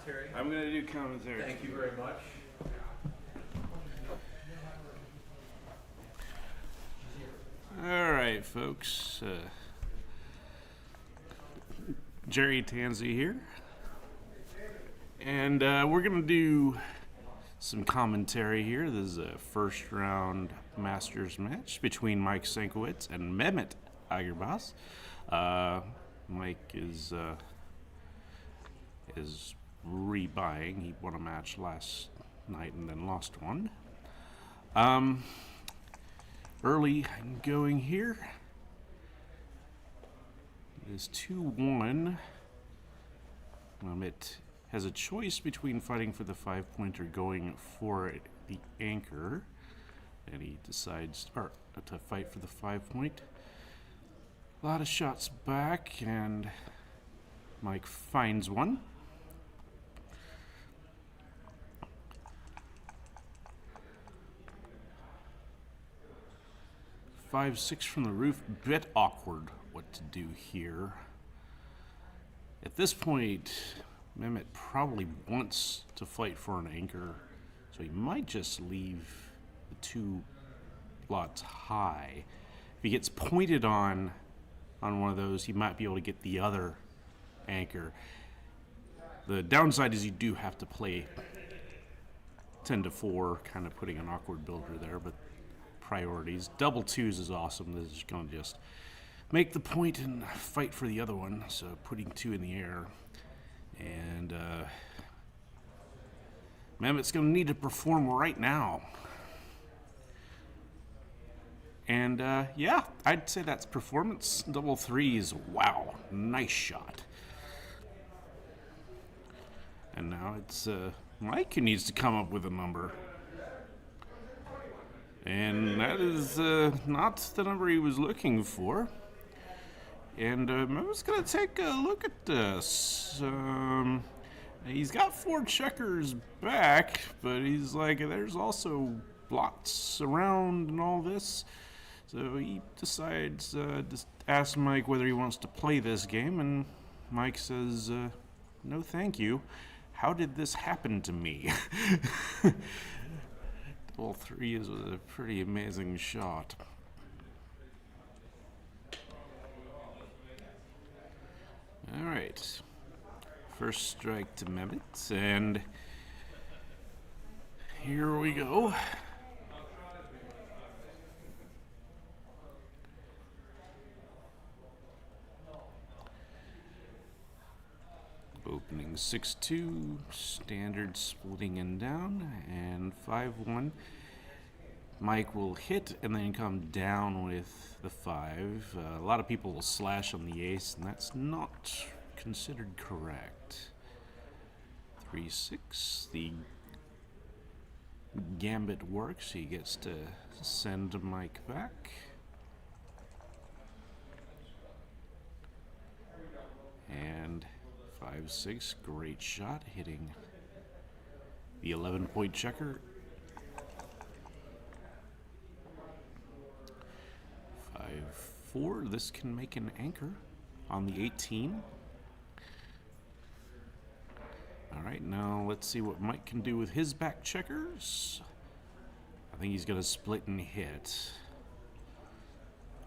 commentary? I'm going to do commentary. Thank you very much. All right, folks. Jerry Tansey here. And we're going to do some commentary here. This is a first round Masters match between Mike Sankowitz and Mehmet Agirbaz. Mike is rebuying. He won a match last night and then lost one. Early going here is 2-1. It has a choice between fighting for the 5-point or going for the anchor, and he decides to fight for the 5-point. A lot of shots back, and Mike finds one. Five, 6 from the roof. Bit awkward what to do here. At this point, Mehmet probably wants to fight for an anchor, so he might just leave the 2 lots high. If he gets pointed on one of those, he might be able to get the other anchor. The downside is you do have to play 10-4, kind of putting an awkward builder there, but priorities. Double 2s is awesome. This is going to just make the point and fight for the other one, so putting 2 in the air. And Mehmet's going to need to perform right now. And yeah, I'd say that's performance. Double 3s, wow, nice shot. And now it's Mike who needs to come up with a number. And that is not the number he was looking for. And Mehmet's going to take a look at this. He's got 4 checkers back, but he's like, there's also blots around and all this. So he decides to ask Mike whether he wants to play this game, and Mike says, no thank you. How did this happen to me? Double 3 is a pretty amazing shot. All right, first strike to Mehmet, and here we go. Opening 6-2, standard splitting and down, and 5-1. Mike will hit and then come down with the 5. A lot of people will slash on the ace, and that's not considered correct. 3-6, the gambit works. He gets to send Mike back. And 5-6, great shot, hitting the 11-point checker. 5-4, this can make an anchor on the 18. All right, now let's see what Mike can do with his back checkers. I think he's gonna split and hit.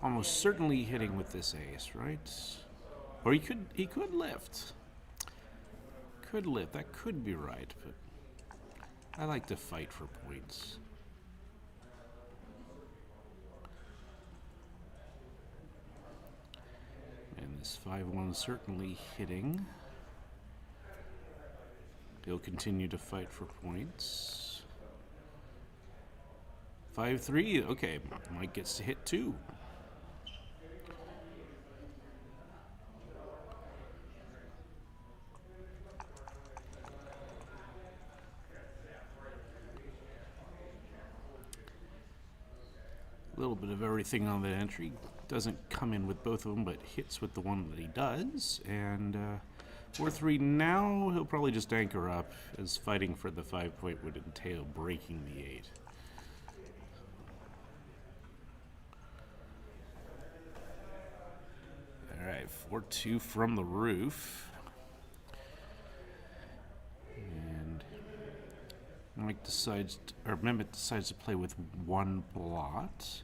Almost certainly hitting with this ace, right? Or he could lift. Could lift, that could be right, but I like to fight for points. And this 5-1 certainly hitting. He'll continue to fight for points. 5-3, okay, Mike gets to hit 2. A little bit of everything on that entry. Doesn't come in with both of them, but hits with the one that he does. And 4-3 now, he'll probably just anchor up, as fighting for the 5-point would entail breaking the 8. All right, 4-2 from the roof. Mike decides, or Mehmet decides to play with one blot.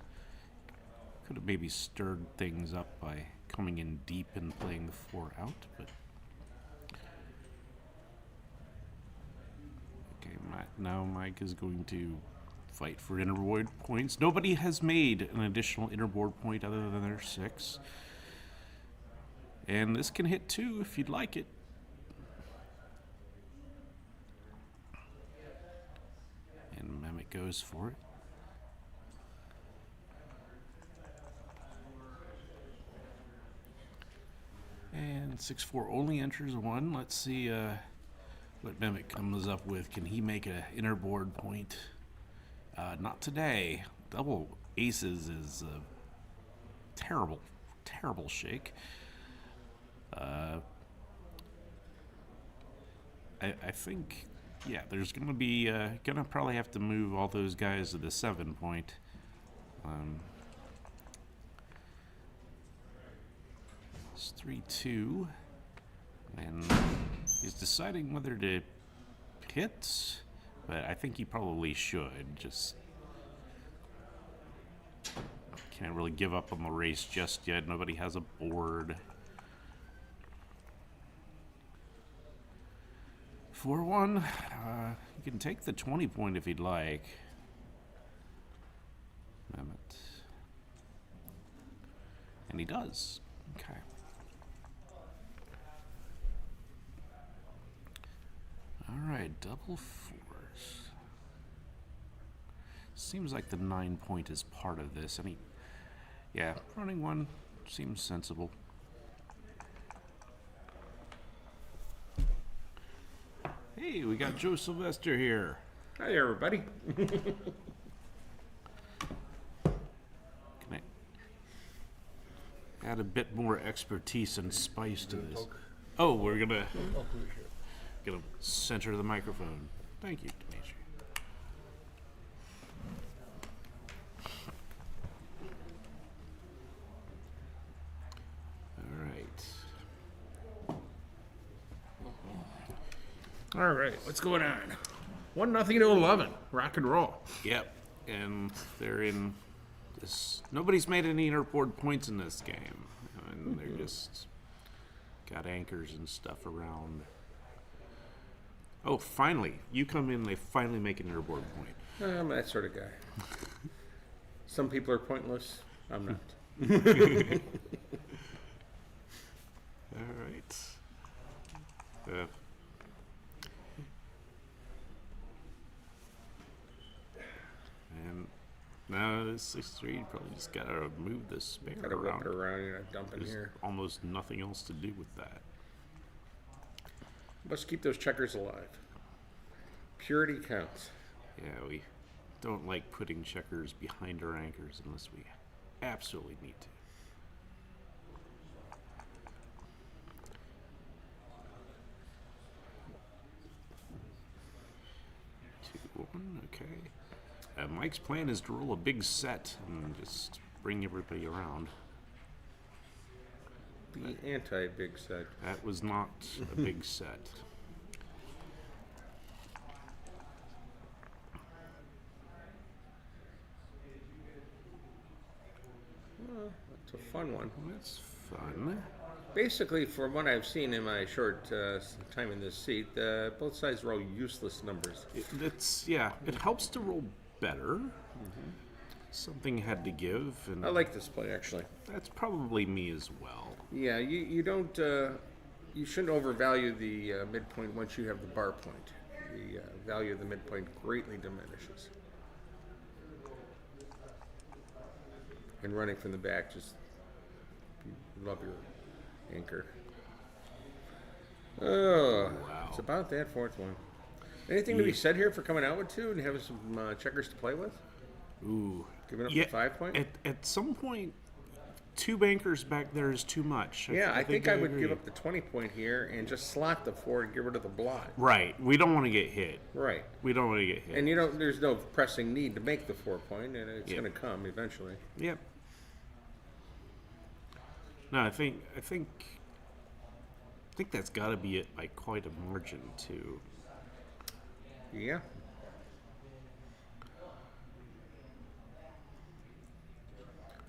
Could have maybe stirred things up by coming in deep and playing the 4 out, but okay. Now Mike is going to fight for innerboard points. Nobody has made an additional innerboard point other than their 6, and this can hit 2 if you'd like it. And Mehmet goes for it. And 6-4 only enters 1. Let's see what Mehmet comes up with. Can he make an innerboard point? Not today. Double aces is a terrible, terrible shake. I think, yeah, there's going to be, going to probably have to move all those guys to the 7 point. It's 3-2, and he's deciding whether to hit, but I think he probably should. Just can't really give up on the race just yet. Nobody has a board. 4-1. You can take the 20 point if he'd like. Mehmet. And he does. Okay. All right, double 4s. Seems like the 9 point is part of this. Yeah, running 1 seems sensible. Hey, we got Joe Sylvester here. Hi, everybody. Can I add a bit more expertise and spice to this? Oh, we're gonna center the microphone. Thank you, Dimitri. All right, what's going on? 1-0 to 11. Rock and roll. Yep, and they're in this. Nobody's made any innerboard points in this game, and they're just got anchors and stuff around. Oh, finally, you come in. They finally make an innerboard point. I'm that sort of guy. Some people are pointless. I'm not. All right. And now this 6-3, probably just gotta move this spare Gotta around. whip it around and dump in There's here. almost nothing else to do with that. Let's keep those checkers alive. Purity counts. Yeah, we don't like putting checkers behind our anchors unless we absolutely need to. 2-1, okay. Mike's plan is to roll a big set and just bring everybody around. The anti-big set. That was not a big set. Well, that's a fun one. That's fun. Basically, from what I've seen in my short time in this seat, both sides roll useless numbers. It helps to roll better. Something had to give, and I like this play, actually. that's probably me as well. Yeah, you don't, you shouldn't overvalue the midpoint once you have the bar point. The value of the midpoint greatly diminishes. And running from the back, just you love your anchor. Oh, Wow. It's about that 4th one. Anything to be said here for coming out with 2 and having some checkers to play with? Ooh. Giving up the 5 point? At some point, 2 bankers back there is too much. I think I would agree. give up the 20 point here and just slot the 4 and get rid of the blot. Right. We don't want to get hit. Right. We don't want to get hit. And there's no pressing need to make the 4 point, and it's going to come eventually. Yep. No, I think that's got to be it by quite a margin too. Yeah.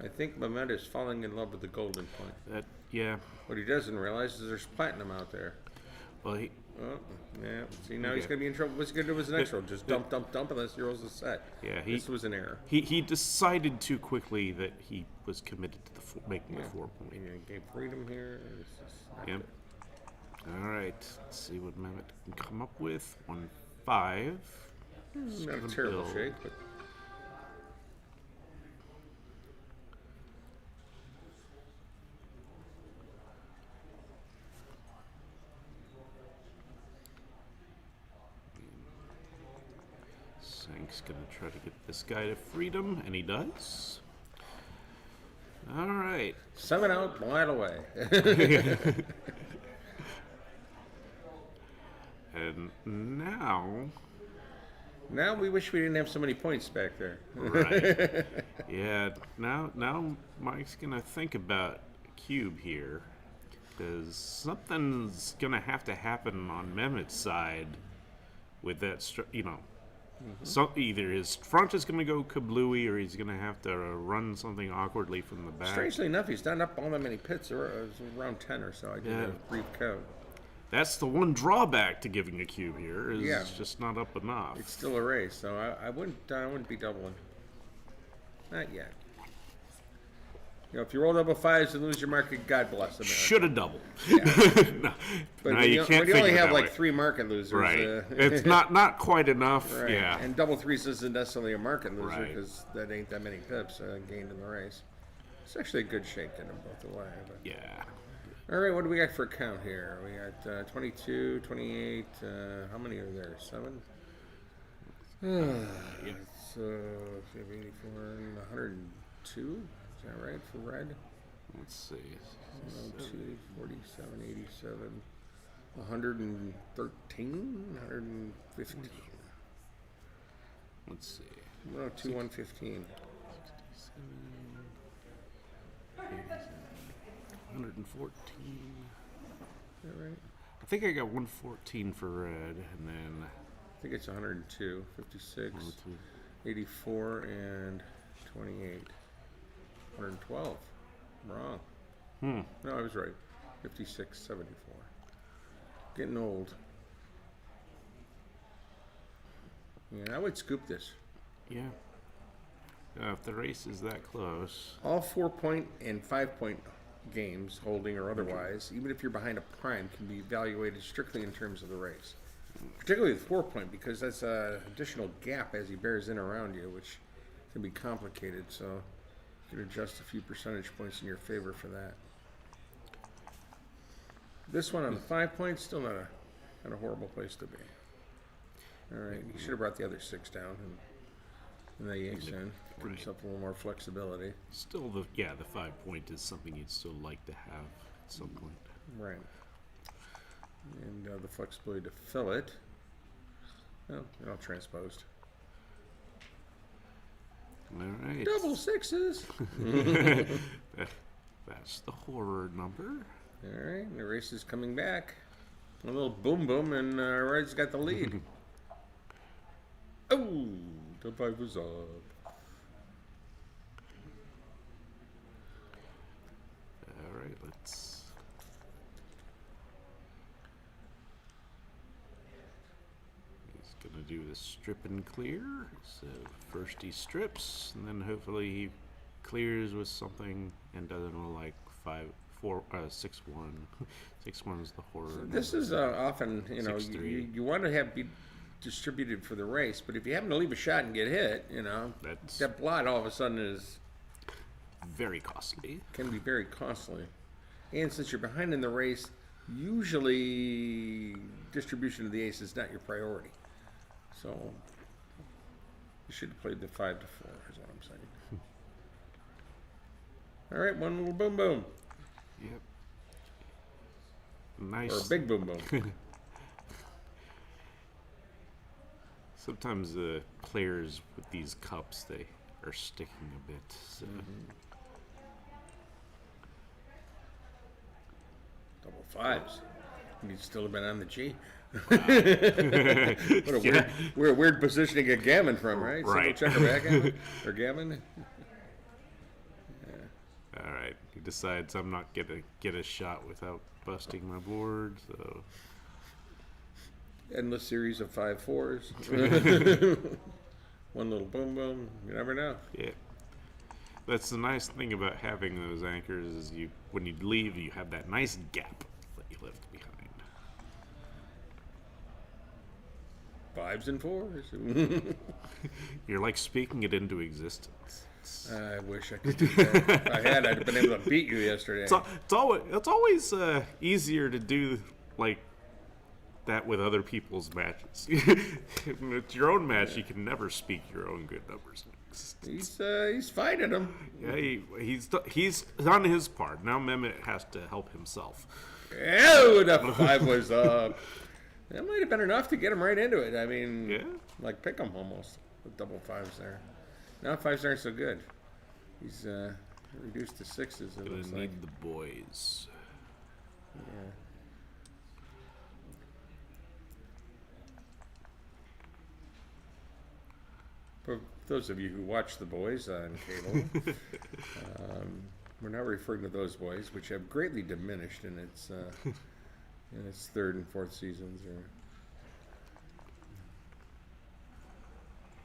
I think Mehmet is falling in love with the golden point. Yeah. What he doesn't realize is there's platinum out there. Well, Oh, yeah. See, now he's going to be in trouble. What's he going to do with his next roll? Just dump unless he rolls a set. Yeah, this was an error. He decided too quickly that he was committed to making the 4 point. Yeah, gave freedom here. This is not Yep. good. All right. Let's see what Mehmet can come up with. 1-5. Not a terrible shake, but Sank's gonna try to get this guy to freedom, and he does. All right. 7 out, wide away. And now, Now we wish we didn't have so many points back there. right? Yeah. Now Mike's gonna think about a cube here, because something's gonna have to happen on Mehmet's side with that. So either his front is gonna go kablooey, or he's gonna have to run something awkwardly from the back. Strangely enough, he's not up all that many pits. It was around 10 or so. I did a brief count. That's the one drawback to giving a cube here, is Yeah. it's just not up enough. It's still a race, so I wouldn't be doubling. Not yet. You know, if you roll double fives and lose your market, God bless them. Should have doubled. Yeah. No, But no, when you can't when you only figure it have that like way. 3 market losers, Right. It's not quite enough. right. Yeah. And double threes isn't necessarily a market loser Right. because that ain't that many pips gained in the race. It's actually a good shake in them both away. But. Yeah. All right, what do we got for a count here? We got 22, 28. How many are there? 7? It's 84 and 102. Is that right for red? Let's see. 102, 47, 87, 113, 115. Let's see. 102, 115. 114. Is that right? I think I got 114 for red, and then I think it's 102, 56, 102. 84, and 28. 112. Wrong. No, I was right. 56, 74. Getting old. Yeah, I would scoop this. Yeah. If the race is that close. All 4-point and 5-point games, holding or otherwise, even if you're behind a prime, can be evaluated strictly in terms of the race. Particularly with 4-point, because that's an additional gap as he bears in around you, which can be complicated. So you can adjust a few percentage points in your favor for that. This one on the 5 points, still not a horrible place to be. All right, you should have brought the other 6 down and the Yanks in. Give yourself a little more flexibility. Still, the 5 point is something you'd still like to have at some point. Right. And the flexibility to fill it. Oh, they're all transposed. All right. Double sixes. That's the horror number. All right, the race is coming back. A little boom boom, and Red's got the lead. Oh, the 5 was up. All right, let's. He's gonna do the strip and clear. So first he strips, and then hopefully he clears with something and doesn't roll like 6-1. 6-1 is the horror. This is often, you know, 6-3. you want to have be distributed for the race, but if you happen to leave a shot and get hit, you know, that blot all of a sudden very costly. can be very costly. And since you're behind in the race, usually distribution of the ace is not your priority. So you should have played the 5 to 4 is what I'm saying. All right, one little boom boom. Yep. Nice. Or a big boom boom. Sometimes the players with these cups, they are sticking a bit. So. Double 5s. You'd still have been on the G. Wow. What a weird position to get gammon from, right? Right. Single checker backgammon or gammon. Yeah. All right. He decides I'm not gonna get a shot without busting my board. So Endless series of 5-4s. One little boom boom. You never know. yeah. That's the nice thing about having those anchors is when you leave, you have that nice gap that you left behind. 5s and 4s. You're like speaking it into existence. I wish I could do that. If I had, I'd have been able to beat you yesterday. It's always easier to do like that with other people's matches. With your own match, you can never speak your own good numbers. He's fighting him. Yeah, he's on his part. Now Mehmet has to help himself. Oh, the 5 was up. That might have been enough to get him right into it. I mean, Yeah. like pick him almost with double 5s there. Now 5s aren't so good. He's reduced to 6s. It Gonna looks need like. the boys. Yeah. For those of you who watch The Boys on cable, we're now referring to those boys, which have greatly diminished in its 3rd and 4th seasons.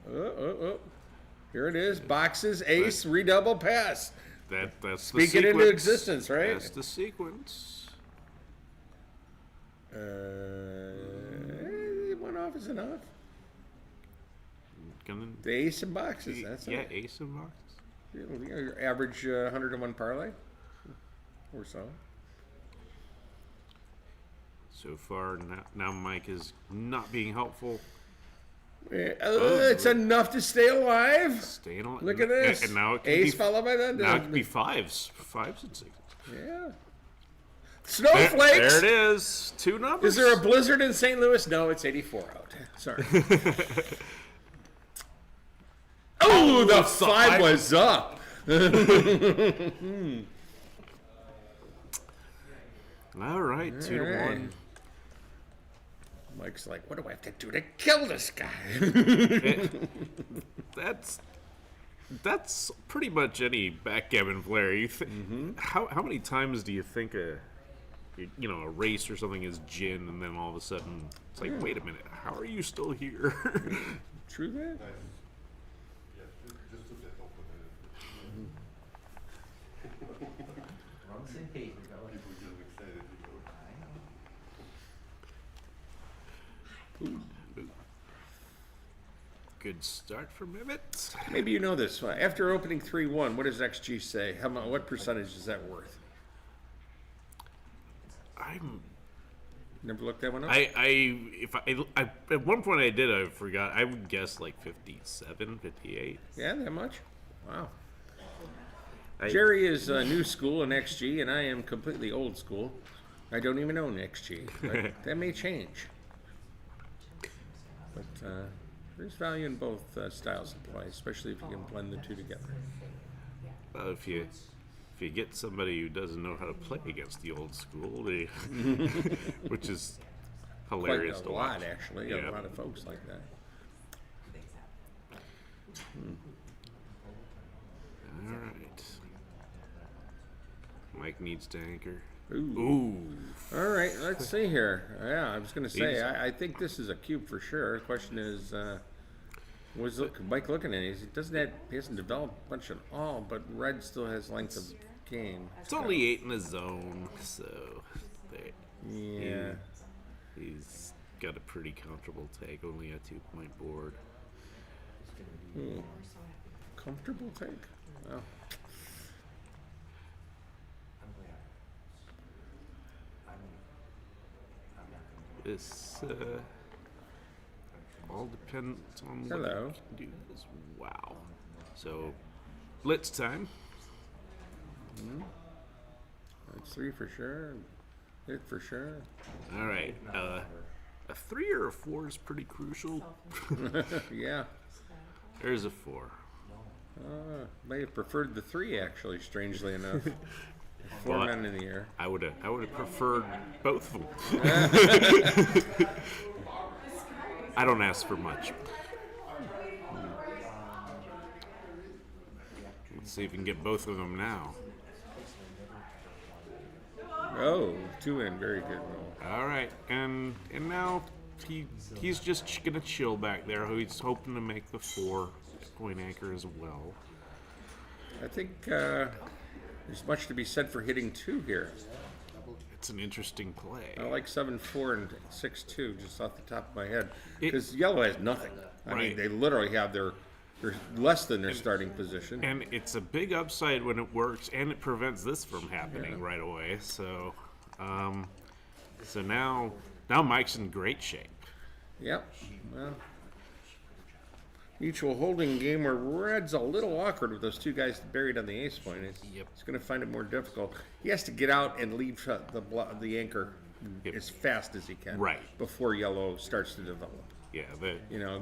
Oh. Here it is. Boxes, ace, redouble, pass. That's the Speak sequence. it into existence, right? That's the sequence. One off is enough. Gonna, The ace and boxes. That's yeah, it. ace and boxes. Your average 101 parlay or so. So far, now Mike is not being helpful. It's enough to stay alive. Staying alive. Look at this. And now it can Ace be, followed by that. now it can be 5s and 6s. Yeah. Snowflakes. There it is. 2 numbers. Is there a blizzard in St. Louis? No, it's 84 out. Sorry. Oh, the 5 was up. All right, 2 to 1. Mike's like, what do I have to do to kill this guy? That's pretty much any backgammon player. How many times do you think a race or something is gin, and then all of a sudden it's like, wait a minute, how are you still here? True that. Good start for Mehmet. Maybe you know this. After opening 3-1, what does XG say? What percentage is that worth? Never looked that one up? At one point I did, I forgot. I would guess like 57, 58. Yeah, that much? Wow. Jerry is new school in XG, and I am completely old school. I don't even own XG. But that may change. But there's value in both styles of play, especially if you can blend the two together. If you get somebody who doesn't know how to play against the old school, which is hilarious Quite a to lot, watch. actually. Yeah. A lot of folks like that. All right. Mike needs to anchor. Ooh. All right, let's see here. Yeah, I was going to say, I think this is a cube for sure. The question is, was Mike looking at it? He hasn't developed much at all, but red still has length of game. It's only 8 in the zone, so Yeah. he's got a pretty comfortable take, only a 2-point board. Comfortable take? Wow. This all depends on what Hello. you can do. Wow. So, blitz time. That's 3 for sure. Hit for sure. All right. A 3 or a 4 is pretty crucial. Yeah. There's a 4. May have preferred the 3, actually, strangely enough. 4 But men in the air. I would have preferred both of them. I don't ask for much. Let's see if we can get both of them now. Oh, 2 in, very good roll. All right, and now he's just gonna chill back there. He's hoping to make the 4-point anchor as well. I think there's much to be said for hitting 2 here. It's an interesting play. I like 7-4 and 6-2 just off the top of my head because yellow has nothing. I mean, Right. they literally have they're less than their starting position. And it's a big upside when it works, and it prevents this from happening right away. So, so now Mike's in great shape. Yep. Well, mutual holding game where red's a little awkward with those 2 guys buried on the ace point. It's going to find it more difficult. He has to get out and leave the anchor as fast as he can. Right. Before yellow starts to develop. Yeah,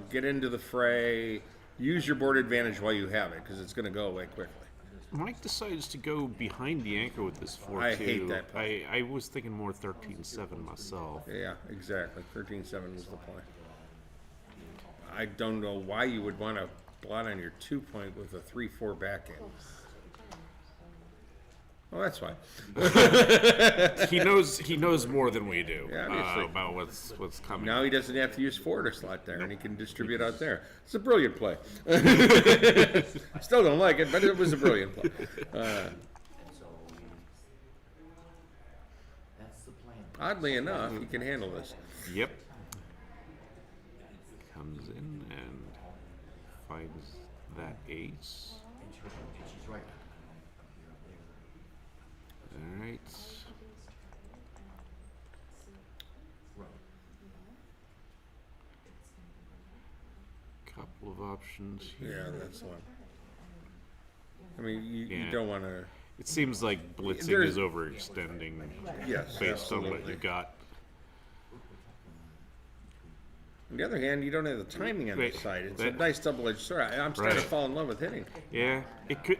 Get into the fray. Use your board advantage while you have it because it's going to go away quickly. Mike decides to go behind the anchor with this 4-2. I hate that play. I was thinking more 13-7 myself. Yeah, exactly. 13-7 was the play. I don't know why you would want to blot on your 2-point with a 3-4 backhand. Well, that's fine. He knows more than we do Yeah, obviously. about what's coming. Now he doesn't have to use forwarder slot there, and he can distribute out there. It's a brilliant play. Still don't like it, but it was a brilliant play. Oddly enough, he can handle this. Yep. Comes in and finds that ace. All right. Couple of options here. Yeah, that's the one. I mean, you Yeah. don't want to. It seems like blitzing There's- is overextending Yes, based on what absolutely. you got. On the other hand, you don't have the timing on Wait, this side. It's a that- nice double-edged sword. I'm starting Right. to fall in love with hitting. Yeah, it could.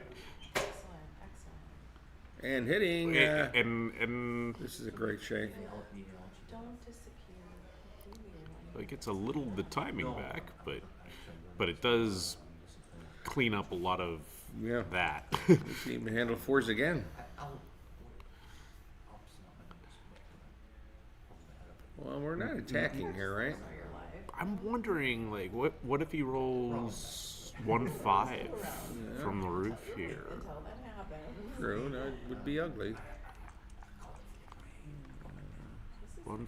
And hitting, And this is a great shake. like it's a little the timing back, but it does clean up a lot of Yeah. that. You can even handle 4s again. Well, we're not attacking here, right? I'm wondering, like, what if he rolls 1-5 from the roof here? True, that would be ugly. 1-5,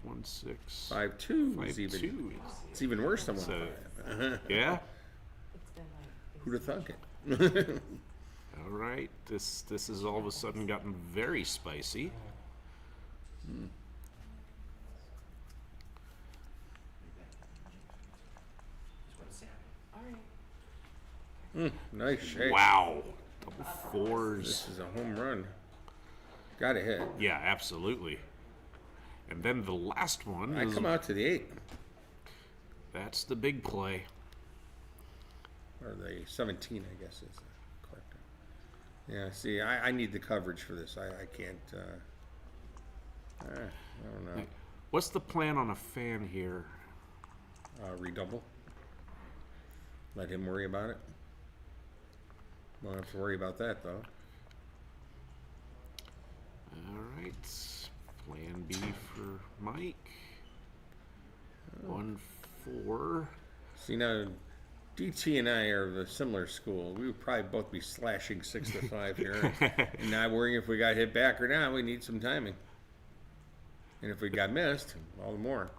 1-6, 5-2 is even. 5-2. It's even worse than 1-5. So, yeah. Who'd have thunk it? All right. This has all of a sudden gotten very spicy. Nice shake. Wow. Double 4s. This is a home run. Gotta hit. Yeah, absolutely. And then the last one I is come out to the 8. that's the big play. Or the 17, I guess is correct. Yeah, see, I need the coverage for this. I can't. I don't know. What's the plan on a fan here? Redouble. Let him worry about it. Won't have to worry about that, though. All right. Plan B for Mike. 1-4. See, now, DT and I are of a similar school. We would probably both be slashing 6 to 5 here. And not worrying if we got hit back or not. We need some timing. And if we got missed, all the more.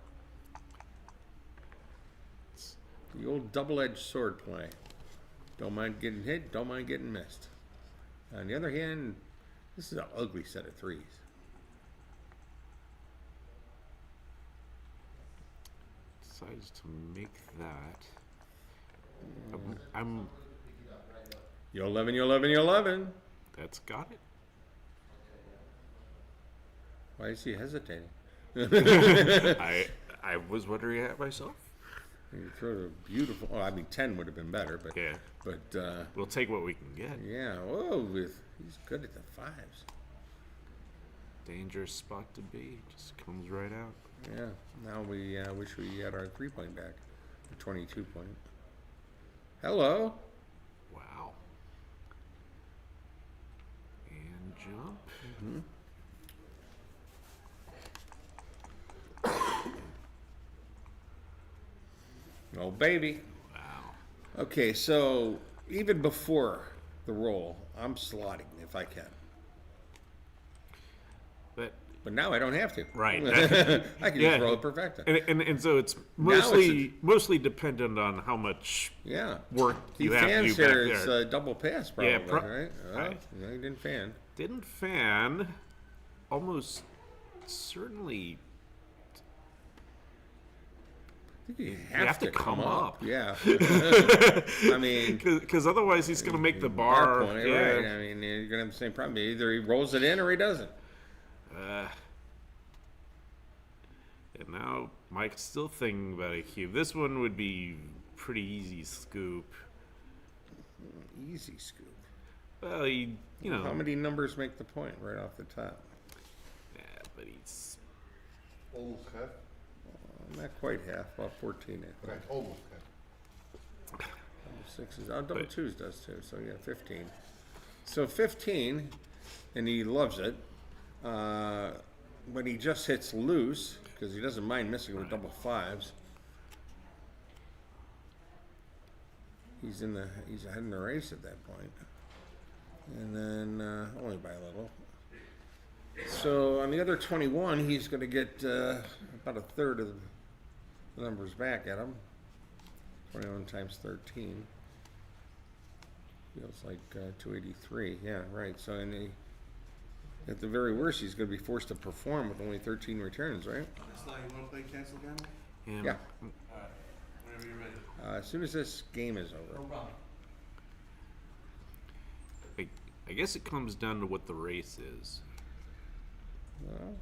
The old double-edged sword play. Don't mind getting hit, don't mind getting missed. On the other hand, this is an ugly set of 3s. Decides to make that. I'm You 11, you 11, you 11. that's got it. Why is he hesitating? I was wondering that myself. You throw a beautiful. Oh, I mean, 10 would have been better, but Yeah. but We'll take what we can get. yeah. Whoa, he's good at the 5s. Dangerous spot to be. Just comes right out. Yeah. Now we wish we had our 3-point back, the 22-point. Hello. Wow. And jump. Oh, baby. Wow. Okay, so even before the roll, I'm slotting if I can. But now I don't have to. Right. I can just roll a perfecta. And so it's Now mostly dependent on how much work you have to do back there. It's there. a double pass, probably, right? Right. No, he didn't fan. Didn't fan. Almost certainly. I think you have to come up. Yeah. I mean, because otherwise he's going to make the bar. Point, right? I mean, you're going to have the same problem. Either he rolls it in or he doesn't. And now Mike's still thinking about a cube. This one would be pretty easy scoop. Easy scoop. Well, How many numbers make the point right off the top? Yeah, but he's Almost half. Not quite half, about 14. I think. Okay, almost half. Double sixes. Double twos does too. So yeah, 15. So 15, and he loves it. But he just hits loose because he doesn't mind missing with double fives. He's ahead in the race at that point, and then only by a little. So on the other 21, he's going to get about a third of the numbers back at him. 21 times 13 feels like 283. Yeah, right. So at the very worst, he's going to be forced to perform with only 13 returns, right? Sly, you want to play cancel again? Yeah. Alright, whenever you're ready. As soon as this game is over. No problem. I guess it comes down to what the race is. Well,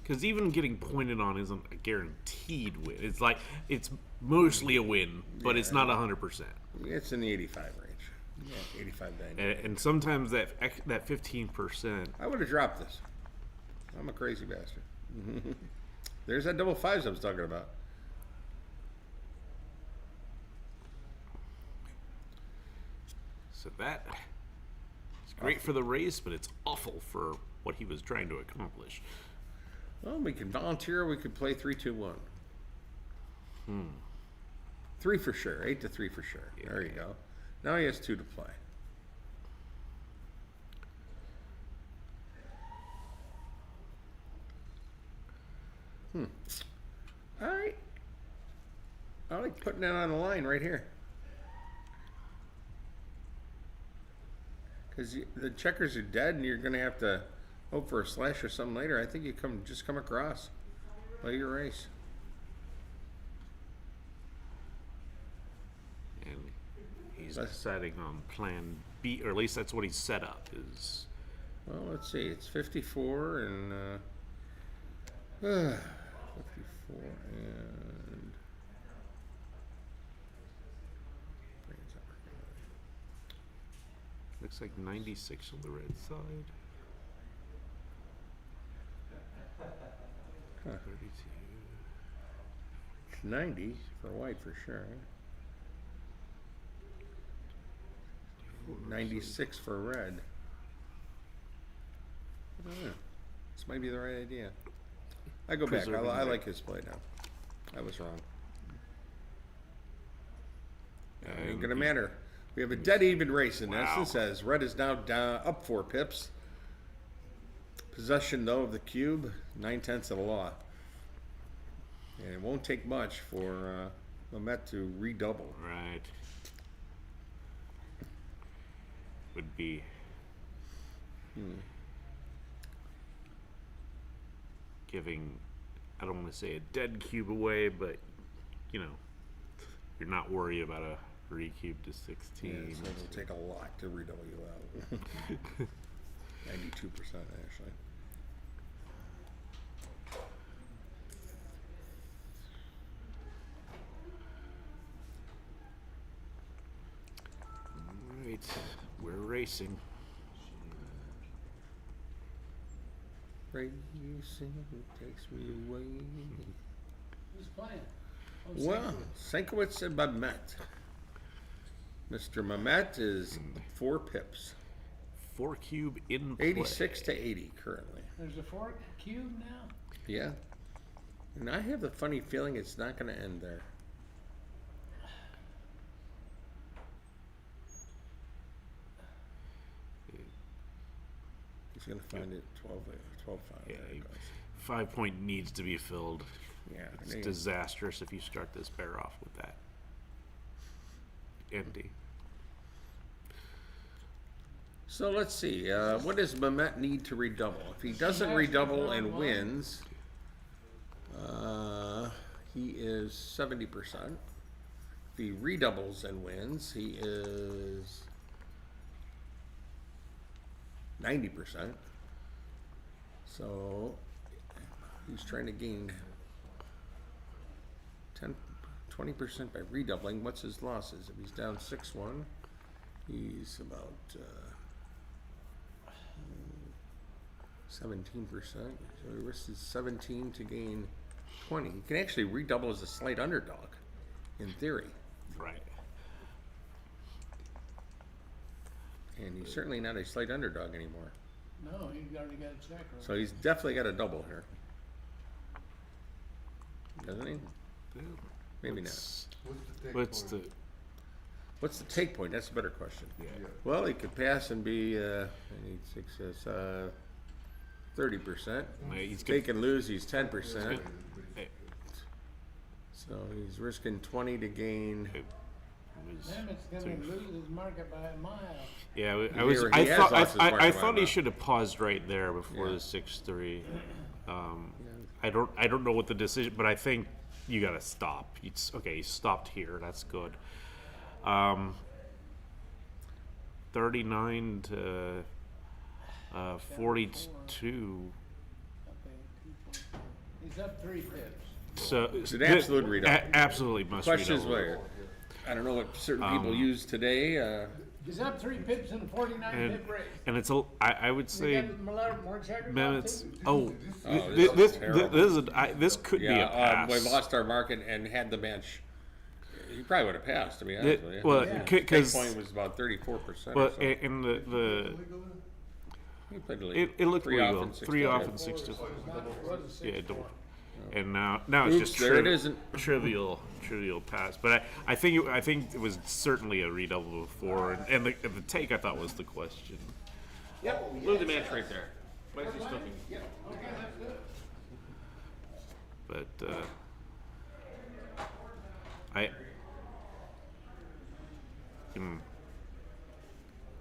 Because even getting pointed on isn't a guaranteed win. It's like, it's mostly a win, but it's not 100%. it's in the 85 range. Yeah, 85 90. And sometimes that 15%. I would have dropped this. I'm a crazy bastard. There's that double fives I was talking about. So that is great for the race, but it's awful for what he was trying to accomplish. Well, we can volunteer. We could play 3-2-1. 3 for sure. 8 to 3 for sure. Yeah. There you go. Now he has 2 to play. All right. I like putting that on the line right here. Because the checkers are dead, and you're going to have to hope for a slash or something later. I think you just come across, play your race. And he's deciding on plan B, or at least that's what he's set up. Is Well, let's see. It's 54 and 54 and looks like 96 on the red side. 32. 90 for white for sure. 96 for red. I don't know. This might be the right idea. I go back. I like his play now. I was wrong. Ain't gonna matter. We have a dead even race in essence, as red is now down up 4 pips. Possession though of the cube, 9/10 of the law. And it won't take much for Mamet to redouble. Right. Would be giving, I don't want to say a dead cube away, but you're not worried about a re-cube to 16. Yeah, so it'll take a lot to redouble you out. 92% actually. Right, we're racing. Racing takes me away. Who's playing? Well, Sienkiewicz and Mamet. Mr. Mamet is 4 pips. 4 cube in play. 86 to 80 currently. There's a 4 cube now. Yeah. And I have the funny feeling it's not going to end there. He's going to find it 12-5. Yeah, There it goes. 5 point needs to be filled. Yeah, It's and disastrous if you start this pair off with that. Empty. So let's see. What does Mehmet need to redouble? If he doesn't redouble and wins, he is 70%. If he redoubles and wins, he is 90%. So he's trying to gain 20% by redoubling. What's his losses? If he's down 6-1, he's about 17%. So he risks 17 to gain 20. He can actually redouble as a slight underdog, in theory. Right. And he's certainly not a slight underdog anymore. No, he's already got a check. So he's definitely got a double here. Doesn't he? Maybe not. What's the take point? That's a better question. Yeah. Well, he could pass and be 30%. He's Take and lose, he's 10%. It So he's risking 20 to gain. was- Mehmet's so- gonna lose his market by a mile. Yeah, He has lost his mark I by thought he about- should have paused right there before Yeah. the 6-3. I don't know what the decision, but I think you got to stop. Okay, he stopped here. That's good. 39 to 42. Okay, 2.4. He's up 3 pips. So It's an absolute redouble. Absolutely must Question is redouble. where? I don't know what certain people use today. He's up 3 pips in a 49 pip race. And it's I would We say got more checkers. Mehmet's. Oh, This could be a pass. we lost our market and had the bench. He probably would have passed, to be honest with you. Well, His because take point was about 34%. but or so. in the He played the league. it looked 3 pretty off well. and 6 3 to off good. and 6 to. It was a Yeah, 6-4. double. And now it's Oops, just there it isn't. trivial pass. But I think it was certainly a redouble before, and the take I thought was the question. Yep, lose the match right there. But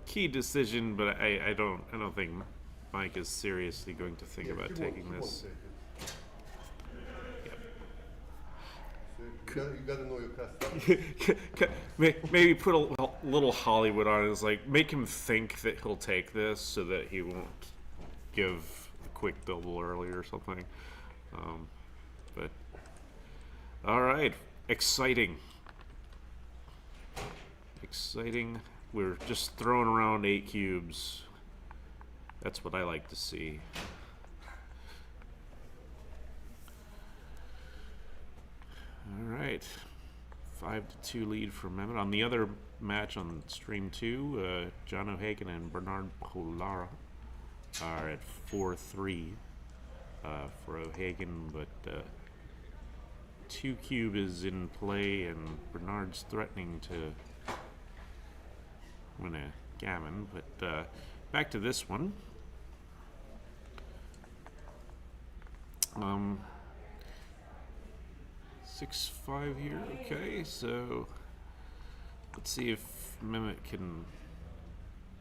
key decision, but I don't think Mike is seriously going to think about taking this. You gotta know your customer. Maybe put a little Hollywood on it. It's like make him think that he'll take this so that he won't give a quick double early or something. But all right, exciting. We're just throwing around 8 cubes. That's what I like to see. All right, 5-2 lead for Mehmet. On the other match on stream 2, John O'Hagan and Bernard Polara are at 4-3 for O'Hagan, but 2 cube is in play, and Bernard's threatening to win a gammon. But back to this one. 6-5 here. Okay, so let's see if Mehmet can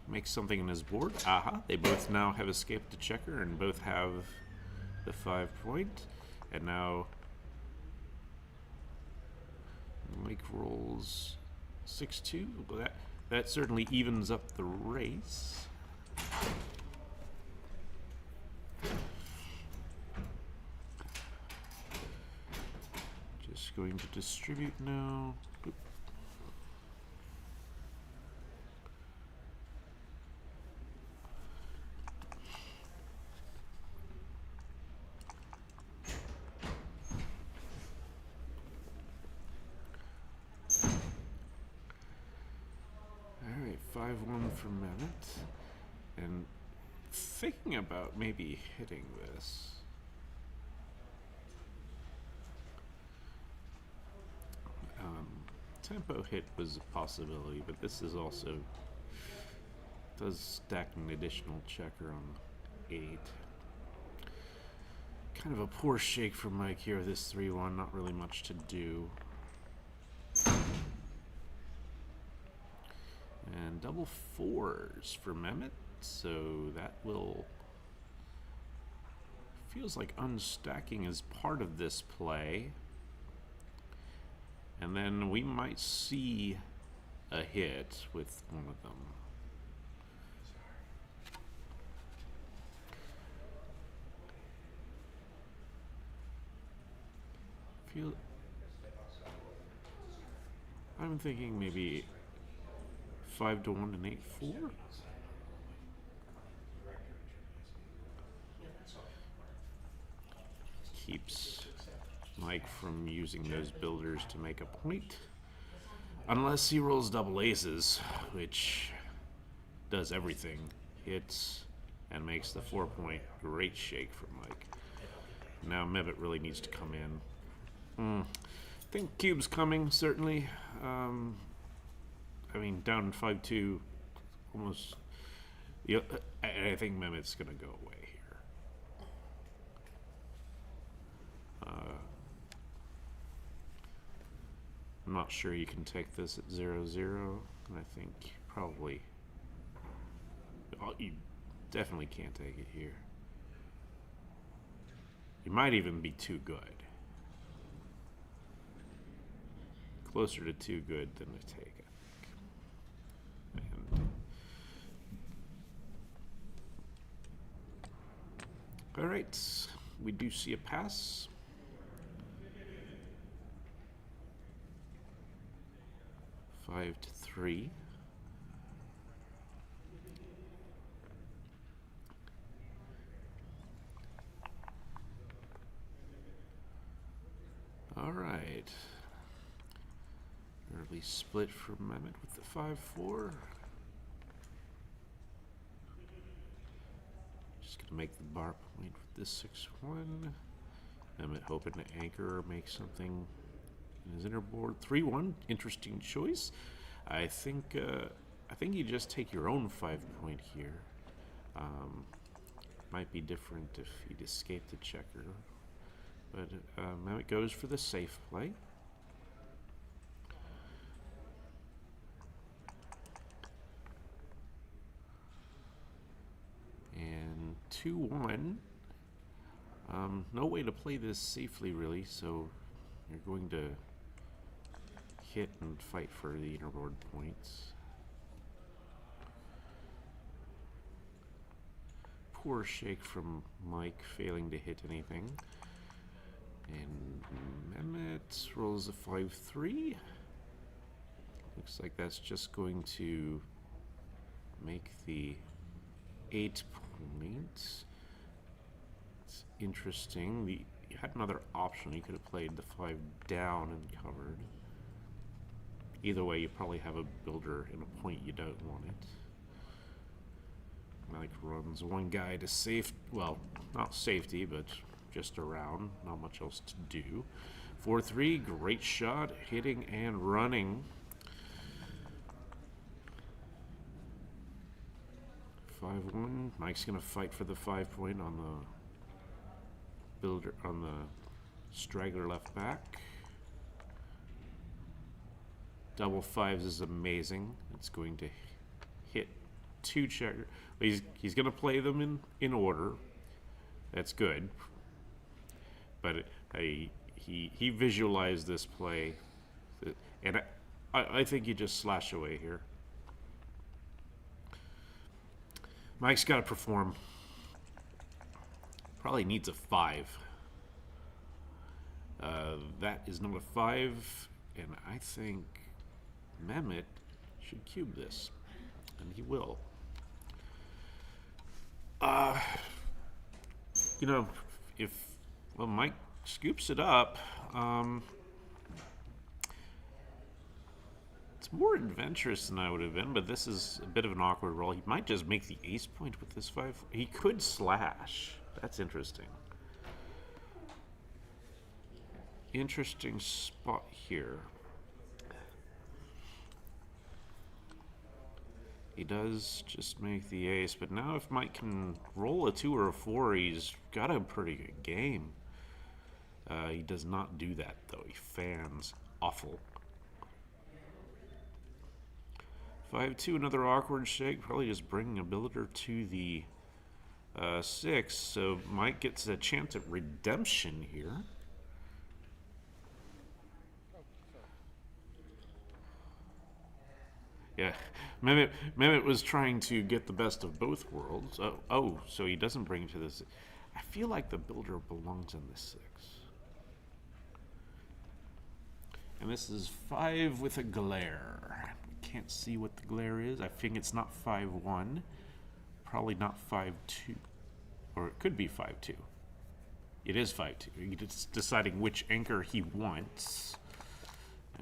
make something in his board. Aha, they both now have escaped the checker and both have the 5 point. And now Mike rolls 6-2. Well, that certainly evens up the race. Just going to distribute now. Oop. All right, 5-1 for Mehmet, and thinking about maybe hitting this. tempo hit was a possibility, but this is also does stack an additional checker on 8. Kind of a poor shake from Mike here. This 3-1, not really much to do. And double 4s for Mehmet, so that will feels like unstacking is part of this play. And then we might see a hit with one of them. I'm thinking maybe 5-1 and 8-4. Keeps Mike from using those builders to make a point. Unless he rolls double aces, which does everything. Hits and makes the 4-point. Great shake for Mike. Now Mehmet really needs to come in. I think cube's coming, certainly. I mean, down 5-2, almost. I think Mehmet's going to go away here. I'm not sure you can take this at 0-0, and I think probably. You definitely can't take it here. You might even be too good. Closer to too good than to take it. And all right, we do see a pass. Five to 3. All right. Early split for Mehmet with the 5-4. Just gonna make the bar point with this 6-1. Mehmet hoping to anchor or make something in his inner board. 3-1, interesting choice. I think you just take your own 5-point here. Might be different if he'd escaped the checker. But Mehmet goes for the safe play. And 2-1. No way to play this safely, really, so you're going to hit and fight for the inner board points. Poor shake from Mike, failing to hit anything. And Mehmet rolls a 5-3. Looks like that's just going to make the 8 points. It's interesting. You had another option. You could have played the 5 down and covered. Either way, you probably have a builder in a point you don't want it. Mike runs one guy to safe, well, not safety, but just around. Not much else to do. 4-3, great shot, hitting and running. 5-1. Mike's gonna fight for the 5-point on the builder, on the straggler left back. Double 5s is amazing. It's going to hit 2 checker. He's going to play them in order. That's good. But he visualized this play, and I think you just slash away here. Mike's got to perform. Probably needs a 5. That is not a 5, and I think Mehmet should cube this, and he will. You know, if Mike scoops it up, it's more adventurous than I would have been, but this is a bit of an awkward roll. He might just make the ace point with this 5. He could slash. That's interesting. Interesting spot here. He does just make the ace, but now if Mike can roll a 2 or a 4, he's got a pretty good game. He does not do that, though. He fans awful. 5-2, another awkward shake. Probably just bringing a builder to the 6. So Mike gets a chance at redemption here. Yeah, Mehmet was trying to get the best of both worlds. Oh, so he doesn't bring it to this. I feel like the builder belongs in the 6. And this is 5 with a glare. Can't see what the glare is. I think it's not 5-1. Probably not 5-2. Or it could be 5-2. It is 5-2. He's deciding which anchor he wants.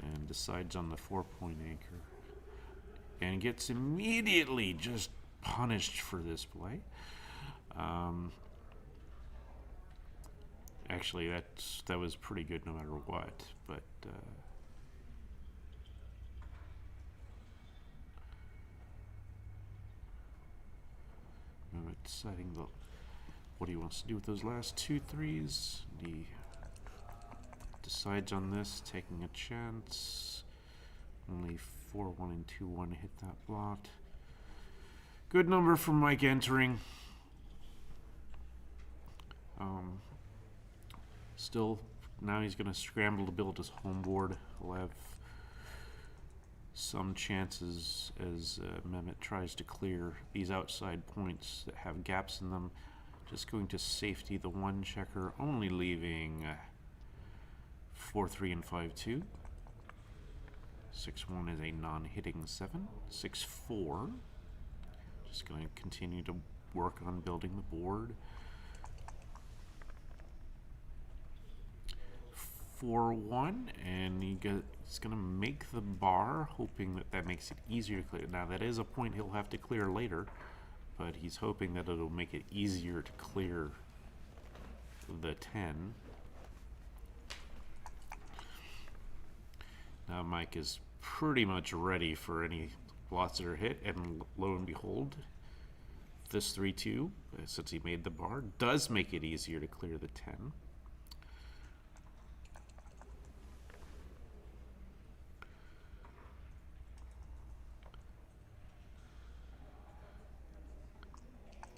And decides on the 4-point anchor. And gets immediately just punished for this play. Actually, that was pretty good no matter what. But deciding what he wants to do with those last 2 3s. He decides on this, taking a chance. Only 4-1 and 2-1 hit that block. Good number for Mike entering. Still, now he's going to scramble to build his home board. He'll have some chances as Mehmet tries to clear these outside points that have gaps in them. Just going to safety the 1 checker, only leaving 4-3 and 5-2. 6-1 is a non-hitting 7. 6-4. Just going to continue to work on building the board. 4-1, and he's going to make the bar, hoping that makes it easier to clear. Now, that is a point he'll have to clear later, but he's hoping that it'll make it easier to clear the 10. Now, Mike is pretty much ready for any blots that are hit, and lo and behold, this 3-2, since he made the bar, does make it easier to clear the 10.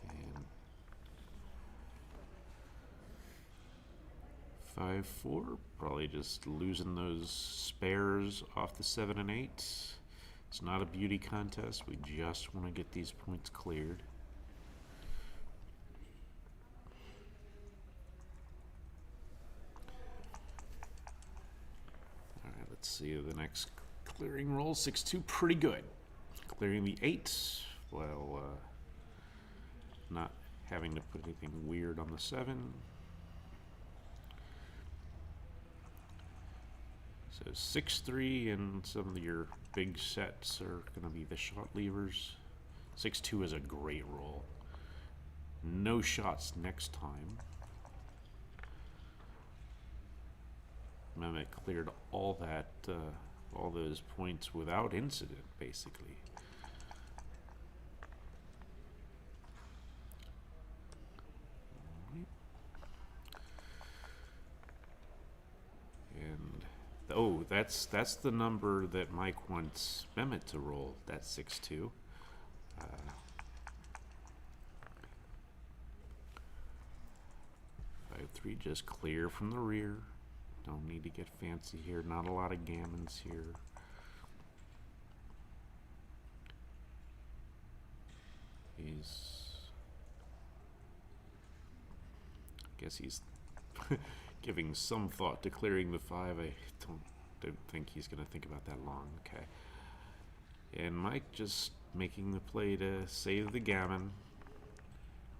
And 5-4, probably just losing those spares off the 7 and 8. It's not a beauty contest. We just want to get these points cleared. All right, let's see the next clearing roll. 6-2, pretty good. Clearing the 8 while not having to put anything weird on the 7. So 6-3, and some of your big sets are going to be the shot levers. 6-2 is a great roll. No shots next time. Mehmet cleared all those points without incident, basically. And oh, that's the number that Mike wants Mehmet to roll. That's 6-2. 5-3, just clear from the rear. Don't need to get fancy here. Not a lot of gammons here. Guess he's giving some thought to clearing the 5. I don't think he's going to think about that long. Okay. And Mike just making the play to save the gammon.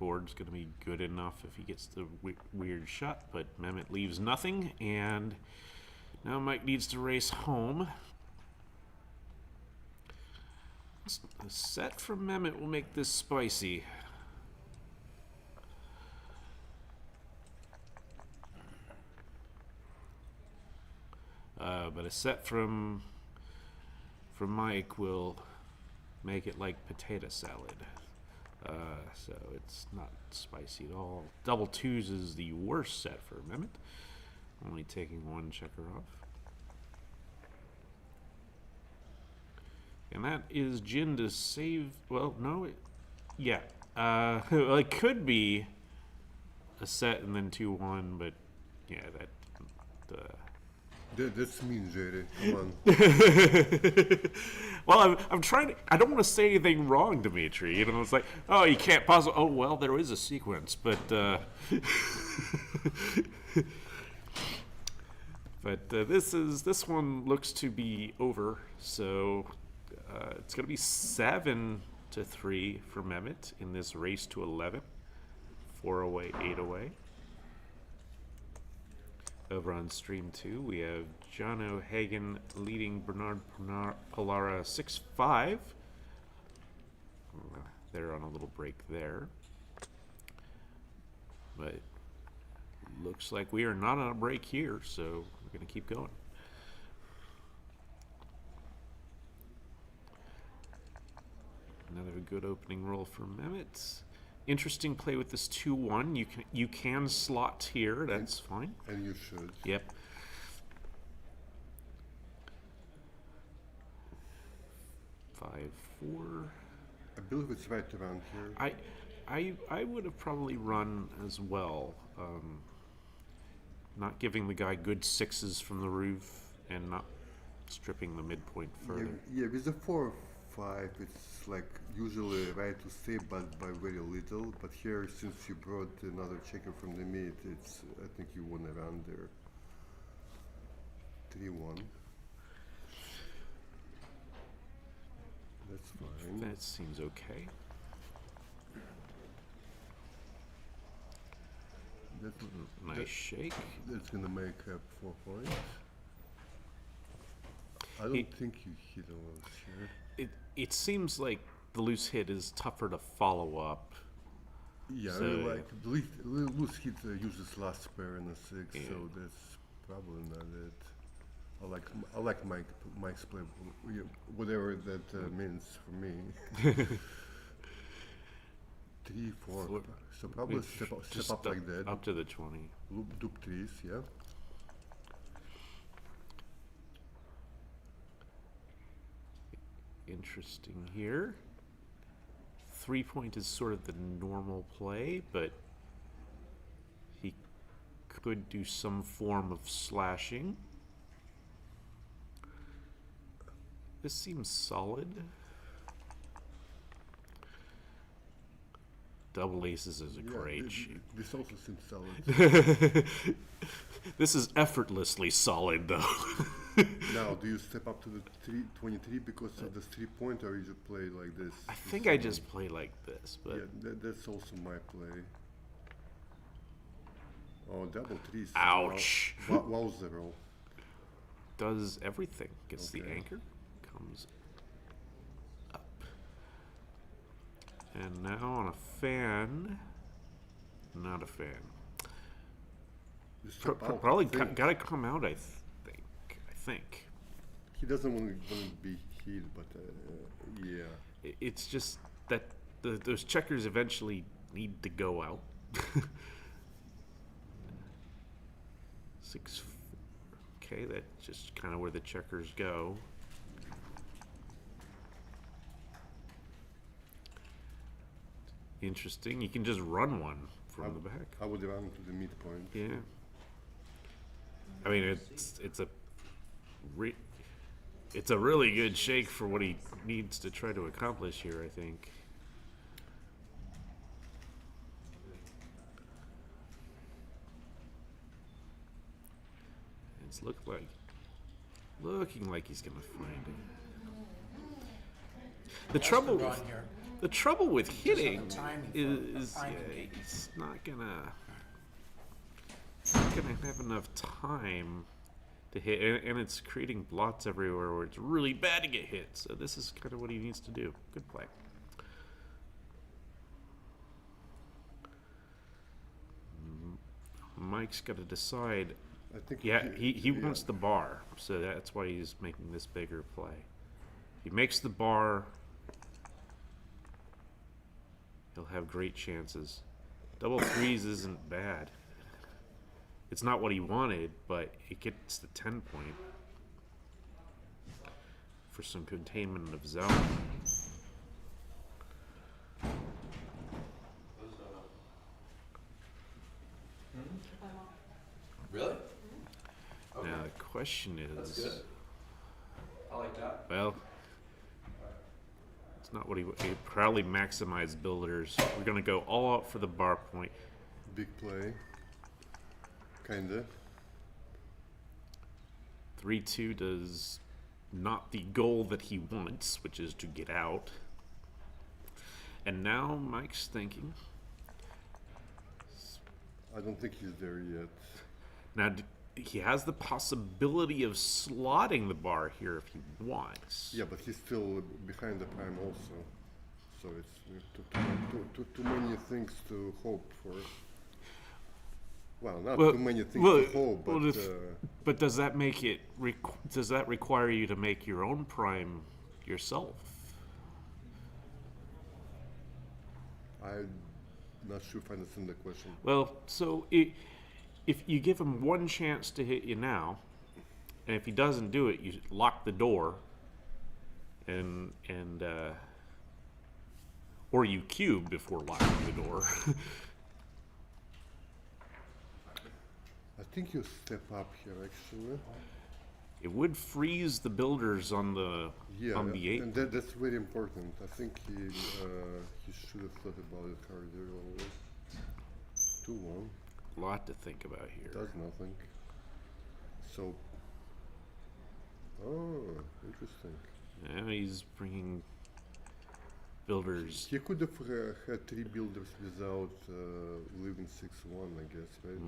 Board's going to be good enough if he gets the weird shot, but Mehmet leaves nothing, and now Mike needs to race home. A set from Mehmet will make this spicy. But a set from Mike will make it like potato salad. So it's not spicy at all. Double twos is the worst set for Mehmet. Only taking one checker off. And that is Jin to save. Well, no, yeah. Well, it could be a set and then 2-1, but yeah, that. That's mean, Jerry. Come on. Well, I'm trying to. I don't want to say anything wrong, Dimitri. You know, it's like, oh, you can't possibly. Oh, well, there is a sequence, but. But this one looks to be over, so it's going to be 7-3 for Mehmet in this race to 11. 4 away, 8 away. Over on stream 2, we have John O'Hagan leading Bernard Polara 6-5. They're on a little break there. But looks like we are not on a break here, so we're going to keep going. Another good opening roll for Mehmet. Interesting play with this 2-1. You can slot here. That's fine. And you should. Yep. Five, 4. I believe it's right around here. I would have probably run as well. Not giving the guy good 6s from the roof and not stripping the midpoint further. Yeah, with the 4-5, it's like usually right to stay, but by very little. But here, since you brought another checker from the mid, it's I think you won around there. 3-1. That's fine. That seems okay. Nice shake. That's gonna make up 4 points. I don't think you hit a loose here. It seems like the loose hit is tougher to follow up. Yeah, So- I really like loose hit uses last pair and a 6, Yeah. so that's probably not it. I like Mike's play, whatever that means for me. 3, 4. So probably step Just up like that. Up to the 20. Dupe 3s, yeah. Interesting here. 3-point is sort of the normal play, but he could do some form of slashing. This seems solid. Double aces is a great shape. This also seems solid. This is effortlessly solid, though. Now, do you step up to the 23 because of the 3-point, or you just play like this? I think I just play like this, but Yeah, that's also my play. Oh, double 3s. Ouch. Wowza roll. does everything. Gets the Okay. anchor, comes up. And now on a fan, not a fan. You step out, Probably think. gotta come out, I think. He doesn't want to be hit, but yeah. It's just that those checkers eventually need to go out. 6-4. Okay, that's just kind of where the checkers go. Interesting. You can just run one from the back. I would run to the midpoint. Yeah. I mean, it's a really good shake for what he needs to try to accomplish here, I think. It's looking like he's gonna find it. The trouble run with here. hitting timing is for finding it. he's not gonna have enough time to hit, and it's creating blots everywhere where it's really bad to get hit. So this is kind of what he needs to do. Good play. Mike's got to decide. I think. Yeah, he wants the bar, so that's why he's making this bigger play. He makes the bar, he'll have great chances. Double threes isn't bad. It's not what he wanted, but it gets the 10 point for some containment of zone. Really? Now the question That's is, good. I like that. well, it's not what he proudly maximized builders. We're gonna go all out for the bar point. Big play. Kinda. 3-2 does not the goal that he wants, which is to get out. And now Mike's thinking. I don't think he's there yet. Now he has the possibility of slotting the bar here if he wants. Yeah, but he's still behind the prime also. So it's too many things to hope for. Well, not too many things to hope, but but does that make it? Does that require you to make your own prime yourself? I'm not sure if I understand the question. Well, so if you give him one chance to hit you now, and if he doesn't do it, you lock the door, and or you cube before locking the door. I think you step up here actually. It would freeze the builders on the Yeah, on the 8. and that's very important. I think he should have thought about it harder always. 2-1 A lot to think about here. does nothing. So, oh, interesting. Yeah, he's bringing builders. He could have had 3 builders without leaving 6-1, I guess, right?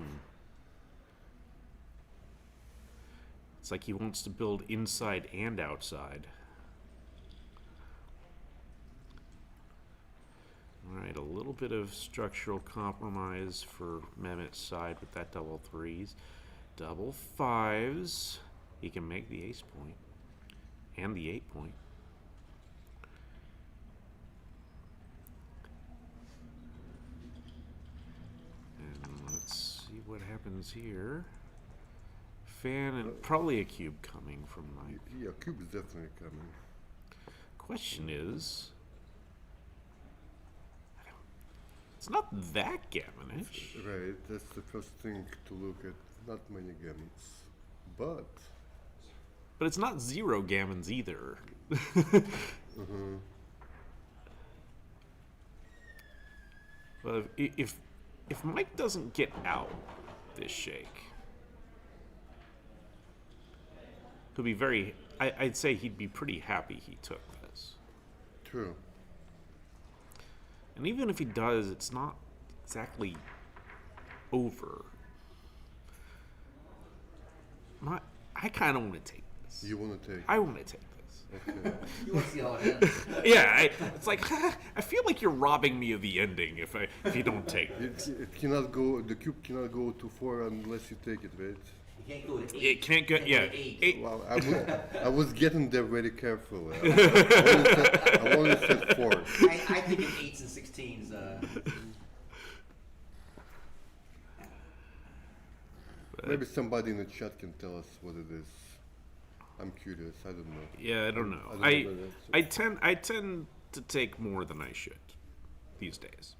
It's like he wants to build inside and outside. All right, a little bit of structural compromise for Mehmet's side with that double threes. Double fives. He can make the ace point and the 8 point. And let's see what happens here. Fan and probably a cube coming from Mike. Yeah, cube is definitely coming. Question is, it's not that gammonish. Right, that's the first thing to look at. Not many gammons, but But it's not 0 gammons either. Well, if Mike doesn't get out this shake, he'll be very. I'd say he'd be pretty happy he took this. true. And even if he does, it's not exactly over. I kind of want to take this. You want to take? I want to take this. Okay. You want to see how it ends. Yeah, it's like I feel like you're robbing me of the ending if you don't take this. It cannot go. The cube cannot go to 4 unless you take it, right? You can't go to 8. It can't go. Yeah, to 8. 8. Well, I was getting there very carefully. I only said 4. I think in 8s and 16s. Maybe somebody in the chat can tell us what it is. I'm curious. I don't know. Yeah, I don't know. I don't know that. I tend to take more than I should these days.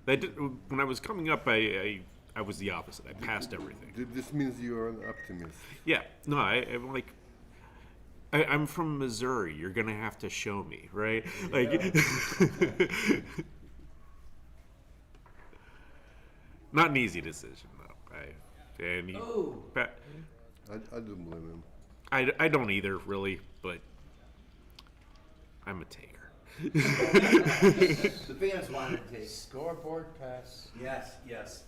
When I was coming up, I was the opposite. I passed everything. This means you are an optimist. Yeah, no, I'm like, I'm from Missouri. You're gonna have to show me, right? Like, not an easy decision though. And he, Oh. I don't blame him. I don't either really, but I'm a taker. The fans wanted to take. Scoreboard pass. Yes, yes.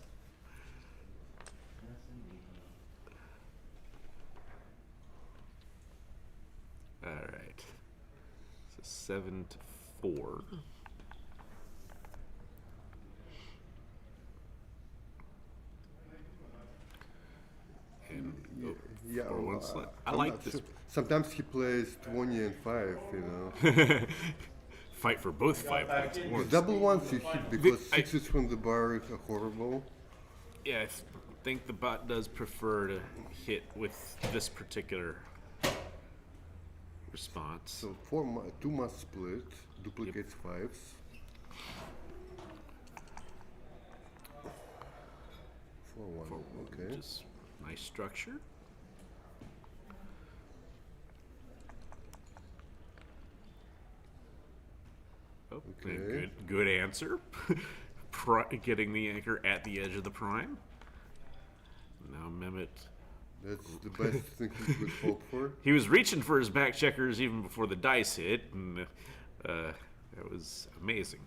All right, so 7-4. And Yeah, 4-1 slip. I I'm like not this. sure. Sometimes he plays 20 and 5. You know. fight for both 5 points at The once. double ones you hit because I- sixes from the bar are horrible. Yeah, I think the bot does prefer to hit with this particular response. So 2 must split, duplicates fives. 4-1. Okay. Just nice structure. Oh, Okay. good answer. Getting the anchor at the edge of the prime. Now Mehmet. That's the best thing you could hope for. He was reaching for his back checkers even before the dice hit, and that was amazing.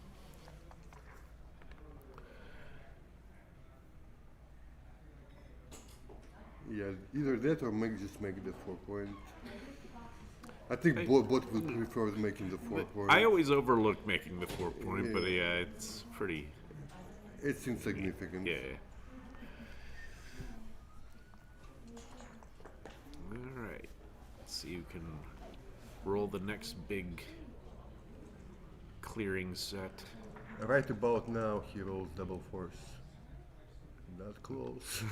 Yeah, either that or just make the 4 point. I think both would prefer making the 4 point. I always overlook making the 4 point, but yeah, it's pretty. It's insignificant. Yeah. All right. Let's see who can roll the next big clearing set. Right about now, he rolls double fours. Not close.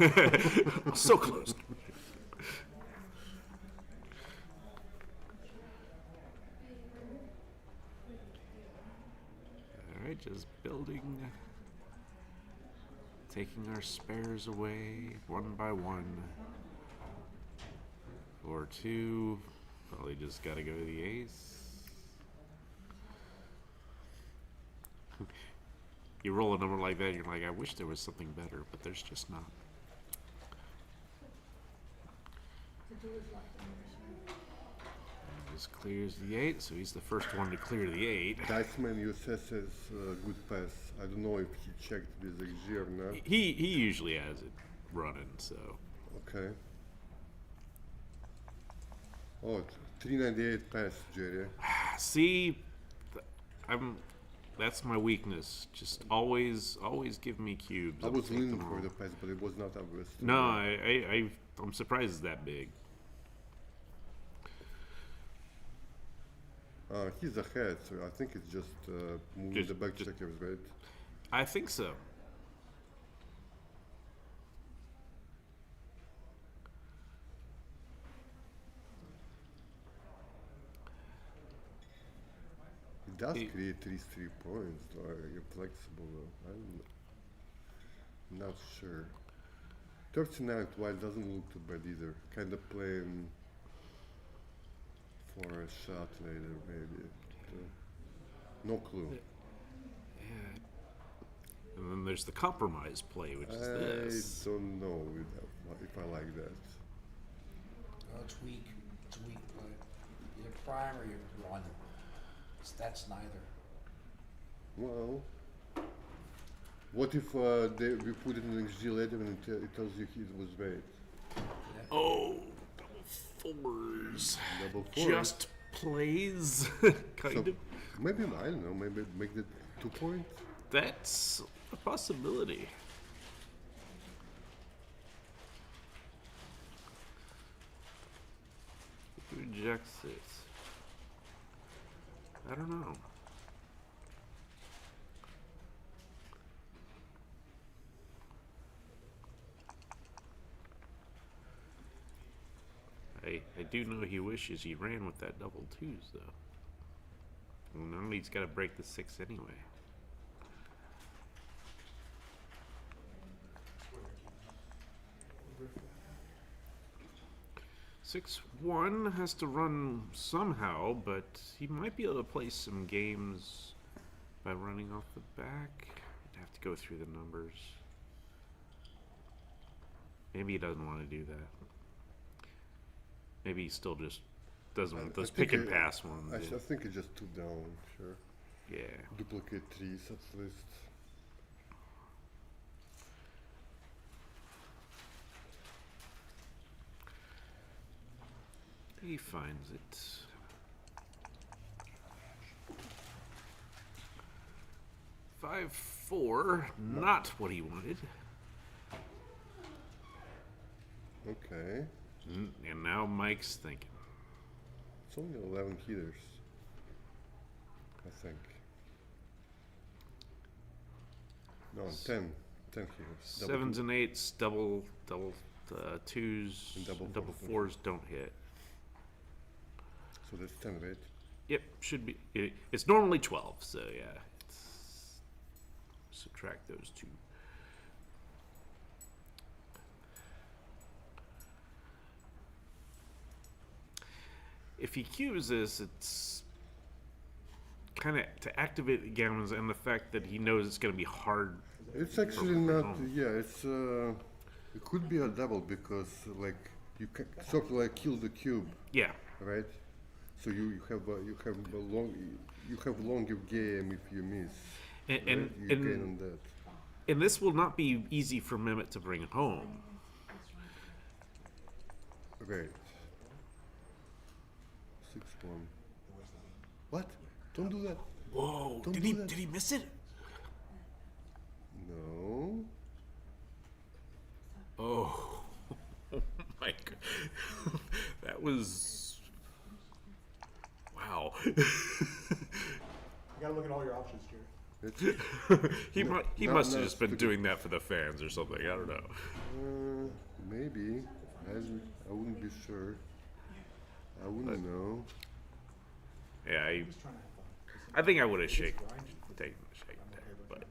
So close. All right, just building, taking our spares away one by one. 4-2. Probably just gotta go to the ace. You roll a number like that, you're like, I wish there was something better, but there's just not. Just clears the 8, so he's the first one to clear the 8. Diceman USS says good pass. I don't know if he checked with XG or not. He usually has it running, so. Okay. Oh, 398 pass, Jerry. See, that's my weakness. Just always give me cubes. I I'll was take leaning them for all. the pass, but it was not obvious. to No, me. I'm surprised it's that big. He's ahead, so I think it's just moving Just- the back just- checkers, right? I think so. It does He- create 3 points, though. You're flexible, though. I'm not sure. 39 white doesn't look too bad either. Kind of playing for a shot later, maybe. No clue. And then there's the compromise play, which is I this. don't know if I like that. Oh, it's weak. It's a weak play. Either prime or you're one. That's neither. Well, what if we put it in XG later and it tells you it was right? Oh, double fours. Double fours. Just plays, kind So of. maybe, I don't know, maybe make the 2 point? That's a possibility. Who rejects it? I don't know. I do know he wishes he ran with that double twos, though. Well, now he's got to break the 6 anyway. Six one has to run somehow, but he might be able to play some games by running off the back. I'd have to go through the numbers. Maybe he doesn't want to do that. Maybe he still just doesn't want those pick and pass ones. I think it's just 2 down, sure. Yeah. Duplicate 3s at least. He finds it. Five, 4, not what he wanted. Okay. And now Mike's thinking. It's only 11 heaters. I think. No, 10. 10 here. Double Sevens two. and eights, double twos, And double and double fours don't fours don't hit. So that's 10, right? Yep, should be. It's normally 12, so yeah. Subtract those two. If he cubes this, it's kind of to activate the gammons and the fact that he knows it's going to be hard. It's actually not. Yeah, it's. It could be a double because like you can sort of like kill the cube, Yeah, right? So you have longer game if you miss. and Right? You gain on that. and this will not be easy for Mehmet to bring home. Right. 6-1. What? Don't do that. Whoa! Don't Did do he that. did he miss it? No. Oh, my God. That was wow. You gotta look at all your options here. It's, he No, he not- must have not just been stupid. doing that for the fans or something. I don't know. maybe. I wouldn't be sure. I wouldn't know. Yeah, Just trying to have fun. I think I would have taken the shake there, but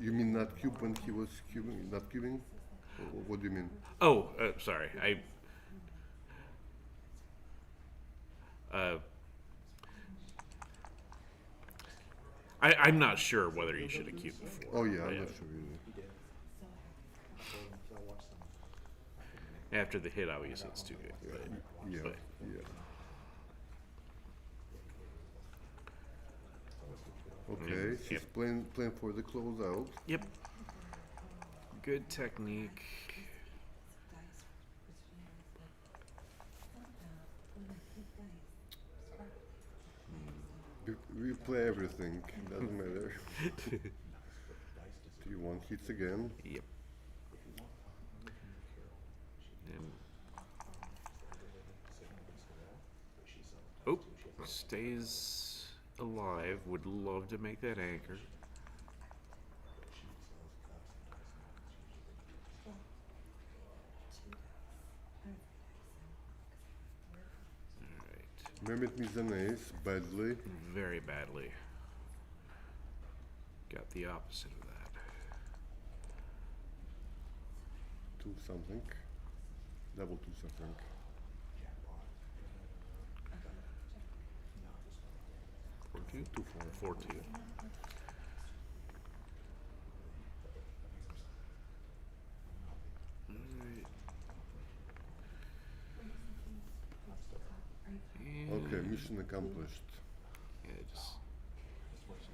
You mean not cube when he was cubing? Not cubing? What do you mean? oh, sorry, I'm not sure whether he should have cubed before. Oh yeah, I'm Yeah. not sure either. He did. So I watched some. After the hit, obviously it's too good. But, Yeah, but yeah. Okay, she's Yep. playing for the closeout. yep, good technique. We play everything. Doesn't matter. Do you want hits again? Yep. And oh, stays alive. Would love to make that anchor. All right, Mehmet needs an ace badly. very badly. Got the opposite of that. 2 something. Double 2 something. 4-2. 2-4. 4-2. Okay, mission accomplished. Yeah, just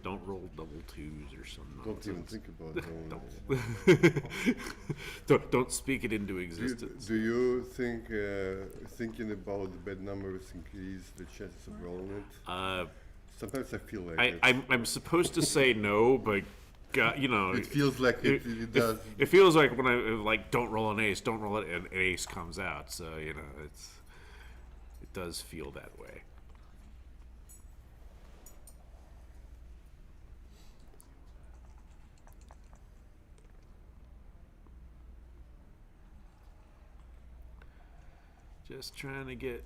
don't roll double twos or something. Don't even think about it. Don't speak it into Do existence. you think thinking about the bad numbers increase the chances of rolling it? Sometimes I feel like I'm supposed to say no, but God, it feels like it does. It feels like when I like don't roll an ace, don't roll it, and an ace comes out. So it does feel that way. Just trying to get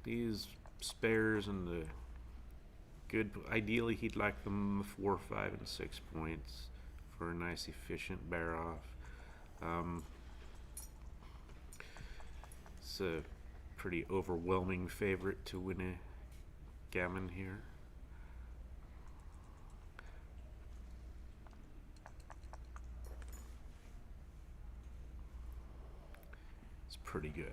these spares and the good. Ideally, he'd like them 4, 5, and 6 points for a nice, efficient bear off. It's a pretty overwhelming favorite to win a gammon here. It's pretty good.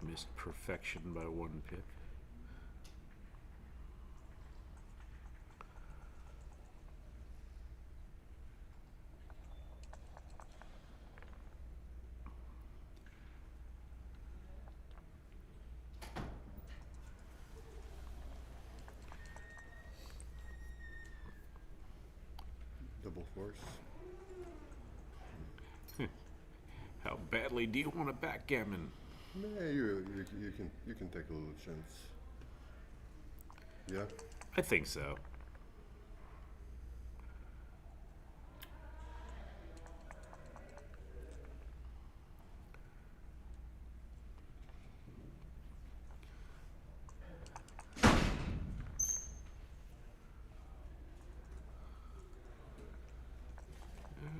Missed perfection by 1 pip. Double force. How badly do you want a backgammon? Nah, you can take a little chance. Yeah. I think so.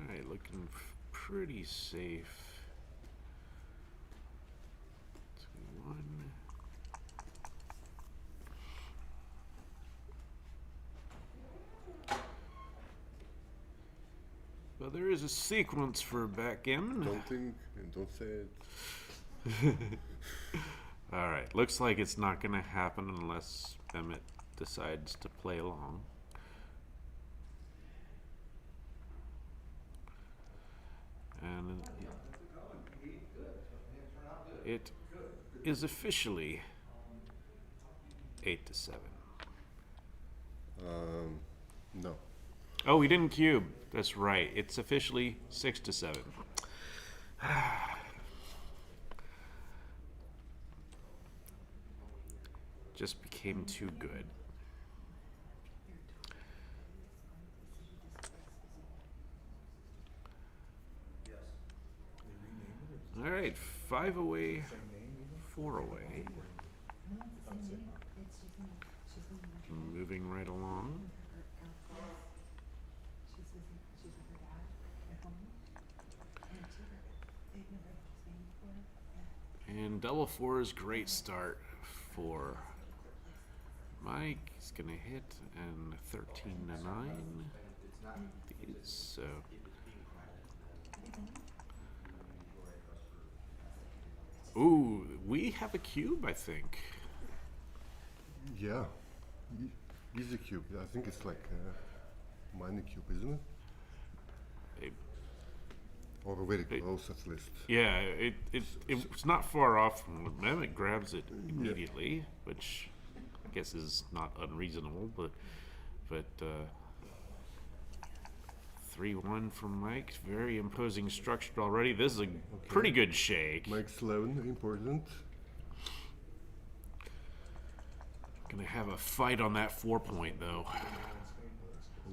Alright, looking pretty safe. 2-1. But there is a sequence for backgammon. Don't think and don't say it. Alright, looks like it's not going to happen unless Emmett decides to play along. And it is officially 8-7. No. Oh, we didn't cube. That's right. It's officially 6-7. Just became too good. All right, 5 away, 4 away. Moving right along. And double fours, great start for Mike. He's gonna hit and 13-9. So. Ooh, we have a cube, I think. Yeah. Easy cube. I think it's like a money cube, isn't it? Or very close at least. Yeah, it's not far off from when Mehmet grabs it immediately, which I guess is not unreasonable, but 3-1 from Mike. Very imposing structure already. This is a pretty good shake. Mike's 11, important. Gonna have a fight on that 4-point though.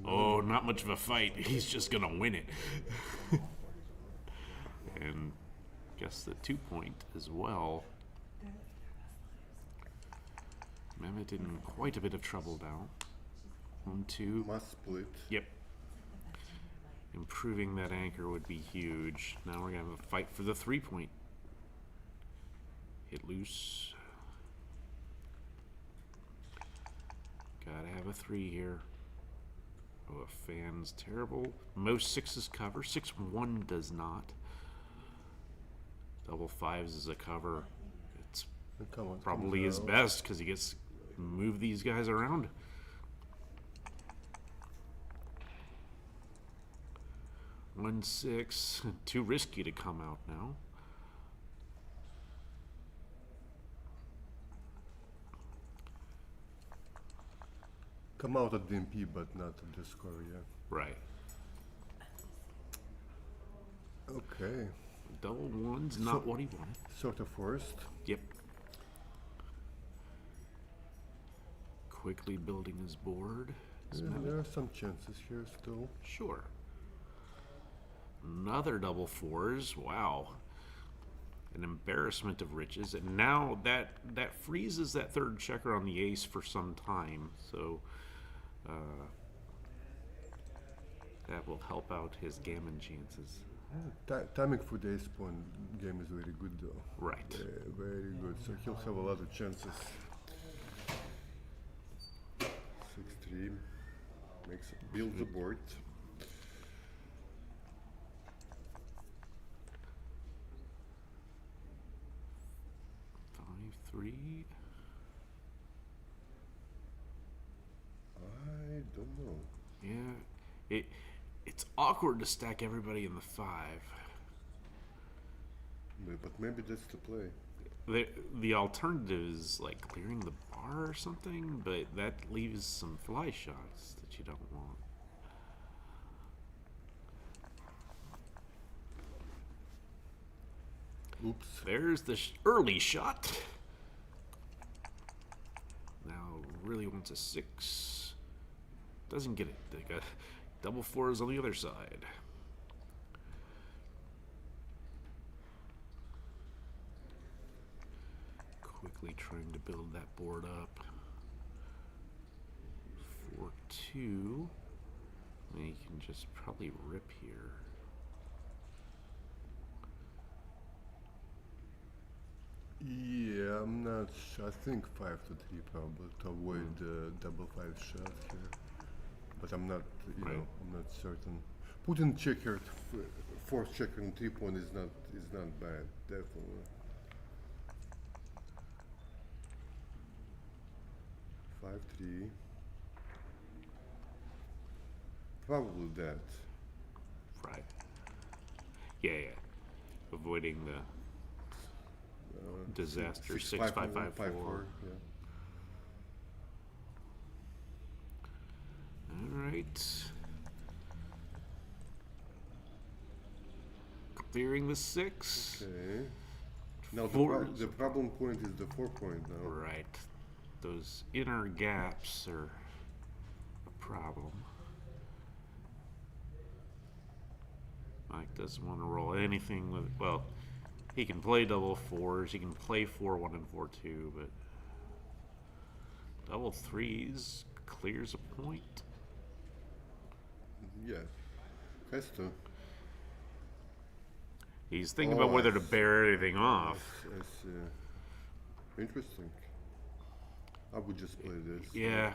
Oh, not much of a fight. He's just gonna win it. And guess the 2-point as well. Mehmet in quite a bit of trouble now. 1-2. Must split. Yep. Improving that anchor would be huge. Now we're gonna have a fight for the 3-point. Hit loose. Gotta have a 3 here. Oh, a fan's terrible. Most 6s cover. 6-1 does not. Double 5s is a cover. It's Come on, probably his out. best because he gets to move these guys around. One 6, too risky to come out now. Come out at DMP, but not at the score, yeah. Right. Okay. Double 1's not what he wanted. Sort of forced. Yep. Quickly building his board. Yeah, there are some chances here still. Sure. Another double 4s. Wow. An embarrassment of riches. And now that freezes that third checker on the ace for some time. So that will help out his gammon chances. Timing for the ace pawn game is very good though. Right. Very good. So he'll have a lot of chances. 6-3 builds the board. Three. I don't know. Yeah. It's awkward to stack everybody in the 5. But maybe that's the play. The alternative is like clearing the bar or something, but that leaves some fly shots that you don't want. Oops. There's the early shot. Now really wants a 6. Doesn't get it. They got double 4s on the other side. Quickly trying to build that board up. 4-2. And he can just probably rip here. Yeah, I'm not sure. I think 5 to 3 probably to avoid double 5 shot here. But I'm not, Right. I'm not certain. Putting checker, fourth checker and 3 point is not bad, definitely. 5-3. Probably that. Right. Yeah. Avoiding the disaster. 6-5-5-4. 5-4. Yeah. All right. Clearing the 6. Okay. Now Fours. the problem point is the 4 point now. Right. Those inner gaps are a problem. Mike doesn't want to roll anything with, well, he can play double 4s, he can play 4-1 and 4-2, but double 3s clears a point. Yeah. Has to. He's thinking Oh, about whether I to bear anything off. I see. Interesting. I would just play this. Yeah,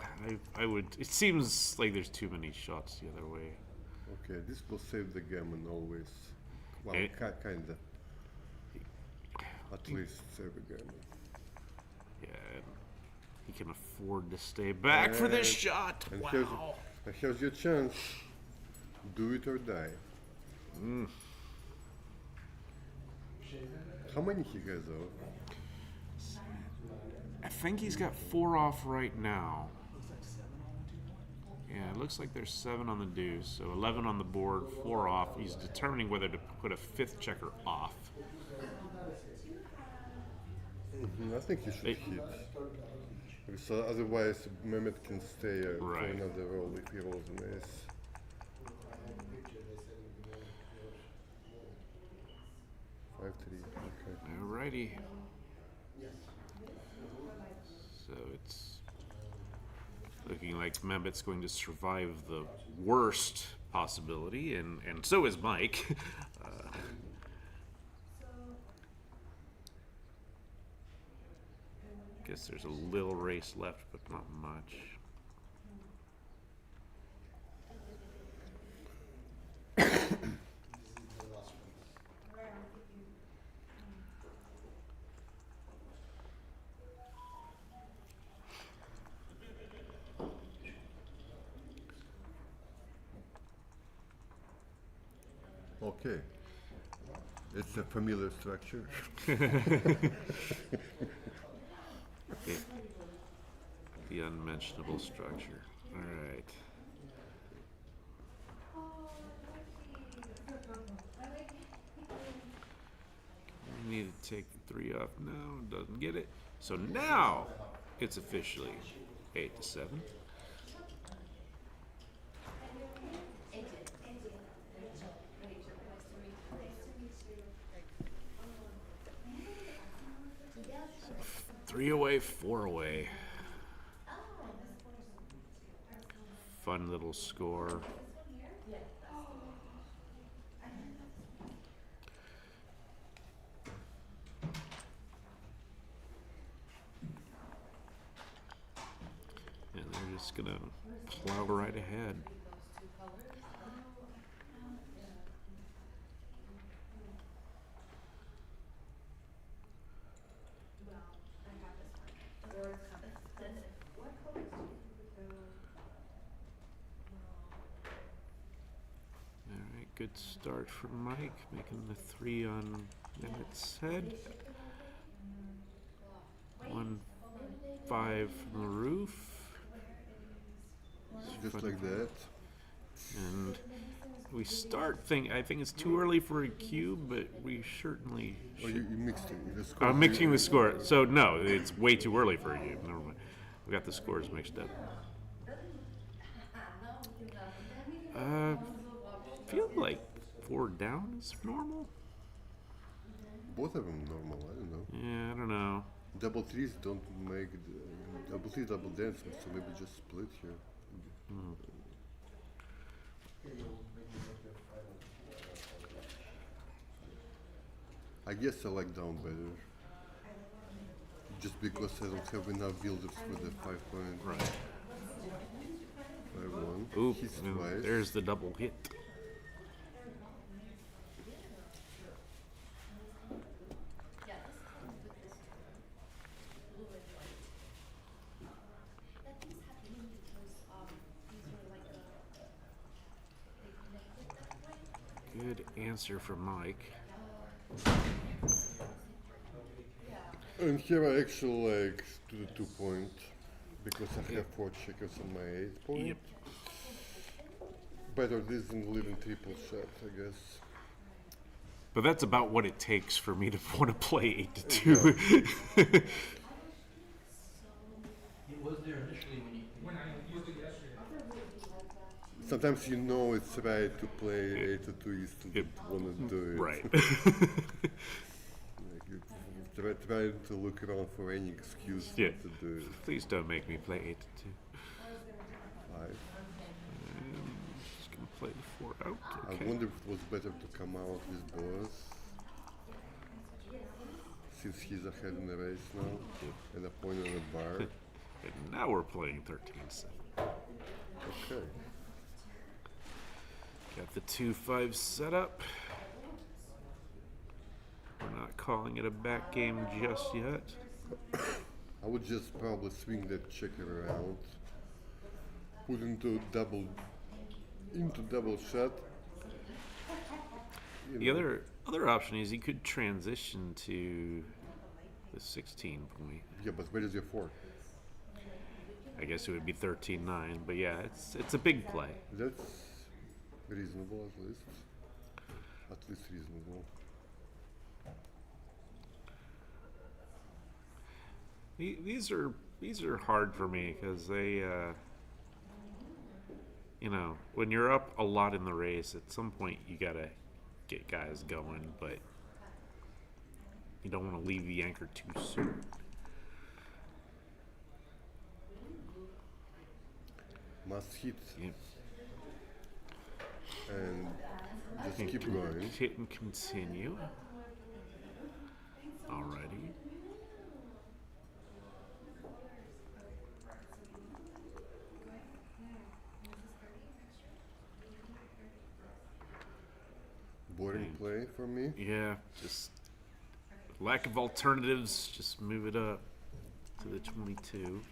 I would. It seems like there's too many shots the other way. Okay, this will save the gammon always. Well, Eh. kinda. At least save the gammon. Yeah, and he can afford to stay back for this And- shot. And Wow. here's your chance. Do it or die. How many he has though? I think he's got 4 off right now. Yeah, it looks like there's 7 on the deuce, so 11 on the board, 4 off. He's determining whether to put a 5th checker off. I think he should Hey. hit. So otherwise, Mehmet can stay for Right. another roll if he rolls an ace. 5-3. Okay. Alrighty. So it's looking like Mehmet's going to survive the worst possibility, and so is Mike. Guess there's a little race left, but not much. Okay. It's a familiar structure. The unmentionable structure. All right. We need to take the 3 off now. Doesn't get it. So now it's officially 8-7. Three away, 4 away. Fun little score. And they're just gonna plow right ahead. Alright, good start from Mike, making the 3 on Emmett's head. 1-5 from the roof. Just like that. And we start I think it's too early for a cube, but we certainly Oh, should. you mixed it. The score. I'm mixing the score. So no, it's way too early for a cube. Never mind. We got the scores mixed up. Feel like 4 down is normal. Both of them normal. I don't know. Yeah, I don't know. Double threes don't make double threes, double dance, so maybe just split here. I guess I like down better. Just because I don't have enough builders for the 5 point. Right. 5-1. Oop, Hits and twice. there's the double hit. Good answer from Mike. And here I actually like to the 2 point because I have 4 checkers on my 8 point. Yep. Better this than leaving triple shot, I guess. But that's about what it takes for me to want to play 8-2. It was there initially when you used it yesterday. Sometimes you know it's right to play 8 to 2, you still Yep. don't want to do it. Right. Like you try to look around for any excuse Yeah. not to do it. Please don't make me play 8-2. 5. Just gonna play the 4 out. I Okay. wonder if it was better to come out with boss. Since he's ahead in the race now. And a point on the bar. And now we're playing 13-7. Okay. Got the 2-5 set up. We're not calling it a back game just yet. I would just probably swing that checker around. Put into double shot. You The know. other option is you could transition to the 16 point. Yeah, but where is your 4? I guess it would be 13-9, but yeah, it's a big play. That's reasonable at least. At least reasonable. These are hard for me because they, when you're up a lot in the race, at some point you gotta get guys going, but you don't want to leave the anchor too soon. Must hit Yep. and just keep going. Hit and continue. Alrighty. Boring play for me. Yeah, just lack of alternatives. Just move it up to the 22.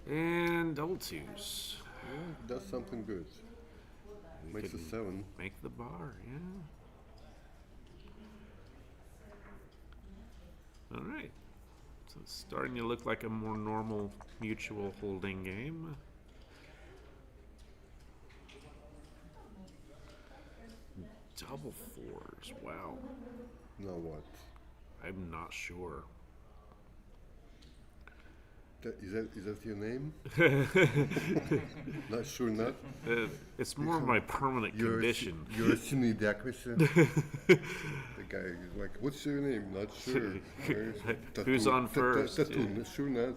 And double twos. Yeah, does something good. Makes a Could 7. Make the bar, yeah. All right. So it's starting to look like a more normal mutual holding game. Double fours, wow. Now what? I'm not sure. Is that your name? Not sure, not. It's more of my permanent condition. You're a Sinidakmisi. The guy is like, what's your name? Not sure. Who's on first? Tattoo, sure not.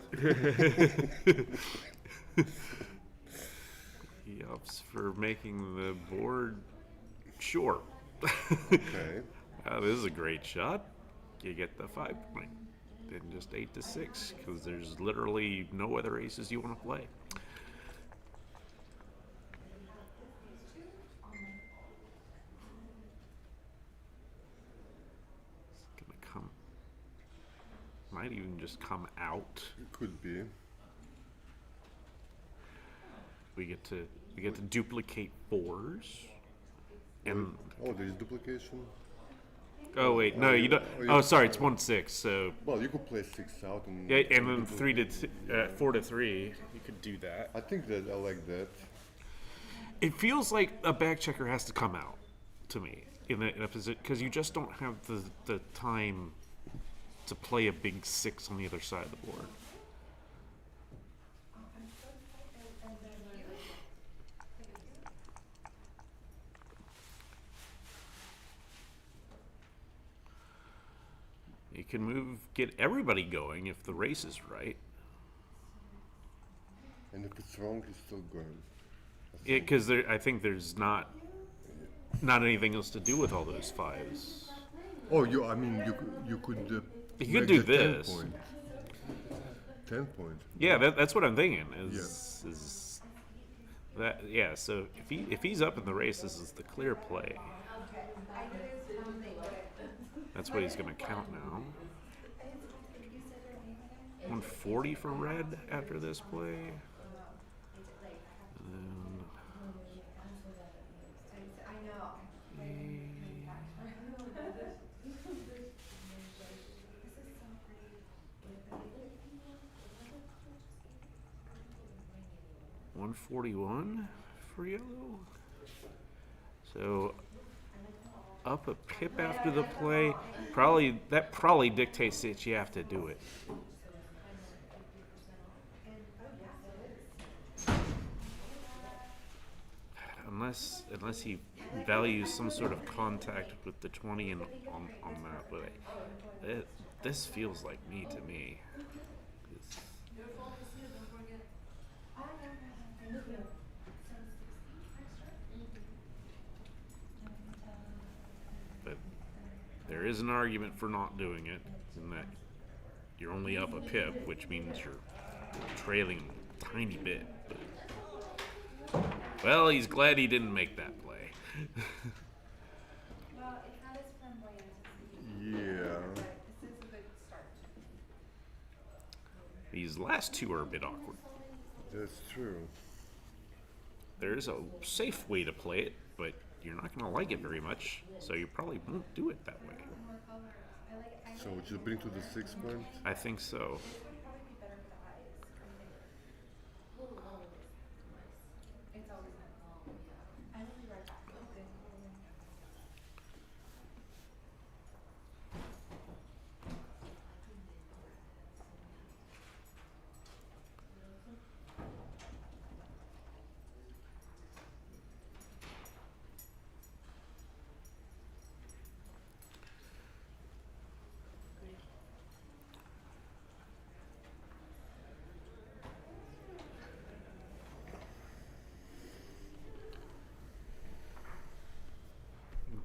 He opts for making the board sure. Okay. This is a great shot. You get the 5 point. Then just 8-6, because there's literally no other aces you want to play. It's gonna come. Might even just come out. It could be. We get to duplicate 4s. And Oh, there is duplication. oh wait, no, you don't. Oh, sorry, it's 1-6. So Well, you could play 6 out and. yeah, and then 4-3. You could do that. I think that I like that. It feels like a back checker has to come out to me in a position because you just don't have the time to play a big 6 on the other side of the board. You can get everybody going if the race is right. And if it's wrong, it's still going. Because I think there's not anything else to do with all those 5s. Oh, I mean, you could. You could make do the 10 this. point. 10 point. Yeah, that's what I'm thinking. Is that yeah? So if he's up in the race, this is the clear play. That's what he's going to count now. 140 for red after this play. And then $141 for yellow. So up a pip after the play. That probably dictates that you have to do it. Unless he values some sort of contact with the 20 and on that, but this feels like me to me. But there is an argument for not doing it, in that you're only up a pip, which means you're trailing a tiny bit. But, well, he's glad he didn't make that play. Yeah. These last 2 are a bit awkward. That's true. There's a safe way to play it, but you're not going to like it very much, so you probably won't do it that way. So would you bring to the 6 point? I think so.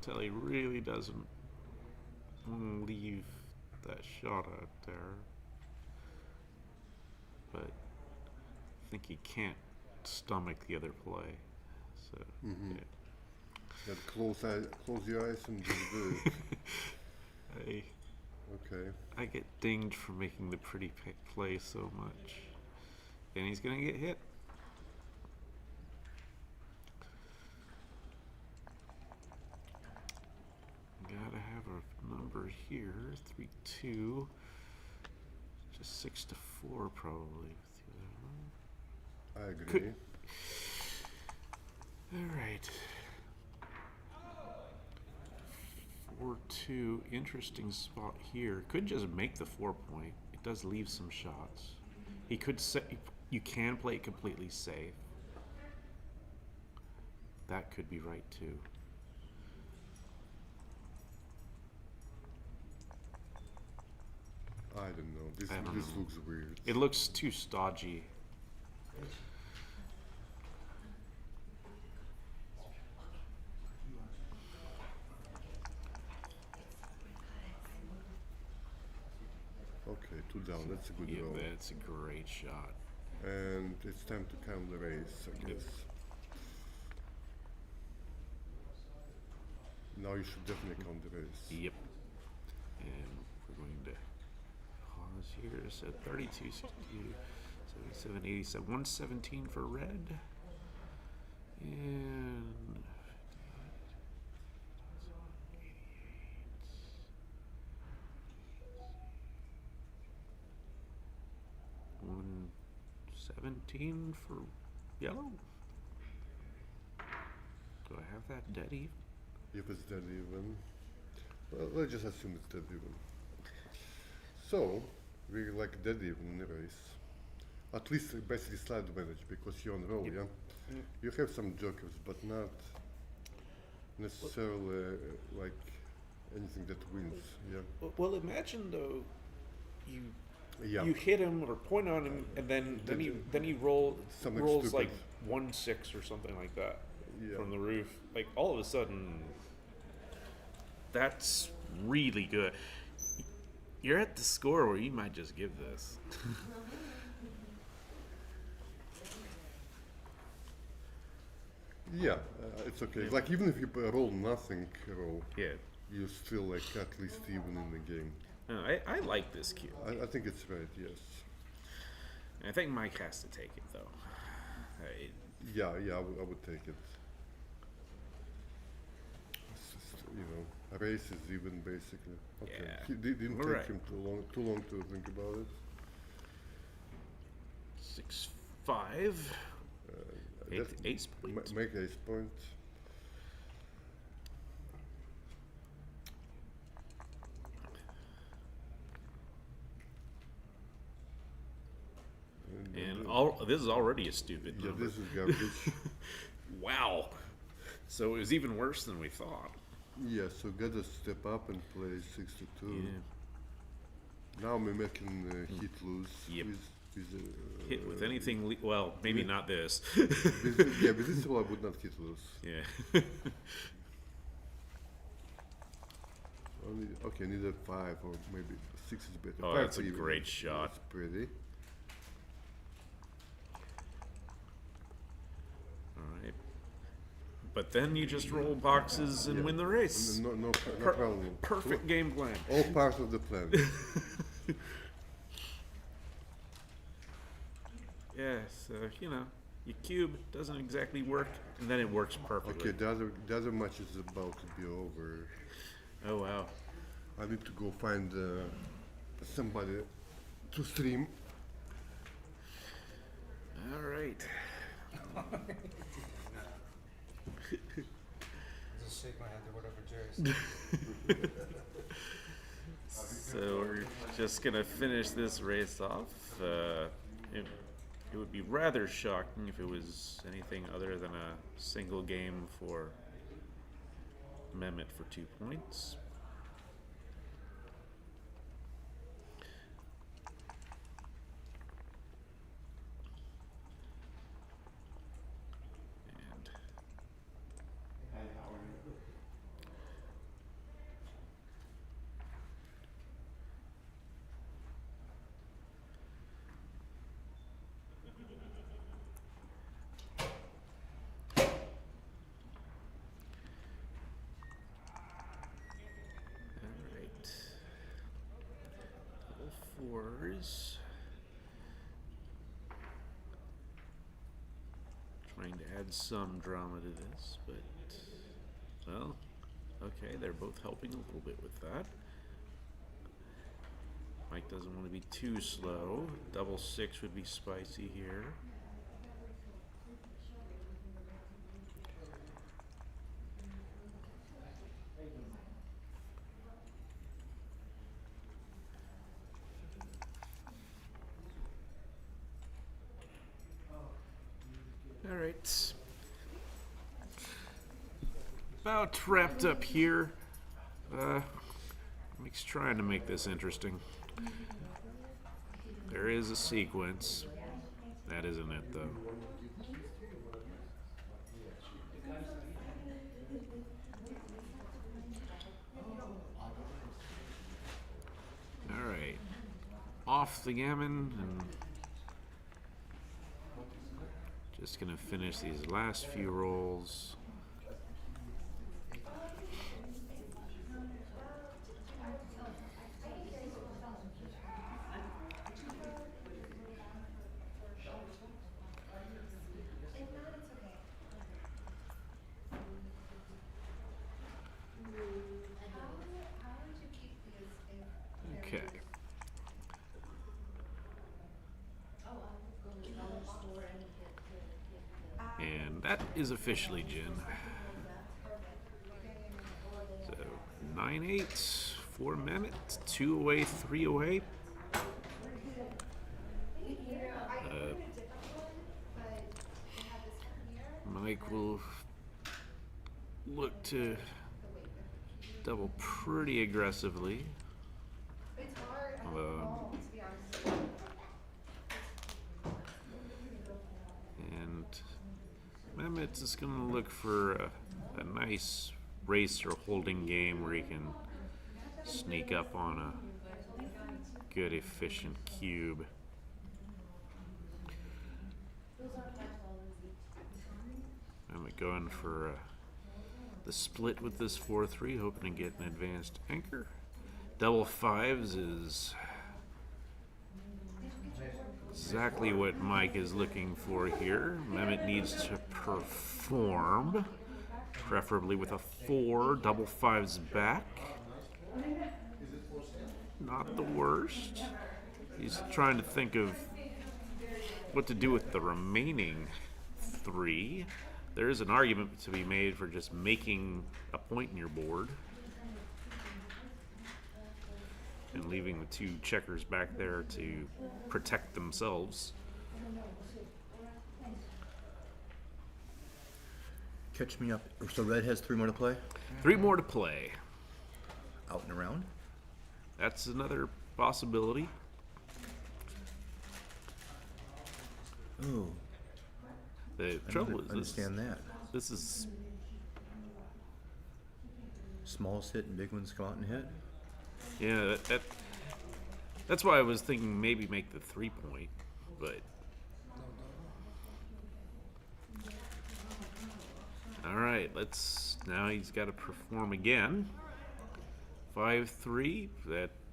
Until he really doesn't want to leave that shot out there. But I think he can't stomach the other play. So, yeah. That close your eyes and just do it. Okay. I get dinged for making the pretty play so much. And he's going to get hit. Gotta have a number here. 3-2. Just 6-4 probably. I agree. Alright. 4-2. Interesting spot here. Could just make the 4 point. It does leave some shots. He could you can play it completely safe. That could be right too. I don't know. This looks weird. It looks too stodgy. Okay, 2 down. That's a good Yeah, roll. that's a great shot. And it's time to count the race, I guess. Now you should definitely count the race. Yep. And we're going to pause here. So 32, 62, 77, 87, 117 for red. And 117 for yellow. have that dead even? If it's dead even. Well, let's just assume it's dead even. So, we're like dead even in the race. At least basically slight advantage because you're on roll, yeah? You have some jokers, but not necessarily like anything that wins, yeah? Well, imagine though, you Yeah. you hit him or point on him, and then he rolls Something like stupid. 1-6 or something like that Yeah. from the roof. Like all of a sudden, that's really good. You're at the score where you might just give this. Yeah, it's okay. Like even if you roll nothing, Yeah. you still like at least even in the game. No, I like this cube. I think it's right, yes. I think Mike has to take it though. Yeah, I would take it. It's just, you know, a race is even basically. Okay. Yeah. He didn't take Alright. him too long to think about it. 6-5. That- Ace point. Make ace point. And all this is already a stupid Yeah, number. this is garbage. Wow. So it was even worse than we thought. Yeah, so gotta step up and play 62. Yeah. Now we're making hit lose. Yep. With, Hit with anything. Well, maybe not this. yeah, with this one I would not hit lose. Yeah. Only, okay, need a 5 or maybe 6 is better. Oh, 5 that's a even. great shot. That's pretty. All right. But then you just roll boxes and Yeah. win the race. No Per- problem. Perfect game plan. All part of the plan. Yeah, so you know, your cube doesn't exactly work, and then it works perfectly. Okay, the other match is about to be over. Oh wow. I need to go find somebody to stream. All right. Just shake my head to whatever Jerry's. So we're just gonna finish this race off. It would be rather shocking if it was anything other than a single game for Mehmet for 2 points. And Alright. Double fours. Trying to add some drama to this, but well, okay, they're both helping a little bit with that. Mike doesn't want to be too slow. Double six would be spicy here. All right. About wrapped up here. Mike's trying to make this interesting. There is a sequence. That isn't it, though. All right. Off the gammon and just gonna finish these last few rolls. Okay. And that is officially Jen. 9-8 for Mehmet. 2 away, 3 away. Mike will look to double pretty aggressively. And Mehmet is going to look for a nice race or holding game where he can sneak up on a good, efficient cube. Mehmet going for the split with this 4-3, hoping to get an advanced anchor. Double fives is exactly what Mike is looking for here. Mehmet needs to perform, preferably with a 4, double fives back. Not the worst. He's trying to think of what to do with the remaining 3. There is an argument to be made for just making a point in your board and leaving the 2 checkers back there to protect themselves. Catch me up. So red has 3 more to play? 3 more to play. Out and around? That's another possibility. Ooh. The trouble is Understand that. this is Smalls hit and big ones come out and hit. yeah that's why I was thinking maybe make the 3-point, but all right, now he's got to perform again. 5-3.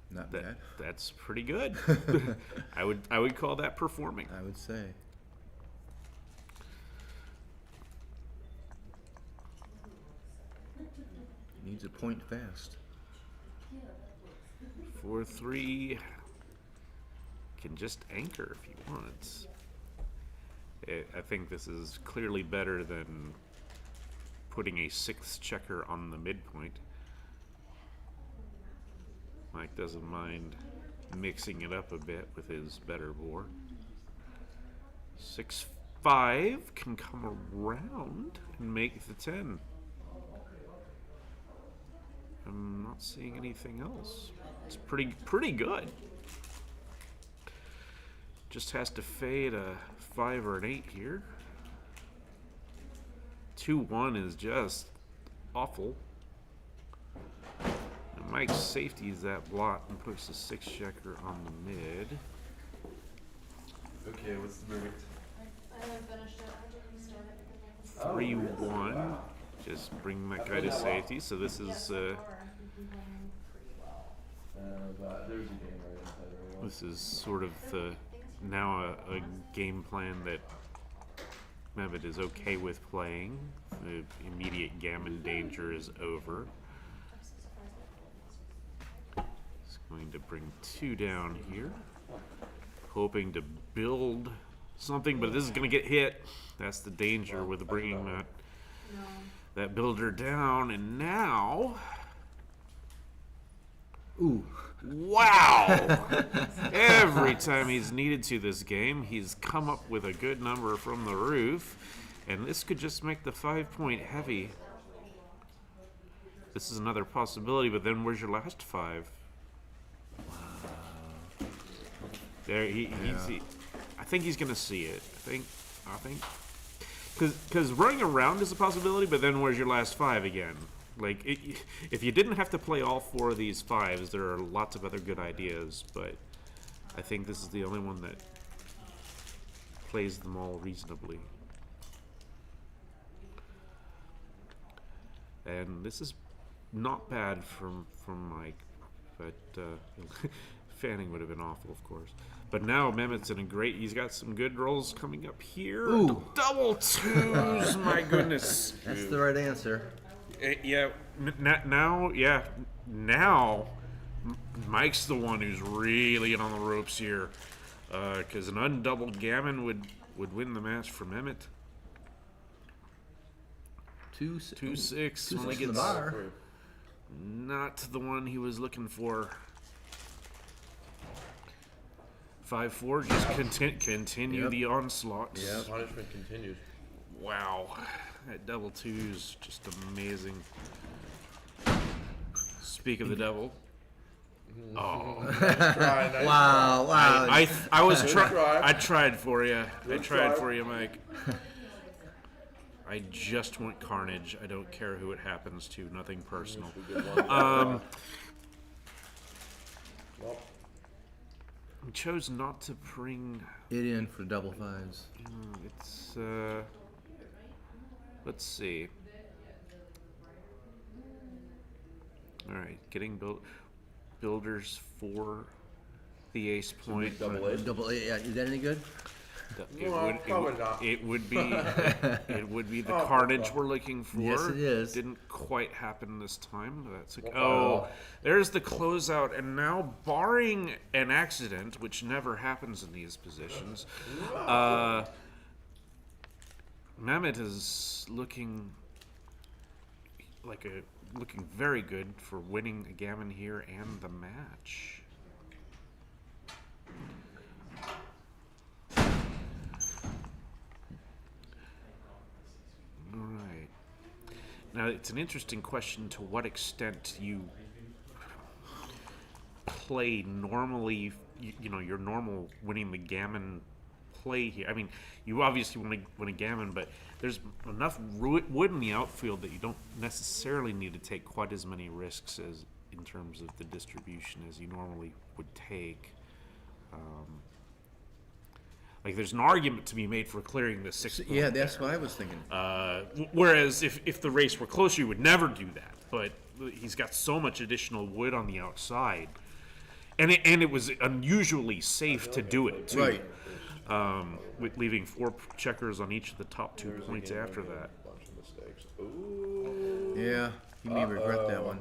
Not bad. That's pretty good. I would call that performing. I would say. Needs a point fast. 4-3 can just anchor if he wants. I think this is clearly better than putting a 6th checker on the midpoint. Mike doesn't mind mixing it up a bit with his better board. 6-5 can come around and make the 10. I'm not seeing anything else. It's pretty good. Just has to fade a 5 or an 8 here. 2-1 is just awful. And Mike's safeties that blot and puts the 6 checker on the mid. Okay, what's the verdict? 3-1. Just bring that guy to safety. So this is There's a game right inside everyone. this is sort of now a game plan that Mehmet is okay with playing. The immediate gammon danger is over. He's going to bring 2 down here, hoping to build something, but this is going to get hit. That's the danger with bringing that builder down. And now, Ooh. wow! Every time he's needed to this game, he's come up with a good number from the roof, and this could just make the 5-point heavy. This is another possibility, but then where's your last 5? There, I think he's gonna see it. I think, because running around is a possibility, but then where's your last 5 again? Like, if you didn't have to play all 4 of these 5s, there are lots of other good ideas, but I think this is the only one that plays them all reasonably. And this is not bad from Mike, but fanning would have been awful, of course. But now Mehmet's in a great. He's got some good rolls coming up here. Ooh. Double 2s, my goodness. That's the right answer. Now Mike's the one who's really on the ropes here, because an undoubled gammon would win the match for Mehmet. 2-6. 2-6 only in the gets bar. Not the one he was looking for. 5-4, just continue Yep. the onslaught. Yep. Punishment continues. Wow, that double two's just amazing. Speak of the devil. Oh, Try, nice Wow, wow. I was try. trying. I tried for you. I Good tried try. for you, Mike. I just want carnage. I don't care who it happens to. Nothing personal. Well, I chose not to bring. It in for double fives. It's let's see. All right, getting builders for the ace point. double ace. Double eight. Yeah, is that any good? Probably not. It would be it would be the Oh, carnage well. we're looking for. Yes, it is. Didn't quite happen this time. But that's okay. Uh-oh. Oh, there's the closeout, and now barring an accident, which never happens in these positions, Mehmet is looking very good for winning a gammon here and the match. All right. Now it's an interesting question to what extent you play normally. You know, your normal winning the gammon play here. I mean, you obviously want to win a gammon, but there's enough wood in the outfield that you don't necessarily need to take quite as many risks as in terms of the distribution as you normally would take. Like there's an argument to be made for clearing the 6 point. Yeah, that's what I was thinking. Whereas if the race were closer, you would never do that. But he's got so much additional wood on the outside, and it was unusually safe to do it too. Right. With leaving 4 checkers on each of the top 2 points after that. Bunch of mistakes. Ooh. Yeah, you may regret that one.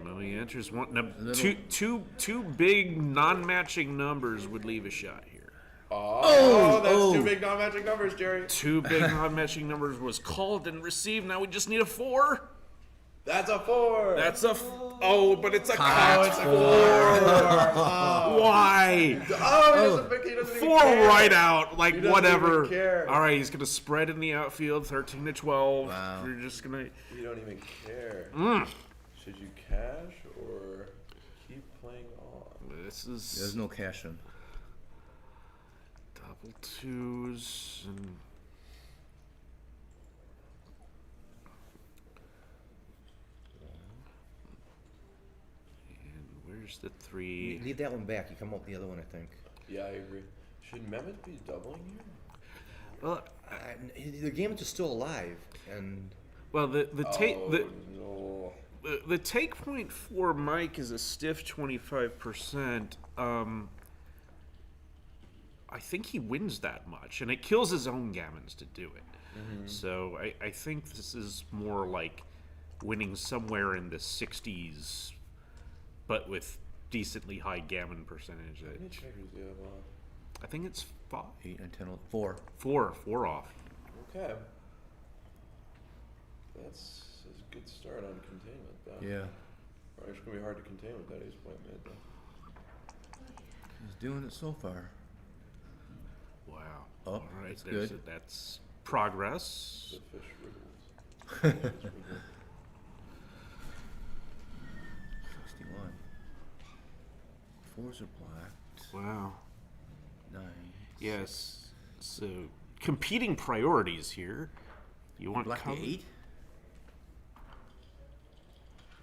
Well, he enters one. Now, two big non-matching numbers would leave a shot here. Oh, that's two big non-matching numbers, Jerry. 2 big non-matching numbers was called and received. Now we just need a 4. That's a 4. That's a but it's a Oh, cock. it's a 4. Oh, Why? he doesn't even 4 care. right out, like doesn't whatever. even care. All right, he's gonna spread in the outfield, 13-12. Wow. You're just gonna. You don't even care. Should you cash or keep playing on? This There's is no cash in. double 2s and. And where's the 3? Leave that one back. You come up the other one, I think. Yeah, I agree. Should Mehmet be doubling here? Well, The game is still alive, and the take No. the take point for Mike is a stiff 25%. I think he wins that much, and it kills his own gammons to do it. So I think this is more like winning somewhere in the 60s, but with decently high gammon percentage. How many checkers do you have on? I think it's 5, 8 and 10, 4. 4 off. Okay. That's a good start on containment, though. Yeah, Or it's going to be hard to contain with that ace point mid, though. he's doing it so far. Wow. Oh, All right, that's there's good. that's progress. The fish wriggles. 61. 4s are blocked. Wow. 9. Yes. So competing priorities here. You want Block the cover- 8?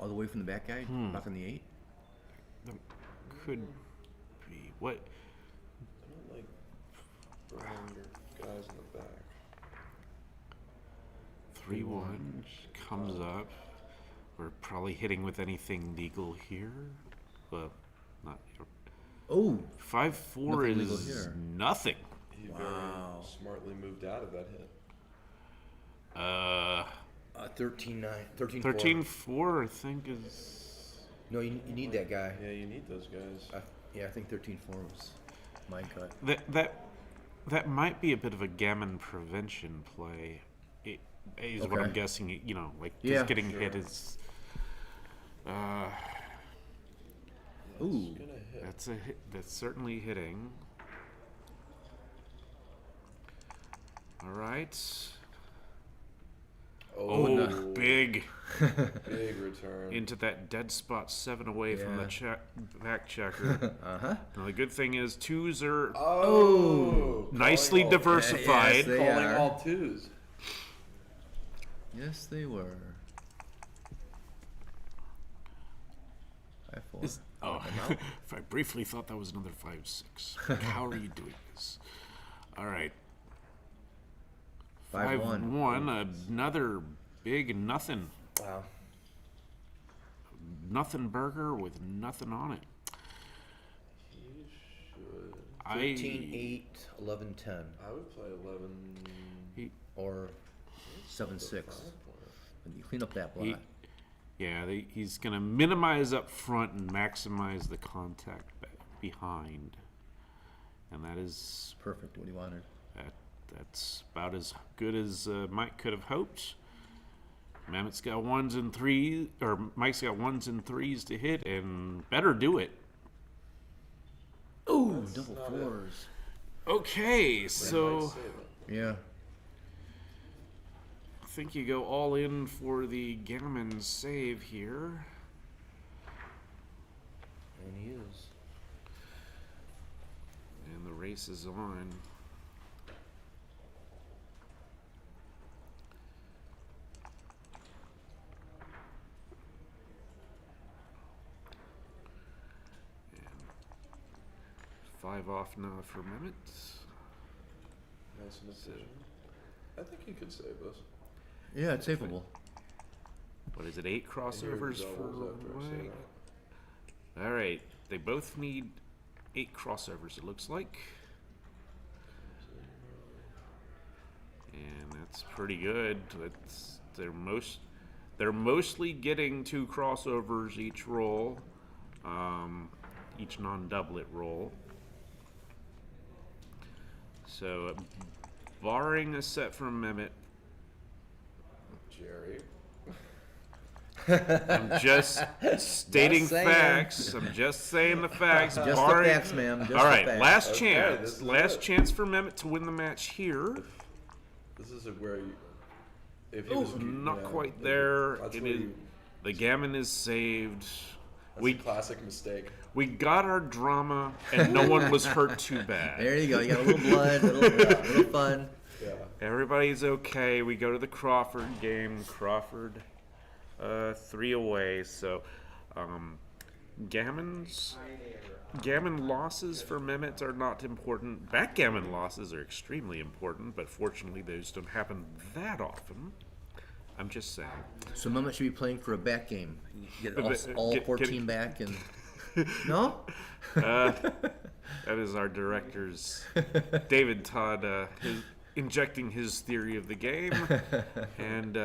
All the way from the back guide? Blocking the 8? That could be what? I don't like throwing your guys in the back. 3-1 comes up. We're probably hitting with anything legal here. Well, not Oh! 5-4 Nothing legal is here. nothing. He Wow. very smartly moved out of that hit. 13-9. 13-4. 13-4 I think is. No, you need that guy. Yeah, you need those guys. Yeah, I think 13-4 was my cut. That might be a bit of a gammon prevention play. is what I'm Okay. guessing. You know, like Yeah, just getting hit is. Ooh. Gonna hit. That's a hit. That's certainly hitting. All right. Oh, Big big return. into that dead spot, 7 away from the Yeah. back checker. Now the good thing is 2s are Oh, nicely calling all- diversified. Yes, they Calling are. all 2s. Yes, they were. 5-4. I briefly thought that was another 5-6. Like, how are you doing this? All right. 5-1. 5-1. Another big nothing. Wow. Nothing burger with nothing on it. He should. 13-8, 11-10, I would play 11. or 7-6. And you clean up that He- block. Yeah, he's going to minimize up front and maximize the contact behind. And that is Perfect. What he wanted. that's about as good as Mike could have hoped. Mike's got 1s and 3s, or Mike's got 1s and 3s to hit, and better do it. Ooh, double 4s. Okay, so Yeah. I think you go all in for the gammon save here. And he is. And the race is on. And 5 off now for Mehmet. Nice decision. I think he could save this. Yeah, it's savable. What is it, 8 crossovers for doubles after I say Mike? All right, they both need 8 crossovers, it looks like. And that's pretty good. They're mostly getting 2 crossovers each roll, each non-doublet roll. So, barring a set from Mehmet, Jerry. I'm just stating Just saying. facts. I'm just saying the facts. Just barring... the facts, ma'am. Just All right, the facts. last Okay, chance. this is Last it. chance for Mehmet to win the match here. This is where you. If he was Not yeah, quite there. That's It where is, you. the gammon is saved. That's We a classic mistake. we got our drama, and no one was hurt too bad. There you go. You got a little blood, a little fun. Yeah. Everybody's okay. We go to the Crawford game. Crawford, 3 away. So, gammon losses for Mehmet are not important. Backgammon losses are extremely important, but fortunately those don't happen that often. I'm just saying. So Mehmet should be playing for a back game. Get But- all get- 14 back and... No? That is our director's David Todd injecting his theory of the game, and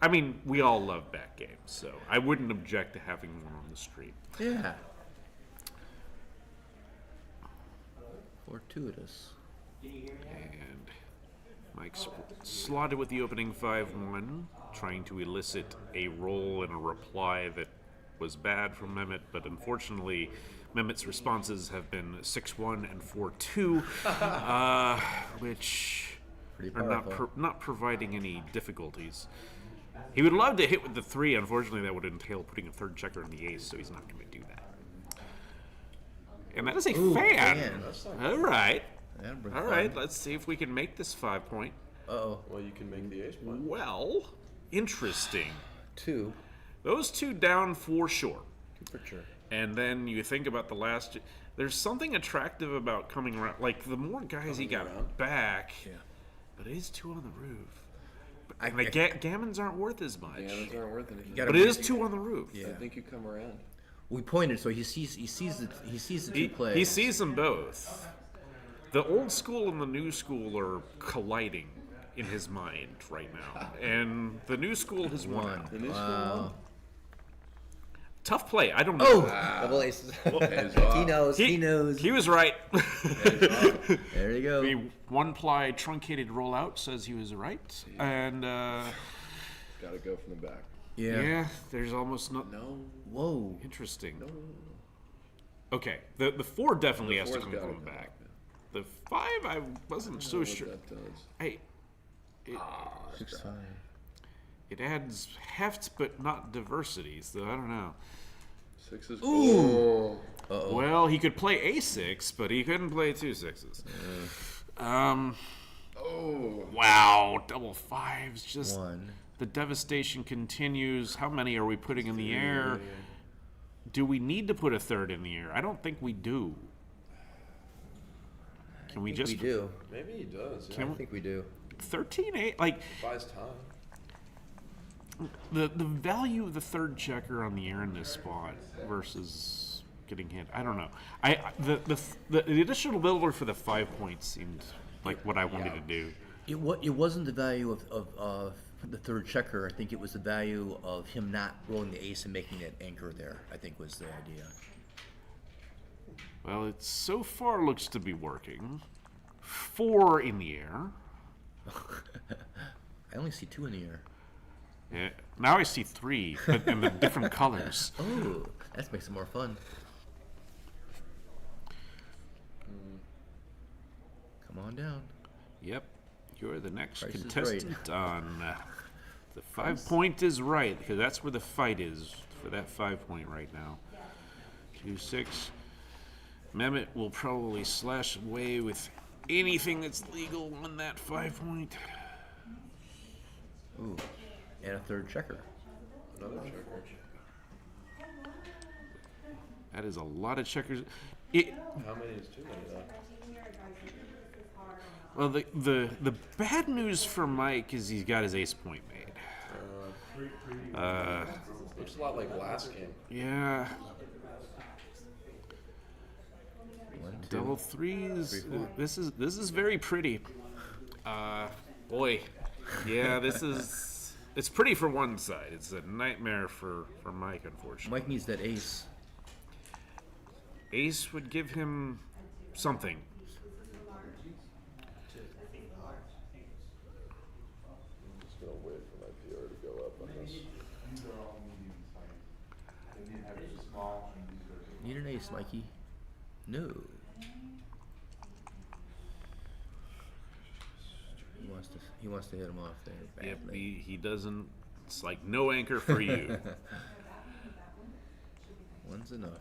I mean we all love back games, so I wouldn't object to having one on the stream. Yeah. Fortuitous. And Mike's slotted with the opening 5-1, trying to elicit a roll and a reply that was bad from Mehmet, but unfortunately Mehmet's responses have been 6-1 and 4-2, which Pretty are powerful. not providing any difficulties. He would love to hit with the 3. Unfortunately, that would entail putting a 3rd checker in the ace, so he's not going to do that. And that is a Ooh, fan. fan. All right. That'll bring All fun. right, let's see if we can make this 5-point. Uh-oh. Well, you can make the ace point. Well, interesting. 2. Those 2 down 4 short. 2 for sure. And then you think about the last. There's something attractive about coming around. Like, the more guys he got around? back, Yeah. but it is 2 on the roof. I- And the gammons aren't worth as much. Gammons aren't worth anything. Gotta But it be- is 2 on the roof. Yeah. I think you come around. We pointed, so he sees the 2 plays. He sees them both. The old school and the new school are colliding in his mind right now. And the new school has won. The new school Wow. won. Tough play. I don't know. Double aces. Hands he off. knows. He knows. He was right. There you go. The one-ply truncated rollout says he was right. And, Gotta go from the back. yeah, there's almost no... No. Whoa. Interesting. Okay, the 4 definitely has to four's come gotta from come the back. back. The 5, I wasn't so What sure. that does. Hey, 6-5. it adds heft but not diversity, so I don't know. 6 is cool. Well, he could play a6, but he couldn't play 2 6s. Oh. Wow, double 5s. Just 1. the devastation continues. How many are we putting in the air? Do we need to put a 3rd in the air? I don't think we do. Can we just We do. Maybe he does. Yeah. I think we do. 13-8? Like Buys time. the value of the 3rd checker on the air in this spot versus getting hit. I don't know. The additional builder for the 5 points seemed like what I wanted to do. It wasn't the value of the 3rd checker. I think it was the value of him not rolling the ace and making it anchor there, I think was the idea. Well, it so far looks to be working. 4 in the air. I only see 2 in the air. Yeah. Now I see 3, but in the different colors. Oh, that makes it more fun. Come on down. Yep, you're the next Price is contestant on the 5 point is right, because that's where the fight is for that 5 point right now. 2-6. Mehmet will probably slash away with anything that's legal on that 5 point. Ooh, and a 3rd checker. Another checker. That is a lot of checkers. How many is too many though? Well, the bad news for Mike is he's got his ace point made. Looks a lot like last game. Yeah. 1, 2. Double 3s. 3, 4. This is very pretty. Boy, yeah, it's pretty for one side. It's a nightmare for Mike, unfortunately. Mike needs that ace. Ace would give him something. I'm just gonna wait for my PR to go up on this. Need an ace, Mikey. No. He wants to hit him off there. Yep, Badly. he doesn't. It's like no anchor for you. One's enough.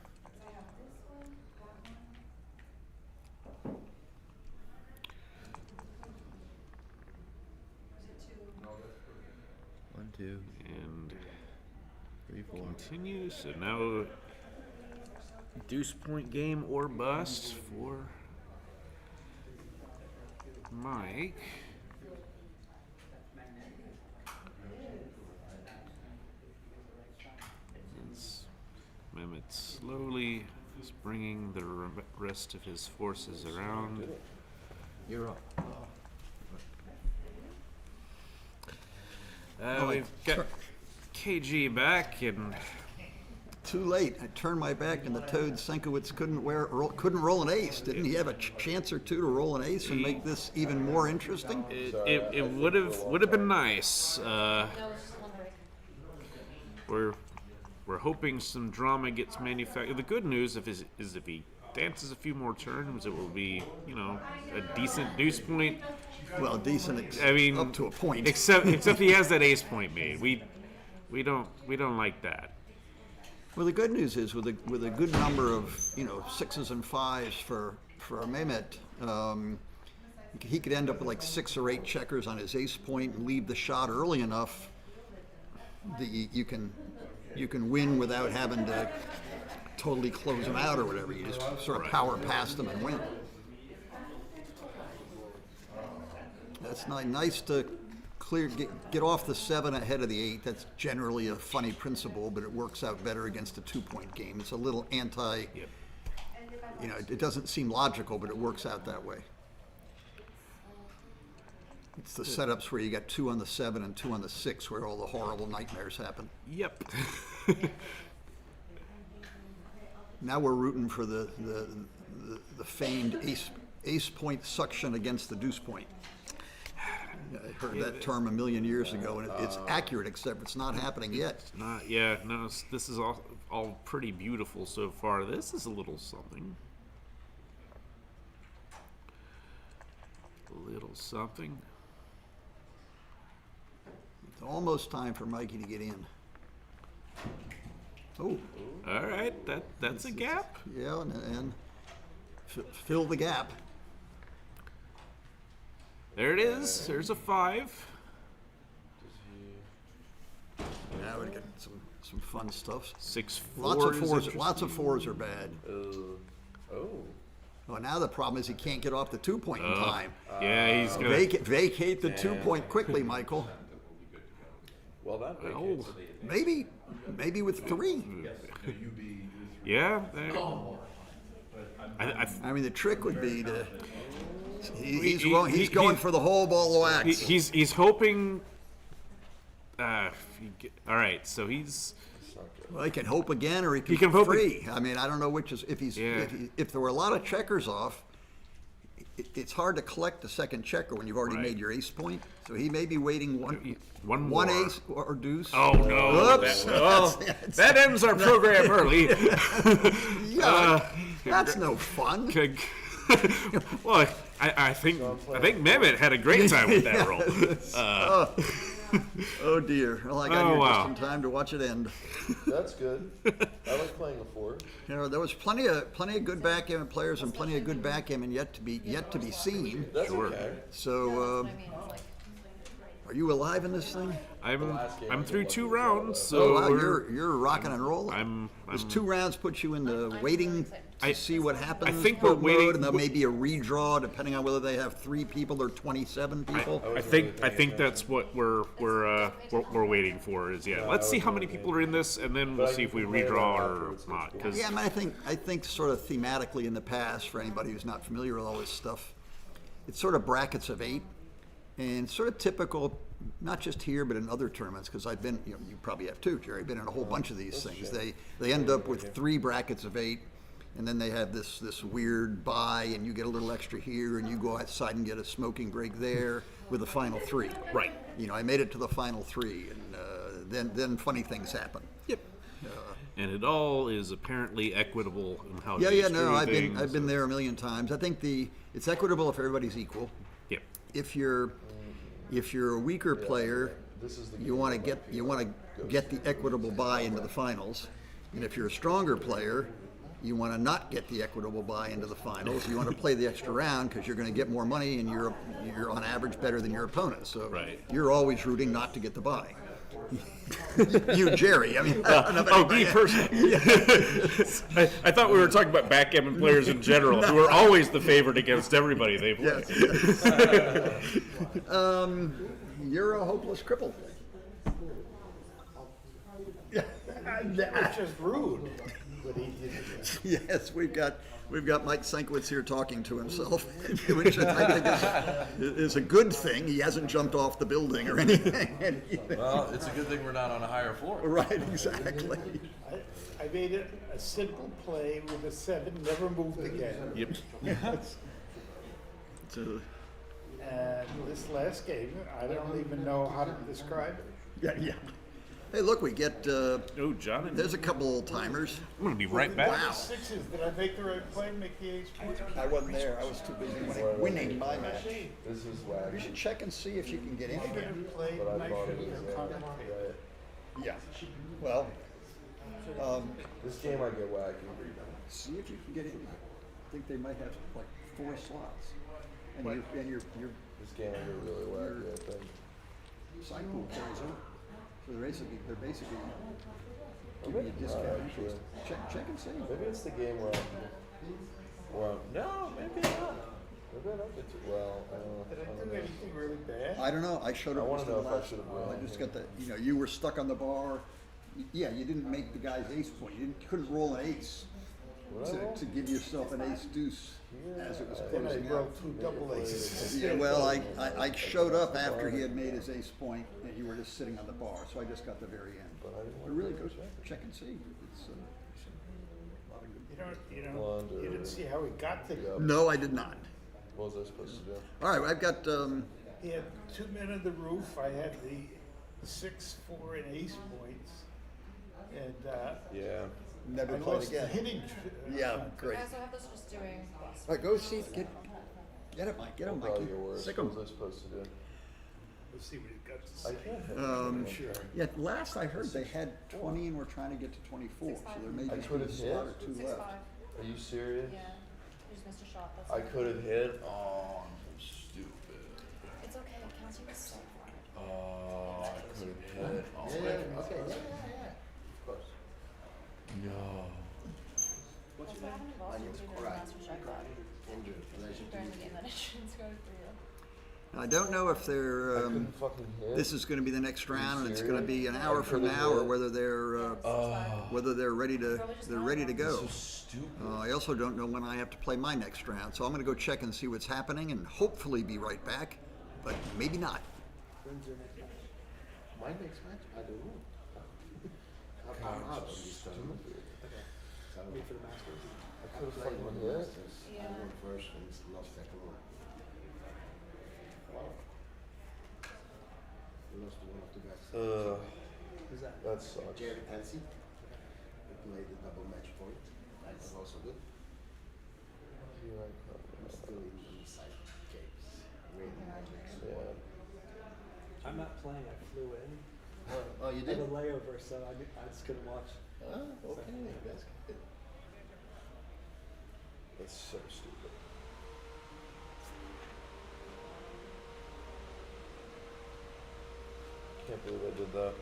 One, 2, And 3, 4. continue. So now deuce point game or bust for Mike. As Mehmet slowly is bringing the rest of his forces around. You're up. We've got KG back, and Too late. I turned my back, and the Toad Senkowitz couldn't roll an ace. Didn't he have a chance or two to roll an ace and make this even more interesting? it would have been nice. We're hoping some drama gets manufactured. The good news is if he dances a few more turns, it will be a decent deuce point. Well, decent. I mean, up to a point. Except he has that ace point made. We don't like that. Well, the good news is with a good number of 6s and 5s for Mehmet, he could end up with like 6 or 8 checkers on his ace point and leave the shot early enough that you can win without having to totally close him out or whatever. You just sort of power past him and win. That's nice to get off the 7 ahead of the 8. That's generally a funny principle, but it works out better against a 2-point game. It's a little anti. Yep. It doesn't seem logical, but it works out that way. It's the setups where you got 2 on the 7 and 2 on the 6 where all the horrible nightmares happen. Yep. Now we're rooting for the famed ace point suction against the deuce point. I heard that term a million years ago, and it's accurate, except it's not happening yet. Not, yeah, no, this is all pretty beautiful so far. This is a little something. A little something. It's almost time for Mikey to get in. Oh, All right, that's a gap. yeah, and fill the gap. There it is. There's a 5. Now we get some fun stuff. 6 Lots of 4 is fours. interesting. Lots of 4s are bad. Oh. Well, now the problem is he can't get off the 2-point in time. Yeah, he's gonna. Vacate the 2-point quickly, Michael. Well, that vacates. Maybe with 3. Yeah. I mean, the trick would be to. He's he- going he- for the whole ball of wax. He's hoping. All right, so he's. Well, he can hope again, or he can, can hope 3. I mean, I don't know which is. Yeah. If there were a lot of checkers off, it's hard to collect the second checker when you've already Right. made your ace point. So he may be waiting One one more. ace or deuce. Oh no! Oops. That ends our program early. Yeah, that's no fun. Okay. Well, I think Mehmet had a great time with that roll. Oh dear! Well, I got Oh, here wow. just in time to watch it end. That's good. I like playing a 4. You know, there was plenty of good backgammon players and plenty of good backgammon yet to be seen. That's Sure. okay. So, are you alive in this thing? I'm through 2 rounds, so Oh, wow, we're- you're rocking and rolling. I'm Does 2 rounds put you into waiting to see what happens? think we're mode, waiting- and there may be a redraw depending on whether they have 3 people or 27 people. I think that's what we're waiting for. Is let's see how many people are in this, and then we'll see if we redraw or not. Because Yeah, I mean, I think sort of thematically in the past, for anybody who's not familiar with all this stuff, it's sort of brackets of 8, and sort of typical, not just here but in other tournaments. Because I've been, you probably have too, Jerry. Been in a whole bunch of these things. They end up with 3 brackets of 8, and then they have this weird buy, and you get a little extra here, and you go outside and get a smoking break there with the final 3. Right. I made it to the final 3, and then funny things happen. Yep. And it all is apparently equitable in how. Yeah, these no, do I've things. been there a million times. I think it's equitable if everybody's equal. Yep. If you're a weaker player, you want to get the equitable buy into the finals, and if you're a stronger player, you want to not get the equitable buy into the finals. You want to play the extra round because you're going to get more money, and you're on average better than your opponent. So Right. you're always rooting not to get the buy. You, Jerry. I mean, I don't know about me anybody. personally. I thought we were talking about backgammon players in general, who are always the favorite against everybody they play. Yes. You're a hopeless cripple. That's just rude. But he did it. Yes, we've got Mike Sienkiewicz here talking to himself, which I think is a good thing. He hasn't jumped off the building or anything. Well, it's a good thing we're not on a higher floor. Right, exactly. I made it a simple play with a 7, never moved again. Yep. So, And this last game, I don't even know how to describe it. yeah. Hey, look, we get Oh, John, there's a couple old timers. I'm gonna be right back. Wow. 6s, did I make the right play, make the ace point? I wasn't there. I was too busy winning my match. This is You wacky. should check and see if you can get in again. Play But I nice thought it with was your commentator. Yeah. Well, This game I get wacky. see if you can get in. I think they might have like 4 slots, and your This game I get really wacky, I think. side pool carries over. So they're basically giving you discount interest. Check and see. Maybe it's the game where no, maybe not. Maybe I don't get to, well, Did I I don't do know. anything really bad? I don't know. I showed up. I wanna just know the if I last- should've I won. just got the. You were stuck on the bar. Yeah, you didn't make the guy's ace point. You couldn't roll an ace to give yourself an ace deuce as it was Then I closing out. broke 2 double aces. Yeah, well, I showed up after he had made his ace point, and you were just sitting on the bar, so I just got the very end. But really, go check and see. It's a lot of good. didn't see how he got to the. No, I did not. What was I supposed to do? All right, I've got. He had 2 men on the roof. I had the 6, 4, and ace points, and Yeah. Never I played lost the again. hitting. Yeah, great. I also have this just doing plus. All right, go see. Get it, Mike. Get him, Probably Mikey. your worst. Sick What 'em. was I supposed to do? Let's see what he got to I say. can't hit. Sure. Yeah, last I heard they had 20 and were trying to get to 24, so there may I just be could've a spot or hit. two 6-5. left. Are you serious? Yeah. You just missed a shot. That's I okay. could have hit. Oh, I'm so stupid. It's okay. It counts you as so far. Oh, I could have hit. Oh, Okay, yeah. of course. No. That's what happened to Boston too during the Master Jackpot. During the game that it shouldn't go for you. I don't know if I they're. couldn't fucking hit. This is going to be the next round, and it's going to be an serious? hour I from could've now, or hit. whether they're ready to go. So stupid. I also don't know when I have to play my next round, so I'm going to go check and see what's happening, and hopefully be right back, but maybe not. My next match? I don't know. I'm out of this tournament. So Wait for the Masters. I could've played fucking one hit. Masters. Yeah. I won first and lost second one. Wow. Lost to one of the best. Who's that? That sucks. Jerry Tansey. We played the double match point. That was also good. I'm still in the side games. Waiting my next one. Yeah. I'm not playing. I flew in. Oh, you I did? had a layover, so I just couldn't watch. Ah, okay. That's good. That's so stupid. Can't believe I did that.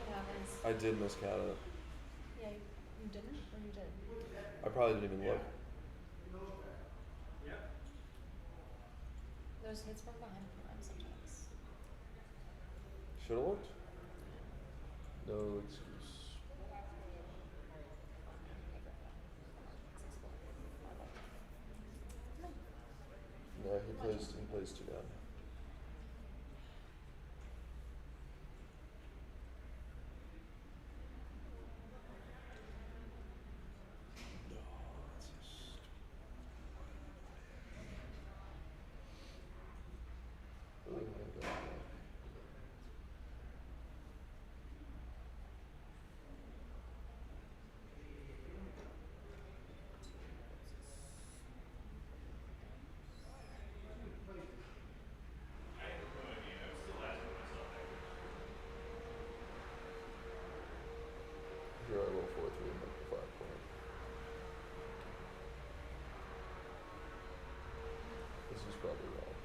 It happens. I did miscount it. Yeah, you didn't, or you did? I probably didn't even look. Those hits from behind prime sometimes. Should have looked. No excuse. No, he plays too down. No, that's so stupid. Oh my God. Here I roll 4-3 and make the 5 point. This is probably wrong.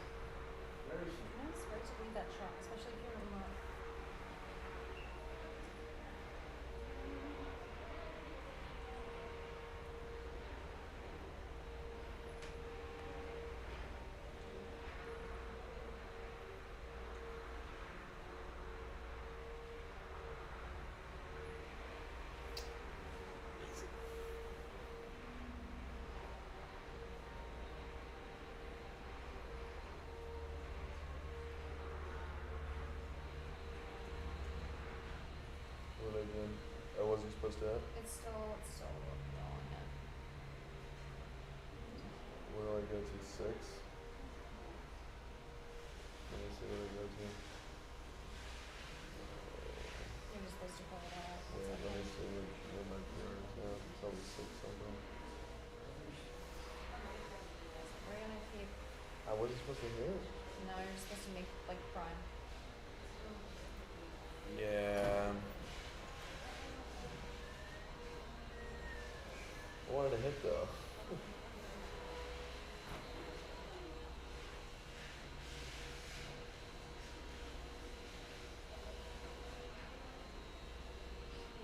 No, it's great to lead that shot, especially if you're remote. What did I do? I wasn't supposed to have. It's still going in. Where do I go to? 6? Let me see where I go to. You're just supposed to pull it out. Yeah, It's let me okay. see where my PR is now. It's probably 6 something. We're gonna keep. I wasn't supposed to hit. No, you're just supposed to make like prime. Yeah. I wanted to hit though.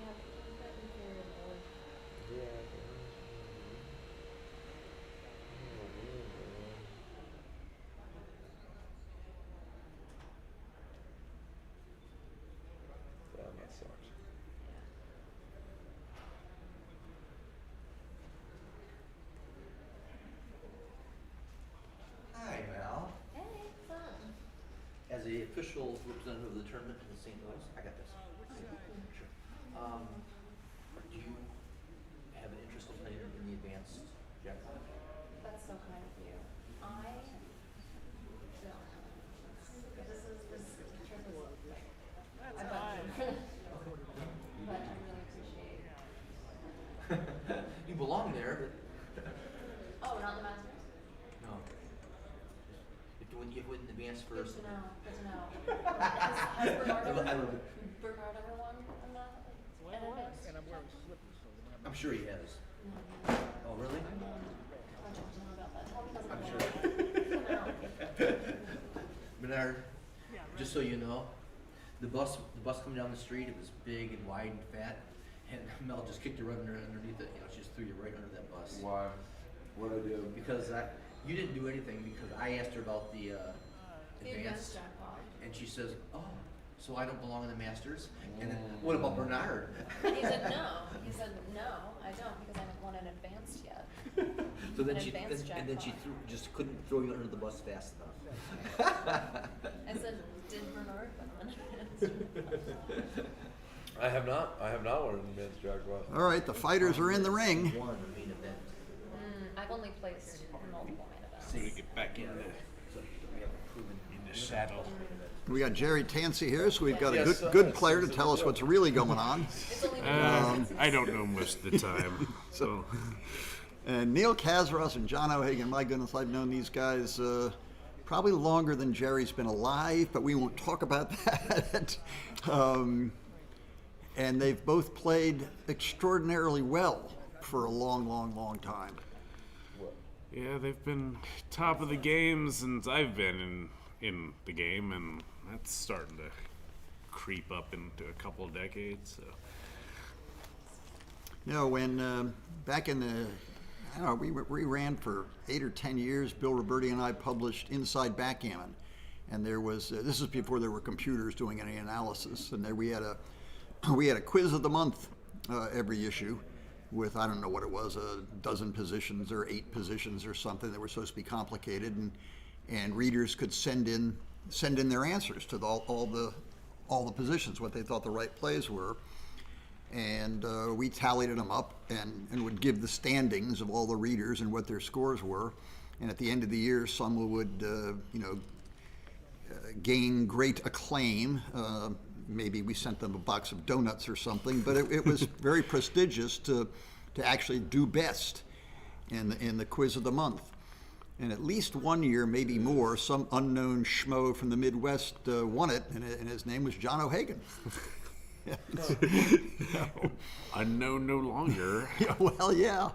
Yeah, but you've got inferior board. Yeah. Damn, that sucks. official representative of the tournament in St. Louis. I got this. Sure. Do you have an interest in playing in the advanced jackpot? That's so kind of you. I don't have this trip is like, I budgeted for it. But I really appreciate You belong there, but Oh, not the Masters? no. You win advanced Good first. to know, good to know. Has Bernard ever, I love it. Bernard ever won in that, like, an advanced? I'm sure he has. No. Oh, really? I'll talk to him about that. Probably doesn't I'm know. sure. Bernard, just so you know, the bus coming down the street, it was big and wide and fat, and Mel just kicked you right underneath it. You know, she just threw you right under that bus. Why? What I do? Because you didn't do anything, because I asked her about the The advanced advanced, jackpot. and she says, "Oh, so I don't belong in the Masters?" And then, what about Bernard? He said no. He said no, I don't, because I haven't won an advanced yet. So then An she advanced and then she jackpot. just couldn't throw you under the bus fast enough. I said, did Bernard win an advanced jackpot? I have not won an advanced jackpot. All right, the fighters are in the ring. One main event. I've only placed in multiple main events. So we get back in the saddle. We got Jerry Tansey here, so we've got a Yes, good player to tell us what's really going on. It's only been I don't know most of the time, so And Neil Kazaros and John O'Hagan, my goodness, I've known these guys probably longer than Jerry's been alive, but we won't talk about that. And they've both played extraordinarily well for a long time. yeah, they've been top of the game since I've been in the game, and that's starting to creep up into a couple of decades. So You know, when back in the, I don't know, we ran for 8 or 10 years. Bill Roberti and I published Inside Backgammon, and there was this is before there were computers doing any analysis, and there we had a quiz of the month every issue, with I don't know what it was, a dozen positions or 8 positions or something that were supposed to be complicated, and readers could send in their answers to all the positions, what they thought the right plays were. And we tallied them up and would give the standings of all the readers and what their scores were. And at the end of the year, some would, gain great acclaim. Maybe we sent them a box of donuts or something, but it was very prestigious to actually do best in the quiz of the month. And at least one year, maybe more, some unknown schmo from the Midwest won it, and his name was John O'Hagan. unknown no longer. Yeah, well, yeah.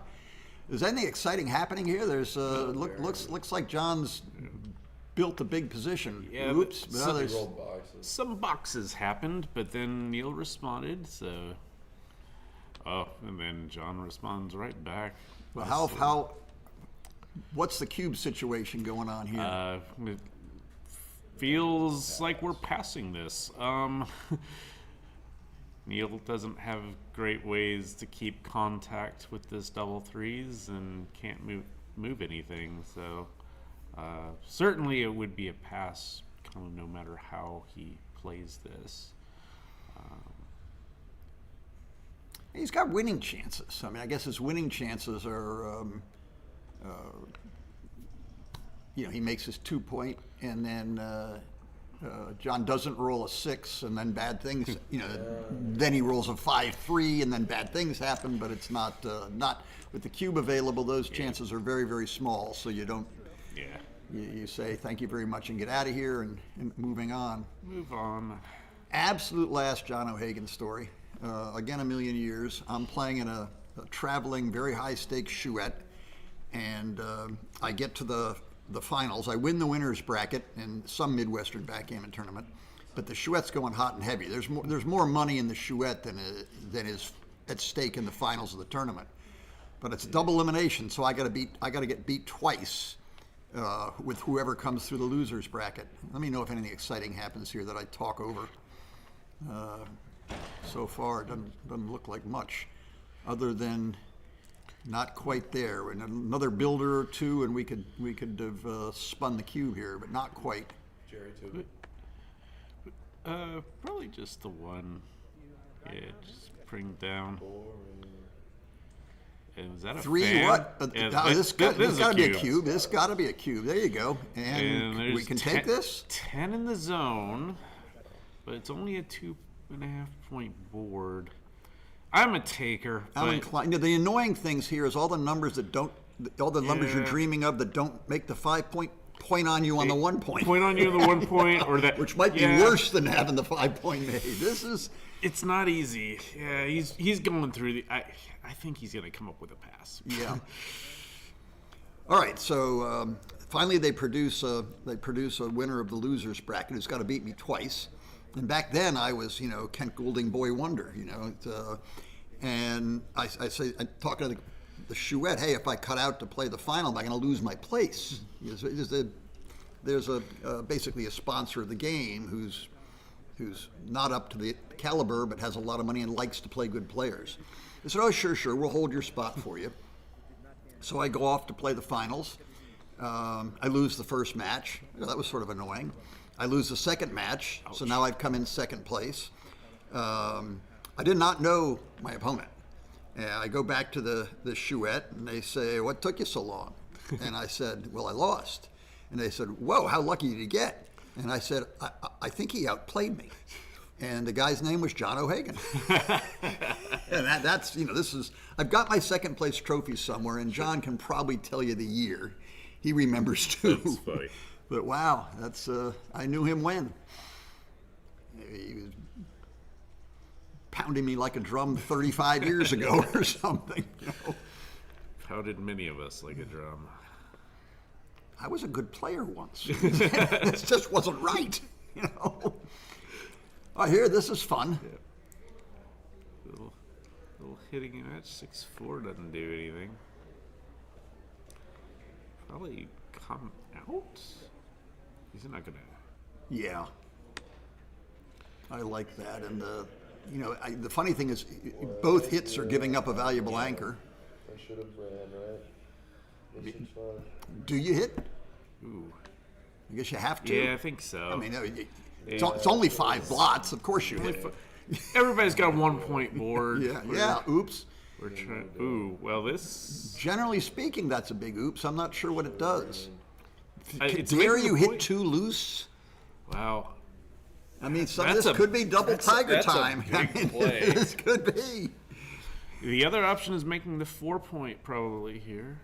Is anything exciting happening here? There's looks like John's built a big position. Yeah, Oops. but Well, there's, Rolled boxes. Some boxes happened, but then Neil responded. So, and then John responds right back. well, how what's the cube situation going on here? It feels like we're passing this. Neil doesn't have great ways to keep contact with this double threes and can't move anything. So certainly it would be a pass, kind of no matter how he plays this. He's got winning chances. I mean, I guess his winning chances are, he makes his 2-point, and then John doesn't roll a 6, and then bad things, then he rolls a 5-3, and then bad things happen, but it's not with the cube available, those chances are very, very small, so you don't, Yeah. you say thank you very much and get out of here and moving on. Move on. Absolute last John O'Hagan story. Again, a million years. I'm playing in a traveling, very high stakes chouette, and I get to the finals. I win the winner's bracket in some Midwestern backgammon tournament, but the chouette's going hot and heavy. There's more money in the chouette than is at stake in the finals of the tournament. But it's double elimination, so I got to get beat twice with whoever comes through the loser's bracket. Let me know if anything exciting happens here that I talk over. So far, it doesn't look like much, other than not quite there. And another builder or two, and we could have spun the cube here, but not quite. Jerry took it. Probably just the one. Yeah, just bring down. And was that a 3 fan? what? Yeah, No, this is got to be a cube. cube. This got to be a cube. There you go. And we there's can take this? 10 in the zone, but it's only a 2.5 point board. I'm a taker. I'm but inclined. The annoying things here is all the numbers that don't, all the numbers you're Yeah. dreaming of that don't make the 5 point on you on the 1 point. Point on you the 1 point, or that Which might be yeah, worse than having the 5 point made. This is. It's not easy. Yeah, he's going through the. I think he's gonna come up with a pass. Yeah. All right, so finally they produce a winner of the losers bracket who's got to beat me twice. And back then I was, Kent Goulding boy wonder, and I talk to the Chouette, hey, if I cut out to play the final, am I going to lose my place? There's basically a sponsor of the game who's not up to the caliber but has a lot of money and likes to play good players. I said, oh, sure, we'll hold your spot for you. So I go off to play the finals. I lose the first match. That was sort of annoying. I lose the second match, so now I've come in second place. I did not know my opponent. I go back to the Chouette, and they say, what took you so long? And I said, well, I lost. And they said, whoa, how lucky did you get? And I said, I think he outplayed me. And the guy's name was John O'Hagan. And that's, I've got my second place trophy somewhere, and John can probably tell you the year. He remembers too. That's funny. But wow, I knew him when. He was pounding me like a drum 35 years ago or something. Pounded many of us like a drum. I was a good player once. This just wasn't right, Oh, here, this is fun. Yeah. Little hitting match. 6-4 doesn't do anything. Probably come out. He's not gonna. Yeah. I like that, and the funny thing is, both hits are giving up a valuable anchor. I should have ran, right? This is fun. Do you hit? Ooh. I guess you have to. Yeah, I think so. I mean, it's only 5 blots. Of course you hit. Everybody's got a 1 point board. Yeah. Oops. We're trying. Ooh. Well, this. Generally speaking, that's a big oops. I'm not sure what it does. It's Dare making you a hit point. 2 loose? Wow. I mean, some of That's this a- could be double tiger that's a time. big play. This could be. The other option is making the 4 point probably here.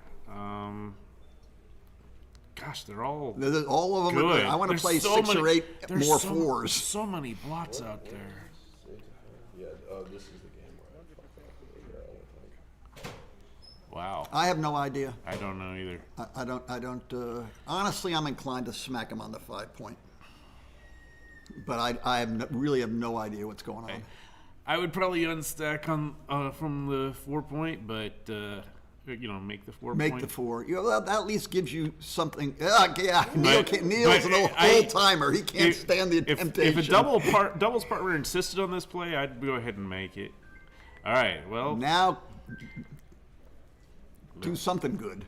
Gosh, they're all All of them are good. good. I want to There's play so 6 many- or 8 there's more so- 4s. So many blots out there. Yeah, this is the game where I fucked up earlier, I think. Wow. I have no idea. I don't know either. I don't. Honestly, I'm inclined to smack him on the 5 point. But I really have no idea what's going on. I would probably unstack on from the 4 point, but make the 4 Make point. the 4. That at least gives you something. Yeah, Neil's but an old timer. He can't stand the temptation. If a doubles partner insisted on this play, I'd go ahead and make it. All right. Well, Now, do something good.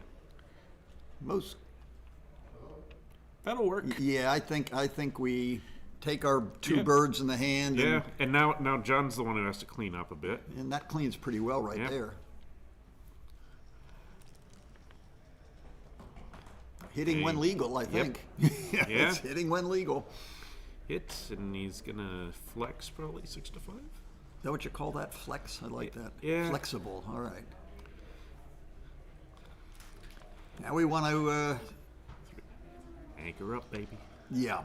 that'll work. Yeah, I think we take our 2 Yeah. birds in the hand. Yeah, and now John's the one who has to clean up a bit. And that cleans pretty well right Yeah. there. Hitting Okay. when legal, I Yep. think. Yeah. It's hitting when legal. Hit, and he's gonna flex probably 6 to 5. Is that what you call that? Flex? I like that. Yeah. Flexible. All right. Now we want to, Anchor up, baby. yeah.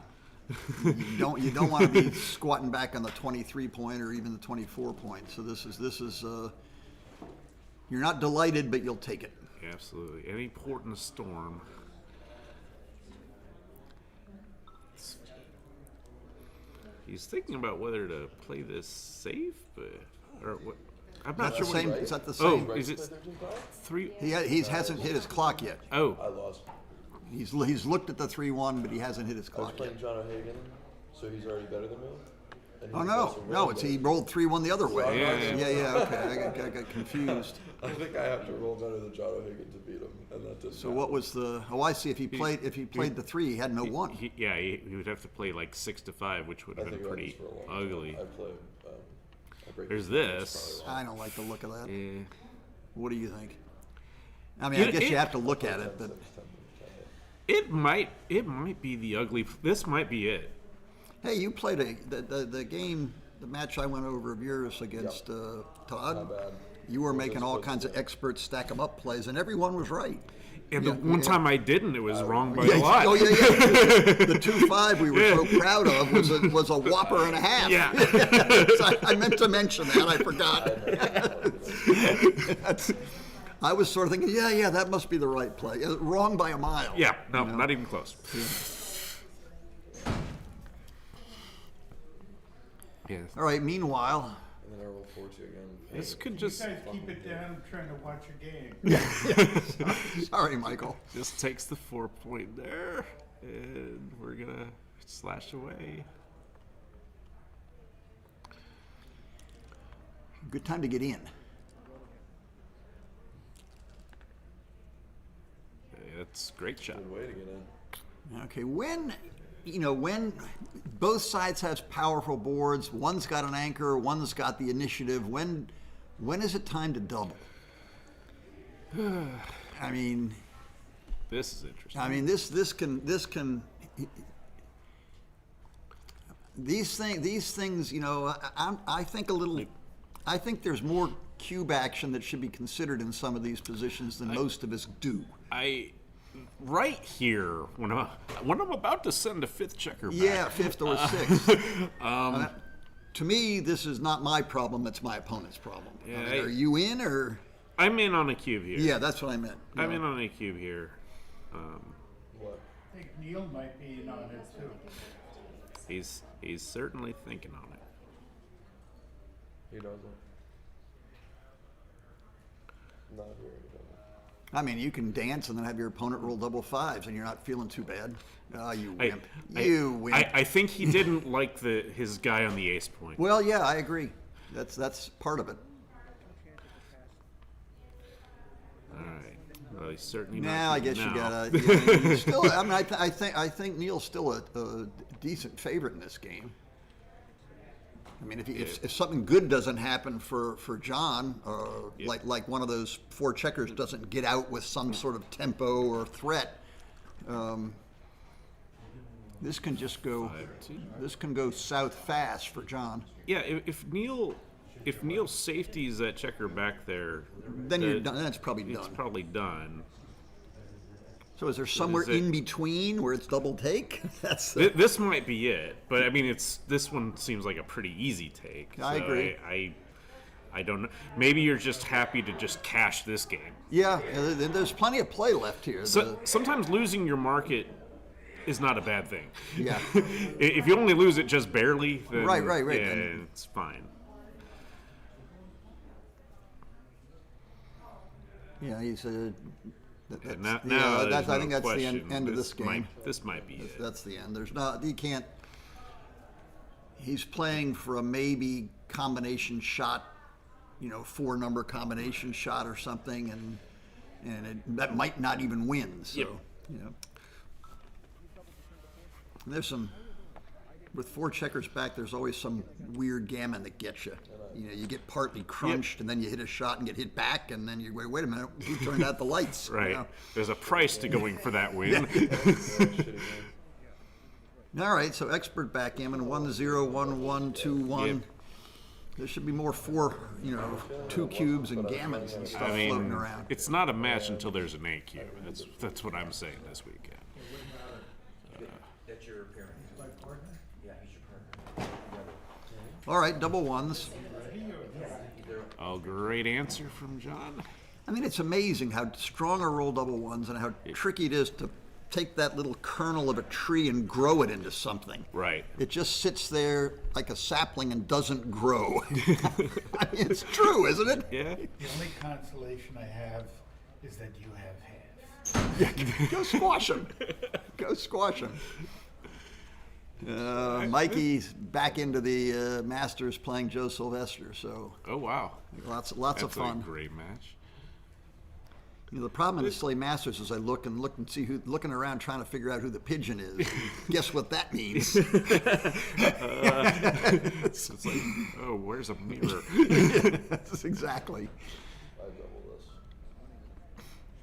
you don't want to be squatting back on the 23 point or even the 24 point. So this is you're not delighted, but you'll take it. Absolutely. Any port in a storm. He's thinking about whether to play this safe, or what. I'm not sure. Is that the what same? Is that the Oh, same? is it 3? He hasn't hit his clock yet. Oh, I lost. He's looked at the 3-1, but he hasn't hit his I was clock playing yet. John O'Hagan, so he's already better than me. And Oh he no, also no, rolled it's it. he rolled 3-1 the other way. Yeah. Yeah, okay, I got confused. I think I have to roll better than John O'Hagan to beat him, and that didn't So happen. what was the? Oh, I see. If he played the 3, he had no 1. He would have to play like 6 to 5, which would I have been think that pretty was for a long time. ugly. I played. I break There's the rules this. probably I don't like the look of that. Yeah. What do you think? I mean, I guess you have to look at it, but It might be the ugly. This might be it. hey, you played the game, the match I went over of yours against Todd. Not bad. You were What making was all supposed kinds to of be. expert stack 'em up plays, and everyone was right. And the Yeah, one yeah. time I didn't, it was wrong by Yeah, a lot. oh yeah. The 2-5 we were so proud of was a whopper and a half. Yeah. So I meant to mention that. I forgot. I was sort of thinking, yeah, that must be the right play. Wrong by a mile. Yeah, no, You know? not even close. Yeah. All right. Meanwhile, And then I roll 4-2 again. This could You just guys keep it down, I'm trying to watch a game. sorry, Michael. just takes the 4 point there, and we're gonna slash away. Good time to get in. It's a great shot. Good way to get in. Okay, when both sides have powerful boards, one's got an anchor, one's got the initiative. When is it time to double? I mean, This is interesting. these things. I think a little. I think there's more cube action that should be considered in some of these positions than most of us do. Right here, when I'm about to send a 5th checker back. Yeah, 5th or 6th. To me, this is not my problem. It's my opponent's problem. Yeah, I mean, are you in or? I'm in on a cube here. Yeah, that's what I meant. I'm in on a cube here. What? I think Neil might be in on it too. He's certainly thinking on it. He doesn't. Not here. He doesn't. I mean, you can dance and then have your opponent roll double 5s, and you're not feeling too bad. You I- wimp. You wimp. I think he didn't like his guy on the ace point. Well, yeah, I agree. That's part of it. All right. Well, he's certainly not. Now I guess now. you gotta. You still, I mean, I think Neil's still a decent favorite in this game. I mean, if something good doesn't happen for John, like one of those 4 checkers doesn't get out with some sort of tempo or threat, this can just go. 5-2. This can go south fast for John. Yeah, if Neil safeties that checker back there, Then you're done. Then it's probably it's done. probably done. So is there somewhere is it- in between where it's double take? That's This might be it, but I mean, this one seems like a pretty easy take. I so agree. I don't know. Maybe you're just happy to just cash this game. yeah. There's plenty of play left here. So sometimes losing your market is not a bad thing. Yeah. If you only lose it just barely, then Right, yeah, then- it's fine. Yeah, he's a. That's, Now, yeah, now that's, I there's think no that's the question. end of this game. This might be it. That's the end. There's not. You can't. He's playing for a maybe combination shot, 4-number combination shot or something, and that might not even win. So, Yep. There's some. With 4 checkers back, there's always some weird gammon that gets you. You get partly crunched, and then you hit a shot and get hit back, and then you wait a minute, who turned out the lights? Right. There's a price to going for that win. All right, so expert backgammon 1-0, 1-1, 2-1. Yep. There should be more 2 cubes and gammons and stuff I mean, floating around. it's not a match until there's an A cube. That's what I'm saying this weekend. That's your parent. Yeah, he's your partner. All right, double 1s. Oh, great answer from John. I mean, it's amazing how strong are roll double 1s and how tricky it is to take that little kernel of a tree and grow it into something. Right. It just sits there like a sapling and doesn't grow. I mean, it's true, isn't it? Yeah. The only consolation I have is that you have half. Go squash him. Go squash him. Mikey's back into the Masters playing Joe Sylvester, so Oh wow, lots of that's fun. a great match. You know, the problem in the silly Masters is I look and see looking around trying to figure out who the pigeon is. Guess what that means? It's like, oh, where's a mirror? That's exactly. I double this.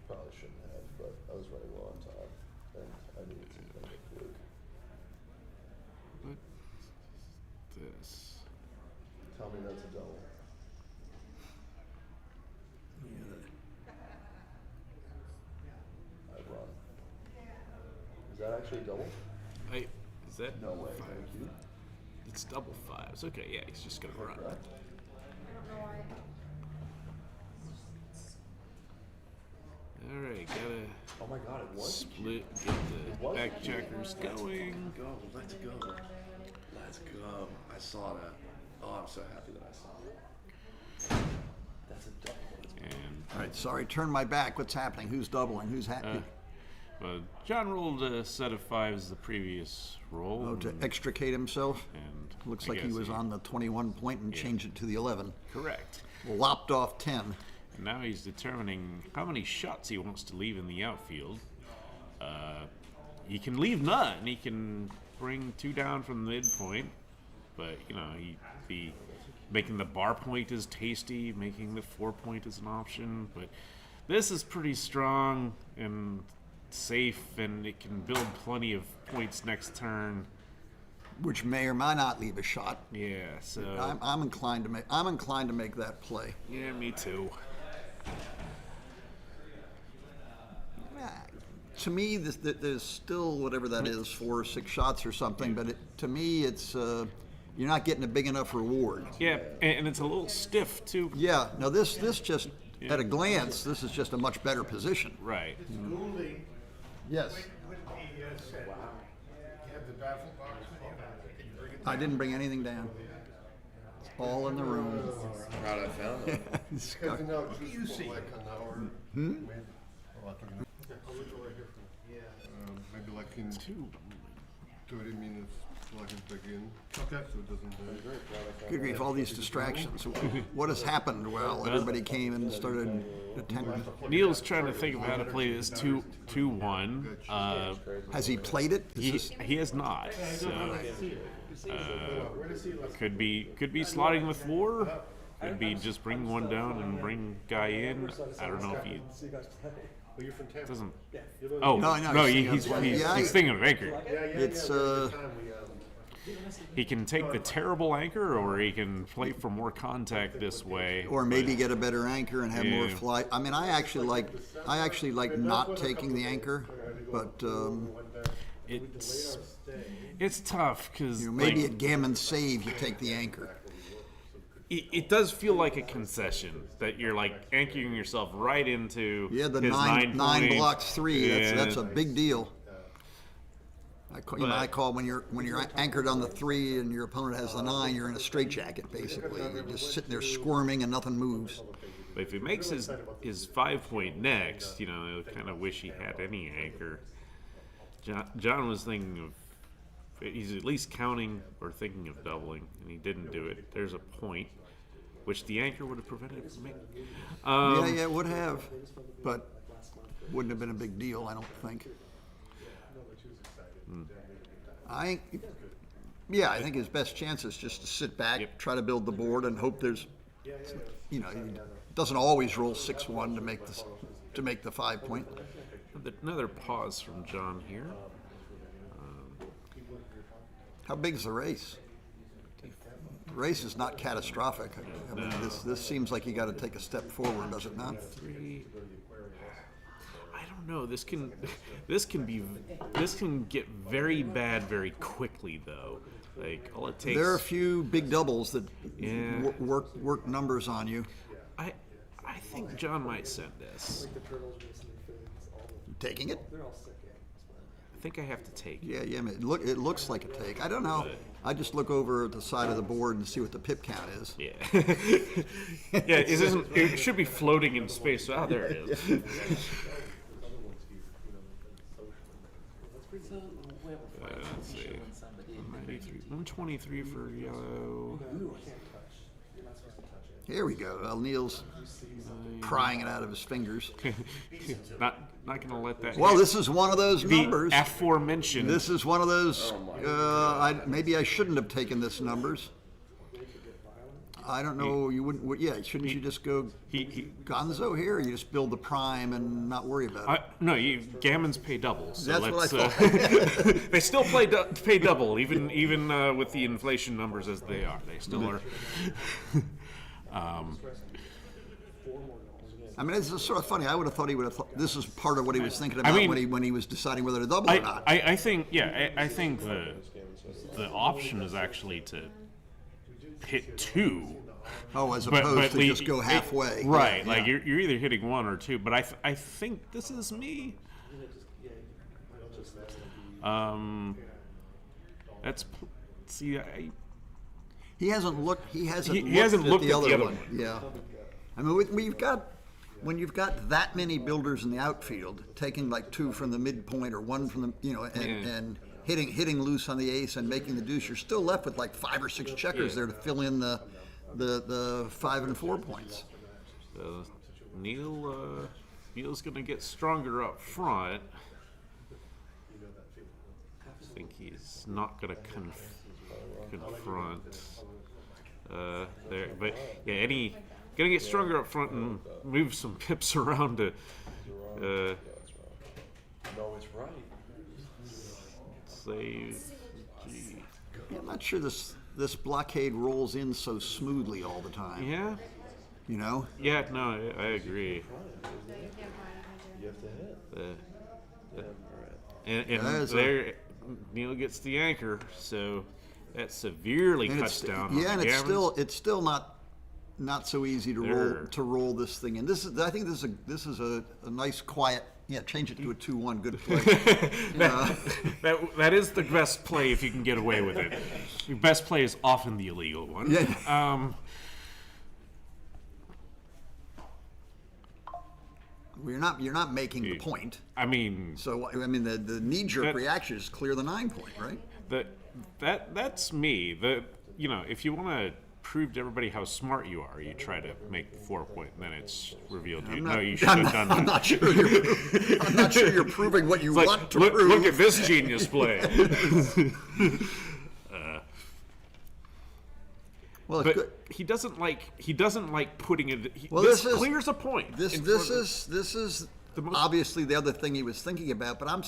Probably shouldn't have, but I was running low on time, and I needed to make it fluke. This. Tell me that's a double. I run. Is that actually a double? Is that No way. Thank you. It's double fives. Okay, yeah, he's just gonna run. I don't know why. All right, gotta Oh my god, it was. split, get the back checkers going. Go, let's go. Let's go. I saw that. Oh, I'm so happy that I saw that. That's a double. And All right, sorry, turn my back. What's happening? Who's doubling? Who's happy? well, John rolled a set of fives the previous roll. Oh, to extricate himself? and Looks I like he guess was on the 21 point and changed it to the 11. Correct. Lopped off 10. And now he's determining how many shots he wants to leave in the outfield. He can leave none. He can bring 2 down from the midpoint, but you know he'd be making the bar point as tasty, making the 4 point as an option. But this is pretty strong and safe, and it can build plenty of points next turn. Which may or may not leave a shot. Yeah, so I'm inclined to make that play. yeah, me too. To me, there's still whatever that is, 4 or 6 shots or something. But to me, it's you're not getting a big enough reward. Yeah, and it's a little stiff too. Yeah. Now this just at a glance, this is just a much better position. Right. Goulding, Yes. with the set. You have the baffle box with you? Can you bring it I didn't bring anything down. It's all in the room. Proud I found that. It's Because got- now do you just for see? like an hour. Hmm? Maybe. Oh, I think maybe like in 30 minutes, plug it back in. Okay. So it doesn't die. Good grief, all these distractions. What has happened? Well, everybody came and started attending. Neil's trying to think of how to play this 2-1. Has he played it? He has not. So could be slotting with 4. Could be just bring 1 down and bring guy in. I don't know if he doesn't. Oh No, he's thinking of anchor. It's He can take the terrible anchor, or he can play for more contact this way. or maybe get a better anchor and have more Yeah. flight. I mean, I actually like not taking the anchor, but It's tough because maybe at Gammon Save you take the anchor. it does feel like a concession that you're like anchoring yourself right into Yeah, the his 9 point. blocks 3. That's a Yeah. big deal. I call when you're anchored on the 3 and your opponent has the 9, you're in a straitjacket basically. You're just sitting there squirming and nothing moves. But if he makes his 5 point next, you know, I kind of wish he had any anchor. John was thinking of, he's at least counting or thinking of doubling, and he didn't do it. There's a point, which the anchor would have prevented him from making. Yeah, it would have, but wouldn't have been a big deal, I don't think. I think his best chance is just to sit back, try to build the board, and hope there's, he doesn't always roll 6-1 to make the 5 point. Another pause from John here. How big is the race? The race is not catastrophic. I mean, this seems like you got to take a step forward, does it not? 3. I don't know. This can get very bad very quickly though. Like all it takes. There are a few big doubles that Yeah. work numbers on you. I think John might send this. Taking it? I think I have to take it. Yeah. It looks like a take. I don't know. I just look over at the side of the board and see what the pip count is. Yeah. Yeah. It should be floating in space. Oh, there it is. let's see. 123 for yellow. Here we go. Well, Neil's prying it out of his fingers. not gonna let that. Well, hit. this is one of those The numbers. aforementioned. This is one of those. Maybe I shouldn't have taken this numbers. I don't know. You wouldn't. Yeah, shouldn't you just go Gonzo here? Or you just build the prime and not worry about it. No, gammons pay double. So That's what I thought. They still pay double, even with the inflation numbers as they are. They still are. I mean, it's sort of funny. I would have thought he would have thought this is part of what he was thinking about when he was deciding whether to double or not. I think I think the option is actually to hit 2. Oh, as opposed to just go halfway. Right, Yeah, like yeah. you're either hitting 1 or 2. But I think this is me. He hasn't looked. He hasn't hasn't looked at the at other the other one. one. Yeah. I mean, when you've got that many builders in the outfield, taking like 2 from the midpoint or 1 from the and hitting loose on the ace and making the deuce, you're still left with like 5 or 6 checkers there to fill in the 5 and 4 points. Neil's gonna get stronger up front. I think he's not gonna confront there, but yeah, gonna get stronger up front and move some pips around to No, it's right. save. Gee. Yeah, I'm not sure this blockade rolls in so smoothly all the time. Yeah. You know? Yeah. No, I agree. You have to hit. And There's there, Neil gets the anchor, so that severely And cuts it's, down. yeah, on and the it's still not so easy to roll this thing in. I think this is a nice quiet. Yeah, change it to a 2-1. Good play. That is the best play if you can get away with it. Your best play is often the illegal one. Yeah. You're not making the point. I mean, So I mean the knee-jerk reaction is clear the 9 point, right? that's me. If you want to prove to everybody how smart you are, you try to make the 4 point, and then it's revealed you should have done that. I'm not sure you're proving what you want to prove. Look at this genius play. Well, it's But good. he doesn't like putting it. Well, this this is- clears a point. This is The most- obviously the other thing he was thinking about, but I'm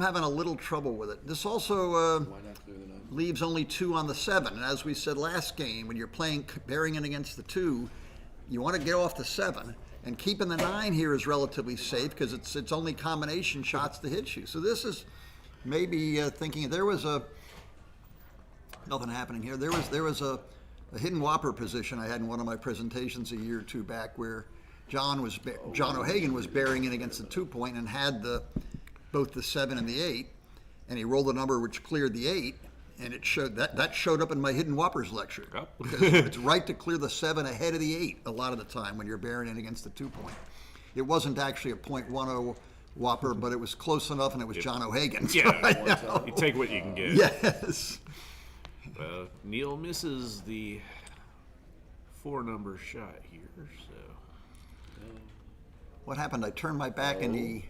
having a little trouble with it. This also Why not clear the 9? leaves only 2 on the 7, and as we said last game, when you're bearing it against the 2, you want to get off the 7, and keeping the 9 here is relatively safe because it's only combination shots to hit you. So this is maybe thinking there was nothing happening here. There was a hidden whopper position I had in one of my presentations a year or 2 back where John O'Hagan was bearing it against the 2 point and had both the 7 and the 8, and he rolled a number which cleared the 8, and it showed that showed up in my hidden whoppers lecture. Oh. Because it's right to clear the 7 ahead of the 8 a lot of the time when you're bearing it against the 2 point. It wasn't actually a .10 whopper, but it was close enough, and it was John O'Hagan. Yeah, you take what you can get. Yes. Neil misses the 4-number shot here. So What happened? I turned my back and he.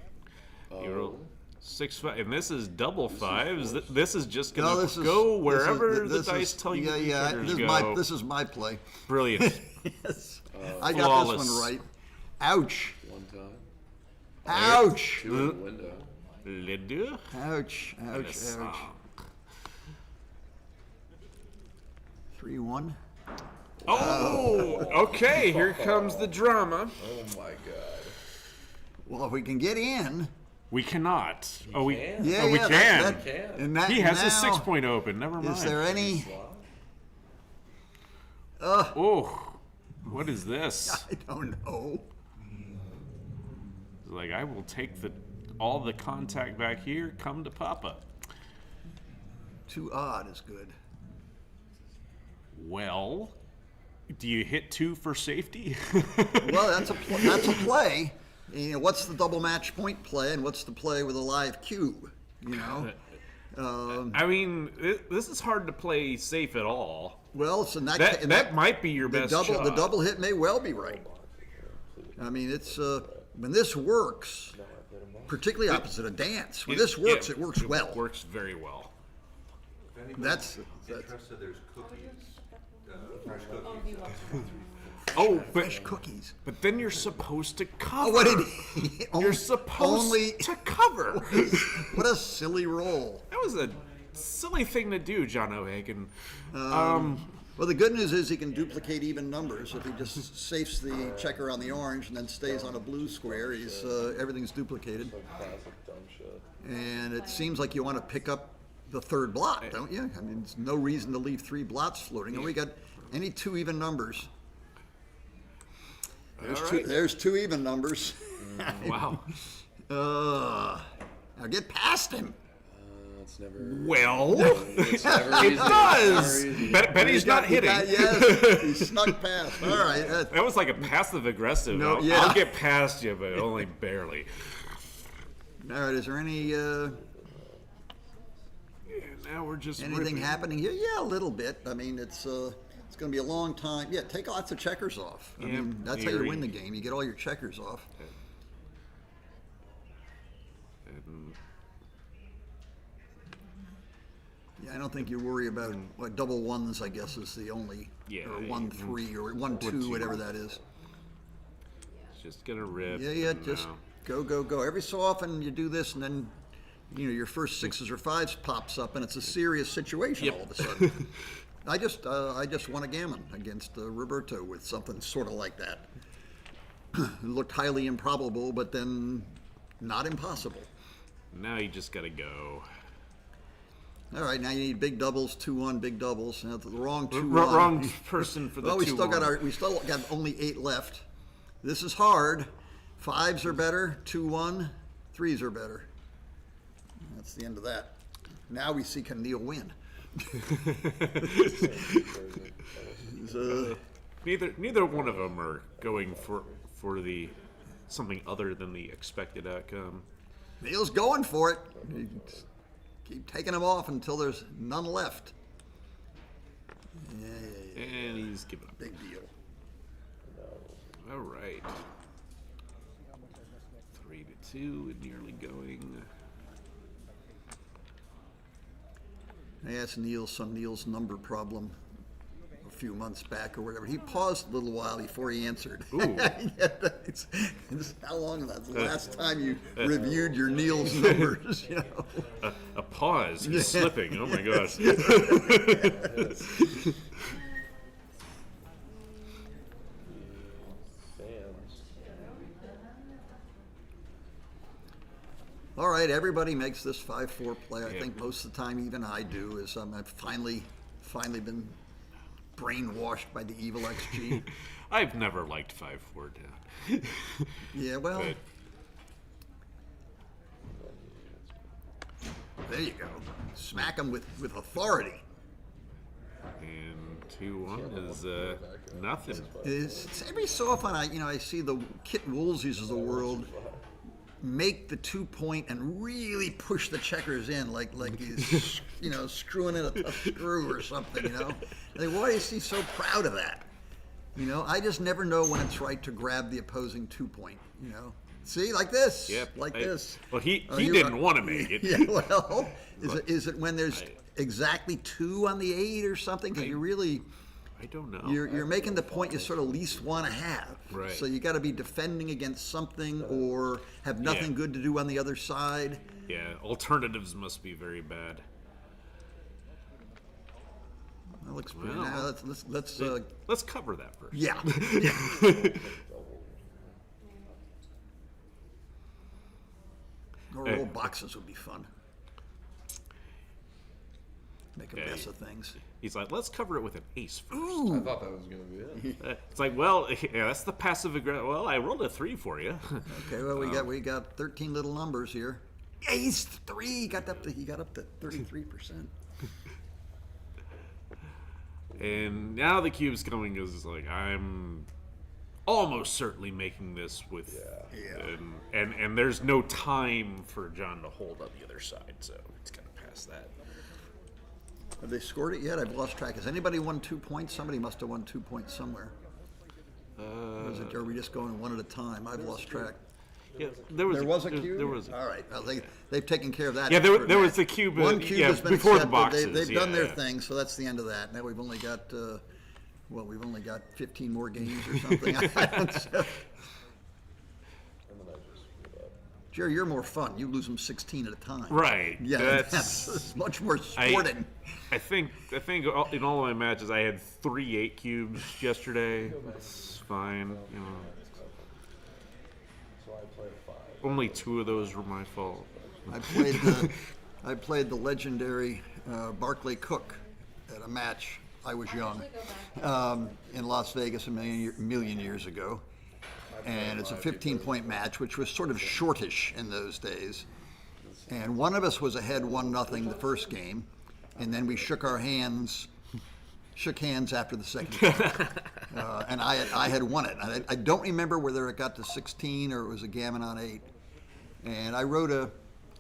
you roll 6-5, and this is double 5s. This is just gonna No, this is go wherever this the dice tell you. the Yeah. checkers This is my play. Brilliant. Yes. I got this flawless. one right. Ouch. 1 time. Ouch. 2 in the window. Les deux. Ouch. Ouch. Yes. Ouch. 3-1. Oh, okay. Here comes the drama. Oh my god. Well, if we can get in. We cannot. We Yeah, we yeah, can. and that He has his now, 6 point open. Never mind. Is there any? Oh, what is this? I don't know. Like, I will take all the contact back here. Come to Papa. Too odd is good. Well, do you hit 2 for safety? Well, that's a play. You know, what's the double match point play, and what's the play with a live cube? You know. I mean, this is hard to play safe at all. Well, so that might be your best shot. The double hit may well be right. I mean, it's when this works, particularly opposite a dance. When this works, it works well. It works very well. That's interested. There's cookies, fresh cookies. Oh, fresh cookies. But then you're supposed to cover. Oh, what did he? You're supposed to cover. What a silly roll. That was a silly thing to do, John O'Hagan. Well, the good news is he can duplicate even numbers. If he just safes the checker on the orange and then stays on a blue square, he's everything's duplicated. And it seems like you want to pick up the third blot, don't you? I mean, there's no reason to leave 3 blots floating. And we got any 2 even numbers. There's 2 even numbers. Wow. Now get past him. It's never. Well, it's never it easy. does. It's never easy. Betty's not hitting. Yes, he snuck past. All right. That was like a passive aggressive. No, I'll get past you, but only barely. All right. Is there any now we're just anything ripping. happening here? Yeah, a little bit. I mean, it's going to be a long time. Yeah, take lots of checkers off. I mean, that's how you win the game. You get all your checkers off. Yeah, I don't think you worry about double ones. I guess is the only or 1-3 or 1-2, whatever that is. It's just gonna rip. Yeah. Just go. Every so often you do this, and then your first 6s or 5s pops up, and it's a serious situation all of a sudden. I just won a gammon against Roberto with something sort of like that. It looked highly improbable, but then not impossible. Now you just gotta go. All right, now you need big doubles, 2-1, big doubles. Now the wrong 2-1. Wrong person for the 2-1. Well, we still got only 8 left. This is hard. 5s are better, 2-1, 3s are better. That's the end of that. Now we see can Neil win. Neither one of them are going for the something other than the expected outcome. Neil's going for it. Keep taking them off until there's none left. Yeah. And he's giving up. Big deal. All right. 3-2 and nearly going. I asked Neil some Neil's number problem a few months back or whatever. He paused a little while before he answered. Ooh. it's how long is that? The last time you reviewed your Neil's numbers, A pause. He's slipping. Oh my gosh. All right, everybody makes this 5-4 play. I think most of the time, even I do. I've finally been brainwashed by the evil XG. I've never liked 5-4 down. Yeah, well, But there you go. Smack them with authority. and 2-1 is nothing. It's every so often I see the Kit Woolseys of the world make the 2-point and really push the checkers in like he's screwing in a tough screw or something. Like, why is he so proud of that? I just never know when it's right to grab the opposing 2-point. See, like this. Yep. This. Well, he didn't want to make it. Yeah. Well, is it when there's exactly 2 on the 8 or something? Because you really. I don't know. You're making the point you sort of least want to have. Right. So you got to be defending against something or have nothing good to do on the other side. Yeah, alternatives must be very bad. That looks pretty. Well, Now let's cover that first. Yeah. Or roll boxes would be fun. Make a mess of things. He's like, let's cover it with an ace first. I thought that was going to be it. It's like, well, that's the passive aggressive. Well, I rolled a 3 for you. Okay, well we got 13 little numbers here. Ace 3. He got up to 33%. And now the cube's coming is like, I'm almost certainly making this with, Yeah. and there's no time for John to hold on the other side, so it's gonna pass that. Have they scored it yet? I've lost track. Has anybody won 2 points? Somebody must have won 2 points somewhere. Or are we just going one at a time? I've lost track. Yeah, there was a cube? There was. All right. Well, they've taken care of that. Yeah, effort. there was the cube. One cube yeah, has been before accepted. the boxes. They've done their yeah. thing, so that's the end of that. Now we've only got, we've only got 15 more games or something. Jerry, you're more fun. You lose them 16 at a time. Right. Yeah, that's much more sporting. I think in all of my matches I had 3 8 cubes yesterday. That's fine. You know. Only 2 of those were my fault. I played the legendary Barclay Cook at a match. I was young in Las Vegas a million years ago, and it's a 15-point match, which was sort of shortish in those days. And one of us was ahead 1-0 the first game, and then we shook hands after the second game. And I had won it. I don't remember whether it got to 16 or it was a gammon on 8. And I wrote a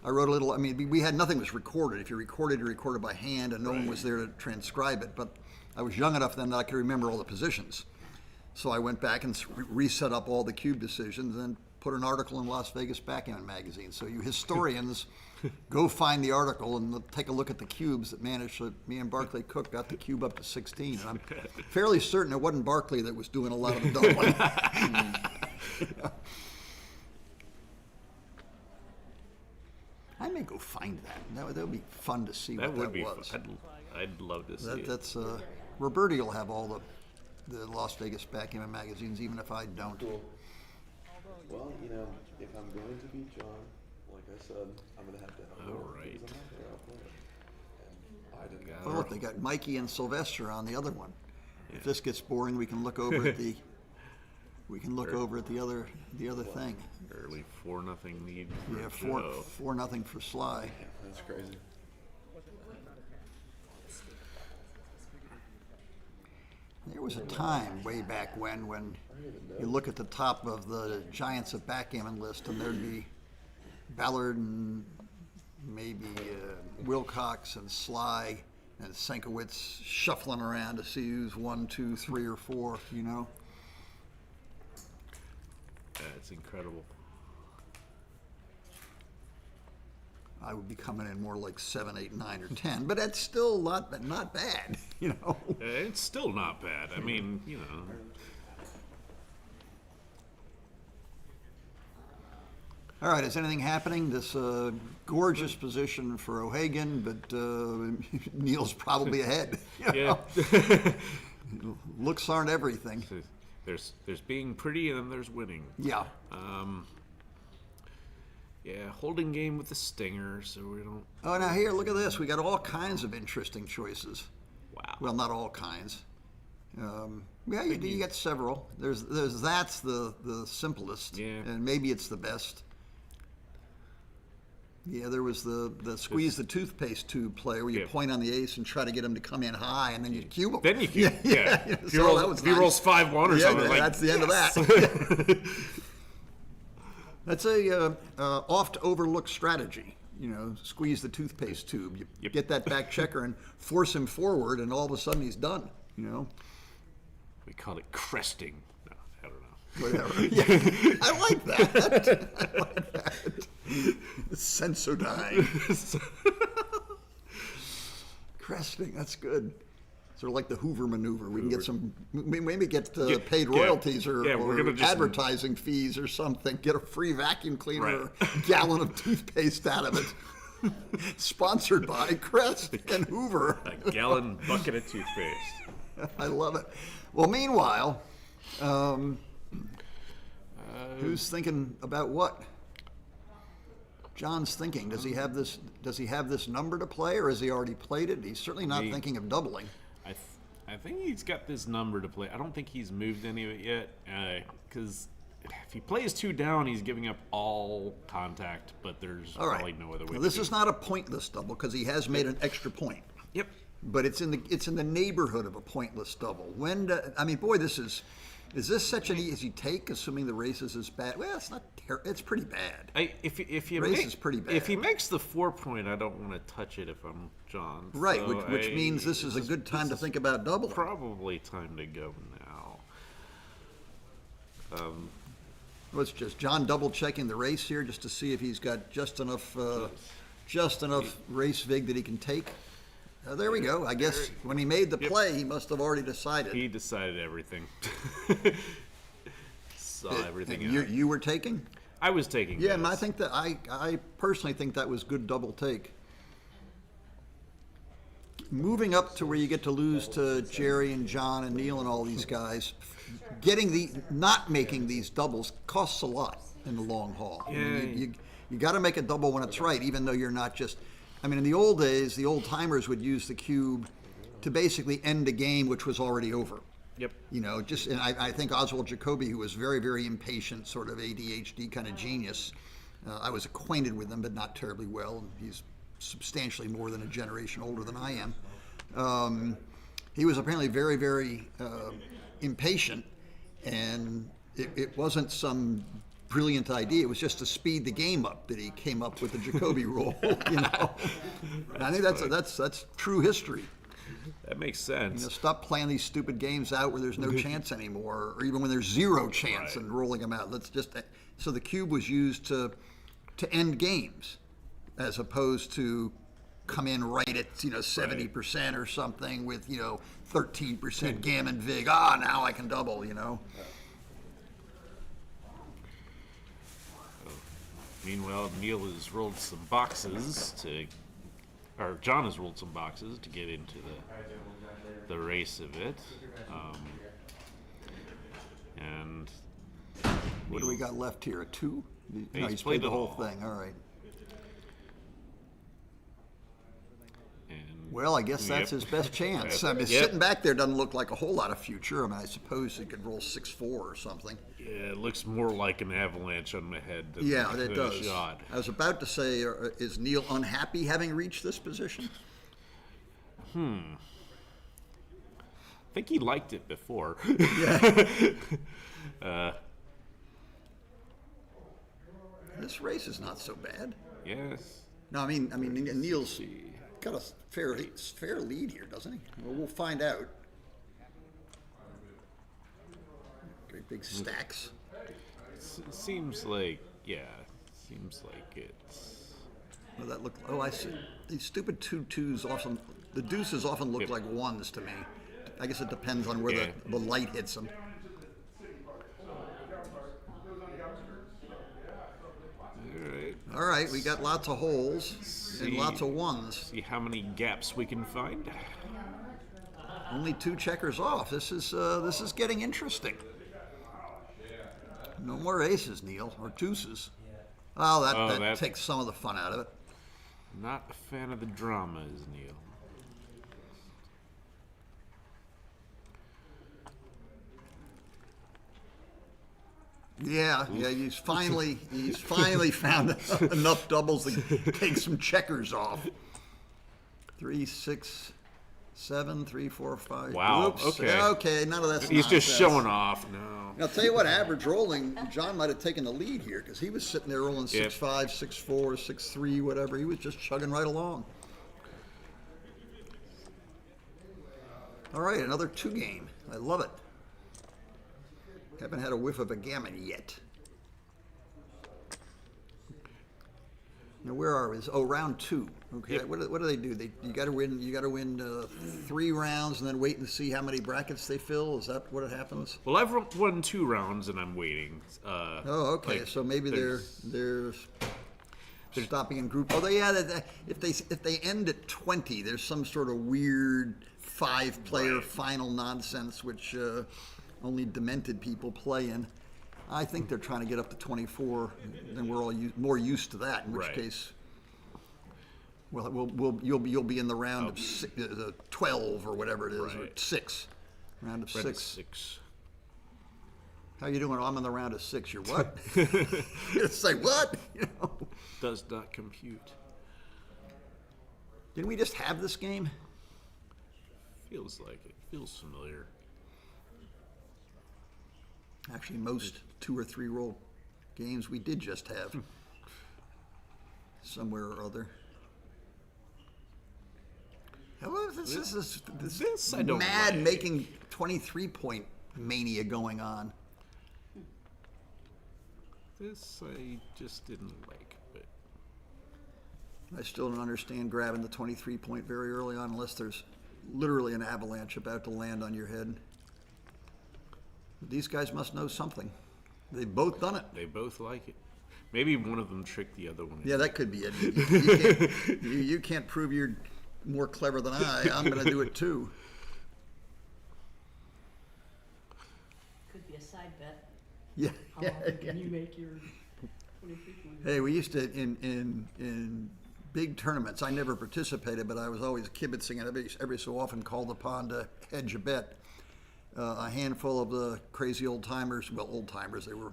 little. I mean, nothing was recorded. If you recorded, you recorded by hand, and no one was there to transcribe it. But I was young enough then that I could remember all the positions. So I went back and reset up all the cube decisions and put an article in Las Vegas Backgammon magazine. So you historians go find the article and take a look at the cubes that managed to, me and Barclay Cook got the cube up to 16. And I'm fairly certain it wasn't Barclay that was doing a lot of the doubling. I may go find that. That would be fun to see That what would that be was. fun. I'd love to see it. That's Roberti will have all the Las Vegas Backgammon magazines, even if I don't. Cool. Well, you know, if I'm going to beat John, like I said, I'm going to have to have All more, right. because I'm not going to outplay it. And I didn't Oh, look, they got Mikey and Sylvester on the other one. If this gets boring, we can look over at the the other thing. Early 4-0 lead. Yeah, for 4-0 for Sly. That's crazy. There was a time way back when you look at the top of the Giants of Backgammon list, and there'd be Ballard and maybe Wilcox and Sly and Senkowitz shuffling around to see who's 1, 2, 3, or 4. You know. It's incredible. I would be coming in more like 7, 8, 9, or 10, but that's still not bad, you know. It's still not bad. I mean, you know. All right, is anything happening? This gorgeous position for O'Hagan, but Neil's probably ahead. You know? Yeah. Looks aren't everything. There's being pretty and then there's winning. Yeah. Yeah, holding game with the stinger, so we don't. Oh, now here, look at this. We got all kinds of interesting choices. Wow. Well, not all kinds. Yeah, you get several. There's that's the simplest, Yeah. and maybe it's the best. Yeah, there was the squeeze the toothpaste tube play where you point on the ace and try to get him to come in high, and then you cube him. Then you cube. Yeah. If he So rolls 5-1 or something, like that's the end of that. That's a oft overlooked strategy. You know, squeeze the toothpaste tube. You get that back checker and force him forward, and all of a sudden he's done. You know. We call it cresting. No, I don't know. Whatever. Yeah, I like that. I like that. Sensodyne. Cresting. That's good. Sort of like the Hoover maneuver. We can get some, maybe get paid royalties or advertising fees or something. Get a free vacuum cleaner or a gallon of toothpaste out of it. Sponsored by Crest and Hoover. A gallon bucket of toothpaste. I love it. Well, meanwhile, who's thinking about what? John's thinking. Does he have this? Does he have this number to play, or has he already played it? He's certainly not thinking of doubling. I think he's got this number to play. I don't think he's moved any of it yet, because if he plays 2 down, he's giving up all contact. But there's probably no other way. Now, this is not a pointless double because he has made an extra point. Yep. But it's in the neighborhood of a pointless double. I mean, boy, this is Is this such an easy take, assuming the race is as bad? Well, it's not. It's pretty bad. If you Race is pretty bad. If he makes the 4 point, I don't want to touch it if I'm John. Right, So which means this is a good time to think about doubling. Probably time to go now. Well, it's just John double checking the race here just to see if he's got just enough race vig that he can take. There we go. I guess when he made the play, he must have already decided. He decided everything. Saw everything. And you were taking? I was taking. Yeah, and I think that I personally think that was good double take. Moving up to where you get to lose to Jerry and John and Neil and all these guys, not making these doubles costs a lot in the long haul. Yeah. I mean, you got to make a double when it's right, even though you're not just. I mean, in the old days, the old timers would use the cube to basically end a game which was already over. Yep. You know, and I think Oswald Jacoby, who was very, very impatient, sort of ADHD kind of genius. I was acquainted with him, but not terribly well. And he's substantially more than a generation older than I am. He was apparently very, very impatient, and it wasn't some brilliant idea. It was just to speed the game up that he came up with the Jacoby rule. You know, and I think that's true history. That makes sense. You know, stop playing these stupid games out where there's no chance anymore, or even when there's zero chance and rolling them out. So the cube was used to end games, as opposed to come in right at 70% or something with 13% gammon vig. Now I can double. Meanwhile, Neil has rolled some boxes or John has rolled some boxes to get into the race of it. And what do we got left here? A 2? No, he's played played the it whole all. thing. All right. And Well, I guess that's his best chance. I mean, sitting back there doesn't look like a whole lot of future. I mean, I suppose he could roll 6-4 or something. Yeah, it looks more like an avalanche on my head than, Yeah, it than does. a shot. I was about to say, is Neil unhappy having reached this position? I think he liked it before. This race is not so bad. Yes. No, I mean, Neil's got a fair lead here, doesn't he? Well, we'll find out. Great big stacks. Seems like it's. Well, that look. Oh, I see. These stupid 2-2s often. The deuces often look like 1s to me. I guess it depends on where the light hits them. All right, we got lots of holes and lots of 1s. See how many gaps we can find. Only 2 checkers off. This is getting interesting. No more aces, Neil, or deuces. Oh, that takes some of the fun out of it. Not a fan of the dramas, Neil. Yeah, he's finally found enough doubles to take some checkers off. 3, 6, 7, 3, 4, 5. Wow. Oops. Okay. Okay. None of that's. He's just nonsense. showing off. No. I'll tell you what. Average rolling, John might have taken the lead here because he was sitting there rolling 6-5, 6-4, 6-3, whatever. He was just chugging right along. All right, another 2 game. I love it. Haven't had a whiff of a gammon yet. Now where are we? Oh, round 2. Okay. Yep. What do they do? You got to win. You got to win 3 rounds and then wait and see how many brackets they fill. Is that what it happens? Well, I've won 2 rounds and I'm waiting. Oh, okay. like, So maybe they're stopping in group. Oh, if they end at 20, there's some sort of weird 5-player final nonsense which only demented people play in. I think they're trying to get up to 24, and we're all more used to that. In which case, well, you'll be in the round of 12 or whatever it is, or 6, round of 6. How you doing? I'm in the round of 6. You're what? Say what? Does not compute. Didn't we just have this game? Feels like it. Feels familiar. Actually, most 2 or 3 roll games we did just have somewhere or other. However, this I don't mad like. making 23-point mania going on. This I just didn't like, but I still don't understand grabbing the 23-point very early on unless there's literally an avalanche about to land on your head. These guys must know something. They've both done it. they both like it. Maybe one of them tricked the other one. Yeah, that could be it. You can't prove you're more clever than I'm going to do it too. Could be a side bet. Yeah. How often can you make your 23 points? Hey, we used to in big tournaments. I never participated, but I was always kibitzing and every so often called upon to hedge a bet. A handful of the crazy old timers, well, old timers, they were,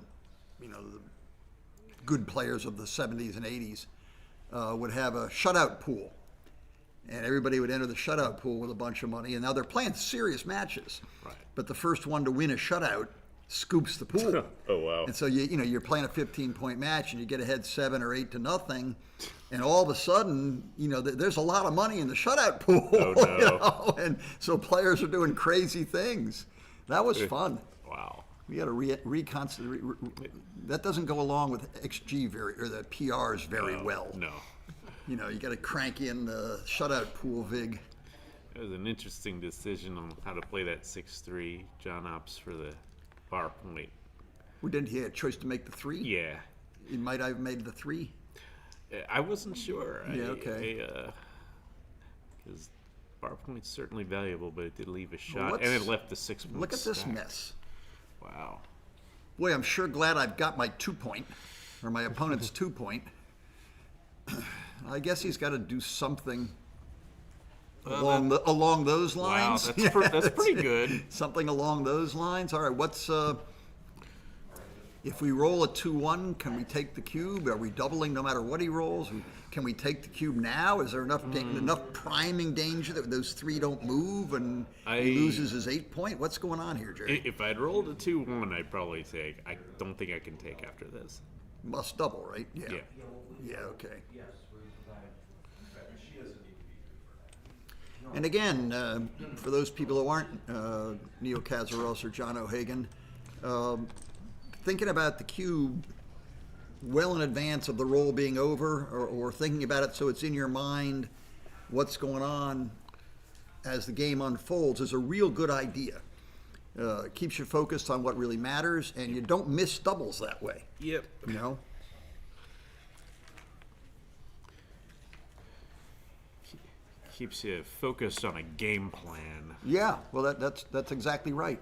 the good players of the 70s and 80s, would have a shutout pool. And everybody would enter the shutout pool with a bunch of money. And now they're playing serious matches. Right. But the first one to win a shutout scoops the pool. Oh, wow. And so you're playing a 15-point match and you get ahead 7 or 8 to nothing, and all of a sudden, there's a lot of money in the shutout pool. Oh, no. And so players are doing crazy things. That was fun. Wow. We got to that doesn't go along with XG or the PRs very well. No. You got to crank in the shutout pool vig. It was an interesting decision on how to play that 6-3. John opts for the bar point. Didn't he have a choice to make the 3? Yeah. He might have made the 3. I wasn't sure. Yeah, okay. Because bar point's certainly valuable, but it did leave a shot, and it left the 6 point. Look at this stack. mess. Wow. Boy, I'm sure glad I've got my 2-point, or my opponent's 2-point. I guess he's got to do something along those lines. Wow, that's pretty good. Something along those lines. All right, what's if we roll a 2-1, can we take the cube? Are we doubling no matter what he rolls? Can we take the cube now? Is there enough priming danger that those 3 don't move and he loses his 8-point? What's going on here, Jerry? If I'd rolled a 2-1, I'd probably say I don't think I can take after this. Must double, right? Yeah. Yeah. Yeah, okay. And again, for those people who aren't Neil Kazaros or John O'Hagan, thinking about the cube well in advance of the roll being over, or thinking about it so it's in your mind what's going on as the game unfolds is a real good idea. Keeps you focused on what really matters, and you don't miss doubles that way. Yep. Keeps you focused on a game plan. Yeah, well, that's exactly right.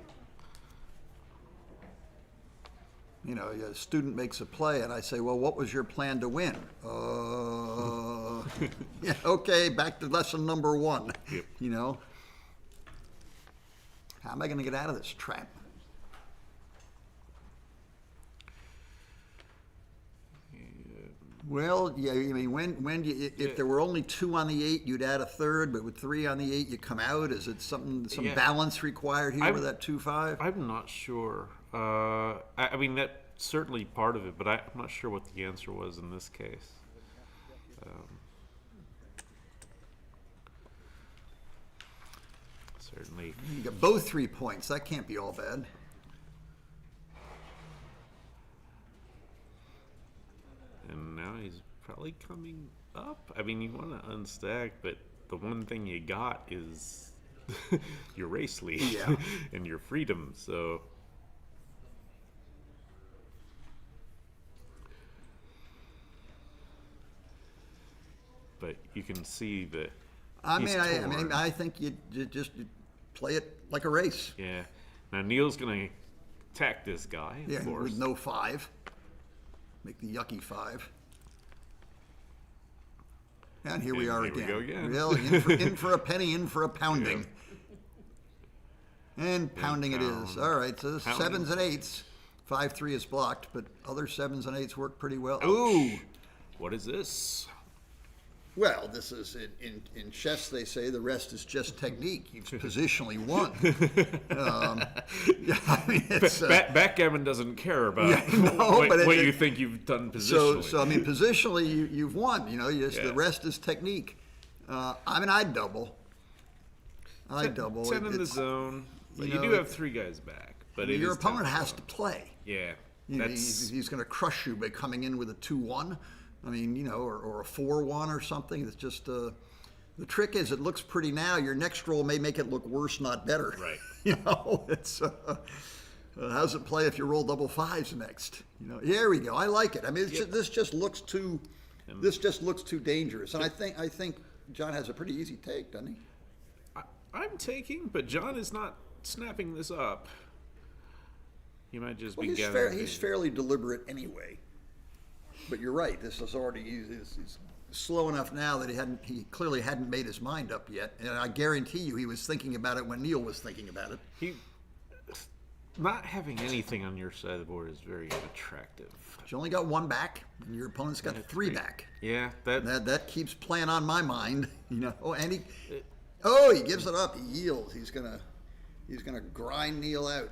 A student makes a play, and I say, well, what was your plan to win? Yeah, okay, back to lesson number 1. Yep. How am I going to get out of this trap? Well, yeah, if there were only 2 on the 8, you'd add a 3rd, but with 3 on the 8, you come out. Is it some balance required here with that 2-5? I'm not sure. I mean, that's certainly part of it, but I'm not sure what the answer was in this case. Certainly. You got both 3 points. That can't be all bad. And now he's probably coming up. I mean, you want to unstack, but the one thing you got is your race lead and your freedom. So, but you can see that. I think you just play it like a race. Yeah. Now Neil's gonna attack this guy. Of course. With no 5. Make the yucky 5. And here we are again. We go again. Well, in for a penny, in for a pounding. And pounding it is. All right, so 7s and 8s. 5-3 is blocked, but other 7s and 8s work pretty well. Ouch. Ooh! What is this? Well, this is in chess. They say the rest is just technique. You've positionally won. Yeah, I mean, it's, Backgammon doesn't care about no, but what you think you've done positionally. So I mean, positionally, you've won. You know, Yeah. the rest is technique. I mean, I'd double. I'd double. 10 in the zone, but you know, do have 3 guys back. But it your is 10 opponent in the has zone. to play. Yeah, You know, that's he's going to crush you by coming in with a 2-1. I mean, you know, or a 4-1 or something. It's just the trick is it looks pretty now. Your next roll may make it look worse, not better. Right. You know, it's how's it play if you roll double 5s next? You know, here we go. I like it. I mean, this just looks too dangerous. And I think John has a pretty easy take, doesn't he? I'm taking, but John is not snapping this up. He might just be gathering. He's fairly deliberate anyway. But you're right. This is already he's slow enough now that he clearly hadn't made his mind up yet. And I guarantee you, he was thinking about it when Neil was thinking about it. Not having anything on your side of the board is very unattractive. You only got 1 back, and your opponent's got 3 back. Yeah, That keeps playing on my mind. You know, and he gives it up. He yields. He's gonna grind Neil out.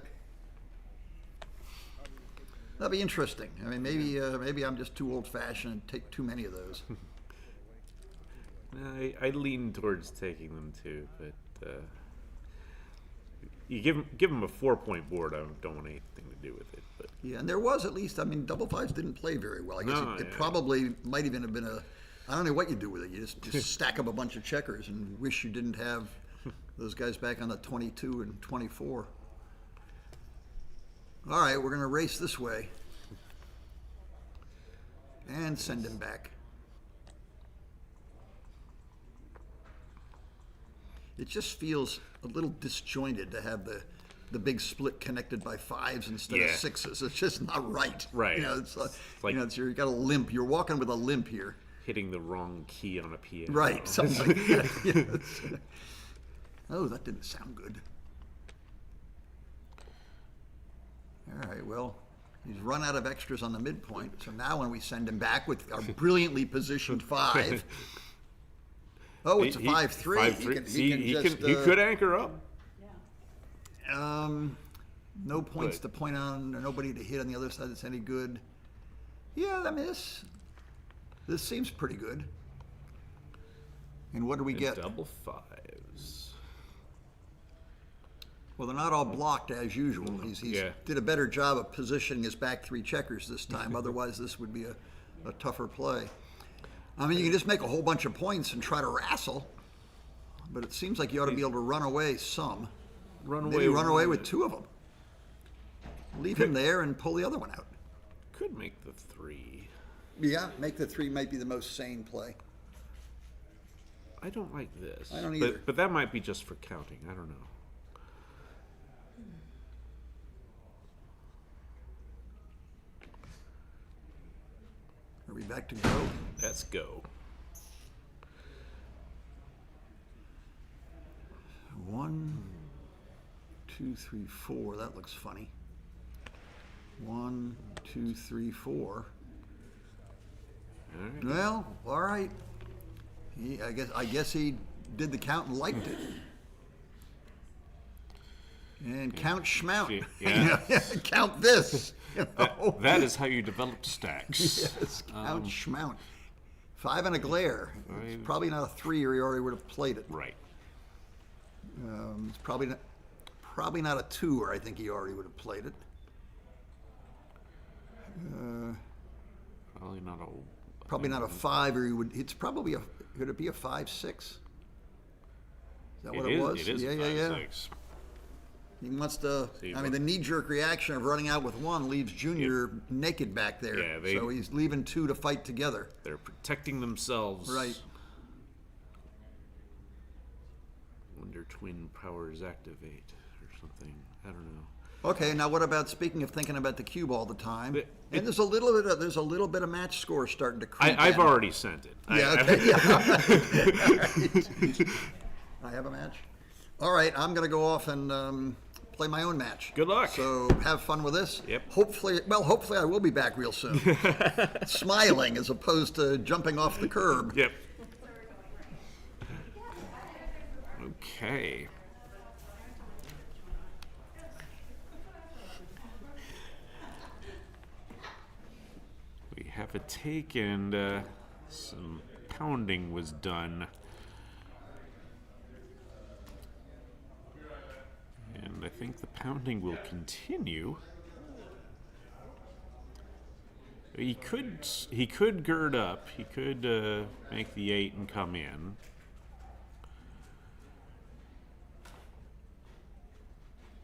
That'll be interesting. I mean, maybe I'm just too old-fashioned and take too many of those. I lean towards taking them too, but you give him a 4-point board. I don't want anything to do with it. But Yeah, and there was at least. I mean, double 5s didn't play very well. I guess it probably might even have been I don't know what you do with it. You just stack up a bunch of checkers and wish you didn't have those guys back on the 22 and 24. All right, we're going to race this way and send him back. It just feels a little disjointed to have the big split connected by 5s instead of 6s. It's just not right. Right. You know, it's like, like you got a limp. You're walking with a limp here. hitting the wrong key on a piano. Right, something like that. Yes. Oh, that didn't sound good. All right, well, he's run out of extras on the midpoint, so now when we send him back with our brilliantly positioned 5, oh, it's a 5-3. He could anchor up. No points to point on, or nobody to hit on the other side that's any good. Yeah, I mean, this seems pretty good. And what do we get? Double 5s. Well, they're not all blocked as usual. He's did a better job of positioning his back 3 checkers this time. Otherwise, this would be a tougher play. I mean, you can just make a whole bunch of points and try to wrestle, but it seems like you ought to be able to run away some. Maybe run away with 2 of them. Leave him there and pull the other one out. Could make the 3. Yeah, make the 3 might be the most sane play. I don't like this. I don't either. But that might be just for counting. I don't know. Are we back to go? Let's go. 1, 2, 3, 4. That looks funny. 1, 2, 3, 4. All right. Well, all right. I guess he did the count and liked it. And count schmount. Yeah. Count this. You know? That is how you develop stacks. Yes, count schmount. 5 and a glare. It's probably not a 3 or he already would have played it. Right. It's probably not a 2 or I think he already would have played it. Probably not a 5 or he would. It's probably could it be a 5-6? Is that what it was? It is yeah. 5-6. He must I mean, the knee-jerk reaction of running out with 1 leaves Junior naked back there. Yeah, so he's leaving 2 to fight together. They're protecting themselves. Right. When their twin powers activate or something. I don't know. Okay, now what about, speaking of thinking about the cube all the time, and there's a little bit of match score starting to creep I've in. already sent it. Yeah, okay. Right. I have a match. All right, I'm going to go off and play my own match. Good luck. So have fun with this. Yep. Hopefully I will be back real soon. Smiling as opposed to jumping off the curb. Yep. Okay. We have a take and some pounding was done. And I think the pounding will continue. He could gird up. He could make the 8 and come in.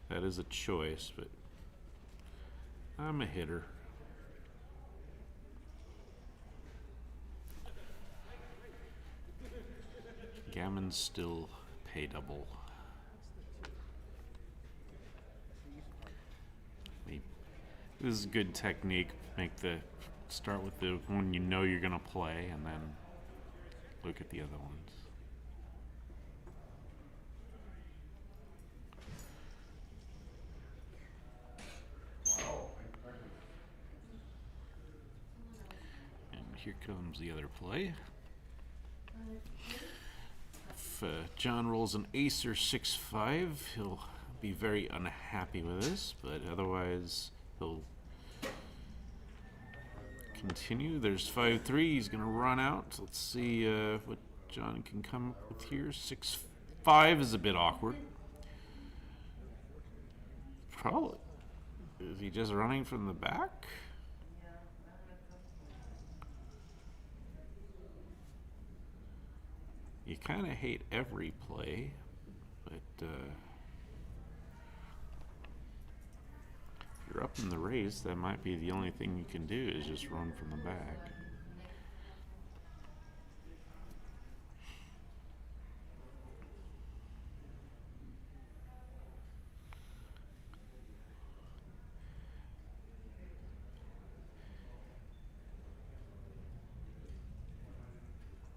That is a choice, but I'm a hitter. Gammon's still pay double. This is a good technique. Start with the one you know you're gonna play, and then look at the other ones. And here comes the other play. If John rolls an ace or 6-5, he'll be very unhappy with this, but otherwise he'll continue. There's 5-3. He's going to run out. Let's see what John can come up with here. 6-5 is a bit awkward. Probably. Is he just running from the back? You kind of hate every play, but if you're up in the race, that might be the only thing you can do is just run from the back.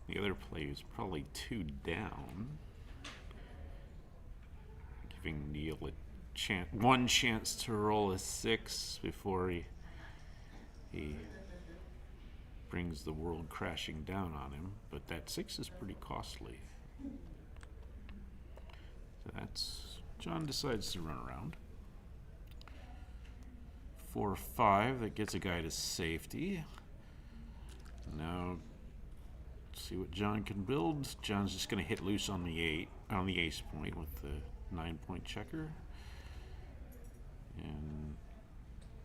The other play is probably 2 down, giving Neil one chance to roll a 6 before he brings the world crashing down on him. But that 6 is pretty costly. So John decides to run around. 4-5, that gets a guy to safety. Now, see what John can build. John's just going to hit loose on the ace point with the 9-point checker. And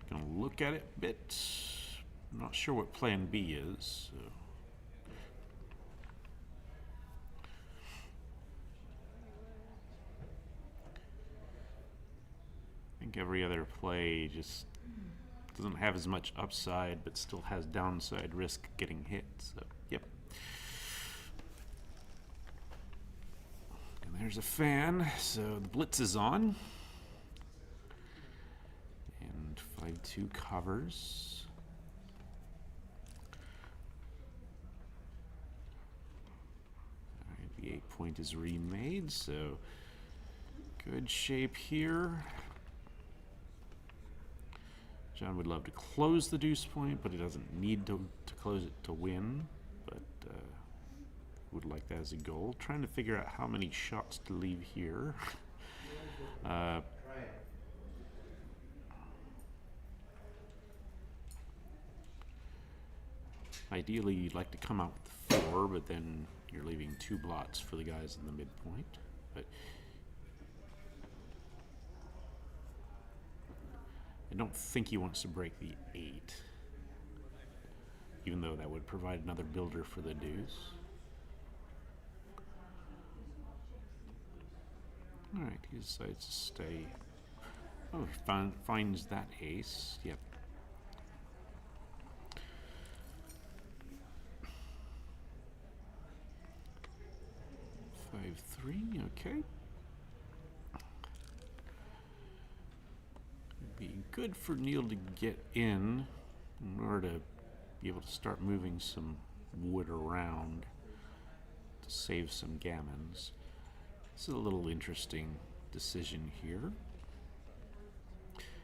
going to look at it a bit. I'm not sure what plan B is. So. I think every other play just doesn't have as much upside, but still has downside risk getting hit. So, yep. And there's a fan, so the blitz is on. And 5-2 covers. Alright, the 8-point is remade, so good shape here. John would love to close the deuce point, but he doesn't need to close it to win. But would like that as a goal. Trying to figure out how many shots to leave here. Ideally, you'd like to come out with 4, but then you're leaving 2 blots for the guys in the midpoint. But I don't think he wants to break the 8, even though that would provide another builder for the deuce. Alright, he decides to stay. Oh, he finds that ace. Yep. Five-3, okay. Be good for Neil to get in order to be able to start moving some wood around to save some gammons. This is a little interesting decision here.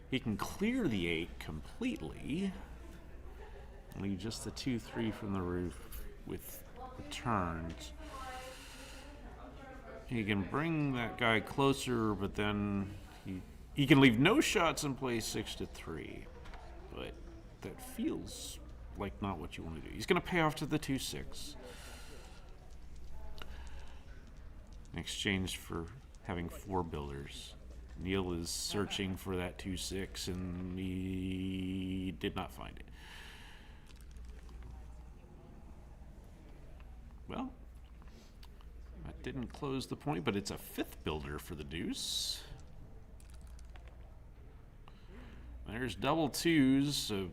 He can clear the 8 completely, leave just the 2-3 from the roof with returns. He can bring that guy closer, but then he can leave no shots and play 6-3. But that feels like not what you want to do. He's going to pay off to the 2-6 in exchange for having 4 builders. Neil is searching for that 2-6, and he did not find it. Well, that didn't close the point, but it's a 5th builder for the deuce. There's double 2s, so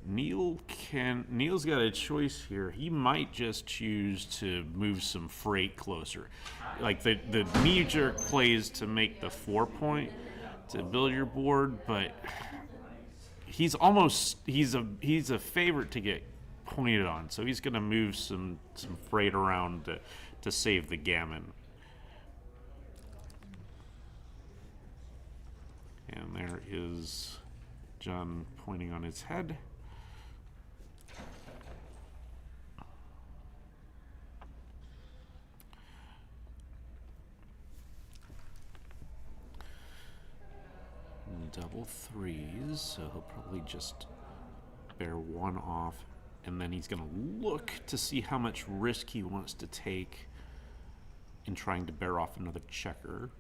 Neil's got a choice here. He might just choose to move some freight closer. Like the knee-jerk plays to make the 4-point to build your board, but he's a favorite to get pointed on, so he's gonna move some freight around to save the gammon. And there is John pointing on his head. Double 3s, so he'll probably just bear 1 off, and then he's going to look to see how much risk he wants to take in trying to bear off another checker.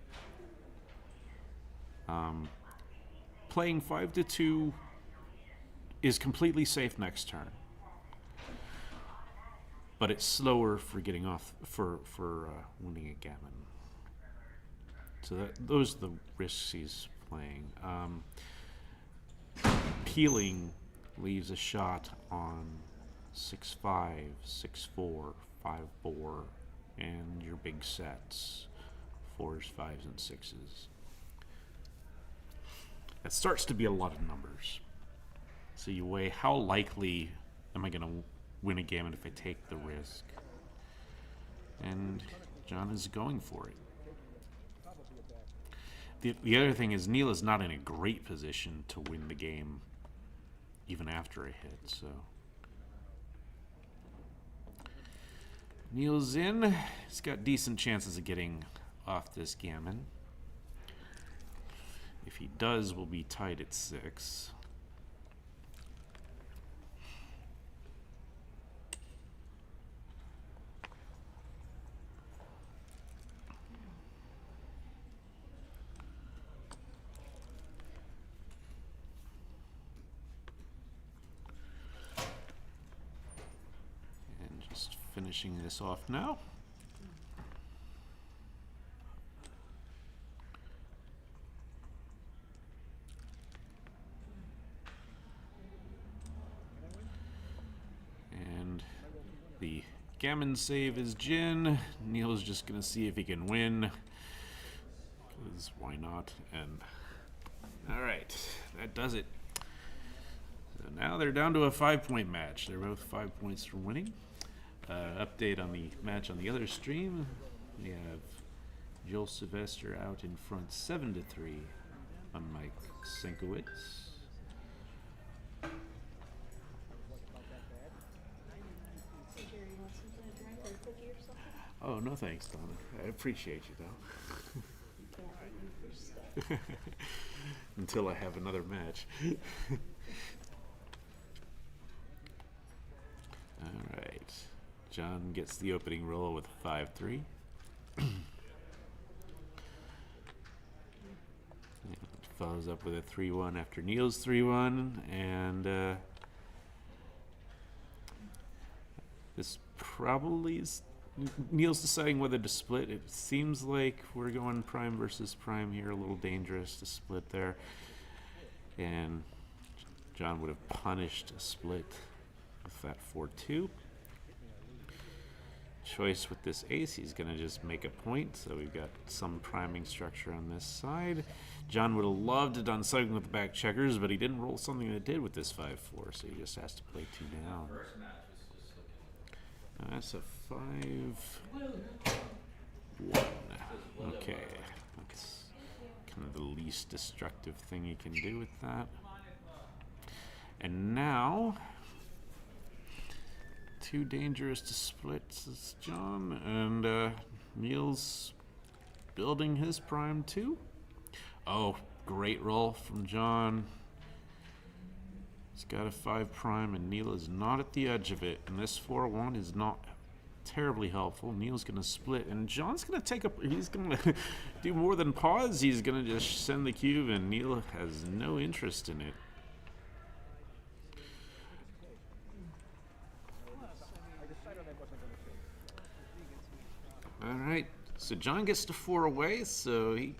Playing 5-2 is completely safe next turn, but it's slower for getting off for winning a gammon. So those are the risks he's playing. Peeling leaves a shot on 6-5, 6-4, 5-4, and your big sets, 4s, 5s, and 6s. That starts to be a lot of numbers. So you weigh, how likely am I going to win a gammon if I take the risk? And John is going for it. The other thing is Neil is not in a great position to win the game even after a hit, so Neil's in. He's got decent chances of getting off this gammon. If he does, we'll be tied at 6. And just finishing this off now. The gammon save is Jin. Neil's just gonna see if he can win, because why not? And all right, that does it. So now they're down to a 5-point match. They're both 5 points from winning. Update on the match on the other stream. We have Joel Sylvester out in front 7-3 on Mike Sienkiewicz. Oh, no thanks, Donna. I appreciate you, though. Until I have another match. Alright. John gets the opening roll with 5-3. Follows up with a 3-1 after Neil's 3-1, and this probably is Neil's deciding whether to split. It seems like we're going prime versus prime here, a little dangerous to split there. And John would have punished a split with that 4-2. Choice with this ace, he's going to just make a point, so we've got some priming structure on this side. John would have loved to done something with the back checkers, but he didn't roll something that did with this 5-4, so he just has to play 2 down. That's a 5-1. Okay, that's kind of the least destructive thing you can do with that. And now, too dangerous to split, says John, and Neil's building his prime too. Oh, great roll from John. He's got a 5 prime, and Neil is not at the edge of it. And this 4-1 is not terribly helpful. Neil's going to split, and John's going to take up. He's going to do more than pause. He's going to just send the cube, and Neil has no interest in it. All right, so John gets to 4 away, so he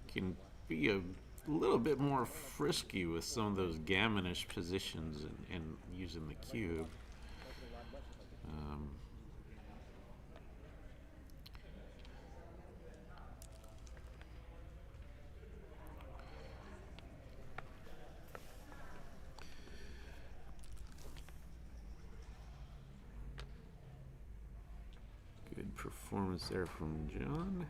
can be a little bit more frisky with some of those gammonish positions and using the cube. Good performance there from John.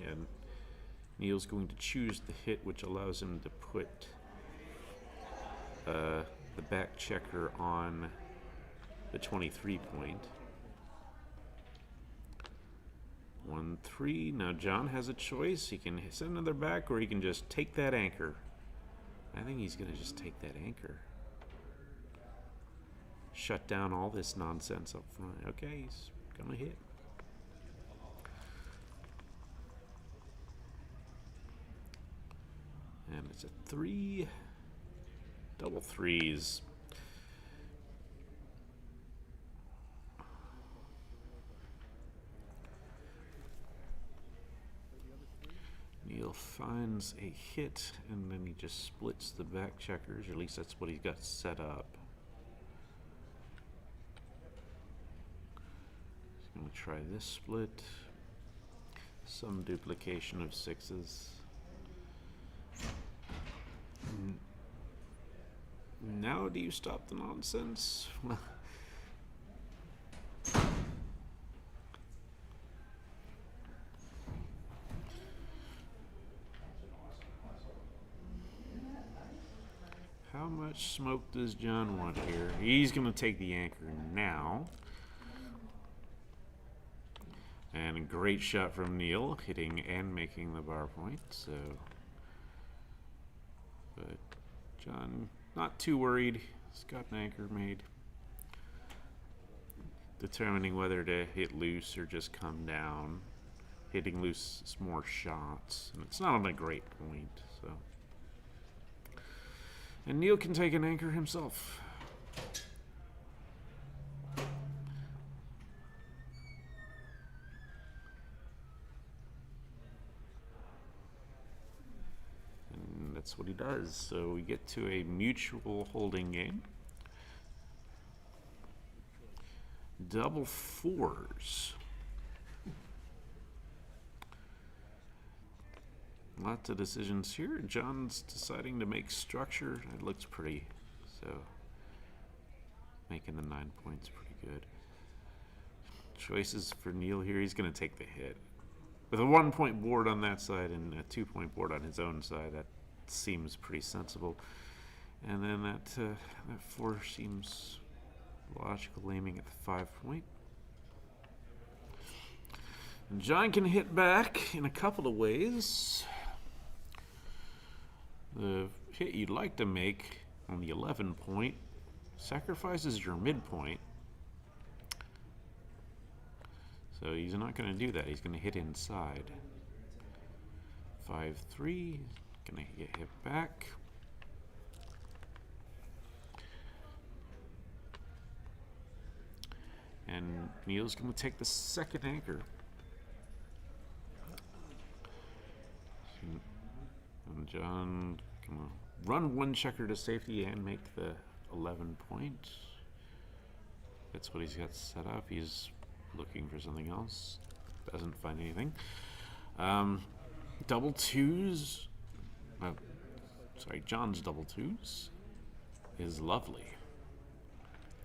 Yeah, Neil's going to choose the hit, which allows him to put the back checker on the 23 point. 1-3. Now John has a choice. He can send another back, or he can just take that anchor. I think he's going to just take that anchor. Shut down all this nonsense up front. Okay, he's going to hit. And it's a 3. Double 3s. Neil finds a hit, and then he just splits the back checkers, or at least that's what he's got set up. He's going to try this split. Some duplication of 6s. Now do you stop the nonsense? How much smoke does John want here? He's going to take the anchor now. And a great shot from Neil, hitting and making the bar point. So, but John, not too worried. He's got an anchor made. Determining whether to hit loose or just come down. Hitting loose is more shots, and it's not on a great point. So, and Neil can take an anchor himself. And that's what he does. So we get to a mutual holding game. Double 4s. Lots of decisions here. John's deciding to make structure. It looks pretty, so making the 9 points pretty good. Choices for Neil here. He's going to take the hit. With a 1 point board on that side and a 2 point board on his own side, that seems pretty sensible. And then that 4 seems logical, aiming at the 5 point. And John can hit back in a couple of ways. The hit you'd like to make on the 11 point sacrifices your midpoint. So he's not going to do that. He's going to hit inside. 5-3. Going to get hit back. And Neil's going to take the second anchor. And John going to run 1 checker to safety and make the 11 point. That's what he's got set up. He's looking for something else. Doesn't find anything. Double 2s. Sorry, John's double 2s is lovely.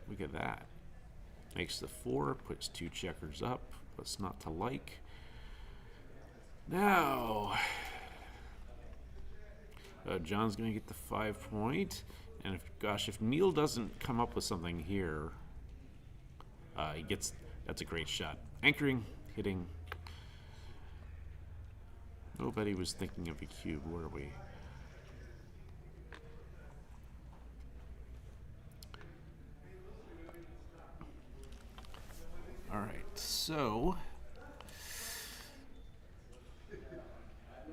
Look at that. Makes the 4, puts 2 checkers up. What's not to like? Now, John's going to get the 5 point. And if Neil doesn't come up with something here, that's a great shot. Anchoring, hitting. Nobody was thinking of a cube, were we? All right, so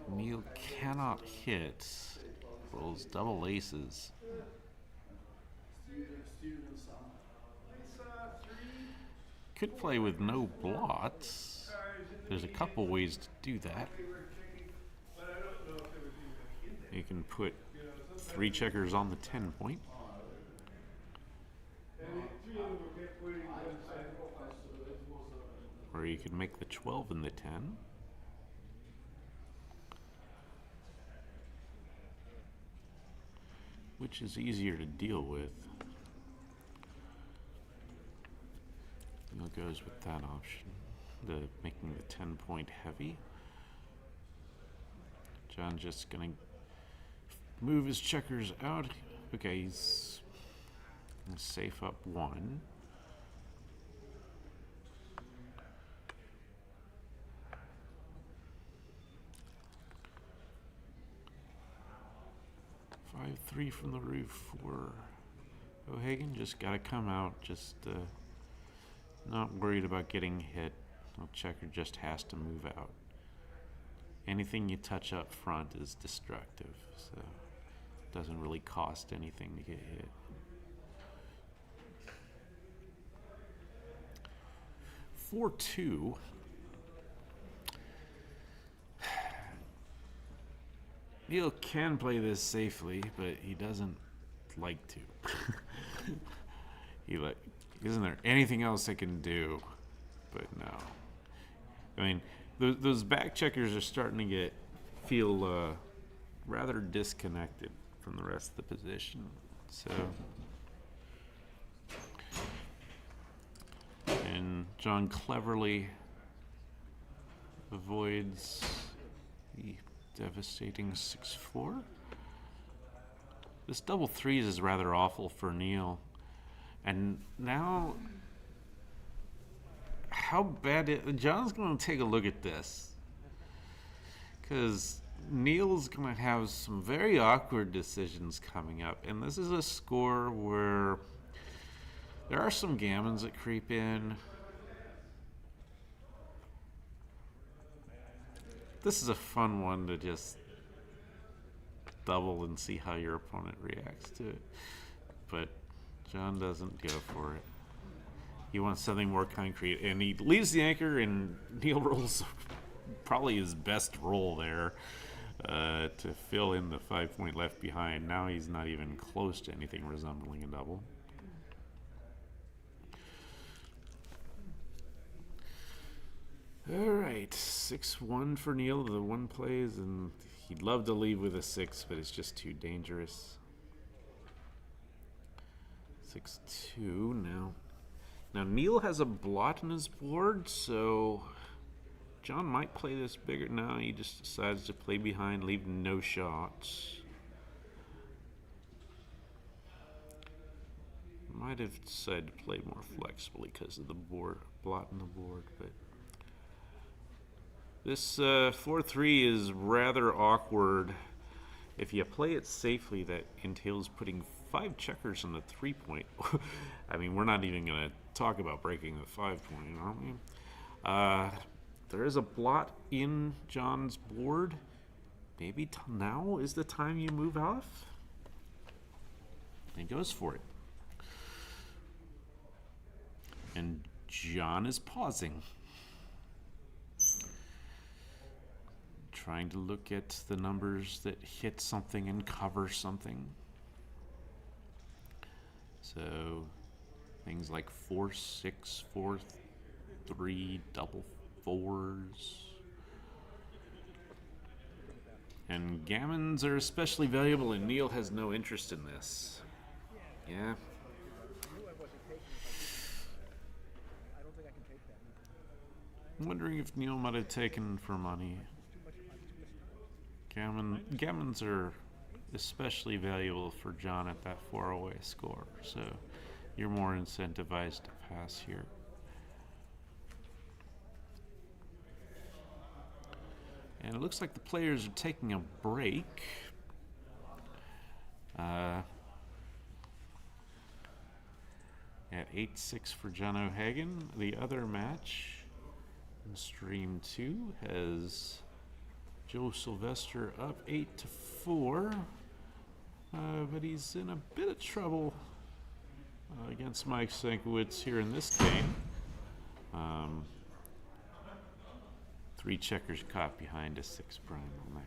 Neil cannot hit rolls double aces. Could play with no blots. There's a couple ways to do that. You can put 3 checkers on the 10 point. Or you could make the 12 in the 10. Which is easier to deal with. Neil goes with that option, making the 10 point heavy. John just gonna move his checkers out. Okay, he's gonna safe up 1. Five, 3 from the roof for O'Hagan. Just gotta come out, just not worried about getting hit. No, checker just has to move out. Anything you touch up front is destructive, so it doesn't really cost anything to get hit. For 2. Neil can play this safely, but he doesn't like to. Isn't there anything else I can do? But no. I mean, those back checkers are starting to feel rather disconnected from the rest of the position. So, and John cleverly avoids the devastating 6-4. This double 3s is rather awful for Neil. And now, how bad John's going to take a look at this. Because Neil's going to have some very awkward decisions coming up. And this is a score where there are some gammons that creep in. This is a fun one to just double and see how your opponent reacts to it. But John doesn't go for it. He wants something more concrete, and he leaves the anchor, and Neil rolls probably his best roll there to fill in the 5 point left behind. Now he's not even close to anything resembling a double. All right, 6-1 for Neil. The 1 plays, and he'd love to leave with a 6, but it's just too dangerous. 6-2 now. Now Neil has a blot on his board, so John might play this bigger. No, he just decides to play behind, leave no shots. Might have decided to play more flexibly because of the blot on the board, but this 4-3 is rather awkward. If you play it safely, that entails putting 5 checkers on the 3 point. I mean, we're not even going to talk about breaking the 5 point, are we? There is a blot in John's board. Maybe now is the time you move off. And he goes for it. And John is pausing. Trying to look at the numbers that hit something and cover something. So things like 4-6, 4-3, double 4s. And gammons are especially valuable, and Neil has no interest in this. Yeah. I'm wondering if Neil might have taken for money. Gammons are especially valuable for John at that 4-away score. So you're more incentivized to pass here. And it looks like the players are taking a break. At 8-6 for John O'Hagan. The other match in stream 2 has Joe Sylvester up 8-4. But he's in a bit of trouble against Mike Sankiewicz here in this game. 3 checkers caught behind a 6 prime on that.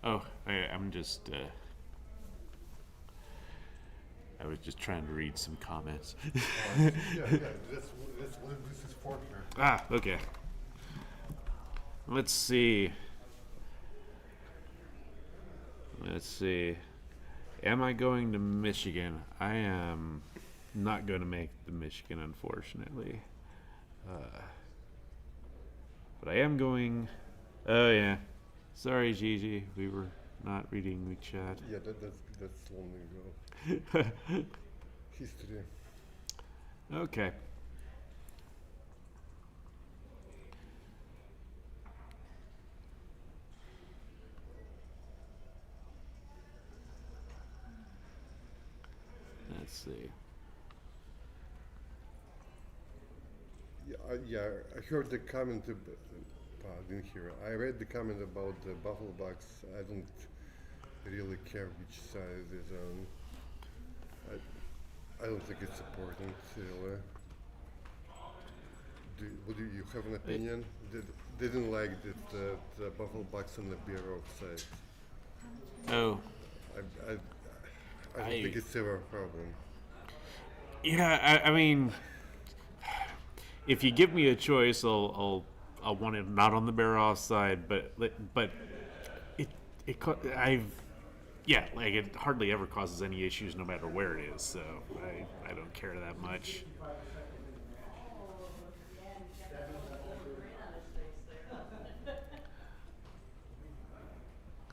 Oh, I'm just, I was just trying to read some comments. yeah, that's what this is for here. Ah, okay. Let's see. Am I going to Michigan? I am not going to make the Michigan, unfortunately. But I am going. Oh, yeah. Sorry, Gigi. We were not reading the chat. Yeah, that's long ago. History. Okay. Let's see. Yeah, I heard the comment. I didn't hear it. I read the comment about the Buffalo Bucks. I don't really care which side is on. I don't think it's important. Really. Would you have an opinion? They didn't like that the Buffalo Bucks on the beer offside. Oh. I don't think it's ever a problem. Yeah, I mean, if you give me a choice, I'll want it not on the bear offside, but it hardly ever causes any issues no matter where it is, so I don't care that much.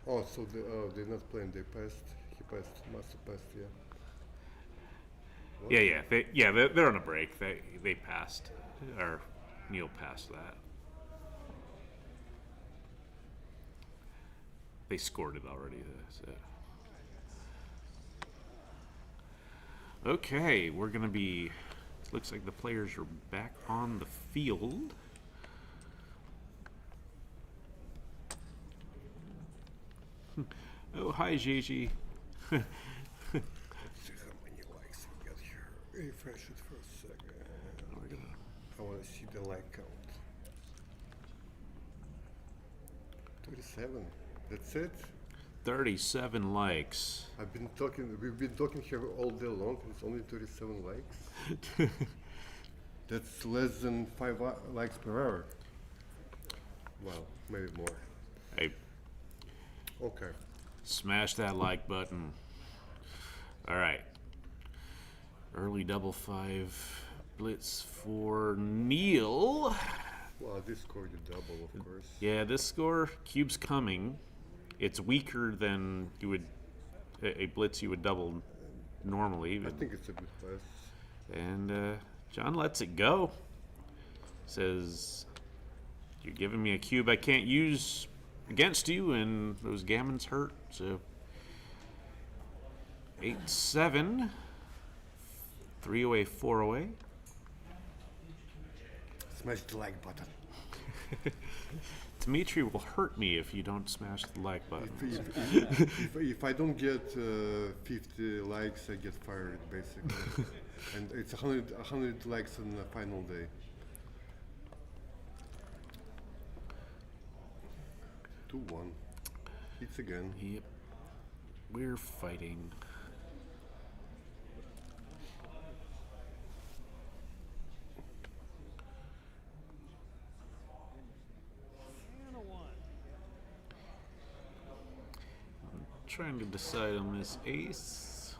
Oh, so they're not playing. They passed. He passed. Must have passed. Yeah. What? Yeah. They're on a break. They passed, or Neil passed that. They scored it already. So. Okay, we're gonna be. Looks like the players are back on the field. Oh, hi, Gigi. Let's see how many likes we got here. Refresh it for a second. I want to see the like count. 37. That's it. 37 likes. We've been talking here all day long. It's only 37 likes. That's less than 5 likes per hour. Well, maybe more. Hey. Okay. Smash that like button. All right. Early double 5 blitz for Neil. Well, this scored a double, of course. Yeah, this score, cube's coming. It's weaker than you would a blitz you would double normally. I think it's a good pass. And John lets it go. Says, "You're giving me a cube I can't use against you, and those gammons hurt." So 8-7, 3 away, 4 away. Smash the like button. Dimitri will hurt me if you don't smash the like button. If I don't get 50 likes, I get fired, basically. And it's 100 likes on the final day. Two one. Hits again. Yep. We're fighting. trying to decide on this ace.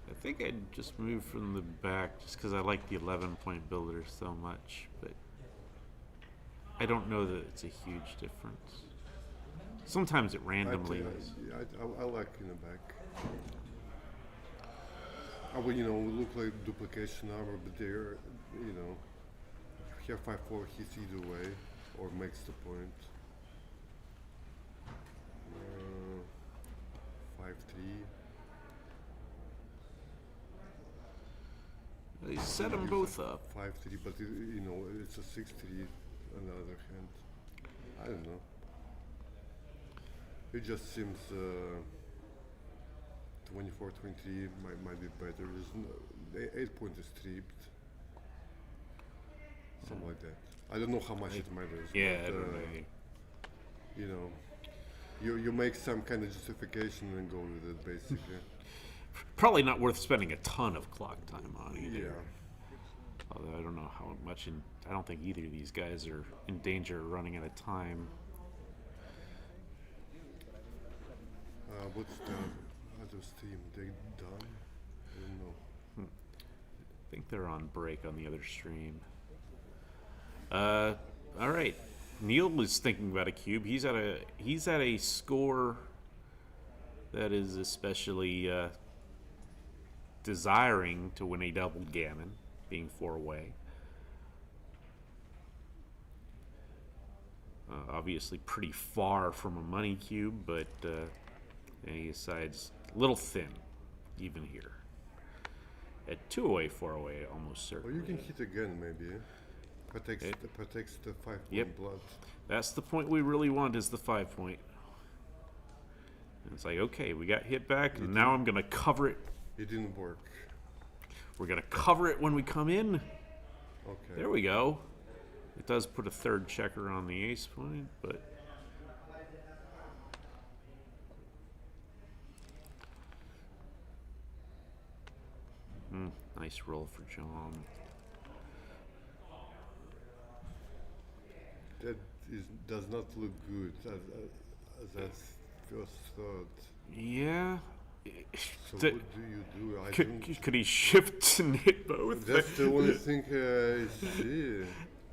I think I'd just move from the back just because I like the 11-point builder so much, but I don't know that it's a huge difference. Sometimes it randomly is. I like in the back. I would, you know, look like duplication armor, but there, you know, if you have 5-4, hits either way, or makes the point. 5-3. They set them both up. 5-3, but you know, it's a 6-3 on the other hand. I don't know. It just seems 24-23 might be better. There's no, 8 point is stripped. Something like that. I don't know how much it matters. Yeah, but, I don't know. You know, you make some kind of justification and go with it, basically. Probably not worth spending a ton of clock time on either. Yeah. Although I don't know how much I don't think either of these guys are in danger of running out of time. What's the other stream? They done? I don't know. I think they're on break on the other stream. All right. Neil is thinking about a cube. He's at a score that is especially desiring to win a double gammon, being 4 away. Obviously pretty far from a money cube, but he decides a little thin, even here. At 2 away, 4 away, almost certainly. Well, you can hit again, maybe. Protects the 5-point blood. That's the point we really want, is the 5-point. And it's like, okay, we got hit back, and now I'm going to cover it. It didn't work. We're going to cover it when we come in. Okay. There we go. It does put a 3rd checker on the ace point, but... nice roll for John. That does not look good as that first thought. Yeah. So what do you do? Could he shift and hit both? That's the only thing I see.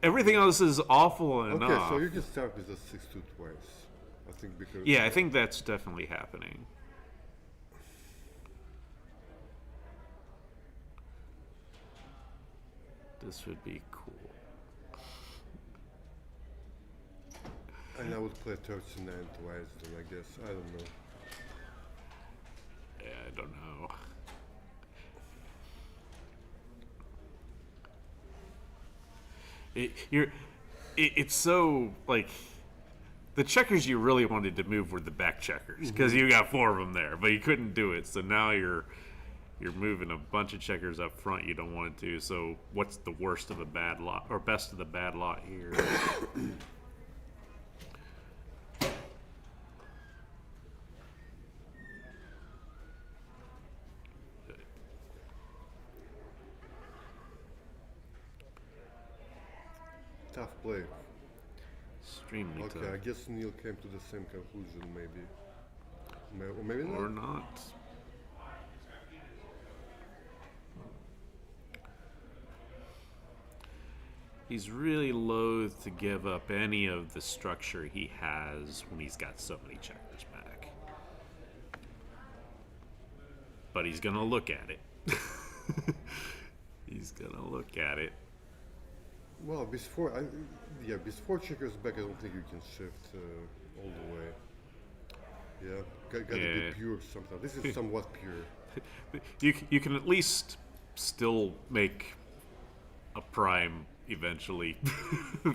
Everything else is awful enough. Okay, so you can start with a 6-2 twice. I think because... Yeah, I think that's definitely happening. This would be cool. And I would play 39 twice then, I guess. I don't know. Yeah, I don't know. It's so, like, the checkers you really wanted to move were the back checkers, because you got 4 of them there, but you couldn't do it, so now you're moving a bunch of checkers up front you don't want to, so what's the worst of the bad lot, or best of the bad lot here? Tough play. Extremely tough. Okay, I guess Neil came to the same conclusion, maybe. Or maybe not. Or not. He's really loath to give up any of the structure he has when he's got so many checkers back. But he's gonna look at it. He's gonna look at it. Well, before checkers back, I don't think you can shift all the way. Yeah, gotta be pure sometimes. This is somewhat pure. You can at least still make a prime eventually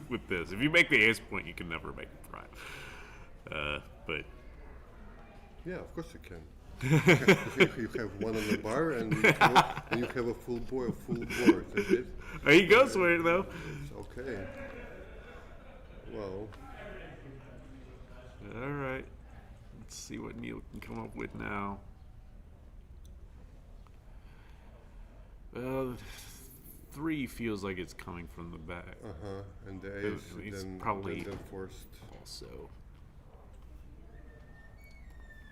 with this. If you make the ace point, you can never make a prime. But yeah, of course you can. You have one on the bar, and you have a full board. That's it. He goes for it though. Okay. Well. All right. Let's see what Neil can come up with now. Well, 3 feels like it's coming from the back. And the ace, He's then probably then forced. also.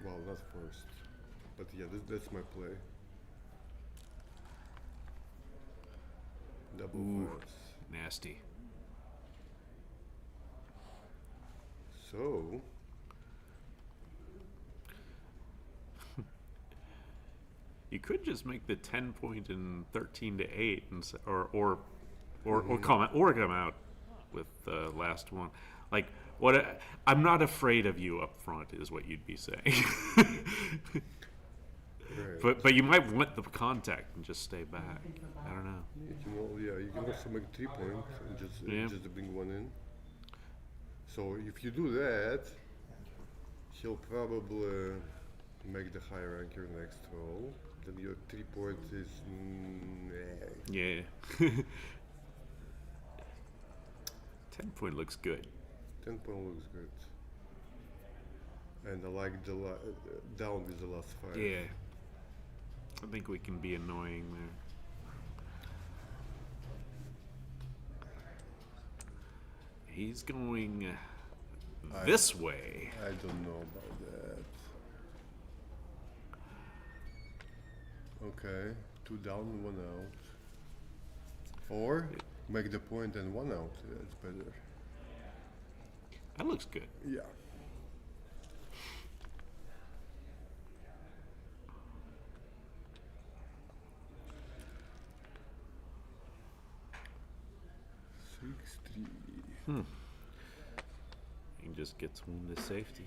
Well, not first. But yeah, that's my play. Double Ooh, fives. nasty. So, You could just make the 10 point and 13 to 8, and or come out with the last one. Like what? I'm not afraid of you up front, is what you'd be saying. right. But you might want the contact and just stay back. I don't know. You can also make 3 points and just bring one in. So if you do that, he'll probably make the high ranker next roll. Then your 3 points is Yeah. 10 point looks good. 10 point looks good. And I like the down with the last 5. Yeah. I think we can be annoying there. He's going this way. I don't know about that. Okay, 2 down, 1 out. Or make the point and 1 out. That's better. That looks good. Yeah. He just gets one to safety.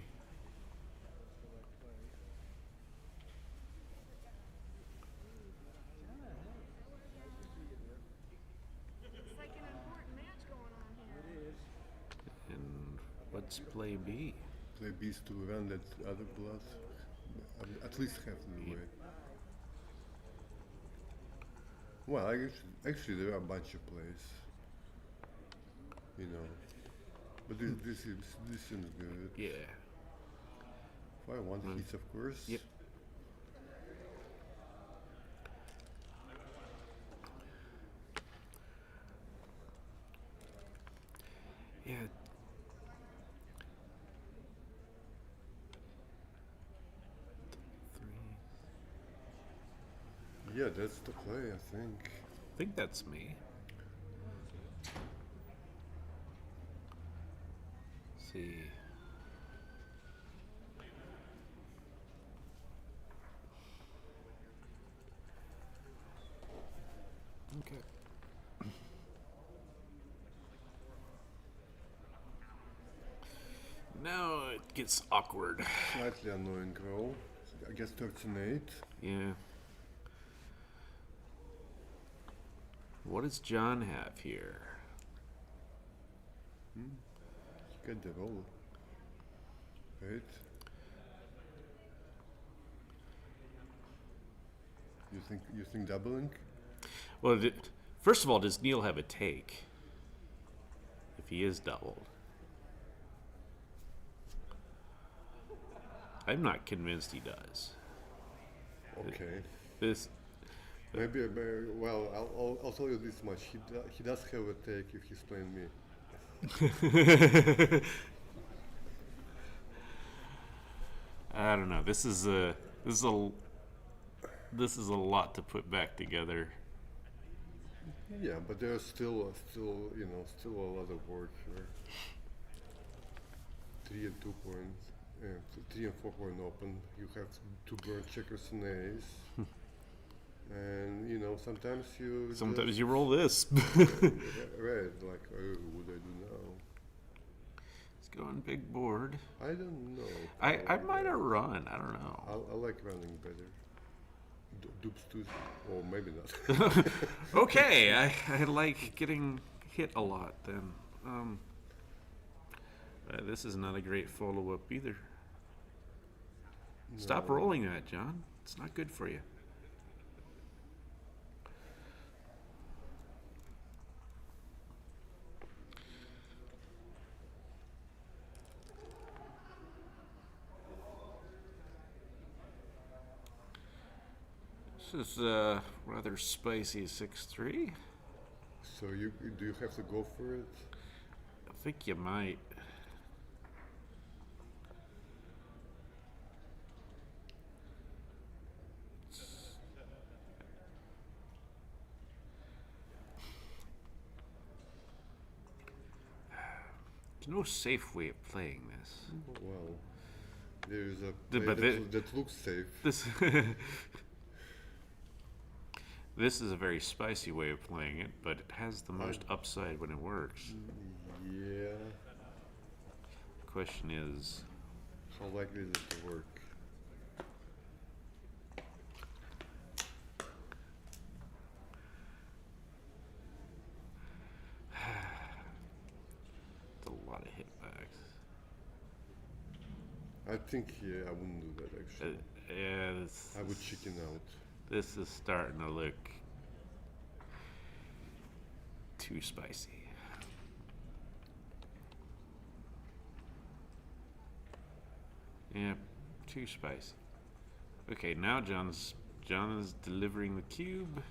It's like an important match going on here. And what's play B? Play B is to run that other blood at least half of the way. Well, actually there are a bunch of plays. You know. But this seems good. Yeah. 5-1 hits, of course. Yep. Yeah. Yeah, that's the play, I think. I think that's me. Let's see. Okay. Now it gets awkward. Slightly annoying roll. I guess 13-8. Yeah. What does John have here? Get the roll. Right? You think doubling? Well, first of all, does Neil have a take? If he is doubled. I'm not convinced he does. Okay. This. Maybe well, I'll tell you this much. He does have a take if he's playing me. I don't know. This is a lot to put back together. Yeah, but there's still a lot of work here. 3 and 2 points, 3 and 4 point open. You have to burn checkers and ace, and sometimes you roll this. Right, like what do I do now? It's going big board. I don't know. I might have run. I don't know. I like running better. Dupes too, or maybe not. Okay, I like getting hit a lot then. This is not a great follow-up either. Stop rolling that, John. It's not good for you. This is rather spicy 6-3. So do you have to go for it? I think you might. There's no safe way of playing this. Well, there's a But play that looks safe. This this is a very spicy way of playing it, but it has the most upside when it works. Yeah. The question is, how likely is it to work? it's a lot of hitbacks. I think, yeah, I wouldn't do that actually. Yeah, I would chicken out. This is starting to look too spicy. Yeah, too spicy. Okay, now John is delivering the cube,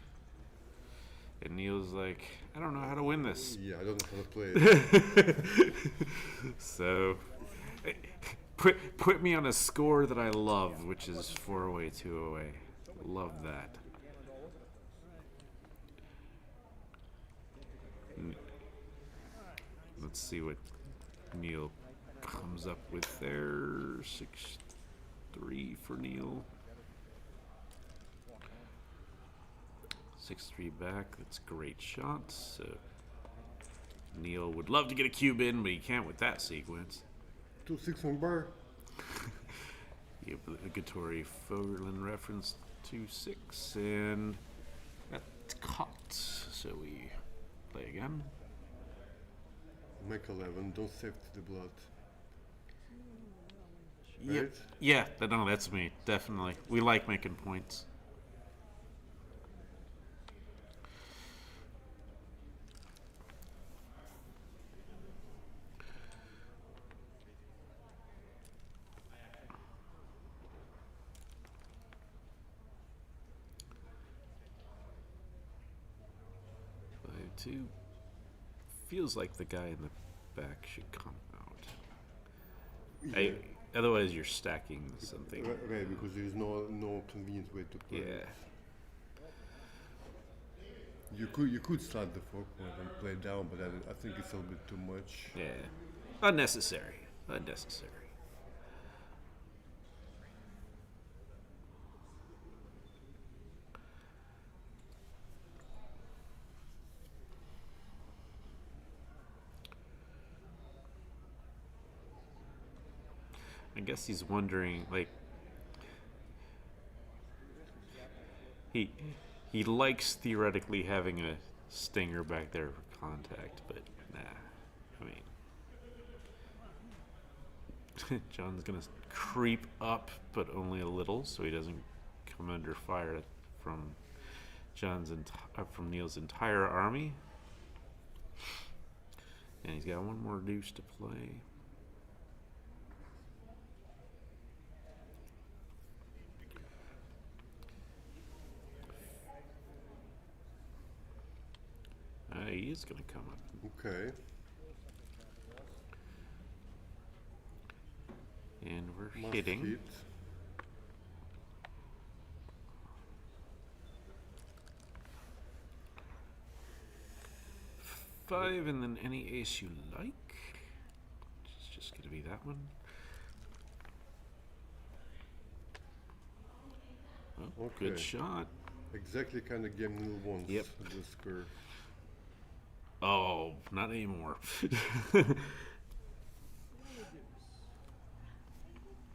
and Neil's like, I don't know how to win this. Yeah, I don't know how to play it. So, put me on a score that I love, which is 4 away, 2 away. Love that. Let's see what Neil comes up with there. 6-3 for Neil. 6-3 back. That's a great shot. So Neil would love to get a cube in, but he can't with that sequence. 2-6 on bar. The obligatory Fogerlin reference 2-6, and that's caught. So we play again. Make 11. Don't save to the blood. Yep. Right? Yeah, no, that's me. Definitely. We like making points. Two. Feels like the guy in the back should come out. Yeah. Otherwise, you're stacking something. Right, because there's no convenient way to play. Yeah. It. You could start the 4-point and play down, but I think it's a little bit too much. Yeah. Unnecessary. Unnecessary. I guess he's wondering, like, he likes theoretically having a stinger back there for contact, but nah. I mean, John's gonna creep up, but only a little, so he doesn't come under fire from from Neil's entire army. And he's got one more deuce to play. He is going to come up. Okay. And we're Must hitting. Hit. Five, and then any ace you like. It's just going to be that one. Oh, Okay. Good shot. Exactly kind of game Neil wants. Yep. The square. Oh, not anymore.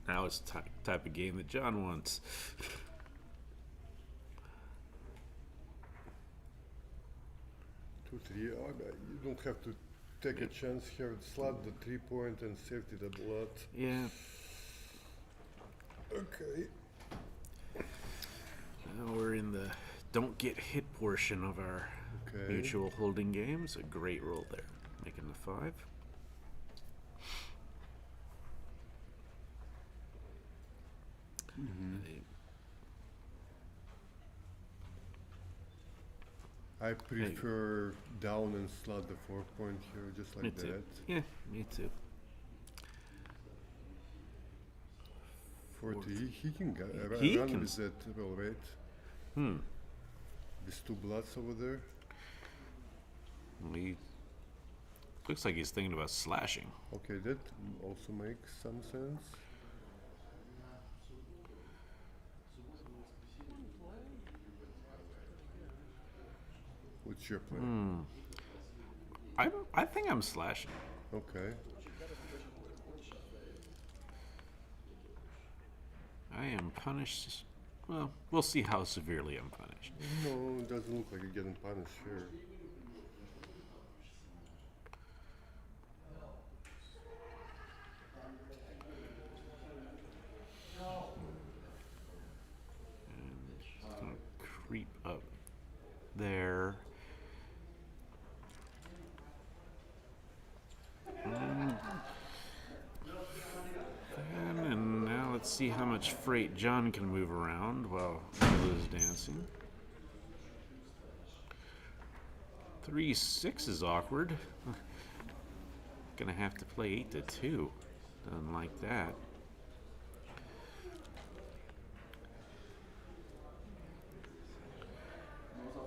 Now it's the type of game that John wants. 2-3. You don't have to take a chance here. Slot the 3-point and safety the blood. Yeah. Okay. Now we're in the don't get hit portion of our mutual holding games. A great roll there, making the 5. I prefer down and slot the 4-point here, just like Me that. too. Yeah, me too. 40. He can He run can with that roll, right? These 2 bloods over there. We Looks like he's thinking about slashing. Okay, that also makes some sense. What's your plan? I think I'm slashing. Okay. I am punished. Well, we'll see how severely I'm punished. No, it doesn't look like you're getting punished here. And it's gonna creep up there. And now let's see how much freight John can move around while Neil is dancing. 3-6 is awkward. Gonna have to play 8-2. Doesn't like that.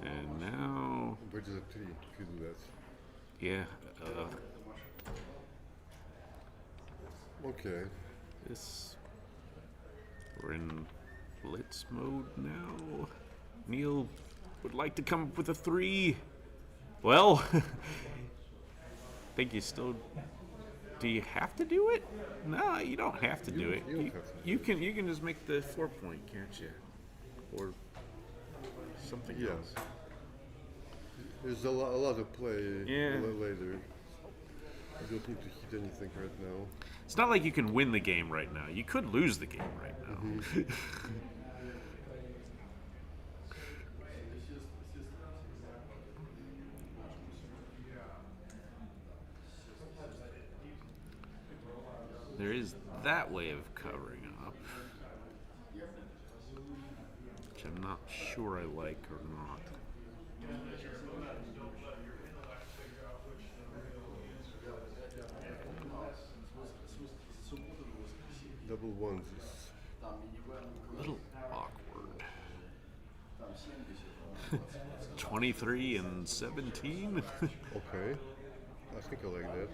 And now, Bridge is a 3 if you do that. yeah, Okay. this, we're in blitz mode now. Neil would like to come up with a 3. Well, think you still, do you have to do it? No, you don't have to do it. You don't have to You can just make the 4 point, can't you? Or something Yes. else. There's a lot of play Yeah. later. I don't need to hit anything right now. It's not like you can win the game right now. You could lose the game right now. There is that way of covering up, which I'm not sure I like or not. Double ones is A little awkward. 23 and 17. okay. I think I like that.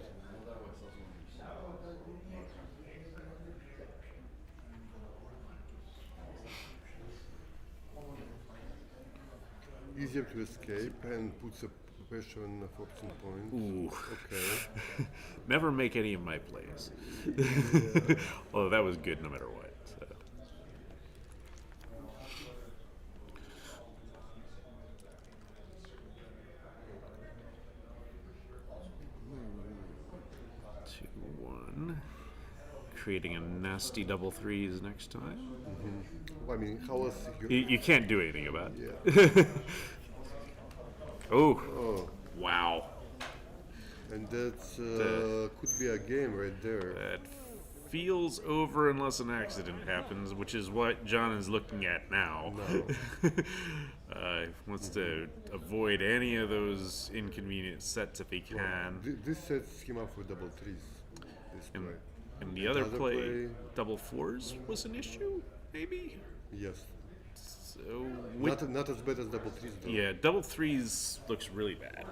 Easier to escape and puts a pressure on the 14 points. Ooh. Okay. Never make any of my plays. Although that was good no matter what. So. Two, one. Creating a nasty double threes next time. Well, I mean, how else You can't do anything about it. Yeah. Oh. Oh, Wow. and that's could be a game right there. That feels over unless an accident happens, which is what John is looking at now. Wants to avoid any of those inconvenient sets if he can. This sets him up for double threes. This And, play. and the other play, double fours, was an issue, maybe? Yes. So, with, Not as bad as double threes though. yeah, double threes looks really bad.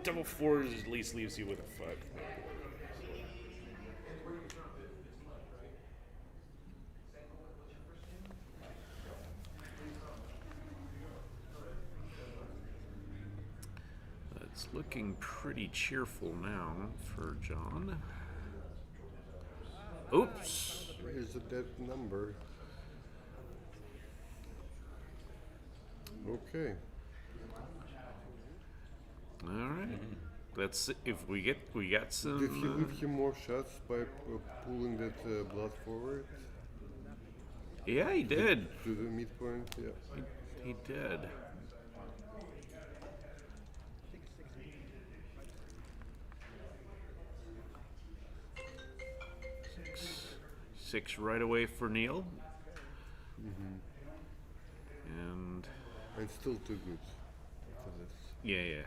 Double fours at least leaves you with a 5. It's looking pretty cheerful now for John. Oops. Here's a dead number. Okay. All right. Let's if we got some. Did he give him more shots by pulling that blood forward Yeah, he did. to the midpoint? Yeah. He did. Six right away for Neil. And And still too good for this. yeah.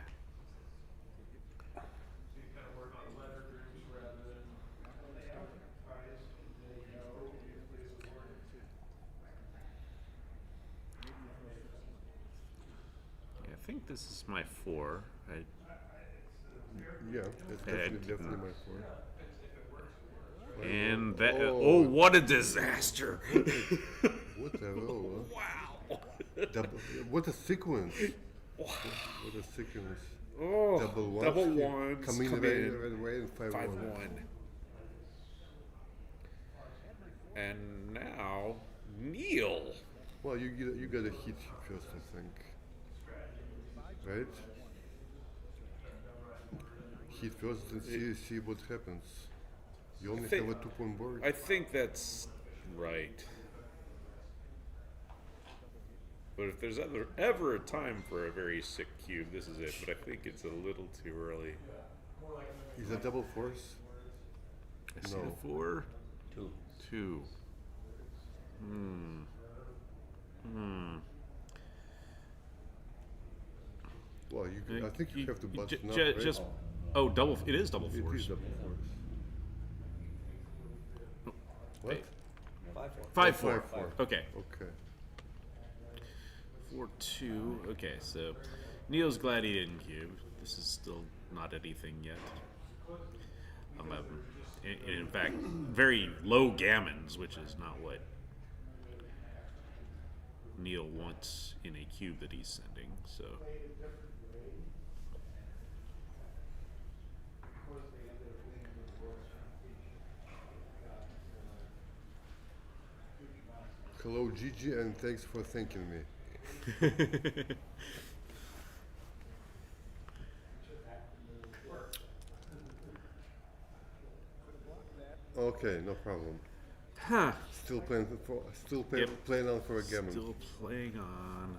I think this is my 4. Yeah, that's definitely my four. And that. Oh, what a disaster! What the hell? Wow. What a sequence! What a sequence! Oh, Double ones. double ones. Come in right away and 5-1. 5-1. And now, Neil. Well, you gotta hit first, I think. Right? Hit first and see what happens. You only have a 2-point board. I think that's right. But if there's ever a time for a very sick cube, this is it. But I think it's a little too early. Is that double force? I see the 4. 2. Well, I think you have to bust now, just oh, double. It is double It force. is double force. What? 5-4. 5-4. Okay. Okay. 4-2. Okay, so Neil's glad he didn't cube. This is still not anything yet. In fact, very low gammons, which is not what Neil wants in a cube that he's sending. So. Hello, Gigi, and thanks for thanking me. Okay, no problem. Huh. Still playing playing on for a gammon. Still playing on.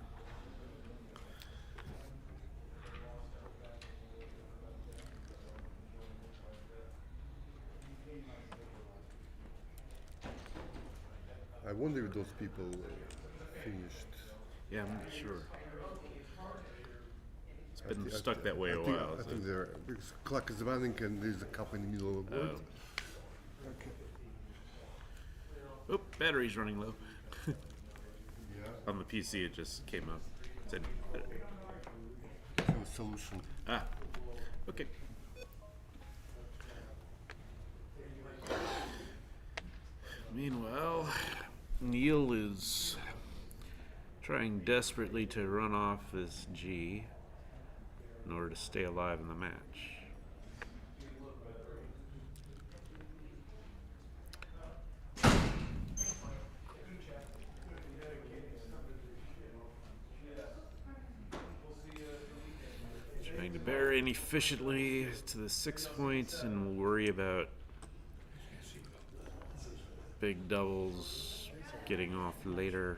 I wonder if those people finished. Yeah, I'm not sure. It's been stuck that way a while. I think the clock is running and there's a cup in the middle of the board. Okay. Oh, battery's running low. Yeah. On the PC, it just came up. It said, Solution. ah, okay. Meanwhile, Neil is trying desperately to run off his G in order to stay alive in the match. Trying to bury in efficiently to the 6 points and worry about big doubles getting off later.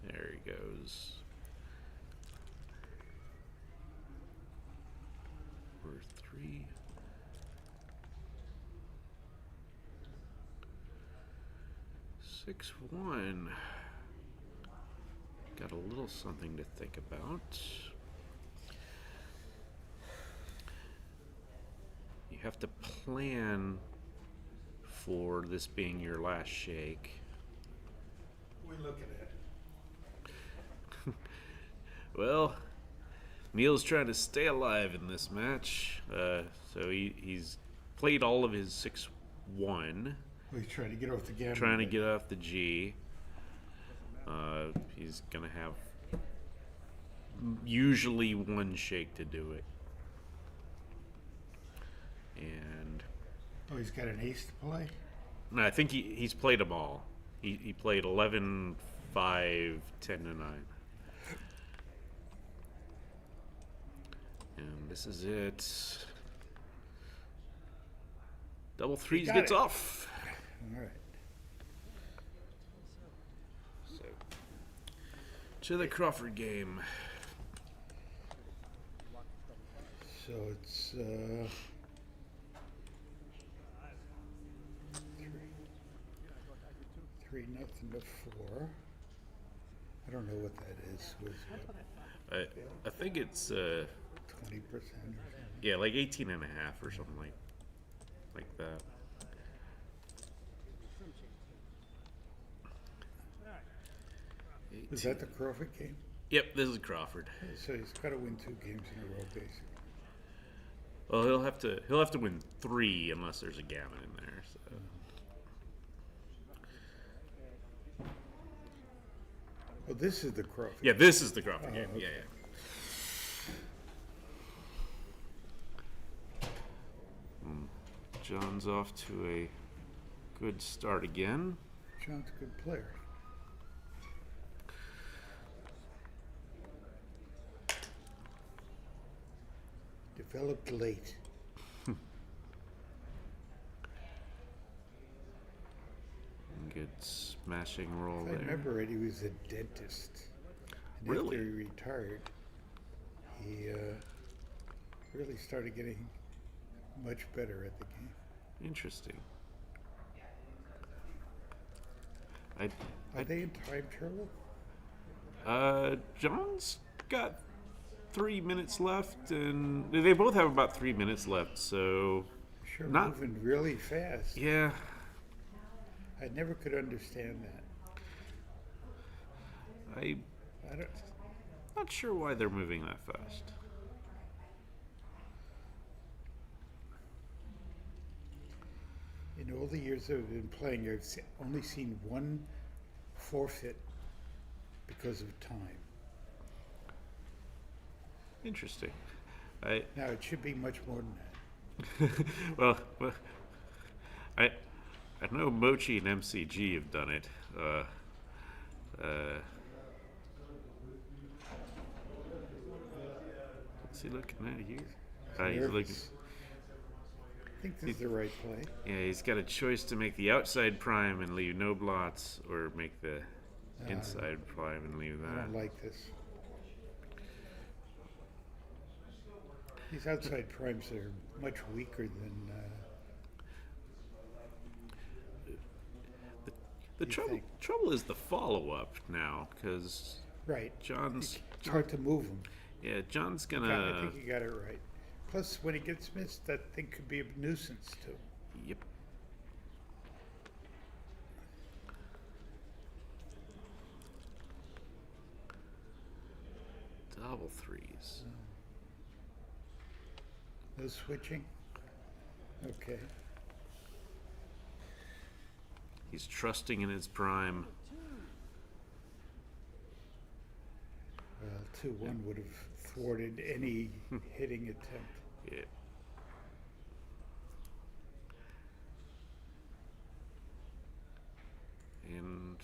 There he goes. We're 3. Six, 1. Got a little something to think about. You have to plan for this being your last shake. We're looking at. Well, Neil's trying to stay alive in this match, so he's played all of his 6-1. Well, he's trying to get off the gammon. Trying to get off the G. He's gonna have usually one shake to do it. And Oh, he's got an ace to play? no, I think he's played them all. He played 11, 5, 10 to 9. And this is it. Double threes got gets it. off. All right. So, to the Crawford game. So it's 3-0 to 4. I don't know what that is. Was I think it's 20% or something? yeah, like 18 and a half or something like that. Is that the Crawford game? Yep, this is Crawford. So he's got to win 2 games in a row, basically. Well, he'll have to win 3 unless there's a gammon in there. So. Well, this is the Crawford. Yeah, this is the Crawford game. Okay. Yeah. John's off to a good start again. John's a good player. Developed late. Good smashing roll If I there. remember right, he was a dentist. And Really? after he retired, he really started getting much better at the game. Interesting. Are they in time trouble? John's got 3 minutes left, and they both have about 3 minutes left. So, Sure, not moving really fast. yeah. I never could understand that. I'm I don't. not sure why they're moving that fast. In all the years I've been playing, I've only seen one forfeit because of time. Interesting. Now it should be much more than that. well, I know Mochi and MCG have done it. What's he looking at here? He's looking. Nervous. I think this is the right play. Yeah, he's got a choice to make the outside prime and leave no blots, or make the inside prime and leave I that. don't like this. These outside primes are much weaker than. The you trouble is the follow up now, because Right. John's. It's hard to move them. Yeah, John's I gonna. think you got it right. Plus, when it gets missed, that thing could be a nuisance too. Yep. Double threes. No switching? Okay. He's trusting in his prime. Well, 2-1 would have thwarted any hitting attempt. Yeah. And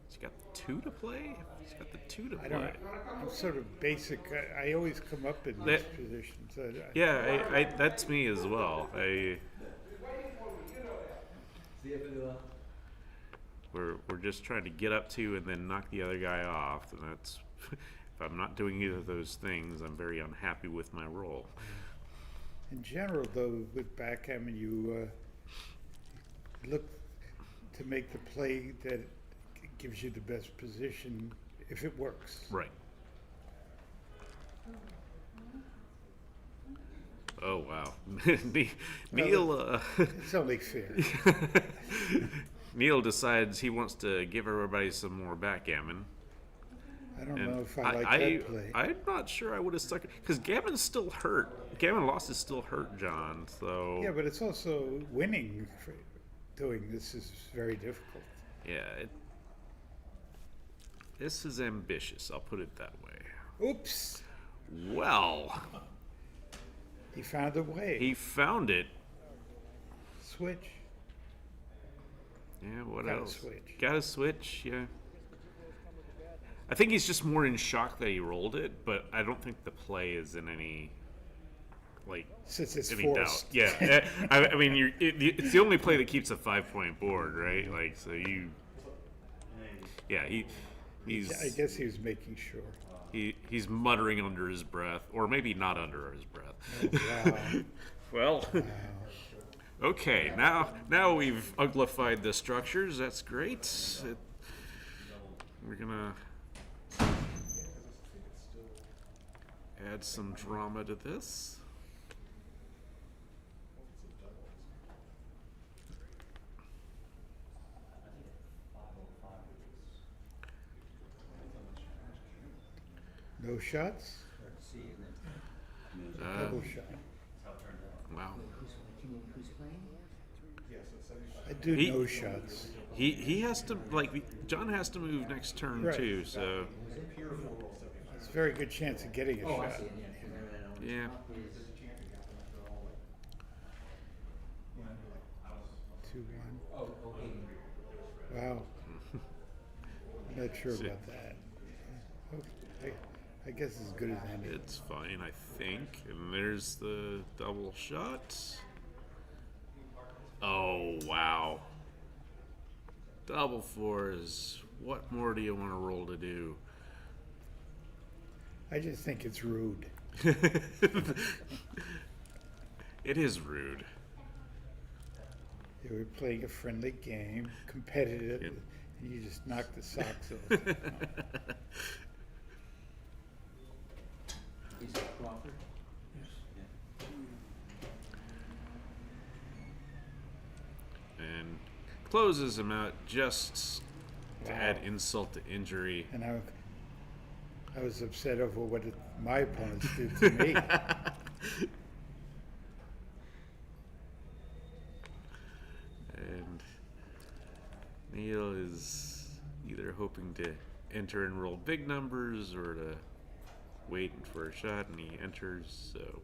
he's got the 2 to play? He's got the 2 to I play. don't. I'm sort of basic. I always come up in these positions. Yeah, I that's me as well. We're just trying to get up to and then knock the other guy off, and that's if I'm not doing either of those things, I'm very unhappy with my roll. In general, though, with backgammon, you look to make the play that gives you the best position if it works. Right. Oh wow, Neil. It's only fair. Neil decides he wants to give everybody some more backgammon. I don't know if I like that play. I'm not sure I would have stuck it because Gammon's still hurt. Gammon loss is still hurt, John. So Yeah, but it's also winning. For doing this is very difficult. yeah, this is ambitious. I'll put it that way. Oops. Well, He found a way. he found it. Switch. Yeah, what Gotta else? switch. Gotta switch, yeah. I think he's just more in shock that he rolled it, but I don't think the play is in any, like, Since it's any forced. doubt. Yeah, I mean, it's the only play that keeps a 5-point board, right? Like, so you, yeah, he's. I guess he was making sure. He's muttering under his breath, or maybe not under his breath. Wow. Well. Wow. Okay, now we've uglified the structures. That's great. We're gonna add some drama to this. No shots? Double shot. Wow. Who's playing? I do He- no shots. He has to, John has to move next turn Right. too, so It's a very good chance of getting a shot. yeah. 2-1. Wow. I'm not sure about that. Okay. I guess as good as any. It's fine, I think. And there's the double shot. Oh, wow. Double fours. What more do you want to roll to do? I just think it's rude. It is rude. We're playing a friendly game, competitive, Yep. and you just knock the socks off. Is it Crawford? And closes him out just to add insult to injury. And I was upset over what my opponents did to me. And Neil is either hoping to enter and roll big numbers or to wait for a shot, and he enters. So,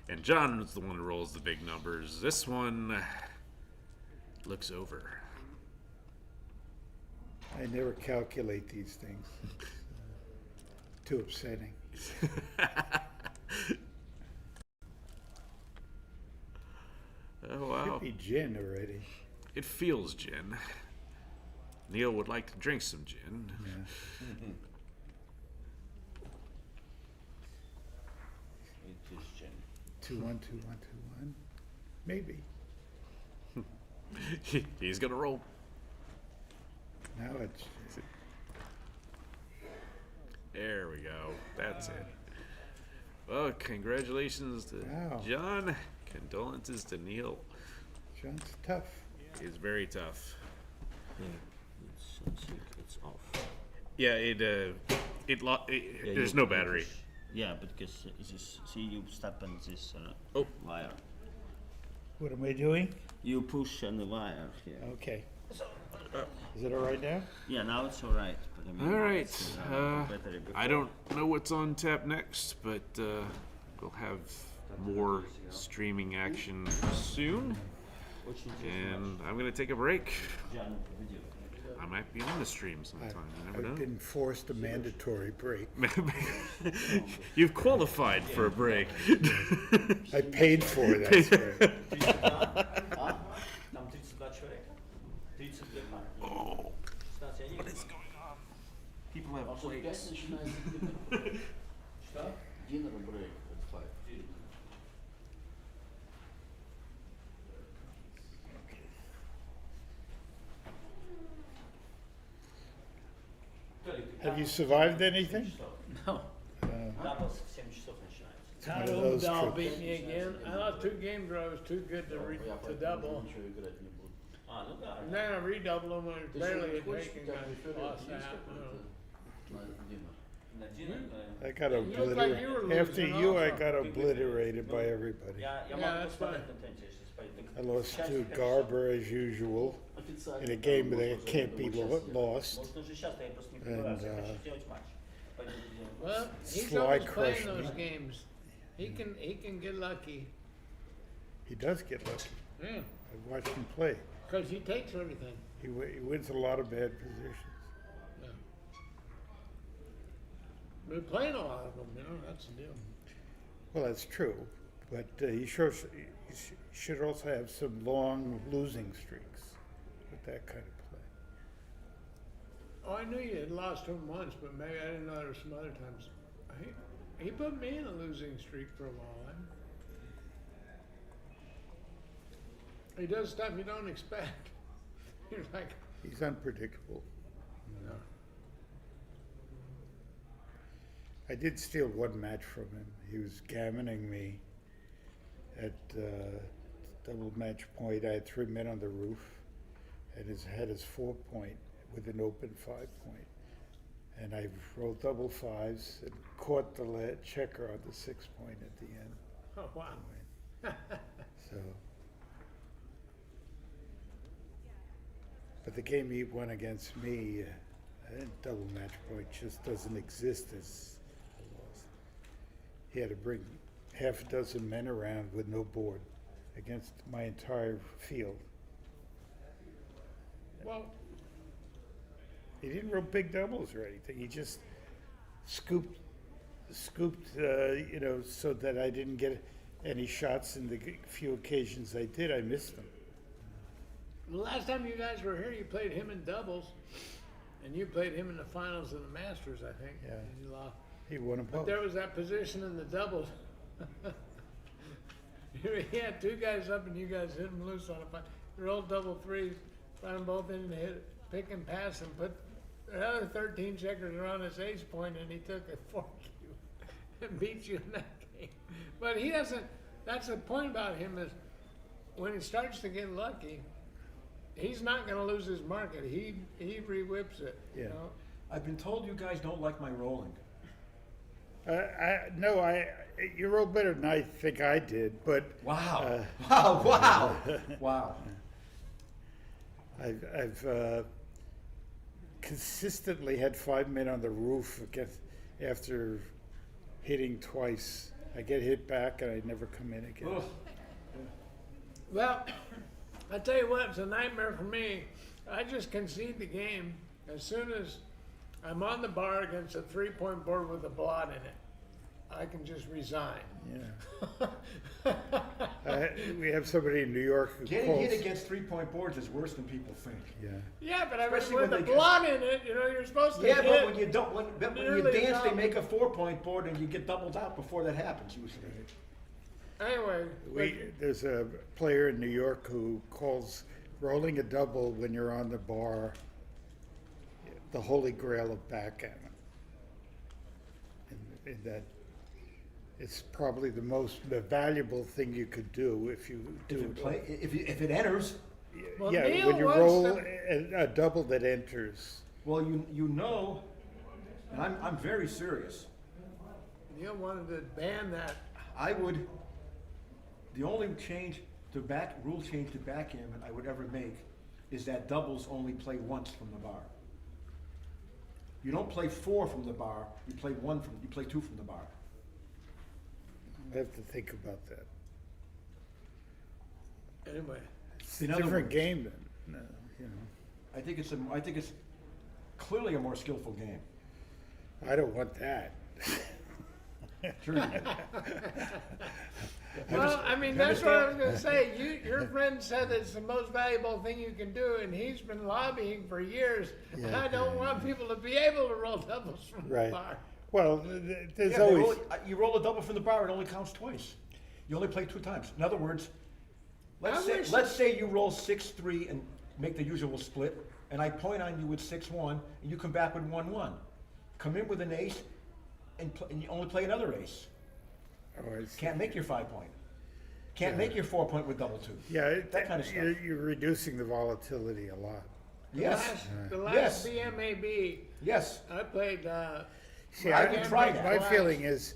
and John is the one who rolls the big numbers. This one looks over. I never calculate these things. Too upsetting. Oh wow! Could be gin already. It feels gin. Neil would like to drink some gin. Yeah. It is gin. 2-1, 2-1, 2-1. Maybe. He's gonna roll. Now it's There we go. That's it. Well, congratulations to Wow. John. Condolences to Neil. John's tough. He's very tough. Yeah, it's off. Yeah, there's no battery. Yeah, because see you step on this Oh. wire. What am I doing? You push on the wire here. Okay. Is it all right now? Yeah, now it's all right. But I mean, All right. it's, battery before. I don't know what's on tap next, but we'll have more streaming action soon. And I'm gonna take a break. John, video. I might be on the stream sometime. You never I've know. been forced a mandatory break. You've qualified for a break. I paid for it, that's right. Там 32 человека. 32 пар. Oh, Кстати, они... what is going on? People have Also, plates. guys начинается dinner break at 5. Have you survived anything? No. Double в 7 часов начинается. It's one of those Dal trips. beat me again. I lost 2 games where I was too good to double. Ничего играть не буду. Ну да. And then I redoubled them when Ты barely что, had хочешь, taken, у тебя got референт lost есть that. какой-то на dinner? На dinner, I got looked like you were obliterated. After losing you, I also. got obliterated by everybody. Я Yeah, могу that's посмотреть fine. контенте, если пойду. I lost to Garber as usual in a game that can't be lost. Может, уже сейчас я просто не And, понимаю, я хочу сделать матч. Пойду сделаю. Well, he's Sly always crushed playing those me. games. He can get lucky. He does get lucky. Yeah, I've watched him play. because he takes everything. He wins a lot of bad positions. Yeah. We're playing a lot of them, that's the deal. Well, that's true, but he should also have some long losing streaks with that kind of play. Oh, I knew you had lost him once, but maybe I didn't know there were some other times. He put me in a losing streak for a while. He does stuff you don't expect. You're like, He's unpredictable. no. I did steal one match from him. He was gammoning me at double match point. I had 3 men on the roof, and had his 4 point with an open 5 point. And I rolled double fives and caught the checker on the 6 point at the end. Oh, wow. So, but the game he won against me, double match point just doesn't exist as a loss. He had to bring half a dozen men around with no board against my entire field. Well, He didn't roll big doubles or anything. He just scooped, so that I didn't get any shots. In the few occasions I did, I missed them. the last time you guys were here, you played him in doubles, and you played him in the finals of the Masters, I think. Yeah. And you lost. He won them But both. there was that position in the doubles. He had two guys up, and you guys hit them loose on a five. You rolled double threes, found them both in, hit, pick and pass, and put another 13 checkers around his ace point, and he took a 4Q and beat you in that game. But he doesn't. That's the point about him is when he starts to get lucky, he's not going to lose his market. He re-whips it. Yeah. You know? I've been told you guys don't like my rolling. You rolled better than I think I did, but Wow. Wow. Wow. I've consistently had 5 men on the roof after hitting twice. I get hit back and I never come in again. Ugh. Well, I tell you what, it's a nightmare for me. I just concede the game as soon as I'm on the bar against a 3-point board with a blot in it. I can just resign. Yeah. We have somebody in New York who Getting calls. hit against 3-point boards is worse than people think. Yeah. Yeah, but I mean, Especially with when a they blot in it, you're supposed to Yeah, hit. but when you don't, when you nearly dance, they top. make a 4-point board and you get doubled out before that happens usually. Anyway, There's a player in New York who calls rolling a double when you're on the bar the holy grail of backgammon. And that it's probably the most valuable thing you could do if you do If it enters, Well, yeah, Neil when you wants roll to- a double that enters. well, you know, and I'm very serious. Neil wanted to ban that. I would, the only rule change to backgammon I would ever make is that doubles only play once from the bar. You don't play 4 from the bar, you play 2 from the bar. I have to think about that. Anyway, It's In a other different words- game then. No, you know. I think it's clearly a more skillful game. I don't want that. Sure you do. well, I mean, that's what I was going to say. Your friend said it's the most valuable thing you can do, and he's been lobbying for years. Yeah. I don't want people to be able to roll doubles from the Right. bar. Well, there's Yeah, always. you roll a double from the bar, it only counts twice. You only play 2 times. In other words, let's say you roll 6-3 and make the usual split, and I point on you with 6-1, and you come back with 1-1. Come in with an ace, and you only play another ace. Oh, I see. Can't make your 5-point. Can't make your 4-point with double 2. Yeah, that kind of stuff. You're reducing the volatility a lot. Yes. The last Yes. BMAB, Yes. I played. See, I can try that. My feeling is,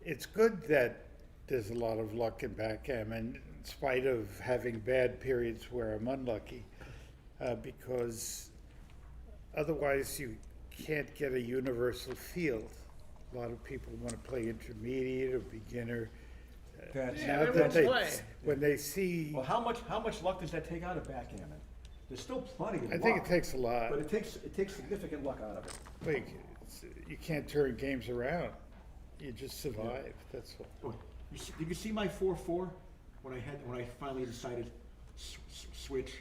it's good that there's a lot of luck in backgammon, in spite of having bad periods where I'm unlucky, because otherwise you can't get a universal field. A lot of people want to play intermediate or beginner. That's, Yeah, Now they that won't play. when they see, well, how much luck does that take out of backgammon? There's still plenty of luck. I think it takes a lot. But it takes significant luck out of it. Like, you can't turn games around. You just survive. That's all. Oh, did you see my 4-4 when I finally decided switch?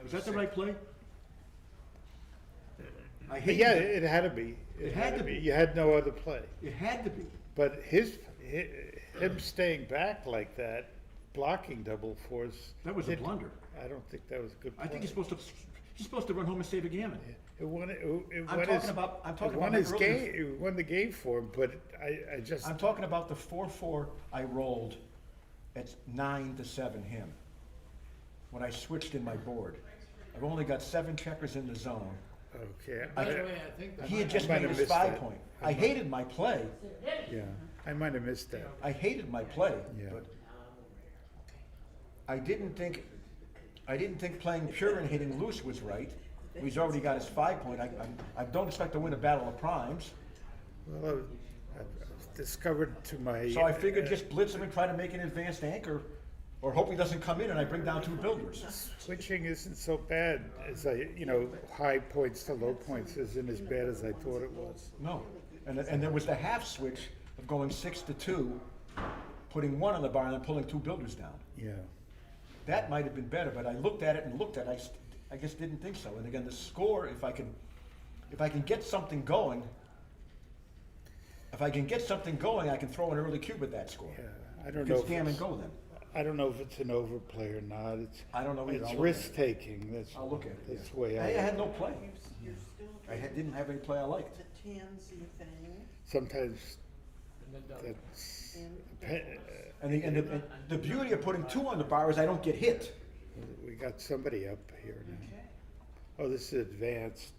Was that the right play? I hate Yeah, it had to be. It had to be. You had no other play. It had to be. But him staying back like that, blocking double fours. That was a blunder. I don't think that was a good play. I think he's supposed to run home and save a gammon. It won my his earlier- game. It won the game for him. But I just. I'm talking about the 4-4 I rolled at 9-7 him. When I switched in my board, I've only got 7 checkers in the zone. Okay. By the way, I think He had the, just might made have his missed 5 that. point. I hated my play. Yeah, I might have missed that. I hated my play, Yeah. but I didn't think playing pure and hitting loose was right. He's already got his 5 point. I don't expect to win a battle of primes. Well, I've discovered to my. So I figured just blitz him and try to make an advanced anchor, or hope he doesn't come in and I bring down 2 builders. Switching isn't so bad as high points to low points isn't as bad as I thought it was. No, and there was the half switch of going 6 to 2, putting 1 on the bar and then pulling 2 builders down. Yeah. That might have been better, but I looked at it, I just didn't think so. And again, the score, if I can get something going, I can throw an early cube at that score. Yeah, I don't know. It's if jam and it's- go then. I don't know if it's an overplay or not. I don't know either. It's I'll look at it. risk taking. I'll look at it. That's yeah. the way I I. had no play. You're still Didn't have any play I liked. the tansy thing. Sometimes and the double. that's. And the beauty of putting 2 on the bar is I don't get hit. We got somebody up here now. Oh, this is advanced.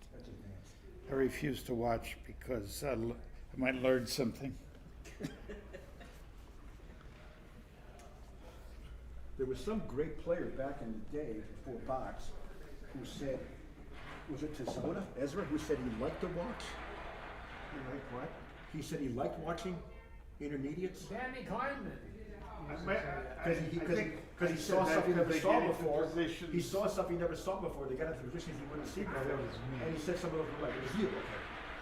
I refuse to watch because I might learn something. There was some great player back in the day before box who said, was it Tizona, Ezra, who said he liked to watch? You like what? He said he liked watching intermediates Danny Kleinman. because he saw stuff he never saw before. He saw stuff he never saw before. They got into positions he wouldn't see before. that was me. And he said some of those were like, it was you. Okay.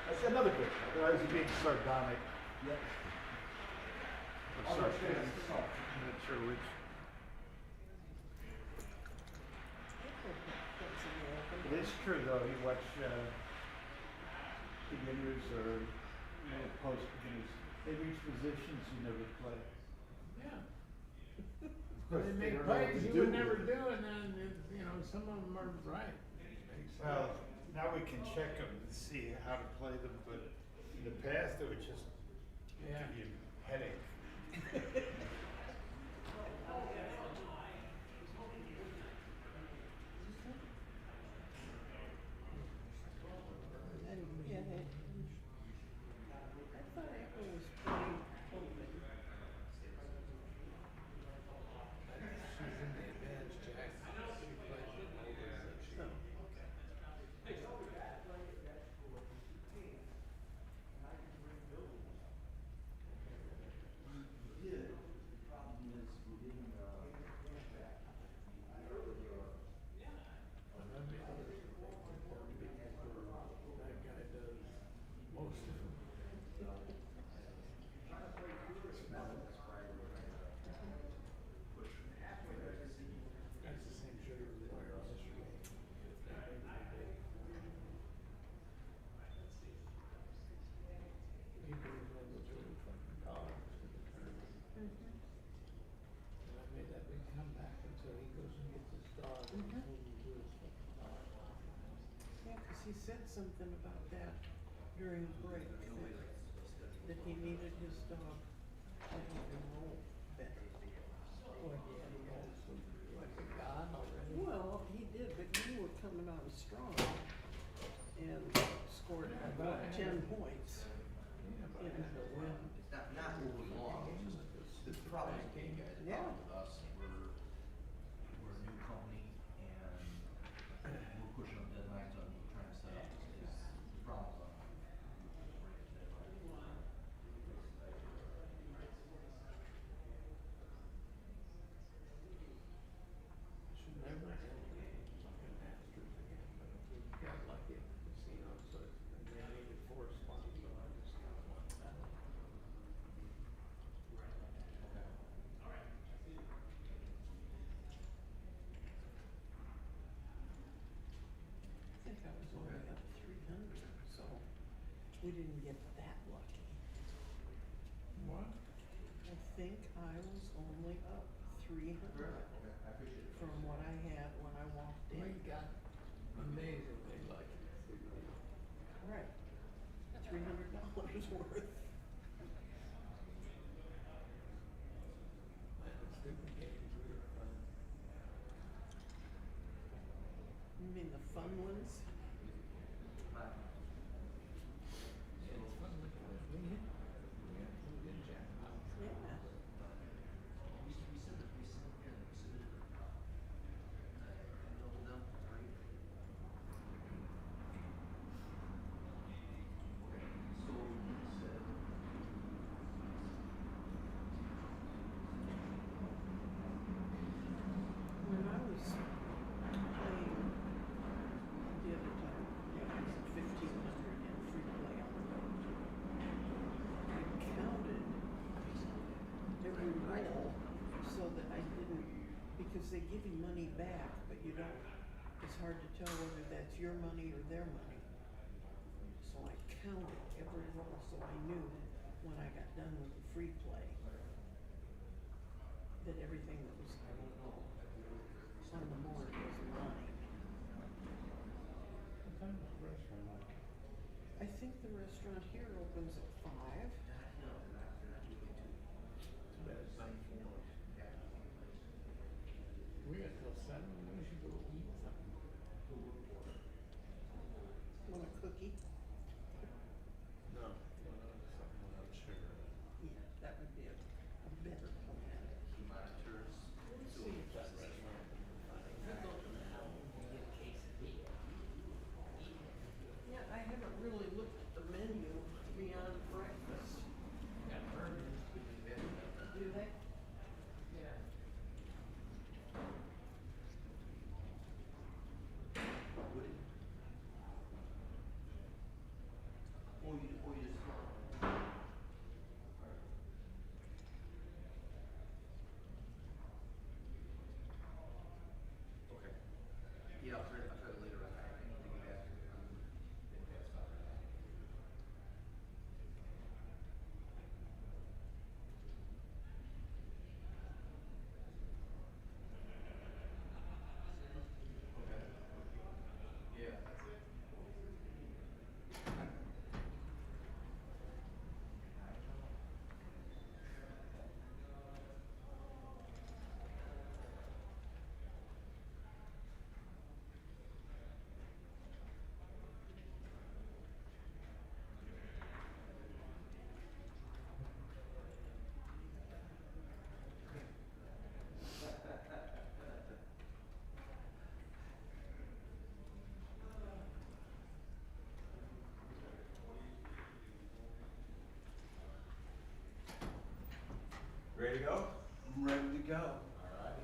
That's another good player. I was being sardonic. Yeah. I'm not sure which. It is true though, you watch beginners or post beginners, they reach positions you never play. Yeah. course, They they make don't know what plays to you do. would never do, and then, some of them are right. Well, now we can check them and see how to play them, but in the past it would just Yeah. give you a headache. And, yeah, I thought Apple was pretty open. She's in the advanced jack. She plays it over, but she. So, That guy does most of them. That's the same sugar we were yesterday. He brings over $2 fucking dollars to the tournament. And I made that big comeback until he goes and gets his dog and pulls him to his fucking dog. yeah, 'cause he said something about that during break, that he needed his dog to help him roll better. Well, yeah, he goes like a god already. Well, he did, but you were coming on strong and scored about 10 points in the win. Not moving along, it's probably okay, guys. The Yeah. problem with us, we're a new company and we're pushing up deadlines on trying to set up is problems on. Should never have fucking Masters again, but we got lucky at the casino, so they needed 4 spots, so I just got 1 medal. I think I was only up 300, so we didn't get that lucky. What? I think I was only up 300 from what I had when I walked We in. got amazingly lucky. Right. $300 worth. Man, the stupid games we were playing. You mean the fun ones? because they give you money back, but you don't, it's hard to tell whether that's your money or their money. So I counted every roll, so I knew when I got done with the free play that everything that was on the board was mine. I think the restaurant here opens at 5. We got till 7, we should go eat something. Want a cookie? No, something without sugar. Yeah, that would be a better plan. Let's see if that's. Yeah, I haven't really looked at the menu beyond breakfast. Do they? Yeah. Okay. Yeah, I'll try it later. Yeah. Ready to go? I'm ready to go. Alright.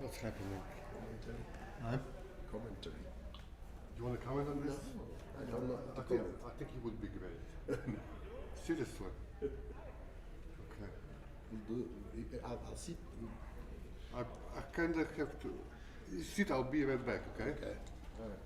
What's happening? Huh? Commentary. You want to comment on this? I don't know. I think he would be great. Seriously. Okay. I'll sit. I kind of have to sit. I'll be right back. Okay. Okay. All right.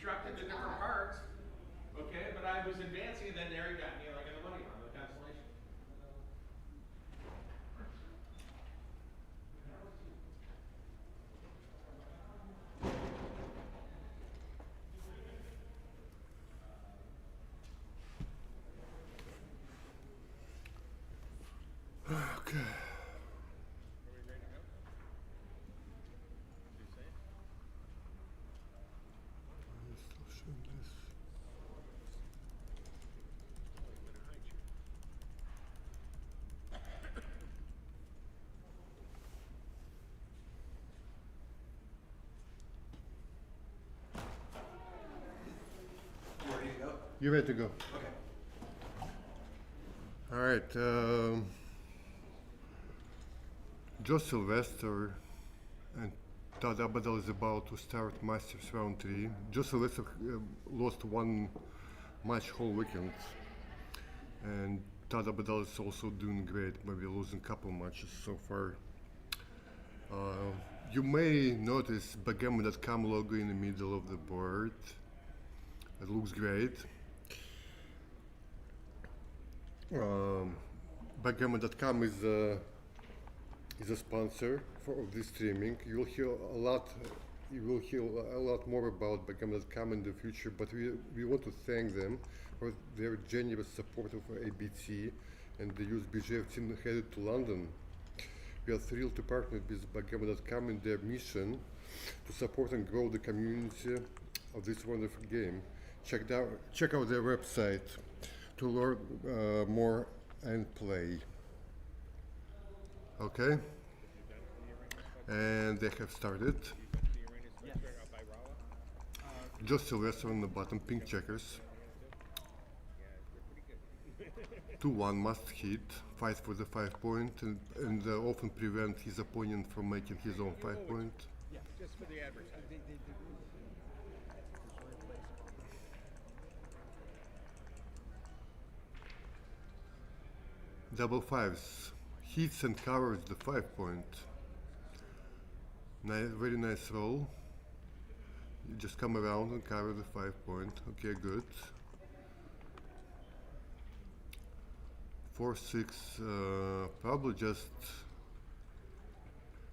Dropped into different parts, okay, but I was advancing, and then there he got me like in the money on the constellation. Okay. You ready to go? Okay. All right. Joe Sylvester and Todd Abadal is about to start Masters Round 3. Joe Sylvester lost one match whole weekend, and Todd Abadal is also doing great, maybe losing a couple matches so far. You may notice backgammon.com logo in the middle of the board. It looks great. Backgammon.com is a sponsor of this streaming. You will hear a lot. You will hear a lot more about Backgammon.com in the future. But we want to thank them for their generous support of ABT and the youth BJF team headed to London. We are thrilled to partner with Backgammon.com in their mission to support and grow the community of this wonderful game. Check out their website to learn more and play. Okay? And they have started. Just Sylvester on the bottom, pink checkers. 2-1 must hit, fight for the 5 point, and often prevent his opponent from making his own 5 point. Yeah, just for the advertising. Double fives. Hits and covers the 5 point. Very nice roll. You just come around and cover the 5 point. Okay, good. 4-6. Probably just.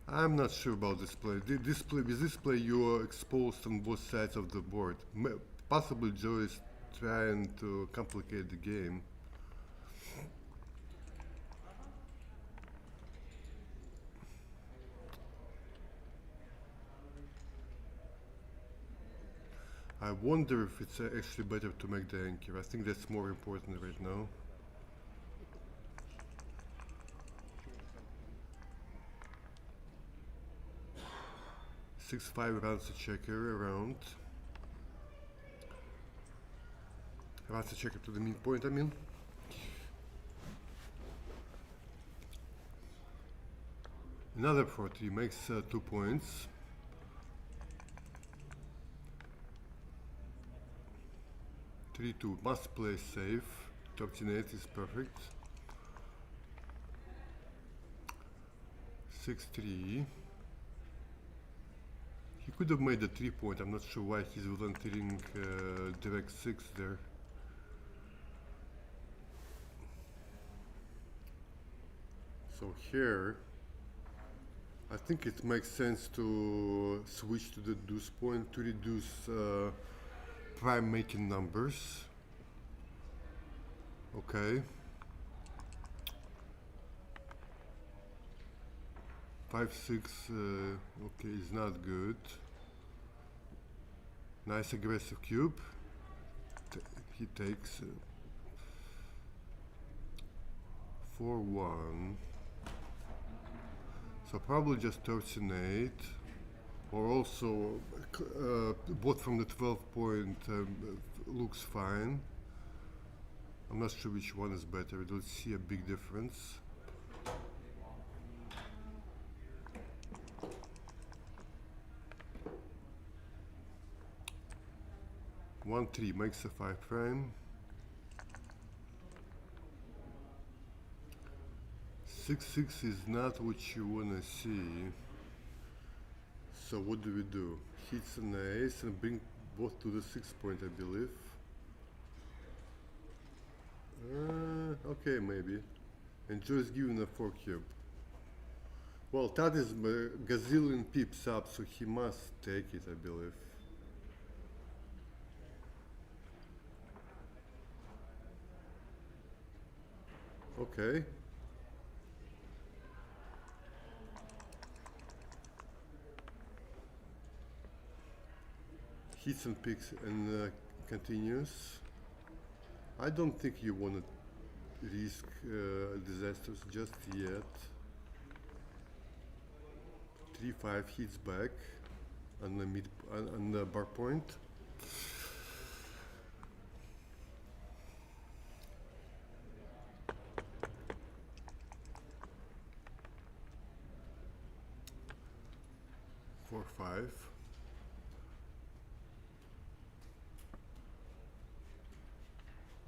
I'm not sure about this play. With this play, you are exposed on both sides of the board. Possibly Joe is trying to complicate the game. I wonder if it's actually better to make the anchor. I think that's more important right now. Six-five runs the checker around. Runs the checker to the midpoint, I mean. Another 40 makes 2 points. Three-two must play safe. 13-8 is perfect. 6-3. He could have made a 3 point. I'm not sure why he's volunteering direct 6 there. So here, I think it makes sense to switch to the deuce point to reduce prime making numbers. Okay. 5-6, okay, is not good. Nice aggressive cube. He takes 4-1. So probably just 13-8. Or also, both from the 12 point looks fine. I'm not sure which one is better. I don't see a big difference. One three makes a 5 prime. 6-6 is not what you wanna see. So what do? Hits an ace and bring both to the 6 point, I believe. Okay, maybe. And Joe is given a 4 cube. Well, that is a gazillion pips up, so he must take it, I believe. Okay. Hits and picks and continues. I don't think you want to risk disasters just yet. 3-5 hits back on the bar point. Four, 5.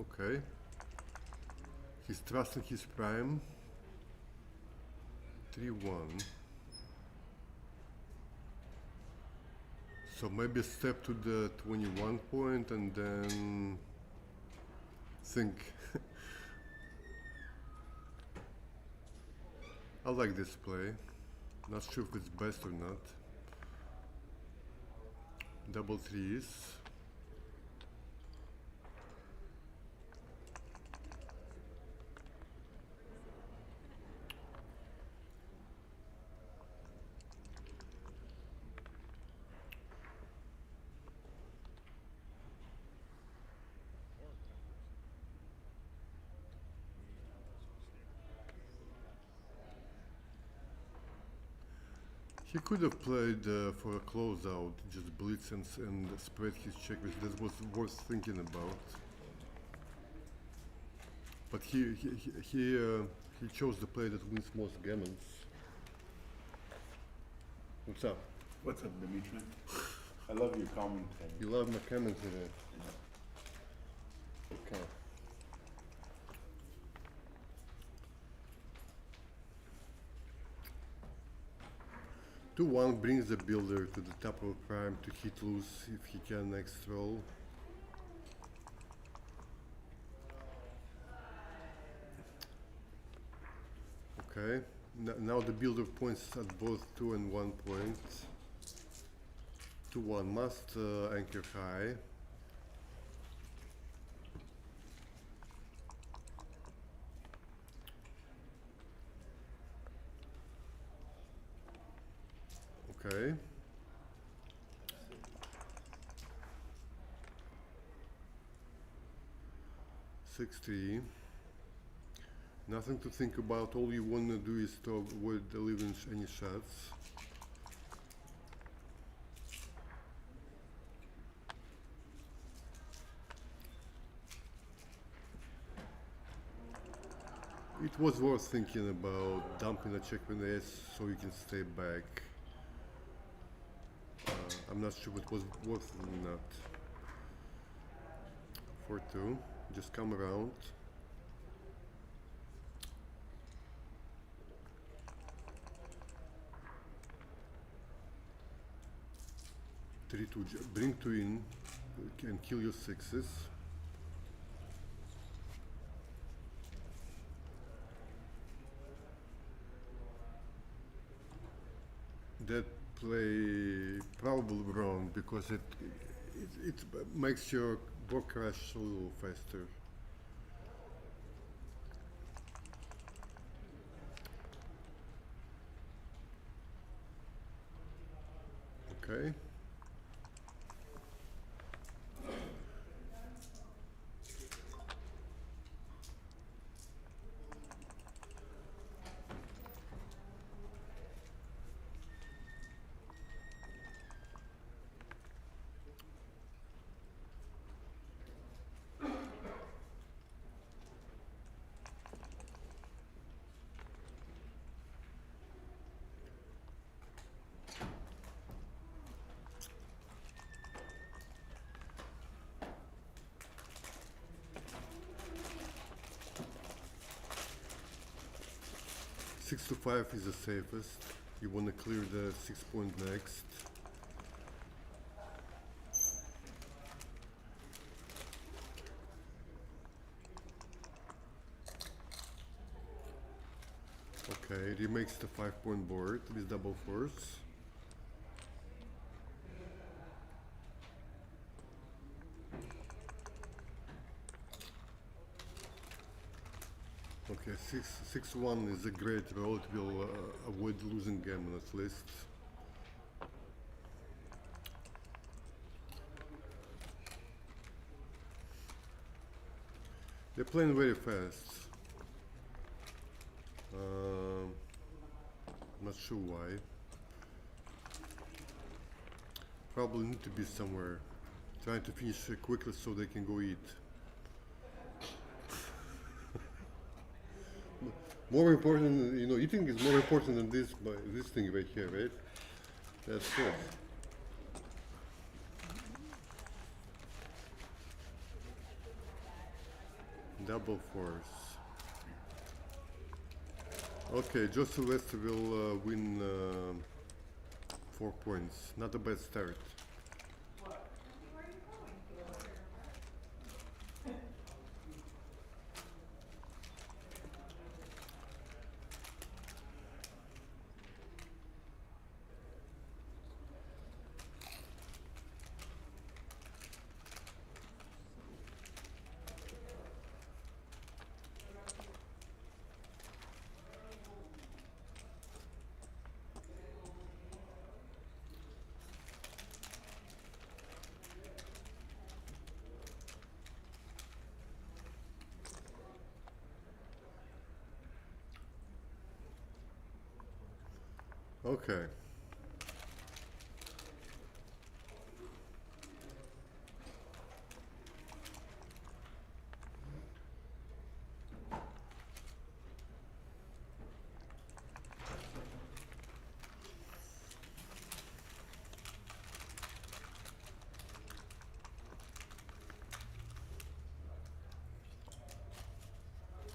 Okay. He's trusting his prime. 3-1. So maybe step to the 21 point and then think. I like this play. Not sure if it's best or not. Double threes. He could have played for a closeout, just blitz and spread his checkers. That was worth thinking about. But he chose the play that wins most gammons. What's up? What's up, Dimitri? I love your commentary. You love my commentary. Okay. 2-1 brings the builder to the top of prime to hit loose if he can next roll. Okay, now the builder points at both 2 and 1 points. 2-1 must anchor high. Okay. $6-3. Nothing to think about. All you want to do is to avoid leaving any shots. It was worth thinking about dumping a check with ace so you can stay back. I'm not sure it was worth it or not. 4-2. Just come around. 3-2. Bring 2 in and kill your 6s. That play probably wrong because it makes your board crash a little faster. Okay. Six to 5 is the safest. You want to clear the 6 point next. Okay, it remakes the 5 point board with double force. Okay, 6-1 is a great roll. It will avoid losing game at least. They're playing very fast. Not sure why. Probably need to be somewhere. Trying to finish quickly so they can go eat. More important, you know, eating is more important than this thing right here, right? That's it. Double force. Okay, Joe Sylvester will win 4 points. Not a bad start. Okay.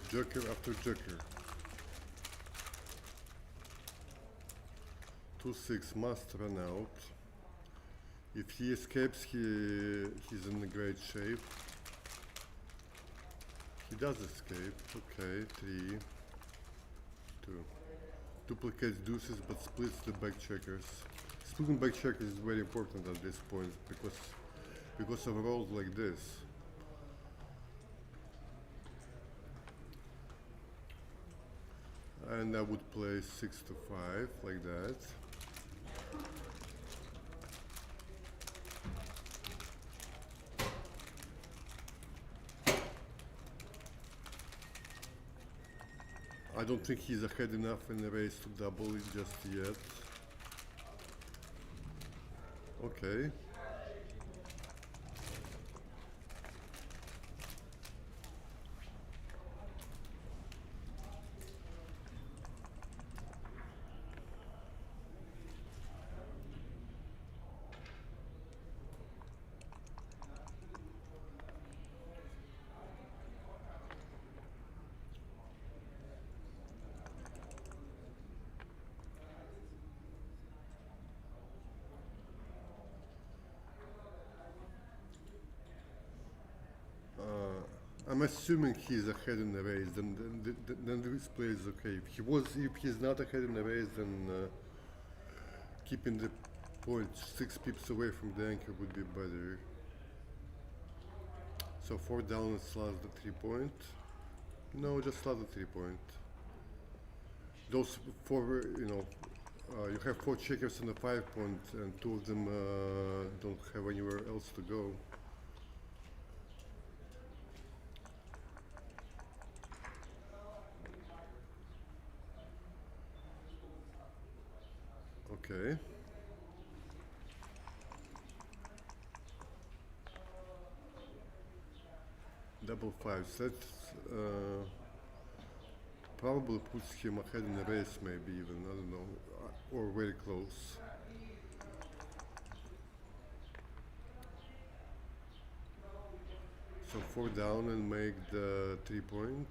Joker after Joker. 2-6 must run out. If he escapes, he's in a great shape. He does escape. Okay, 3, 2. Duplicates deuces but splits the back checkers. Splitting back checkers is very important at this point because of rolls like this. And I would play 6-5 like that. I don't think he's ahead enough in the race to double it just yet. Okay. I'm assuming he's ahead in the race, then this play is okay. If he's not ahead in the race, then keeping the point 6 pips away from the anchor would be better. So 4 down and slot the 3 point. No, just slot the 3 point. Those 4, you have 4 checkers and a 5 point, and 2 of them don't have anywhere else to go. Okay. Double 5 sets. Probably puts him ahead in the race, maybe even, I don't know, or very close. So 4 down and make the 3 point.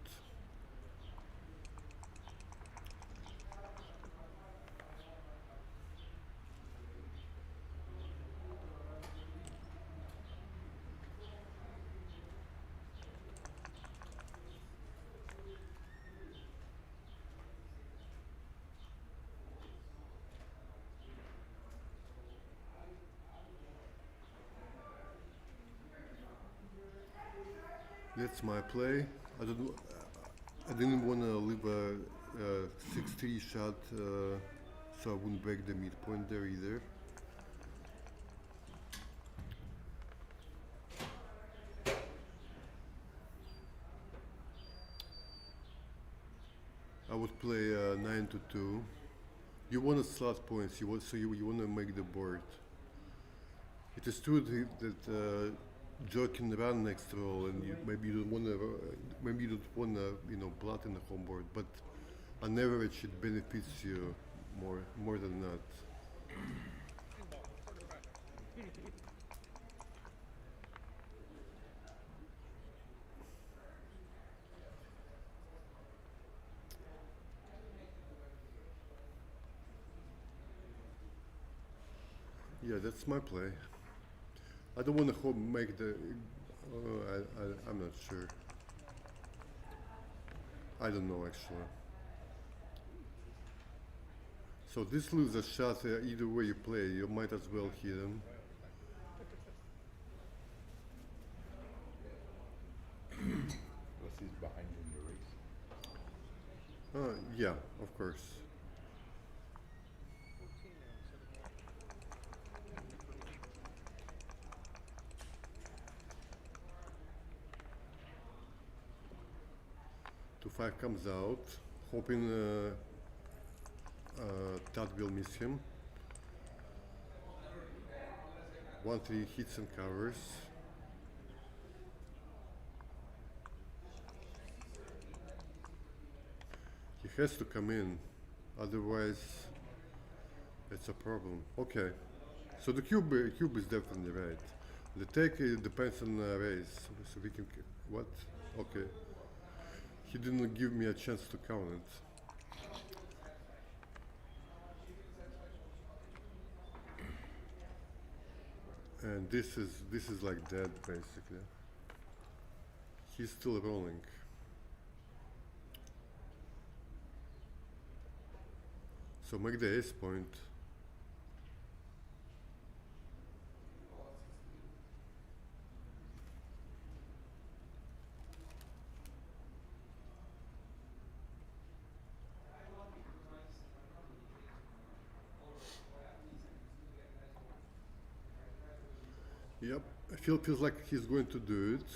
That's my play. I didn't want to leave a 6-3 shot, so I wouldn't break the midpoint there either. I would play 9-2. You want to slot points. You want to make the board. It is true that Joe can run next roll, and maybe you don't want to blot in the home board, but on average it benefits you more than not. Yeah, that's my play. I don't want to make the. I'm not sure. I don't know actually. So this loses a shot either way you play. You might as well hit him. Unless he's behind you in the race. Yeah, of course. Two 5 comes out, hoping Todd will miss him. 1-3 hits and covers. He has to come in, otherwise it's a problem. Okay, so the cube is definitely right. The take depends on the raise, so we can. What? Okay. He didn't give me a chance to count it. And this is like dead basically. He's still rolling. So make the ace point. Yep, feels like he's going to do it.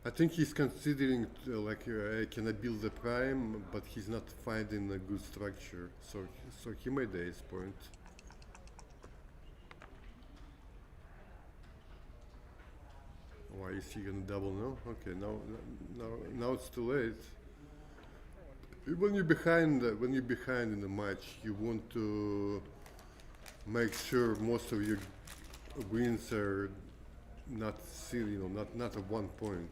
I think he's considering can I build the prime, but he's not finding a good structure. So he made the ace point. Why is he gonna double now? Okay, now it's too late. When you're behind in the match, you want to make sure most of your wins are not silly, not at 1 point.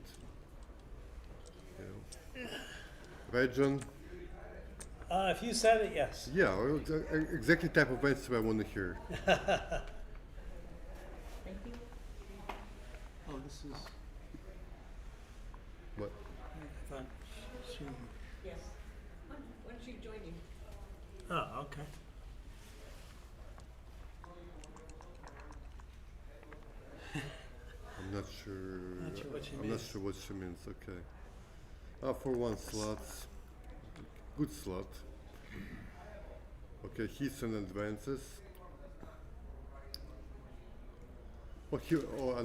Right, John? If you said it, yes. Yeah, well, exactly type of answer I want to hear. Thank you. Oh, this is. What? I thought she. Yes. Why don't you join you? Oh, okay. I'm not sure. Not sure what she I'm means. not sure what she means. Okay. For 1 slot. Good slot. Okay, hits and advances. On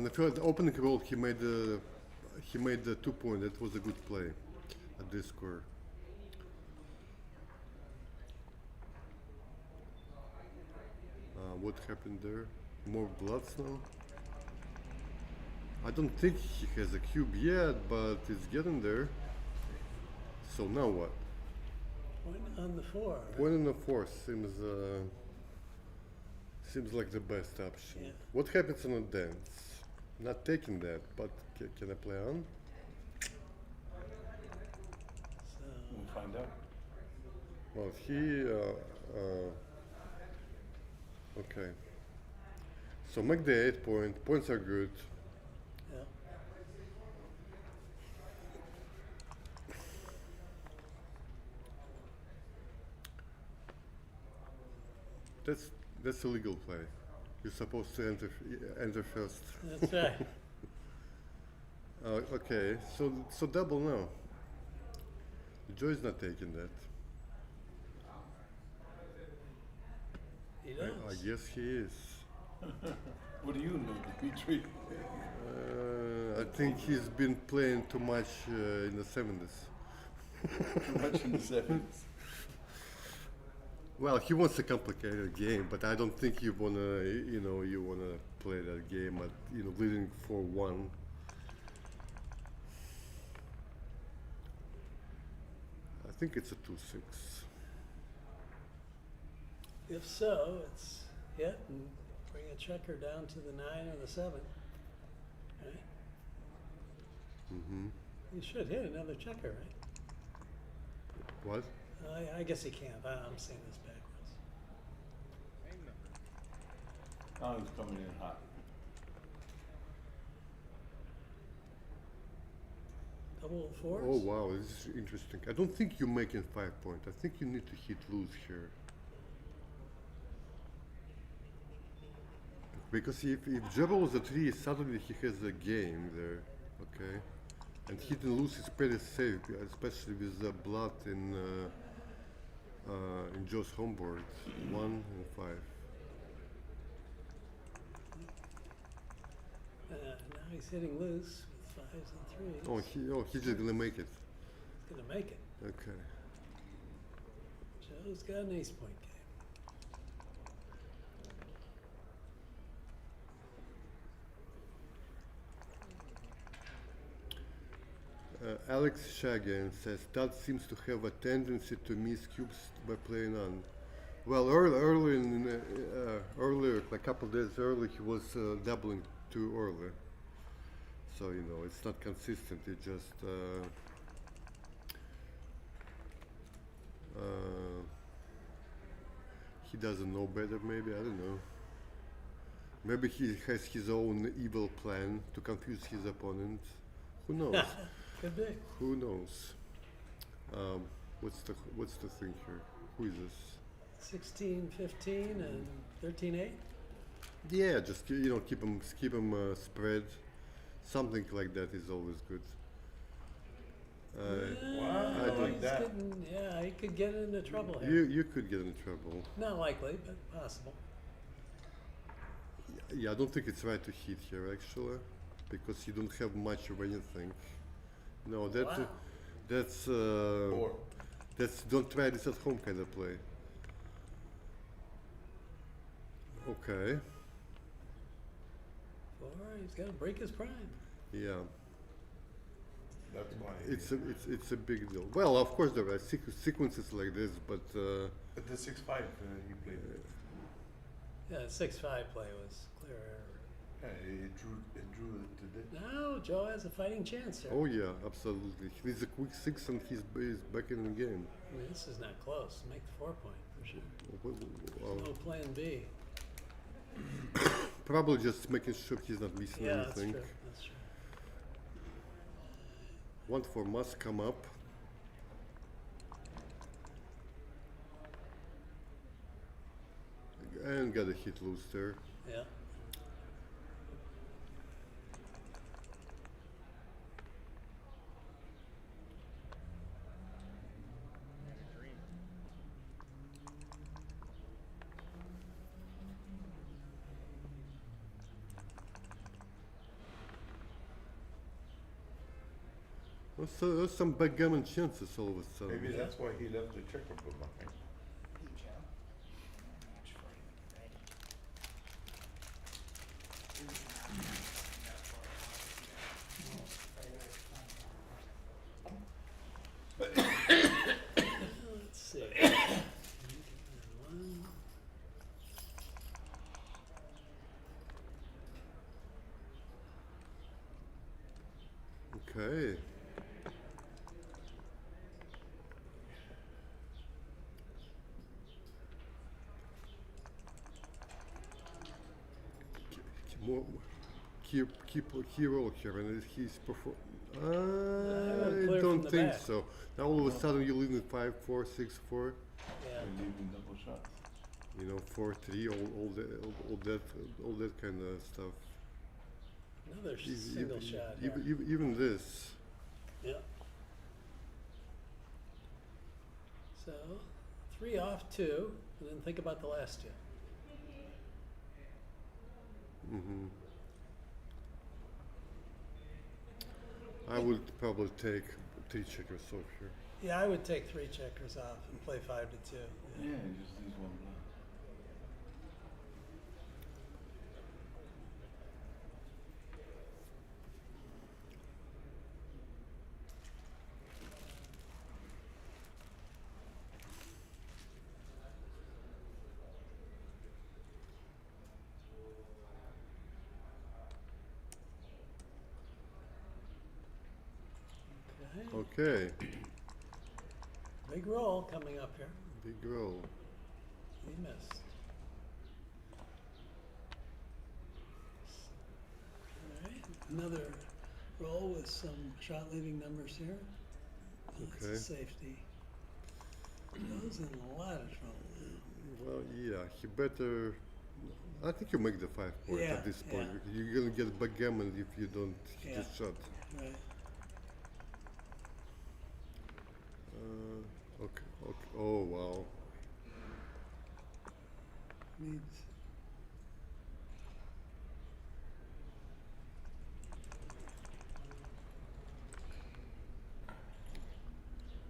the opening roll, he made the 2 point. That was a good play at this score. What happened there? More bloods now? I don't think he has a cube yet, but it's getting there. So now what? Point on the 4. Point on the 4 seems like the best option. Yeah. What happens on a dance? Not taking that, but can I play on? So. We'll find out. Well, okay. So make the 8 point. Points are good. Yeah. That's a legal play. You're supposed to enter first. That's right. Okay, so double now. Joy's not taking that. He does. I guess he is. What do you know, Dimitri? I think he's been playing too much in the 70s. Too much in the 70s. Well, he wants a complicated game, but I don't think you wanna play that game at leading 4-1. I think it's a 2-6. If so, it's hit and bring a checker down to the 9 or the 7. Right? Mm-hmm. You should hit another checker, right? What? I guess he can't. I'm saying this backwards. Now he's coming in hot. Double 4s? Oh wow, this is interesting. I don't think you're making 5 point. I think you need to hit loose here. Because if Jebel was a 3, suddenly he has a game there, okay? And hitting loose is pretty safe, especially with the blood in Joe's homeboard. 1 and 5. Now he's hitting loose with 5s and 3s. He's just gonna make it. He's gonna make it. Okay. Joe's got an ace point game. Alex Shagan says Todd seems to have a tendency to miss cubes by playing on. Well, earlier, a couple of days early, he was doubling too early. So it's not consistent. It just he doesn't know better, maybe, I don't know. Maybe he has his own evil plan to confuse his opponent. Who knows? Could be. Who knows? What's the thing here? Who is this? 16, 15, and 13, 8. Yeah, just keep him spread. Something like that is always good. Wow, I don't. He's getting, yeah, he could get into trouble here. You could get in trouble. Not likely, but possible. Yeah, I don't think it's right to hit here actually, because you don't have much of anything. No, Wow. that's don't try this at home kind of play. Okay. 4, he's got to break his prime. Yeah. That's why. It's a big deal. Well, of course there are sequences like this, but But the 6-5 he played with. Yeah, the 6-5 play was clear error. Yeah, it drew it to the. Now Joe has a fighting chance here. oh yeah, absolutely. He needs a quick 6 and he's back in the game. I mean, this is not close. Make the 4-point for sure. Well, No plan B. probably just making sure he's not missing Yeah, that's anything. true. That's true. 1-4 must come up. And got a hit loose there. Yeah. Well, so there's some backgammon chances all of a sudden. Maybe that's why he left the checkerboard behind. Let's see. One. Okay. More, key roll here, and he's perform. would I clear don't from the think back. so. Now all of a sudden you're leaving 5-4, 6-4. Yeah. And leaving double shots. 4-3, all that kind of stuff. Another single shot here. Even this. Yeah. So 3 off 2, and then think about the last 2. hmm I would probably take 3 checkers off here. Yeah, I would take 3 checkers off and play 5-2. Yeah, just use one block. Okay. Okay, Big roll coming up here. big roll. He missed. All right, another roll with some shot leaving numbers here. That's Okay. a safety. Joe's in a lot of trouble. Well, yeah, he better. I think you make the 5 point Yeah, at this point. yeah. You're gonna get backgammon if you don't hit Yeah. a shot. Right. Okay. Oh wow. Needs.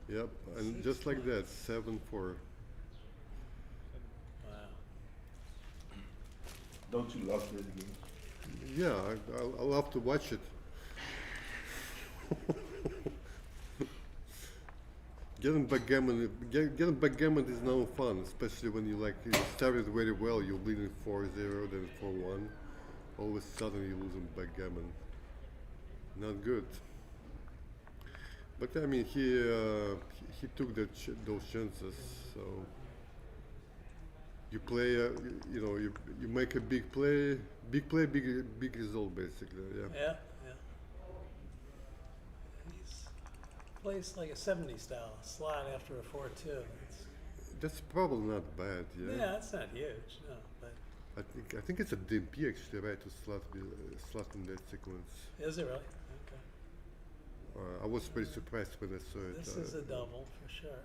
Yep, and 6 just like that, points. 7-4. Wow. Don't you love this game? Yeah, I love to watch it. Getting backgammon is no fun, especially when you started very well. You're leading 4-0, then 4-1. All of a sudden you're losing backgammon. Not good. But I mean, he took those chances, so you play, you know, you make a big play, big result basically. Yeah. Yeah, yeah. He's plays like a 70 style slot after a 4-2. That's probably not bad. Yeah. Yeah, that's not huge, no, but I think it's a DP actually, right? To slot in that sequence. is it really? Okay. I was pretty surprised when I saw it. This is a double for sure.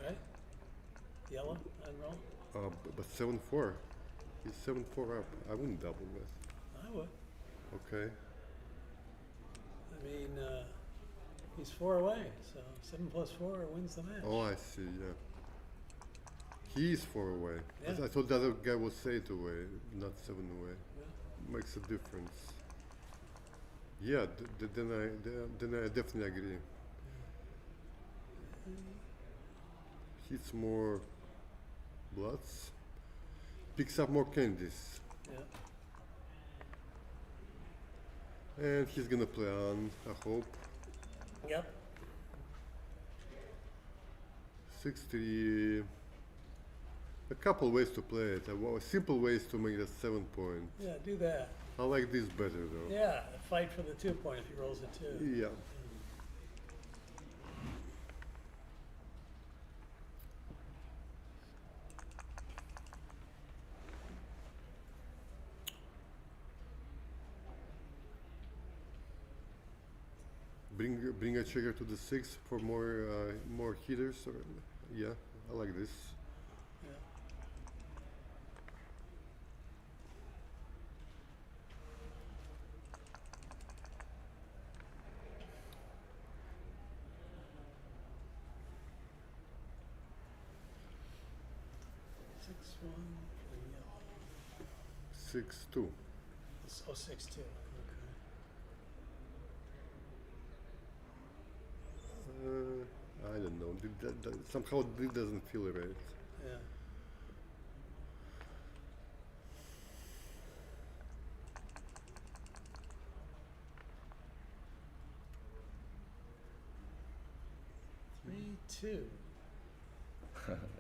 Right? Yellow unroll? But 7-4. He's 7-4 up. I wouldn't double that. I would. Okay. I mean, he's 4 away, so 7 plus 4 wins the match. Oh, I see. Yeah. He's 4 away. Yeah. I thought the other guy was 8 away, not 7 away. Yeah. Makes a difference. Yeah. Then I definitely agree. Hits more bloods. Picks up more candies. Yeah. And he's gonna play on, I hope. Yep. 6-3. A couple ways to play it. Simple ways to make that 7 point. Yeah, do that. I like this better though. Yeah, fight for the 2 point if he rolls a 2. Yeah. Bring a checker to the 6 for more hitters. Or, yeah, I like this. Yeah. Six one for yellow. 6-2. Oh, 6-2. Okay. I don't know. Somehow it doesn't feel right. Yeah. Three, two.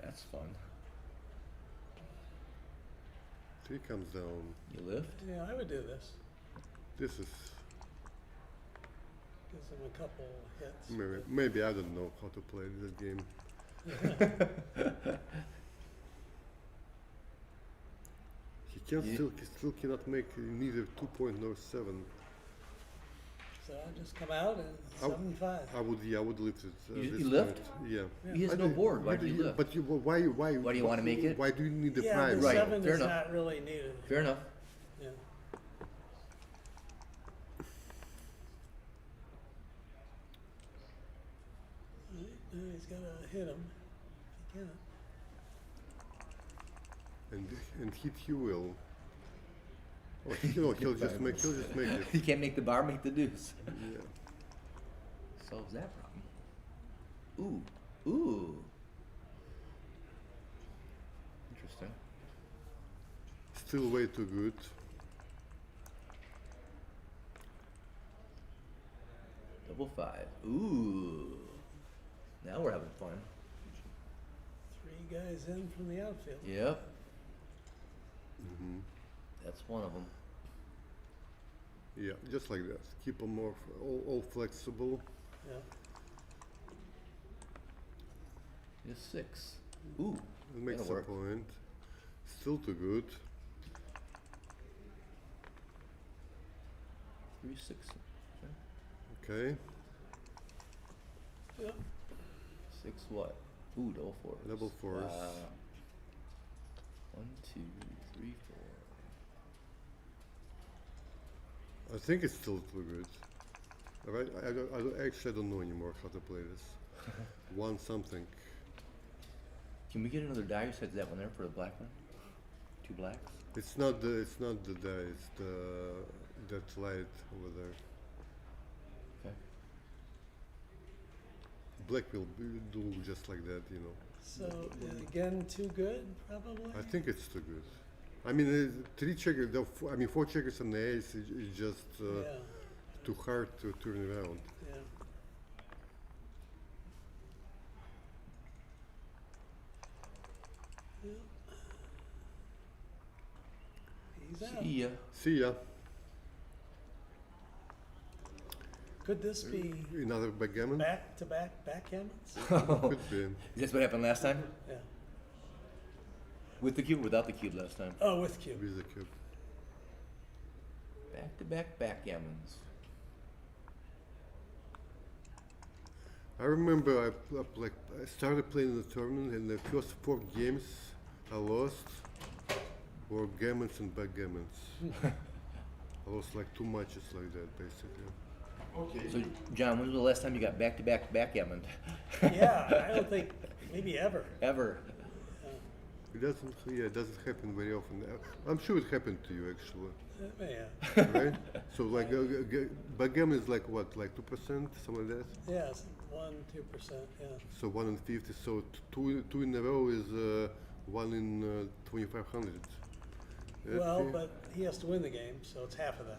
That's fun. 3 comes down. You lift? Yeah, I would do this. This is Gives him a couple hits. maybe I don't know how to play this game. He still cannot make neither 2 point nor 7. So I just come out and 7-5. I would lift it. You lift? Point. Yeah. He has no board. Why do you lift? But why Why do you want to make it? Why do you need the Yeah, prime? the Right, 7 fair is enough. not really needed. Fair enough. Yeah. Right, now he's got to hit him. If he can. And hit you will. Or he'll just make it. He can't make the bar, make the deuce. Yeah. Solves that problem. Ooh. Interesting. Still way too good. Double 5. Ooh. Now we're having fun. 3 guys in from the outfield. Yep. Mm-hmm. That's one of them. Yeah, just like that. Keep them all flexible. Yeah. Just 6. Ooh. It makes that'll a work. point. Still too good. 3, 6. Okay. Yep. 6 what? Ooh, double 4. Double 4s. 1, 2, 3, 4. I think it's still too good. All right, I don't know anymore how to play this. 1 something. Can we get another die? You said that one there for the black one? 2 blacks? It's not the die. It's that light over there. Okay. Black will do just like that, you know. So again, too good, probably. I think it's too good. I mean, 3 checkers. 4 checkers and the ace is just Yeah. too hard to turn around. Yeah. He's out. See ya. See ya. Could this be Another backgammon? back-to-back backgammons? Could be. That's what happened last time? Yeah. With the cube or without the cube last time? Oh, with cube. With the cube. Back-to-back backgammons. I remember I started playing the tournament, and the first 4 games I lost were gammons and backgammons. I lost like 2 matches like that, basically. Okay. So, John, when was the last time you got back-to-back backgammon? Yeah, I don't think, maybe ever. Ever. It doesn't happen very often. I'm sure it happened to you actually. Yeah. Right? So like backgammon is like what, like 2%, something like that? Yeah, it's 1-2%, yeah. So 1 in 50. So two in a row is 1 in 2,500. Well, but he has to win the game, so it's half of that.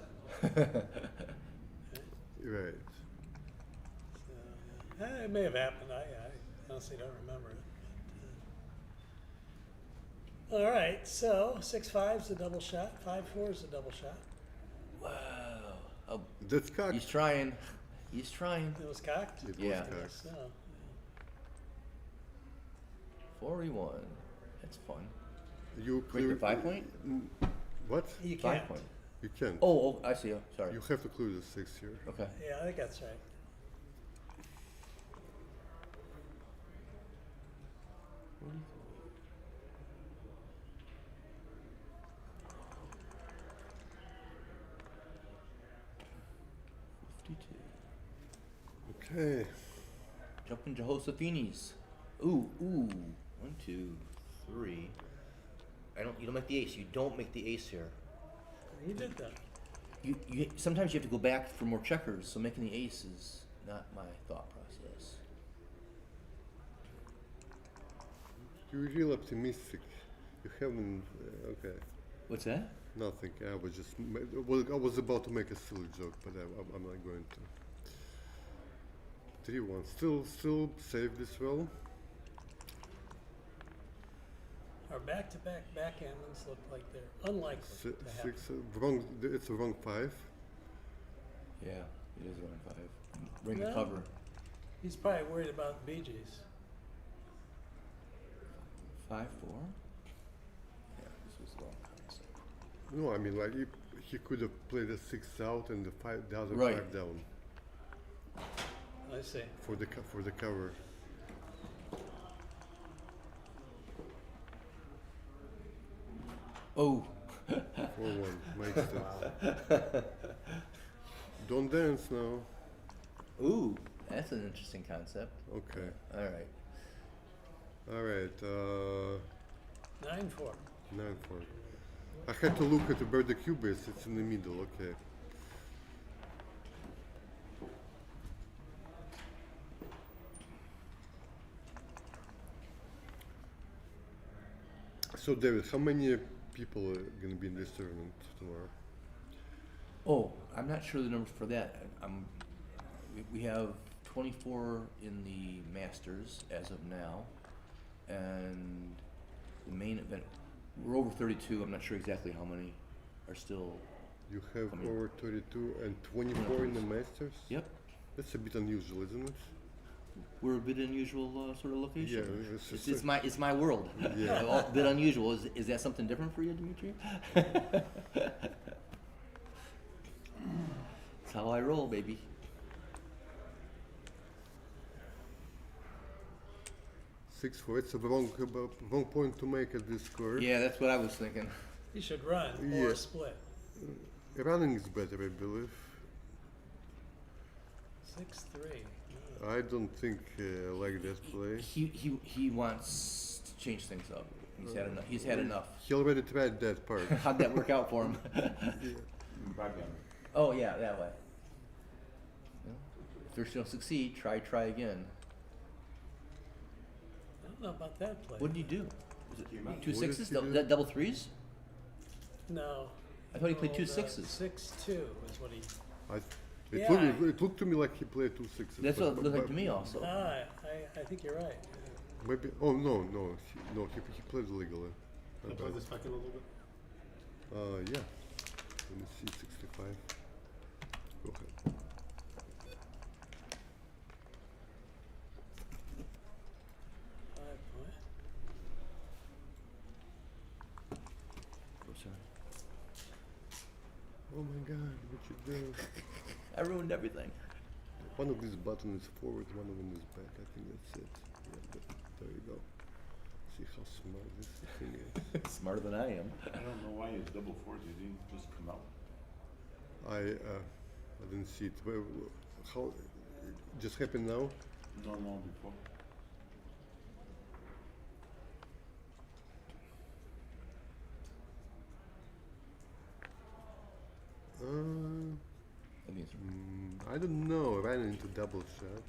Right. So, it may have happened. I honestly don't remember it. All right, so 6-5's a double shot, 5-4's a double shot. Wow. Oh, That's cocked. he's trying. He's trying. It was cocked? It Yeah. was cocked. So, 41. That's fun. You Break the clear 5-point? What? you can't. 5-point. You can't. Oh, I see. Sorry. You have to clear the 6 here. Okay. Yeah, I think that's right. Okay. Jumping Josephinis. Ooh. 1, 2, 3. You don't make the ace. You don't make the ace here. You did that. You sometimes you have to go back for more checkers, so making the ace is not my thought process. You're real optimistic. You haven't. Okay. What's that? Nothing. I was just. Well, I was about to make a silly joke, but I'm not going to. 3-1. Still save this well. Our back-to-back backgammons look like they're unlikely to happen. 6. Wrong. It's a wrong 5. Yeah, it is around 5. Bring the No. cover. He's probably worried about BGs. 5-4. Yeah, this was long concept. No, I mean like he could have played a 6 out and the other Right. 5 down I see. for the cover. Oh. 4-1. Makes sense. Don't dance now. Ooh, that's an interesting concept. Okay. All right. All right. 9-4. 9-4. I had to look at where the cube is. It's in the middle. Okay. So David, how many people are going to be in this tournament tomorrow? Oh, I'm not sure the numbers for that. We have 24 in the Masters as of now, and the main event, we're over 32. I'm not sure exactly how many are still. You have coming. over 32 and 24 in the Masters? Yep. That's a bit unusual, isn't it? We're a bit unusual sort of location. Yeah, It's my world. Yeah. A bit unusual. Is that something different for you, Dimitri? That's how I roll, baby. Six four. It's a wrong point to make at this score. Yeah, that's what I was thinking. You should run Yeah. or split. Running is better, I believe. 6-3. I don't think I like that play. He wants to change things up. He's had enough. He already tried that part. How'd that work out for him? Backgammon. Oh yeah, that way. If you don't succeed, try again. I don't know about that play. What did you do? Was it two What sixes? did he do? That double threes? No. I thought he played No, two the sixes. 6-2 is what he. It looked to me like he played 2 6s. That's what it looked like to me also. I think you're right. Maybe. Oh no, he played legally. Can I play this back in a little bit? Yeah. Let me see, 65. Go ahead. Point. Oh, sorry. Oh my God, what you do? I ruined everything. One of these buttons is forward, one of them is back. I think that's it. Yeah, there you go. See how smart this thing is. Smarter than I am. I don't know why it's double fours. It didn't just come out. I didn't see it. How? It just happened now? No, before. I don't know. I ran into double shot.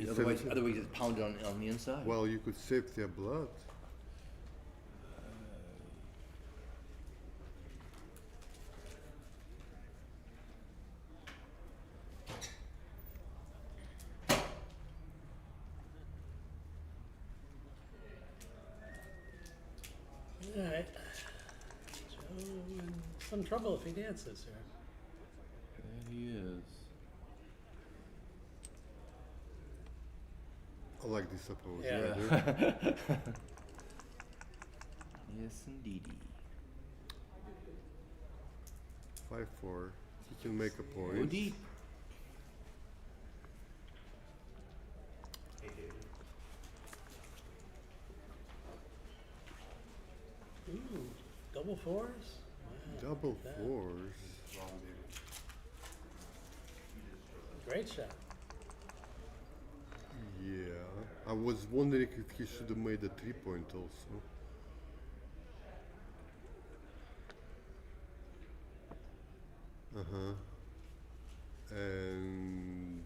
Otherwise, it's pounded on the inside. Well, you could save their blood. All right. Joe in some trouble if he dances here. There he is. I like this approach. Yeah. I do. Yes, indeedy. 5-4. He can make a point. Go deep. Ooh, double fours? Wow, Double look at that. fours. Great shot. Yeah. I was wondering if he should have made a 3-point also. And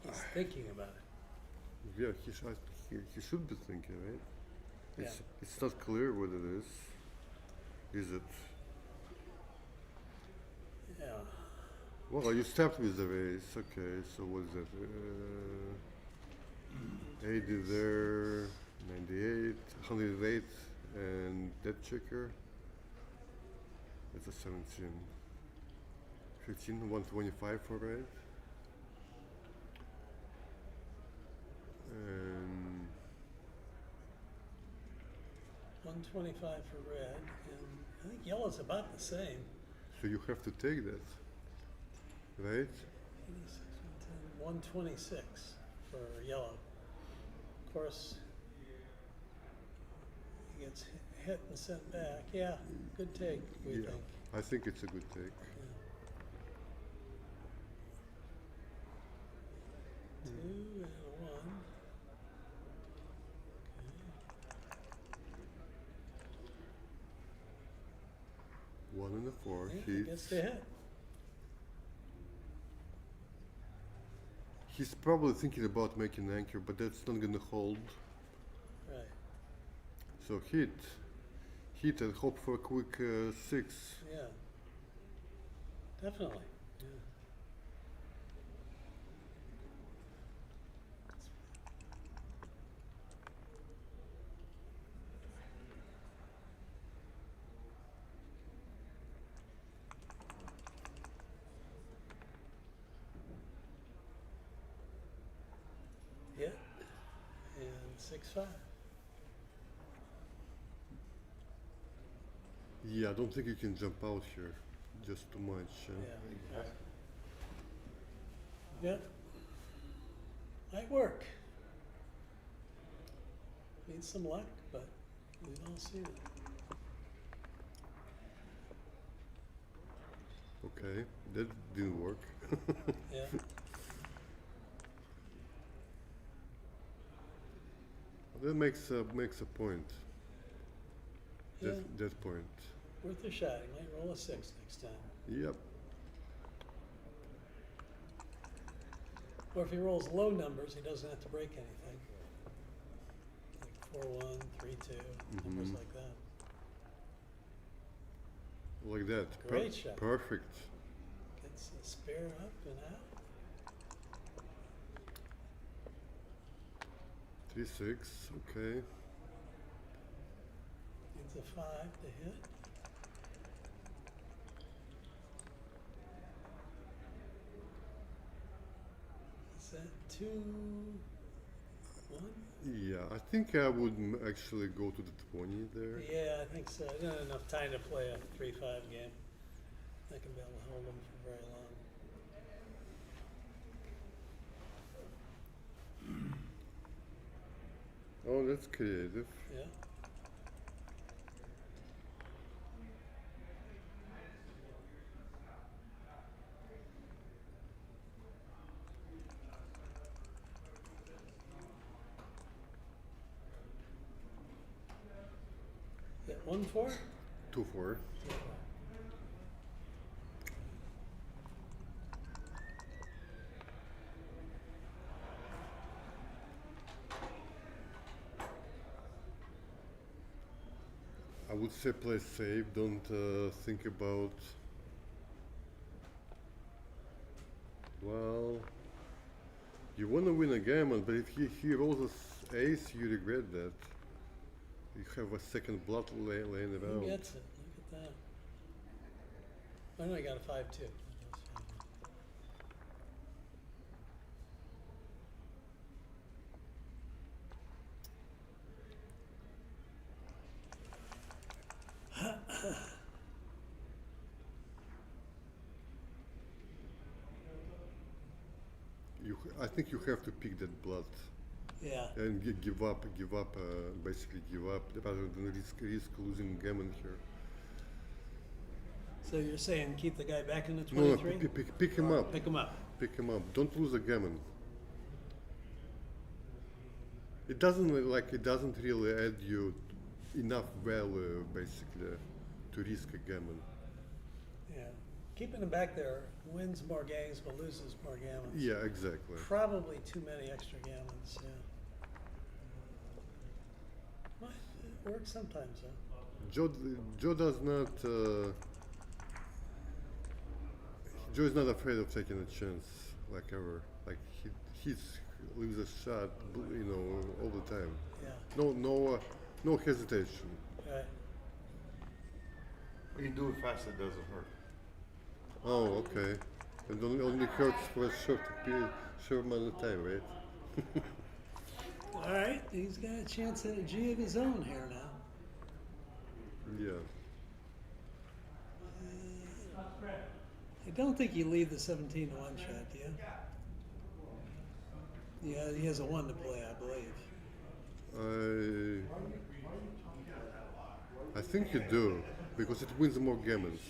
He's thinking about it. yeah, he should be thinking, right? It's not clear what it is. Is it? Yeah. Well, you stepped with the race. Okay, so what's that? 80 there, 98, 108, and that checker. It's a 17. 15, 125 for red. And 125 for red, and I think yellow's about the same. so you have to take that, right? 86, 110, 126 for yellow. Of course, he gets hit and sent back. Yeah, good take, we Yeah, think. I think it's a good take. Yeah. 2 and a 1. Okay. 1 and a 4 Yeah, hits. gets the hit. He's probably thinking about making anchor, but that's not gonna hold. Right. So hit and hope for a quick 6. Yeah. Definitely. Yeah. Yeah. And 6-5. Yeah, I don't think you can jump out here. Just too much. Yeah. Yep. Might work. Needs some luck, but we've all seen it. Okay, that didn't work. Yeah. That makes a point. Yeah. That point. Worth a shot. He might roll a 6 next time. Yep. Or if he rolls low numbers, he doesn't have to break anything. Like 4-1, 3-2, numbers like that. Like that. Great shot. Perfect. Gets the spare up and out. 3-6. Okay. a 5 to hit. Is that 2, 1? Yeah, I think I would actually go to the 20 there. Yeah, I think so. I don't have enough time to play a 3-5 game. I can be able to hold them for very long. Oh, that's creative. Yeah. Is that 1-4? 2-4. I would say play safe. Don't think about. Well, you want to win a gammon, but if he rolls a ace, you regret that. You have a second blood laying around. Who gets it? Look at that. I know I got a 5-2. I think you have to pick that blood. Yeah. And give up, basically give up, rather than risk losing gammon here. So you're saying keep the guy back in the No, 23? pick him up. Pick him up. Pick him up. Don't lose a gammon. It doesn't really add you enough value, basically, to risk a gammon. Yeah. Keeping him back there wins more games but loses more gammons. Yeah, exactly. Probably too many extra gammons, yeah. Well, it works sometimes, huh? Joe does not. Joe is not afraid of taking a chance, like ever. Like he leaves a shot, all the time. Yeah. No hesitation. Right. When you do it fast, it doesn't hurt. Oh, okay. And only hurts for a short amount of time, right? All right, he's got a chance at a G of his own here now. Yeah. I don't think you leave the 17-1 shot, do you? Yeah, he has a 1 to play, I believe. I think you do, because it wins more gammons.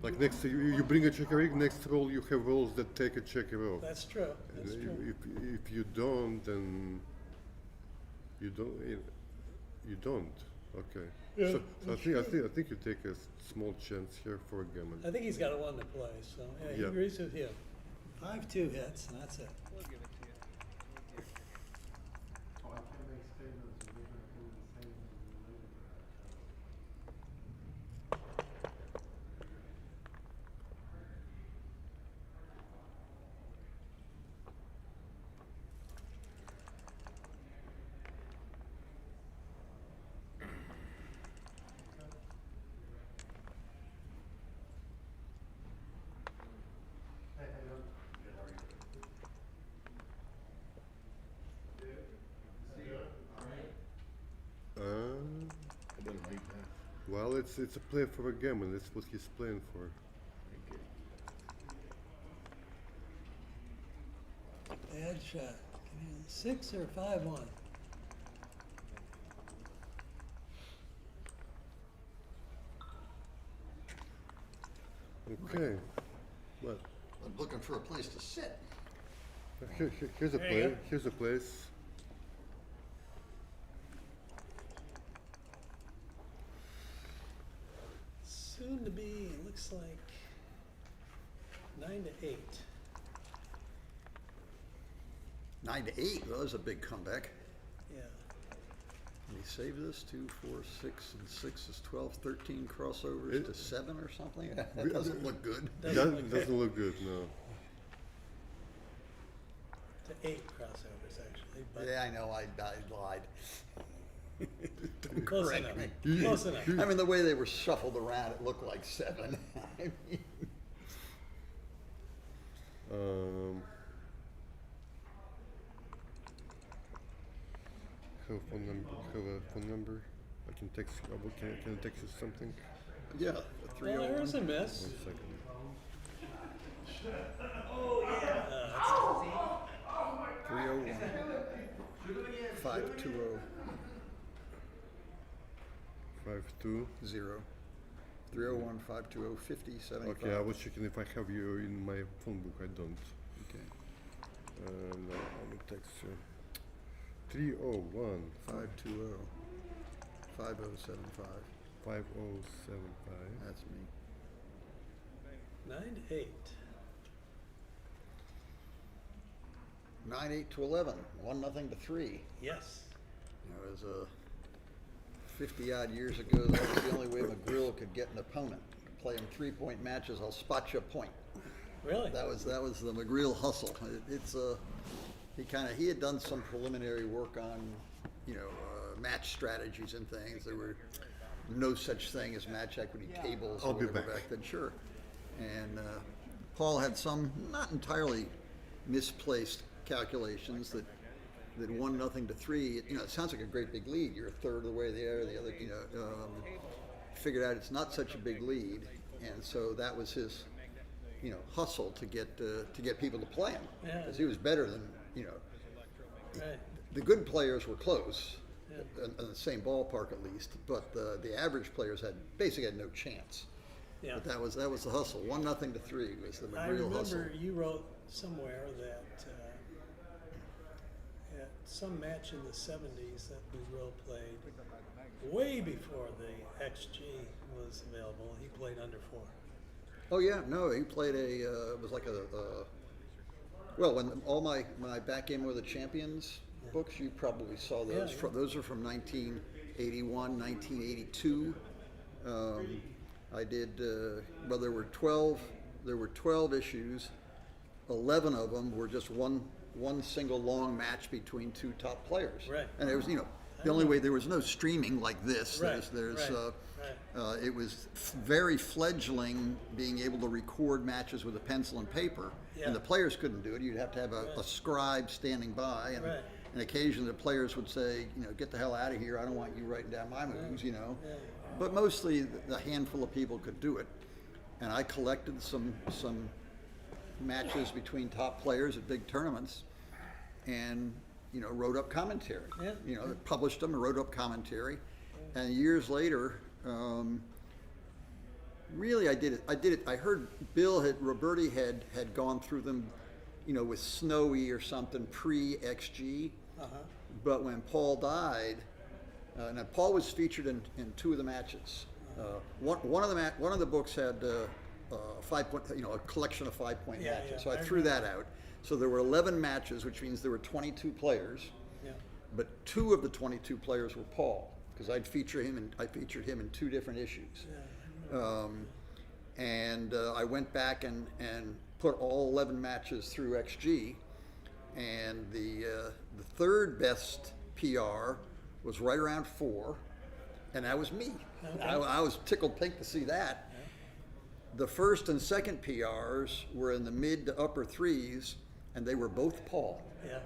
Like you bring a checker rig, next roll you have rolls that take a checker off. That's true. That's true. If you don't, then you don't. You don't. Okay. Yeah, So I that's think you take a small chance here for a gammon. I think he's got a 1 to play, so yeah, he Yeah. agrees with you. 5-2 hits, and that's it. We'll give it to you. Well, it's a play for a gammon. That's what he's playing for. Bad shot. 6 or 5-1? Okay. What? I'm looking for a place to sit. Here's a There you play. go. Here's a place. Soon to be, it looks like 9 to 8. 9 to 8. Well, that's a big comeback. Yeah. Can we save this? 2, 4, 6, and 6 is 12, 13 crossovers to 7 or something? That doesn't look good. Doesn't look good, no. To 8 crossovers, actually. But Yeah, I know. I lied. Close Correct enough. me. Close enough. I mean, the way they were shuffled around, it looked like 7. I mean, Have a phone number. Have a phone number. I can text. Can I text you something? yeah, the Well, 301. there's a miss. 1 second. That's 301. 520. 52. 301 520 5075. Okay, I was checking if I have you in my phone book. I don't. Okay. No, I'm gonna text you. 301 520 5075. 5075. That's me. 9-8. 9-8 to 11. 1-0 to 3. Yes. It was 50 odd years ago. That was the only way McGrill could get an opponent. Play him 3-point matches. I'll spot you a point. Really? That was the McGrill hustle. He had done some preliminary work on, match strategies and things. There were no such thing as match equity tables. I'll or be whatever back. then. Sure. And Paul had some not entirely misplaced calculations that 1-0 to 3. It sounds like a great big lead. You're a third of the way there. The other, figured out it's not such a big lead, and so that was his, hustle to get people to play him Yeah. because he was better than Right. the good players were close, in the same ballpark at least, but the average players basically had no chance. Yeah. But that was the hustle. 1-0 to 3 was the I McGrill hustle. remember you wrote somewhere that at some match in the 70s that McGrill played, way before the XG was available, he played under 4. Oh yeah, no, he played it was like well, when all my Backgammon with the Champions books, you probably saw those. Yeah, yeah. Those are from 1981, 1982. I did, well, there were 12 issues. 11 of them were just one single long match between 2 top players. Right. And it was, the only way, there was no streaming like this. Right, It was very fledgling being able to record matches with a pencil and paper. Yeah. And the players couldn't do it. You'd have to have a scribe standing by. And, Right. and occasionally the players would say, get the hell out of here. I don't want you writing down my moves, But mostly the handful of people could do it. And I collected some matches between top players at big tournaments and, wrote up commentary. Yeah. Published them and wrote up commentary. And years later, really I did it. I heard Roberti had gone through them, with Snowy or something pre-XG. Uh-huh. But when Paul died, now Paul was featured in 2 of the matches. One of the books had 5-point, a collection of 5-point Yeah, matches. yeah, So I I threw that out. So there were 11 matches, which means there were 22 players. Yeah. But 2 of the 22 players were Paul, because I featured him in 2 different issues. I went back and put all 11 matches through XG, and the third best PR was right around 4, and that was me. Okay. I was tickled pink to see that. The first and second PRs were in the mid to upper 3s, and they were both Paul. Yeah.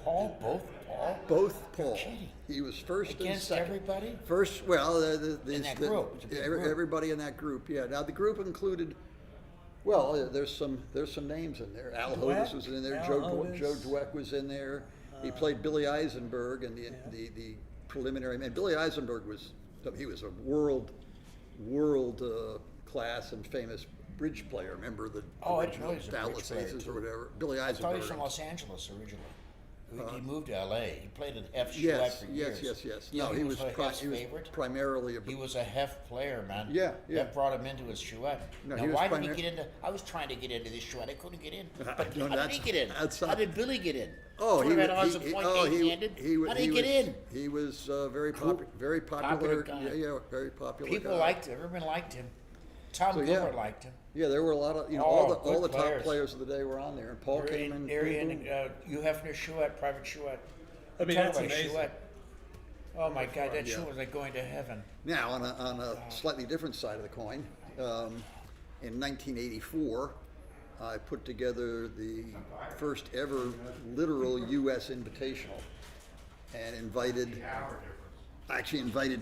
Paul, both Paul? Both Paul. kidding. He was first and Against second. everybody? First, well, In that group. It's a big group. everybody in that group. Yeah. Now the group included, well, there's some names in there. Al Dweck? Hovis was in there. Al Joe Hovis. Dweck was in there. He played Billy Eisenberg in the preliminary. Man, Billy Eisenberg was a world class and famous bridge player. Remember the Oh, I didn't original know he was a bridge Dallas player, Aces too. or whatever. Billy I thought he Eisenberg. was from Los Angeles originally. He moved to LA. He played at Hef Chouette Yes, for years. yes. You know, No, he was Hef's Hef's favorite. primarily a He was a Hef player, man. Yeah, yeah. Hef brought him into his Chouette. No, now, he was why did he primar- get into? I was trying to get into this Chouette. I couldn't get in. No, But how did that's- he get in? that's How not- did Billy get in? Oh, He had odds of point handed. How did he get in? He was very popular. Popular guy. Yeah, very popular. People guy. liked him. Everyone liked him. Tom So, Gilbert yeah. liked him. Yeah, there were a lot of Oh, all the good top players. players of the day were on there, and Paul came in. Hugh Hefner Chouette, private Chouette. I mean, Talk that's about amazing. Chouette. Oh my God, that shit was like going to heaven. Now, on a slightly different side of the coin, in 1984, I put together the first ever literal U.S. Invitational and invited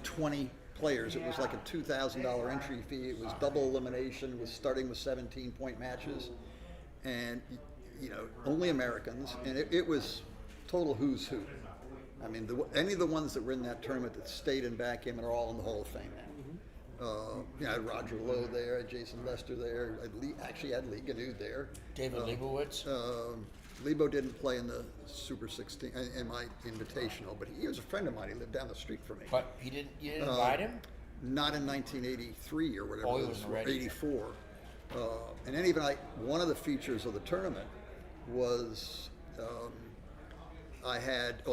20 players. It was like a $2,000 entry fee. It was double elimination, was starting with 17-point matches, and only Americans, and it was total who's who. I mean, any of the ones that were in that tournament that stayed in backgammon are all in the Hall of Fame now. I had Roger Lowe there, I had Jason Lester there, I had Lee Ganud there. David Leibowitz? Lebo didn't play in the Super 16, in my Invitational, but he was a friend of mine. He lived down the street from me. But you didn't invite him? Not in 1983 or whatever. Oh, he it wasn't ready. 84. And then even one of the features of the tournament was I had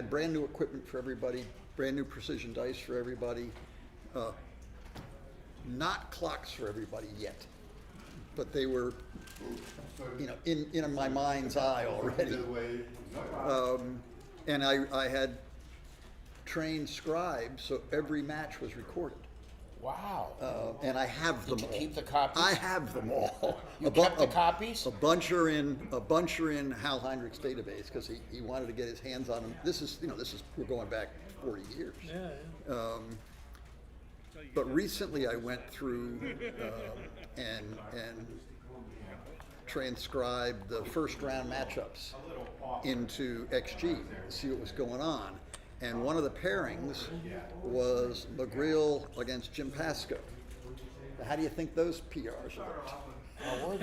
brand new equipment for everybody, brand new precision dice for everybody. Not clocks for everybody yet, but they were, in my mind's eye already. And I had trained scribes, so every match was recorded. Wow. And I have them all. Did you keep the copies? I have them all. You kept the copies? A bunch are in Hal Heinrich's database because he wanted to get his hands on them. This is we're going back 40 years. Yeah. But recently I went through and transcribed the first round matchups into XG to see what was going on. And one of the pairings was McGreal against Jim Pascoe. How do you think those PRs looked?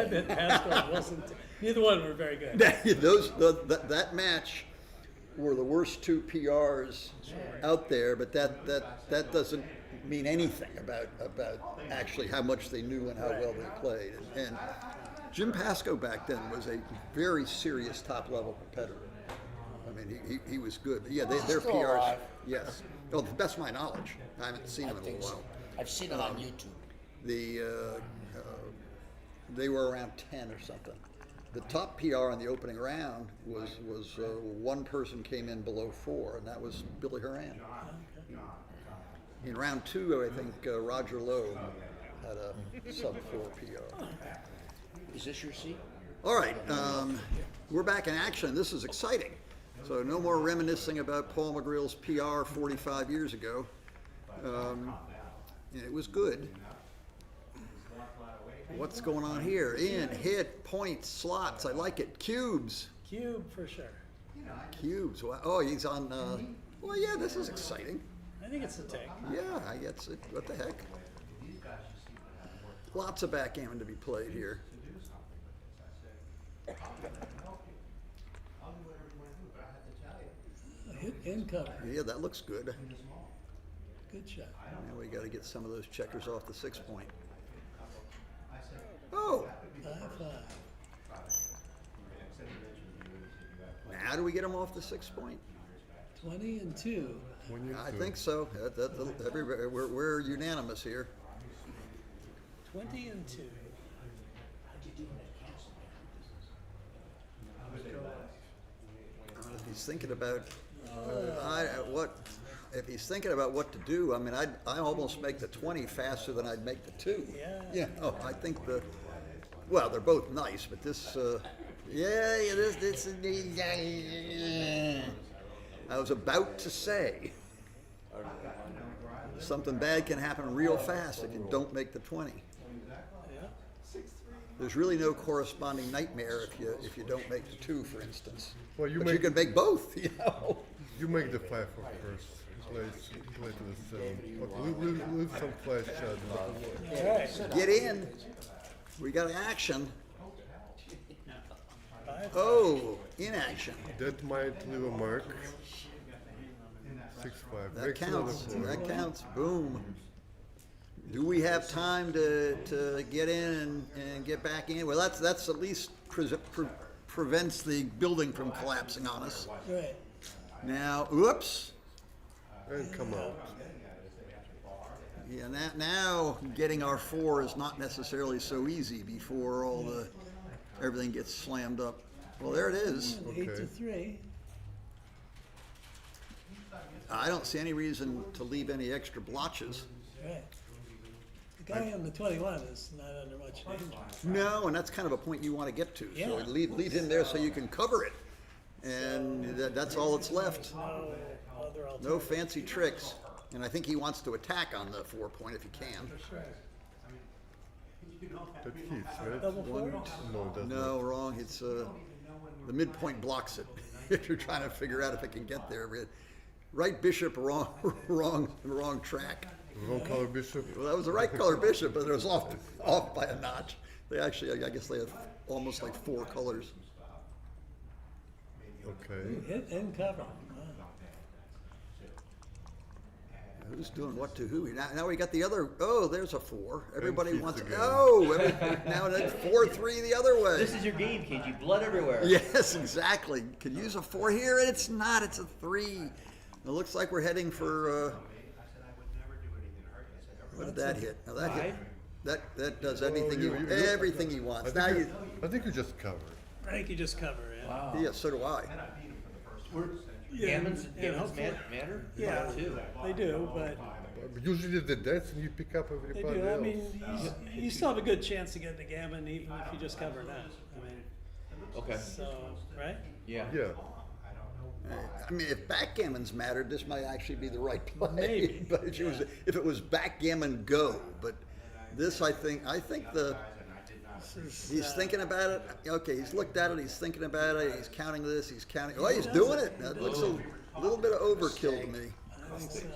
I bet Pascal wasn't. Neither one were very good. That match were the worst two PRs out there, but that doesn't mean anything about actually how much they knew and how well they played. And Jim Pascoe back then was a very serious top-level competitor. I mean, he was good. But yeah, their Still PRs. alive. Yes. Well, to the best of my knowledge, I haven't seen them in a while. I've seen it on YouTube. They were around 10 or something. The top PR on the opening round was one person came in below 4, and that was Billy Horan. In round 2, I think Roger Lowe had a sub 4 PR. Is this your seat? All right, we're back in action. This is exciting. So no more reminiscing about Paul McGreal's PR 45 years ago. It was good. What's going on here? In, hit, points, slots. I like it. Cubes. Cube for sure. Cubes. Oh, he's on. Well, yeah, this is exciting. I think it's a take. Yeah, I guess it. What the heck? Lots of backgammon to be played here. Hit and cover. Yeah, that looks good. Good shot. Now we got to get some of those checkers off the 6 point. Oh! 5-5. Now do we get them off the 6 point? 20 and 2. I think so. We're unanimous here. 20 and 2. If he's thinking about if he's thinking about what to do, I mean, I almost make the 20 faster than I'd make the 2. Yeah. I think well, they're both nice, but this, this. I was about to say something bad can happen real fast if you don't make the 20. There's really no corresponding nightmare if you don't make the 2, for instance. Well, you can make both, You make the 5 first. Play to the 7. But leave some flash shots. Get in. We got action. Oh, in action. That might leave a mark. 6-5. That counts. That counts. Boom. Do we have time to get in and get back in? Well, that's at least prevents the building from collapsing on us. Right. Now, oops. And come out. Yeah, now getting our 4 is not necessarily so easy before everything gets slammed up. Well, there it is. 8 to 3. I don't see any reason to leave any extra blotches. Right. The guy on the 21 is not under much danger. No, and that's kind of a point you want to get to. So Yeah. leave him there so you can cover it. And that's all that's left. No other No alternative. fancy tricks. And I think he wants to attack on the 4-point if he can. Sure. That hits, right? Double four? No, it doesn't. No, wrong. It's the midpoint blocks it. If you're trying to figure out if it can get there. Right bishop, wrong track. Wrong color bishop. Well, that was the right color bishop, but it was off by a notch. They actually, I guess they have almost like 4 colors. Okay. Hit and cover. Wow. Who's doing what to who? Now we got the other. Oh, there's a 4. Everybody keeps wants. again. Now that's 4-3 the other way. This is your game, KG. Blood everywhere. Yes, exactly. Could use a 4 here, and it's not. It's a 3. It looks like we're heading for. What did that hit? Now that hit. That does anything everything he wants. I Now think you just covered. I think you just cover, yeah. Wow. yeah, so do I. Gammons hopefully- matter? Yeah, Too. they do, but Usually the deaths and you pick up they everybody do. I else. mean, you still have a good chance to get the gammon even if you just cover now. I mean, Okay. so, right? Yeah. Yeah. I mean, if backgammon's mattered, this might actually be the right play. Maybe, But if it was backgammon go, but this I think he's thinking about it. Okay, he's looked at it. He's thinking about it. He's counting this. He's counting. Oh, he's doing it. That looks a little bit of overkill to me. I think so.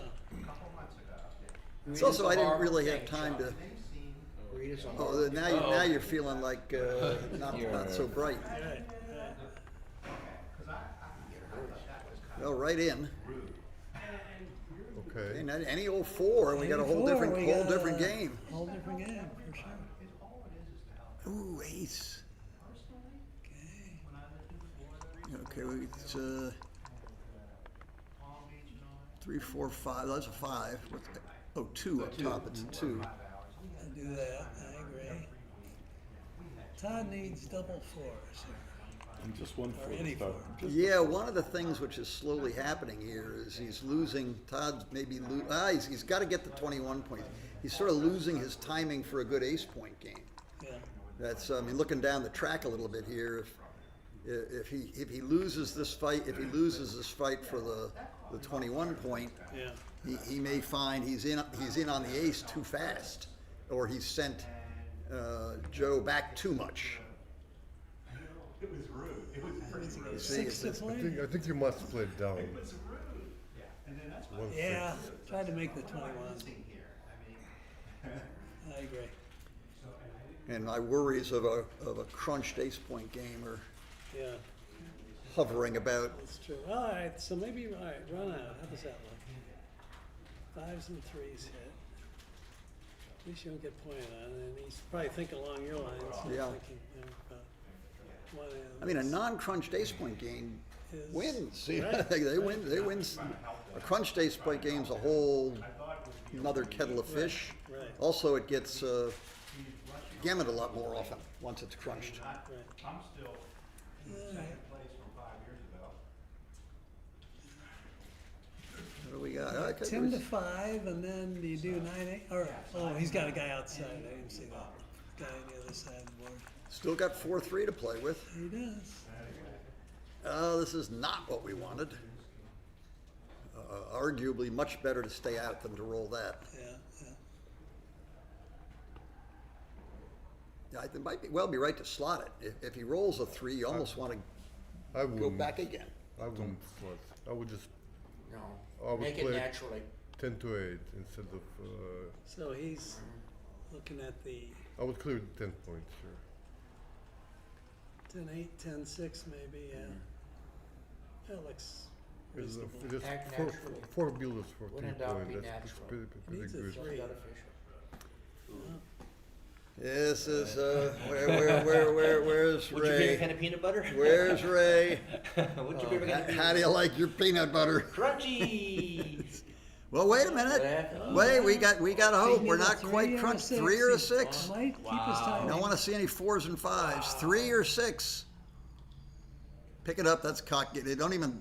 It's also I didn't really have time to. Read us on. Oh, now you're feeling like not so bright. Right, right. Well, right in. Okay. And any old 4, and we got a whole different game. Whole different game, for sure. Ooh, ace. Okay, it's 3, 4, 5. That's a 5. What's that? Oh, 2 up top. It's a 2. I do that, I agree. Todd needs double 4s here. And just one Or for any the start. 4. Yeah, one of the things which is slowly happening here is he's losing. Todd's maybe he's got to get the 21 points. He's sort of losing his timing for a good ace point game. Yeah. That's I mean, looking down the track a little bit here. If he loses this fight, for the 21 point, Yeah. he may find he's in on the ace too fast, or he's sent Joe back too much. It was rude. It was pretty rude. 6 to play? I think you must play it down. Yeah, try to make the 21. I agree. And my worries of a crunched ace point game are Yeah, hovering about. that's true. All right, so maybe, all right, run out. How does that look? 5s and 3s hit. At least you don't get pointed on, and he's probably thinking along your lines. He's Yeah. thinking, about one of I mean, a those non-crunched ace point game is- wins. You know, Right. they win. They win. A crunched ace point game's a whole another kettle of fish. Right. Also, it gets gammoned a lot more often once it's crunched. Right. I'm still in the same place from 5 years ago. What do we got? Okay, 10 to 5, and then do you do 9-8? Or, oh, he's got a guy outside. I didn't see that. Guy on the other side of the board. Still got 4-3 to play with. He does. This is not what we wanted. Arguably much better to stay out than to roll that. Yeah, yeah. Yeah, it might be right to slot it. If he rolls a 3, you almost want to I go wouldn't. back again. I wouldn't slot. I would just No, I would make it play naturally. 10 to 8 instead of. So he's looking at the I would clear 10 points, sure. 10-8, 10-6 maybe, yeah. That looks It's reasonable. just Act four, naturally. four builders for When 3 in doubt, points. be That's natural. pretty Needs a good. 3. Artificial. This is where's What's your favorite Ray? kind of peanut butter? Where's Ray? What's your favorite kind of peanut How do you butter? like your peanut butter? Crunchy! Well, wait a minute. Wait, we got hope. We're not quite crunched. 3 or a 6. Might keep his I time. don't want to see any 4s and 5s. 3 or 6. Pick it up. That's cocky. Don't even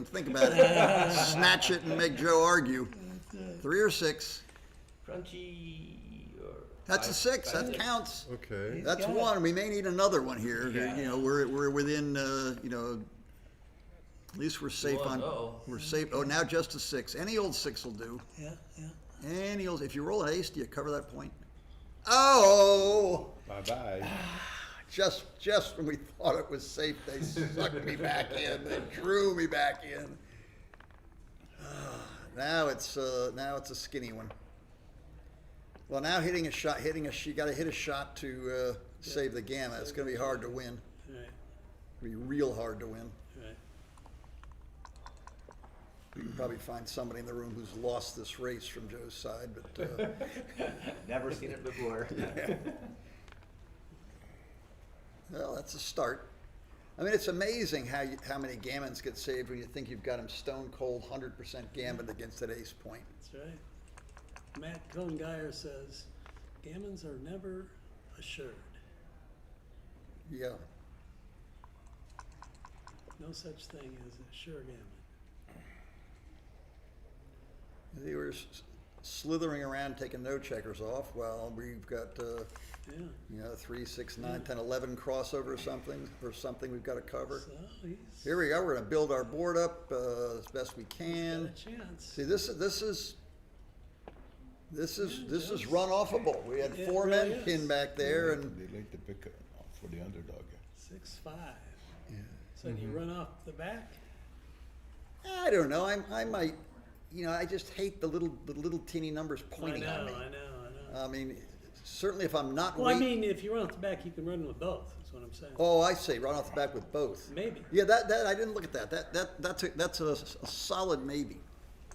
think about it. Snatch it and make Joe argue. 3 or 6. Crunchy or. That's a 6. That counts. Okay. That's got one. We may need another one here. Yeah. You know, we're within. You know, at least we're safe on. We're safe. Oh, now just a 6. Any old 6 will do. Yeah, yeah. Any old. If you roll an ace, do you cover that point? Oh. Bye-bye. Just when we thought it was safe, they sucked me back in. They drew me back in. Now it's a skinny one. Well, now hitting a shot, you got to hit a shot to save the gamma. It's going to be hard to win. Right, It'll be real hard to win. right. You can probably find somebody in the room who's lost this race from Joe's side, but Never seen it before. well, that's a start. I mean, it's amazing how many gammons get saved when you think you've got them stone cold 100% gammon against that ace point. That's right. Matt Cohn-Geyer says, gammons are never assured. Yeah. No such thing as a sure gammon. They were slithering around taking no checkers off. Well, we've got, Yeah. 3, 6, 9, 10, 11 crossover or something we've got to cover. So he's Here we go. We're going to build our board up as best we got can. a chance. See, this is run-offable. We had It 4 really men is. pinned back there, and They like to pick for the underdog. 6-5. So do you run off the back? I don't know. I might, I just hate the little teeny numbers pointing I on know, me. I know. I mean, certainly if I'm not Well, I waiting. mean, if you run off the back, you can run with both, is what I'm saying. Oh, I see. Run off the back with both. Maybe. Yeah, that I didn't look at that. That's a solid maybe.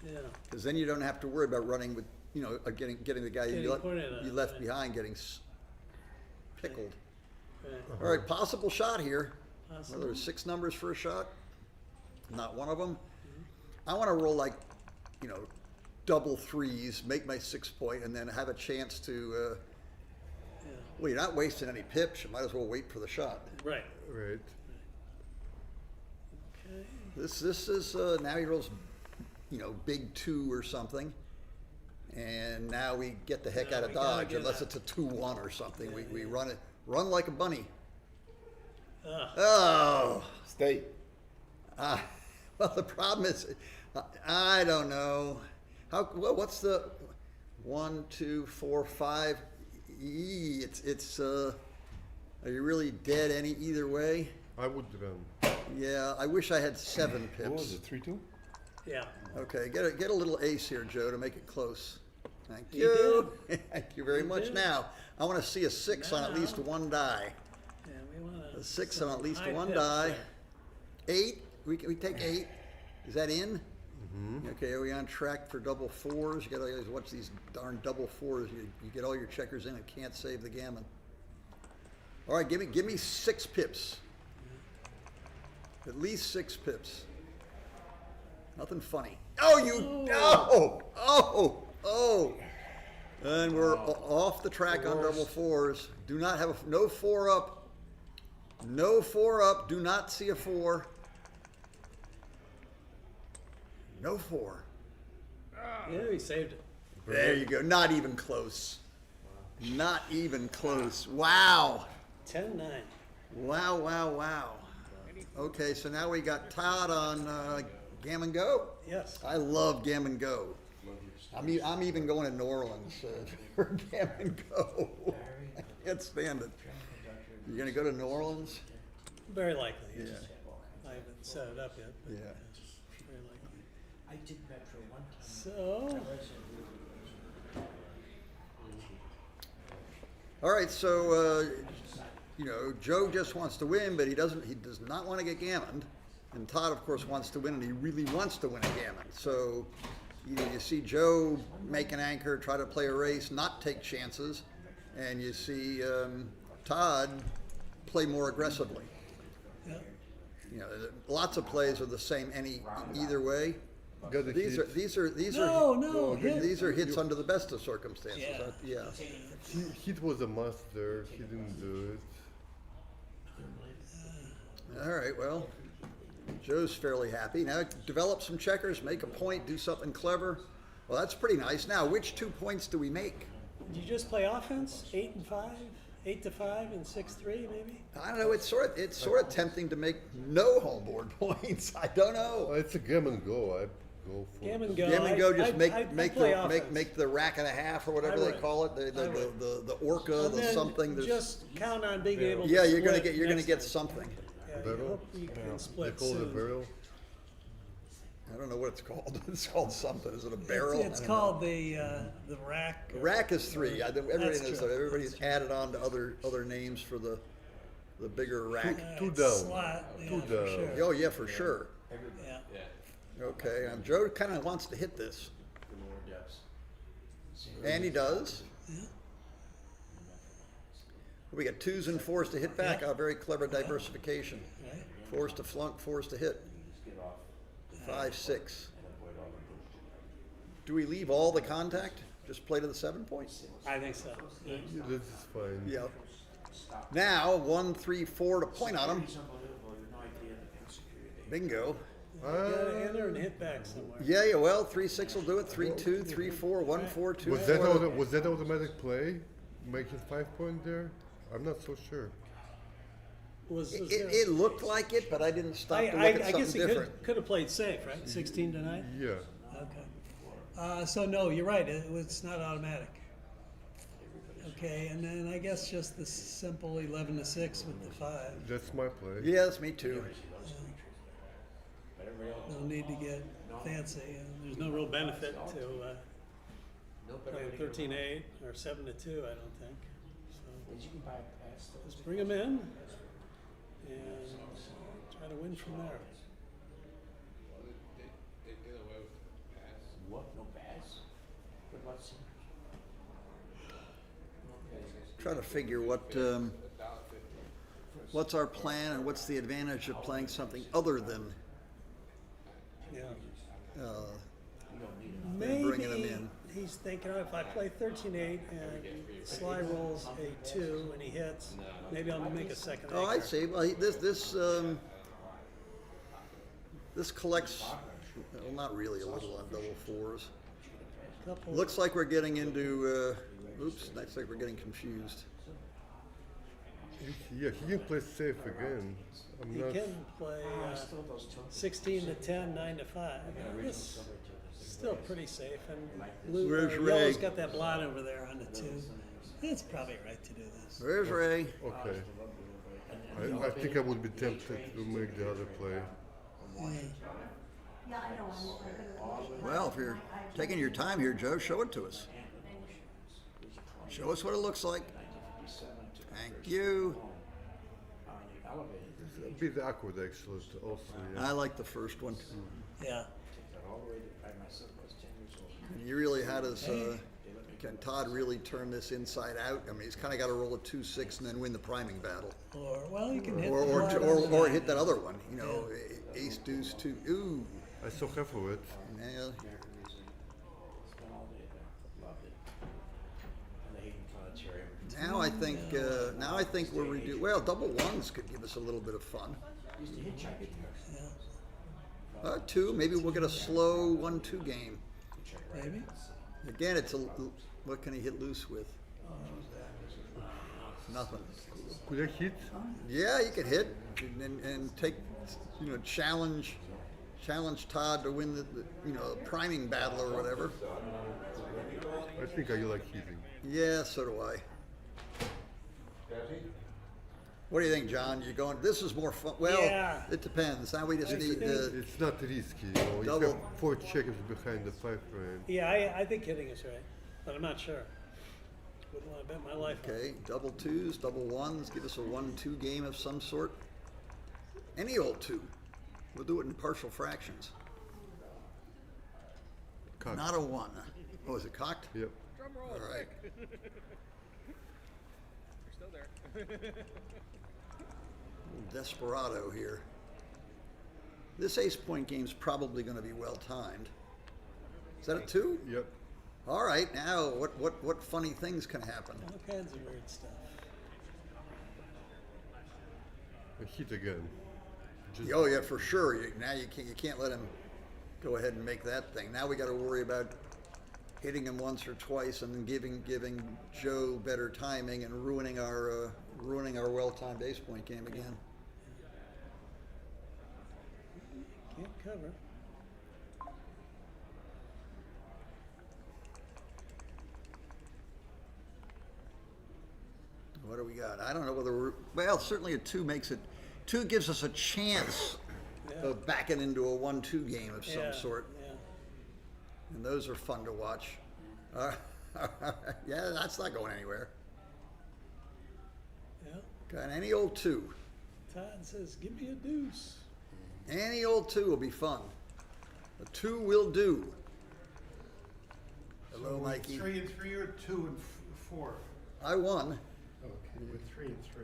Yeah. Because then you don't have to worry about running with, getting the guy Getting you pointed at, left right. behind getting pickled. Right. All right, possible shot here. Possible. Well, there's 6 numbers for a shot. Not one of them. I want to roll like, double 3s, make my 6 point, and then have a chance to. Well, you're not wasting any pips. You might as well wait for the shot. Right. Right. Okay. This is now he rolls, big 2 or something, and now we get the heck Now out of we gotta dodge get unless out. it's a 2-1 or something. We run like a bunny. Ugh. Oh. Stay. Well, the problem is, I don't know. What's the 1, 2, 4, 5? It's. Are you really dead either way? I would run. Yeah, I wish I had 7 pips. What was it, 3-2? Yeah. Okay, get a little ace here, Joe, to make it close. Thank You you. Thank you very much. did. Now, I want to see a 6 on at least 1 die. Yeah, we want A 6 on at least 1 die. 8. We take 8. Is that in? Okay, are we on track for double 4s? You gotta always watch these darn double 4s. You get all your checkers in and can't save the gammon. All right, give me 6 pips. At least 6 pips. Nothing funny. Oh! And we're off the track on double 4s. Do not have no 4 up. No 4 up. Do not see a 4. No 4. Yeah, we saved it. There you go. Not even close. Not even close. Wow. 10-9. Wow. Okay, so now we got Todd on Gammon Go. Yes. I love Gammon Go. I'm even going to New Orleans for Gammon Go. I can't stand it. You're going to go to New Orleans? Very likely. Yeah. I haven't set it up yet. But Yeah. Very likely. I did Metro one time. So, All right, so Joe just wants to win, but he does not want to get gammoned. And Todd, of course, wants to win, and he really wants to win a gammon. So you see Joe make an anchor, try to play a race, not take chances, and you see Todd play more aggressively. yeah. Lots of plays are the same either way. These are hits under the best of circumstances. Yeah. Hit was a must there. He didn't do it. All right. Well, Joe's fairly happy. Now develop some checkers, make a point, do something clever. Well, that's pretty nice. Now, which 2 points do we make? Do you just play offense? 8 and 5? 8 to 5 and 6-3 maybe? I don't know. It's sort of tempting to make no home board points. I don't know. It's a gammon go. I go for Gammon go. Game and go. Just I'd play offense. make the rack and a half or whatever I they would. call it. The orca, And the then something. There's, just count on being able to yeah, split you're gonna next get time. something. Yeah, you Barrel? hope you can They split call it a soon. barrel. I don't know what it's called. It's called something. Is it a barrel? It's I don't know. called the rack. The rack is 3. I think everybody That's knows true. that. Everybody's added on to other names for the bigger rack. Two It's down. Slot, yeah, Two for down. sure. Oh yeah, for sure. Yeah. Okay, Joe kind of wants to hit this, and he does. We got 2s and 4s to hit back. Yeah. A very clever diversification. Right. 4s to flunk, 4s to hit. 5, 6. Do we leave all the contact? Just play to the 7 points? I think so. Yeah. Yeah, this is fine. Yep. Now 1, 3, 4 to point on him. Bingo. You gotta enter and hit back somewhere. Yeah. Well, 3, 6 will do it. 3, 2, 3, 4, 1, 4, 2, Was 4. that automatic play? Making 5 point there? I'm not so sure. It looked like it, but I didn't stop to look I at something guess he different. could have played safe, right? 16 to 9? Yeah. Okay. So no, you're right. It's not automatic. Okay, and then I guess just the simple 11 to 6 with the 5. That's my play. Yes, me too. No need to get fancy. There's no real benefit to playing 13-8 or 7-2. I don't think. So just bring them in and try to win from there. What? No pass? What about some? Trying to figure what's our plan and what's the advantage of playing something other than Yeah. than bringing them Maybe in. he's thinking, oh, if I play 13-8 and Sly rolls a 2 and he hits, maybe I'll make a second. Oh, I anchor. see. Well, this collects. Well, not really a little on double 4s. Couple. Looks like we're getting into. Oops, looks like we're getting confused. Yeah, he can play safe again. I'm He not. can play 16 to 10, 9 to 5. It's still pretty safe. And blue, Where's yellow's Ray? got that blot over there on the 2. It's probably right to do this. Where's Ray? Okay. I think I would be tempted to make the other play. Well, if you're taking your time here, Joe, show it to us. Show us what it looks like. Thank you. It's a bit awkward actually. Also, yeah. I like the first one. Yeah. And you really, how does can Todd really turn this inside out? I mean, he's kind of got to roll a 2-6 and then win the priming battle, Or, well, you can hit or the or, blot or, on the or nine. hit that other one. You know, ace deuce 2. Ooh, I saw half of it. yeah. Now I think we're reduced. Well, double 1s could give us a little bit of fun. 2, maybe we'll get a slow 1-2 game. Maybe. Again, it's what can he hit loose with? Nothing. Could I hit? Yeah, you could hit and take, challenge Todd to win the priming battle or whatever. I think I like hitting. Yeah, so do I. What do you think, John? You going? This is more fun. Well, Yeah. it depends. Now we just need It's not risky, You Double. have 4 checkers behind the 5 frame. Yeah, I think hitting is right, but I'm not sure. Wouldn't want to bet my life on it. Okay, double 2s, double 1s. Give us a 1-2 game of some sort. Any old 2. We'll do it in partial fractions. Cocked. Not a 1. Oh, is it cocked? Yep. Drum roll. All right. Quick. You're still there. Desperado here. This ace point game's probably going to be well timed. Is that a 2? Yep. All right. Now, what funny things can happen? All kinds of weird stuff. I hit again. Just Oh yeah, for sure. Now you can't let him go ahead and make that thing. Now we got to worry about hitting him once or twice and then giving Joe better timing and ruining our well-timed ace point game again. Can't cover. What do we got? I don't know whether certainly a 2 makes it. 2 gives us a chance Yeah. of backing into a 1-2 game of some Yeah, sort. yeah. And those are fun to watch. Yeah, that's not going anywhere. Yeah. Got any old 2. Todd says, give me a deuce. Any old 2 will be fun. A 2 will do. Hello, Mikey. 3 and 3 or 2 and 4? I won. Okay, with 3 and 3.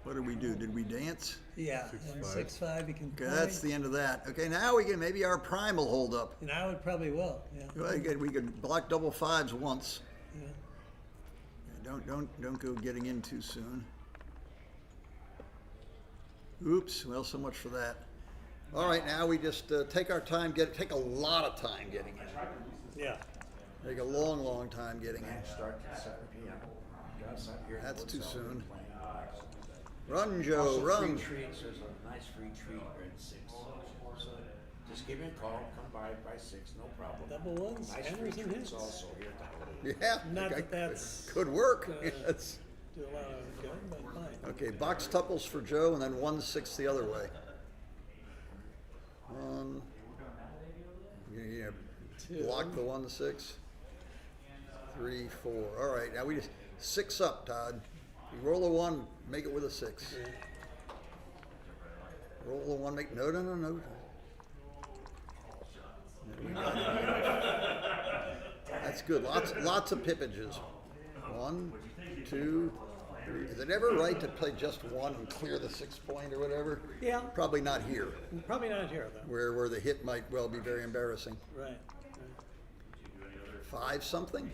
What did we do? Did we dance? Yeah, 6-5, you can Okay, that's the end of that. Okay, now we can, maybe our prime will hold up. And I would probably will, yeah. Well, we could block double 5s once. Yeah. Don't go getting in too soon. Oops, well, so much for that. All right, now we just take our time, take a lot of time getting in. Yeah. Take a long, long time getting in. Start at 7 p.m. Go outside here. That's too Woodside, soon. playing. Run, Joe, Also, run. free treats, there's a nice free treat here at 6. So just give me a call, come by 6, no problem. Double ones, Nice free hammers, and treats hits. also here at the Holiday. Yeah. Not okay. that that's Could work. uh, Yes. do a lot of good, but fine. Okay, box tuples for Joe and then 1-6 the other way. 1. Yeah, Two. block the 1-6. 3, 4. All right, now we just 6 up, Todd. You roll a 1, make it with a 6. Yeah. Roll a 1, make no. That's good. Lots of pippages. 1, 2, 3. Is it ever right to play just 1 and clear the 6 point or whatever? Yeah. Probably not here, Probably not here, though. where the hit might well be very embarrassing. Right. 5 something?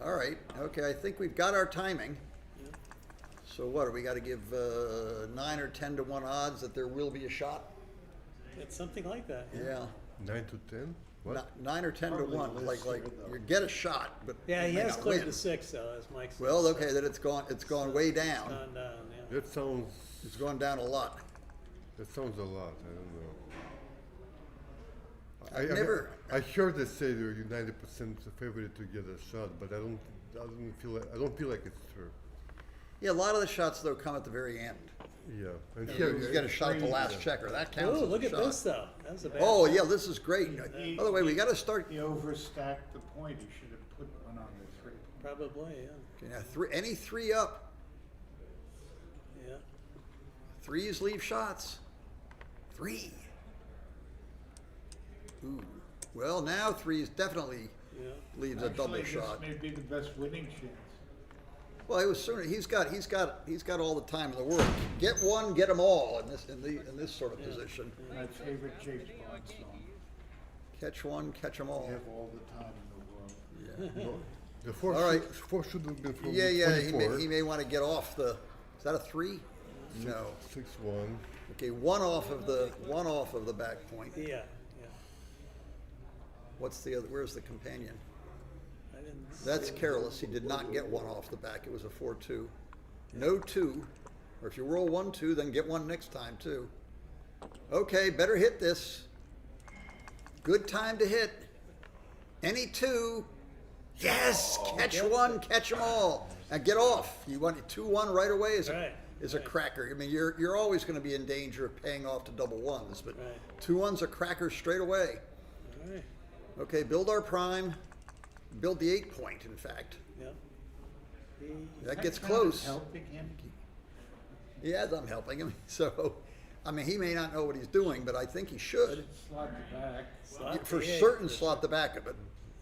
All right. Okay, I think we've got our timing. So what, do we got to give 9 or 10 to 1 odds that there will be a shot? It's something like that. Yeah. 9 to 10? What? 9 or 10 to 1, like you get a shot, but Yeah, he you may has not cleared win. the 6, though, as Mike said. Well, so okay, then it's gone way down. it's gone down, yeah. That sounds It's gone down a lot. a lot. I don't know. I've never- I heard they say you're 90% favorite to get a shot, but I don't feel like it's true. Yeah, a lot of the shots though come at the very end. Yeah. And You get a shot at the last checker. That counts Oh, as look a at shot. this, though. That was a bad Oh shot. yeah, this is great. By the way, we got to start. You overstacked the point, you should have put one on the 3. Probably, yeah. Okay, now any 3 up. Yeah. 3s leave shots. 3. Ooh. Well, now 3s definitely Yeah. leaves a double shot. Actually, this may be the best winning chance. Well, it was sooner. He's got all the time in the world. Get one, get them all in this sort of position. My favorite James Bond song. Catch one, catch them all. You have all the time in the world. Yeah. No, the 4 All right. should have been from Yeah. He 24. may want to get off the. Is that a 3? No. 6-1. Okay, one off of the back point. Yeah, yeah. What's the other? Where's the companion? I didn't That's see it. careless. He did not get one off the back. It was a 4-2. No 2. Or if you roll 1-2, then get one next time too. Okay, better hit this. Good time to hit. Any 2. Yes, catch one, catch them all. Now get off. You want 2-1 right away is a cracker. I mean, you're always going to be in danger of paying off to double 1s, but 2-1's a cracker straight away. All right. Okay, build our prime. Build the 8 point, in fact. Yep. That gets kind of close. helping him. Yes, I'm helping him. So, I mean, he may not know what he's doing, but I think he should. Slot the back. Slot For the 8 certain, for slot the back of it.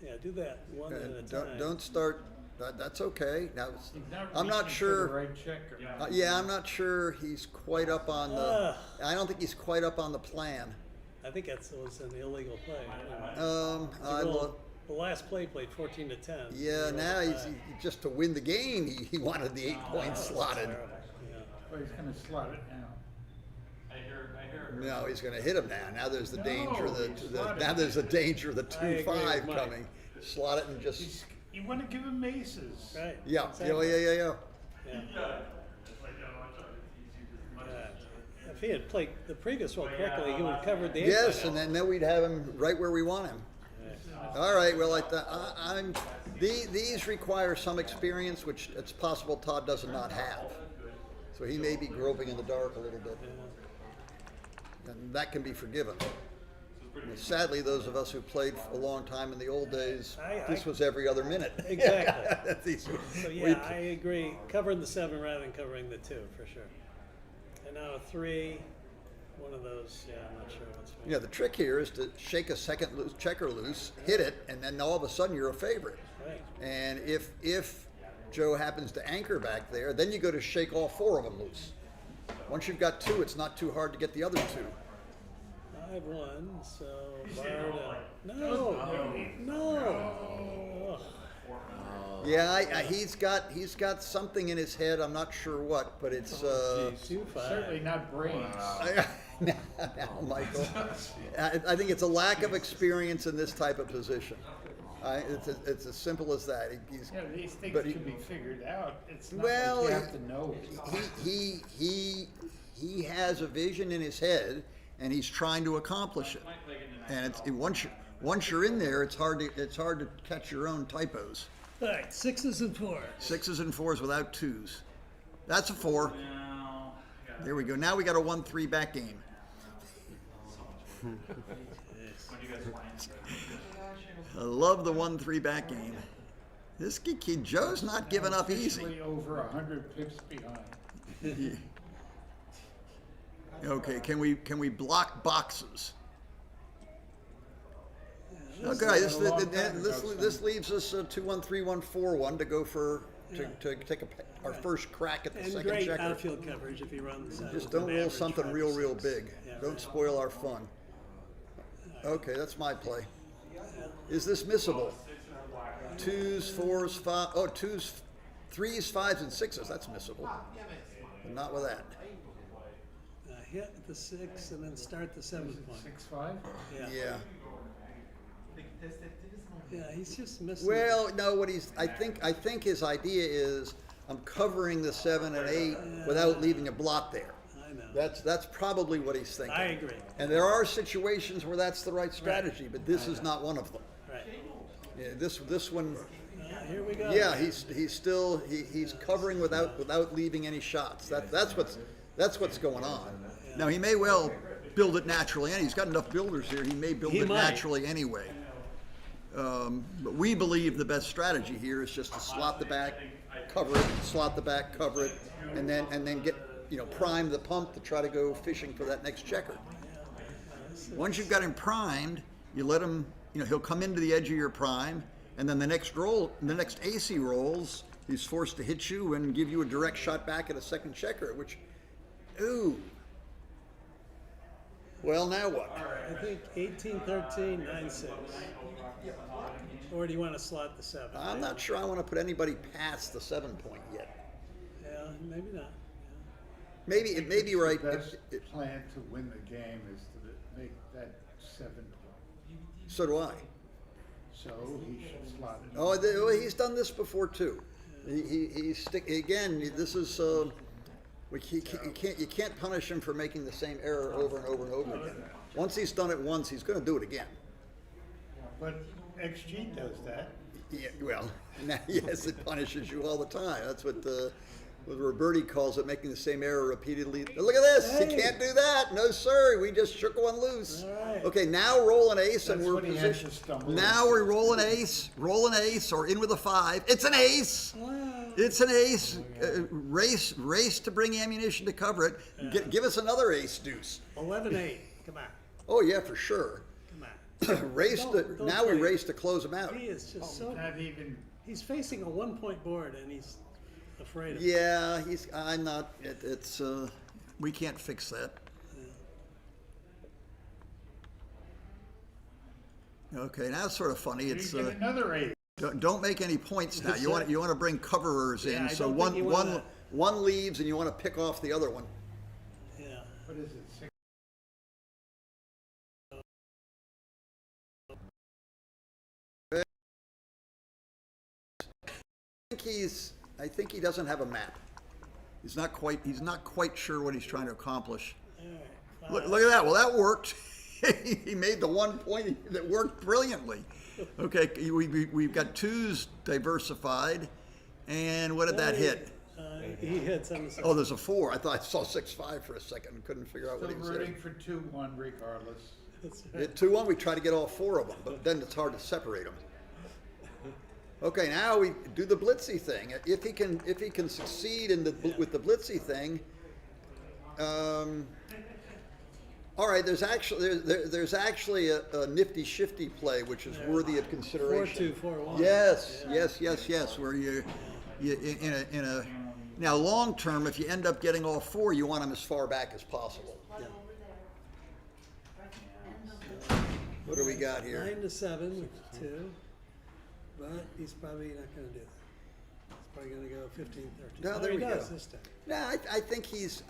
Yeah, do that one at a time. Don't start. That's okay. Now, He's I'm not reaching for sure. the right checker. Yeah, I'm not sure he's quite up on the. I don't think he's quite up on the plan. I think that was an illegal play. The last play played 14 to 10. Yeah, now just to win the game, he wanted the 8 points slotted. Terrible. Yeah. But he's gonna slot it now. No, he's going to hit him now. Now there's the danger. No, he's slotted. Now there's the danger of the I agree 2-5 with Mike. coming. Slot it and just. You want to give him aces. Right. Yeah. exactly. Yeah. Yeah. If he had played the previous one correctly, he would have covered the 8. Yes, and then we'd have him right where we want him. All right. Well, these require some experience, which it's possible Todd does not have. So he may be groping in the dark a little bit, and that can be forgiven. Sadly, those of us who played a long time in the old days, this was every other minute. Exactly. So yeah, I agree. Covering the 7 rather than covering the 2 for sure. And now a 3, one of those. Yeah, I'm not sure what's. Yeah, the trick here is to shake a second loose, checker loose, hit it, and then all of a sudden you're a favorite. Right. And if Joe happens to anchor back there, then you go to shake all 4 of them loose. Once you've got 2, it's not too hard to get the other 2. 5-1, so Bard, no. Yeah, he's got something in his head. I'm not sure what, but it's 2-5. Certainly not brains. now, Michael. I think it's a lack of experience in this type of position. It's as simple as that. These things but can be figured out. It's not like you have to know. He has a vision in his head, and he's trying to accomplish it. And once you're in there, it's hard to catch your own typos. All right, 6s and 4s. 6s and 4s without 2s. That's a 4. There we go. Now we got a 1-3 back game. I love the 1-3 back game. This kid Joe's not giving up easy. Officially over 100 pips behind. Okay, can we block boxes? Okay, this leaves us a 2-1, 3-1, 4-1 to go for to take our first crack at the And second great checker. outfield coverage if he runs. Just don't roll something real 5-6. big. Yeah. Don't spoil our fun. Okay, that's my play. Is this missable? 2s, 4s, 5. Oh, 2s, 3s, 5s, and 6s. That's missable. But not with that. Hit the 6 and then start the 7 point. 6-5? Yeah. Yeah, he's just missing. Well, no. I think his idea is I'm covering the 7 and 8 without leaving a blot there. I know. That's probably what he's thinking. I agree. And there are situations where that's the right strategy, but this is not one of them. Right. Yeah, this one. Here we go. Yeah, he's covering without leaving any shots. That's what's going on. Now he may well build it naturally, and he's got enough builders here. He may build it naturally anyway. But we believe the best strategy here is just to slot the back, cover it, slot the back, cover it, and then get prime the pump to try to go fishing for that next checker. Once you've got him primed, you let him. He'll come into the edge of your prime, and then the next ace he rolls, he's forced to hit you and give you a direct shot back at a second checker. Which, ooh. Well, now what? I think 18-13, 9-6. Or do you want to slot the 7? I'm not sure I want to put anybody past the 7 point yet. Yeah, maybe not. Maybe it may be right. The best plan to win the game is to make that 7 point. So do I. So he should slot it. Oh, he's done this before too. Again. This is you can't punish him for making the same error over and over and over again. Once he's done it once, he's going to do it again. But XG does that. Yeah, well, yes, it punishes you all the time. That's what Roberti calls it, making the same error repeatedly. Look at this. He can't do that. No, sir. We just shook one loose. Right. Okay, now roll an ace and we're when he has to positioned. stumble Now we roll an ace, or in with a 5. It's an ace. Wow. It's an ace. Race to bring ammunition to cover it. Give us another ace deuce. 11-8. Come on. Oh, yeah, for sure. Come on. Race now we play. race to close him out. He is just Not even. He's facing a 1-point board and he's afraid of it. Yeah, I'm not. We can't fix that. Okay, now it's sort of funny. It's Get another 8. don't make any points now. You want to bring coverers in. Yeah, I So don't think you wanna one leaves and you want to pick off the other one. Yeah. What is it, 6? I think he doesn't have a map. He's not quite sure what he's trying to accomplish. Look at that. Well, that worked. He made the 1 point that worked brilliantly. Okay, we've got twos diversified, and what did that hit? He hit 7-6. Oh, there's a 4. I thought I saw 6-5 for a second and couldn't figure out what he was Rooting hitting. for 2-1 regardless. That's Hit 2-1. We try to get all 4 of them, but then it's hard to separate them. Okay, now we do the Blitzy thing. If he can succeed with the Blitzy thing, all right. There's actually a nifty shifty play which is worthy of consideration. 4-2, 4-1. Yes. Where you in a now long term, if you end up getting all 4, you want them as far back as possible. Yeah. What do we got here? 9-7 with 2. But he's probably not going to do that. He's probably going to go 15-13. No, there he we does go. this time. No, I think he's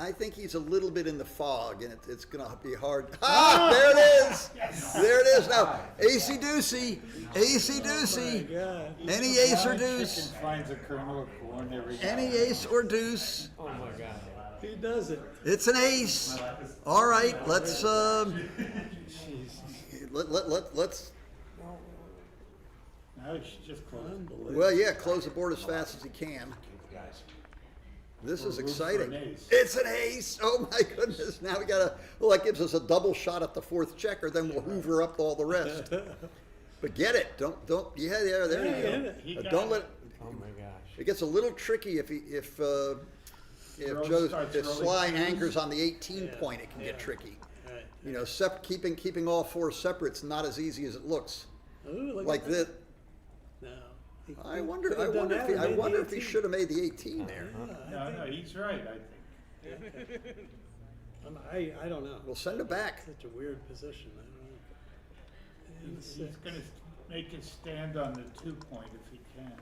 a little bit in the fog, and it's going to be hard. Ah, there it is. There it is. Now, AC Deucey. God. Any ace or deuce. Finds a kernel of corn every Any ace or deuce. Oh my God. He does it. It's an ace. All right, let's let's. Now he should just close. Well, yeah, close the board as fast as he can. This is exciting. An ace. It's an ace. Oh my goodness. Now we gotta, well, that gives us a double shot at the 4th checker, then we'll hoover up all the rest. But get it. Don't, yeah, there you go. Don't let it. Oh my gosh. It gets a little tricky if Sly anchors on the 18 point, it can get tricky. Right. You know, keeping all 4 separate's not as easy as it looks. Ooh, look Like at this. No. I wonder if he should have made the 18 there. No, he's right, I think. I don't know. We'll send it back. Such a weird position. I don't know. He's going to make it stand on the 2 point if he can.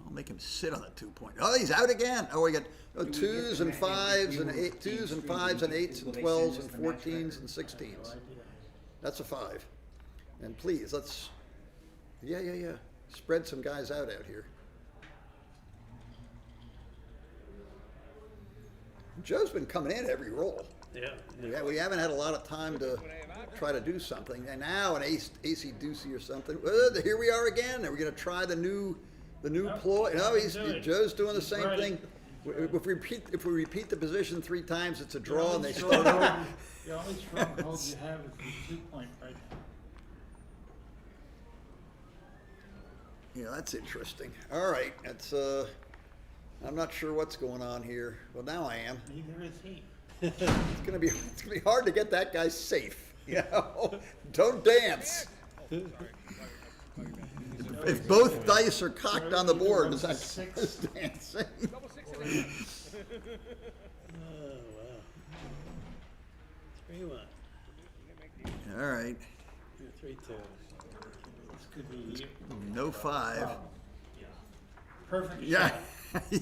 I'll make him sit on the 2 point. Oh, he's out again. Oh, we got 2s and 5s and 2s and 5s and 8s and 12s and 14s and 16s. That's a 5. And please, let's, yeah. Spread some guys out here. Joe's been coming in every roll. Yeah. We haven't had a lot of time to try to do something. And now an AC Deucey or something. Here we are again. Are we going to try the new ploy? No, Joe's doing the same thing. If we repeat the position 3 times, it's a draw, and they start over. The only stronghold you have is the 2 point right now. Yeah, that's interesting. All right, that's I'm not sure what's going on here. Well, now I am. Neither is he. It's gonna be hard to get that guy safe. You know, don't dance. If both dice are cocked on the board, is that dancing? Oh, wow. 3-1. All right. 3-2. This could be No 5. perfect Yeah, shot.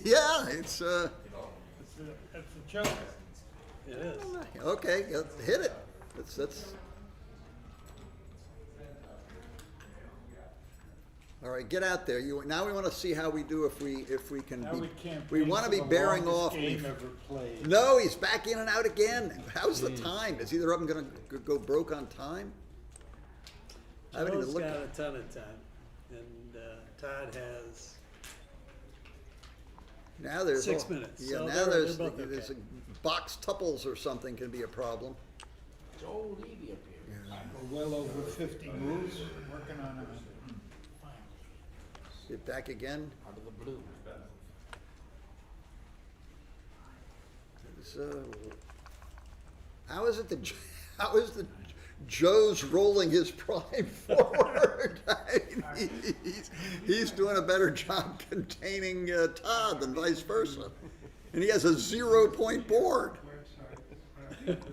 yeah. It's That's a joker. It is. okay. Hit it. That's. All right, get out there. Now we want to see how we do if we can. Now We want to be bearing off. Game ever played. No, he's back in and out again. How's the time? Is either of them going to go broke on time? I haven't even Joe's looked got at a ton of time, and Todd has Now there's 6 minutes. Yeah, So now they're there's both there's okay. a box tuples or something can be a problem. Joe Levy up here. We're well over 50 moves, working on it. Get back again. Out of the blue. How is it that Joe's rolling his prime forward? I mean, he's doing a better job containing Todd than vice versa, and he has a 0 point board.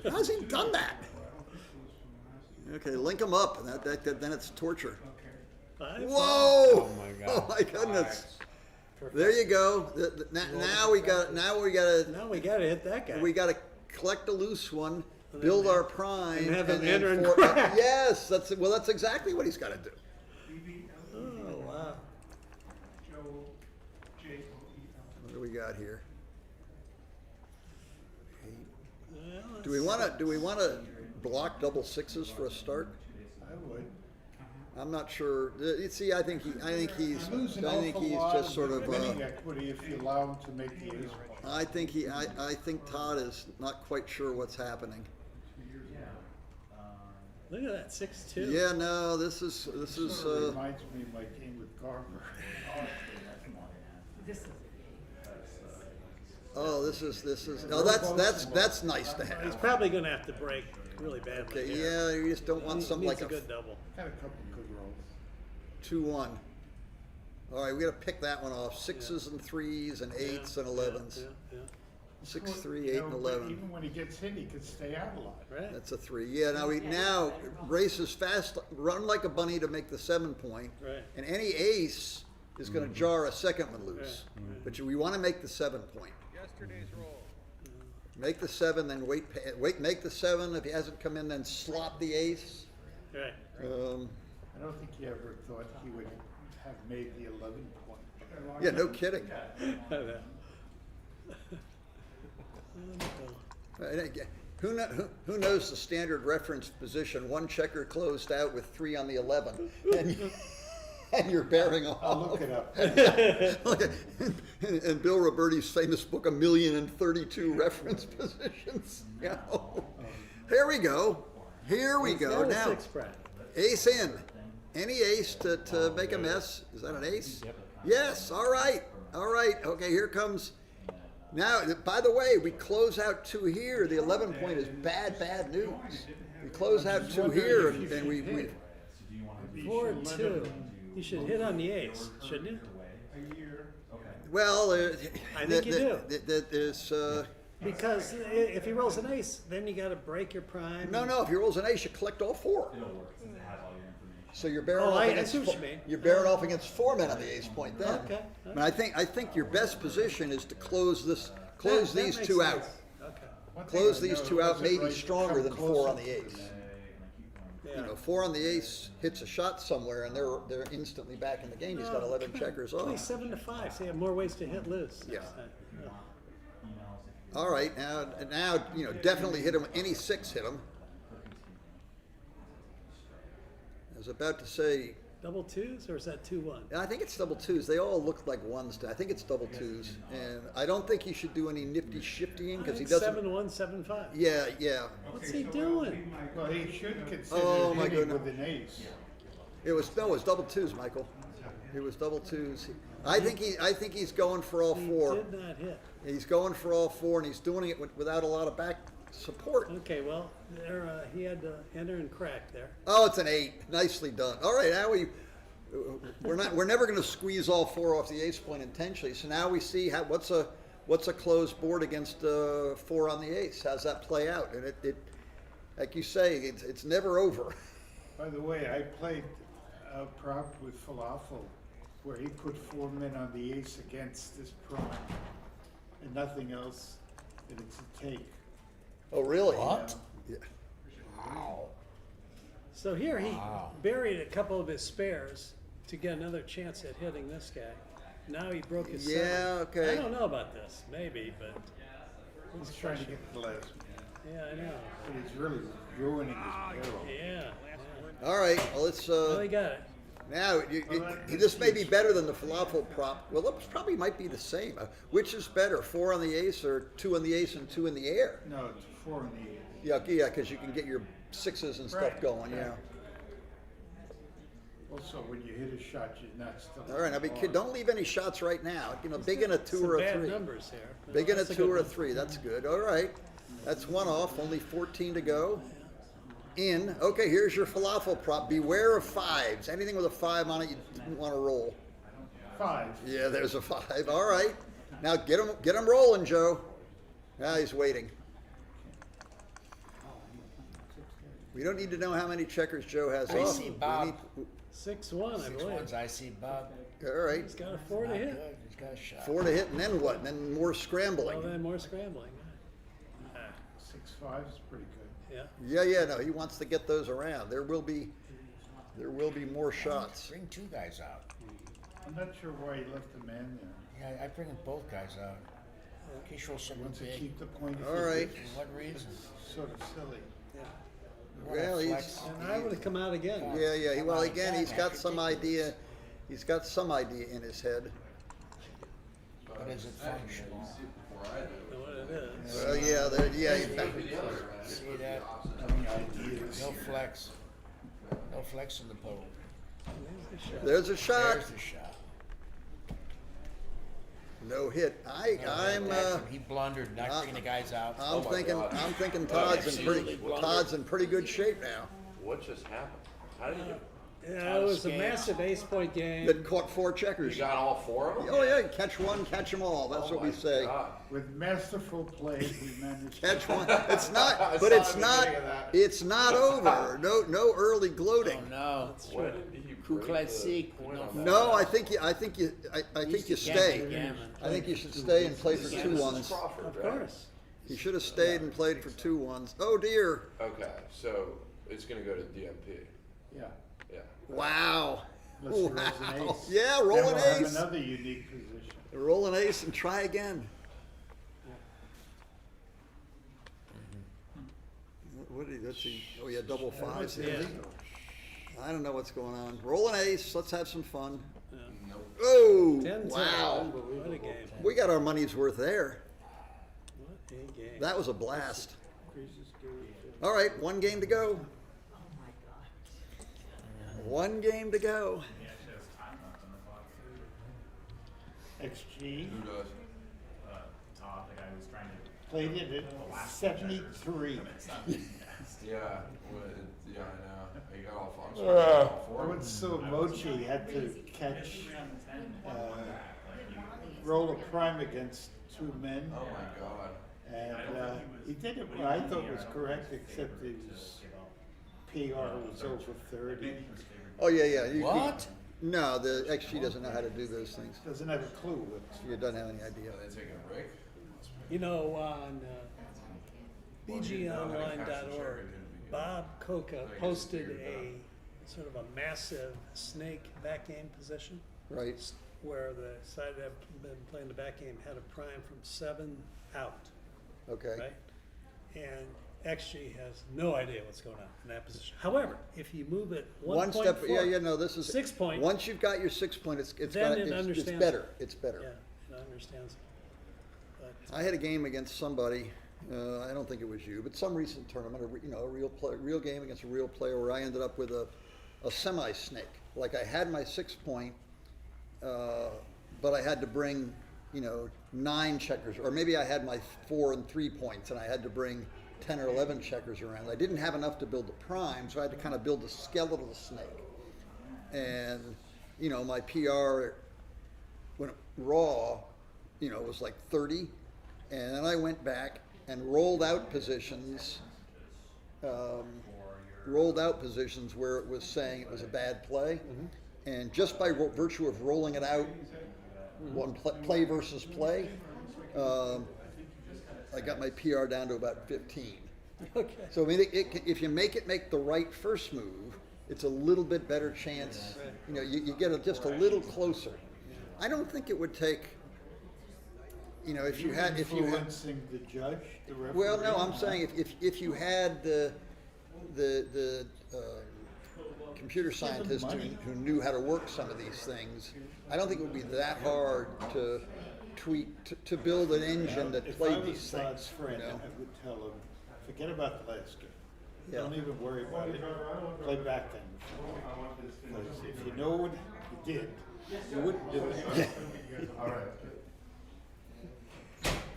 How's he done that? Okay, link him up, and then it's torture. Five? Whoa! Oh my God. Oh my goodness! There you go. Now we got. Now we got to. Now we gotta hit that guy. We got to collect a loose one, build our prime, and have him then enter and crack. Yes, that's exactly what he's got to do. Oh, wow. What do we got here? Well, Do we want to block double sixes for a start? I would. I'm not sure. You see, I think he's Lose an just awful sort lot of. winning equity if you allow him to make the ace point. I think Todd is not quite sure what's happening. Look at that, 6-2. Yeah, no, this is. Sort of reminds me of my game with Garber. Oh, this is. Oh, that's nice to He's have. probably gonna have to break really badly. Okay, here. yeah, you just don't want He something needs like a good double. Had a couple good rolls. 2-1. All right, we got to pick that one off. Sixes and threes and eights and 11s. Yeah. 6, 3, You 8, know, and but 11. Even when he gets hit, he can stay out a lot. Right. That's a 3. Yeah, now races fast, run like a bunny to make the 7 point. Right. And any ace is going to jar a second one loose. Right. But we want to make the 7 point. Yesterday's roll. Make the 7, then wait, make the 7. If he hasn't come in, then slot the ace. Right. I don't think he ever thought he would have made the 11 point. Yeah, no kidding. And again, who knows the standard reference position? One checker closed out with 3 on the 11, and you're bearing off. I'll look it up. Okay. And Bill Roberti's famous book, 1,032 reference positions. Yeah. Here we go. Here we go. Now, 6 Brad. ace in. Any ace to make a mess. Is that an ace? Yep. Yes. All right. All right. Okay. Here comes. Now, by the way, we close out 2 here. The 11 point is bad news. We close out 2 here, and we 4-2. You should hit on the ace, shouldn't you? well, I think you do. There's Because if he rolls an ace, then you got to break your prime. no. If he rolls an ace, you collect all 4. So you're bearing Oh, off I against see what you mean. you're bearing off against 4 men on the ace point then. Okay. But I think your best position is to close these That 2 makes out. sense. Okay. Close these 2 out, maybe stronger than 4 on the ace. Yeah. You know, 4 on the ace hits a shot somewhere, and they're instantly back in the game. He's got 11 checkers Play off. 7-5. So you have more ways to hit loose. Yeah. next time. All right, now definitely hit him. Any 6 hit him. I was about to say, Double 2s, or is that 2-1? I think it's double 2s. They all look like 1s. I think it's double 2s, and I don't think he should do any nifty shifting because he doesn't. 7-1, 7-5. Yeah. What's he doing? Well, he should consider Oh, my hitting goodness. with an ace. It was double 2s, Michael. It was double 2s. I think he's going for all 4. He did not hit. He's going for all 4, and he's doing it without a lot of back support. Okay, well, there he had to enter and crack there. Oh, it's an 8. Nicely done. All right, now we're never going to squeeze all 4 off the ace point intentionally. So now we see what's a closed board against 4 on the ace. How's that play out? And it like you say, it's never over. By the way, I played a prop with Falafel where he put 4 men on the ace against this prime and nothing else, and it's a take. Oh, really? What? Yeah. So here he buried a couple of his spares to get another chance at hitting this guy. Now he broke his Yeah, 7. okay. I don't know about this, maybe, but He's trying to get the last man, yeah, I know. but he's really ruining his barrel. Yeah. All right. Well, let's. Well, he got it. Now, this may be better than the falafel prop. Well, it probably might be the same. Which is better, 4 on the ace or 2 on the ace and 2 in the air? No, it's 4 in the ace. Yeah, because you can get your 6s and stuff Right, going. right. Yeah. Also, when you hit a shot, you're not still. All right. Now, don't leave any shots right now. Big in a 2 Some or a bad 3. numbers here. Big in a That's 2 good or a one. 3. That's good. All right. That's 1 off. Only 14 to go. In. Okay, here's your falafel prop. Beware of 5s. Anything with a 5 on it, you didn't want to roll. 5. Yeah, there's a 5. All right. Now get him rolling, Joe. Now he's waiting. We don't need to know how many checkers Joe has I off. see We Bob. need- 6-1, I 6 believe. ones, I see Bob. all right, He's got a 4 to Not hit. good. He's got a shot. 4 to hit, and then what? And then more Well, scrambling. then more scrambling. 6-5 is pretty good. Yeah. Yeah, no, he wants to get those around. There will be more shots. Bring 2 guys out. I'm not sure why he left the man there. Yeah, I bring both guys out. In case you roll something Wants to big. keep the point. if All he right. did. For what reason? Sort of silly. Yeah. You wanna Well, he's, flex? And I would have come out again. yeah. Well, again, he's got That's some idea. He's got some idea in his head. But is it functional? Know what it is. Well, yeah, See that? No flex. No flex in the pole. There's the shot. there's a shot. There's the shot. No hit. He blundered, not bringing the guys out. I'm thinking Todd's in pretty good shape now. What just happened? How did you? Yeah, it was a massive ace-point game. That caught 4 checkers. You got all 4 of them? Oh yeah, catch one, catch them all. That's what we say. With masterful play, he managed Catch to one. It's not, I but saw it's the not. beginning of that. It's not over. No early gloating. No. When did he break the Classique. point on that? No, I think you stay. Backgammon. I think you should stay and play for 2 ones. Crawford, Of right? course. You should have stayed and played for 2 ones. Oh dear. Okay, so it's gonna go to DMP. Yeah. Yeah. Wow. Unless he rolls an Wow. ace. Yeah, Then roll an we'll have ace. another unique position. Roll an ace and try again. What did he, let's see. Oh yeah, double 5s. Yeah. I don't know what's going on. Roll an ace. Let's have some fun. Nope. Oh, 10-10. wow. What a game. We got our money's worth there. What a game. That was a blast. All right, 1 game to go. 1 game to go. XG Who does? Todd, the guy who's trying to. played it at 73. Yeah. Well, yeah, I know. You got all fun. All 4 of them. What's so Mochi had to catch, roll a prime against 2 men. Oh my god. And he did it well. I thought it was correct, except his PR was over 30. Oh yeah. What? No, the XG doesn't know how to do those things. Doesn't have a clue what. He doesn't have any idea. Are they taking a break? You know, on bgonline.org, Bob Coca posted a sort of a massive snake back game position Right. where the side that had been playing the back game had a prime from 7 out, Okay. right? And XG has no idea what's going on in that position. However, if you move it 1.4, One step. Yeah. No, this is 6 point, Once you've got your 6 point, it's Then it it's understands better. it. It's better. yeah, it understands. But I had a game against somebody. I don't think it was you, but some recent tournament. A real game against a real player where I ended up with a semi snake. Like I had my 6 point, but I had to bring 9 checkers, or maybe I had my 4 and 3 points, and I had to bring 10 or 11 checkers around. I didn't have enough to build the prime, so I had to kind of build the skeletal snake. And my PR when it raw, was like 30, and then I went back and rolled out positions where it was saying it was a bad play, and just by virtue of rolling it out, play versus play, I got my PR down to about 15. okay. So I mean, if you make the right first move, it's a little bit better chance. You get just a little closer. I don't think it would take. If you had Influencing the judge, the referee. well, no, I'm saying if you had the computer scientist who knew how to work some of these things, I don't think it would be that hard to to build an engine that played these If I was Todd's things. friend, I would tell him, forget about the last game. Yeah. Don't even worry about it. Play backgammon. Because if you know what you did, you wouldn't do it.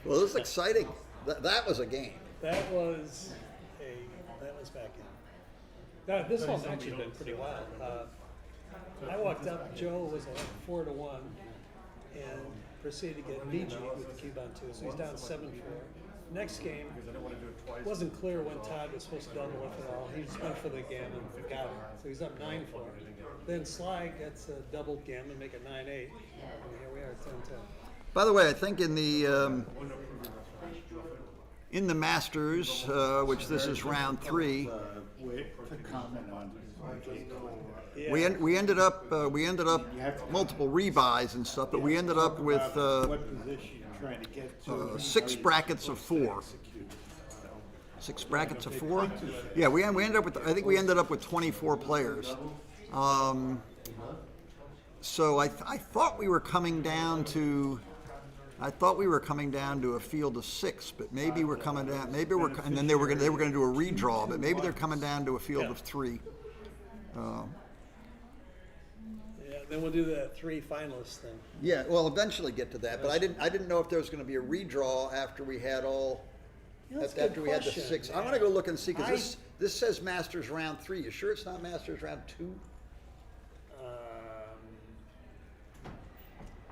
Well, this is exciting. That was a game. That was back in. This one's actually been pretty wild. I walked up, Joe was like 4-1, and proceeded to get BG with the cube on 2, so he's down 7-4. next game, Because I don't wanna do it twice. it wasn't clear when Todd was supposed to double it at all. He just went for the gammon, got it. So he's up 9-4. Then Sly gets a double gammon, make it 9-8. And here we are, 10-10. By the way, I think in the Masters, which this is round 3, Wait to comment on Yeah. we ended up multiple rebuys and stuff, but we ended up with what position you're trying to get to. 6 brackets of 4. 6 brackets of 4. Yeah, we ended up with. I think we ended up with 24 players. So I thought we were coming down to. I thought we were coming down to a field of 6, but maybe we're coming down. Maybe we're, and then they were going to do a redraw, but maybe they're coming down to a field of 3. Yeah, then we'll do the 3 finalists then. Yeah, well, eventually get to that, but I didn't know if there was going to be a redraw after we had all. Yeah, that's a After good we had the question. 6. I'm going to go look and see because this says Masters round 3. You sure it's not Masters round 2?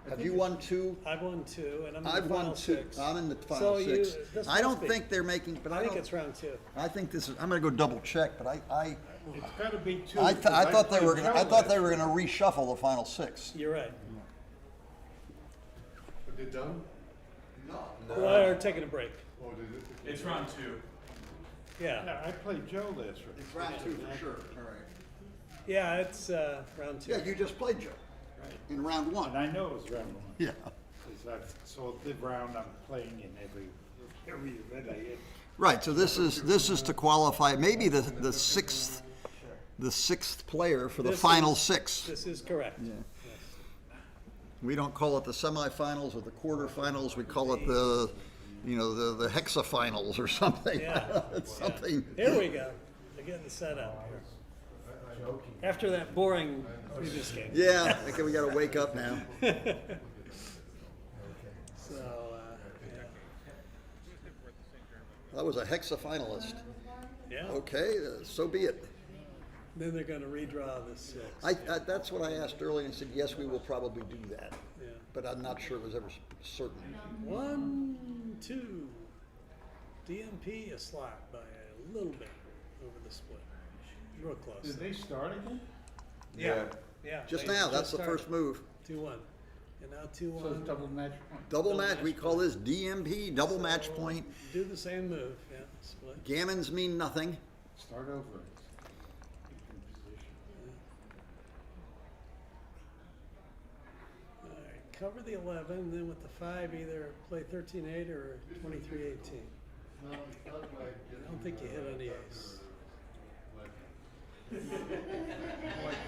Have you won 2? I've won 2, and I'm in I've the final won 2. 6. I'm in the final 6. this I must don't be. think they're making, but I think it's round 2. I think this is. I'm going to go double check, but I It's gotta be 2. I thought they were. I thought they were going to reshuffle the final 6. You're right. Are they done? We're taking a break. Oh, did it? It's round 2. Yeah. Yeah, I played Joe last round. It's round 2 for sure. All right. Yeah, it's round 2. Yeah, you just played Joe. In round 1. And I know it was round 1. Yeah. So the round I'm playing in every event I hit. Right. So this is to qualify maybe the 6th player for the This final is- 6. This is correct. Yeah. We don't call it the semifinals or the quarterfinals. We call it the hexafinals or something. Yeah. It's Yeah. something. Here we go. They're getting the setup here. After that boring previous game. Yeah. Okay, we got to wake up now. So, yeah. That was a hexafinalist. Yeah. Okay, so be it. Then they're going to redraw the 6. That's what I asked earlier and said, yes, we will probably do that. Yeah. But I'm not sure it was ever certain. 1, 2. DMP a slot by a little bit over the split. Real close. Did they start again? Yeah. Yeah. Just they now, that's the started. first move. 2-1. And now 2-1. So it's double match point. Double match, we call this DMP, double match point. Do the same move. Yeah. Split. Gammons mean nothing. Start over. Keep in position. All right. Cover the 11. Then with the 5, either play 13-8 or 23-18. I don't think you hit any ace. I like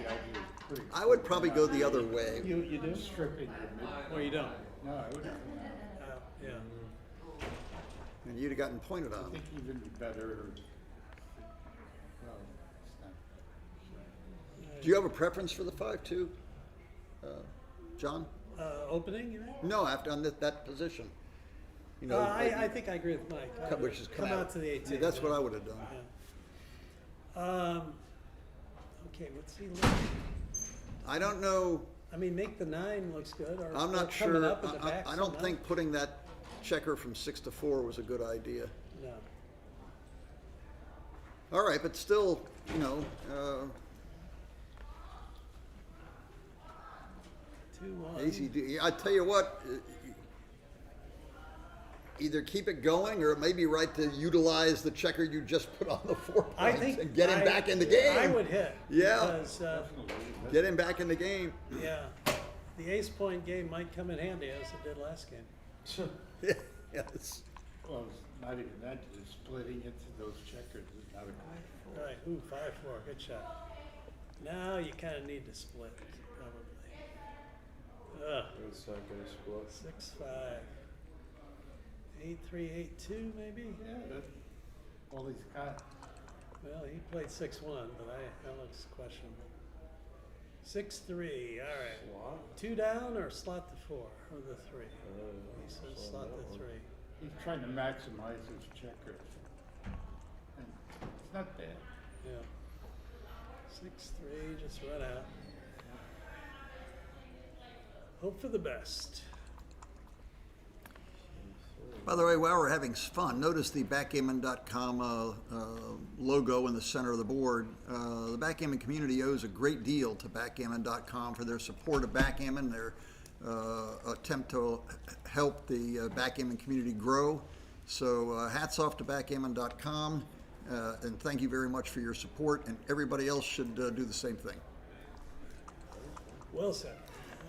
the idea of putting. I would probably go the other way. You do? Stripping your mid. Or you don't? No, I wouldn't. Yeah. And you'd have gotten pointed I on. think even better. Well, it's not. Do you have a preference for the 5-2, John? Opening, you mean? No, after on that position. You know, I think I agree with Mike. I which is come out to the 18. Yeah, that's what I would have done. Yeah. Okay, what's he looking? I don't know. I mean, make the 9 looks good. Or I'm not coming sure. Up in the back I don't somehow. think putting that checker from 6 to 4 was a good idea. No. All right, but still, 2-1. easy. I tell you what, either keep it going or it may be right to utilize the checker you just put on the 4 I points think and get him back in the game. I would hit. Yeah. Because, Get him back in the game. yeah, the ace point game might come in handy as it did last game. Yes. Well, it's not even that. It's splitting into those checkers is not a. Right. Ooh, 5-4. Good shot. Now you kind of need to split, probably. It's not gonna split. 6-5. 8-3, 8-2, maybe. Yeah, that, all he's got. Well, he played 6-1, but that looks questionable. 6-3. All right. Slot? 2 down or slot the 4 or the 3. He says slot the 3. He's trying to maximize his checkers. And it's not bad. Yeah. 6-3. Just run out. Hope for the best. By the way, while we're having fun, notice the backgammon.com logo in the center of the board. The backgammon community owes a great deal to backgammon.com for their support of backgammon, their attempt to help the backgammon community grow. So hats off to backgammon.com, and thank you very much for your support, and everybody else should do the same thing. Well said.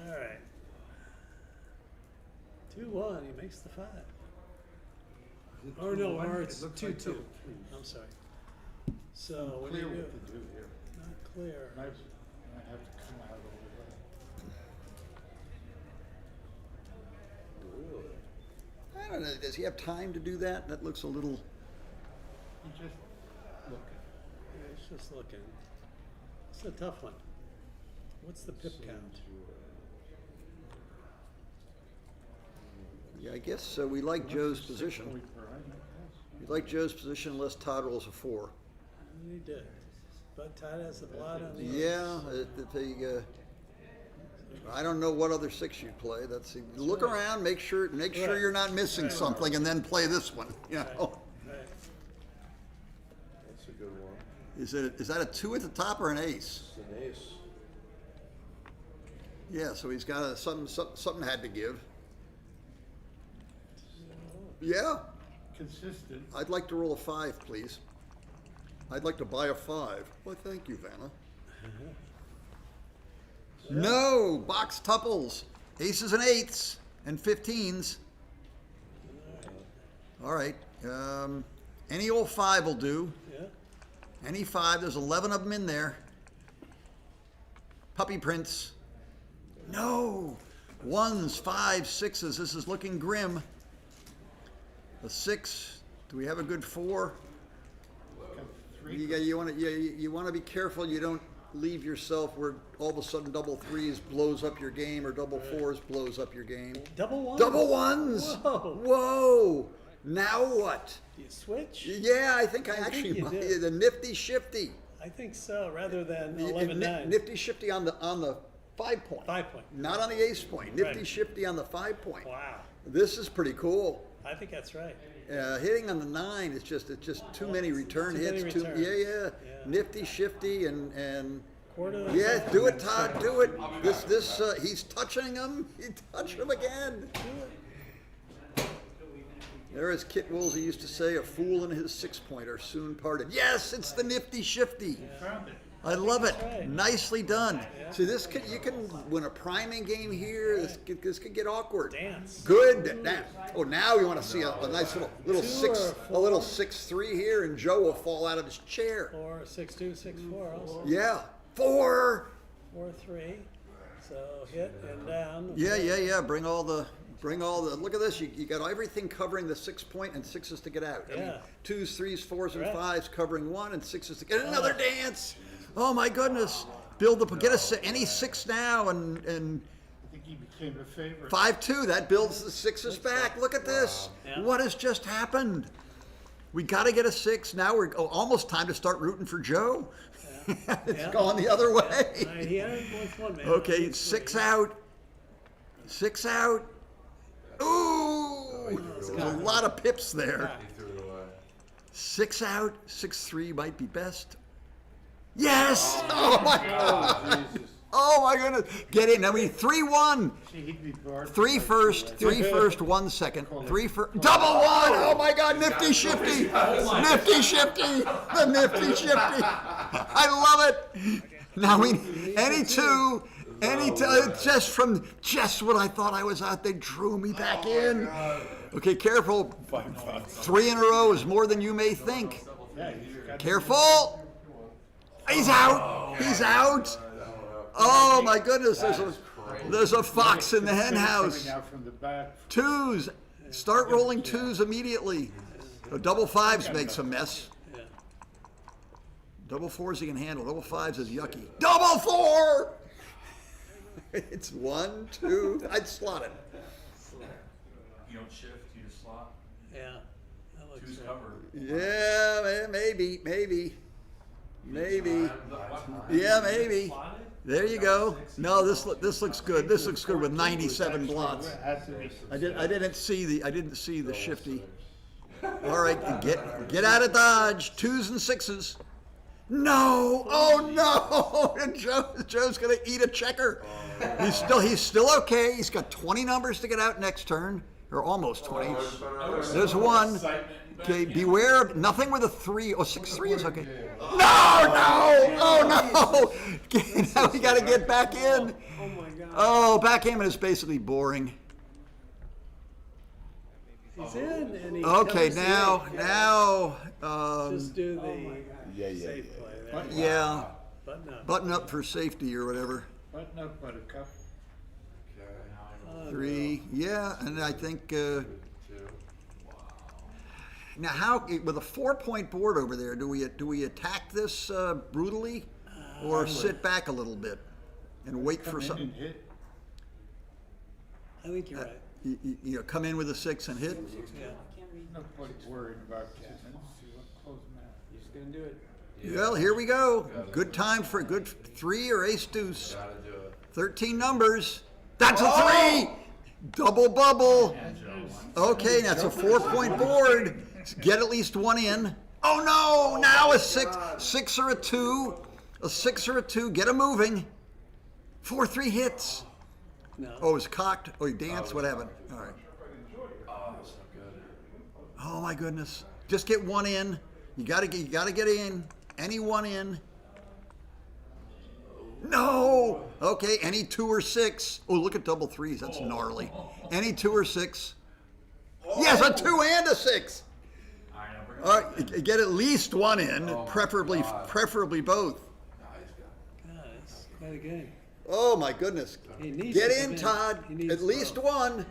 All right. 2-1, he makes the 5. Or no, or it's 2-2. I'm sorry. So what do you do? What to do here. Not clear. Might have to come out over there. I don't know, does he have time to do that? That looks a little... You just look. Yeah, he's just looking. It's a tough one. What's the pip count? Yeah, I guess we like Joe's position. We like Joe's position unless Todd rolls a 4. He did. But Todd has the blot on the Yeah, I don't know what other 6 you play. That's look around, make sure you're not missing something, and then play this one. You know. Right. That's a good one. Is that a 2 at the top or an ace? It's an ace. Yeah, so he's got something had to give. Yeah. Consistent. I'd like to roll a 5, please. I'd like to buy a 5. Well, thank you, Vanna. No, box tuples, aces and 8s and 15s. All right, any old 5 will do. Yeah. Any 5, there's 11 of them in there. Puppy prints. No, 1s, 5s, 6s, this is looking grim. A 6, do we have a good 4? You want to be careful you don't leave yourself where all of a sudden double 3s blows up your game or double 4s blows up your game. Double 1s? Double 1s! Whoa! Whoa! Now what? Do you switch? Yeah, I think I actually you might. do. The nifty shifty. I think so, rather than 11-9. Nifty shifty on the 5 point. 5 point. Not on the ace point. Nifty Right. shifty on the 5 point. Wow. This is pretty cool. I think that's right. Hitting on the 9 is just too many return Too many hits. returns. Yeah. Nifty shifty and Quarter of yeah, do it, Todd. Do it. He's touching him. He touched him again. There, as Kit Woolsey used to say, a fool and his 6-pointer soon parted. Yes, it's the nifty shifty. I love it. right. Nicely done. See, you can win a priming game here. This could get awkward. Dance. Good. Now we want to see a nice little 2 or six, 4. a little 6-3 here, and Joe will fall out of his chair. 4, 6-2, 6-4 also. Yeah, 4. 4-3. So hit and down. Yeah. Bring all the. Look at this. You got everything covering the 6 point and 6s to get out. I mean, Yeah. 2s, 3s, 4s, and Right. 5s covering 1 and 6s to get another dance. Oh my goodness! Any 6 now and I think he became a favorite. 5-2. That builds the 6s back. Look at this. Yeah. What has just happened? We got to get a 6 now. We're almost time to start rooting for Joe. It's Yeah. gone the other way. All right, he had it with 1 man. Okay, 6 out. 6 out. Ooh! There's a lot of pips there. 6 out. 6-3 might be best. Yes! Oh my God! Oh my goodness! Get in. Now we 3-1. 3 first, 3 first, 1 second. 3 first. Double 1! Oh my God! Nifty shifty! Nifty shifty! The nifty shifty! I love it! Now any two, just when I thought I was out, they drew me back in. Okay, careful. 3 in a row is more than you may think. Careful! He's out! He's out! Oh my goodness, there's a fox in the hen house. 2s. Start rolling 2s immediately. So double 5s makes a mess. Double 4s he can handle. Double 5s is yucky. Double 4! It's 1, 2. I'd slot it. You don't shift, you just slot. Yeah. That looks Two's good. covered. Yeah, maybe. Yeah, maybe. There you go. No, this looks good. This looks good with 97 blots. I didn't see the shifty. All right, get out of dodge. 2s and 6s. No! Oh no! And Joe's gonna eat a checker. He's still okay. He's got 20 numbers to get out next turn, or almost 20. There's one. Okay, beware. Nothing with a 3. Oh, 6-3 is okay. No! Oh no! Now we got to get back in. Oh my God. Oh, backgammon is basically boring. He's in and he Okay, covers the now, eight. Just do the safe play there. yeah. Button up. For safety or whatever. Button up, buttercup. 3, yeah, and I think. Now, how with a 4-point board over there, do we attack this brutally, or sit back a little bit and wait for something? I think you're right. You know, come in with a 6 and hit. Yeah. Nobody's worried about that. Close match. He's gonna do it. Well, here we go. Good time for a good 3 or ace deuce. 13 numbers. That's a 3. Double bubble. Okay, that's a 4-point board. Get at least 1 in. Oh no! Now a 6 or a 2. A 6 or a 2. Get him moving. 4-3 hits. No. Oh, it's cocked. Oh, he danced. What happened? All right. Oh my goodness! Just get 1 in. You gotta get in. Any 1 in. No. Okay. Any 2 or 6. Oh, look at double 3s. That's gnarly. Any 2 or 6. Yes, a 2 and a 6. All right. Get at least 1 in. Preferably both. God, it's quite a game. Oh my goodness. He needs Get to come in, Todd. He needs At least both. 1.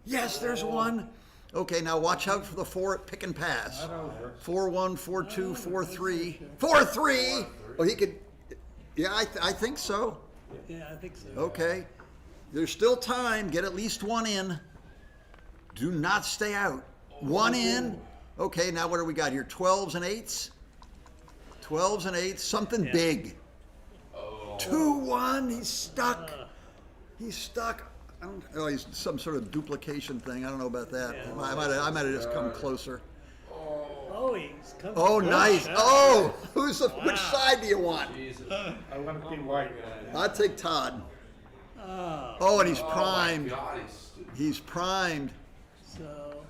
Yes, there's 1. Okay, now watch out for the 4 at pick and pass. 4-1, 4-2, 4-3. 4-3! Oh, he could. Yeah, I think so. Yeah, I think so. Okay. There's still time. Get at least 1 in. Do not stay out. 1 in. Okay, now what do we got here? 12s and 8s? 12s and 8s. Something big. 2-1. He's stuck. He's stuck. Oh, he's some sort of duplication thing. I don't know about that. Yeah. I might have just come closer. Oh, he's coming. Oh, Good nice. shot. Oh, which side do you want? I want to be white. I'll take Todd. Oh, Oh, and he's primed. He's primed. so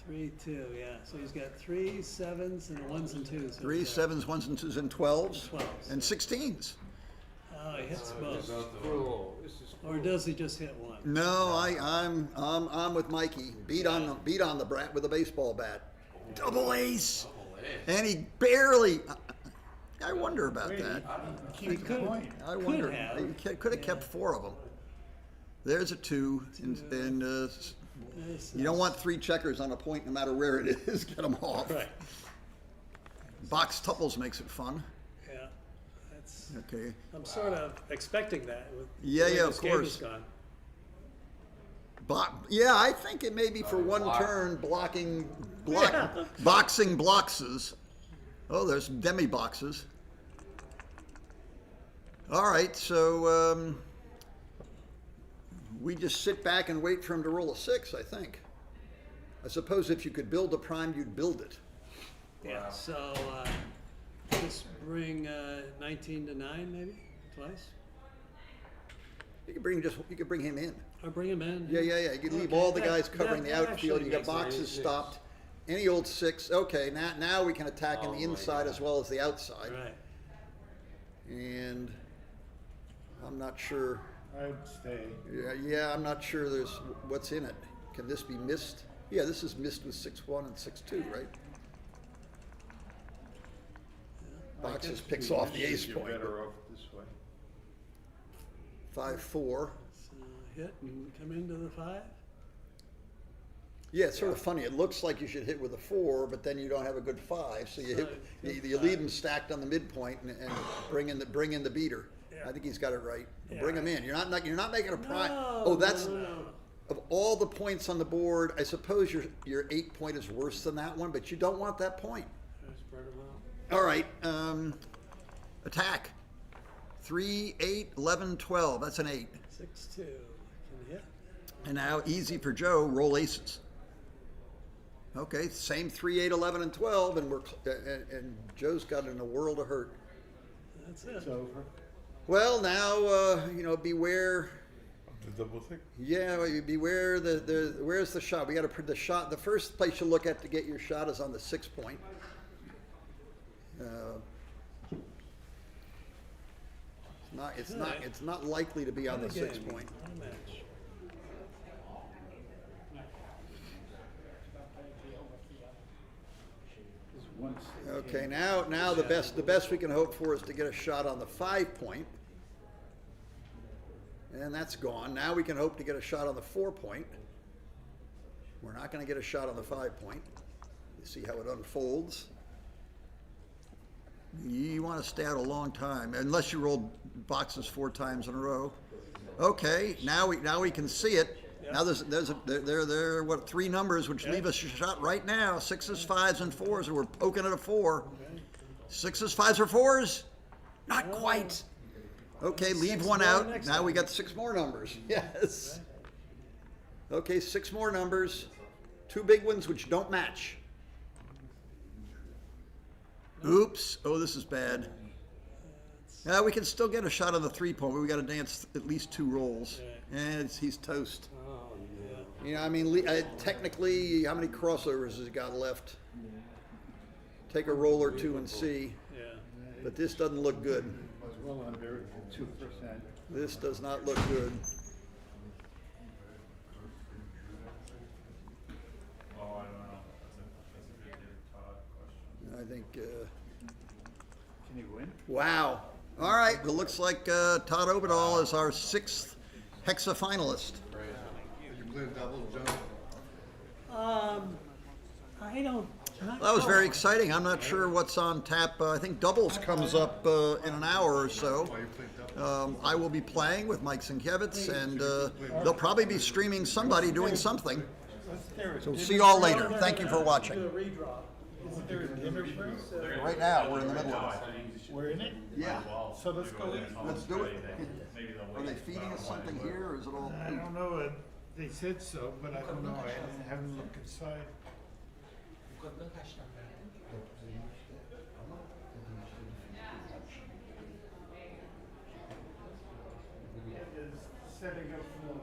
3-2, yeah. So he's got 3 7s and 1s and 2s. 3 7s, 1s and 2s, and 12s. 12s. And 16s. Oh, he hits both. Or does he just hit 1? No, I'm with Mikey. Beat on the brat with a baseball bat. Double ace. And he barely. I wonder about that. He could. I wonder. have. He could have kept 4 of them. There's a 2, and you don't want 3 checkers on a point, no matter where it is. Get them off. Right. Box tuples makes it fun. Yeah. That's. Okay. I'm sort of expecting that. With Yeah, the way yeah, this of game course. has gone. Yeah, I think it may be for 1 turn boxing bloxes. Oh, there's demi boxes. All right, so we just sit back and wait for him to roll a 6, I think. I suppose if you could build a prime, you'd build it. Yeah. So just bring 19 to 9, maybe twice. You could bring him in. Or bring him in. Yeah. You could leave Okay, all the that- guys covering that the outfield. actually You got makes it boxes easier. stopped. Any old 6. Okay, now we can attack in the inside as well as the outside. Right. And I'm not sure. I'd stay. Yeah, I'm not sure there's what's in it. Can this be missed? Yeah, this is missed with 6-1 and 6-2, right? Boxes picks off the ace You're point. better off this way. 5-4. So hit and come into the 5. Yeah, it's sort of funny. It looks like you should hit with a 4, but then you don't have a good 5, so you So you leave them stacked on the midpoint and bring in the beater. Yeah. I think he's got it right. Yeah. Bring him in. You're not making a prime. No, Oh, that's no. of all the points on the board. I suppose your 8 point is worse than that one, but you don't want that point. Spread 'em out. All right, attack. 3, 8, 11, 12. That's an 8. 6-2. Can hit. And now easy for Joe, roll aces. Okay, same 3, 8, 11, and 12, and and Joe's got in a world of hurt. That's it. It's over. Well, now beware. The double thing? Yeah, well, you beware where's the shot? We got to put the shot. The first place you look at to get your shot is on the 6 point. It's not likely to be on the 6 point. Not a match. Okay, now the best we can hope for is to get a shot on the 5 point. And that's gone. Now we can hope to get a shot on the 4 point. We're not going to get a shot on the 5 point. You see how it unfolds. You want to stay out a long time, unless you roll boxes 4 times in a row. Okay, now we can see it. Yep. Now there are what 3 numbers which leave us a shot right now: 6s, 5s, and 4s, and we're poking at a 4. 6s, 5s, or 4s? Not quite. Okay, leave one out. Now we got 6 more numbers. Yes. Okay, 6 more numbers. 2 big ones which don't match. Oops. Oh, this is bad. We can still get a shot on the 3 point, but we got to dance at least 2 rolls. And he's toast. Oh, yeah. You know, I mean, technically, how many crossovers has he got left? Take a roll or 2 and see. Yeah. But this doesn't look good. It's well under 2%. This does not look good. Oh, I don't know. That's a good Todd question. I think. Can he win? Wow. All right. Well, looks like Todd Obadal is our 6th Hexa finalist. Did you play doubles, Joe? I don't. That was very exciting. I'm not sure what's on tap. I think doubles comes up in an hour or so. I will be playing with Mike Sienkiewicz, and they'll probably be streaming somebody doing something. So see you all later. Thank you for watching. Right now, we're in the middle of it. We're in it? Yeah. So let's go in. Let's do it. Are they feeding us something here, or is it all? I don't know. They said so, but I don't know. I haven't looked inside. Setting up for the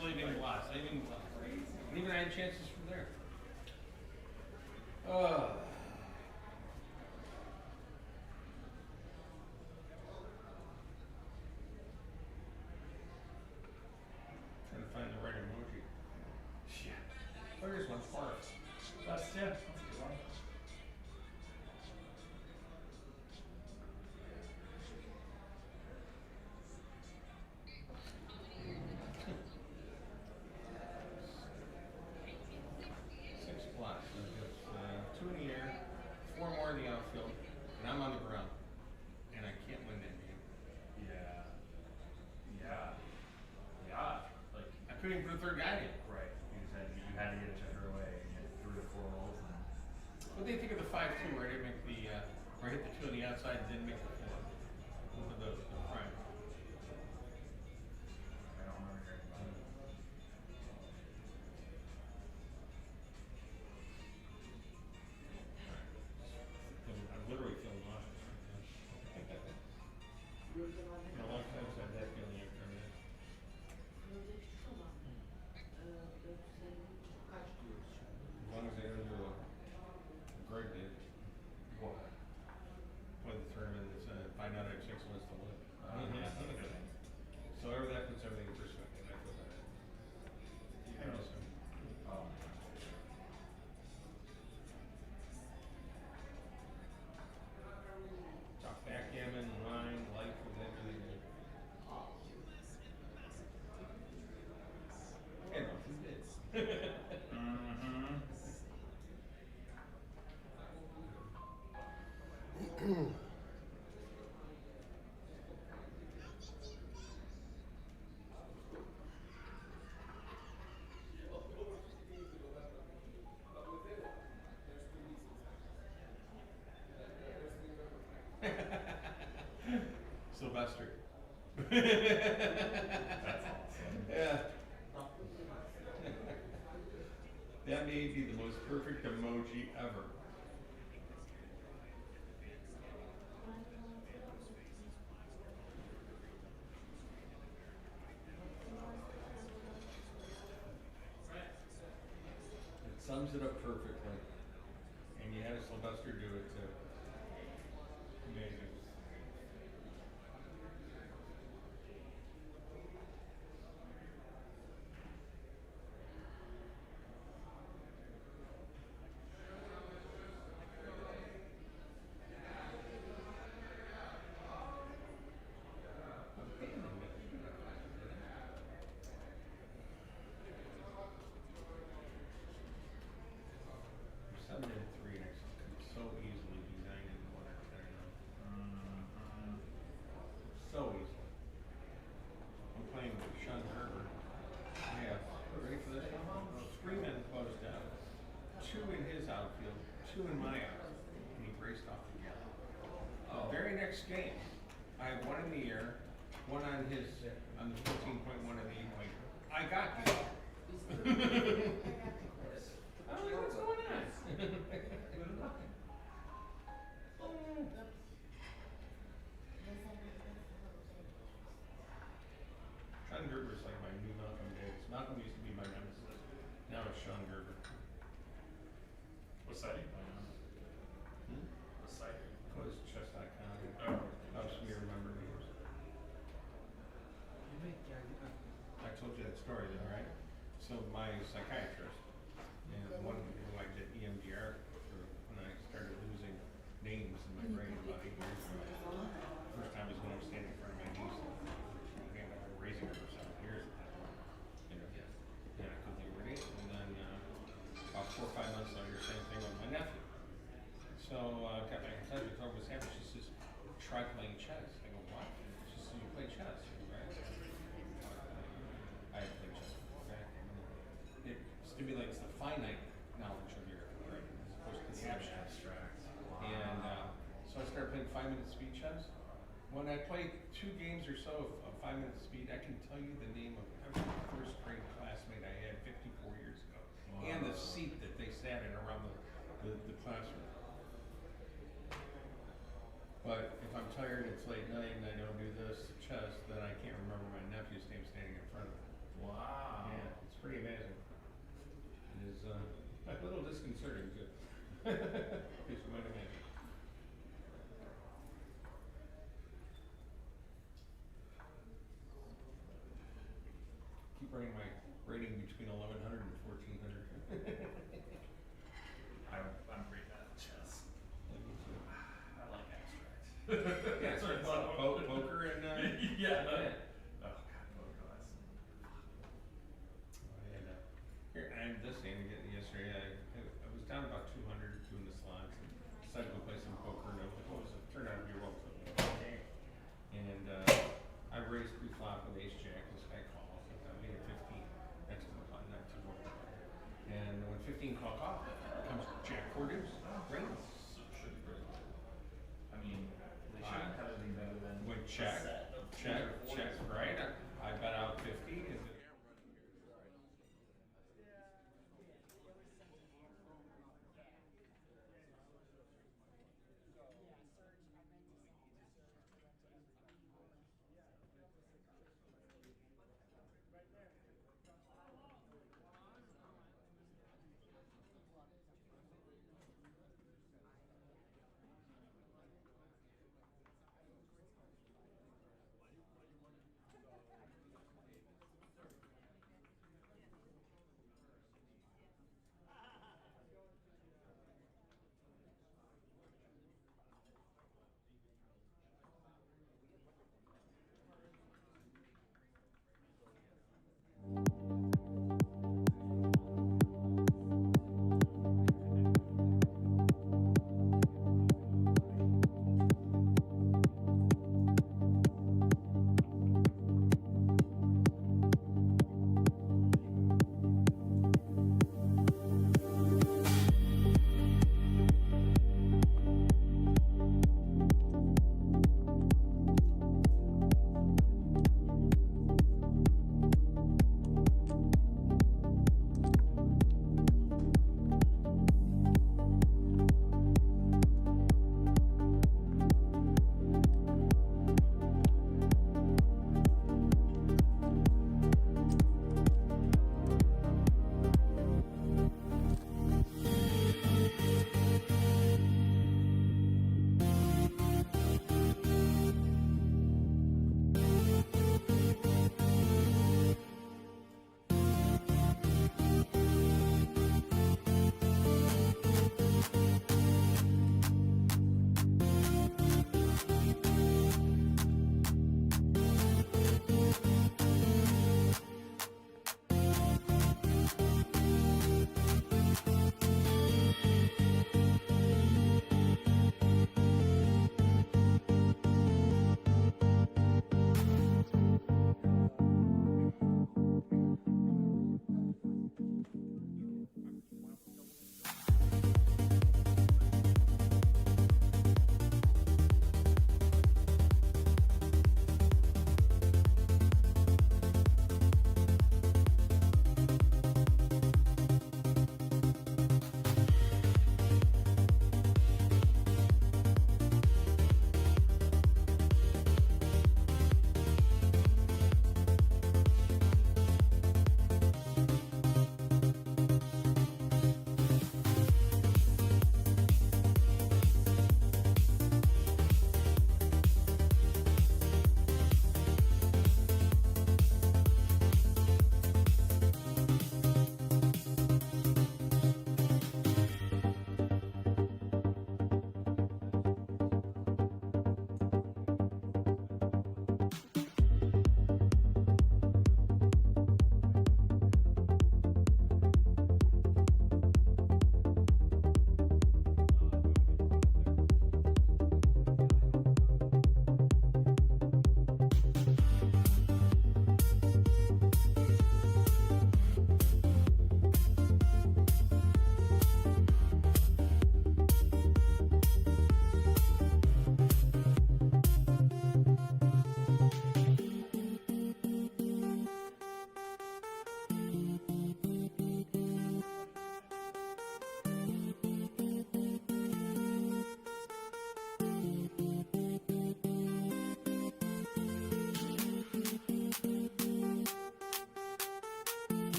Slaving glass. And even I had chances from there. Trying to find the right emoji. Shit. Oh, here's one. Sparks. That's yeah. That's a good one. Six blocks. So it's, two in the air, four more in the outfield, and I'm on the ground. And I can't win that game. Yeah. Yeah. Yeah. Like I couldn't even put a third guy in. right. You had to get a checker away and get 3 or 4 rolls and What do you think of the 5-2 where I didn't make the where I hit the 2 on the outside and didn't make the 4? Both of those, the prime. I don't remember hearing about it. I'm literally feeling nauseous. A long time since I've had that feeling after that. As long as I don't do what Greg did. What? Play the tournament and find out I have 6 wins to win. Yeah. So that puts everything in perspective. I feel better. I miss him. Oh. Talk backgammon, line, life, and everything. And he did. Mm-hmm. Sylvester. That's awesome. Yeah. That may be the most perfect emoji ever. It sums it up perfectly. And you had a Sylvester do it too. Amazing. I'm 7-3 and I could so easily be 9-1 or 10. Mm-hmm. So easily. I'm playing with Sean Gerber. I have, ready for this? 3 men closed out. 2 in his outfield, 2 in my outfield. And he raced off the gallon. The very next game, I have 1 in the air, 1 on his, on the 15.1 of the 8 point. I got you. I was like, what's going on? Sean Gerber is like my new Malcolm Davis. Malcolm used to be my nemesis. Now it's Sean Gerber. What site are you playing on? Hmm? What site are you playing What is chess.com? on? Oh, so you remember me. I told you that story though, right? So my psychiatrist, and one who I did EMDR for when I started losing names in my brain about 8 years ago. First time was when I was standing in front of my niece. I've been raising her for 7 years at that point. You know, and I couldn't think of her name. And then about 4 or 5 months later, same thing with my nephew. So I got back in touch with her, what was happening. She says, try playing chess. I go, what? She says, you play chess, right? I play chess, okay? It stimulates the finite knowledge of your brain as opposed to the abstract. And so I started playing 5-minute speed chess. When I play 2 games or so of 5-minute speed, I can tell you the name of every first grade classmate I had 54 years ago. And the seat that they sat in around the classroom. But if I'm tired, it's late night, and I don't do this chess, then I can't remember my nephew's name standing in front of me. Wow. Yeah, it's pretty amazing. It is a little disconcerting too. As you might imagine. Keep running my rating between 1100 and 1400. I'm pretty bad at chess. I like abstract. Yeah, it's sort of fun. Poker and yeah. yeah. Oh god, poker last. And here, I'm just saying again yesterday. I was down about 200 doing the slots and decided to go play some poker. And it turned out to be a relatively good game. And I raised pre-flop with ace jack. This guy calls. I made it 15 next to the pot, not too long. And when 15 called off, comes jack four deuce. Rings. So it should be pretty good. I mean, they shouldn't have anything better than When a check, set of check, 40 check, right? I bet out 50. Is it?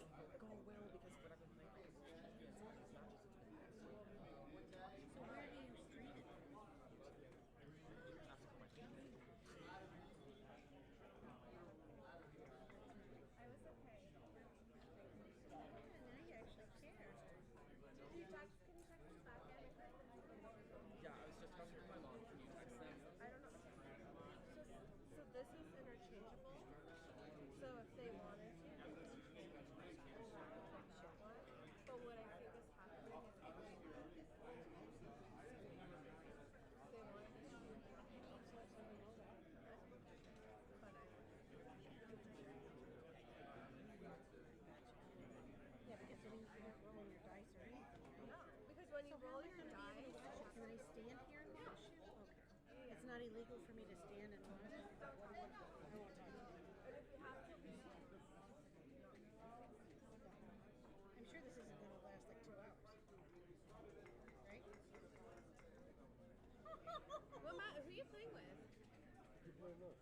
like it will go well because whatever the label is, it's all these matches it's been passed. So where do you stream it? That's the question. I was okay. Yeah, now you actually care. Can you text us back at it? Yeah, I was just talking to my mom. Can you text them? I don't know. So this is interchangeable. So if they wanted to, they could ship one. But what I think is happening is if they wanted to do but yeah, because then you're not rolling your dice or anything. No, because when you roll your dice, Can I stand here and watch you? Okay. It's not illegal for me to stand and watch? I won't talk to you. and if you have to leave, I'm sure this isn't gonna last like 2 hours. Right? who are you playing with? You play what?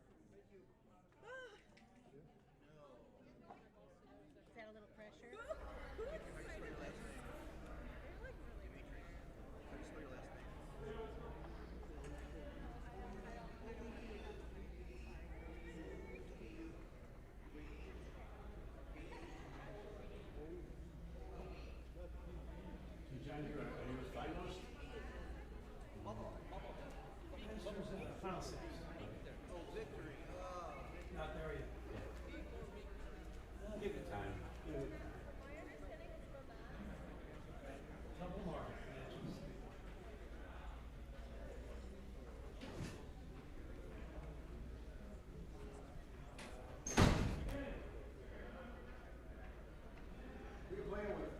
Is that a little pressure? Who excited this? They're like really How do you spell your last name? So John, you're a finalist? Final six. Oh, victory. Not there yet. Give it time. Give it. My understanding is from that. Couple more matches. Who you playing with?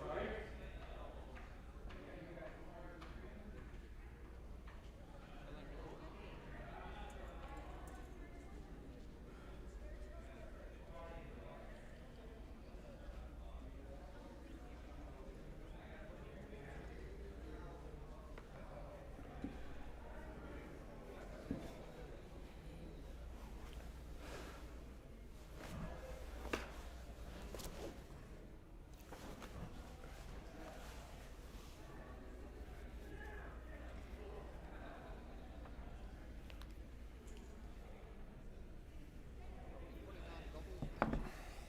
Sorry?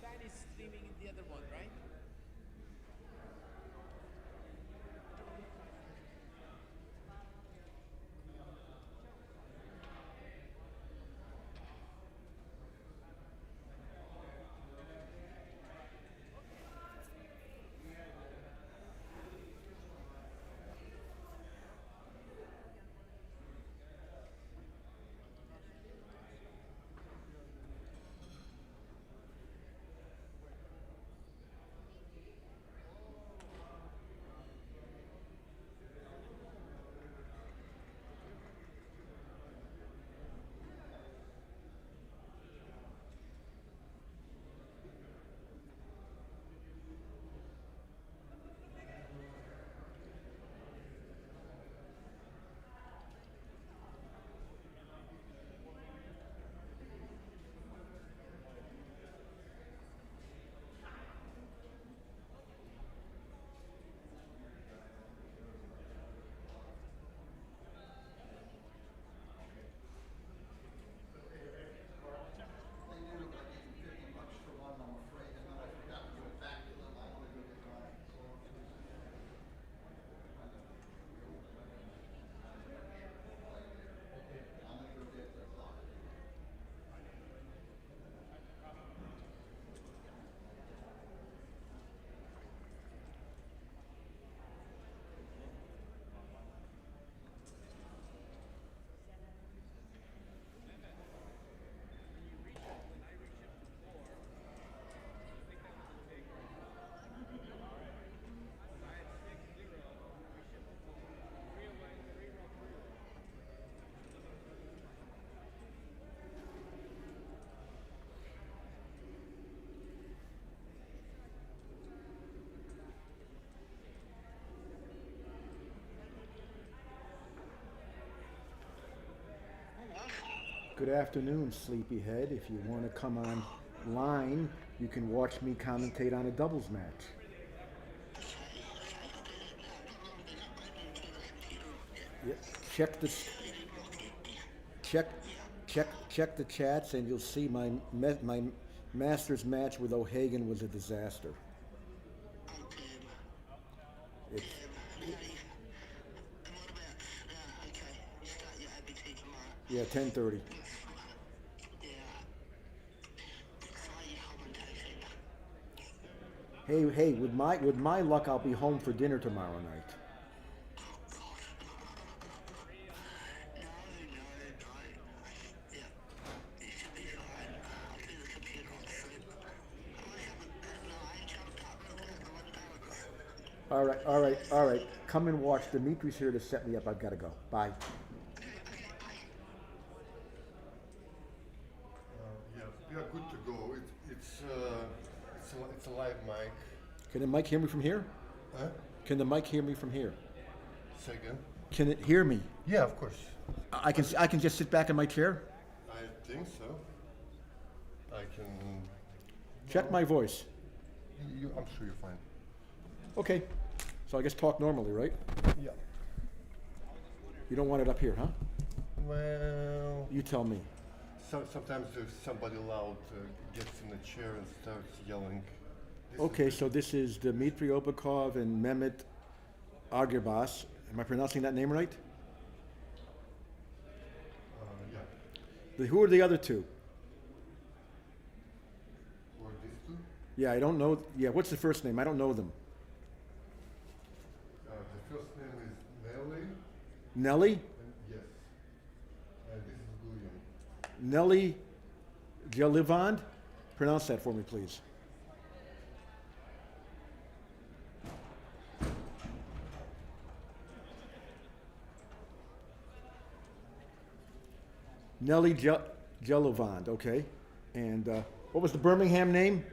Danny's streaming the other one, right? Good afternoon, sleepyhead. If you want to come on line, you can watch me commentate on a doubles match. Yep. Check the chats, and you'll see my Masters match with O'Hagan was a disaster. It's, yeah, 10:30. Hey, with my luck, I'll be home for dinner tomorrow night. All right. Come and watch. Dimitri's here to set me up. I've got to go. Bye. Yeah, we are good to go. It's a live mic. Can the mic hear me from here? Huh? Can the mic hear me from here? Say again? Can it hear me? Yeah, of course. I can just sit back in my chair? I think so. I can... Check my voice. I'm sure you're fine. Okay. So I guess talk normally, right? Yeah. You don't want it up here, huh? Well... You tell me. Sometimes there's somebody loud gets in the chair and starts yelling. Okay, so this is Dmitry Obakov and Mehmet Agirbas. Am I pronouncing that name right? Yeah. Who are the other two? Or these two? Yeah, I don't know. Yeah, what's the first name? I don't know them. The first name is Nelly. Nelly? Yes. And this is William. Nelly Jalivand? Pronounce that for me, please. Nelly Jalivand, okay. And what was the Birmingham name?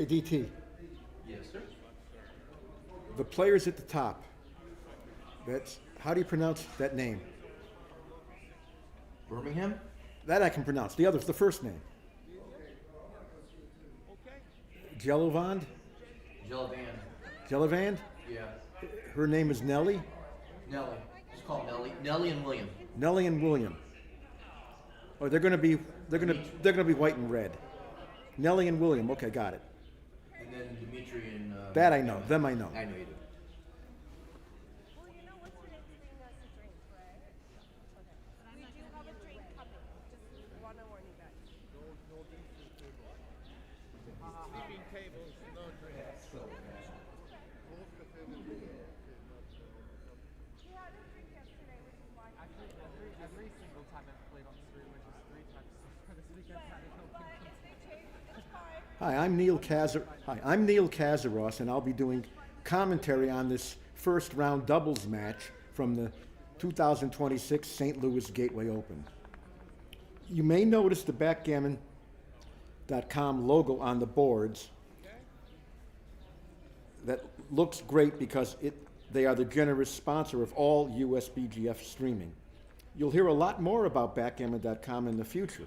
Hey, DT, Yes, sir. the players at the top, that's, how do you pronounce that name? Birmingham? That I can pronounce. The other's the first name. Jelovand? Jellivan. Jelivand? Yeah. Her name is Nellie? Nelly. Just call Nelly. Nelly and William. Nellie and William. Oh, they're gonna be white and red. Nellie and William. Okay, got it. And then Dimitri and. That I know. Them I know. I know you do. Well, you know what's gonna bring us a drink, right? Okay. We do have a drink coming. Just wanna warn you guys. Sleeping tables, no drinks. We had a drink yesterday, which is why. Actually, every single time I've played on stream, which is 3 times for this weekend, I don't know. Well, if they change the time. Hi, I'm Neil Kazaros, and I'll be doing commentary on this first round doubles match from the 2026 St. Louis Gateway Open. You may notice the backgammon.com logo on the boards. That looks great because they are the generous sponsor of all USBGF streaming. You'll hear a lot more about backgammon.com in the future,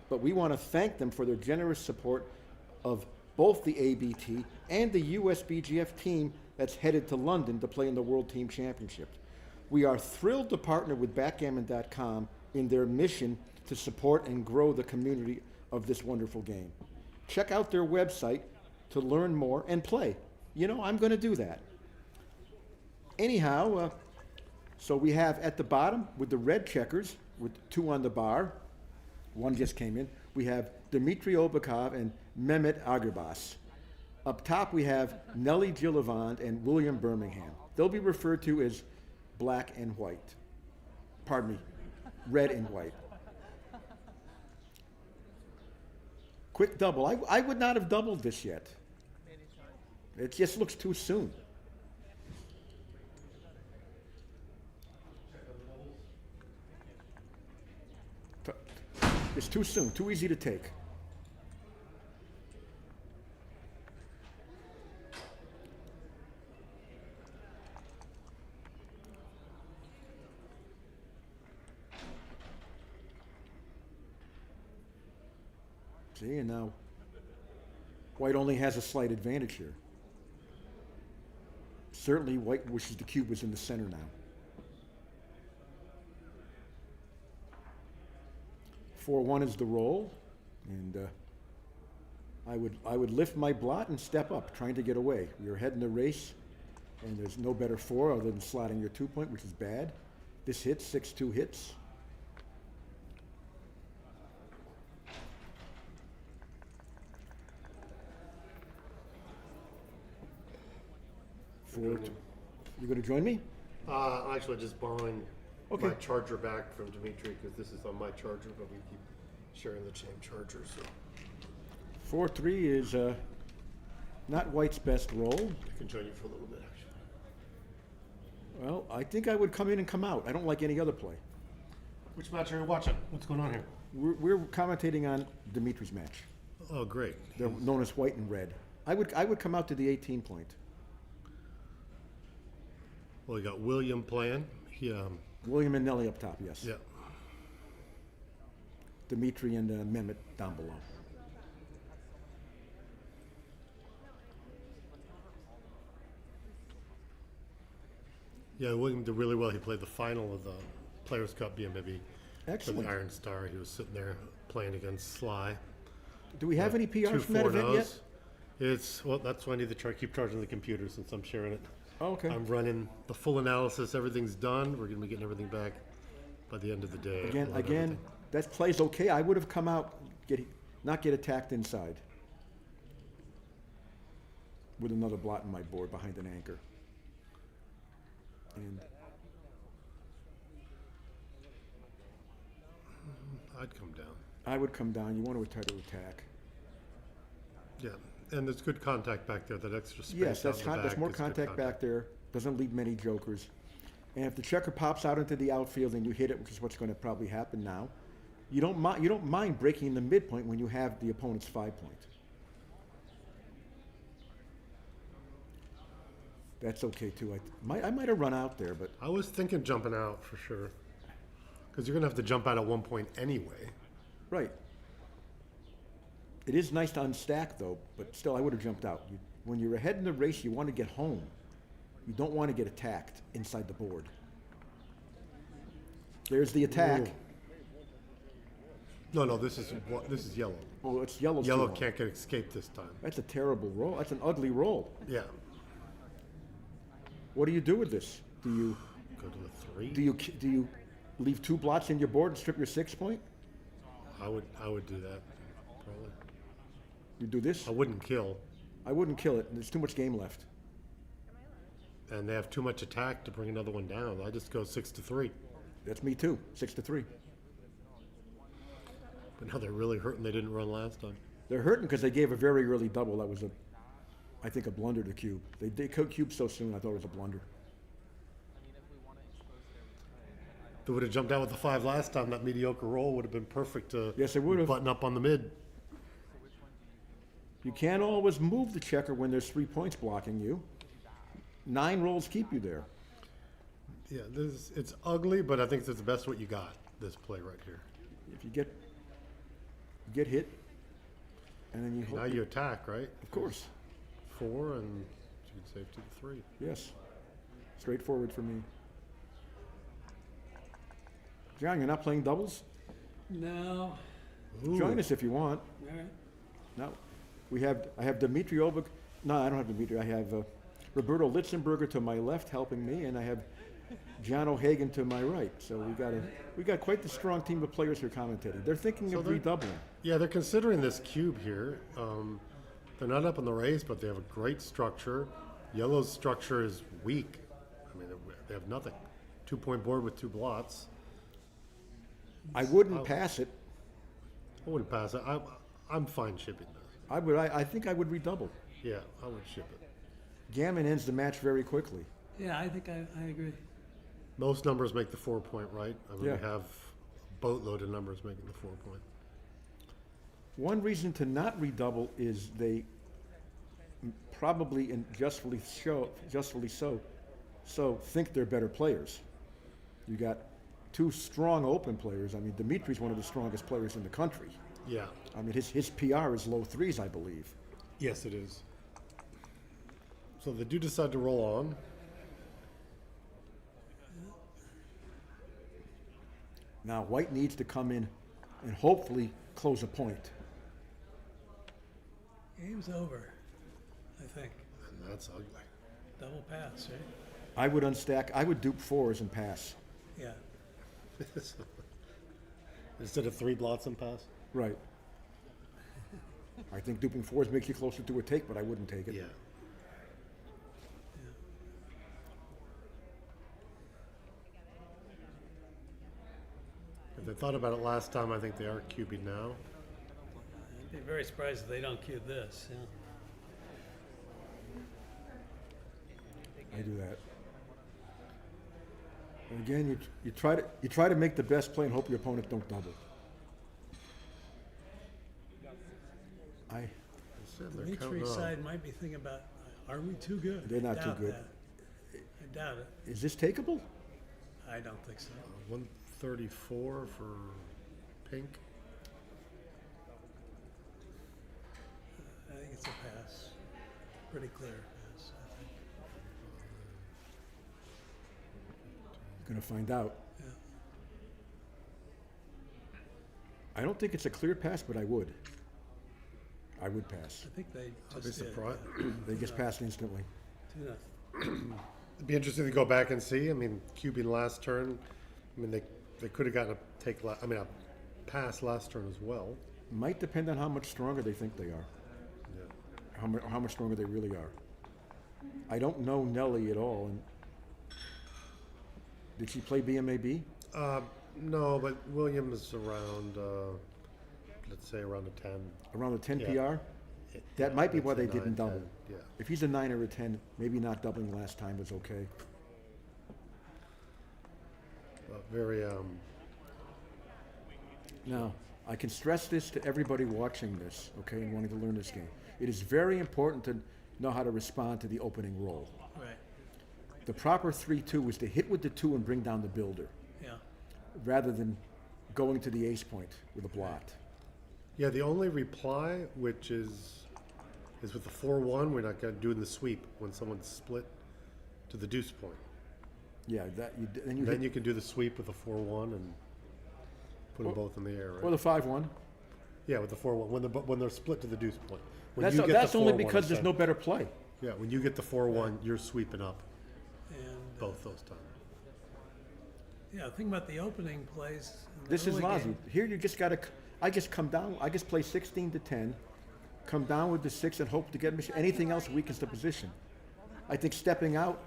but we want to thank them for their generous support of both the ABT and the USBGF team that's headed to London to play in the World Team Championship. We are thrilled to partner with backgammon.com in their mission to support and grow the community of this wonderful game. Check out their website to learn more and play. You know, I'm going to do that. Anyhow, so we have at the bottom with the red checkers, with 2 on the bar, 1 just came in, we have Dmitry Obakov and Mehmet Agarbas. Up top we have Nelly Gillivand and William Birmingham. They'll be referred to as black and white. Pardon me, red and white. Quick double. I would not have doubled this yet. It just looks too soon. It's too soon, too easy to take. See, and now white only has a slight advantage here. Certainly white wishes the cube was in the center now. 4-1 is the roll, and I would lift my blot and step up, trying to get away. We are ahead in the race, and there's no better 4 other than slotting your 2-point, which is bad. This hits, 6-2 hits. You going to join me? Actually, just borrowing Okay. my charger back from Dimitri because this is on my charger, but we keep sharing the same charger. So 4-3 is not white's best roll. I can join you for a little bit, actually. Well, I think I would come in and come out. I don't like any other play. Which match are you watching? What's going on here? We're commentating on Dimitri's match. Oh, great. They're known as white and red. I would come out to the 18-point. Well, we got William playing. He, William and Nelly up top, yes. Yeah. Dimitri and Mehmet down below. Yeah, William did really well. He played the final of the Players' Cup BMWB for Excellent. the Iron Star. He was sitting there playing against Sly. Do we have any PRs from that event yet? Well, that's why I need to keep charging the computer since I'm sharing it. Oh, okay. I'm running the full analysis. Everything's done. We're going to be getting everything back by the end of the day. Again, that play's okay. I would have come out, not get attacked inside with another blot in my board behind an anchor. And I'd come down. I would come down. You want to try to attack. Yeah, and there's good contact back there. That extra space. Yes, out in the back there's more is good contact back there. Doesn't leave many jokers. And if the checker pops out into the outfield and you hit it, which is what's going to probably happen now, you don't mind breaking the midpoint when you have the opponent's 5-point. That's okay too. I might have run out there, but I was thinking jumping out for sure. Because you're going to have to jump out at one point anyway. right. It is nice to unstack though, but still I would have jumped out. When you're ahead in the race, you want to get home. You don't want to get attacked inside the board. There's the attack. Ooh. No, this is yellow. Oh, it's yellow. Yellow can't get escaped this time. That's a terrible roll. That's an ugly roll. Yeah. What do you do with this? Do you go to the 3? Do you leave 2 blots in your board and strip your 6 point? I would do that probably. You do this? I wouldn't kill. I wouldn't kill it. There's too much game left. And they have too much attack to bring another one down. I just go 6 to 3. That's me too. 6 to 3. But now they're really hurting they didn't run last time. They're hurting because they gave a very early double. That was I think a blunder to cube. They cubed so soon. I thought it was a blunder. They would have jumped out with the 5 last time. That mediocre roll would have been perfect to Yes, it would have. button up on the mid. You can't always move the checker when there's 3 points blocking you. 9 rolls keep you there. Yeah, it's ugly, but I think that's the best what you got, this play right here. If you get hit, and then you hope Now you attack, right? Of course. 4, and you can save to the 3. Yes. Straightforward for me. John, you're not playing doubles? No. Join us if you want. All right. No. I have Dmitry Obak. No, I don't have Dmitry. I have Roberto Litzenberger to my left helping me, and I have John O'Hagan to my right. So we got quite the strong team of players who are commentating. They're thinking of redoubling. Yeah, they're considering this cube here. They're not up in the race, but they have a great structure. Yellow's structure is weak. I mean, they have nothing. 2-point board with 2 blots. I wouldn't pass it. I wouldn't pass it. I'm fine shipping this. I think I would redouble. Yeah, I would ship it. Gammon ends the match very quickly. Yeah, I think I agree. Most numbers make the 4-point, right? I mean, Yeah. we have a boatload of numbers making the 4-point. One reason to not redouble is they probably and justly so think they're better players. You got 2 strong open players. I mean, Dimitri's one of the strongest players in the country. Yeah. I mean, his PR is low 3s, I believe. Yes, it is. So they do decide to roll on. Now, White needs to come in and hopefully close a point. Game's over, I think. And that's ugly. Double pass, right? I would unstack. I would dupe 4s and pass. Yeah. Instead of 3 blots and pass? Right. I think duping 4s makes you closer to a take, but I wouldn't take it. Yeah. If they thought about it last time, I think they are cubing now. I'd be very surprised if they don't cube this. Yeah. I do that. And again, you try to make the best play and hope your opponent don't double. Dimitri's side might be thinking about, are we too good? They're not I too doubt good. that. I doubt it. Is this takeable? I don't think so. 134 for pink. I think it's a pass. Pretty clear pass, I think. Going to find out. Yeah. I don't think it's a clear pass, but I would. I would pass. I think they I'd be just did. surprised. They just passed instantly. 2-0. It'd be interesting to go back and see. I mean, cubing last turn. I mean, they could have gotten a pass last turn as well. Might depend on how much stronger they think they are. Yeah. How much stronger they really are. I don't know Nelly at all. And did she play BMAB? No, but Williams around, let's say around a 10. Around the 10 Yeah. PR? That might be why I'd say they didn't 9, double. 10, yeah. If he's a 9 or a 10, maybe not doubling last time was okay. Very, Now, I can stress this to everybody watching this, okay, and wanting to learn this game. It is very important to know how to respond to the opening roll. Right. The proper 3-2 is to hit with the 2 and bring down the builder, Yeah. rather than going to the ace point with a blot. Yeah, the only reply, which is with the 4-1, we're not gonna doing the sweep when someone's split to the deuce point. Yeah, that you, then you Then hit, you can do the sweep with the 4-1 and put them both in the air, right? or the 5-1. Yeah, with the 4-1 when they're split to the deuce point. When That's, you get that's the only 4-1 because there's aside- no better play. Yeah, when you get the 4-1, you're sweeping up And, both those times. yeah, think about the opening plays. in the This is early lousy. game. Here you just gotta, I just come down, I just play 16 to 10, come down with the 6 and hope to get anything else weakens the position. I think stepping out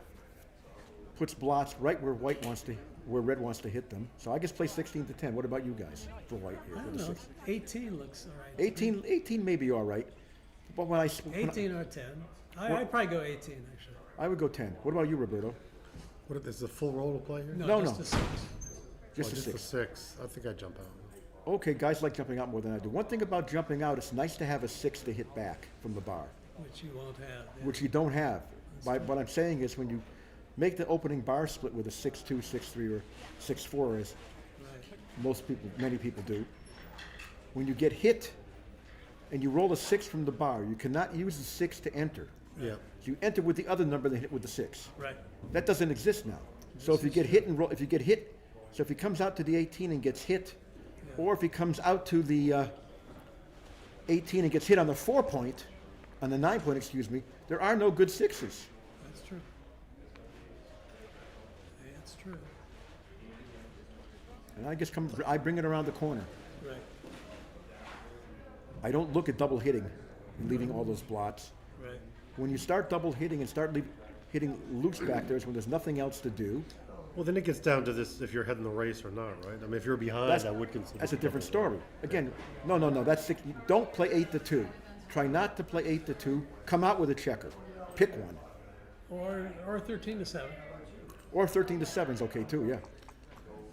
puts blots right where where red wants to hit them. So I just play 16 to 10. What about you guys for white here? I with don't the know, 6? 18 looks all right. 18 may be all right. But when I, 18 or 10. I'd probably go 18, actually. I would go 10. What about you, Roberto? What is a full roll to play here? No, just no. a 6. Just a Just 6. the 6. I think I'd jump out. Okay, guys like jumping out more than I do. One thing about jumping out, it's nice to have a 6 to hit back from the bar, Which you won't have. Yeah. which you don't have. What I'm saying is when you make the opening bar split with a 6-2, 6-3, or 6-4, as many people do, when you get hit and you roll a 6 from the bar, you cannot use the 6 to enter. Yeah. You enter with the other number, then hit with the 6. Right. That doesn't exist now. So if you get hit and roll, if you get hit, so if he comes out to the 18 and gets hit, or if he comes out to the 18 and gets hit on the 4 point, on the 9 point, excuse me, there are no good 6s. That's true. That's true. And I bring it around the corner. Right. I don't look at double hitting and leaving all those blots. Right. When you start double hitting and start hitting loops back there is when there's nothing else to do. Well, then it gets down to this, if you're heading the race or not, right? I mean, if you're behind, I would consider. That's a different story. Again, no, that's don't play 8 to 2. Try not to play 8 to 2. Come out with a checker. Pick one. Or 13 to 7. Or 13 to 7 is okay too. Yeah.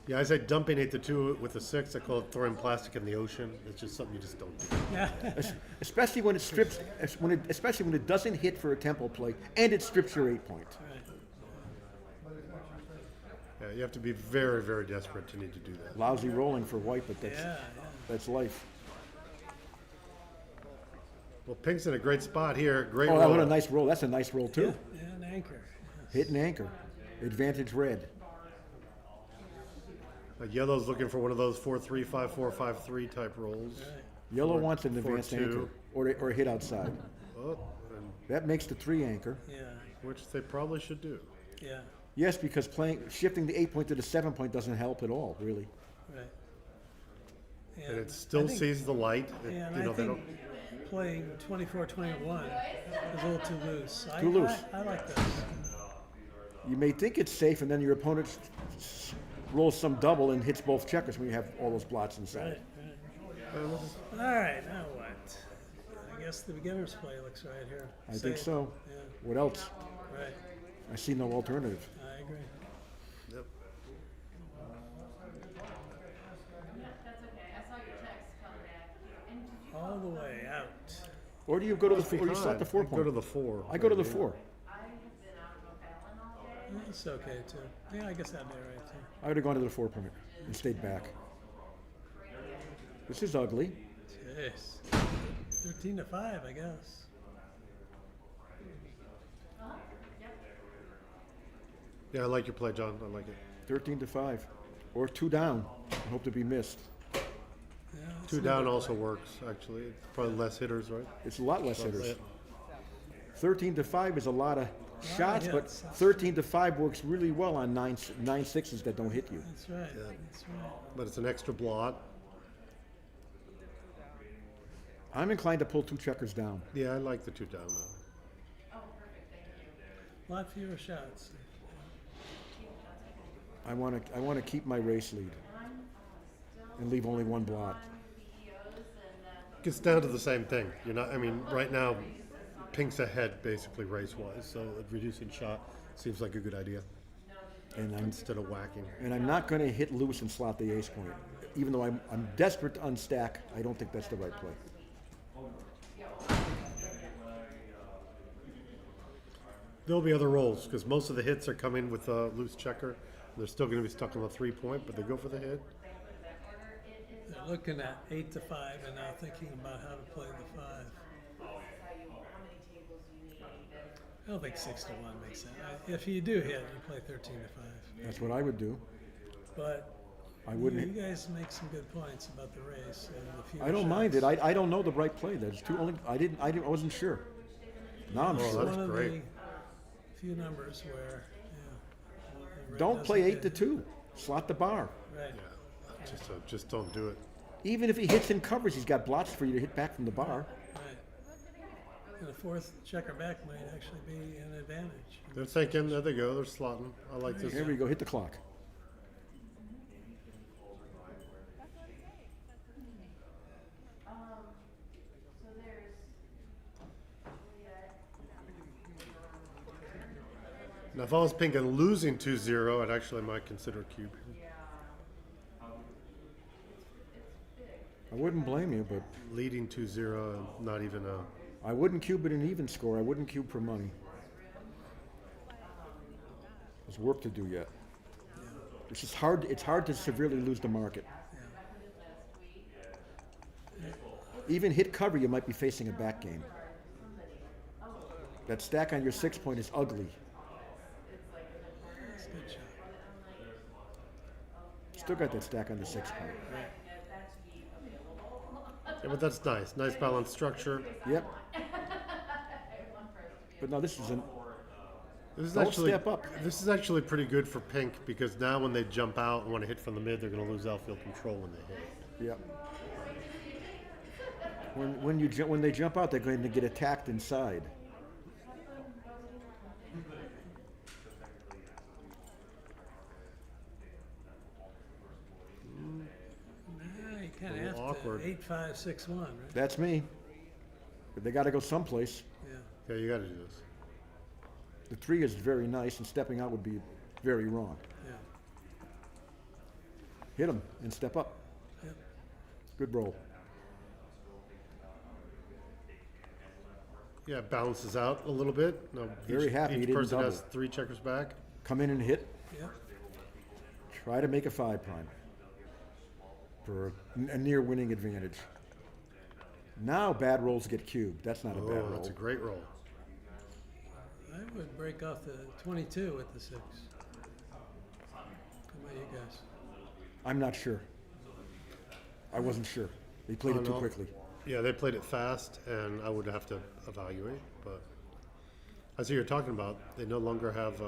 Yeah, I say dumping 8 to 2 with a 6. I call it throwing plastic in the ocean. It's just something you just don't do. Yeah. Especially when it strips. Especially when it doesn't hit for a tempo play and it strips your 8 point. Yeah, you have to be very, very desperate to need to do that. Lousy rolling for white, but that's life. Well, Pink's in a great spot here. Great Oh, roll. what a nice roll. That's a nice roll too. Yeah, an anchor. Hit and anchor. Advantage red. Yellow's looking for one of those 4-3, 5-4, 5-3 type rolls. Yellow wants an advanced 4-2. anchor or a hit outside. Oh, and That makes the 3 anchor. Yeah. which they probably should do. Yeah. Yes, because shifting the 8 point to the 7 point doesn't help at all, really. Right. And it still sees the light. Yeah, and you know, I they think don't. playing 24-21 is a little too loose. Too loose. I like this. You may think it's safe, and then your opponent rolls some double and hits both checkers when you have all those blots inside. Right. All right, now what? I guess the beginner's play looks right here. I think Safe. so. Yeah. What else? Right. I see no alternative. I agree. Yep. All the way out. Or do you go to the or you slot the 4 I point? go to the 4. I go to the maybe. 4. That's okay too. Yeah, I guess that'd be all right too. I would have gone to the 4 point and stayed back. This is ugly. Jeez. 13 to 5, I guess. Yeah, I like your play, John. I like it. 13 to 5. Or 2 down. I hope to be missed. Yeah, 2 down also works, actually. It's probably less hitters, right? It's a lot less Well, hitters. yeah. 13 to 5 is a lot of shots, but hits. 13 to 5 works really well on 9 sixes that don't hit you. That's right. That's right. But it's an extra blot. I'm inclined to pull 2 checkers down. Yeah, I like the 2 down though. A lot fewer shots. I want to keep my race lead and leave only 1 blot. Gets down to the same thing. You're not. I mean, right now, Pink's ahead basically race-wise, so reducing shot seems like a good idea. And instead of whacking. And I'm not going to hit loose and slot the ace point. Even though I'm desperate to unstack, I don't think that's the right play. There'll be other rolls because most of the hits are coming with a loose checker. They're still going to be stuck on the 3-point, but they go for the hit. They're looking at 8 to 5 and now thinking about how to play the 5. I don't think 6 to 1 makes sense. If you do hit, you play 13 to 5. That's what I would do. But I wouldn't. You guys make some good points about the race and the few I don't mind it. I don't know the right play. There's too only. I wasn't sure. Now I'm Oh, sure. that's one of great. the few numbers where, yeah. Don't play 8 to 2. Slot the bar. Right. Just don't do it. Even if he hits and covers, he's got blots for you to hit back from the bar. Right. And a fourth checker back might actually be an advantage. They're thinking. There they go. They're slotting. I like this. Here we go. Hit the clock. Now, if I was pink and losing 2-0, I'd actually might consider cube. I wouldn't blame you, but Leading 2-0 and not even a. I wouldn't cube it an even score. I wouldn't cube for money. There's work to do yet. It's just hard. It's hard to severely lose the market. Even hit cover, you might be facing a back game. That stack on your 6-point is ugly. That's a good shot. Still got that stack on the 6-point. Yeah, but that's nice. Nice balanced structure. Yep. But no, this isn't. This is Don't actually step up. This is actually pretty good for pink because now when they jump out and want to hit from the mid, they're going to lose outfield control when they hit. Yep. When they jump out, they're going to get attacked inside. You kind of have awkward. to 8-5-6-1, right? That's me. But they got to go someplace. Yeah. Yeah, you got to do this. The 3 is very nice, and stepping out would be very wrong. Yeah. Hit him and step up. Yep. Good roll. Yeah, it balances out a little bit. No, Very happy he Each didn't person double. has 3 checkers back. Come in and hit. Yep. Try to make a 5 prime for a near winning advantage. Now bad rolls get cubed. That's not a bad Oh, roll. that's a great roll. I would break off the 22 with the 6. How about you guys? I'm not sure. I wasn't sure. They played Oh, it too no. quickly. Yeah, they played it fast, and I would have to evaluate. But I see what you're talking about. They no longer have.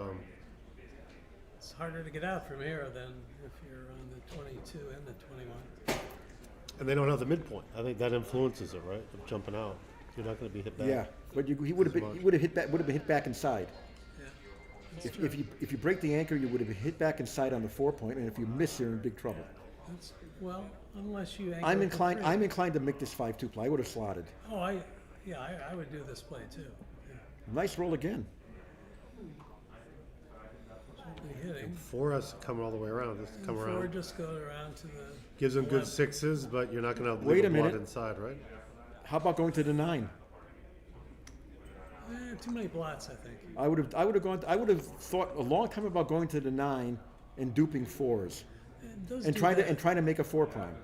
It's harder to get out from here than if you're on the 22 and the 21. And they don't have the midpoint. I think that influences it, right? Of jumping out. You're not going to be hit back. Yeah, but he would have been. He would have hit back. Would have been hit back inside. Yeah. If you break the anchor, you would have been hit back inside on the 4-point, and if you miss, you're in big trouble. That's, well, unless you. I'm angle inclined. for I'm free. inclined to make this 5-2 play. I would have slotted. Oh, I would do this play too. Yeah. Nice roll again. Should be hitting. 4 has to come all the way around. Just come 4 around. just go around to the. Gives them good 11. 6s, but you're not going to Wait leave a a blood minute. inside, right? How about going to the 9? Too many blots, I think. I would have thought a long time about going to the 9 and duping 4s, It does and do trying that. to trying to make a 4 prime,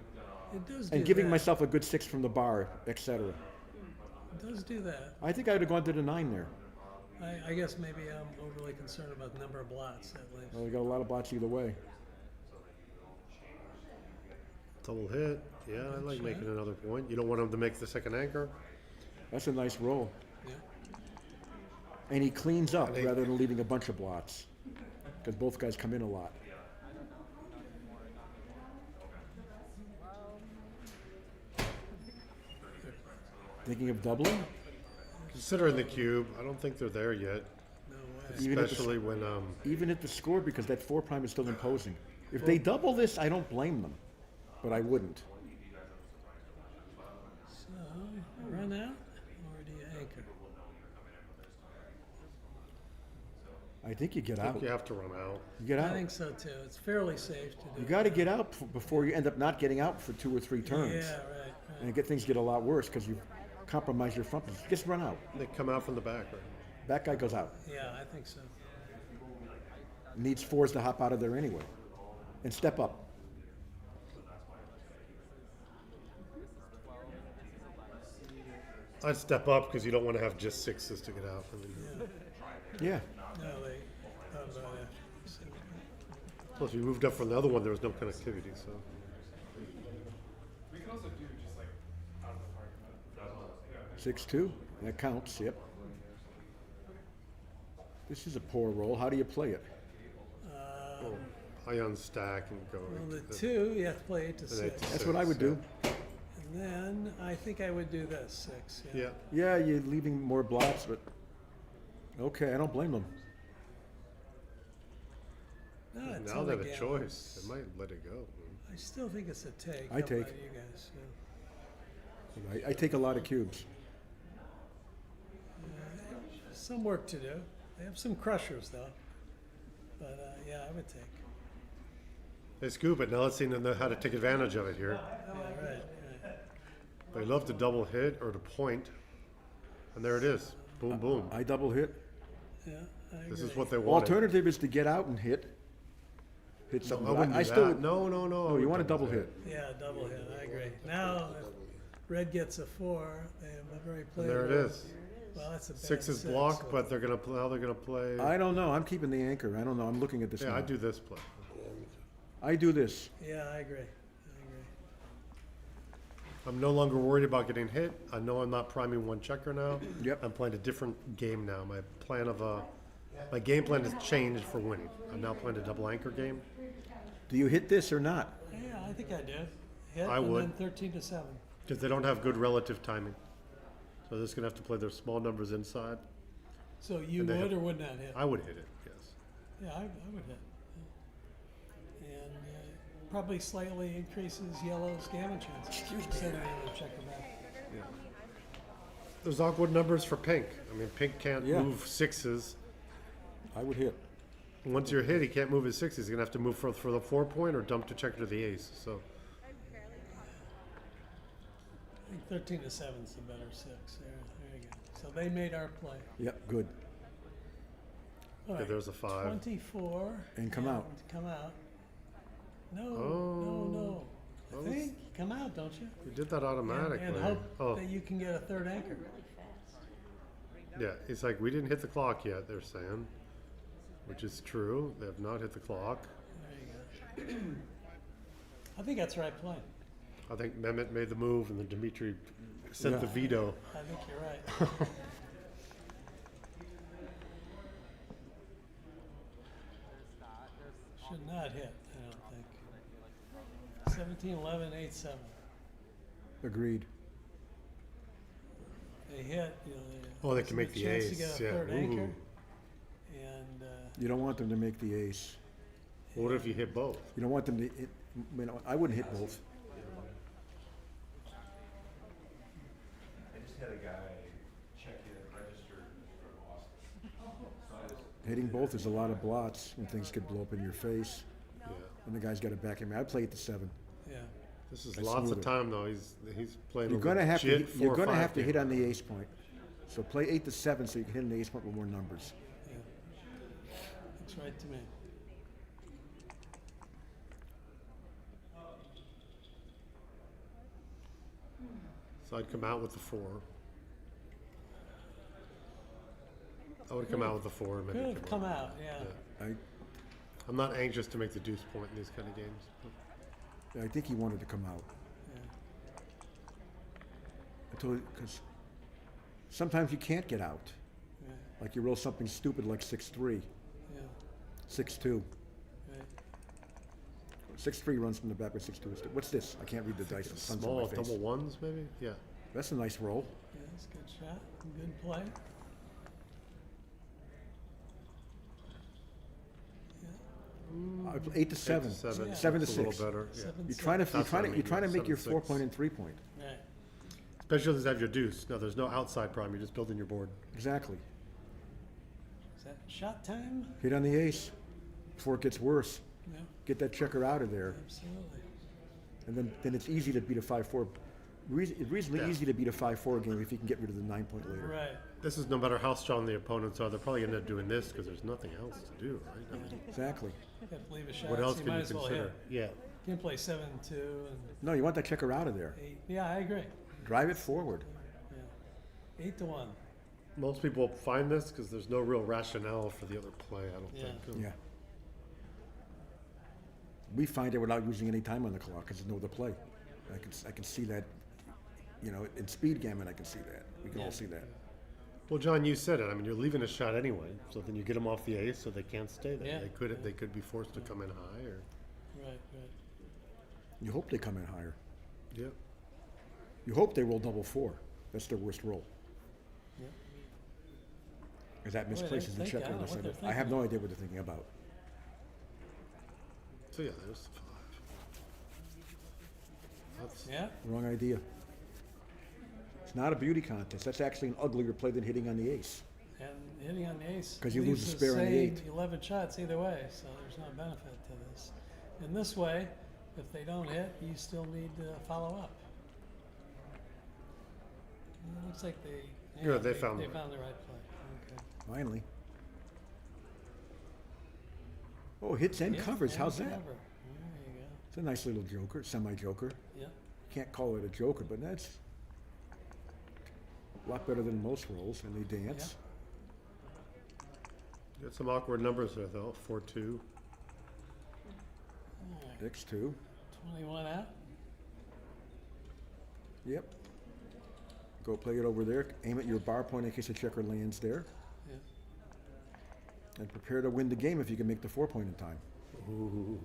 It does and do giving that. myself a good 6 from the bar, etc. It does do that. I think I would have gone to the 9 there. I guess maybe I'm overly concerned about the number of blots that leaves. Well, we got a lot of blots either way. Double hit. Yeah, I like shot. making another point. You don't want them to make the second anchor. That's a nice roll. Yeah. And he cleans up And they- rather than leaving a bunch of blots, because both guys come in a lot. Thinking of doubling? Considering the cube, I don't think they're there yet. No way. Even at the- Especially when Even at the score, because that 4 prime is still imposing. If they double this, I don't blame them, but I wouldn't. So, run out, or do you anchor? I think you get I think out. you have to run out. You get I out. think so too. It's fairly safe to do. You got to get out before you end up not getting out for 2 or 3 turns. Yeah, right. And things get a lot worse because you compromise your front. Just run out. They come out from the back, right? That guy goes out. Yeah, I think so. Needs 4s to hop out of there anyway. And step up. I'd step up because you don't want to have just 6s to get out. I mean, Yeah. No, they thought about it. plus, we moved up from the other one, there was no connectivity, so. We can also do just like out of the park. 6-2. That counts, yep. This is a poor roll. How do you play it? Oh, I unstack and go. Well, the to 2, you have to play 8 to an 6. 8 to That's what I would do. And then I think I would do this 6. Yeah. Yeah, you're leaving more blots, but okay, I don't blame them. No, it's Now they only have a gamble. choice. They might let it go. I still think it's a take. I How about take. you guys? Yeah. I take a lot of cubes. Some work to do. They have some crushers though. But yeah, I would take. They scoop it. Now let's see how to take advantage of it here. Yeah, right. They love to double hit or to point. And there it is. Boom, boom. I double hit. Yeah, I This agree. is what they want. Alternative is to get out and hit. Hit something. I wouldn't do still that. No, no, no. I Oh, you would want a double hit. Yeah, double hit. I agree. Now, if red gets a 4, they have a very And playable. there it is. Well, that's a bad 6 is six, blocked, so- but they're gonna play. How they're gonna play? I don't know. I'm keeping the anchor. I don't know. I'm looking at this Yeah, now. I do this play. I do this. Yeah, I agree. I'm no longer worried about getting hit. I know I'm not priming one checker now. Yep. I'm playing a different game now. My game plan has changed for winning. I'm now playing a double anchor game. Do you hit this or not? Yeah, I think I do. Hit I and would. then 13 to 7. Because they don't have good relative timing. So they're just gonna have to play their small numbers inside. So you And they would have- or would not hit? I would hit it, yes. Yeah, I would hit. Yeah. And probably slightly increases yellow's gammon chances. Excuse me. Send another checker back. There's awkward numbers for pink. I mean, pink can't Yeah. move 6s. I would hit. Once you're hit, he can't move his 6s. He's gonna have to move for the 4-point or dump to checker to the ace. So I think 13 to 7 is the better 6. There you go. So they made our play. Yep, good. All okay, there's a 5. 24. And come out. Come out. No, Oh. no. I Oh. think you come out, don't you? You did that automatically. And hope Oh, that you can get a third anchor. yeah. It's like we didn't hit the clock yet. They're saying, which is true. They have not hit the clock. There you go. I think that's right play. I think Mehmet made the move, and then Dimitri sent Yeah. the veto. I think you're right. Should not hit, I don't think. 17, 11, 8, 7. Agreed. They hit, you know. Oh, they can make the chance to ace, get a yeah. third anchor. Ooh. And You don't want them to make the ace. What if you hit both? You don't want them to hit. I wouldn't hit both. I just had a guy check in registered from Austin. So I just Hitting both is a lot of blots when things could blow up in your face. Yeah. And the guy's got to back him. I'd play it to 7. yeah. This is I lots smooth of it. time though. He's playing. You're a gonna have to. legit You're 4 or gonna 5 have to game. hit on the ace point. So play 8 to 7 so you can hit on the ace point with more numbers. Yeah. Looks right to me. So I'd come out with the 4. I would come out with the 4 and make Could it have come come out, yeah. I'm not anxious to make the deuce point in these kind of games. I think he wanted to come out. Yeah. Because sometimes you can't get out. Yeah. Like you roll something stupid like 6-3, Yeah. 6-2. Right. 6-3 runs from the back with 6-2. What's this? I can't read the dice. The sun's on my Small face. double ones, maybe. Yeah. That's a nice roll. Yeah, that's a good shot. Good play. 8 to 7. 7. 7 to That's a little 6. better. Yeah. Seven, You're trying to That's what I mean, you're trying to make your 7-6. 4-point and 3-point. Right. Especially if you have your deuce. No, there's no outside prime. You're just building your board. Exactly. Is that shot time? Hit on the ace before it gets worse. Yeah, Get that checker out of there, absolutely. and then it's easy to beat a 5-4 reasonably Yeah. easy to beat a 5-4 game if you can get rid of the 9-point later. Right. This is no matter how strong the opponents are, they're probably end up doing this because there's nothing else to do, right? I mean, Exactly. You have to leave a shot. what else so you can might you as well consider? hit. Yeah. You can play 7-2 and No, you want that checker out of there. 8. Yeah, I agree. Drive it forward. Yeah. 8-1. Most people find this because there's no real rationale for the other play, I don't Yeah. think. Yeah. We find it without using any time on the clock because there's no other play. I can see that, you know, in speed gammon I can see that. We can all see that. Well, John, you said it. I mean, you're leaving a shot anyway, so then you get them off the ace, so they can't stay there. Yeah. They could be forced to come in high, or Right. You hope they come in higher. yeah. You hope they roll double 4. That's their worst roll. Yeah. Because that Boy, they misplaces the think, I checker. don't know what in the they're center. I have thinking. no idea what they're thinking about. So yeah, there's the 5. That's, Yeah. Wrong idea. It's not a beauty contest. That's actually an uglier play than hitting on the ace. And hitting on the ace 'Cause you lose leaves the spare on the same 8. 11 shots either way, so there's no benefit to this. And this way, if they don't hit, you still need to follow up. It looks like they. Yeah, they found they the found the right play. Okay. Finally. Oh, hits and Yeah, covers. and How's that? cover. There you go. It's a nice little joker, semi-joker. Yeah. Can't call it a joker, but that's a lot better than most rolls, and they dance. got some awkward numbers there though. 4-2. All right. X2. 21 out. Yep. Go play it over there. Aim at your bar point in case the checker lands there. Yeah. And prepare to win the game if you can make the 4-point in time. Ooh.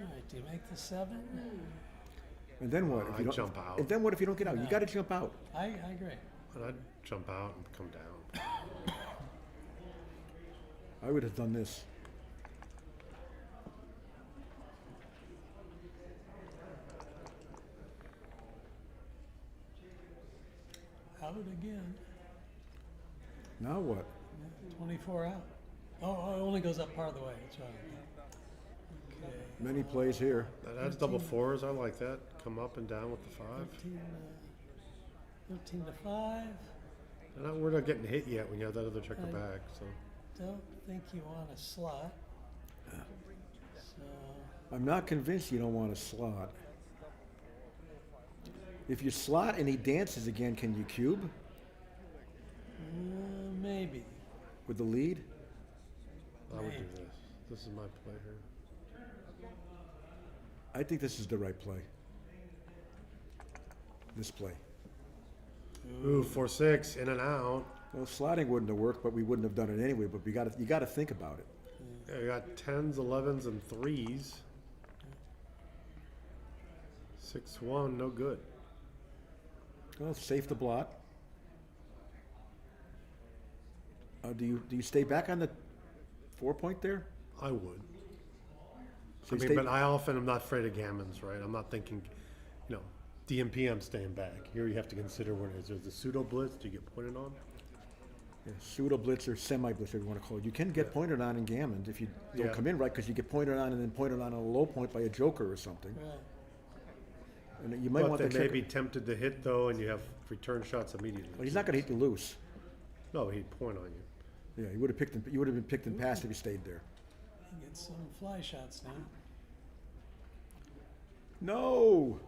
All right. Do you make the 7? And then what? If I you don't, jump out. And then what if you don't get out? You No. got to jump out. I agree. And I'd jump out and come down. I would have done this. Out again. Now what? Yeah, 24 out. Oh, it only goes up part of the way. That's right. Okay. Many plays here. That adds double 4s. I like that. Come up and down with the 5. 13 to 5. We're not getting hit yet when you have that other checker I- back. So Don't think you want a slot. So, I'm not convinced you don't want a slot. If you slot and he dances again, can you cube maybe. with the lead? I would do this. This is my play here. I think this is the right play. This play. Ooh, 4-6 in and out. Well, slotting wouldn't have worked, but we wouldn't have done it anyway. But you got to think about it. Yeah, you got 10s, 11s, and 3s. 6-1, no good. Well, safe the blot. Do you stay back on the 4-point there? I would. So I you mean, stay- but I often am not afraid of gammons, right? I'm not thinking, you know, DMP, I'm staying back. Here you have to consider when is there the pseudo blitz? Do you get pointed on? Yeah, pseudo blitz or semi blitz, whatever you want to call it. You can get pointed on in gammon if you don't Yeah. come in right, because you get pointed on and then pointed on a low point by a joker or something. Right. And you might But want they the may checker. be tempted to hit though, and you have return shots immediately. Well, he's not going to hit you loose. No, he'd point on you. Yeah, you would have picked him. You would have been picked and passed if you stayed there. You get some fly shots now. No.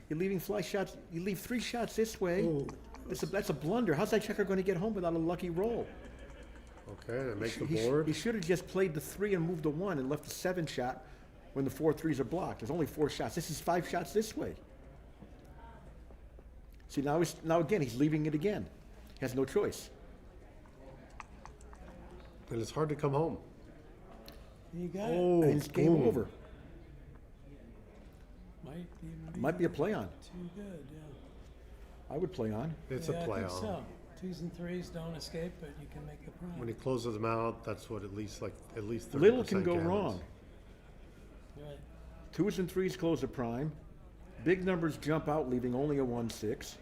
You're leaving fly shots. You leave 3 shots this way. That's a blunder. How's that checker going to get home without a lucky roll? Okay, and make the He board. should have just played the 3 and moved the 1 and left the 7 shot when the 4 3s are blocked. There's only 4 shots. This is 5 shots this way. See, now again, he's leaving it again. He has no choice. And it's hard to come home. You got Oh, And it's game boom. over. Might Might be a play on. too good, yeah. I would play on. It's Yeah, a play I think on. so. 2s and 3s don't escape, but you can make the prime. When he closes them out, that's what at least 30% Little can go gammons. wrong. Right. 2s and 3s close the prime. Big numbers jump out, leaving only a 1-6.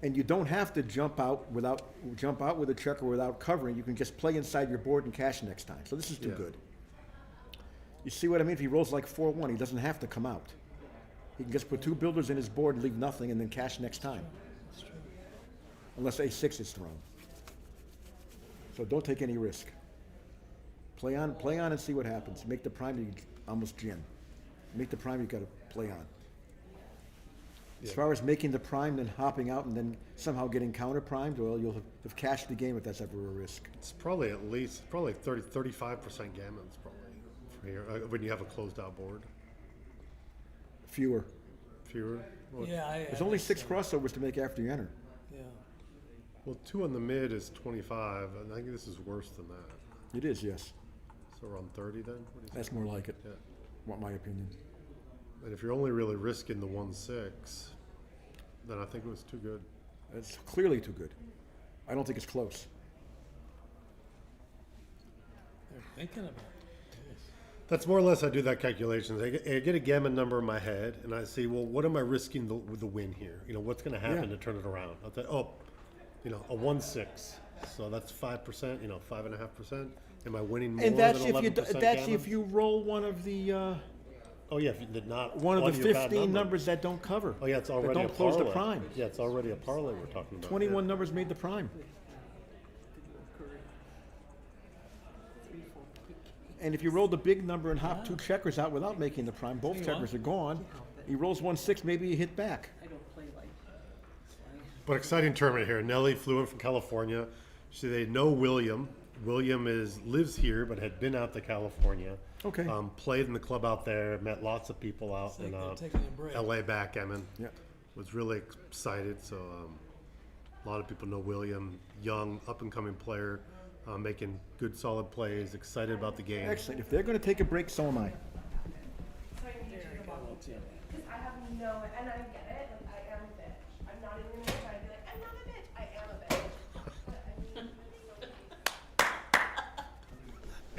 And you don't have to jump out with a checker without covering. You can just play inside your board and cash next time. So this is too good. You see what I mean? If he rolls like 4-1, he doesn't have to come out. He can just put 2 builders in his board and leave nothing and then cash next time. Unless A6 is thrown. So don't take any risk. Play on and see what happens. Make the prime, you almost gin. Make the prime, you got to play on. As far as making the prime, then hopping out and then somehow getting counter primed, well, you'll have cashed the game if that's ever a risk. It's probably at least 35% gammons probably from here when you have a closed out board. Fewer. Well, there's only 6 crossovers to make after you enter. Yeah. Well, 2 on the mid is 25, and I think this is worse than that. It is, yes. So around 30 then? What do you That's think? more like it. Yeah. Want my opinion. And if you're only really risking the 1-6, then I think it was too good. It's clearly too good. I don't think it's close. They're thinking about it. That's more or less I do that calculation. I get a gammon number in my head, and I see, well, what am I risking with the win here? You know, what's going to happen to turn it around? I'll say, a 1-6. So that's 5%. 5.5%. Am I winning more And than 11%? That's if you roll one of the. Oh yeah, if you did not. One of the your bad 15 numbers that don't cover. Oh yeah, it's already that a don't close parlay. the prime. Yeah, it's already a parlay we're talking about. 21 numbers made the prime. And if you roll the big number and hop 2 checkers out without making the prime, both checkers are gone. He rolls 1-6, maybe you hit back. I don't play like. But exciting tournament here. Nelly flew in from California. So they know William. William lives here, but had been out to California. Okay. Played in the club out there. Met lots of people out It's like in they're taking a break. L.A. backgammon. Yeah. Was really excited. So a lot of people know William, young, up and coming player, making good, solid plays. Excited about the game. Excellent. If they're going to take a break, so am I. So I need you to walk me through it. Because I have no, and I get it, like I am a bitch. I'm not even gonna try to be like, I'm not a bitch, I am a bitch. But I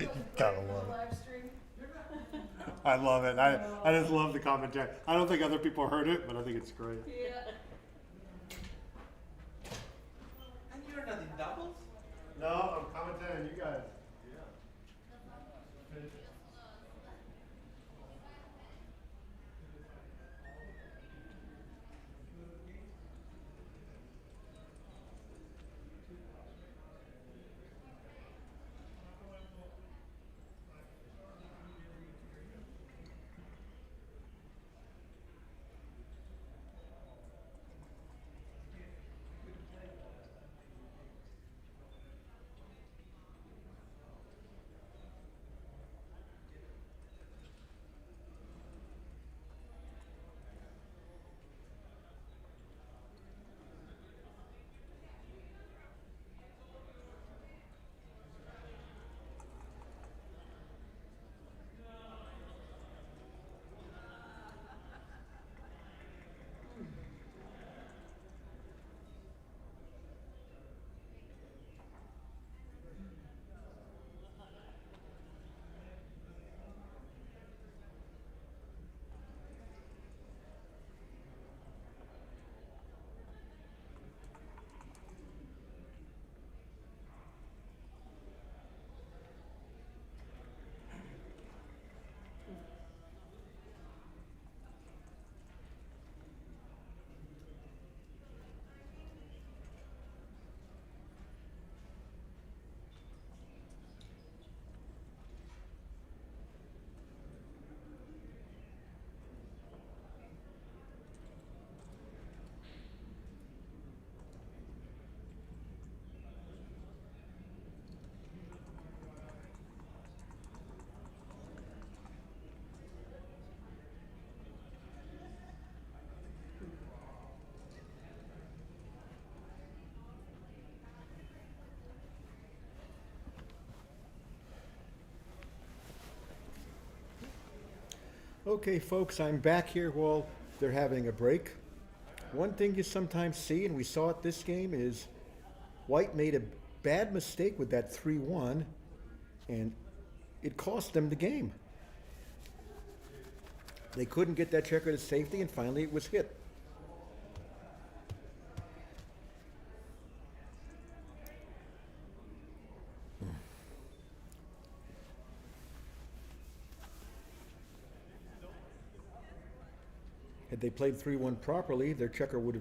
mean, Gotta love it. live stream. I love it. I just love the commentary. I don't think other people heard it, but I think it's great. Yeah. And you're not in doubles? No, I'm commentating you guys. Okay, folks, I'm back here while they're having a break. One thing you sometimes see, and we saw it this game, is White made a bad mistake with that 3-1, and it cost them the game. They couldn't get that checker to safety, and finally it was hit. Had they played 3-1 properly, their checker would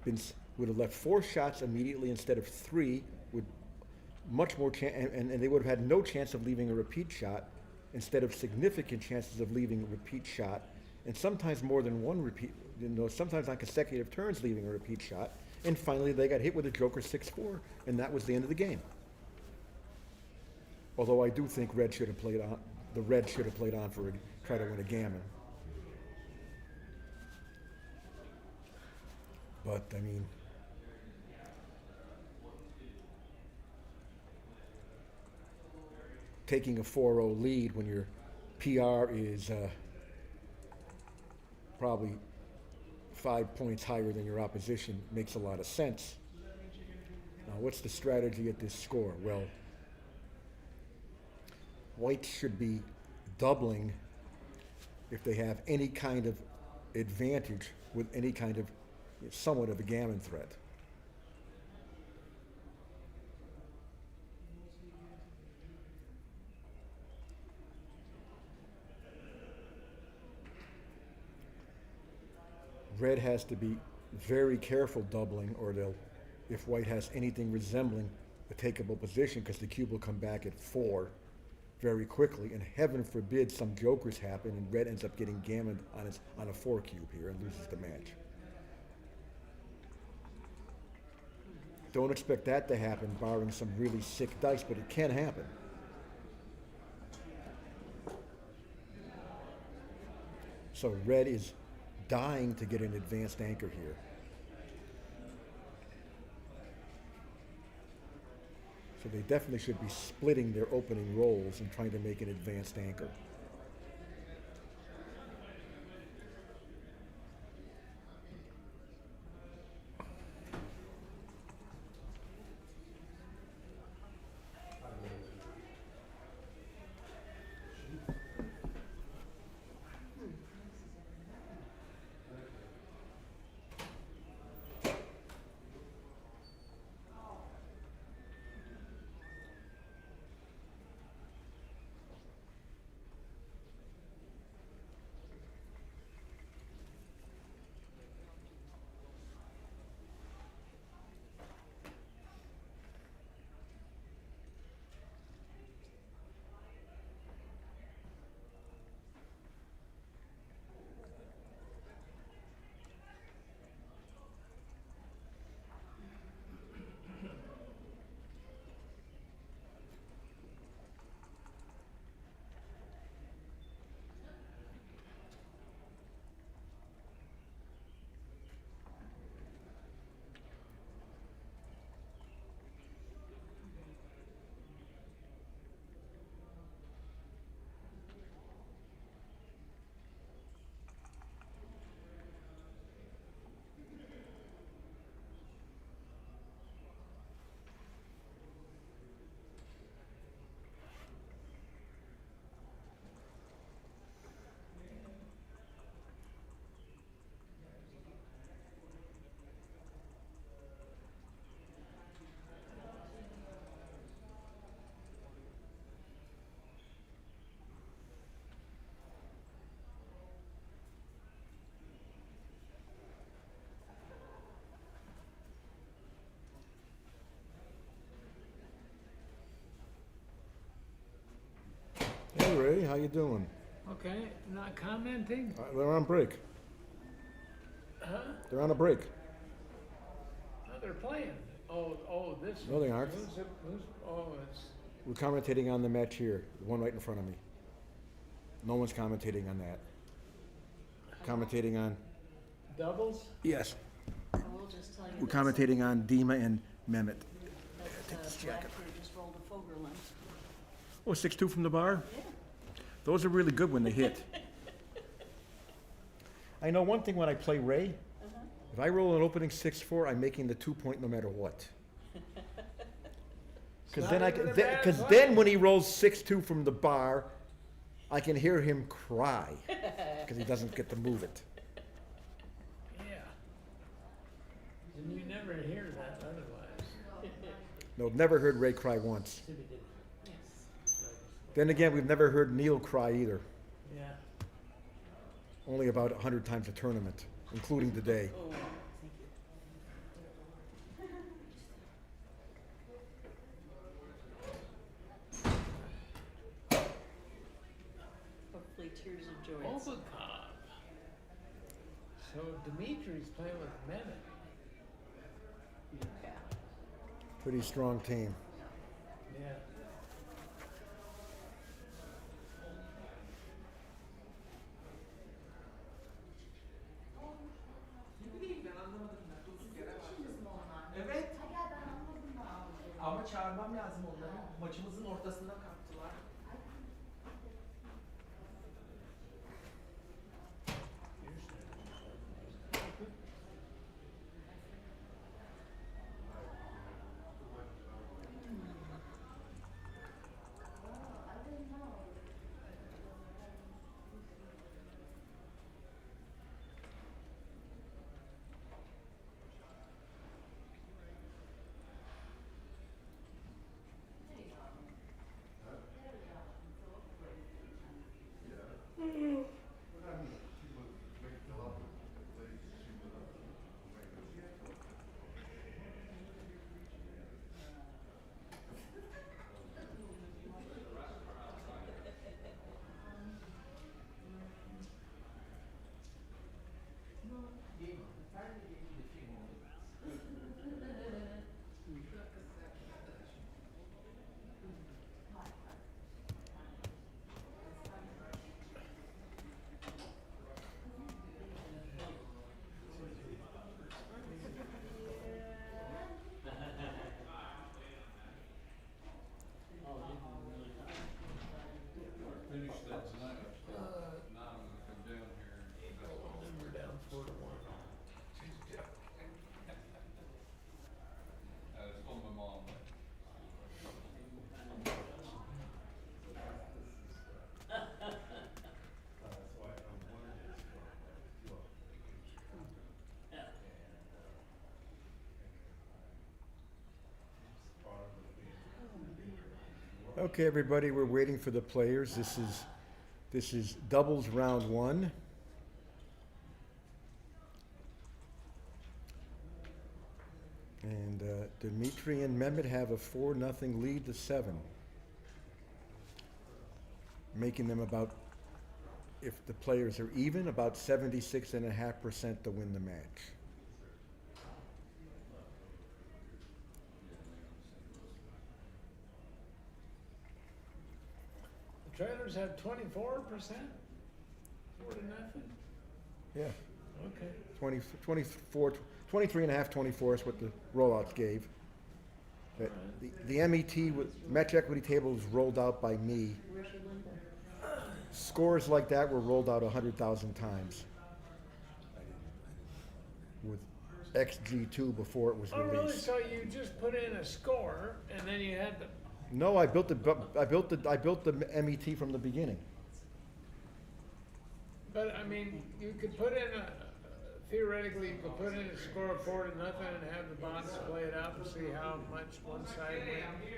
have left 4 shots immediately instead of 3, with much more and they would have had no chance of leaving a repeat shot instead of significant chances of leaving a repeat shot, and sometimes more than one repeat, sometimes on consecutive turns leaving a repeat shot. And finally, they got hit with a joker 6-4, and that was the end of the game. Although I do think Red should have played on. The Red should have played on for try to win a gammon. But I mean, taking a 4-0 lead when your PR is probably 5 points higher than your opposition makes a lot of sense. Now, what's the strategy at this score? Well, White should be doubling if they have any kind of advantage with any kind of somewhat of a gammon threat. Red has to be very careful doubling, or if White has anything resembling a takeable position, because the cube will come back at 4 very quickly, and heaven forbid some jokers happen and Red ends up getting gammoned on a 4 cube here and loses the match. Don't expect that to happen, barring some really sick dice, but it can happen. So Red is dying to get an advanced anchor here. So they definitely should be splitting their opening rolls and trying to make an advanced anchor. Hey Ray, how you doing? Okay, not commenting? They're on break. Huh? They're on a break. Oh, they're playing. Oh, this. No, they aren't. It's. We're commentating on the match here, the one right in front of me. No one's commentating on that. Commentating on. Doubles? Yes. I will just tell you. We're commentating on Dima and Mehmet. That's Blackbird just rolled a Fogerland. Oh, 6-2 from the bar? Yeah. Those are really good when they hit. I know one thing when I play Ray. If I roll an opening 6-4, I'm making the 2-point no matter what. Because then when he rolls 6-2 from the bar, I can hear him cry because he doesn't get to move it. Yeah. And you never hear that otherwise. No, never heard Ray cry once. Yes. Then again, we've never heard Neil cry either. Yeah. only about 100 times a tournament, including today. Oh, thank you. Hopefully tears of joy. Ovakov. So Dimitri's playing with Mehmet. Yeah. Pretty strong team. Yeah. Evet. Ama çağırmam lazım onları. Maçımızın ortasında kalktılar. Okay, everybody, we're waiting for the players. This is doubles round one. And Dmitry and Mehmet have a 4-0 lead to 7. Making them about, if the players are even, about 76.5% to win the match. The trailers have 24%? 4 to nothing? Yeah. Okay. 24, 23.5, 24 is what the rollouts gave. But the MET with match equity table was rolled out by me. Scores like that were rolled out 100,000 times with XG2 before it was Oh, released. really? So you just put in a score and then you had to. No, I built the MET from the beginning. But I mean, you could put in theoretically, you could put in a score of 4 to nothing and have the bots play it out and see how much one side wins.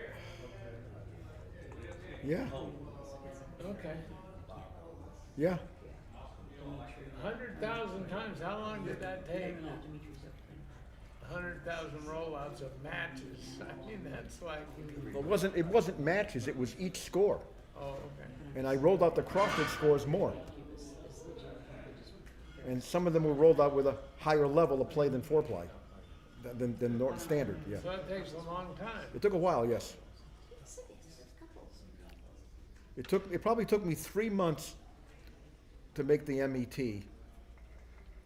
Yeah. Okay. Yeah. 100,000 times. How long did that take? 100,000 rollouts of matches. I mean, that's like. It wasn't matches, it was each score. Oh, okay. And I rolled out the Crawford scores more. And some of them were rolled out with a higher level of play than foreplay, than Norton standard, yeah. So it takes a long time. It took a while, yes. It probably took me 3 months to make the MET,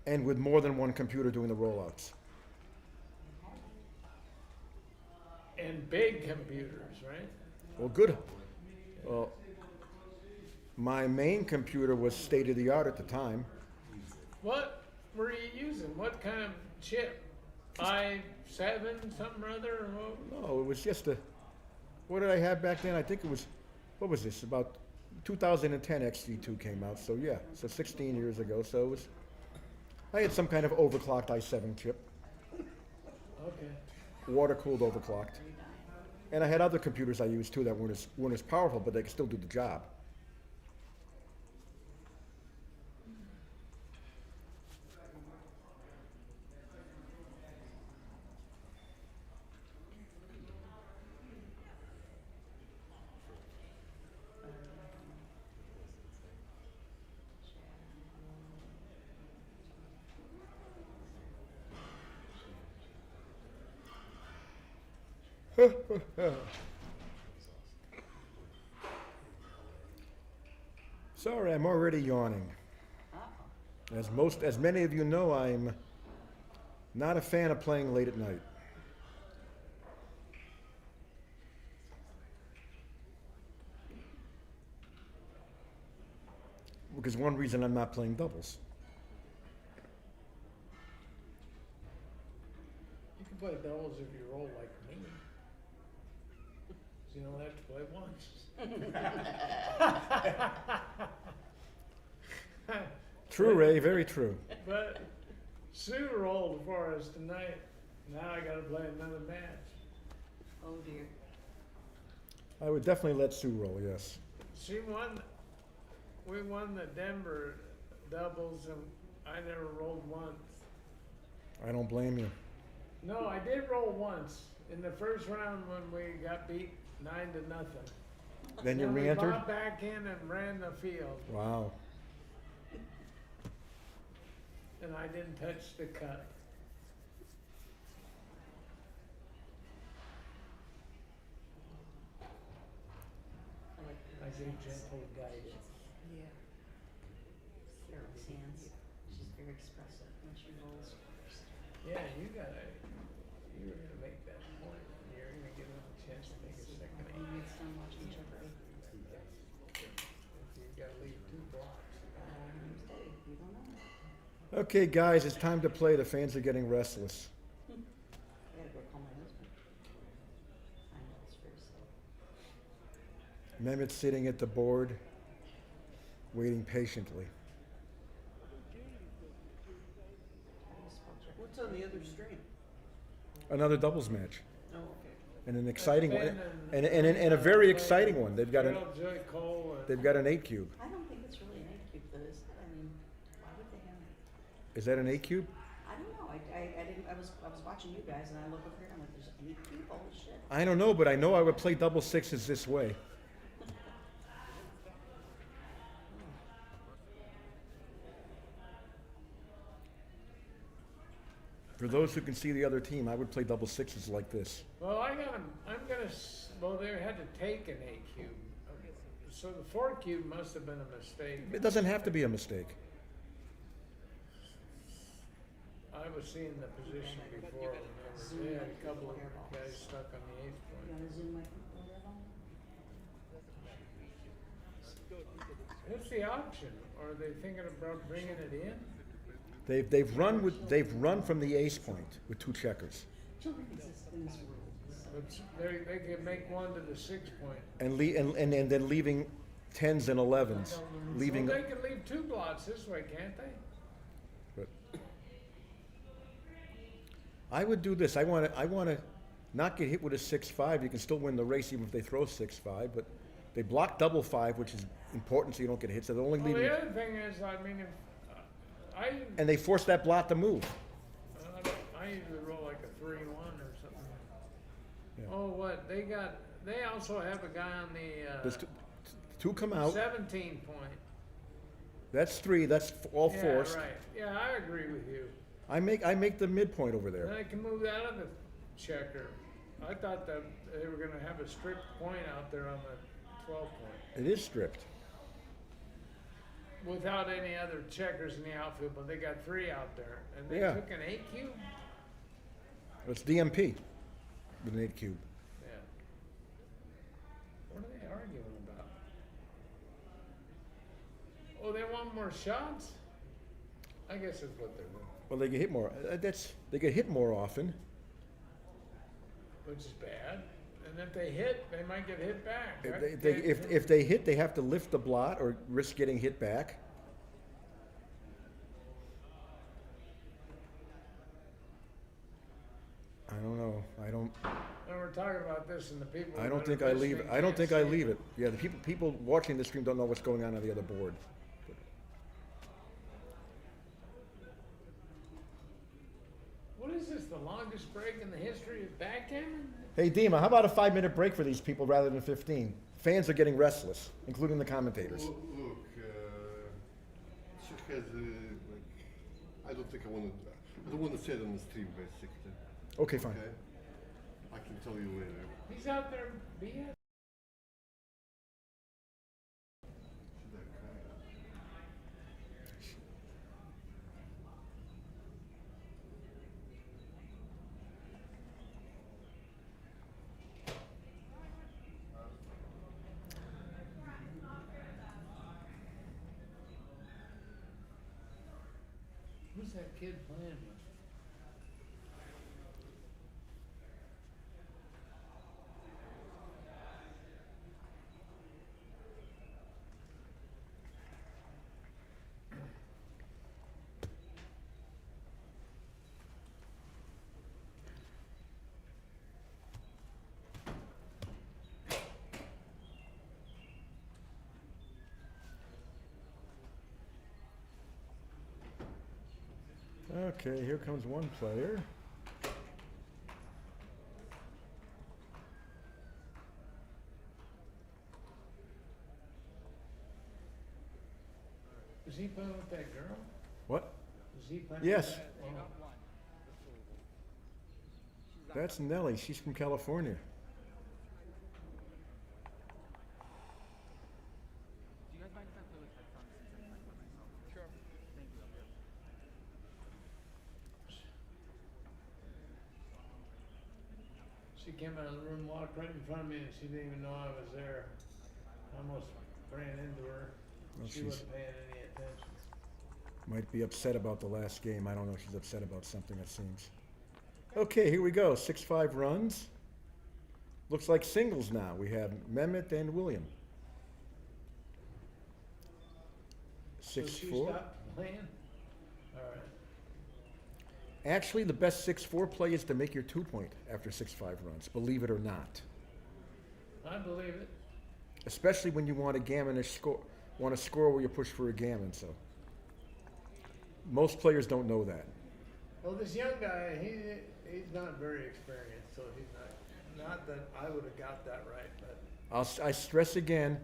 and with more than one computer doing the rollouts. And big computers, right? Well, good. Well, my main computer was state of the art at the time. What were you using? What kind of chip? 5, 7, something or other? No, it was just what did I have back then? I think it was, what was this? About 2010 XG2 came out, so yeah, so 16 years ago. So it was, I had some kind of overclocked i7 chip, Okay. water-cooled overclocked. And I had other computers I used too that weren't as powerful, but they could still do the job. Sorry, I'm already yawning. As many of you know, I'm not a fan of playing late at night. Because one reason I'm not playing doubles. You can play doubles if you roll like me. So you don't have to play once. True, Ray, very true. But Sue rolled for us tonight. Now I gotta play another match. Oh dear. I would definitely let Sue roll, yes. She won, we won the Denver doubles and I never rolled once. I don't blame you. No, I did roll once in the first round when we got beat 9-0. Then you we re-entered? bought back in and ran the field. Wow. And I didn't touch the cut. I say gentle guidance. Yeah. Sarah's hands, she's very expressive when she rolls first. Yeah, you were gonna make that point. You're gonna give him a chance to make a second He aim. gets done watching Jeopardy. You gotta leave 2 blocks. Hey, you don't know. Okay, guys, it's time to play. The fans are getting restless. I gotta go call my husband. I know, it's very slow. Mehmet's sitting at the board, waiting patiently. What's on the other stream? Another doubles match. Oh, okay. And an exciting one, Ben and a very exciting one. They've got Gerald J. Cole and they've got an 8 cube. I don't think it's really an 8 cube though, is it? I mean, why would they have it? Is that an 8 cube? I don't know, I didn't, I was watching you guys and I look over here and I'm like, there's an 8 cube, holy shit. I don't know, but I know I would play double sixes this way. For those who can see the other team, I would play double sixes like this. well, well, they had to take an 8 cube. So the 4 cube must have been a mistake. It doesn't have to be a mistake. I was seeing the position before. They had a couple of guys stuck on the 8th point. You wanna zoom my computer on? What's the option? Are they thinking about bringing it in? They've run from the ace point with 2 checkers Children exist in this world. But they could make one to the 6 point. and then leaving 10s and 11s, leaving. Well, they can leave 2 blocks this way, can't they? But I would do this. I want to not get hit with a 6-5. You can still win the race even if they throw 6-5. But they block double 5, which is important so you don't get hit. So they're only Well, leaving. the other thing is, I mean, if And they force that blot to move. I usually roll like a 3-1 or something. Yeah. Oh, what they also have a guy on the There's 2 come out. 17 point. That's 3. That's all Yeah, forced. right. Yeah, I agree with you. I make the midpoint over Then there. I can move that other checker. I thought that they were gonna have a stripped point out there on the 12 point. It is stripped. Without any other checkers in the outfield, but they got 3 out there. And they Yeah. took an 8 cube? It's DMP with an 8 cube. Yeah. What are they arguing about? Oh, they want more shots? I guess that's what they're doing, Well, they get hit more. They get hit more often. which is bad. And if they hit, they might get hit back. If right? if they hit, they have to lift the blot or risk getting hit back. I don't know. And we're talking about this and the people. I don't that think are I leave. listening I don't can't think I see leave it. Yeah, the people watching the stream don't know what's going on the other board. What is this, the longest break in the history of backgammon? Hey, Dima, how about a 5-minute break for these people rather than 15? Fans are getting restless, including the commentators. Look, she has like, I don't think I don't want to say it on the stream basically. Okay, fine. I can tell you later. He's out there being. Who's that kid playing with? Okay, here comes one player. Is he playing with that girl? What? Is he playing Yes. with that? Oh. That's Nellie. She's from California. Do you guys mind if I play with headphones since I'm playing by myself? Sure. Thank you. She came out of the room, walked right in front of me, and she didn't even know I was there. I almost ran into her. Well, She wasn't paying any attention. Might be upset about the last game. I don't know. She's upset about something, it seems. Okay, here we go. 6-5 runs. Looks like singles now. We have Mehmet and William. So she 6-4. stopped playing? All right. Actually, the best 6-4 play is to make your 2-point after 6-5 runs, believe it or not. I believe it. Especially when you want a gammon want to score where you push for a gammon, so. Most players don't know that. Well, this young guy, he's not very experienced, so he's not that I would have got that right, but. I stress again,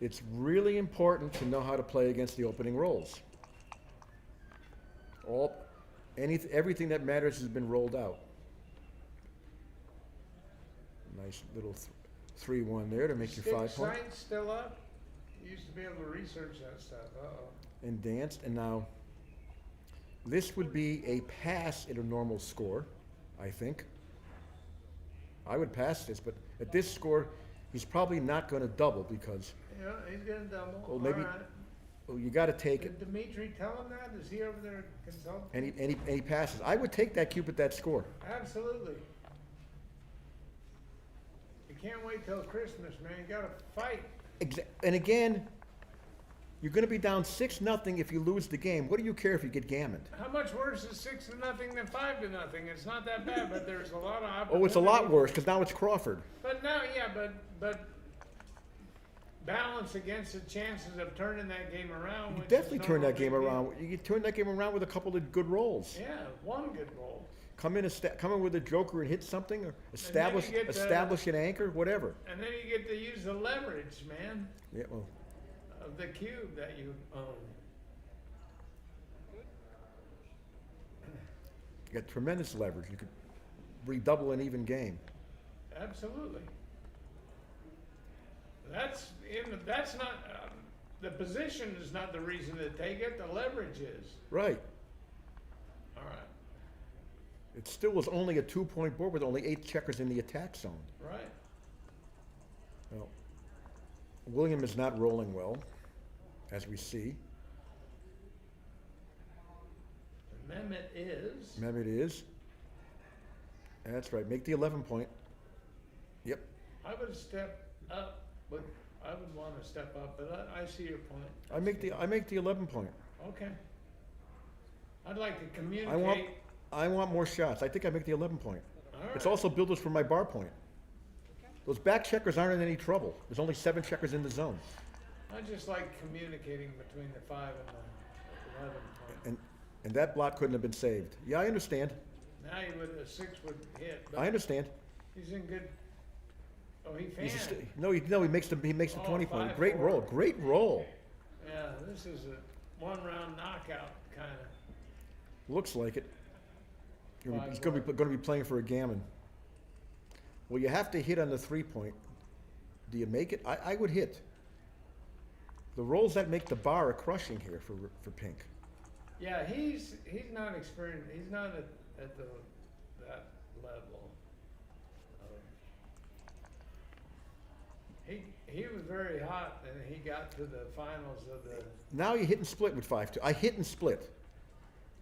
it's really important to know how to play against the opening rolls. Everything that matters has been rolled out. Nice little 3-1 there to make your 5 point. Science still up? You used to be able to research that stuff. Uh-oh. And danced, and now this would be a pass at a normal score, I think. I would pass this, but at this score, he's probably not going to double because. Yeah, he's going to double. Well, maybe. All right. Well, you got to take Did it. Dimitri tell him that? Is he over there consulting? And he passes. I would take that cube at that score. Absolutely. You can't wait till Christmas, man. You got to fight. And again, you're going to be down 6-0 if you lose the game. What do you care if you get gammoned? How much worse is 6-0 than 5-0? It's not that bad, but there's a lot of opportunity. Oh, it's a lot worse because now it's Crawford. But now, yeah, but balance against the chances of turning that game around. You which definitely is turn no that game big deal. around. You turn that game around with a couple of good rolls. Yeah, one good roll. Come in with a joker and hit something, or establish an anchor, whatever. And then you get to use the leverage, man, Yeah, well, of the cube that you own. you got tremendous leverage. You could redouble an even game. Absolutely. That's not the position is not the reason to take it. The leverage is. Right. All right. It still was only a 2-point board with only 8 checkers in the attack zone. Right. Well, William is not rolling well, as we see. Mehmet is. Mehmet is. That's right. Make the 11-point. Yep. I would step up, but I would want to step up. But I see your point. I make the 11-point. Okay. I'd like to communicate. I want more shots. I think I make the 11-point. All It's right. also builders for my bar point. Those back checkers aren't in any trouble. There's only 7 checkers in the zone. I just like communicating between the 5 and the 11 point. And that block couldn't have been saved. Yeah, I understand. Now you would a 6 would hit. But I understand. He's in good. Oh, he He's fanned. he makes the 20-point. 5-4. Great roll. Great roll. Yeah, this is a one-round knockout kind of. Looks like it. He's 5-4. going to be playing for a gammon. Well, you have to hit on the 3-point. Do you make it? I would hit. The rolls that make the bar are crushing here for pink. Yeah, he's not experienced. He's not at that level. He was very hot, and he got to the finals of the. Now you hit and split with 5-2. I hit and split.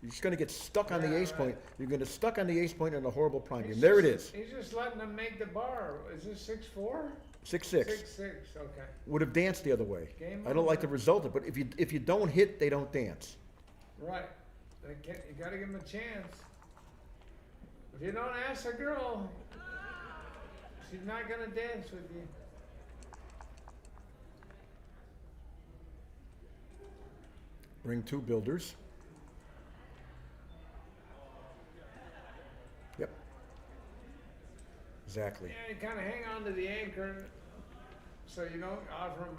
You're just going to get stuck on the ace point. You're going to stuck on the ace point in a horrible prime game. There it is. He's just letting them make the bar. Is this 6-4? 6-6. 6-6. Okay. Would have danced the other way. Game I don't over. like the result of it, but if you don't hit, they don't dance. Right. You got to give him a chance. If you don't ask a girl, she's not gonna dance with you. Bring 2 builders. Yep. Exactly. Yeah, you kind of hang on to the anchor, so you don't offer them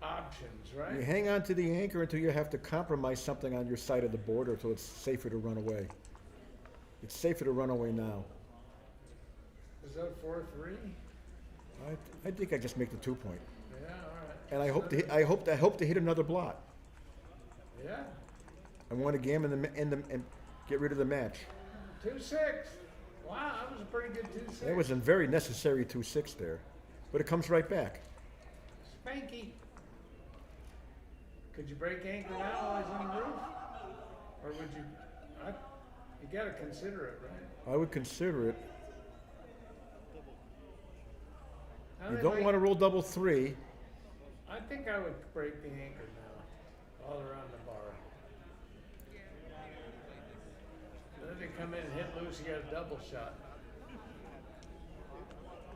options, right? You hang on to the anchor until you have to compromise something on your side of the board, or until it's safer to run away. It's safer to run away now. Is that 4-3? I think I just make the 2-point, Yeah, all right. and I hope to hit another blot. Yeah. I want to gammon and get rid of the match. 2-6. Wow, that was a pretty good 2-6. That was a very necessary 2-6 there, but it comes right back. Spanky. Could you break anchor now while he's on the roof? Or would you? You gotta consider it, right? I would consider it. How You they don't make- want to roll double 3. I think I would break the anchor now, all around the bar. Then they come in and hit loose, you got a double shot.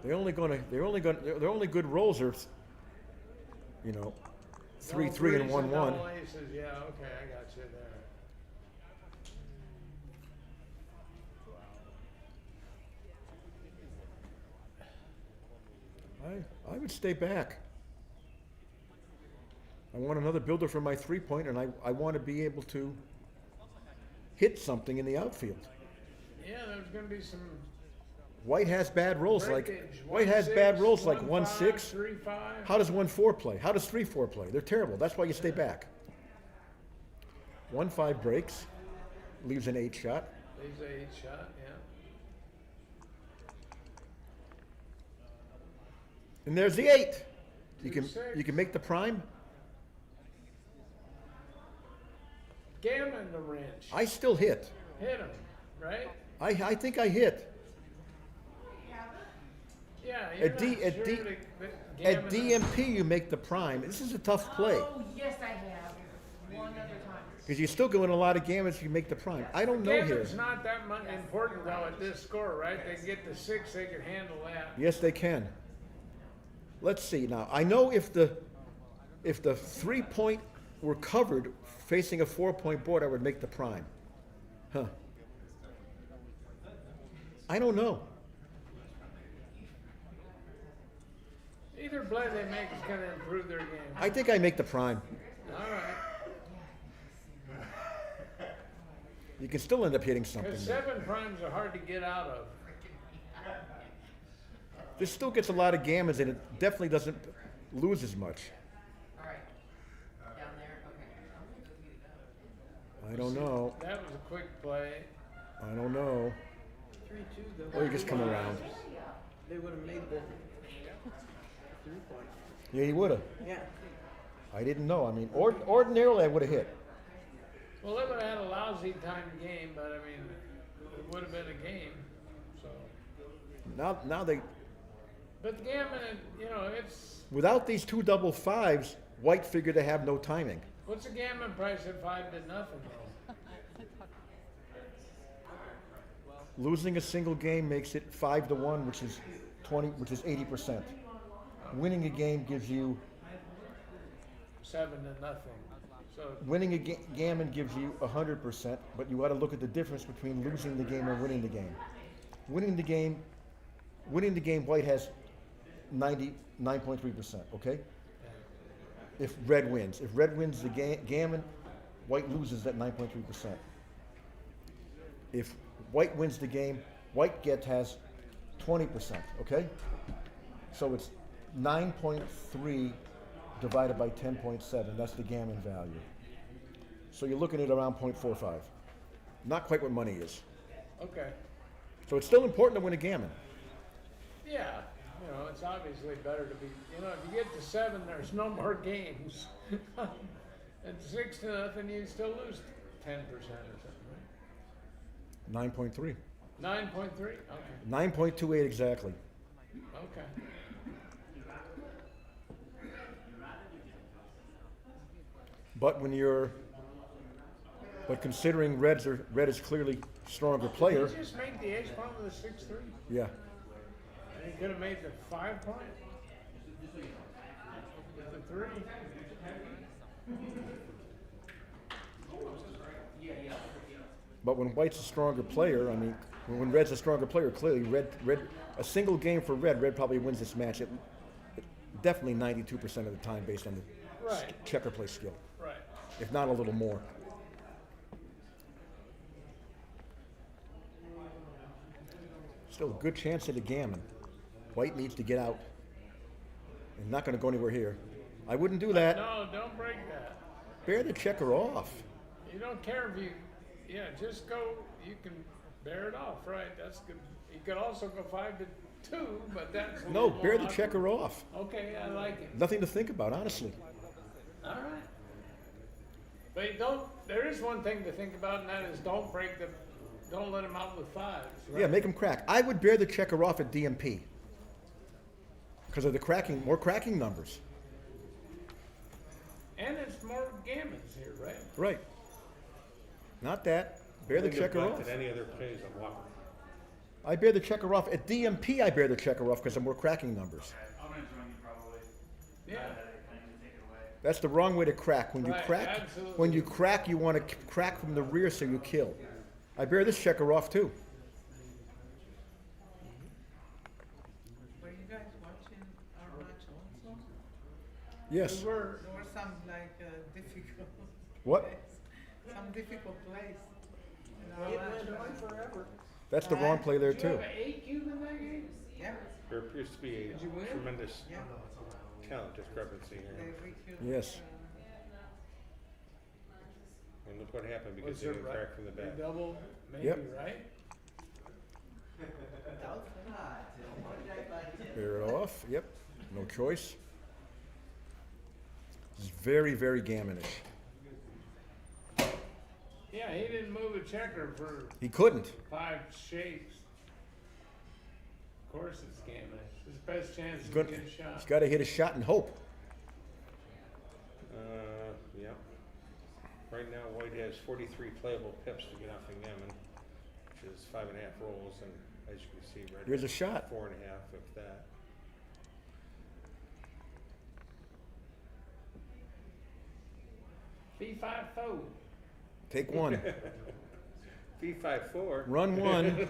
They're only good rolls are, 3-3 and Threes 1-1. double aces, yeah, okay, I got you there. I would stay back. I want another builder for my 3-point, and I want to be able to hit something in the outfield. Yeah, there's gonna be some White has bad rolls breakage. White has bad 1-6, rolls like 1-5, 1-6. 3-5. How does 1-4 play? How does 3-4 play? They're terrible. That's why you stay back. 1-5 breaks, leaves an 8 shot. Leaves a 8 shot, yeah. And there's the 8. You 2-6. can make the prime. Gammon the wrench. I still hit. Hit him, right? I think I hit. Yeah, you're At gammon DMP you make the prime. This is a tough play. Oh, yes, I have. One other time. Because you're still going a lot of gammons if you make the prime. I don't know here. Gammon's not that much important though at this score, right? They can get the 6, they can handle that. Yes, they can. Let's see now. I know if the 3-point were covered facing a 4-point board, I would make the prime. Huh. I don't know. Either play they make is gonna improve their game. I think I make the prime. All right. You can still end up hitting something. Because there. 7 primes are hard to get out of. This still gets a lot of gammons, and it definitely doesn't lose as much. All right. Down there, okay. I don't know. That was a quick play. I don't know. 3-2 though. Or you just come around. They would have made the 3-point. Yeah, you would have. Yeah. I didn't know. I mean, ordinarily I would have hit. Well, they would have had a lousy timed game, but I mean, it would have been a game. So, Now they, but gammon, it's without these 2 double 5s, White figured they have no timing. what's the gammon price at 5 to nothing though? Losing a single game makes it 5-1, which is 80%. Winning a game gives you 7 to nothing. So winning a gammon gives you 100%, but you got to look at the difference between losing the game and winning the game. Winning the game, White has 99.3%. Okay. If Red wins the gammon, White loses that 9.3%. If White wins the game, White has 20%, okay? So it's 9.3 divided by 10.7, that's the gammon value. So you're looking at around 0.45. Not quite what money is. Okay. So it's still important to win a gammon. Yeah, you know, it's obviously better to be, you know, if you get to 7, there's no more games. At 6-0, you still lose 10% or something, right? 9.3. 9.3? Okay. 9.28 exactly. Okay. But but considering red is clearly stronger player. Did you just make the ace point with a 6-3? Yeah. And you could have made the 5 point? With the 3? But when white's a stronger player, I mean, when red's a stronger player, clearly red, a single game for red probably wins this match. Definitely 92% of the time based on the checker play skill. Right. If not a little more. Still a good chance at a gammon. White needs to get out. And not going to go anywhere here. I wouldn't do that. No, don't break that. Bear the checker off. You don't care if you, yeah, just go, you can bear it off, right? That's good. You could also go 5-2, but that's a No, little bear more the awkward. checker off. Okay, I like it. Nothing to think about, honestly. All right. But you don't, there is one thing to think about, and that is don't let him out with 5s. Right? Yeah, make him crack. I would bear the checker off at DMP. Because of the more cracking numbers. And it's more gammons here, right? Right. Not that. Bear the checker off. Neglected any other plays on Walker. I bear the checker off. At DMP, I bear the checker off because of more cracking numbers. I'm gonna join you probably. Yeah. That's the wrong way to crack. When you Right, crack, absolutely. when you crack, you want to crack from the rear so you kill. I bear this checker off too. Were you guys watching our match also? Yes. We were. There were some like difficult. What? Plays. Some difficult plays. It went on forever. That's the wrong play there Did you too. have an 8 cube in that game? Yeah. There appears to be Did you win? a tremendous Yeah. talent discrepancy here. Yes. And look what happened because Was they it didn't right? crack from the back. Double, maybe, Yep. right? Bear it off. Yep. No choice. It's very, very gammonish. Yeah, he didn't move a checker for He couldn't. 5 shakes. Of course it's gammonish. His best chance He's is got, to get a shot. he's got to hit a shot and hope. Yeah. Right now, white has 43 playable pips to get off the gammon, which is 5.5 rolls, and as you can see, red Here's a has shot. 4.5, if that. B5-4. Take one. B5-4. Run one.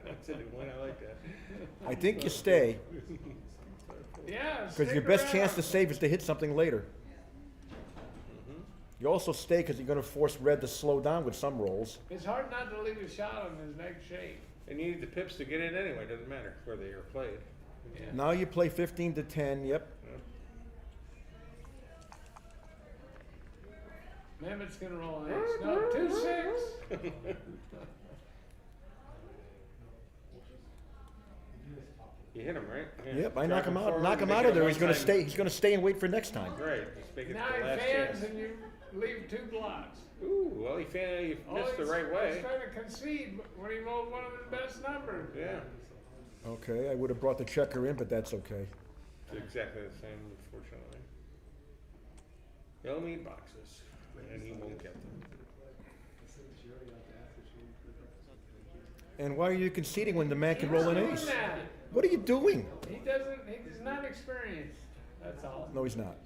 That's a new one. I like that. I think you stay. Yeah, Because your best chance to save is to hit something later. You also stay because you're going to force red to slow down with some rolls. It's hard not to leave a shot on his next shake. And you need the pips to get in anyway. Doesn't matter where they are played. Yeah. Now you play 15 to 10. Yep. Mehmet's gonna roll an ace. No, 2-6. You hit him, right? Yeah. Yep. I Drive knock him out. forward, Knock him make out it of there. a He's going to one-time- stay. He's going to stay and wait for next time. Right. Just make it Now the he last fans chance. and you leave 2 blocks. Ooh, well, he missed the right way. He's trying to concede when he rolled one of his best numbers. Yeah. Okay. I would have brought the checker in, but that's okay. It's exactly the same, unfortunately. He'll need boxes, and he won't get them. And why are you conceding when the man can roll an He's ace? doing that. What are you doing? He's not experienced. That's all. No, he's not.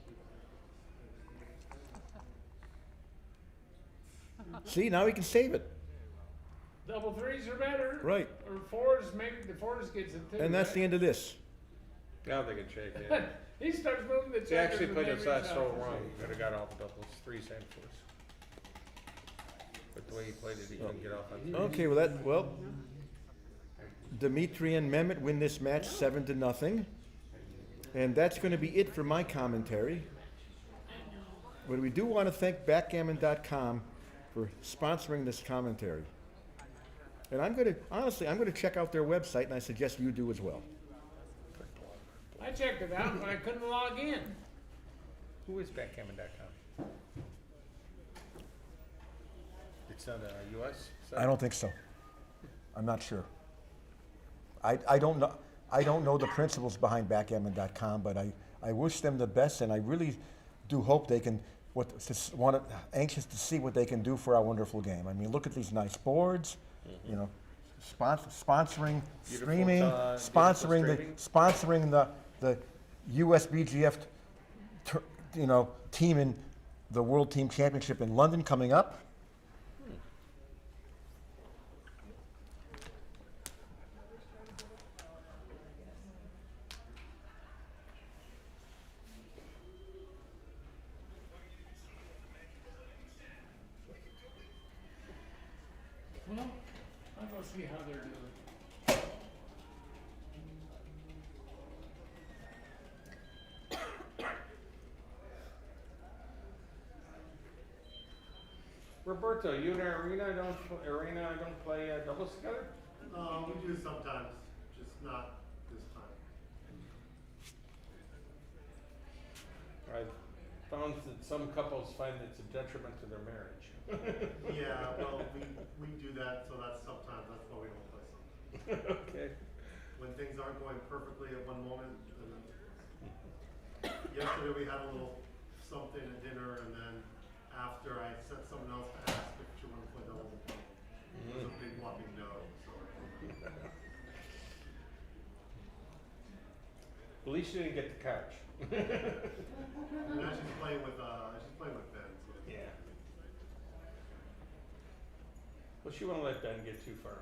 See, now he can save it. Double 3s are better. Right. Or 4s, maybe the 4s gets it too. And that's right? the end of this. Now they can shake it. He starts moving the checkers. He actually and played then his last he throw shuffles wrong. it. Could have got all the doubles, 3s and 4s. But the way he played it, he couldn't get off on 3s. Okay, well, Dimitri and Mehmet win this match 7-0. And that's going to be it for my commentary. But we do want to thank Backgammon.com for sponsoring this commentary. And I'm going to check out their website, and I suggest you do as well. I checked it out, but I couldn't log in. Who is backgammon.com? It's not a U.S. site? I don't think so. I'm not sure. I don't know. I don't know the principles behind Backgammon.com, but I wish them the best, and I really do hope they can. Anxious to see what they can do for our wonderful game. I mean, look at these nice boards. You know, sponsoring streaming, sponsoring the USBGF, team in the World Team Championship in London coming up. Well, I'll go see how they're doing. Roberto, you and Arena don't play doubles together? We do sometimes, just not this time. I've found that some couples find it's a detriment to their marriage. Yeah, well, we do that, so that's sometimes, that's why we don't play sometimes. Okay. When things aren't going perfectly at one moment, and then yesterday we had a little something at dinner, and then after I sent someone else to ask if she wanted to play doubles. It was a big whopping no, so. At least you didn't get the couch. And now she's playing with Ben. So. Yeah. Well, she won't let Ben get too far off.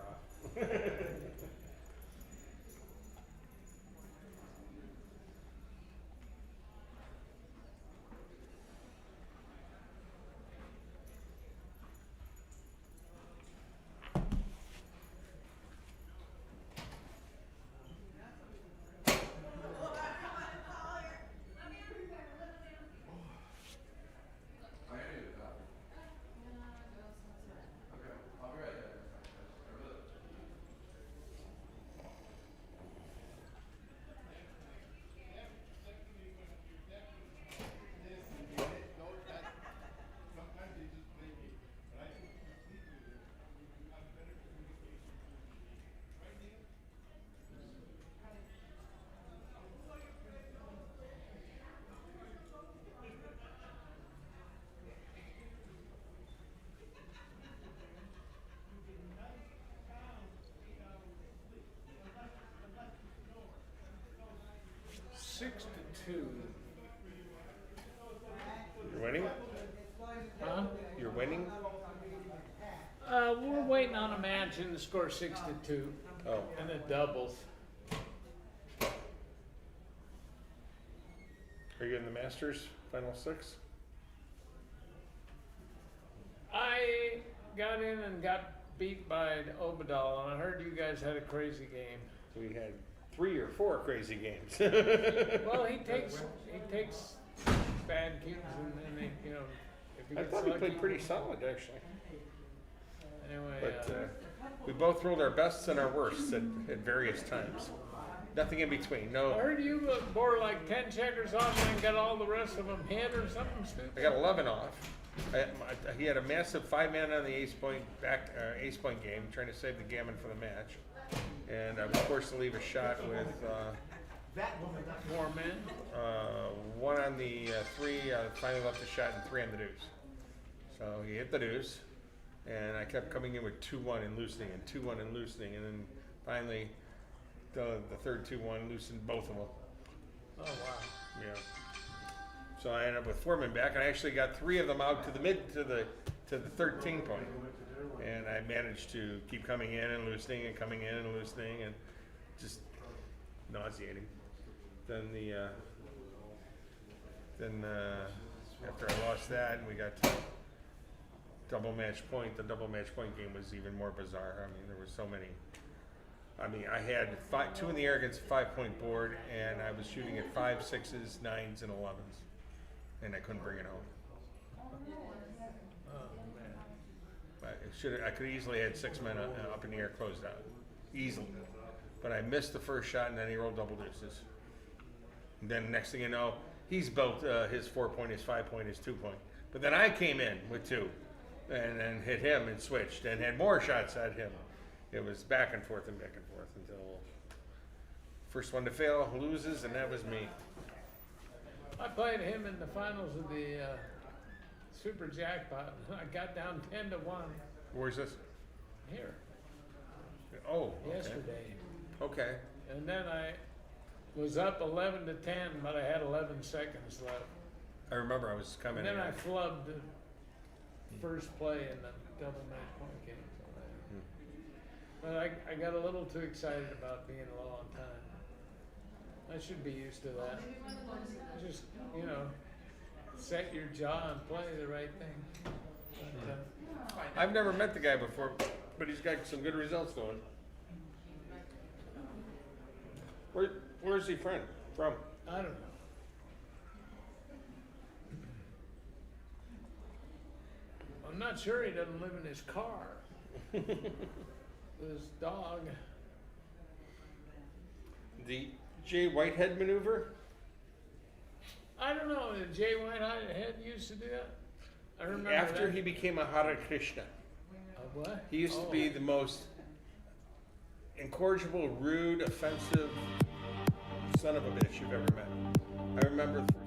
Six to 2. You're winning? Huh? You're winning? We're waiting on a match and the score 6-2. Oh. And the doubles. Are you in the Masters final six? I got in and got beat by Obadal, and I heard you guys had a crazy game. We had 3 or 4 crazy games. Well, he takes bad cubes and then if he I gets thought he lucky. played pretty solid, actually. Anyway, But we both rolled our bests and our worsts at various times. Nothing in between. I No, heard you bore like 10 checkers off and then got all the rest of them hit or something stupid. I got 11 off. He had a massive 5-man on the ace point game, trying to save the gammon for the match, and I was forced to leave a shot with 4 men. 1 on the 3. Finally left a shot and 3 on the deuce. So he hit the deuce, and I kept coming in with 2-1 and loosening, and 2-1 and loosening, and then finally the third 2-1 loosened both of them. Oh wow. Yeah. So I ended up with 4 men back, and I actually got 3 of them out to the 13 point, and I managed to keep coming in and loosening and coming in and loosening, and just nauseating. Then after I lost that, and we got to double match point. The double match point game was even more bizarre. I mean, there were so many I mean, I had two in the air against a 5-point board, and I was shooting at 5s, 6s, 9s, and 11s, and I couldn't bring it home. I could easily had 6 men up in the air closed out, easily. But I missed the first shot, and then he rolled double deuces. And then next thing you know, he's built his 4-point, his 5-point, his 2-point. But then I came in with 2, and then hit him and switched, and had more shots at him. It was back and forth until first one to fail loses, and that was me. I played him in the finals of the Super Jackpot. I got down 10-1. Where's this? Here. Oh, okay. Yesterday. Okay. And then I was up 11-10, but I had 11 seconds left. I remember I was coming And then in. I flubbed the first play in the double match point game. But I got a little too excited about being low on time. I should be used to that. Just, set your jaw and play the right thing. But, I've never met the guy before, but he's got some good results going. Where's he from? I don't know. I'm not sure he doesn't live in his car. His dog. The Jay Whitehead maneuver? I don't know. Did Jay Whitehead used to do that? I remember After that. he became a Hare Krishna. What? He used to be the most incorrigible, rude, offensive son of a bitch you've ever met. I remember the first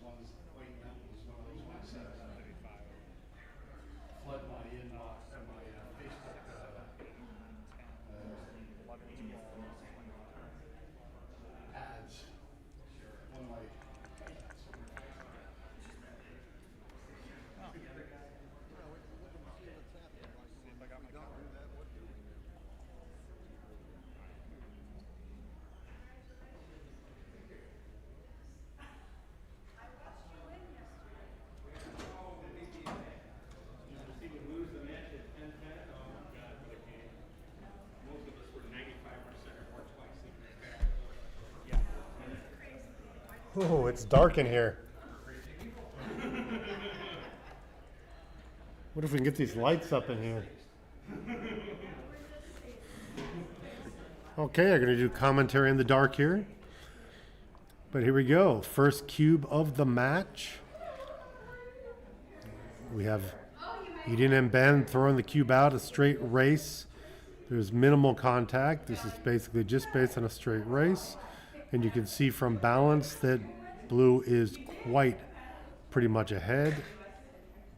ones, waiting out was one of those ones that flood my inbox and my Facebook ads. One of my Oh, it's dark in here. What if we can get these lights up in here? Okay, I'm going to do commentary in the dark here. But here we go. First cube of the match. We have Eden and Ben throwing the cube out, a straight race. There's minimal contact. This is basically just based on a straight race. And you can see from balance that blue is quite pretty much ahead.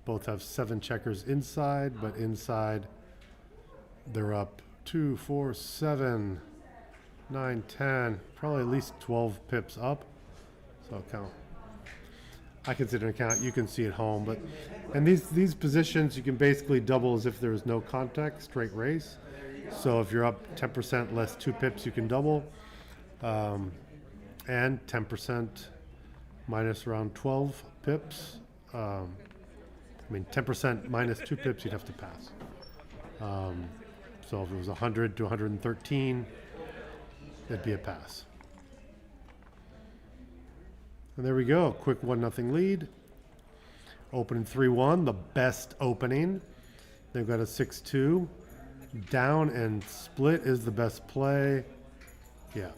Both have 7 checkers inside, but inside they're up 2, 4, 7, 9, 10, probably at least 12 pips up. So I'll count. I consider an account. You can see at home, but and these positions you can basically double as if there was no contact, straight race. So if you're up 10% less 2 pips, you can double. And 10% minus around 12 pips. I mean, 10% minus 2 pips, you'd have to pass. So if it was 100 to 113, it'd be a pass. And there we go, quick 1-0 lead. Opening 3-1, the best opening. They've got a 6-2. Down and split is the best play. Yeah.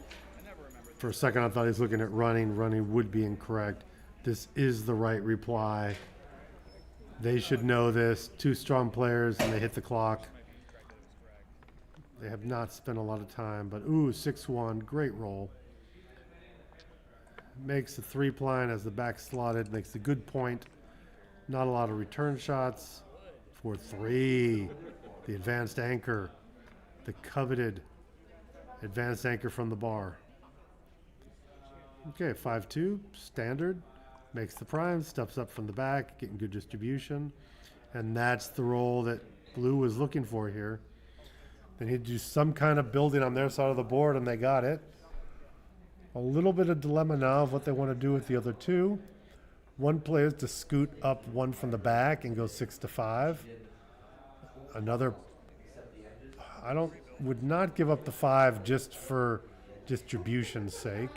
For a second, I thought he was looking at running. Running would be incorrect. This is the right reply. They should know this. 2 strong players, and they hit the clock. They have not spent a lot of time, but ooh, 6-1, great roll. Makes the 3-pline as the back slotted, makes a good point. Not a lot of return shots. 4-3, the advanced anchor, the coveted advanced anchor from the bar. Okay, 5-2, standard. Makes the prime, steps up from the back, getting good distribution. And that's the roll that blue was looking for here. They need to do some kind of building on their side of the board, and they got it. A little bit of dilemma now of what they want to do with the other 2. One play is to scoot up 1 from the back and go 6-5. Another, would not give up the 5 just for distribution's sake.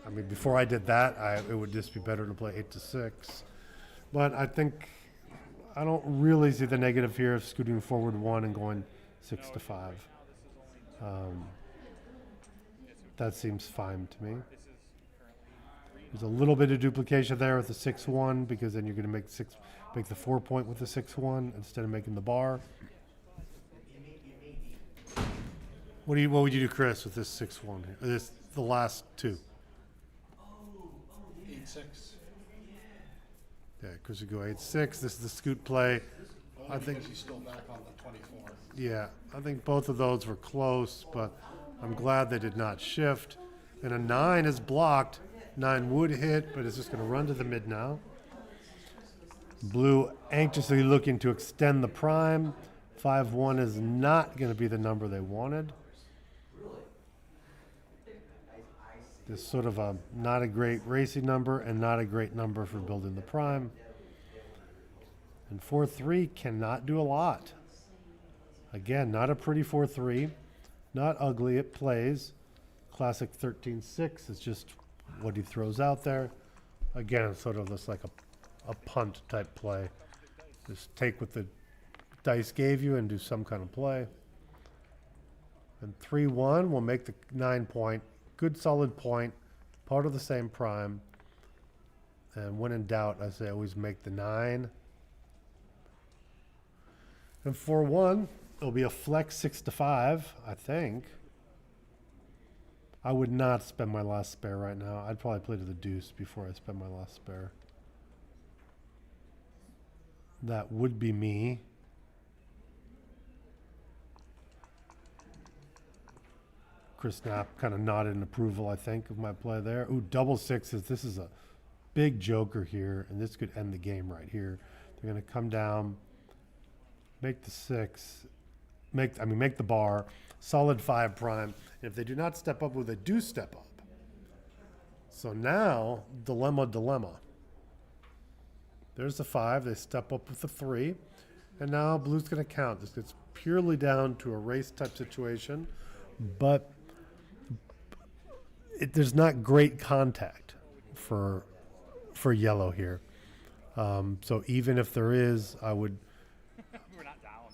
I mean, before I did that, it would just be better to play 8-6. But I don't really see the negative here of scooting forward 1 and going 6-5. That seems fine to me. There's a little bit of duplication there with the 6-1 because then you're going to make the 4-point with the 6-1 instead of making the bar. What would you do, Chris, with this 6-1 here? The last 2. 8-6. Yeah, because you go 8-6. This is the scoot play. Only I think because he's still back on the 24th. Yeah, I think both of those were close, but I'm glad they did not shift. And a 9 is blocked. 9 would hit, but it's just going to run to the mid now. Blue anxiously looking to extend the prime. 5-1 is not going to be the number they wanted. This sort of not a great racing number and not a great number for building the prime. And 4-3 cannot do a lot. Again, not a pretty 4-3. Not ugly, it plays. Classic 13-6 is just what he throws out there. Again, sort of this like a punt type play. Just take what the dice gave you and do some kind of play. And 3-1 will make the 9-point. Good solid point. Part of the same prime. And when in doubt, I say always make the 9. And 4-1, it'll be a flex 6-5, I think. I would not spend my last spare right now. I'd probably play to the deuce before I spend my last spare. That would be me. Chris Knapp kind of nodded in approval, I think, of my play there. Ooh, double sixes. This is a big joker here, and this could end the game right here. They're going to come down, make the six, make the bar, solid 5 prime. And if they do not step up, well, they do step up. So now, dilemma. There's the 5. They step up with the 3. And now blue's going to count. This gets purely down to a race type situation. But there's not great contact for yellow here. So even if there is, I would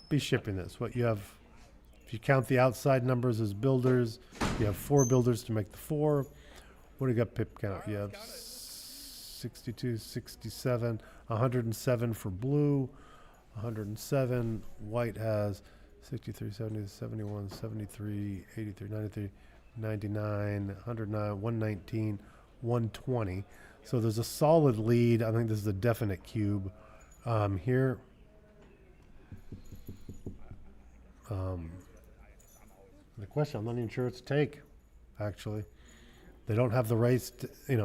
be shipping this. What you have, if you count the outside numbers as builders, you have 4 builders to make the 4. What do you got pip count? You have 62, 67, 107 for blue, 107. White has 63, 70, 71, 73, 83, 93, 99, 109, 119, 120. So there's a solid lead. I think this is a definite cube here. The question, I'm not even sure it's a take, actually. They don't have the race, if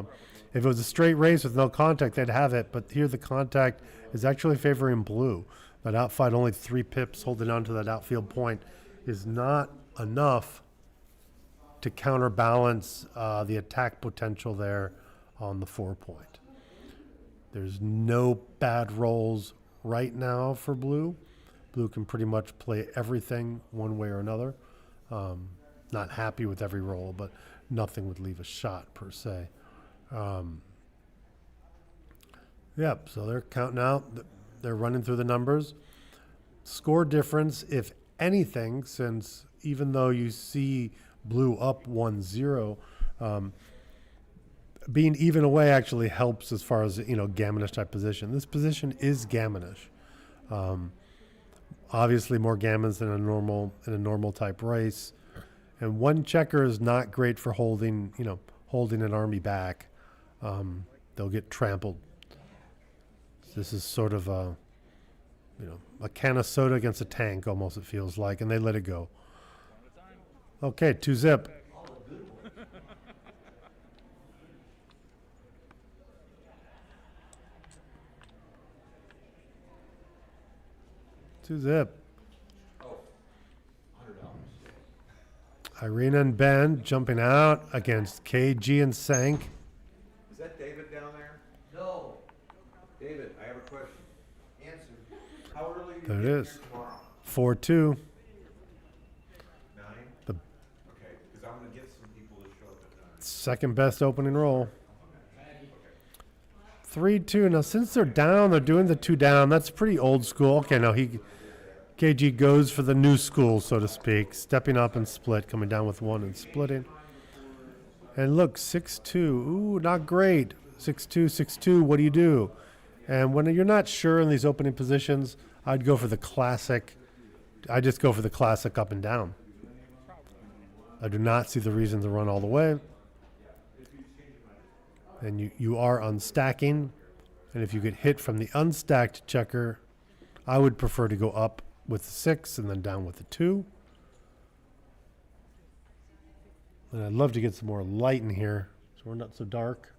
it was a straight race with no contact, they'd have it. But here the contact is actually favoring blue. That outfight, only 3 pips holding on to that outfield point, is not enough to counterbalance the attack potential there on the 4 point. There's no bad rolls right now for blue. Blue can pretty much play everything one way or another. Not happy with every roll, but nothing would leave a shot per se. Yep, so they're counting out. They're running through the numbers. Score difference, if anything, since even though you see blue up 1-0, being even away actually helps as far as, gammonish type position. This position is gammonish. Obviously more gammons than in a normal type race. And 1 checker is not great for holding an army back. They'll get trampled. This is sort of a can of soda against a tank almost, it feels like, and they let it go. Okay, 2-zip. Two-zip. Irina and Ben jumping out against KG and Sank. Is that David down there? No. David, I have a question. Answer. How early are you There it getting is. here tomorrow? 4-2. 9? The Okay, because I'm going to get some people to show up at 9. second best opening roll. 3-2. Now, since they're down, they're doing the 2 down. That's pretty old school. Okay, now KG goes for the new school, so to speak, stepping up and split, coming down with 1 and splitting. And look, 6-2. Ooh, not great. 6-2, 6-2. What do you do? And when you're not sure in these opening positions, I'd go for the classic. I just go for the classic up and down. I do not see the reason to run all the way. And you are unstacking. And if you get hit from the unstacked checker, I would prefer to go up with the 6 and then down with the 2. And I'd love to get some more light in here so we're not so dark.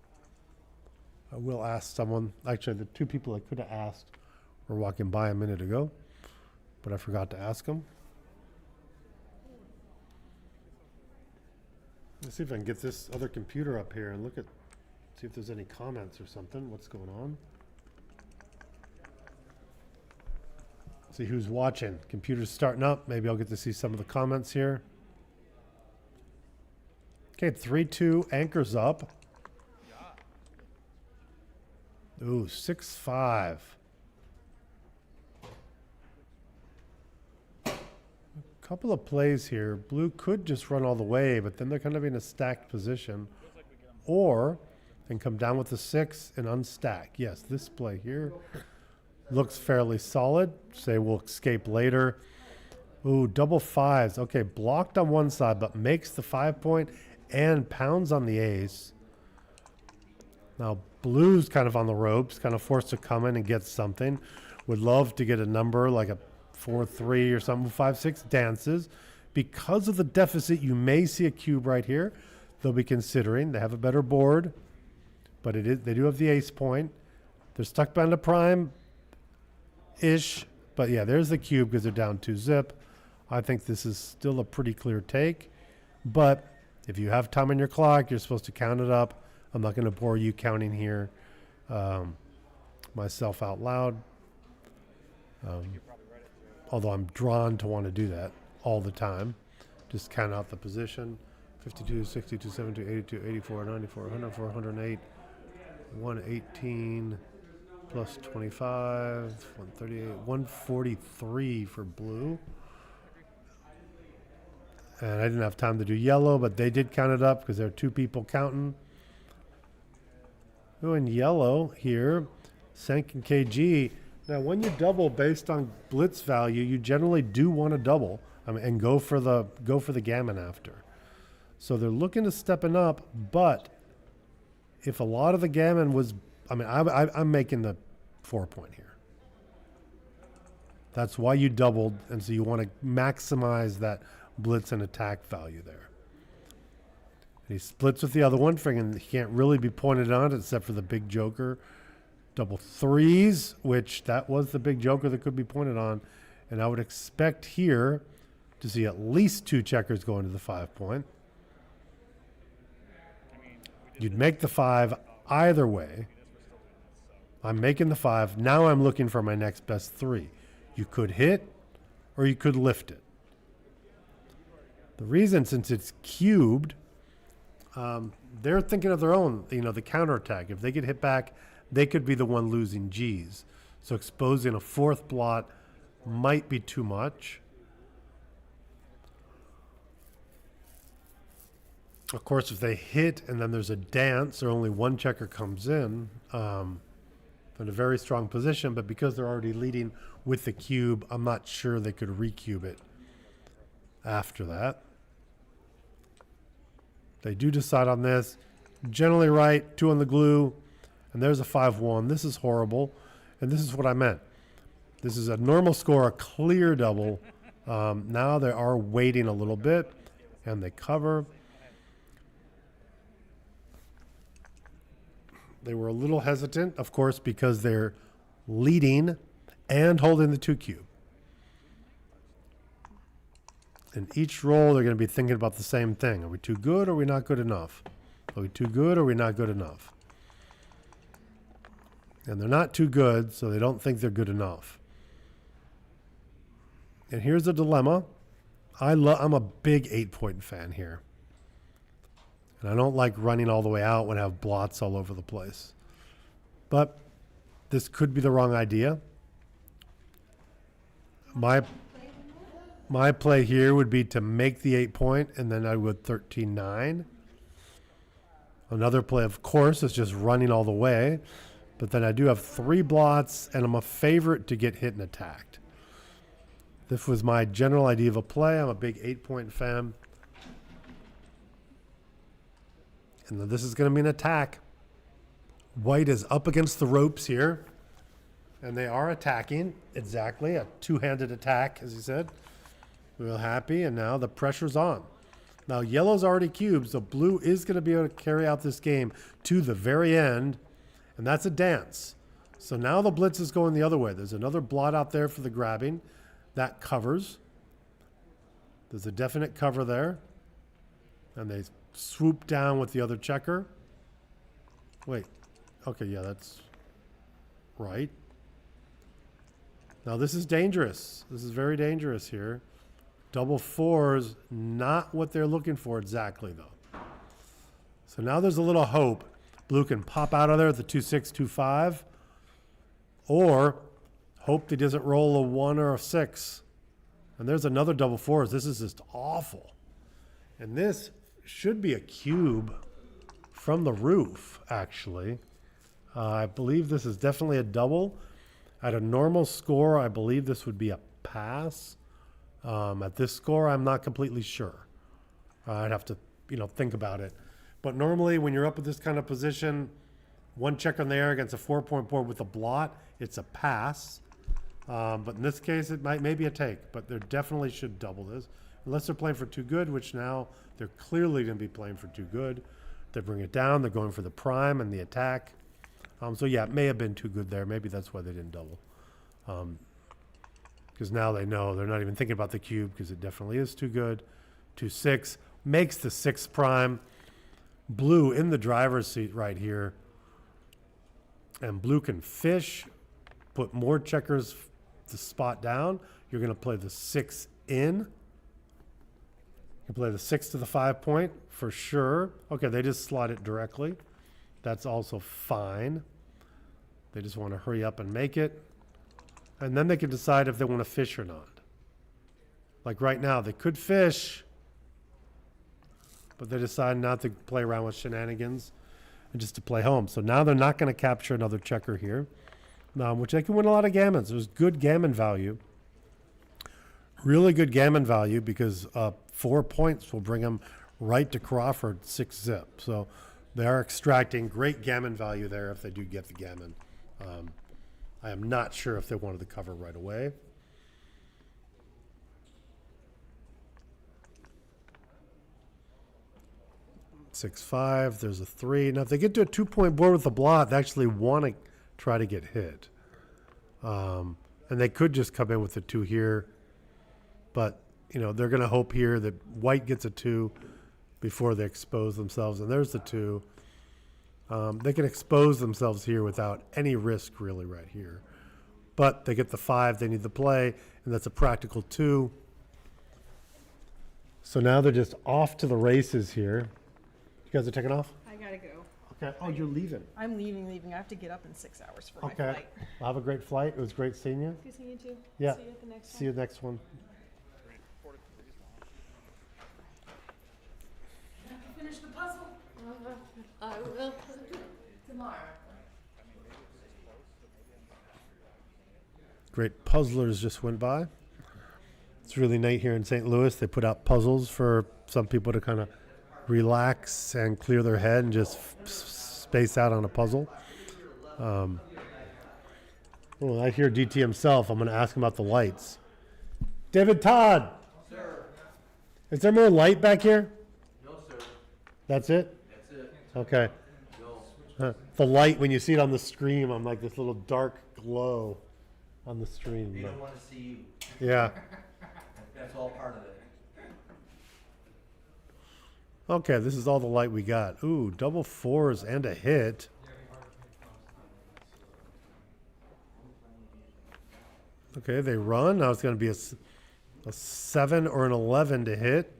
I will ask someone. Actually, the 2 people I could have asked were walking by a minute ago, but I forgot to ask them. Let's see if I can get this other computer up here and see if there's any comments or something. What's going on? See who's watching. Computer's starting up. Maybe I'll get to see some of the comments here. Okay, 3-2. Anchor's up. Ooh, 6-5. A couple of plays here. Blue could just run all the way, but then they're kind of in a stacked position. Or and come down with the 6 and unstack. Yes, this play here looks fairly solid. Say we'll escape later. Ooh, double 5s. Okay, blocked on one side, but makes the 5 point and pounds on the ace. Now blue's kind of on the ropes, kind of forced to come in and get something. Would love to get a number like a 4-3 or something. 5-6 dances. Because of the deficit, you may see a cube right here. They'll be considering. They have a better board, but they do have the ace point. They're stuck behind a prime-ish, but yeah, there's the cube because they're down 2-zip. I think this is still a pretty clear take, but if you have time on your clock, you're supposed to count it up. I'm not going to bore you counting here myself out loud, although I'm drawn to want to do that all the time. Just count out the position. 52, 62, 72, 82, 84, 94, 104, 108, 118, plus 25, 138, 143 for blue. And I didn't have time to do yellow, but they did count it up because there are two people counting. Oh, in yellow here, Senk and KG. Now, when you double based on blitz value, you generally do want to double and go for the gammon after. So they're looking to stepping up, but if a lot of the gammon was, I'm making the 4-point here. That's why you doubled, and so you want to maximize that blitz and attack value there. And he splits with the other one, figuring he can't really be pointed on except for the big joker. Double threes, which that was the big joker that could be pointed on. And I would expect here to see at least 2 checkers going to the 5-point. You'd make the 5 either way. I'm making the 5. Now I'm looking for my next best 3. You could hit or you could lift it. The reason, since it's cubed, they're thinking of their own, the counterattack. If they get hit back, they could be the one losing G's. So exposing a 4th blot might be too much. Of course, if they hit and then there's a dance or only one checker comes in, they're in a very strong position. But because they're already leading with the cube, I'm not sure they could recube it after that. They do decide on this. Generally right, 2 on the glue, and there's a 5-1. This is horrible, and this is what I meant. This is a normal score, a clear double. Now they are waiting a little bit, and they cover. They were a little hesitant, of course, because they're leading and holding the 2 cube. In each roll, they're going to be thinking about the same thing. Are we too good or are we not good enough? Are we too good or are we not good enough? And they're not too good, so they don't think they're good enough. And here's the dilemma. I'm a big 8-point fan here. And I don't like running all the way out when I have blots all over the place. But this could be the wrong idea. My play here would be to make the 8-point, and then I would 13-9. Another play, of course, is just running all the way. But then I do have 3 blots, and I'm a favorite to get hit and attacked. This was my general idea of a play. I'm a big 8-point fan. And this is going to be an attack. White is up against the ropes here. And they are attacking. Exactly. A 2-handed attack, as he said. Real happy. And now the pressure's on. Now yellow's already cubed, so blue is going to be able to carry out this game to the very end. And that's a dance. So now the blitz is going the other way. There's another blot out there for the grabbing. That covers. There's a definite cover there. And they swoop down with the other checker. Wait. Okay, yeah, that's right. Now this is dangerous. This is very dangerous here. Double 4s, not what they're looking for exactly, though. So now there's a little hope. Blue can pop out of there at the 2-6, 2-5. Or hope he doesn't roll a 1 or a 6. And there's another double 4s. This is just awful. And this should be a cube from the roof, actually. I believe this is definitely a double. At a normal score, I believe this would be a pass. At this score, I'm not completely sure. I'd have to think about it. But normally when you're up with this kind of position, one checker in the air against a 4-point board with a blot, it's a pass. But in this case, it might maybe a take, but they definitely should double this. Unless they're playing for too good, which now they're clearly going to be playing for too good. They bring it down. They're going for the prime and the attack. So yeah, it may have been too good there. Maybe that's why they didn't double. Because now they know they're not even thinking about the cube because it definitely is too good. 2-6 makes the 6 prime. Blue in the driver's seat right here. And blue can fish, put more checkers the spot down. You're going to play the 6 in. You play the 6 to the 5 point for sure. Okay, they just slot it directly. That's also fine. They just want to hurry up and make it. And then they can decide if they want to fish or not. Like right now, they could fish, but they decide not to play around with shenanigans and just to play home. So now they're not going to capture another checker here, which they can win a lot of gammons. There's good gammon value. Really good gammon value because 4 points will bring them right to Crawford 6-zip. So they are extracting great gammon value there if they do get the gammon. I am not sure if they wanted the cover right away. Six, 5, there's a 3. Now, if they get to a 2-point board with a blot, they actually want to try to get hit. And they could just come in with a 2 here. But, they're going to hope here that white gets a 2 before they expose themselves. And there's the 2. They can expose themselves here without any risk, really, right here. But they get the 5, they need the play, and that's a practical 2. So now they're just off to the races here. You guys are taking off? I gotta go. Okay. Oh, you're leaving. I'm leaving. I have to get up in 6 hours for my Okay. flight. Well, have a great flight. It was great seeing you. Good seeing you too. Yeah. See you at the next See you next one. Finish the puzzle. I will. Tomorrow. Great puzzlers just went by. It's really neat here in St. Louis. They put out puzzles for some people to kind of relax and clear their head and just space out on a puzzle. Well, I hear DT himself. I'm going to ask him about the lights. David Todd. Sir. Is there more light back here? No, sir. That's it? That's it. Okay. No. The light, when you see it on the screen, I'm like this little dark glow on the screen. They but- don't want to see you. Yeah. That's all part of it. Okay, this is all the light we got. Ooh, double 4s and a hit. Okay, they run. Now it's going to be a 7 or an 11 to hit.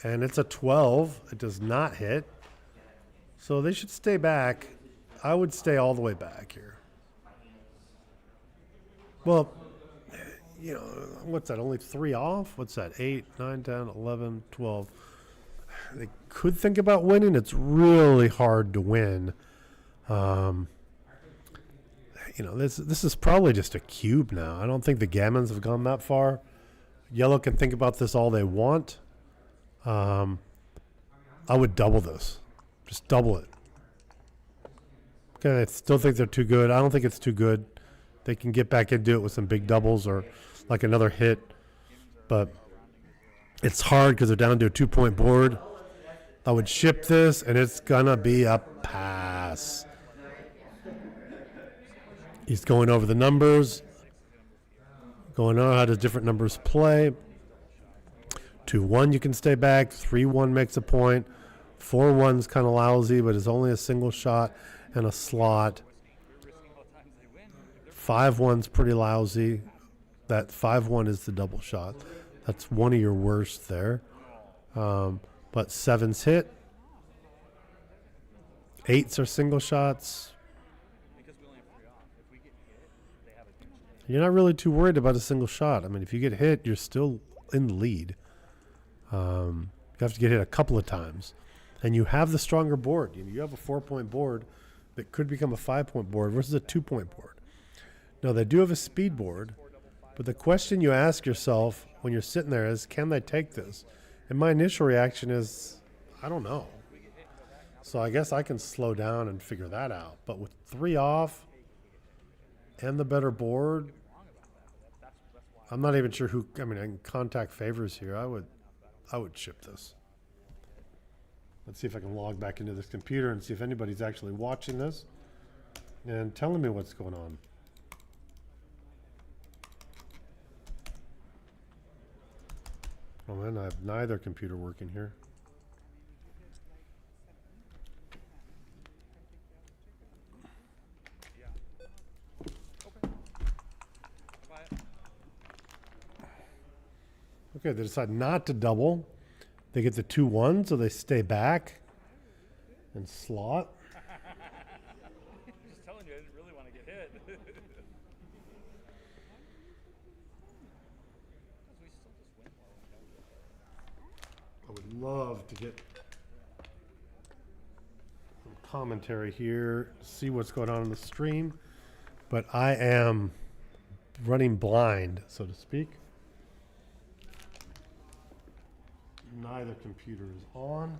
And it's a 12. It does not hit. So they should stay back. I would stay all the way back here. Well, what's that? Only 3 off? What's that? 8, 9, 10, 11, 12. They could think about winning. It's really hard to win. This is probably just a cube now. I don't think the gammons have gone that far. Yellow can think about this all they want. I would double this. Just double it. Okay, I still think they're too good. I don't think it's too good. They can get back into it with some big doubles or like another hit. But it's hard because they're down to a 2-point board. I would ship this, and it's going to be a pass. He's going over the numbers. Going on how does different numbers play. 2-1, you can stay back. 3-1 makes a point. 4-1's kind of lousy, but it's only a single shot and a slot. 5-1's pretty lousy. That 5-1 is the double shot. That's one of your worst there. But 7's hit. 8s are single shots. You're not really too worried about a single shot. I mean, if you get hit, you're still in the lead. You have to get hit a couple of times. And you have the stronger board. You have a 4-point board that could become a 5-point board versus a 2-point board. Now, they do have a speed board, but the question you ask yourself when you're sitting there is, can they take this? And my initial reaction is, I don't know. So I guess I can slow down and figure that out. But with 3 off and the better board, I'm not even sure who. I mean, I can contact favors here. I would chip this. Let's see if I can log back into this computer and see if anybody's actually watching this and telling me what's going on. Oh man, I have neither computer working here. Okay, they decide not to double. They get the 2-1, so they stay back and slot. Just telling you, I didn't really want to get hit. I would love to get some commentary here, see what's going on in the stream, but I am running blind, so to speak. Neither computer is on.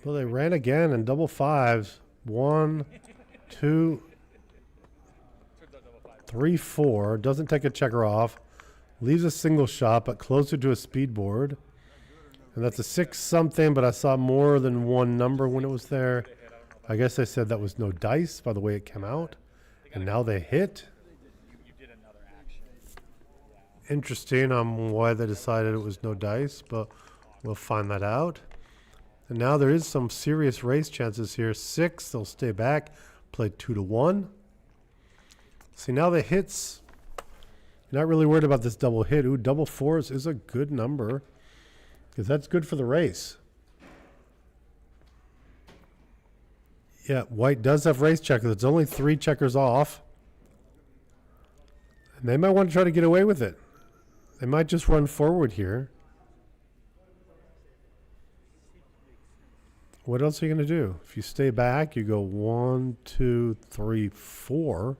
Well, they ran again in double fives. 1, 2, 3, 4. Doesn't take a checker off. Leaves a single shot, but closer to a speed board. And that's a 6 something, but I saw more than one number when it was there. I guess they said that was no dice by the way it came out. And now they hit. Interesting on why they decided it was no dice, but we'll find that out. And now there is some serious race chances here. 6, they'll stay back, play 2-1. See, now the hits. You're not really worried about this double hit. Ooh, double 4s is a good number, because that's good for the race. Yeah, white does have race checkers. It's only 3 checkers off. And they might want to try to get away with it. They might just run forward here. What else are you going to do? If you stay back, you go 1, 2, 3, 4.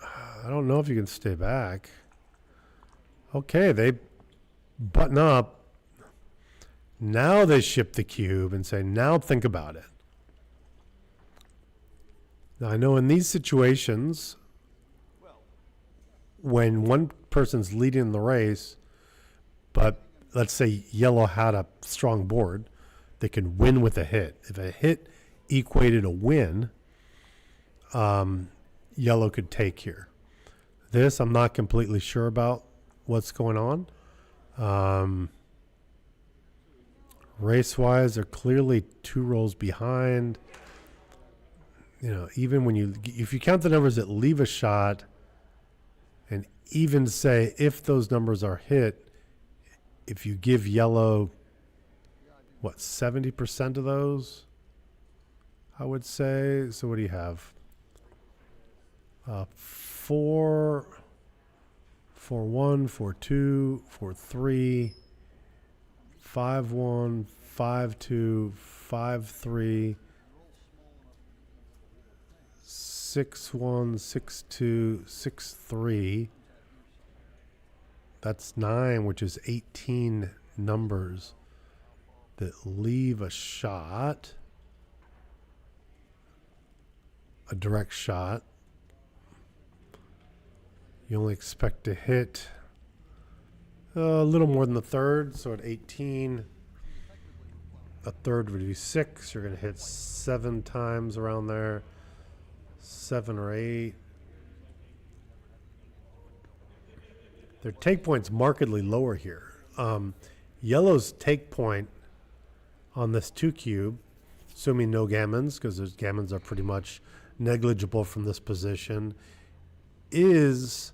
I don't know if you can stay back. Okay, they button up. Now they ship the cube and say, now think about it. Now I know in these situations, when one person's leading the race, but let's say yellow had a strong board, they can win with a hit. If a hit equated a win, yellow could take here. This, I'm not completely sure about what's going on. Race-wise, they're clearly 2 rolls behind. You know, even when if you count the numbers that leave a shot, and even say if those numbers are hit, if you give yellow, what, 70% of those, I would say. So what do you have? 4, 4, 1, 4, 2, 4, 3, 5, 1, 5, 2, 5, 3, 6, 1, 6, 2, 6, 3. That's 9, which is 18 numbers that leave a shot, a direct shot. You only expect to hit a little more than the third, so at 18, a third would be 6. You're going to hit 7 times around there, 7 or 8. Their take point's markedly lower here. Yellow's take point on this 2 cube, assuming no gammons, because those gammons are pretty much negligible from this position, is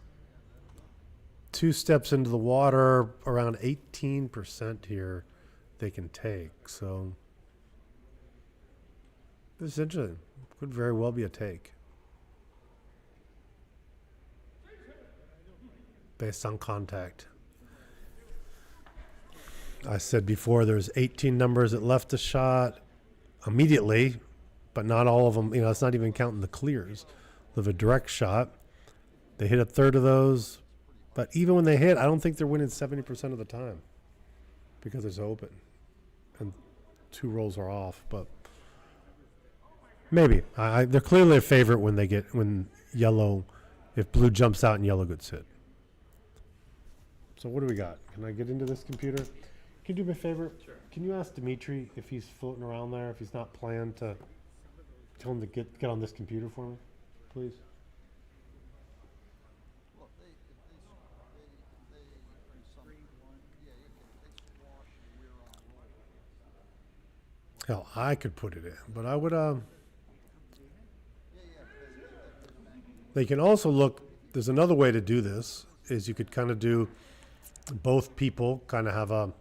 2 steps into the water, around 18% here they can take. So this is interesting. Could very well be a take based on contact. I said before there's 18 numbers that left a shot, immediately, but not all of them. You know, it's not even counting the clears. They have a direct shot. They hit a third of those, but even when they hit, I don't think they're winning 70% of the time because it's open and 2 rolls are off. But maybe they're clearly a favorite when yellow, if blue jumps out and yellow gets hit. So what do we got? Can I get into this computer? Can you do me a favor? Sure. Can you ask Dimitri if he's floating around there, if he's not planned, to tell him to get on this computer for me, please? Hell, I could put it in, but I would. They can also look. There's another way to do this. Is you could kind of do both people kind of have a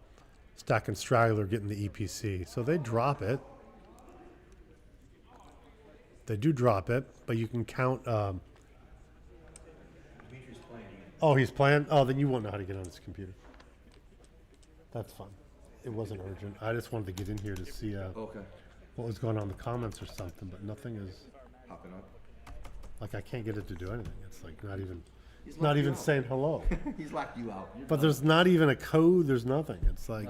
stack and straggler getting the EPC. So they drop it. They do drop it, but you can count. Dimitri's playing. Oh, he's playing. Oh, then you won't know how to get on his computer. That's fine. It wasn't urgent. I just wanted to get in here to see what was going on in the comments or something, but nothing is Popping up. like I can't get it to do anything. It's like not even saying hello. He's locked you out. But there's not even a code. There's nothing. It's like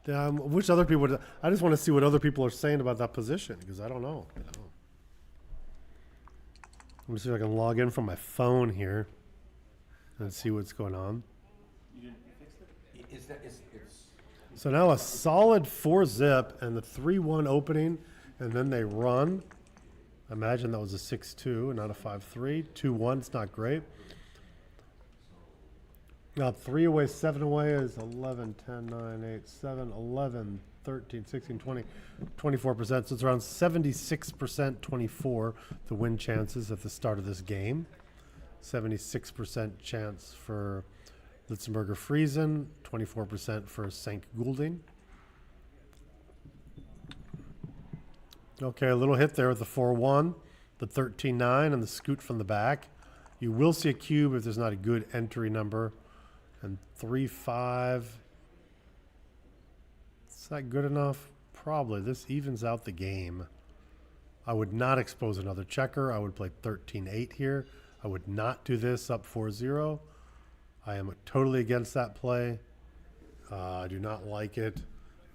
I wish other people would. I just want to see what other people are saying about that position because I don't know. I'm gonna see if I can log in from my phone here and see what's going on. So now a solid 4-zip and the 3-1 opening, and then they run. I imagine that was a 6-2 and not a 5-3. 2-1, it's not great. Now 3 away, 7 away is 11, 10, 9, 8, 7, 11, 13, 16, 20, 24%. So it's around 76%, 24, the win chances at the start of this game. 76% chance for Litzenberger Friesen, 24% for St. Goulding. Okay, a little hit there with the 4-1, the 13-9, and the scoot from the back. You will see a cube if there's not a good entry number. And 3-5. Is that good enough? Probably. This evens out the game. I would not expose another checker. I would play 13-8 here. I would not do this up 4-0. I am totally against that play. I do not like it.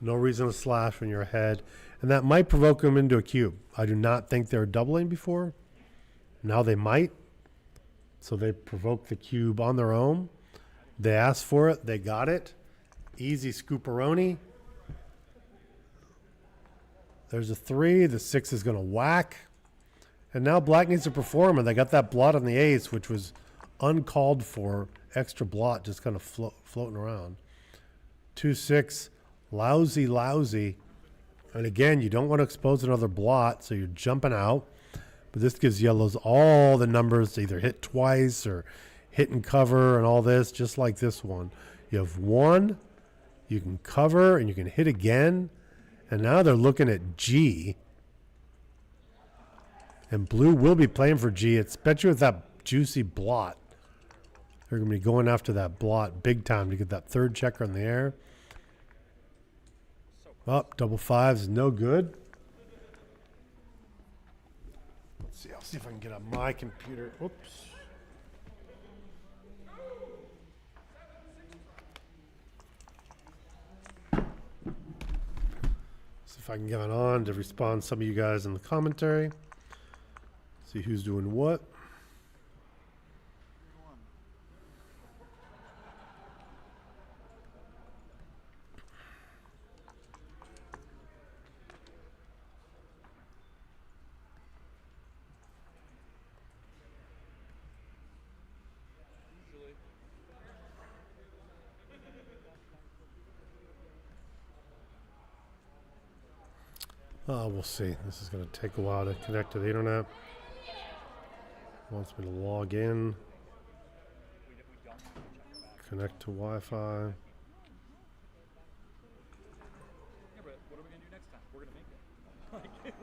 No reason to slash when you're ahead. And that might provoke them into a cube. I do not think they were doubling before. Now they might. So they provoke the cube on their own. They asked for it. They got it. Easy scooperoni. There's a 3. The 6 is going to whack. And now black needs to perform. And they got that blot on the ace, which was uncalled for. Extra blot just kind of floating around. 2-6. Lousy. And again, you don't want to expose another blot, so you're jumping out. But this gives yellows all the numbers to either hit twice or hit and cover and all this, just like this one. You have 1, you can cover, and you can hit again. And now they're looking at G. And blue will be playing for G, especially with that juicy blot. They're going to be going after that blot big time to get that third checker in the air. Up, double 5s, no good. Let's see. I'll see if I can get on my computer. Oops. See if I can get on to respond to some of you guys in the commentary. See who's doing what. We'll see. This is going to take a while to connect to the internet. Wants me to log in. Connect to Wi-Fi. Yeah, but what are we gonna do next time? We're gonna make it.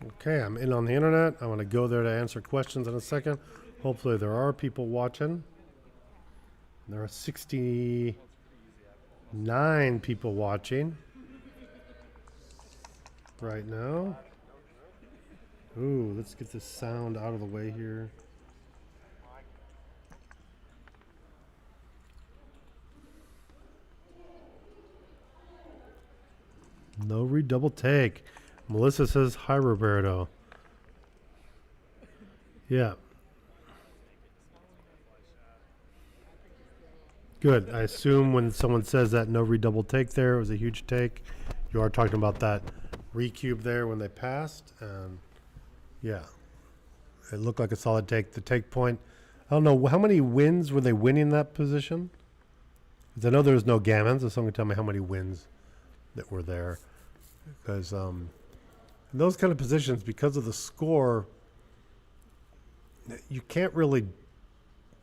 Okay, I'm in on the internet. I want to go there to answer questions in a second. Hopefully there are people watching. There are 69 people watching right now. Ooh, let's get this sound out of the way here. No redouble take. Melissa says, hi, Roberto. Yeah. Good. I assume when someone says that no redouble take there, it was a huge take. You are talking about that recube there when they passed. And yeah, it looked like a solid take. The take point, I don't know, how many wins were they winning that position? Because I know there was no gammons, so someone can tell me how many wins that were there. Because in those kind of positions, because of the score, you can't really,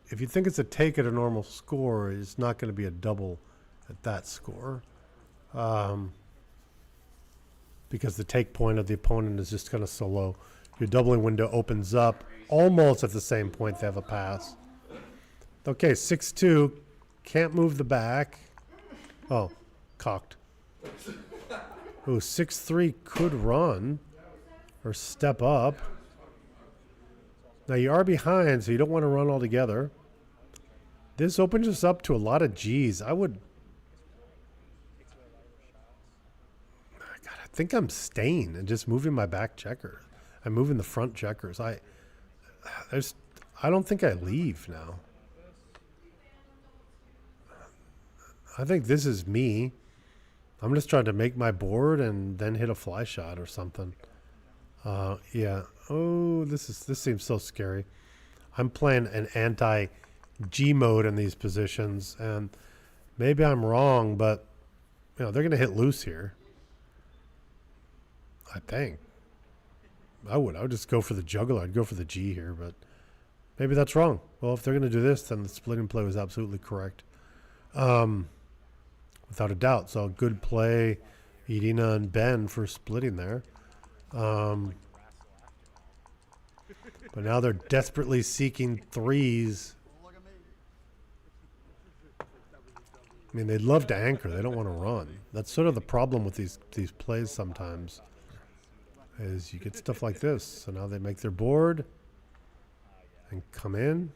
if you think it's a take at a normal score, it's not going to be a double at that score. Because the take point of the opponent is just kind of so low. Your doubling window opens up almost at the same point they have a pass. Okay, 6-2, can't move the back. Oh, cocked. Oh, 6-3 could run or step up. Now you are behind, so you don't want to run all together. This opens us up to a lot of G's. God, I think I'm staying and just moving my back checker. I'm moving the front checkers. I don't think I leave now. I think this is me. I'm just trying to make my board and then hit a fly shot or something. Yeah. Oh, this seems so scary. I'm playing an anti-G mode in these positions, and maybe I'm wrong, but they're going to hit loose here. I think. I would just go for the juggler. I'd go for the G here, but maybe that's wrong. Well, if they're going to do this, then the splitting play was absolutely correct. Without a doubt. So good play, Edina and Ben, for splitting there. But now they're desperately seeking threes. I mean, they'd love to anchor. They don't want to run. That's sort of the problem with these plays sometimes, is you get stuff like this. So now they make their board and come in.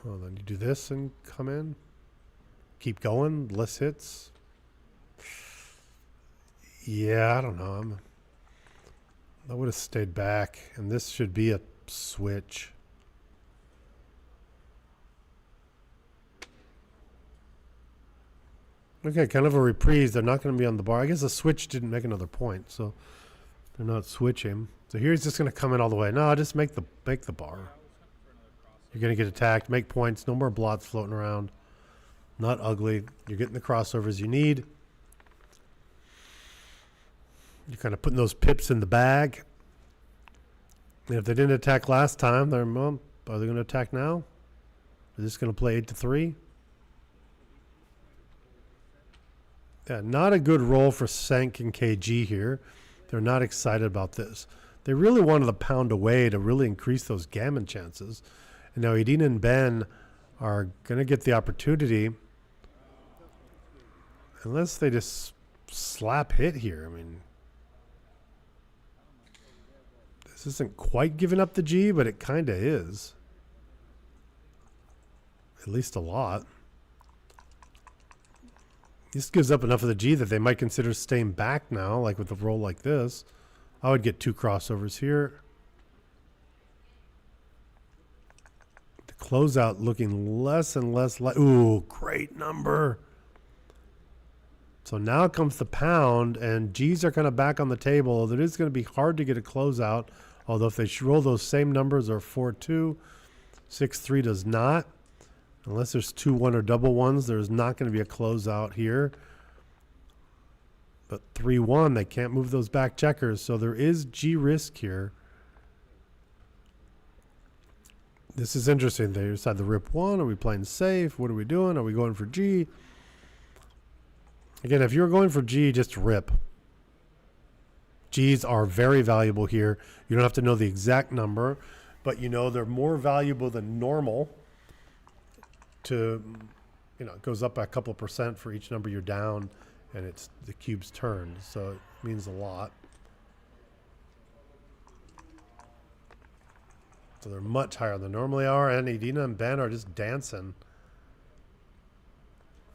Oh, then you do this and come in. Keep going. Less hits. Yeah, I don't know. I would have stayed back. And this should be a switch. Okay, kind of a reprise. They're not going to be on the bar. I guess the switch didn't make another point, so they're not switching. So here he's just going to come in all the way. No, just make the bar. You're going to get attacked. Make points. No more blots floating around. Not ugly. You're getting the crossovers you need. You're kind of putting those pips in the bag. And if they didn't attack last time, are they going to attack now? Are they just going to play 8-3? Yeah, not a good roll for Sank and KG here. They're not excited about this. They really wanted to pound away to really increase those gammon chances. And now Edina and Ben are going to get the opportunity, unless they just slap hit here. I mean, this isn't quite giving up the G, but it kind of is. At least a lot. This gives up enough of the G that they might consider staying back now, like with a roll like this. I would get 2 crossovers here. The closeout looking less and less like... Ooh, great number. So now comes the pound, and G's are kind of back on the table. It is going to be hard to get a closeout, although if they roll those same numbers or 4-2, 6-3 does not. Unless there's 2-1 or double ones, there's not going to be a closeout here. But 3-1, they can't move those back checkers, so there is G risk here. This is interesting. They decide to rip 1. Are we playing safe? What are we doing? Are we going for G? Again, if you're going for G, just rip. Gs are very valuable here. You don't have to know the exact number, but you know they're more valuable than normal. To, you know, it goes up by a couple of percent for each number you're down, and it's the cube's turn, so it means a lot. So they're much higher than they normally are, and Edina and Ben are just dancing.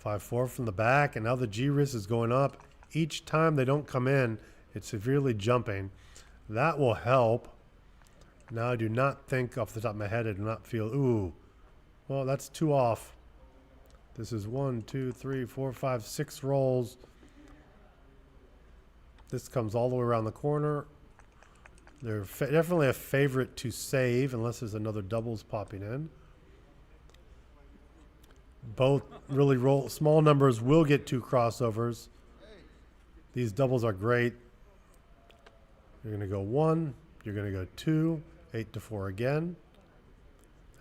5-4 from the back, and now the G risk is going up. Each time they don't come in, it's severely jumping. That will help. Now I do not think off the top of my head, I do not feel, ooh, well, that's 2 off. This is 1, 2, 3, 4, 5, 6 rolls. This comes all the way around the corner. They're definitely a favorite to save unless there's another doubles popping in. Both really small numbers will get 2 crossovers. These doubles are great. You're going to go 1. You're going to go 2. 8-4 again.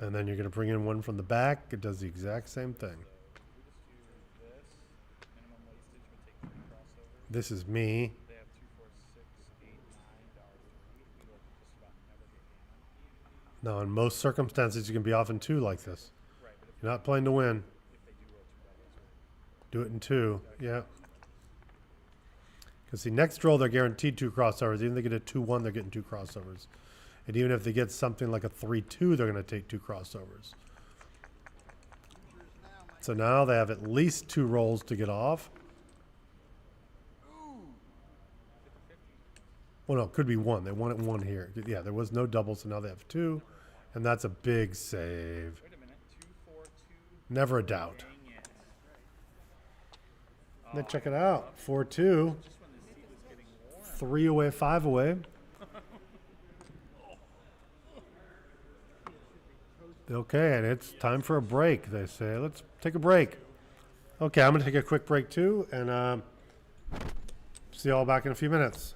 And then you're going to bring in 1 from the back. It does the exact same thing. This is me. Now, in most circumstances, you can be off in 2 like this. You're not playing to win. Do it in 2. Yeah. Because the next roll, they're guaranteed 2 crossovers. Even if they get a 2-1, they're getting 2 crossovers. And even if they get something like a 3-2, they're going to take 2 crossovers. So now they have at least 2 rolls to get off. Well, no, it could be 1. They won it 1 here. Yeah, there was no double, so now they have 2. And that's a big save. Never a doubt. Then check it out. 4-2. 3 away, 5 away. Okay, and it's time for a break, they say. Let's take a break. Okay, I'm going to take a quick break too, and see you all back in a few minutes.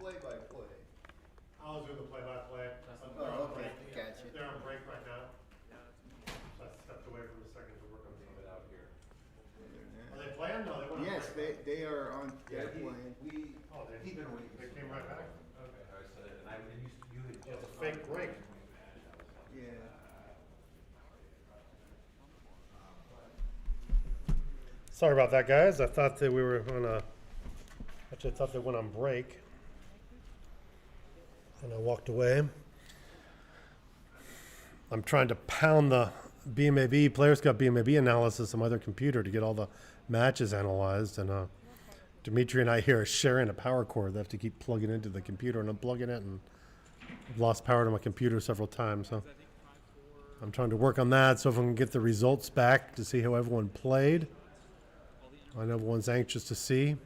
Play-by-play. I'll do the play-by-play. Oh, okay, gotcha. They're on break right now. So I stepped away for a second to work on some of it out here. Are they playing? No, they went on Yes, break. they are on. Yeah, They're playing. Oh, they came right back. Okay. And you had It's a fake break. Yeah. Sorry about that, guys. I thought that we were on a. Actually, I thought they went on break. And I walked away. I'm trying to pound the BMAB, Players Cup BMAB analysis on my other computer to get all the matches analyzed. And Dimitri and I here are sharing a power cord. They have to keep plugging into the computer and unplugging it. And I've lost power to my computer several times. So I'm trying to work on that so if I can get the results back to see how everyone played. I know everyone's anxious to see.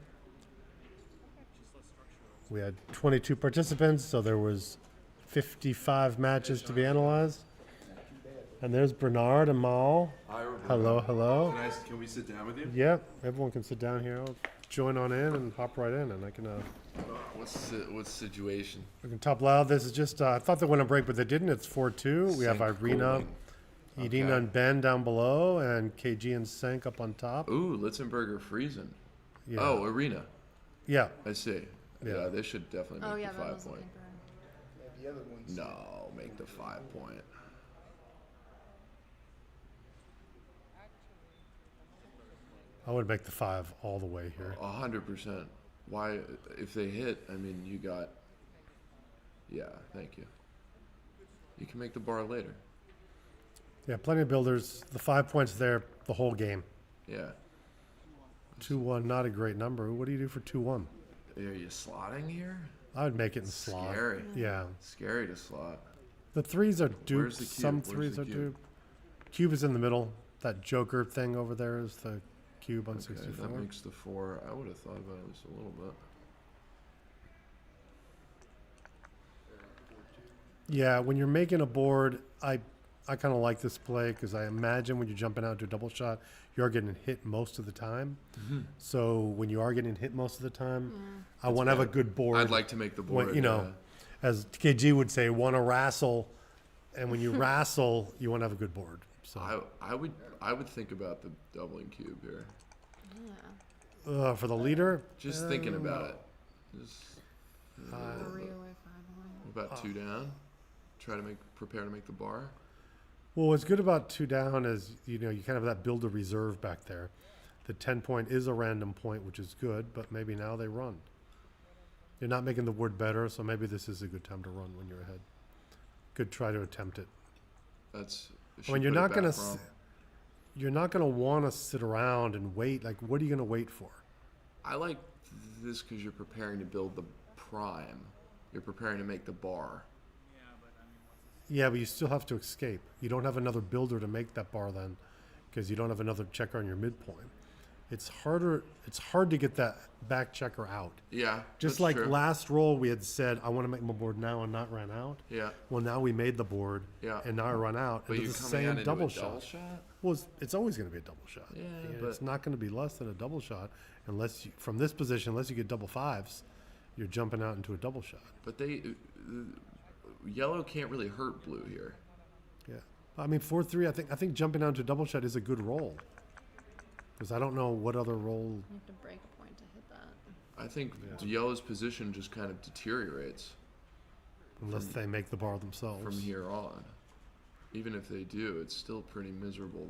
We had 22 participants, so there was 55 matches to be analyzed. And there's Bernard and Mal. Hi, Bernard. Hello, hello. Can we sit down with you? Yep, everyone can sit down here. I'll join on in and hop right in, and I can What's the situation? Looking top loud. This is just, I thought they went on break, but they didn't. It's 4-2. We have Sync Irina, cooling. Irina and Ben down below, and KG and Senk up on top. Ooh, Litzenberger freezing. Yeah. Oh, Arena. Yeah. I see. Yeah. Yeah, they should definitely make Oh, yeah, the that 5 was point. The other ones. No, make the 5 point. I would make the 5 all the way here. 100%. Why, if they hit, I mean, you got. Yeah, thank you. You can make the bar later. Yeah, plenty of builders. The 5 points there the whole game. Yeah. 2-1, not a great number. What do you do for 2-1? Are you slotting here? I would make it in slot. Scary. Yeah. Scary to slot. The 3s are duped. Where's the cube? Some Where's 3s the are cube? duped. Cube is in the middle. That Joker thing over there is the cube on Okay, 64. that makes the 4. I would have thought about it just a little bit. Yeah, when you're making a board, I kind of like this play because I imagine when you're jumping out to a double shot, you are getting hit most of the time. Mhm. So when you are getting hit most of the time, I That's want to have a good. good board. I'd like to make the When- board, you know, as KG would say, want to wrestle, and when you wrestle, you want to have a good board. So I would think about the doubling cube here. for the leader, Just thinking about it. Just, what 3-away, 5-away. about 2 down? Prepare to make the bar. well, what's good about 2 down is you kind of have that build a reserve back there. The 10 point is a random point, which is good, but maybe now they run. You're not making the board better, so maybe this is a good time to run when you're ahead. Good try to attempt it. That's. When you're not gonna, you're not gonna want to sit around and wait. Like, what are you gonna wait for? I like this because you're preparing to build the prime. You're preparing to make the bar. Yeah, but you still have to escape. You don't have another builder to make that bar then, because you don't have another checker on your midpoint. It's harder. It's hard to get that back checker out. Yeah, Just that's like true. last roll, we had said, I want to make my board now and not run out. Yeah. Well, now we made the board. Yeah. And now I run out. But and you're it's the coming out same into double a shot. double shot? Well, it's always going to be a double shot. Yeah, It's but- not going to be less than a double shot unless you, from this position, unless you get double 5s, you're jumping out into a double shot. But yellow can't really hurt blue here. Yeah. I mean, 4-3, I think jumping out into a double shot is a good roll. Because I don't know what other roll. You have to break a point to hit that. I think yellow's position just kind of deteriorates. Unless they make the bar themselves. From here on. Even if they do, it's still pretty miserable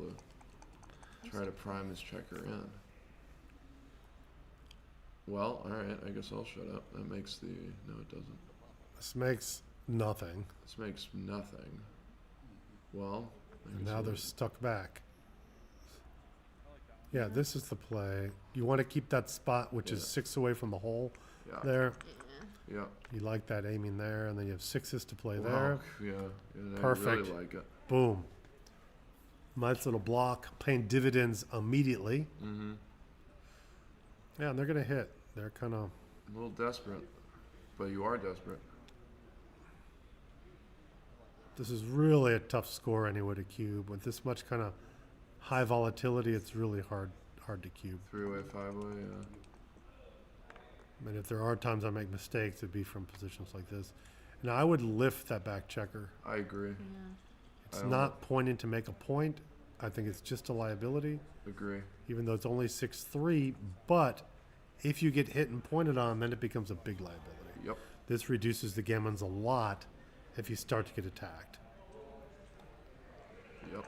to try to prime this checker in. Well, alright, I guess I'll shut up. That makes the... No, it doesn't. This makes nothing. This makes nothing. Well... I And guess now it they're is. stuck back. Yeah, this is the play. You want to keep that spot, which is 6 away from the hole Yeah. there. Yeah. You like that aiming there, and then you have 6s to play Wow, there. yeah, I Perfect. really like it. Boom. Nice little block, paying dividends immediately. Mm-hmm. Yeah, and they're going to hit. They're kind of... A little desperate. But you are desperate. This is really a tough score anyway to cube. With this much kind of high volatility, it's really hard to cube. 3-way, 5-way, yeah. I mean, if there are times I make mistakes, it'd be from positions like this. And I would lift that back checker. I agree. It's I don't not pointing to make a point. I think it's just a liability. Agree. Even though it's only 6-3, but if you get hit and pointed on, then it becomes a big liability. Yep. This reduces the gammons a lot if you start to get attacked. Yep.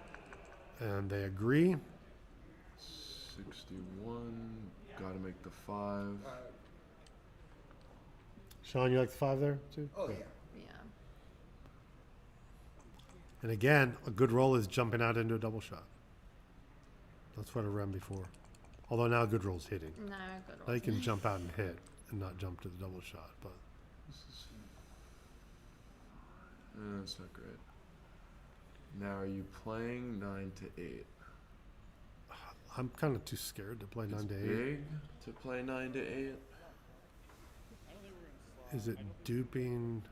And they agree. 61. Gotta make the 5. Sean, you like the 5 there too? Oh, Good. Yeah. And again, a good roll is jumping out into a double shot. That's what I ran before. Although now a good roll's hitting. No, good Now you roll's can hitting. jump out and hit and not jump to the double shot. But That's not great. Now, are you playing 9 to 8? I'm kind of too scared to play 9 to 8. Big to play 9 to 8. Is it duping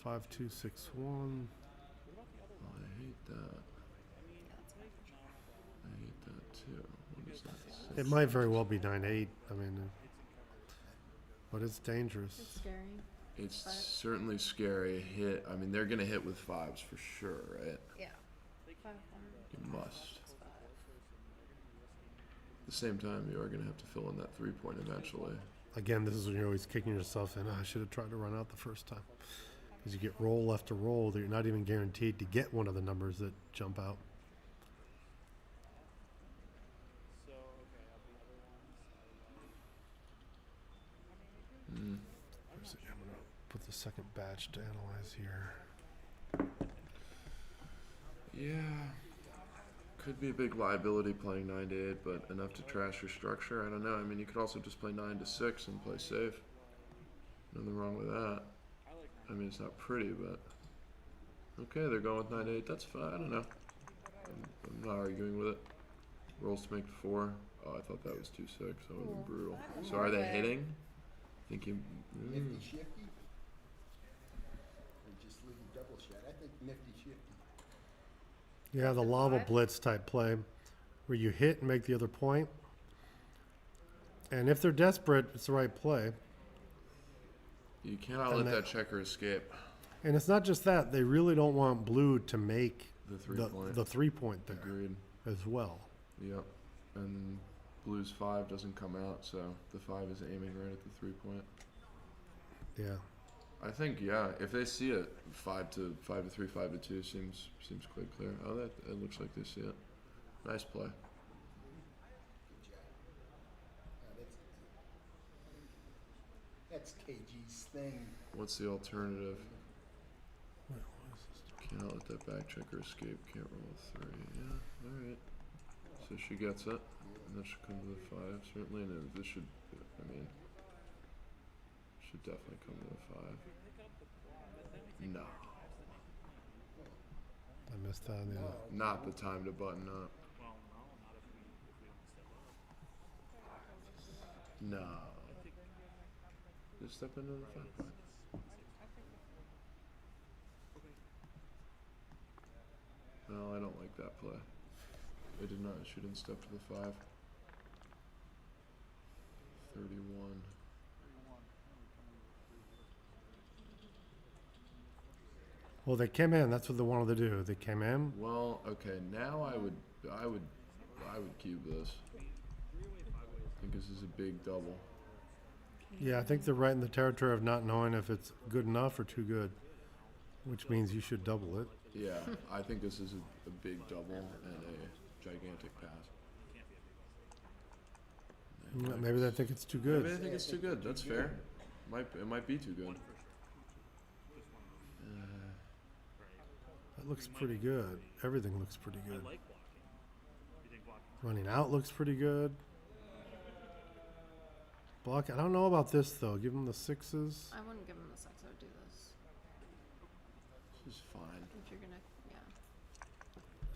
5-2-6-1? Oh, I hate that. I hate that too. What is that? It might very well be 9-8. I mean, but it's dangerous. It's scary. It's But- certainly scary. Hit. I mean, they're gonna hit with fives for sure, right? Yeah. 5-1. You must. At the same time, you are gonna have to fill in that 3-point eventually. Again, this is when you're always kicking yourself in. I should have tried to run out the first time. Because you get roll after roll that you're not even guaranteed to get one of the numbers that jump out. Mm. I'm gonna put the second batch to analyze here. Yeah. Could be a big liability playing 9 to 8, but enough to trash your structure. I don't know. I mean, you could also just play 9 to 6 and play safe. Nothing wrong with that. I mean, it's not pretty, but okay, they're going with 9 to 8. That's fine. I don't know. I'm not arguing with it. Rolls to make 4. Oh, I thought that was 2-6. That would have been brutal. So are they hitting? Think you? Nifty shifty? Or just leave the double shot? I think nifty shifty. Yeah, the lava blitz type play where you hit and make the other point. And if they're desperate, it's the right play. You cannot And let that checker escape. And it's not just that. They really don't want blue to make The 3-point. the 3-point there Agreed. as well. Yep. And blue's 5 doesn't come out, so the 5 is aiming right at the 3-point. Yeah. I think, yeah, if they see it, 5 to 3, 5 to 2 seems quite clear. Oh, that it looks like they see it. Nice play. That's KG's thing. What's the alternative? Cannot let that back checker escape. Can't roll a 3. Yeah, all right. So she gets it, and that should come to the 5 certainly, and then this should, I mean, should definitely come to the 5. No. I missed that. Yeah. Not the time to button up. No. Just step into the 5-point. No, I don't like that play. It did not. She didn't step to the 5. 31. Well, they came in. That's what they wanted to do. They came in. Well, okay. Now I would cube this. I think this is a big double. Yeah, I think they're right in the territory of not knowing if it's good enough or too good, which means you should double it. Yeah, I think this is a big double and a gigantic pass. Maybe they think it's too good. Maybe they think it's too good. That's fair. It might be too good. That looks pretty good. Everything looks pretty good. Running out looks pretty good. Block. I don't know about this though. Give them the 6s. I wouldn't give him the 6. I would do this. This is fine. If you're gonna, yeah.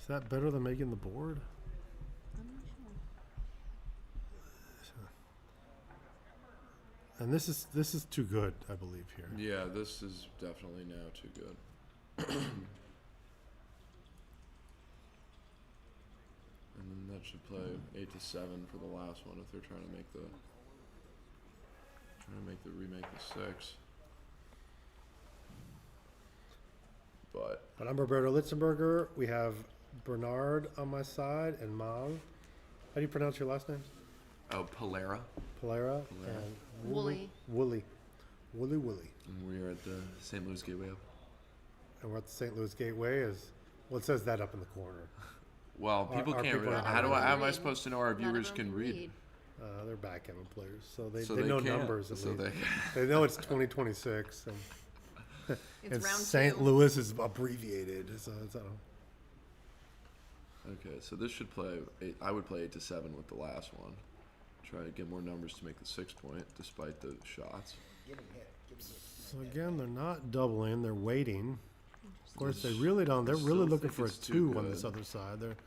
Is that better than making the board? I'm not sure. And this is too good, I believe here. Yeah, this is definitely now too good. And then that should play 8 to 7 for the last one if they're trying to make the remake the 6. But I'm Roberto Litzenberger. We have Bernard on my side and Mav. How do you pronounce your last name? oh, Polera. Polera. And Wooly. Wooly. Wooly. And we are at the St. Louis Gateway Open. And we're at the St. Louis Gateway. Well, it says that up in the corner. Well, people Our can't people read. don't How am I read. supposed to know our viewers can read? They're backgammon players, so they So they know can't. numbers. At So least. they- They know it's 2026. And, It's and round St. 2. Louis is abbreviated. So it's, Okay, so this should play 8. I would play 8 to 7 with the last one. Try to get more numbers to make the 6-point, despite the shots. Get him hit. Get him hit. so again, they're not doubling. They're waiting. Of course, they This- really don't. They're I really still looking think for a it's too 2 on this good. other side. They're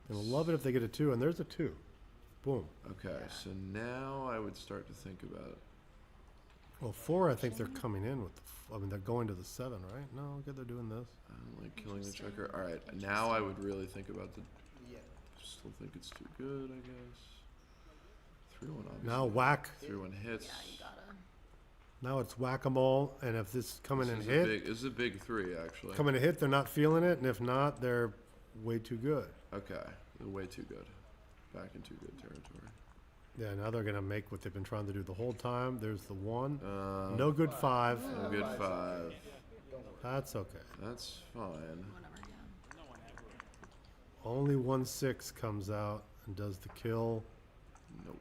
gonna love it if they get a 2, and there's a 2. Boom. Okay, so now I would start to think about. Well, 4, I think they're coming in with. I mean, they're going to the 7, right? No, okay, they're doing this. I don't like killing the checker. All right, now I would really think about the. Yeah. Still think it's too good, I guess. 3-1 obviously. Now whack. 3-1 hits. Yeah, you gotta. Now it's whack-a-mole, and if this coming and hit, This is a big 3, actually. coming to hit, they're not feeling it, and if not, they're way too good. Okay, they're way too good. Back in too good territory. Yeah, now they're gonna make what they've been trying to do the whole time. There's the 1. No good 5. No good 5. That's okay. That's fine. Only 1/6 comes out and does the kill. Nope.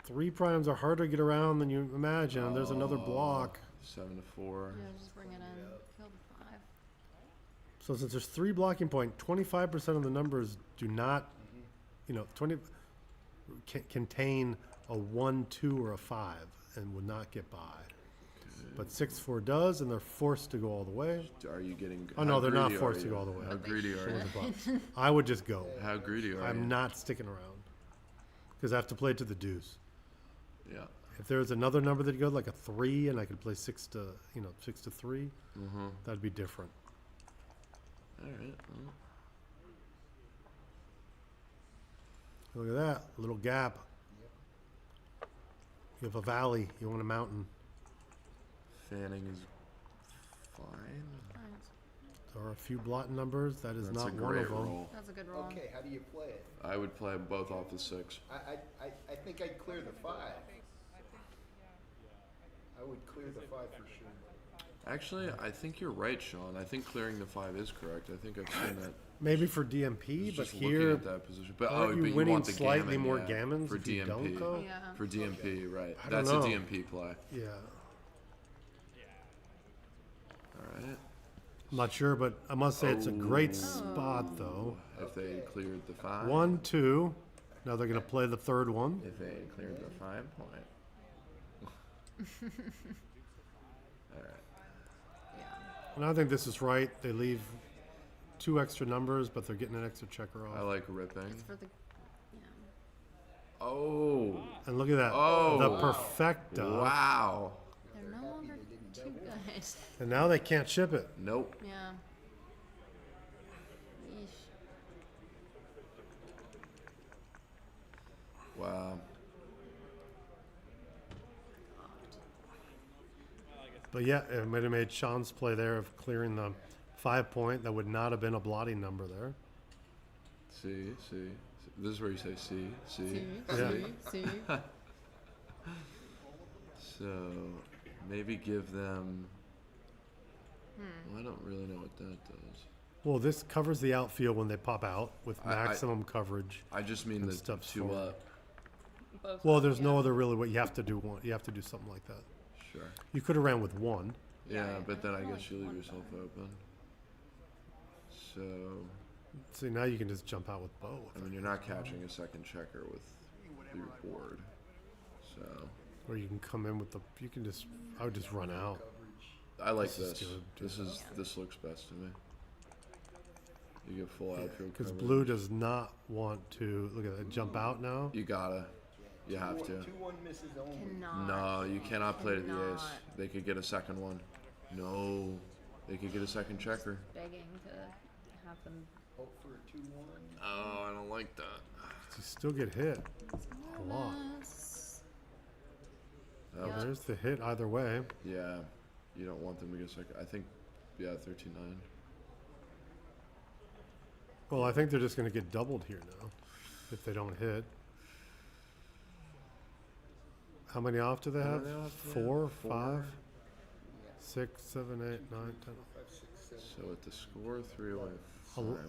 3 primes are harder to get around than you imagine. There's another block. 7 to 4. Yeah, just bring it in. Kill the 5. So since there's 3 blocking point, 25% of the numbers do not, 20 contain a 1, 2, or a 5 and would not get by. But 6-4 does, and they're forced to go all the way. Are you getting? Oh no, they're not greedy forced are to you? go all the way. How greedy are you? I would just go. How greedy are you? I'm not sticking around because I have to play to the deuce. Yeah. If there's another number that goes like a 3, and I could play 6 to 3, that'd be different. All right. Look at that little gap. You have a valley. You want a mountain. Fanning is fine. There are a few blot numbers. That is That's not a one great of them. roll. That's a good roll. Okay, how do you play it? I would play both off the 6. I think I'd clear the 5. I would clear the 5 for sure. Actually, I think you're right, Sean. I think clearing the 5 is correct. I think I've seen that. Maybe for DMP, but Just looking here, at that position. But aren't you but you winning want the slightly gammon, more yeah, gammons for if you don't DMP. go? Yeah. For DMP, right? I don't That's know. a DMP play. Yeah. All right. I'm not sure, but I must say it's a great spot, though. If they cleared the 5. 1, 2. Now they're going to play the third one. If they cleared the 5 point. All right. And I think this is right. They leave 2 extra numbers, but they're getting an extra checker off. I like ripping. It's for the. Oh. And look at that. Oh. The perfecta. Wow. They're no longer too good. And now they can't ship it. Nope. Yeah. Yeesh. Wow. But yeah, it might have made Sean's play there of clearing the 5 point. That would not have been a blotting number there. See. This is where you say see. See. So maybe give them. Well, I don't really know what that does. Well, this covers the outfield when they pop out with maximum coverage. I just mean and the steps 2 forward. up. Well, there's no other really way. You have to do one. You have to do something like that. Sure. You could have ran with 1. Yeah, but then I guess you leave yourself open. So. See, now you can just jump out with both. I mean, you're not catching a second checker with your board. So. Or you can come in with the. You can just. I would just run out. I like This is this. good. This looks best to me. You get full outfield Because coverage. blue does not want to. Look at that. Jump out now. You gotta. You have to. 2-1 misses only. No, you cannot play to the ace. Cannot. They could get a second one. No. They could get a second checker. Begging to have them. Hope for a 2-1. Oh, I don't like that. You still get hit a lot. That was- There's the hit either way. Yeah. You don't want them to get a second. I think, yeah, 13-9. Well, I think they're just going to get doubled here now if they don't hit. How many off do they How have? many off do they 4, have? 5, 6, 7, 8, 9, 10. So at the score, 3 away.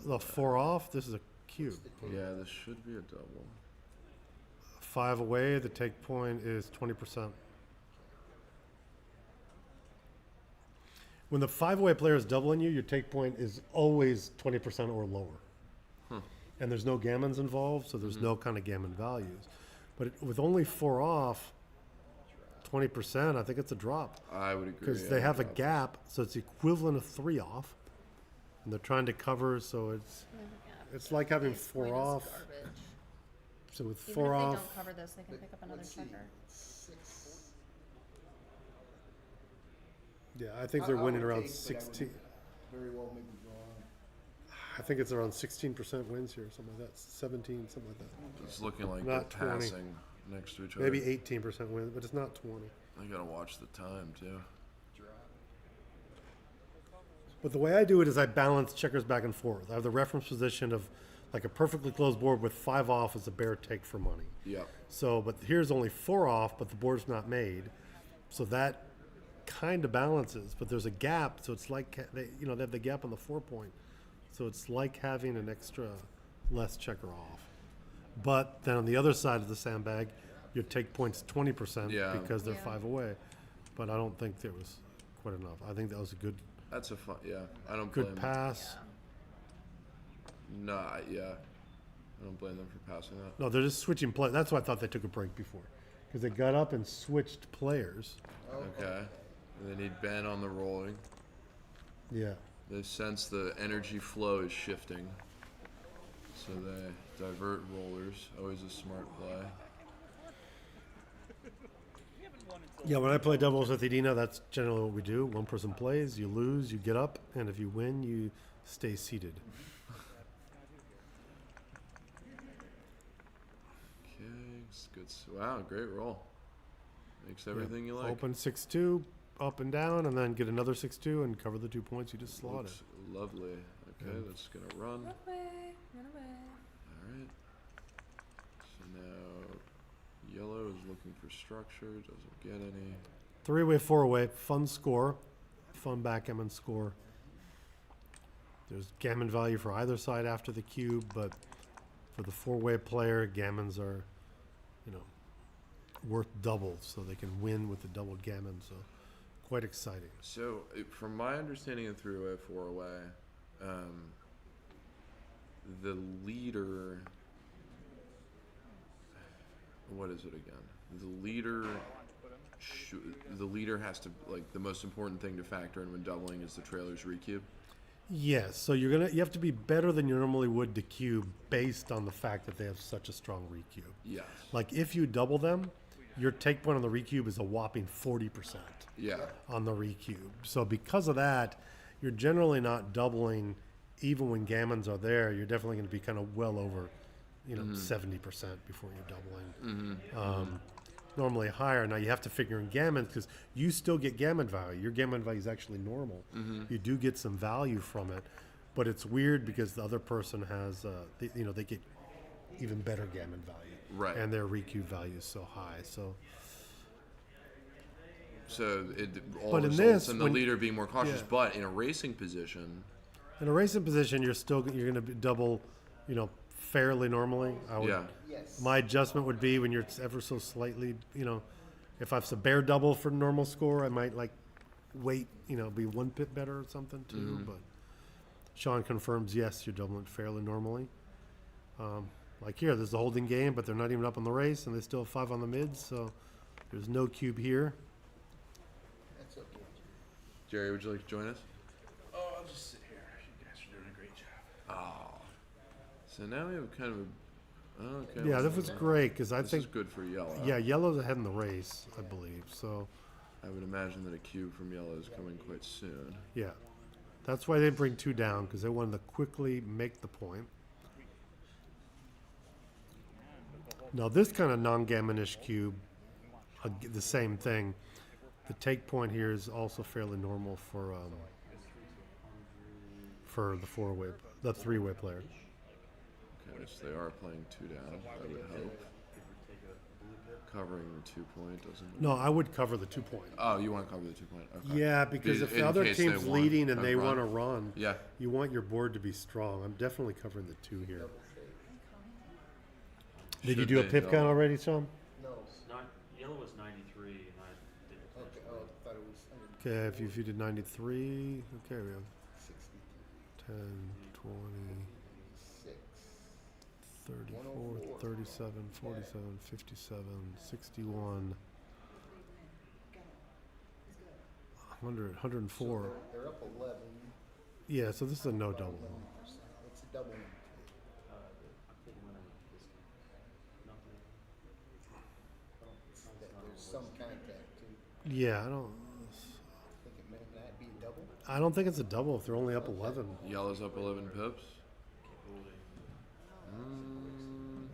The 4 off, this is a cube. Yeah, this should be a double. 5 away, the take point is 20%. When the 5 away player is doubling you, your take point is always 20% or lower. Huh. And there's no gammons involved, so there's no kind of gammon values. But with only 4 off, 20%, I think it's a drop. I would agree. Because they have a gap, so it's equivalent of 3 off. And they're trying to cover, so it's like having 4 off. So with Even 4 if off, they don't cover this, they can pick up another checker. yeah, I think they're winning around take, but I would 16. Very well maybe wrong. I think it's around 16% wins here, something like that. 17, something like that. It's looking like Not they're 20. passing next to each other. Maybe 18% wins, but it's not 20. I gotta watch the time too. But the way I do it is I balance checkers back and forth. I have the reference position of like a perfectly closed board with 5 off as a bear take for money. Yep. So, but here's only 4 off, but the board's not made. So that kind of balances, but there's a gap. So it's like, they have the gap on the 4 point. So it's like having an extra less checker off. But then on the other side of the sandbag, your take point's 20% Yeah. because they're Yeah. 5 away. But I don't think there was quite enough. I think that was a good That's a fun. Yeah, I don't good blame. pass. Nah, yeah, I don't blame them for passing that. No, they're just switching play. That's why I thought they took a break before, because they got up and switched players. Okay, and they need Ben on the rolling. Yeah. They sense the energy flow is shifting, so they divert rollers. Always a smart play. Yeah, when I play doubles with Edina, that's generally what we do. One person plays, you lose, you get up, and if you win, you stay seated. Okay, it's good. Wow, great roll. Makes everything you like. Open 6-2, up and down, and then get another 6-2 and cover the 2 points you just slotted. Looks lovely. Okay, Yeah. that's gonna run. Run away, run away. All right. So now yellow is looking for structure. Doesn't get any. 3-way, 4-way, fun score, fun backgammon score. There's gammon value for either side after the cube, but for the 4-way player, gammons are, worth double, so they can win with the doubled gammon. So, quite exciting. So, from my understanding of 3-way, 4-way, the leader. What is it again? The leader has to, like, the most important thing to factor in when doubling is the trailer's recube. Yes, so you have to be better than you normally would to cube based on the fact that they have such a strong recube. Yes. Like if you double them, your take point on the recube is a whopping 40%. Yeah. On the recube. So because of that, you're generally not doubling even when gammons are there. You're definitely going to be kind of well over, 70% before you're doubling. Normally higher. Now you have to figure in gammons because you still get gammon value. Your gammon value is actually normal. You do get some value from it, but it's weird because the other person has, they get even better gammon value. Right. And their recube value is so high. So it all But in results this, in the when- leader being more cautious. yeah. But in a racing position, In a racing position, you're going to double, fairly normally. Yeah. My adjustment would be when you're ever so slightly, if I've a bare double for normal score, I might wait, be 1 pip better or something too. But Sean confirms, yes, you're doubling fairly normally. Like here, there's the holding game, but they're not even up on the race, and they still have 5 on the mids, so there's no cube here. That's okay. Jerry, would you like to join us? Oh, I'll just sit here. You guys are doing a great job. Oh. So now we have kind of a. Okay. Yeah, that was great because I This think is good for yellow. Yeah, yellow's ahead in the race, I believe. So I would imagine that a cube from yellow is coming quite soon. yeah, that's why they bring 2 down because they wanted to quickly make the point. Now this kind of non-gammonish cube, the same thing. The take point here is also fairly normal for the 4-way, the 3-way player. Okay, so they are playing 2 down, I would hope. Covering the 2 point doesn't. No, I would cover the 2 point. Oh, you want to cover the 2 point? Okay. Yeah, because if the In other case they team's want leading and a they run. want to run, Yeah. you want your board to be strong. I'm definitely covering the 2 here. Did you Should do a they pip double? count already, Sean? No. Yellow was 93, and I did. Okay, oh, I thought it was 100. Okay, if you did 93, okay, we have 63. 10, 20, 6. 34, 104. 37, 47, 57, 61, 100, 104. They're up 11. Yeah, so this is a no double. 11%. It's a double. There's some contact too. Yeah, I don't Think it may not be a double. I don't think it's a double if they're only up 11. Yellow's up 11 pips.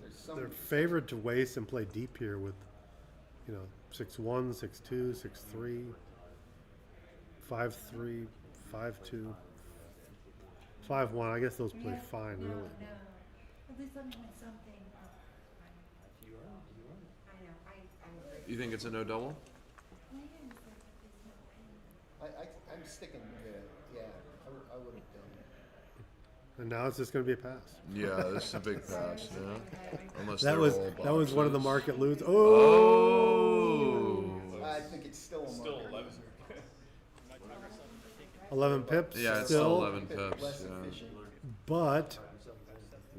There's some. They're favored to waste and play deep here with, 6-1, 6-2, 6-3, 5-3, 5-2, 5-1. I guess those play fine, really. At least let me win something. You think it's a no double? I'm sticking with it. Yeah, I would have done it. And now it's just going to be a pass. Yeah, this is a big pass. Yeah, unless That they're was all that was one of the boxes. market lose. Oh. I think it's still a Still market 11. loser. 11 pips. Yeah, it's still. still 11 pips. Less Yeah. efficient. But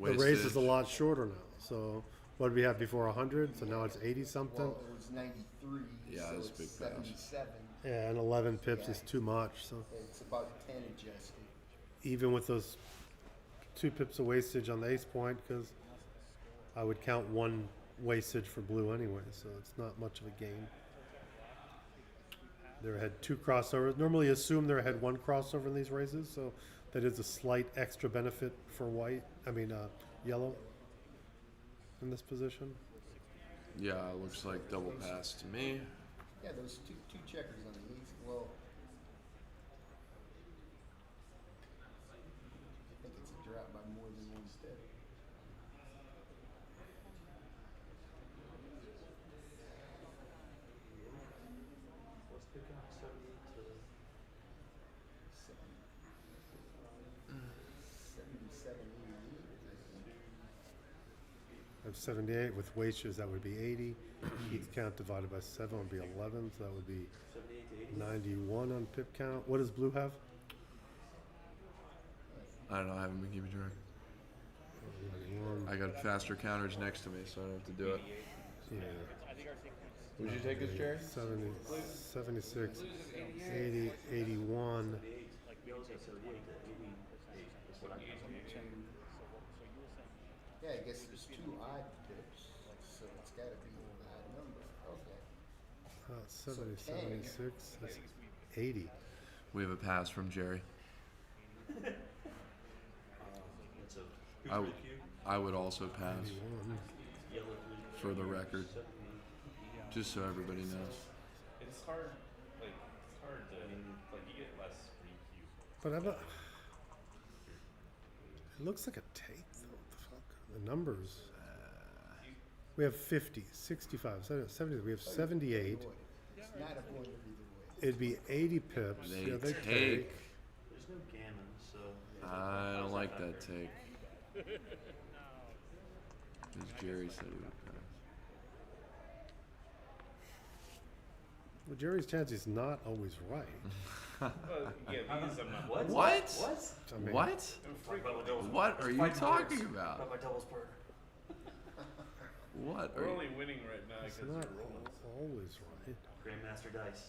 the race is Wastage. a lot shorter now. So what did we have before? 100. So now it's 80 something. Well, it was 93. Yeah, so that's a it's big pass. 77. Yeah, and 11 pips Yeah. is too much. So It's about 10 adjusted. even with those 2 pips of wastage on the ace point, because I would count 1 wastage for blue anyway, so it's not much of a gain. They're ahead 2 crossovers. Normally assume they're ahead 1 crossover in these races, so that is a slight extra benefit for yellow in this position. Yeah, it looks like double pass to me. Yeah, those two checkers on the east. Well, I think it's a drop by more than 1 step. What's picking up 70 to 77, I have 78 with wastage, that would be 80. Each count divided by 7 would be 11, so that would be 78 to 80? 91 on pip count. What does blue have? I don't know. I haven't been keeping track. 91. I got faster counters next to me, so I don't have to do it. Yeah. Would you take this, Jerry? 70, 76, 80, 81. Yellow's at 78 to 88. That's what I got. Yeah, I guess there's 2 odd pips, so it's got to be an odd number. Okay. 70, So 10. 76, that's 80. We have a pass from Jerry. It's a I, who's w- with you? I would also pass 81. Yellow for the record, just so everybody knows. It's hard, it's hard to, you get less free cube. But it looks like a take, though. What the fuck? The numbers. We have 50, 65, 70. We have 78. It's not a winner either way. It'd be 80 pips. They Yeah, they take. There's no gammon, so. I don't like that take. Because Jerry said he would pass. Well, Jerry's chance is not always right. Yeah, these I'm not. What? What? I mean, What? I'm What are you talking about? About my doubles partner. What are We're you? only winning right now it's because not you're rolling. always right. Grandmaster dice.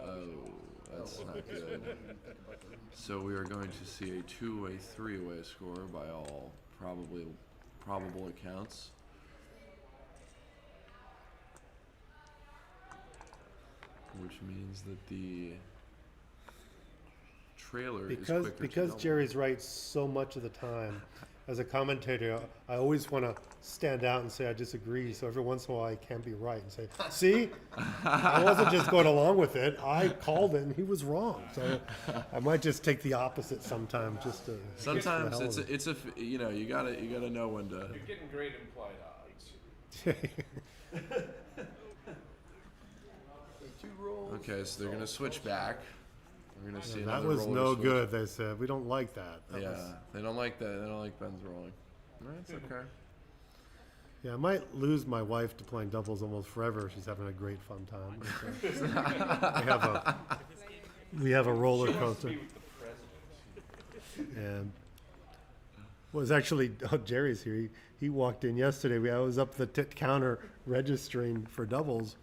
Oh, that's not good. So we are going to see a 2-way, 3-way score by all probable accounts. Which means that the trailer is quicker to Because double. Jerry's right so much of the time. As a commentator, I always want to stand out and say I disagree. So every once in a while, I can be right and say, "See, I wasn't just going along with it. I called it, and he was wrong." So I might just take the opposite sometimes, just to. Sometimes just for the it's a you know you gotta know when to. You're getting great implied odds. hell of it. Okay, 2 rolls. Okay, so they're gonna switch back. We're gonna see That another was roller no switch. good. They said we don't like that. That Yeah, was- they don't like that. They don't like Ben's rolling. That's okay. yeah, I might lose my wife to playing doubles almost forever. She's having a great fun time. we have a roller coaster. And was actually Jerry's here. He walked in yesterday. I was up the counter registering for doubles.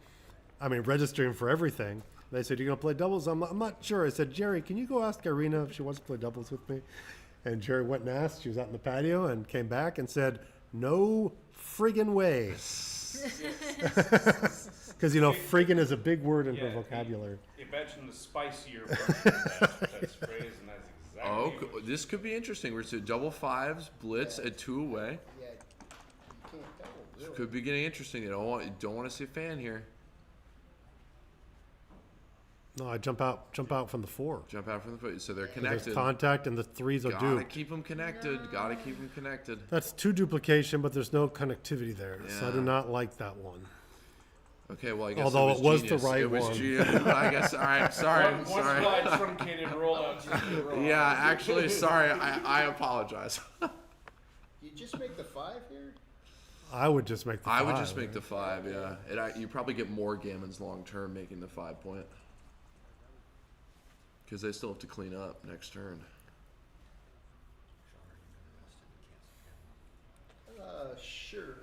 I mean, registering for everything. They said, "You gonna play doubles?" I'm not sure. I said, "Jerry, can you go ask Irina if she wants to play doubles with me?" And Jerry went and asked. She was out in the patio and came back and said, "No friggin' way." Because friggin' is a big word in her vocabulary. Imagine the spicier version of that phrase, and that's exactly. Oh, this could be interesting. We're to double 5s, blitz at 2 away. Yeah, you can't This could be getting interesting. You don't want to see a fan here. No, I jump out from the 4. Jump out from the foot. So they're There's connected. contact, and the 3s are Gotta duped. keep them connected. Gotta keep them connected. That's 2 duplication, but there's no connectivity there, so I do Yeah. not like that one. Okay, well I guess Although it it was genius. the right it was one. Genius. I guess. All right. Sorry. Once sorry. slides truncated, rollouts. Yeah, actually, sorry. I apologize. You just make the 5 here? I would just make the 5. I would just make the 5. Yeah, you probably get more gammons long term making the 5 point. Because they still have to clean up next turn. Sure.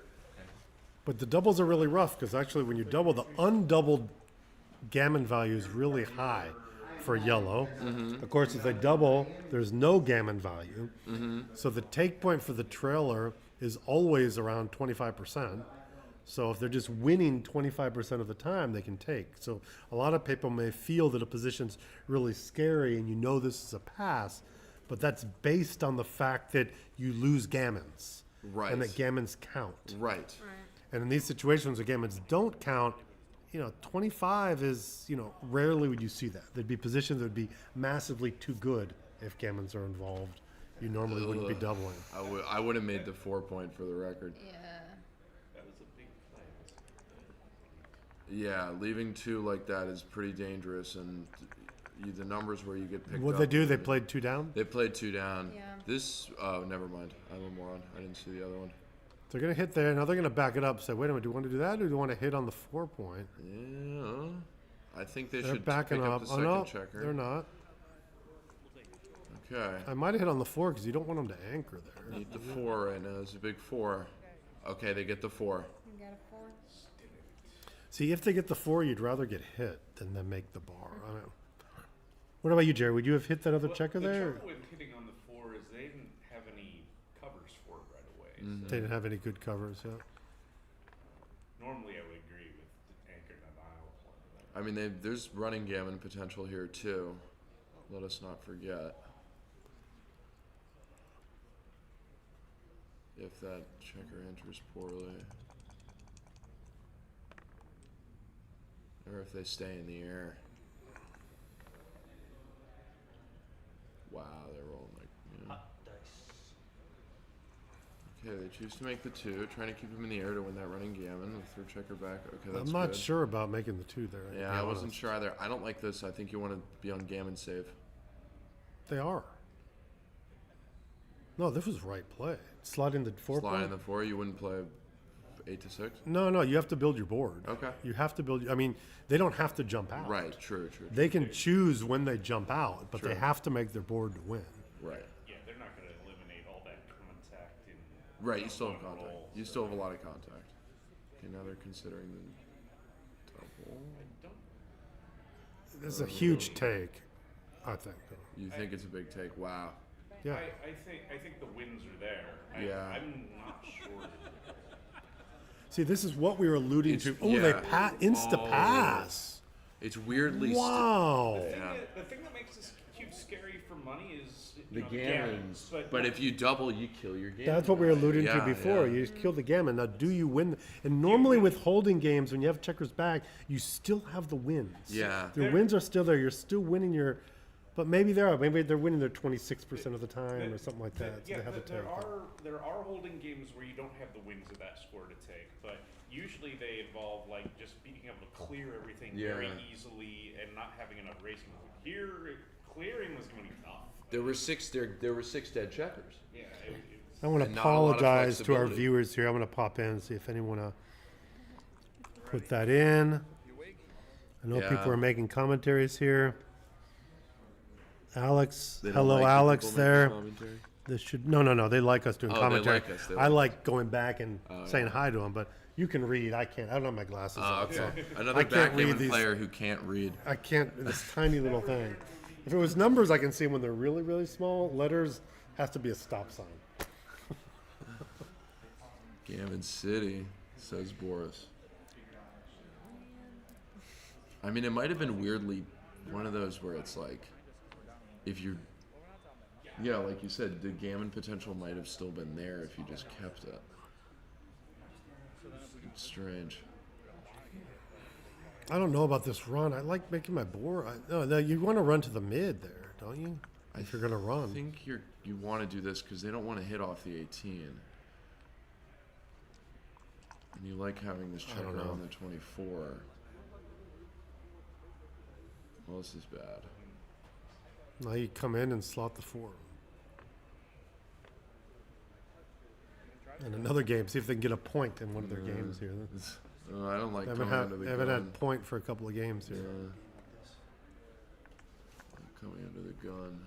But the doubles are really rough, because actually when you double, the undoubled gammon value is really high for yellow. Of course, if they double, there's no gammon value. So the take point for the trailer is always around 25%. So if they're just winning 25% of the time, they can take. So a lot of people may feel that a position's really scary and you know this is a pass, but that's based on the fact that you lose gammons. Right. And that gammons count. Right. And in these situations where gammons don't count, 25 is, rarely would you see that. There'd be positions that would be massively too good if gammons are involved. You normally wouldn't be doubling. I would have made the 4 point for the record. Yeah. That was a big play. Yeah, leaving 2 like that is pretty dangerous, and the numbers where you get picked What'd up. they do? They played 2 down? They played 2 down. Yeah. This, oh, never mind. I'm a moron. I didn't see the other one. They're going to hit there. Now they're going to back it up and say, wait a minute, do you want to do that or do you want to hit on the 4 point? Yeah, I think they They're should backing pick up. the Oh, second no, checker. they're not. Okay. I might have hit on the 4 because you don't want them to anchor there. Need the 4 right now. It's a big 4. Okay, they get the 4. You got a 4? See, if they get the 4, you'd rather get hit than them make the bar. I don't know. What about you, Jerry? Would you have hit that other checker The there? trouble with hitting on the 4 is they didn't have any covers for it right away. They didn't have any good covers, yeah. Normally I would agree with anchored on aisle play. I mean, there's running gammon potential here too. Let us not forget. If that checker enters poorly. Or if they stay in the air. Wow, they're rolling like, Okay, they choose to make the 2, trying to keep him in the air to win that running gammon with their checker back. Okay, that's I'm not good. sure about making the 2 there. to Yeah, be I wasn't honest. sure either. I don't like this. I think you want to be on gammon save. They are. No, this was right play. Slide in the 4 Slide point. in the 4, you wouldn't play 8 to 6? No, you have to build your board. Okay. You have to build. I mean, they don't have to jump out. Right, true. They can choose when they jump out, but they True. have to make their board to win. Right. Yeah, they're not going to eliminate all that contact in Right, you still have one contact. roll, You so- still have a lot of contact. Okay, now they're considering the double. This is a huge take, I think. You think it's a big take? Wow. Yeah. I think the wins are there. Yeah. I'm not sure. See, this is what we were alluding to. Oh, they insta pass. It's weirdly. Wow. The thing that makes this cube scary for money is The know, gammons. But But if you double, you kill your gammon. That's what we were alluding to Yeah, before. yeah. You just kill the gammon. Now, do you win? And normally with holding games, when you have checkers back, you still have the wins. Yeah. The wins are still there. You're still winning your, but maybe maybe they're winning their 26% of the time or something like that. So yeah, they have a there take. are holding games where you don't have the wins of that score to take, but usually they involve like just being able to clear everything very Yeah. easily and not having enough racing. Here, clearing was going to be tough. There were 6 dead checkers. Yeah. I want to And not a lot of apologize to our flexibility. viewers here. I'm going to pop in and see if anyone want to put that in. I know Yeah. people are making commentaries here. Alex, They don't hello, like you Alex people making there. commentary? This should no. They like us doing Oh, they commentary. like us, they I like like going back and saying hi to them, but you can read. I can't. I don't have my glasses on. Okay. So Another I can't read backgammon these. player who can't read. I can't. This tiny little thing. If it was numbers, I can see when they're really, really small. Letters has to be a stop sign. Gammon City, says Boris. I mean, it might have been weirdly one of those where it's like, if you're, yeah, like you said, the gammon potential might have still been there if you just kept it. It's strange. I don't know about this run. I like making my board. No, you want to run to the mid there, don't you? If you're gonna run. I think you want to do this because they don't want to hit off the 18. And you like having this checker on the 24. Well, this is bad. Now you come in and slot the 4. And another game. See if they can get a point in one of their games here. I don't like They coming under the haven't gun. had point for a couple of games here. Coming under the gun.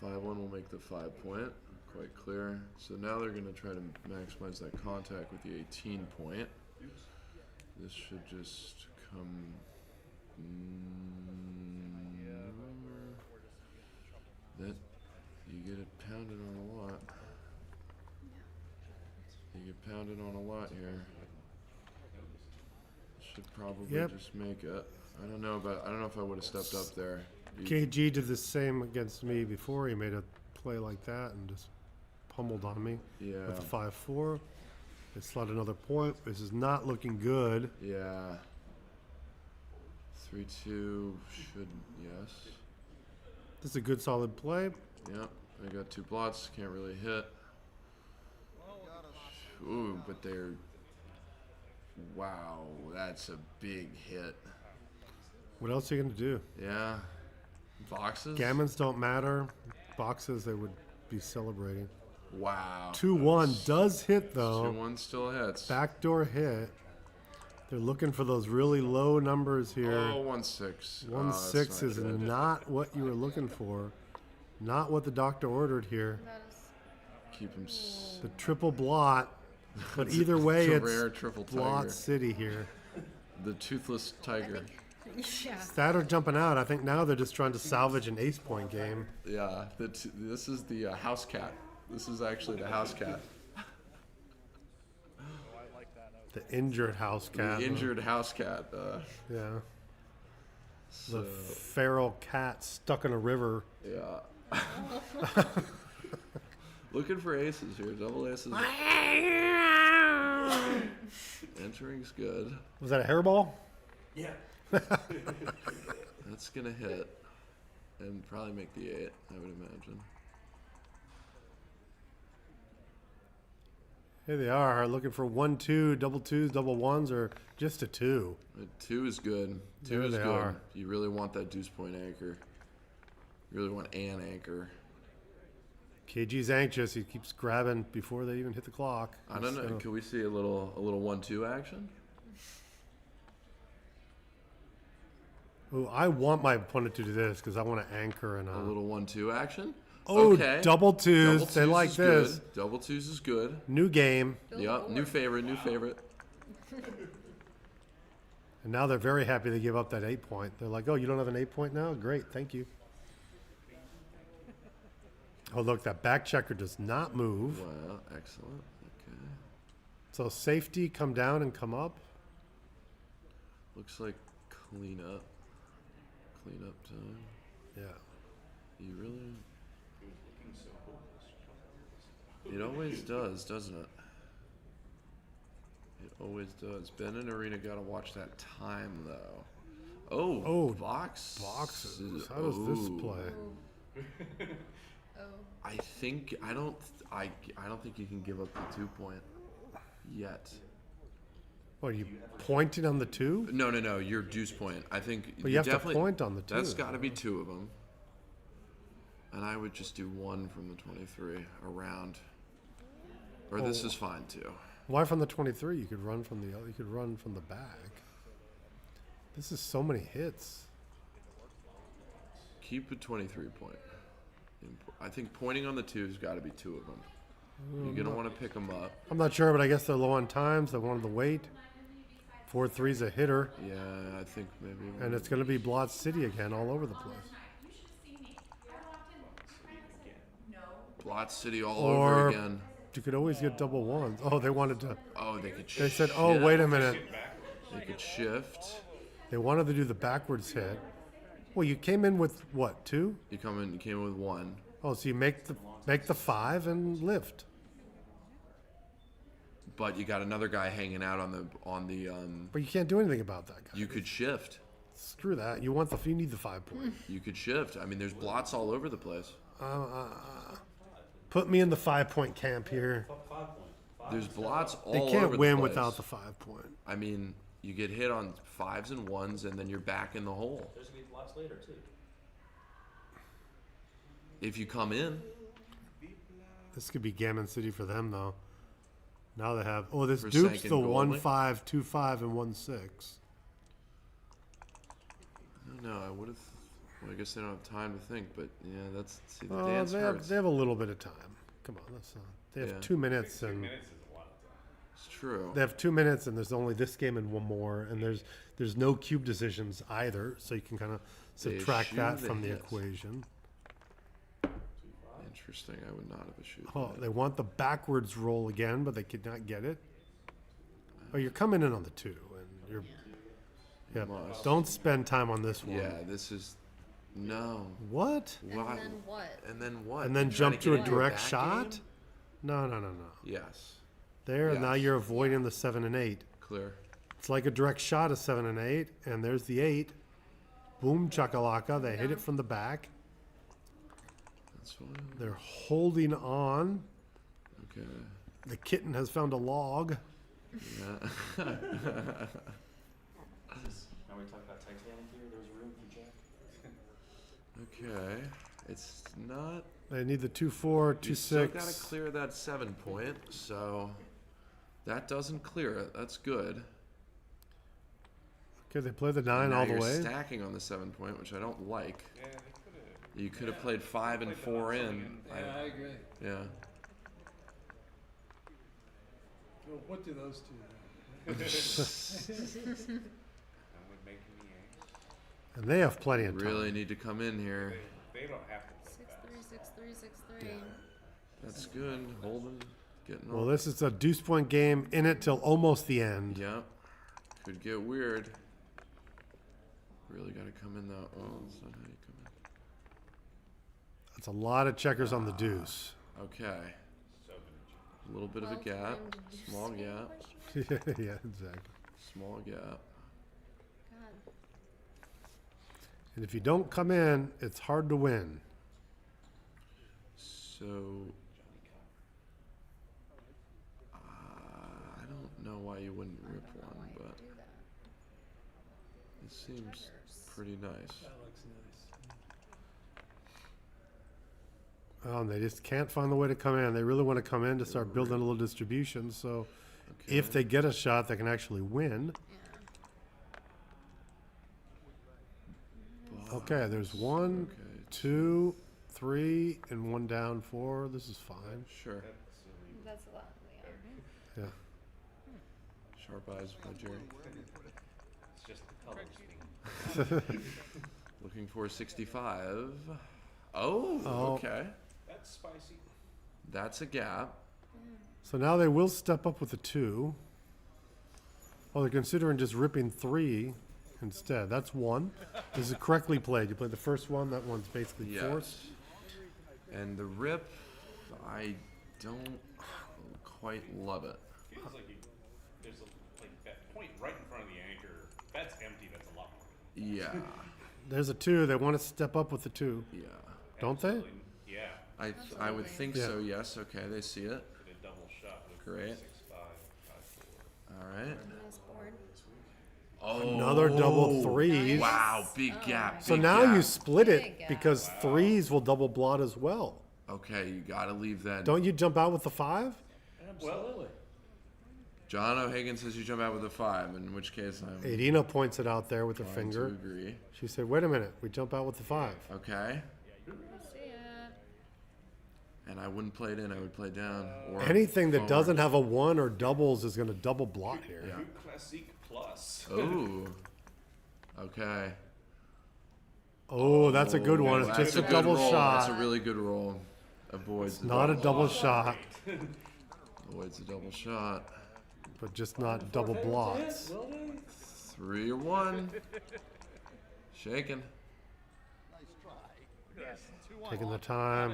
5-1 will make the 5 point. Quite clear. So now they're going to try to maximize that contact with the 18 point. This should just come. That you get it pounded on a lot. You get pounded on a lot here. Should probably just make it. I don't know if I would have stepped up there. KG did the same against me before. He made a play like that and just pummeled on me. Yeah. With the 5-4. They slot another point. This is not looking good. Yeah. 3-2 should, yes. This is a good solid play. Yep. They got 2 blots. Can't really hit. Ooh, but they're. Wow, that's a big hit. What else are you going to do? Yeah. Boxes? Gammons don't matter. Boxes, they would be celebrating. Wow. 2-1 does hit, though. 2-1 still hits. Backdoor hit. They're looking for those really low numbers here. Oh, 1-6. 1-6 is not what you were looking for. Not what the doctor ordered here. Keep him. The triple blot. But either way, it's a it's rare triple blot tiger. city here. The toothless tiger. That are jumping out. I think now they're just trying to salvage an ace point game. Yeah, this is the house cat. This is actually the house cat. The injured house cat. The injured house cat. Yeah. The feral cat stuck in a river. Yeah. Looking for aces here. Double aces. Entering's good. Was that a hairball? Yeah. That's gonna hit. And probably make the 8, I would imagine. Here they are, looking for 1-2, double 2s, double 1s, or just a 2. 2 is good. 2 There is they good. are. You really want that deuce point anchor. You really want an anchor. KG's anxious. He keeps grabbing before they even hit the clock. I don't know. Can we see a little 1-2 action? Oh, I want my opponent to do this because I want to anchor and a little 1-2 action. Oh, okay. double 2s. Double They 2s like is this. Good. Double 2s is good. New game. Yep. New favorite. New favorite. And now they're very happy they give up that 8 point. They're like, oh, you don't have an 8 point now? Great, thank you. Oh, look, that back checker does not move. Wow, excellent. Okay. So safety, come down and come up. Looks like clean up. Clean up time. Yeah. You really. It always does, doesn't it? It always does. Ben and Arena gotta watch that time though. Oh, boxes. How does this play? I don't think you can give up the 2 point yet. What, are you pointing on the 2? No. Your deuce point. I think. But you have to point on the 2. That's got to be 2 of them. And I would just do 1 from the 23 around. Or this is fine too. Why from the 23? You could run from the. You could run from the back. This is so many hits. Keep a 23 point. I think pointing on the 2's got to be 2 of them. You're gonna want to pick them up. I'm not sure, but I guess they're low on times. They wanted the weight. 4-3's a hitter. Yeah, I think maybe. And it's going to be Blot City again, all over the place. Blot City all over again. You could always get double 1s. Oh, they wanted to. Oh, they could. They said, "Oh, wait a minute." They could shift. They wanted to do the backwards hit. Well, you came in with what, 2? You came in with 1. Oh, so you make the 5 and lift. but you got another guy hanging out on the. But you can't do anything about that guy. You could shift. Screw that. You need the 5 point. You could shift. I mean, there's blots all over the place. Put me in the 5 point camp here. There's blots all They over can't the win place. without the 5 point. I mean, you get hit on 5s and 1s, and then you're back in the hole. There's gonna be lots later too. If you come in. This could be Gammon City for them though. Now they have this For dupes second the goal, 1-5, 2-5, and 1-6. No, I would have. Well, I guess they don't have time to think, but yeah, that's see the dance They hurts. have a little bit of time. Come on, they have 2 minutes and. 2 minutes is a lot of time. It's true. They have 2 minutes, and there's only this game and one more, and there's no cube decisions either, so you can kind of subtract that eschew the from the hit. equation. Interesting. I would not have eschewed. Oh, that. they want the backwards roll again, but they could not get it. Oh, you're coming in on the 2, and you're. Yeah, Must. don't spend time on this one. Yeah, this is. No. What? Why? And then what? And then what? And then You're trying jump to a get into direct back shot? game? No. Yes. There, now Yes. you're avoiding the 7 and 8. Clear. It's like a direct shot of 7 and 8, and there's the 8. Boom chakalaka. They hit it from the back. That's fine. They're holding on. Okay. The kitten has found a log. Yeah. Now we talk about Titanic here. There's room for Jack. Okay. It's not. They need the 2-4, You 2-6. still gotta clear that 7 point, so that doesn't clear it. That's good. Okay, they play the 9 Now all the you're way. stacking on the 7 point, which I don't like. Yeah, they could have. You could have played 5 and 4 in. Yeah, I agree. Yeah. Well, what do those two I'm making the aim. And they have plenty of time. Really need to come in here. They don't have to. 6-3, 6-3, 6-3. That's good. Holding. Getting Well, on. this is a deuce point game in it till almost the end. Yep. Could get weird. Really gotta come in though. Oh, that's not how you come in. That's a lot of checkers on the deuce. Okay. A little bit of a Well, gap. and did you Small say gap. question? Yeah, exactly. Small gap. God. So And if you don't come in, it's hard to win. I don't know why you wouldn't rip one, but Do that. it seems pretty nice. That looks nice. And they just can't find the way to come in. They really want to come in to start building a little distribution. So if they get a shot, they can actually win. Okay, there's 1, 2, 3, and 1 down 4. This is fine. Sure. That's a lot, yeah. Yeah. Sharp eyes by Jerry. It's just the colors thing. Looking for 65. Oh, okay. That's spicy. That's a gap. So now they will step up with a 2. Oh, they're considering just ripping 3 instead. That's 1. This is correctly played. You played the first one. That one's basically forced. And the rip, I don't quite love it. Feels like there's like that point right in front of the anchor. That's empty. That's a lot more. Yeah. There's a 2. They want to step up with the 2. Yeah. Don't they? Yeah. I would think so, yes. Okay, they see it. Get a double shot with Great. 6-5, 5-4. All right. Nice board. Oh, Another double 3s. Wow, big gap. So big now gap. you split it Big gap. because 3s will double blot as well. Okay, you gotta leave that. Don't you jump out with the 5? Absolutely. John O'Hagan says you jump out with a 5, in which case I'm Adina points it out there with her inclined finger. to agree. She said, wait a minute, we jump out with the 5. Okay. See ya. And I wouldn't play it in, I would play down. Or Anything that forward. doesn't have a 1 or doubles is going to double blot here. Yeah. Classique plus. Ooh. Okay. Oh, that's a good one. It's That's just a good double roll. shot. That's a really good roll. Avoids the Not a double shot, Avoids a double shot. but just not double blots. 3 or 1. Shaking. Taking the time.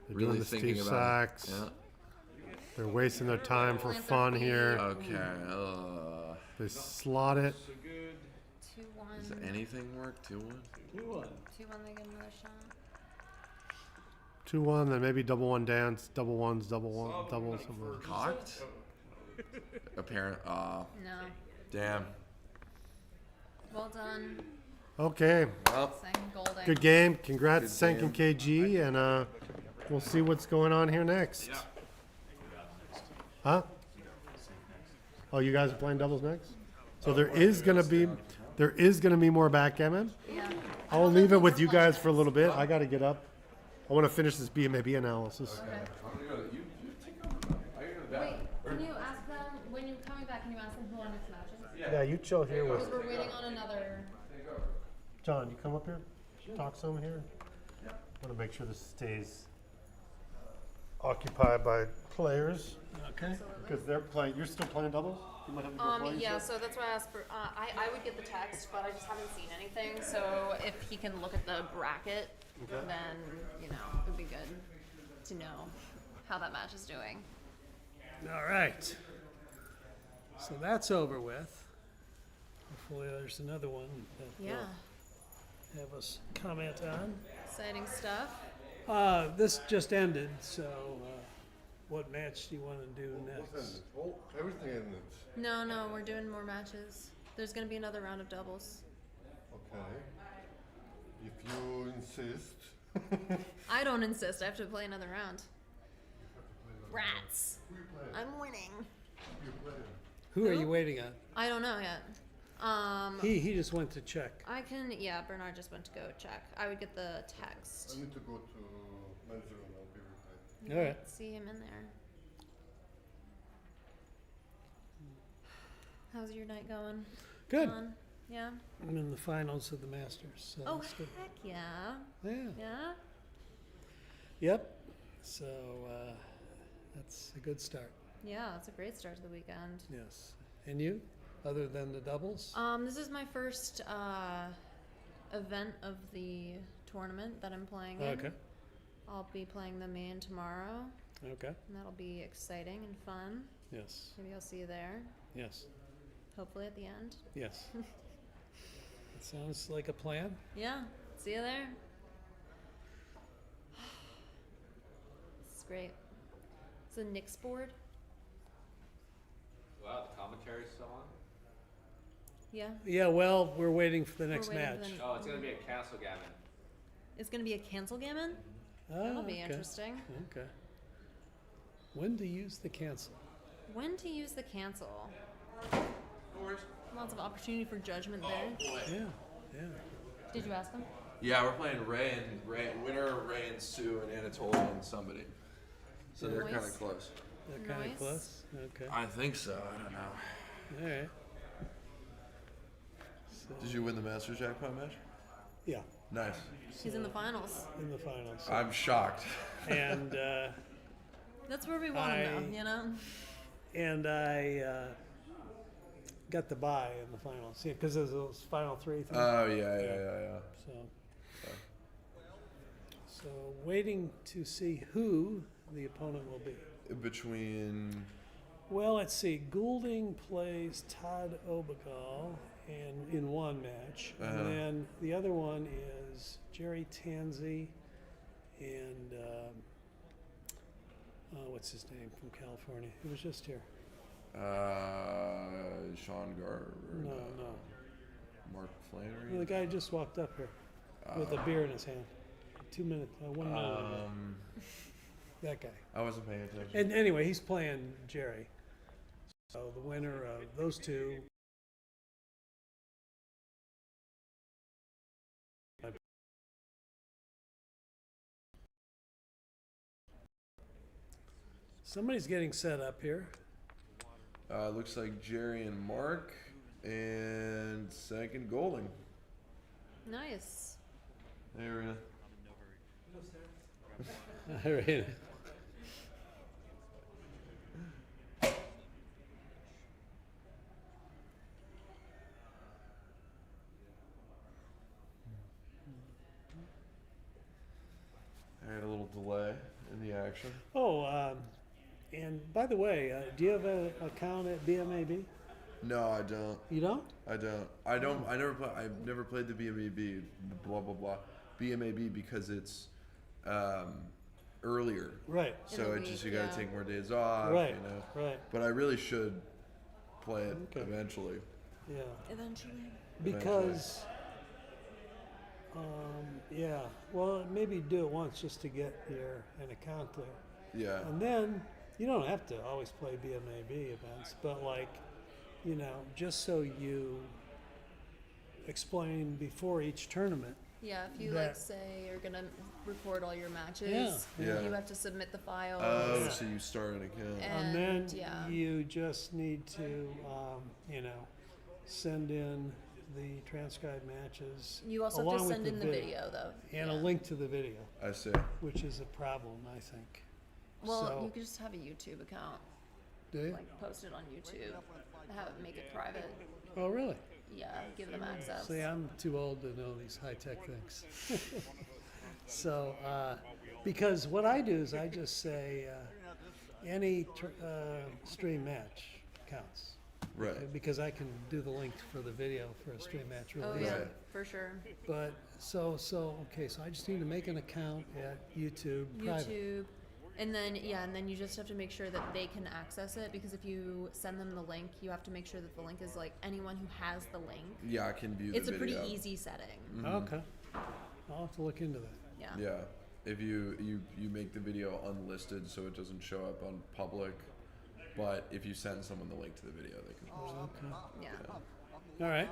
They're Really doing the thinking Steve about Sachs. it. Yeah. They're wasting their time for Plant their fun feet. here. Okay. They slot it. 2-1. Does anything work? 2-1. 2-1. 2-1. They get another shot. 2-1, then maybe double one dance, double ones, double one, double something. Cocked? Apparent. No. Damn. Well done. Okay. Well, Second golding. Good game. Congrats, Good Sank and game. KG, and we'll see what's going on here next. Huh? Oh, you guys are playing doubles next? So there is gonna be more backgammon. Yeah. I'll leave it with you guys for a little bit. I gotta get up. I want to finish this BMAB analysis. Wait, can you ask them, when you're coming back, can you ask them who won next matches? Yeah, you chill here with. Because we're waiting on another. John, you come up here, talk some here. I want to make sure this stays occupied by players. Okay. Because they're playing. You're still playing doubles? You might have to go play, you Yeah, said? so that's why I asked for, I would get the text, but I just haven't seen anything, so if he can look at the bracket, Okay. then, you know, it would be good to know how that match is doing. All right. So that's over with. Hopefully there's another one that Yeah, will have us comment on. exciting stuff. This just ended, so what match do you want to do next? Everything ended. No, we're doing more matches. There's gonna be another round of doubles. Okay. If you insist. I don't insist, I have to play another round. Rats. I'm winning. Who are you waiting on? I don't know yet. He just went to check. I can, yeah, Bernard just went to go check. I would get the text. I need to go to men's room. I'll be right back. All right. See him in there. How's your night going? Good. Fun? Yeah? I'm in the finals of the Masters. So Oh, that's good. heck yeah. Yeah. Yeah? Yep. So that's a good start. Yeah, it's a great start to the weekend. Yes. And you? Other than the doubles? This is my first event of the tournament that I'm playing in. Okay. I'll be playing the main tomorrow. Okay. And that'll be exciting and fun. Yes. Maybe I'll see you there. Yes. Hopefully at the end. Yes. That sounds like a plan. Yeah, see you there. This is great. It's a Knicks board. Wow, the commentary's still on? Yeah. Yeah, well, we're waiting for the next waiting for match. the- Oh, it's gonna be a Castle Gammon. It's going to be a cancel gammon? That'll be okay. interesting. Okay. When to use the cancel? When to use the cancel? Lots of opportunity for judgment there. Yeah, yeah. Did you ask them? Yeah, we're playing winner of Ray and Sue and Anatolia and somebody. So they're kind of close. They're kind of close? Okay. I think so. I don't know. All right. So, Did you win the Masters jackpot match? yeah, Nice. He's in the finals. in the finals. I'm shocked. And That's where we want him, I- though, you know? and I got the bye in the finals. Yeah, because of those final three things. Oh, yeah. So waiting to see who the opponent will be. Between. Well, let's see. Goulding plays Todd Obagal and in one match, and then the other one is Jerry Tanzi and what's his name from California? He was just here. Sean Gar. No. Mark Flannery. Well, the guy just walked up here with a beer in his hand. 2 minutes, 1 minute ago. That guy. I wasn't paying attention. And anyway, he's playing Jerry. So the winner of those two. Somebody's getting set up here. Looks like Jerry and Mark and second Golding. Nice. Hey, Rena. All right. I had a little delay in the action. Oh, And by the way, do you have an account at BMAB? No, I don't. You don't? I don't. I never play. I've never played the BMAB. Blah blah blah. BMAB because it's earlier. Right. So In it the just week, you gotta yeah. take more days off. Right, You know. right. But I really should play it Okay. eventually. Yeah. Eventually. Because, yeah, well, maybe do it once just to get an account there. Yeah. And then you don't have to always play BMAB events, but like, you know, just so you explain before each tournament. Yeah, if you that- like say you're gonna record all your matches, Yeah. you have to submit the files. Oh, so you start an account. And then yeah. you just need to, you know, send in the transcribed matches. You also have along to with send the in the video, though. And a Yeah. link to the video. I see. Which is a problem, I think. Well, So- you could just have a YouTube account. Do you? Like post it on YouTube. Make it private. Oh, really? Yeah, give them access. See, I'm too old to know these high-tech things. So, because what I do is I just say any stream match counts. Right. Because I can do the link for the video for a stream match really Oh easy. yeah, for sure. But so okay, so I just need to make an account at YouTube private. YouTube. And then you just have to make sure that they can access it, because if you send them the link, you have to make sure that the link is like anyone who has the link. Yeah, I can view the It's a video. pretty easy setting. Okay. I'll have to look into that. Yeah. Yeah. If you make the video unlisted so it doesn't show up on public, but if you send someone the link to the video, they can watch it. Okay. Yeah. All right.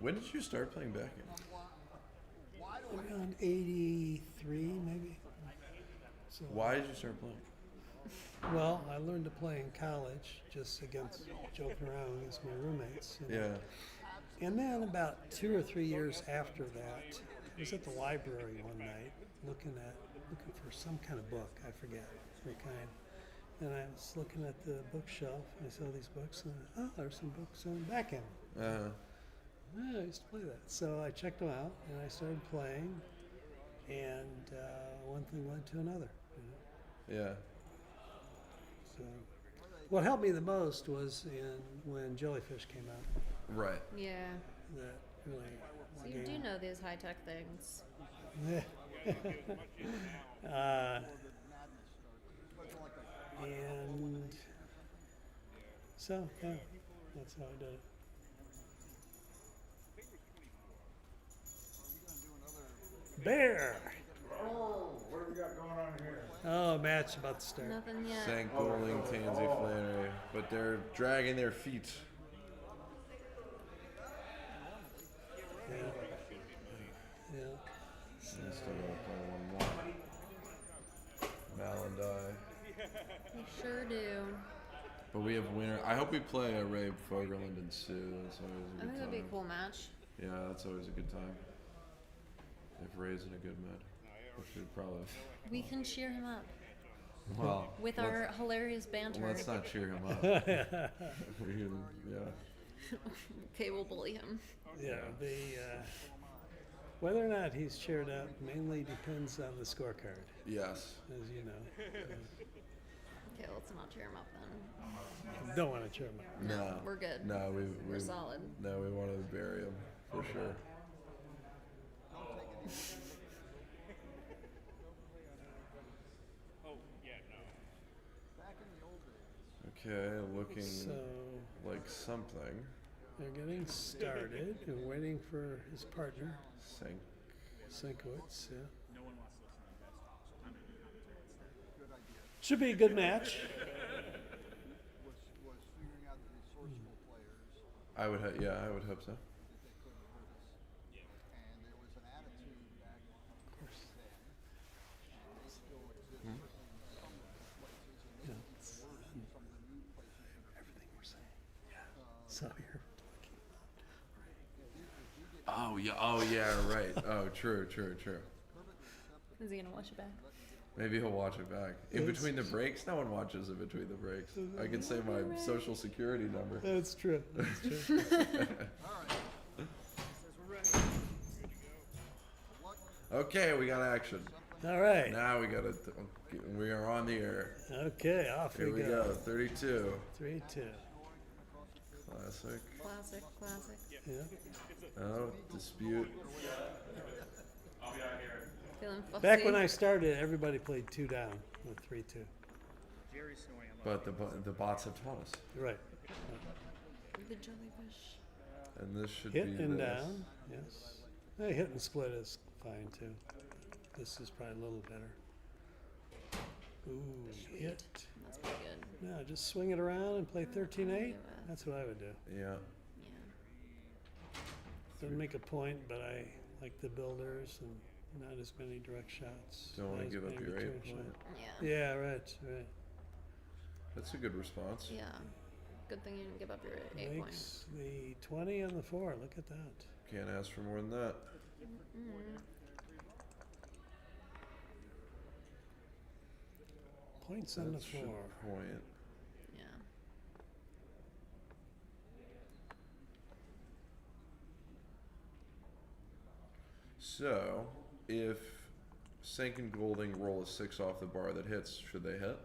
When did you start playing backgammon? Around 83, maybe. So, Why did you start playing? well, I learned to play in college, just joking around against my roommates. You know. Yeah. And then about 2 or 3 years after that, I was at the library one night looking for some kind of book, I forget what kind. And I was looking at the bookshelf and I saw these books and there's some books on backgammon. Yeah, I used to play that. So I checked them out and I started playing, and one thing led to another. You know? Yeah. So what helped me the most was when Jellyfish came out. Right. Yeah. That really. So you do know these high tech things. And so yeah, that's how I did it. Bear. Oh, what do we got going on here? Oh, match about to start. Nothing yet. Sank bowling, Tansy Flannery, but they're dragging their feet. Yeah. Yeah. They still gotta play one more. Malandai. You sure do. But we have winner. I hope we play Ray Fogerland and Sue. That's always a I good think that'd be a time. cool match. Yeah, that's always a good time. If Ray's in a good mood, which we'd probably. We can cheer him up. Well, with our hilarious banter. Let's not cheer him up. Yeah. Okay, we'll bully him. Yeah. Whether or not he's cheered up mainly depends on the scorecard. Yes. As you know. Okay, let's not cheer him up then. Don't want to cheer him up. No. We're good. No, We're solid. No, we want to bury him for sure. Okay, looking like something. They're getting started and waiting for his partner. Sinkowitz, yeah. Should be a good match. I would, I would hope so. So you're Oh yeah, right. Oh, true. Is he gonna watch it back? Maybe he'll watch it back. In between the breaks? No one watches in between the breaks. I can say my social security number. That's true. That's true. Okay, we got action. All right. Now we are on the air. Okay, off Here we go. 32. 3-2. Classic. Classic. Yeah. Oh, dispute. Feeling fussy. Back when I started, everybody played 2 down with 3-2. But the bots have taught us. Right. The jellyfish. And this should Hit be and this. down. Yes. Hey, hit and split is fine too. This is probably a little better. Ooh, hit. That's pretty good. No, just swing it around and play 13-8. That's what I would do. Yeah. Doesn't make a point, but I like the builders and not as many direct shots. Don't want Not to as give up many your return 8 point. shots. Yeah, right. That's a good response. Yeah. Good thing you didn't give up your 8 point. Makes the 20 and the 4. Look at that. Can't ask for more than that. Points on the That should 4. Point. Yeah. So, if Sink and Golding roll a 6 off the bar that hits, should they hit?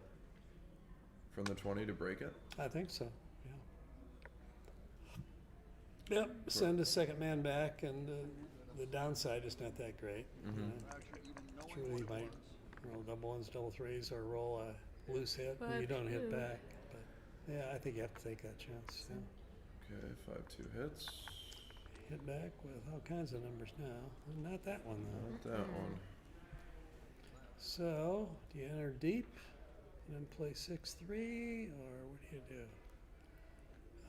From the 20 to break it? I think so. Yeah. Yep. Send a second man back, and the downside is not that great. Truly, you might roll double ones, double threes, or roll a loose hit and you don't hit 5-2. back. But yeah, I think you have to take that chance. Yeah. Okay, 5-2 hits. Hit back with all kinds of numbers now. Not that one though. Not that one. So, do you enter deep and then play 6-3, or what do you do?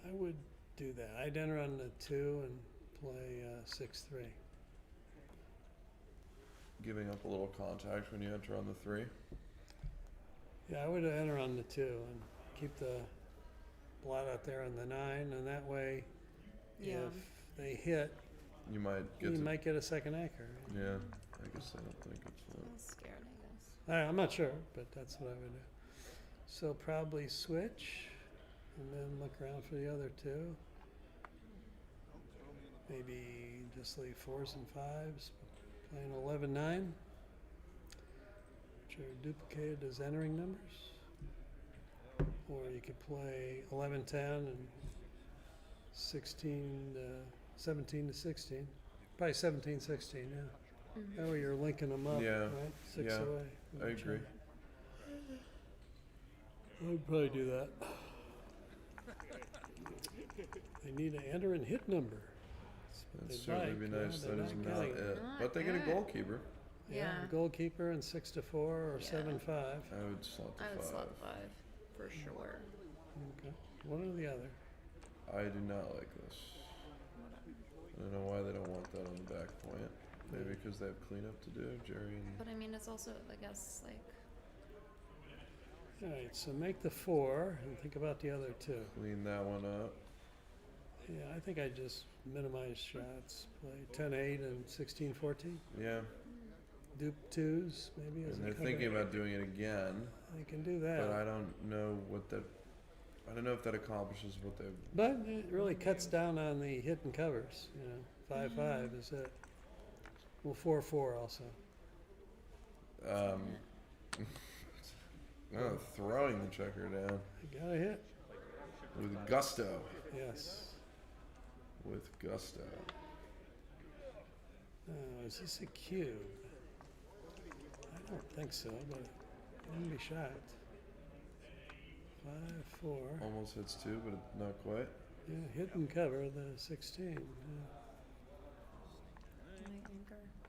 I would do that. I'd enter on the 2 and play 6-3. Giving up a little contact when you enter on the 3. Yeah, I would enter on the 2 and keep the blot out there on the 9, and that way, Yeah. if they hit, You might get you to, might get a second anchor. Yeah, I guess I don't think it's I was scared, I guess. I'm not sure, but that's what I would do. So probably switch, and then look around for the other 2. Maybe just leave 4s and 5s, playing 11-9, which are duplicated as entering numbers. Or you could play 11-10 and 17 to 16. Probably 17-16, yeah. That way you're linking them up, Yeah, right? 6 yeah, away. I agree. I'd probably do that. They need to enter and hit number. That'd They'd certainly like, be yeah, nice. they're That is not not getting it. Not But they get a good. goalkeeper. Yeah, Yeah. goalkeeper and 6-4 or 7-5. I would slot the I would 5. slot 5 for sure. Okay, one or the other. I do not like this. I don't know why they don't want that on the back point. Maybe because they have cleanup to do, Jerry and But I mean, it's also, I guess, like, All right, so make the 4 and think about the other 2. clean that one up. Yeah, I think I just minimize shots. Play 10-8 and 16-14. Yeah. Dupe 2s, maybe as And a they're cover. thinking about doing it again. They can do that. But I don't know what that. I don't know if that accomplishes what they. But it really cuts down on the hit and covers, 5-5 is it. Well, 4-4 also. Throwing the checker down. You got a hit. With gusto. Yes. With gusto. Oh, is this a cube? I don't think so, but I wouldn't be shocked. 5-4. Almost hits 2, but not quite. Yeah, hit and cover the 16.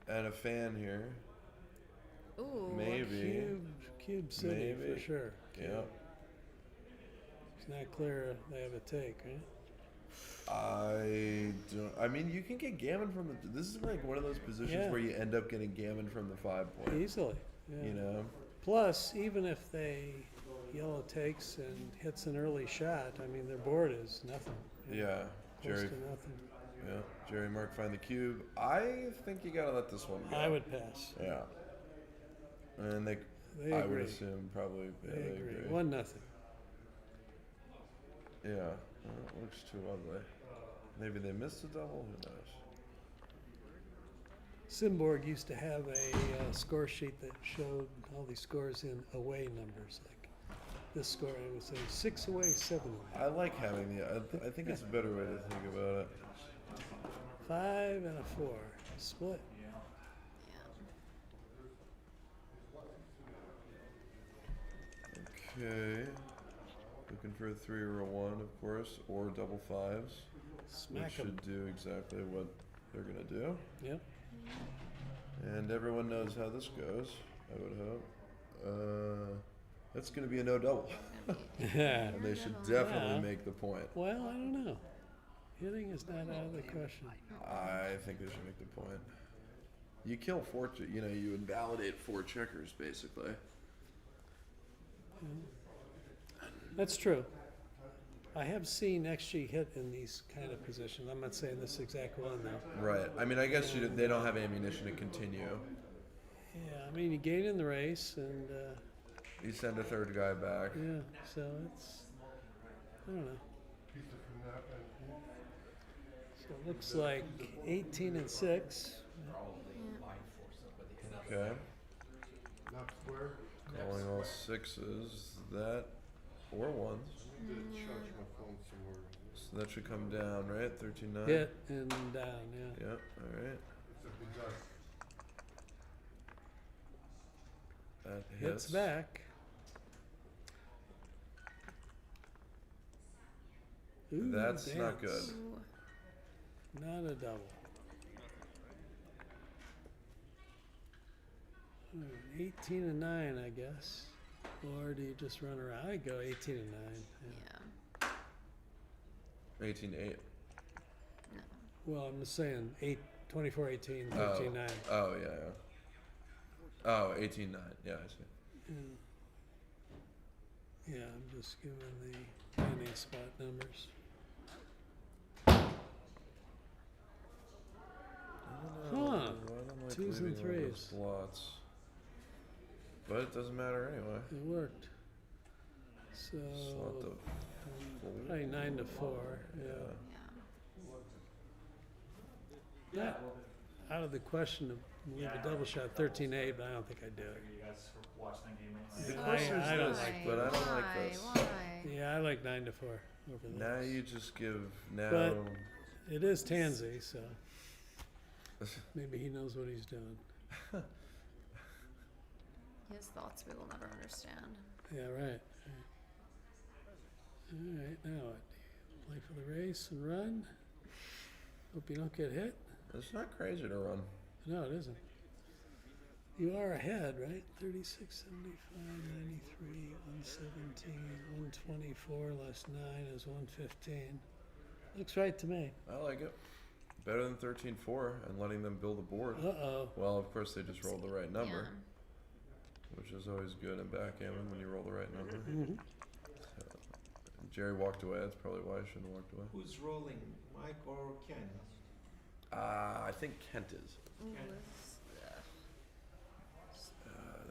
Yeah. And a fan here. ooh. Maybe. Cube City for Maybe. sure. Cube. Yep. It's not clear they have a take, right? I don't. I mean, you can get gammon from the. This is like one of those positions Yeah. where you end up getting gammon from the 5 point. Easily. Yeah. You know. Plus, even if they yellow takes and hits an early shot, I mean, their board is nothing. Yeah. Close Jerry. to nothing. Yeah. Jerry Mark find the cube. I think you gotta let this one go. I would pass. Yeah. And they They I would agree. assume probably. Yeah, They agree. 1-0. Yeah. It looks too ugly. Maybe they missed a double. Who knows? Simborg used to have a score sheet that showed all these scores in away numbers. Like this score, I would say 6 away, 7 away. I like having I think it's a better way to think about it. 5 and a 4. Split. Okay. Looking for a 3 or a 1, of course, or double 5s. Smack which 'em. should do exactly what they're going to do. Yep. And everyone knows how this goes, I would hope. That's going to be a no double. And they should definitely Yeah. make the point. Well, I don't know. Hitting is not out of the question. I think they should make the point. You kill 4, you invalidate 4 checkers, basically. That's true. I have seen XG hit in these kind of positions. I'm not saying this exact one though. Right. I mean, I guess they don't have ammunition to continue. Yeah, I mean, you gain in the race, and You send a 3rd guy back. yeah, so it's, I don't know. So it looks like 18 and 6. Okay. Knock square. Calling all 6s. That or 1s. Charge my phone somewhere. So that should come down, right? 13-9. Hit and down, yeah. Yep. All right. That hits. Hits back. Ooh, That's not good. dance. Not a double. 18 and 9, I guess. Or do you just run around? I go 18 and 9. Yeah. 18-8. Well, I'm just saying 24, 18, 13, 9. Oh, yeah. Oh, 18-9. Yeah, I see. Yeah, I'm just giving the landing spot numbers. Huh. 2s and 3s. Blots. But it doesn't matter anyway. It worked. So Slot the probably 9 to 4. Yeah. Not out of the question to leave a double shot 13-8, but I don't think I'd do it. You guys watch that game. The question's I don't this, like but I don't like this. Yeah, I like 9 to 4 over this. Now you just give But it is Tansy, so maybe he knows what he's doing. His thoughts we will never understand. Yeah, right. All right, now what? Play for the race and run. Hope you don't get hit. It's not crazy to run. No, it isn't. You are ahead, right? 36, 75, 93, 117, 124 less 9 is 115. Looks right to me. I like it. Better than 13-4 and letting them build a board. Uh-oh. Well, of course, they just rolled the right number, which is always good in backgammon when you roll the right number. Mhm. Jerry walked away. That's probably why I shouldn't have walked away. Who's rolling, Mike or Ken? I think Kent is.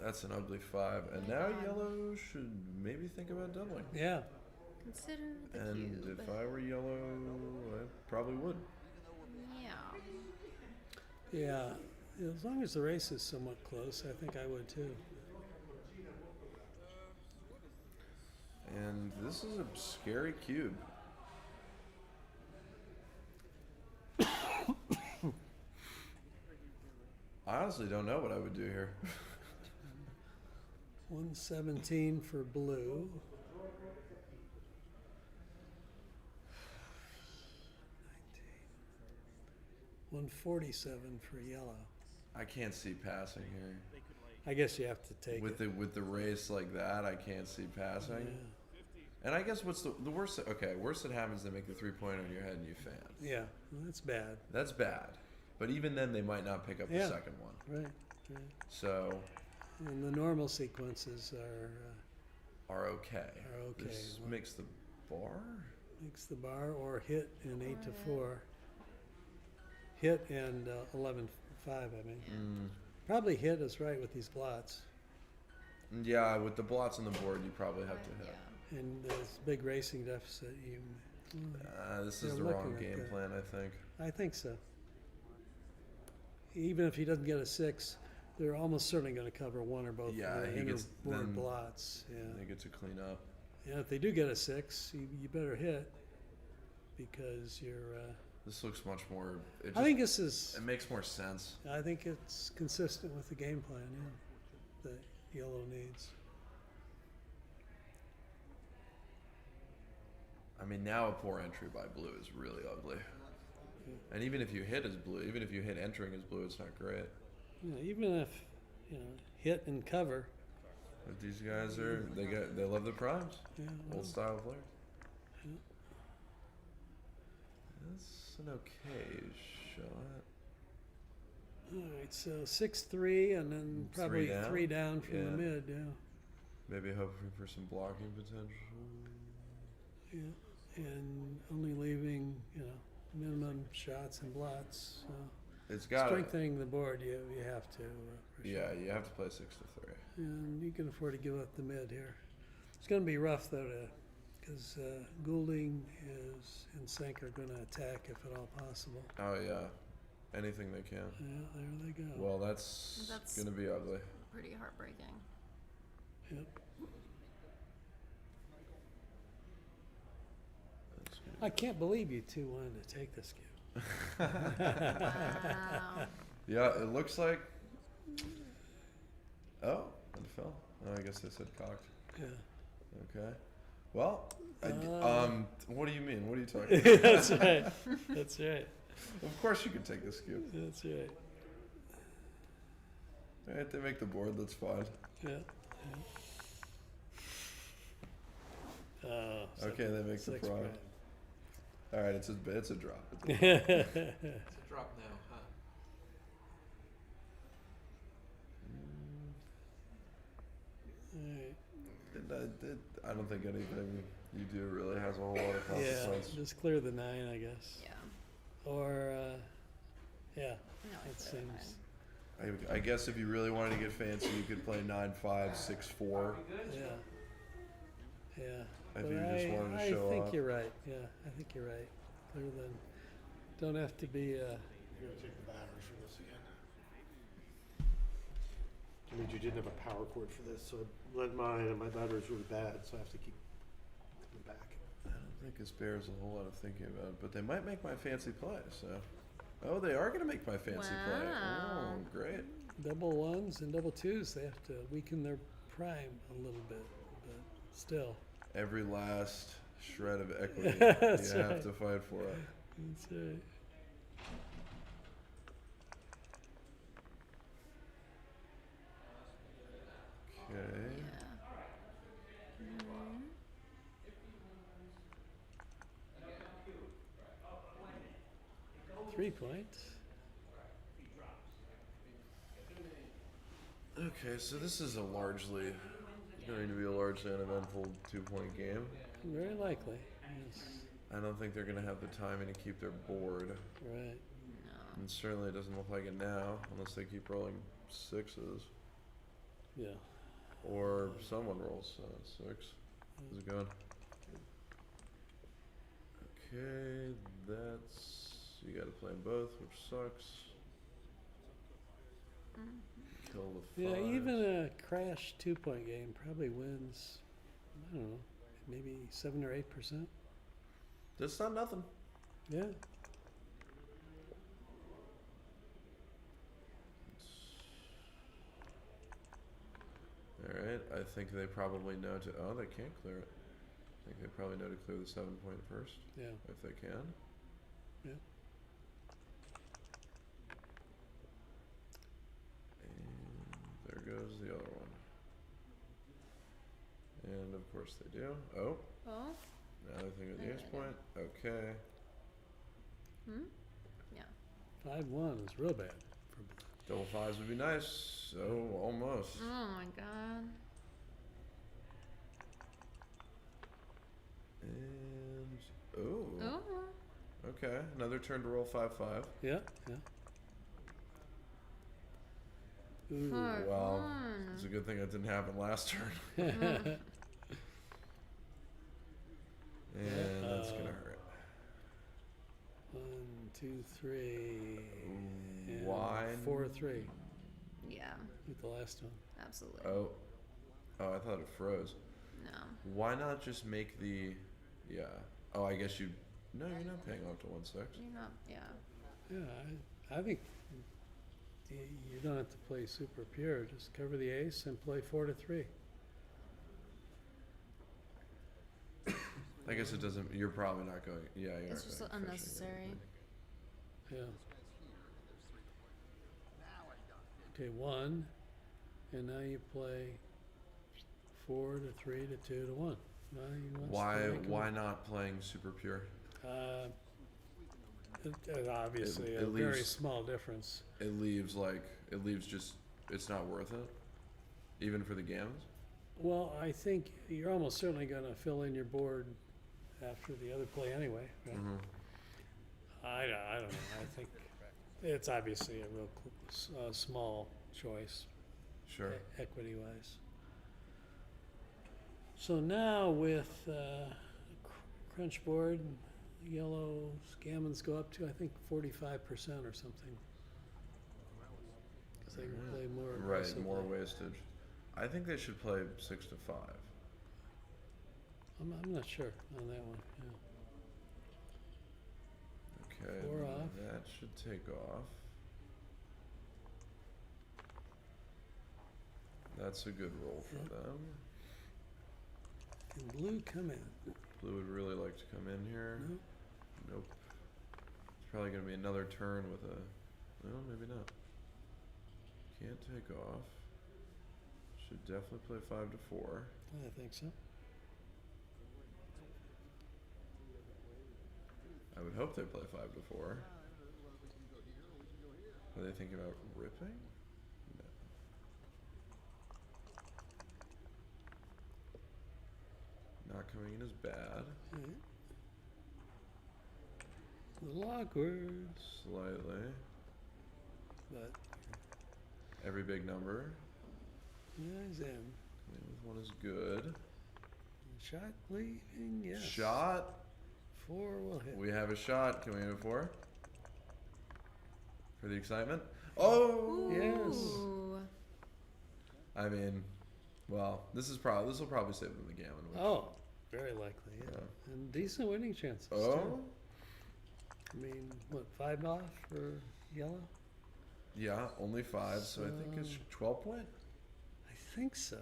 That's an ugly 5. And now yellow should maybe think about doubling. Yeah. Consider the And cube. if I were yellow, I probably would. Yeah. Yeah, as long as the race is somewhat close, I think I would too. And this is a scary cube. I honestly don't know what I would do here. 117 for blue. 147 for yellow. I can't see passing here. I guess you have to take With the race like that, I can't see passing. And I guess what's the worst? Okay, worst that happens, they make the 3-pointer on your head and you fan. Yeah, well, that's bad. That's bad. But even then, they might not pick up the second one. Right. So. And the normal sequences are okay. Are okay. This makes the bar. Makes the bar or hit in 8 to 4. Hit and 11-5. I mean. Probably hit is right with these blots. Yeah, with the blots on the board, you probably have to hit. And this big racing deficit, This is the wrong game plan, I think. I think so. even if he doesn't get a 6, they're almost certainly going to cover one or both Yeah, of the he inner gets board then blots. Yeah. They get to clean up. Yeah, if they do get a 6, you better hit because you're. This looks much more. I think this is. It makes more sense. I think it's consistent with the game plan. Yeah, that yellow needs. I mean, now a poor entry by blue is really ugly. And even if you hit as blue, even if you hit entering as blue, it's not great. Even if hit and cover. But these guys they love the primes. Yeah, Old style players. Yeah. That's an okay shot. All right, so 6-3, and then probably 3 down from the mid. Yeah. Maybe hoping for some blocking potential. Yeah, and only leaving minimum shots and blots. So It's got strengthening the board. You have to. For Yeah, sure. you have to play 6-3. And you can afford to give up the mid here. It's going to be rough though, because Goulding and Sink are going to attack if at all possible. Oh yeah, anything they can. Yeah, there they go. Well, that's going to be ugly. Pretty heartbreaking. Yep. I can't believe you two wanted to take this cube. Wow. Yeah, it looks like. Oh, it fell. Oh, I guess they said cocked. Yeah. Okay. Well, what do you mean? What are you talking about? That's right. That's right. Of course you can take this cube. That's right. All right, they make the board. That's fine. Yeah. Okay, they make the six prime. prime. All right, it's a drop. It's a drop. It's a drop now, huh? All right. I don't think anything you do really has a whole lot of Yeah, consequence. just clear the 9, I guess. Yeah. Or, yeah, No, it it's really seems. I guess if you really wanted to get fancy, you could play 9-5, 6-4. Yeah. Yeah. If But you just wanted to show I think off. you're right. Yeah, I think you're right. Clear then. Don't have to be. You're gonna take the batteries for this again. I mean, you didn't have a power cord for this, so I lent mine, and my battery's really bad, so I have to keep coming back. I don't think this bears a whole lot of thinking about, but they might make my fancy play. So, oh, they are going to make my fancy play. Wow. Oh, great. Double 1s and double 2s. They have to weaken their prime a little bit, but still. Every last shred of equity you That's have right. to fight for it. That's right. Okay. Yeah. Mhm. 3 points. Okay, so this is going to be a largely uneventful 2-point game. Very likely. Yes. I don't think they're going to have the timing to keep their board. Right. And certainly it doesn't look like it now, unless they keep rolling 6s. Yeah. Or someone rolls 6. How's it going? Okay, you gotta play them both, which sucks. Kill the 5. Yeah, even a crash 2-point game probably wins, I don't know, maybe 7 or 8%. That's not nothing. Yeah. Alright, I think they probably know to. Oh, they can't clear it. I think they probably know to clear the 7-point first. Yeah. If they can. Yeah. And there goes the other one. And of course they do. Oh. Oh. Now they think of the ace point. Okay. Hmm? Yeah. 5-1 is real bad. Double 5s would be nice. Oh, almost. Oh my god. And oh. Oh. Okay, another turn to roll 5-5. Yeah, yeah. Ooh. Well, it's a good thing that didn't happen last turn. And that's gonna hurt. 1, 2, 3. and Why? 4, 3. Yeah, With the last one. absolutely. Oh, I thought it froze. No. Why not just make the? Yeah. Oh, I guess you. No, you're not paying off to 1/6. You're not. Yeah. Yeah, I think you don't have to play super pure. Just cover the ace and play 4 to 3. I guess it doesn't. You're probably not going. Yeah, you're It's not just going fishing or unnecessary. anything. Yeah. Okay, 1, and now you play 4 to 3 to 2 to 1. Now he wants to make Why not playing super pure? Obviously It a very leaves- small difference. It leaves just. It's not worth it, even for the gammons. Well, I think you're almost certainly going to fill in your board after the other play anyway. Right? Mm-hmm. I don't know. I think it's obviously a real small choice, Sure. equity-wise. So now with crunch board, yellow gammons go up to I think 45% or something. Because they can play more Right, aggressively. more wastage. I think they should play 6 to 5. I'm not sure on that one. Yeah. Okay, 4 off. that should take off. That's a good roll for Yep. them. Can blue come in? Blue would really like to come in here. No. Nope. It's probably going to be another turn with a. No, maybe not. Can't take off. Should definitely play 5 to 4. I think so. I would hope they play 5 to 4. Are they thinking about ripping? No. Not coming in as bad. Okay. A little awkward, Slightly. but Every big number. yeah, he's in. Coming with 1 is good. Shot leaving, yes. Shot. 4 will hit. We have a shot. Can we have a 4? For the excitement? Oh! Yes. Ooh. I mean, well, this will probably save them the gammon. Which, Oh, very likely, yeah. Yeah. And decent winning chances, Oh? too. I mean, what, 5 off for yellow? Yeah, only 5, so I think it's 12 point. I think so.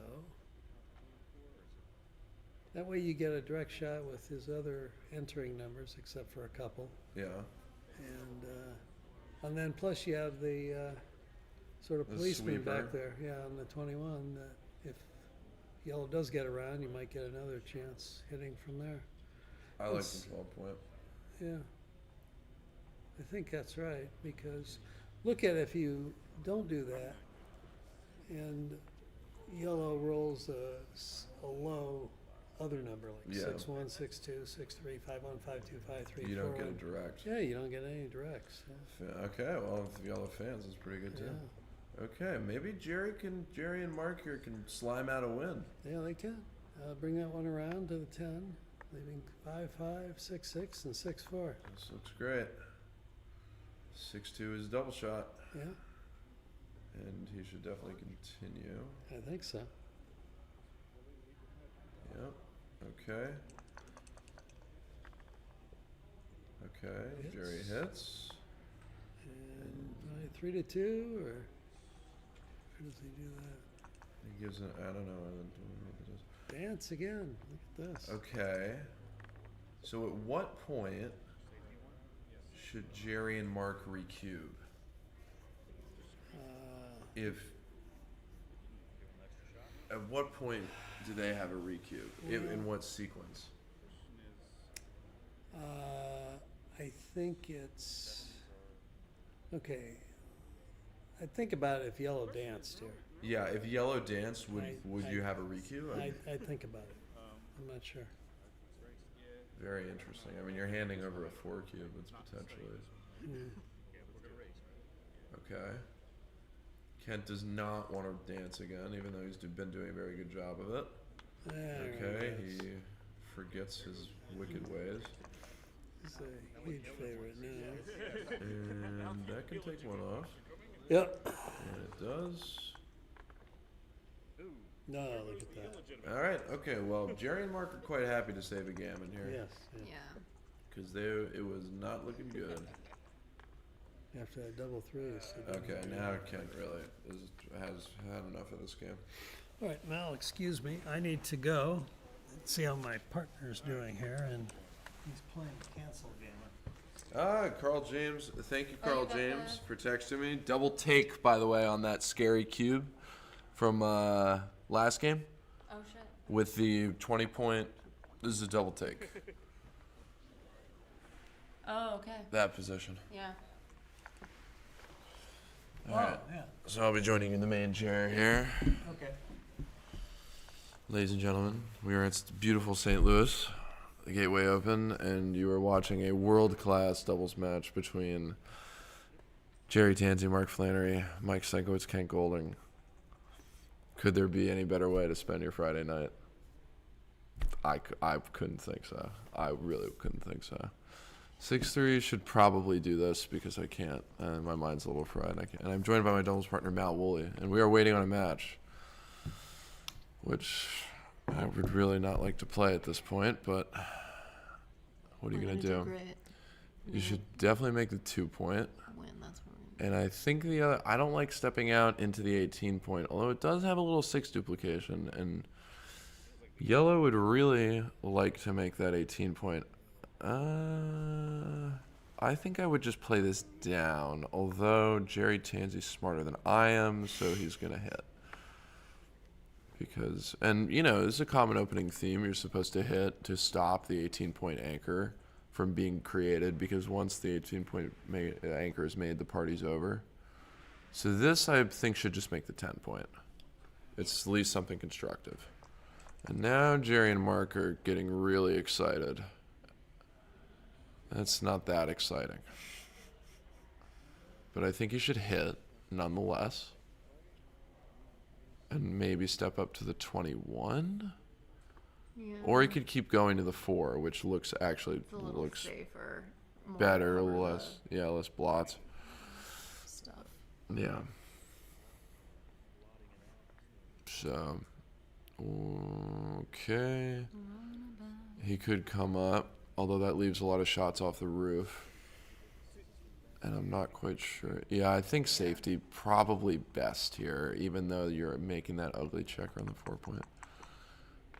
That way you get a direct shot with his other entering numbers, except for a couple. Yeah. And then plus you have the sort of The policeman sweeper. back there, yeah, on the 21, that if yellow does get around, you might get another chance hitting from there. I like It's- the 12 point. Yeah. I think that's right, because look at if you don't do that, and yellow rolls a low other number, like Yeah. 6-1, 6-2, 6-3, 5-1, 5-2, 5-3, You don't get a 4-1. direct. Yeah, you don't get any directs. Yeah. Okay, well, if yellow fans, it's pretty good too. Okay, maybe Jerry and Mark here can slime out a win. Yeah, they can. Bring that one around to the 10, leaving 5-5, 6-6, and 6-4. This looks great. 6-2 is a double shot. Yeah, And he should definitely continue. I think so. Yep. Okay. Okay, Hits. Jerry hits. And 3-2, or does he do that? He gives I don't know. I don't know what it is. Dance again. Look at this. Okay. So at what point should Jerry and Mark recube? If at what point do they have a recube? In what sequence? I think it's okay. I think about it if yellow danced here. Yeah, if yellow danced, would I- you have a recube? I think about it. I'm not sure. Very interesting. I mean, you're handing over a 4 cube. It's potentially okay. Kent does not want to dance again, even though he's been doing a very good job of it. There Okay, he is. he forgets his wicked ways. He's a Huge favorite now. And that can take one off. Yep. And it does. No, look at that. All right. Okay. Well, Jerry and Mark are quite happy to save a gammon here. Yes. Yeah. Because it was not looking good. After that double threes. Okay. Now Kent really has had enough of this game. All right, Mal, excuse me. I need to go. Let's see how my partner's doing here, and he's playing cancel gamer. Carl James. Thank you, Oh, Carl you got James, for texting me. Double take, by the way, on that scary cube from last game Oh shit. with the 20-point. This is a double take. Oh, okay. That position. Yeah. All right. Yeah. So I'll be joining you in the main chair here. Okay. Ladies and gentlemen, we are at beautiful St. Louis, the Gateway Open, and you are watching a world-class doubles match between Jerry Tansey, Mark Flannery, Mike Senkowitz, Kent Golding. Could there be any better way to spend your Friday night? I couldn't think so. I really couldn't think so. 6-3 should probably do this because I can't. My mind's a little fried. I can't. And I'm joined by my doubles partner, Matt Woolley, and we are waiting on a match, which I would really not like to play at this point, but what are you going to do? Great. You should definitely make the 2-point. Win, that's what we're And I think the other, I don't like stepping out into the 18-point, although it does have a little 6 duplication, and yellow would really like to make that 18-point. I think I would just play this down, although Jerry Tansey's smarter than I am, so he's going to hit. Because, and you know, this is a common opening theme. You're supposed to hit to stop the 18-point anchor from being created, because once the 18-point anchor is made, the party's over. So this, I think, should just make the 10-point. It's at least something constructive. And now Jerry and Mark are getting really excited. That's not that exciting. But I think you should hit, nonetheless. And maybe step up to the 21. Yeah. Or you could keep going to the 4, which looks looks safer, more better, cover less less blots. stuff. Yeah. So, okay. He could come up, although that leaves a lot of shots off the roof. And I'm not quite sure. Yeah, I think safety probably best here, even though you're making that ugly checker on the 4-point.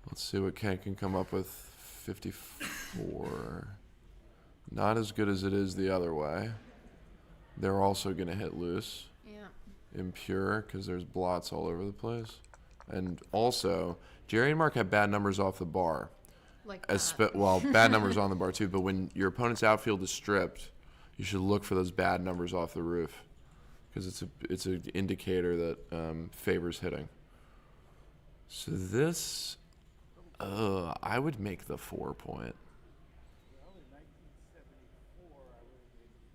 Let's see what Kent can come up with. 54. Not as good as it is the other way. They're also going to hit loose. Yeah. Impure, because there's blots all over the place. And also, Jerry and Mark have bad numbers off the bar. Like Well, bad numbers on the bar too, but when your opponent's outfield is stripped, you should look for those bad numbers off the roof, because it's an indicator that favors hitting. So this, I would make the 4-point.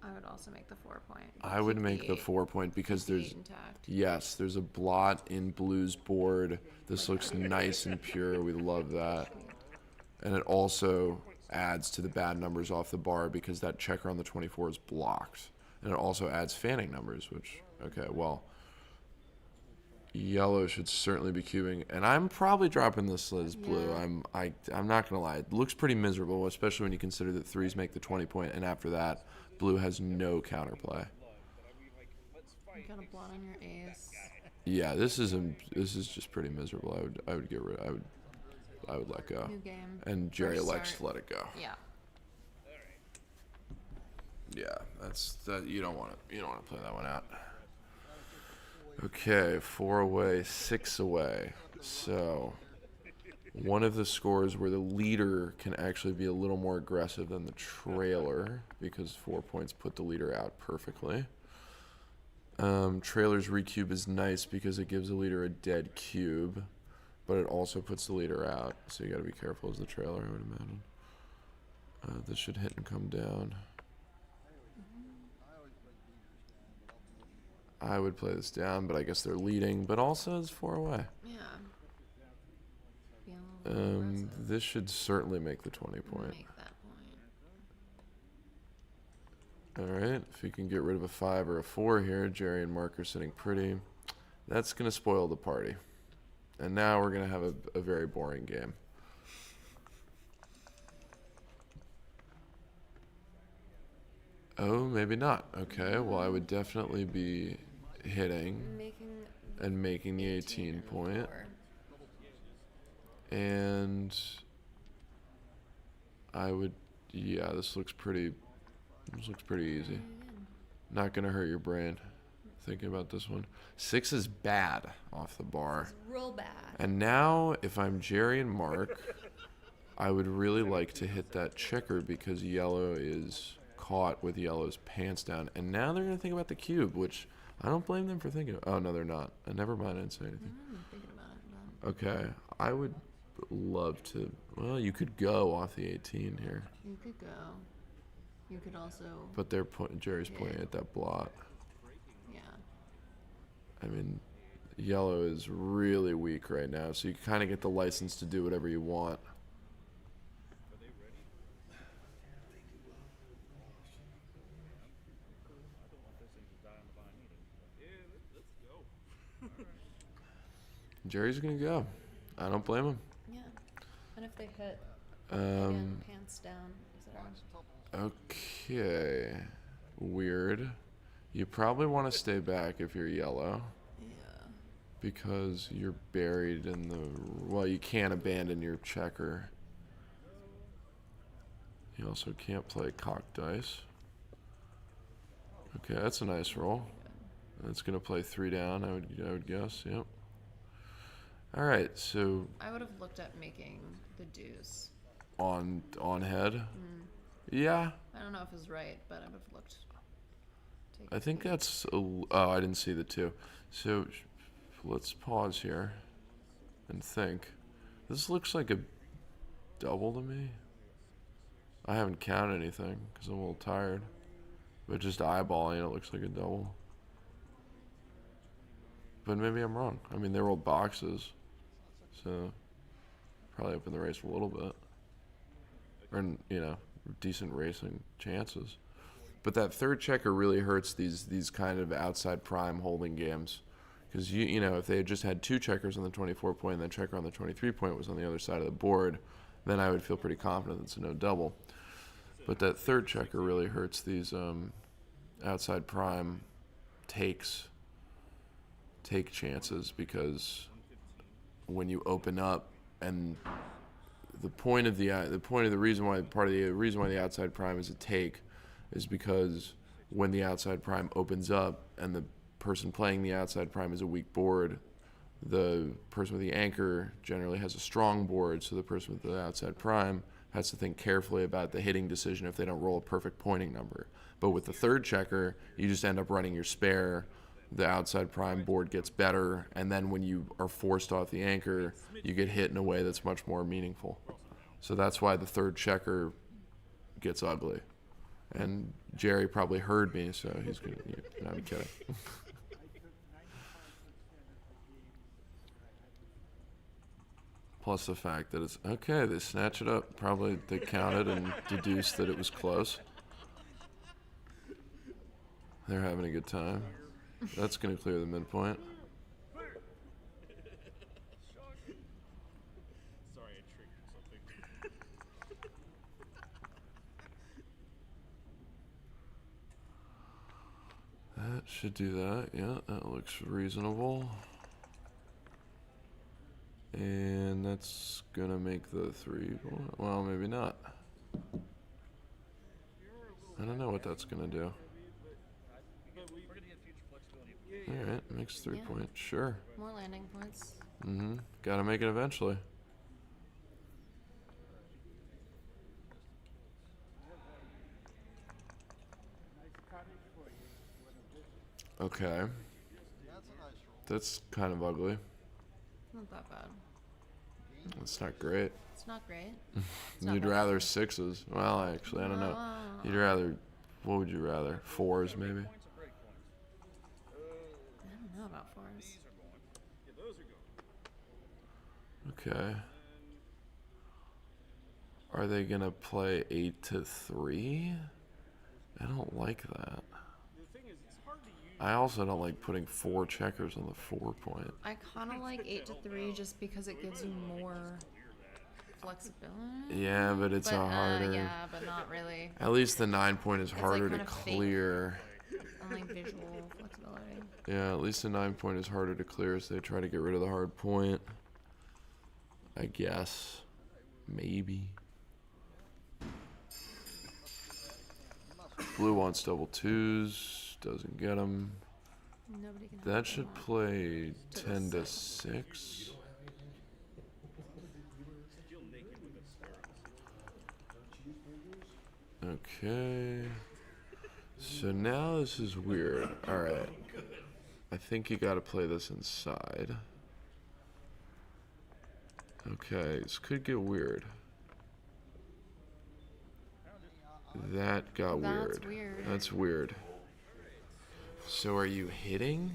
I would also make the 4-point. I would make the 4-point because there's there's a blot in blue's board. This looks nice and pure. We love that, and it also adds to the bad numbers off the bar because that checker on the 24 is blocked, and it also adds fanning numbers. Which yellow should certainly be cubing, and I'm probably dropping this as blue. Yeah. I'm not gonna lie, it looks pretty miserable, especially when you consider that 3s make the 20-point, and after that, blue has no counterplay. You got a blot on your ace. Yeah, this is just pretty miserable. I would get rid. I would let go. New game. And Jerry First likes start. to let it go. Yeah. Yeah, that's that. You don't want to play that one out. Okay, 4 away, 6 away. So one of the scores where the leader can actually be a little more aggressive than the trailer, because 4 points put the leader out perfectly. Trailer's recube is nice because it gives the leader a dead cube, but it also puts the leader out. So you got to be careful as the trailer, I would imagine. This should hit and come down. I would play this down, but I guess they're leading, but also it's 4 away. Yeah. This should certainly make the 20-point. Make that point. Alright, if you can get rid of a 5 or a 4 here, Jerry and Mark are sitting pretty. That's going to spoil the party. And now we're going to have a very boring game. Oh, maybe not. Okay, well, I would definitely be hitting and making the 18 point. And I would, yeah, this looks pretty easy. Not gonna hurt your brain thinking about this one. 6 is bad off the bar. Real bad. And now, if I'm Jerry and Mark, I would really like to hit that checker because yellow is caught with yellow's pants down. And now they're gonna think about the cube, which I don't blame them for thinking of. Oh, no, they're not. Never mind, I didn't say anything. Thinking about it, Okay, I would love to. Well, you could go off the 18 here. You could go. You could also. But Jerry's pointing at that blot. Yeah. I mean, yellow is really weak right now, so you kind of get the license to do whatever you want. Jerry's gonna go. I don't blame him. Yeah. And if they hit again, pants down, is it on? Okay. Weird. You probably want to stay back if you're yellow. Yeah. Because you're buried in the. Well, you can't abandon your checker. You also can't play cock dice. Okay, that's a nice roll. That's gonna play 3 down. I would guess. Yep. All right, so. I would have looked at making the deuce. On head. Yeah. I don't know if it's right, but I would have looked. I think that's. Oh, I didn't see the 2. So, let's pause here and think. This looks like a double to me. I haven't counted anything because I'm a little tired. But just eyeballing it, it looks like a double. But maybe I'm wrong. I mean, they're old boxes. So, probably up in the race a little bit. Or, decent racing chances. But that third checker really hurts these kind of outside prime holding games. Because, if they had just had 2 checkers on the 24 point and the checker on the 23 point was on the other side of the board, then I would feel pretty confident it's a no double. But that third checker really hurts these outside prime take chances, because when you open up, and the reason why the outside prime is a take is because when the outside prime opens up and the person playing the outside prime is a weak board, the person with the anchor generally has a strong board, so the person with the outside prime has to think carefully about the hitting decision if they don't roll a perfect pointing number. But with the third checker, you just end up running your spare. The outside prime board gets better, and then when you are forced off the anchor, you get hit in a way that's much more meaningful. So that's why the third checker gets ugly. And Jerry probably heard me, so he's gonna. No, I'm kidding. Plus the fact that it's okay. They snatch it up. Probably they counted and deduced that it was close. They're having a good time. That's going to clear the midpoint. Sorry, I triggered something. That should do that. Yeah, that looks reasonable. And that's going to make the 3. Well, maybe not. I don't know what that's going to do. Alright, makes 3 points. Sure. More landing points. Gotta make it eventually. Okay. That's kind of ugly. Not that bad. It's not great. It's not great. You'd rather 6s. Well, actually, I don't know. You'd rather. What would you rather? 4s, maybe? I don't know about 4s. Okay. Are they gonna play 8 to 3? I don't don't like that. I also don't like putting 4 checkers on the 4 point. I kind of like 8 to 3 just because it gives you more flexibility. Yeah, but it's a harder. Yeah, but not really. At least the 9 point is It's harder like to kinda fake. clear. Only visual flexibility. Yeah, at least the 9 point is harder to clear, so they try to get rid of the hard point. I guess. Maybe. Blue wants double 2s. Doesn't get them. Nobody can have That what they should want. play To the 10 to 6. 6. Okay. So now this is weird. Alright. I think you gotta play this inside. Okay, this could get weird. That got That's weird. weird. That's weird. So are you hitting?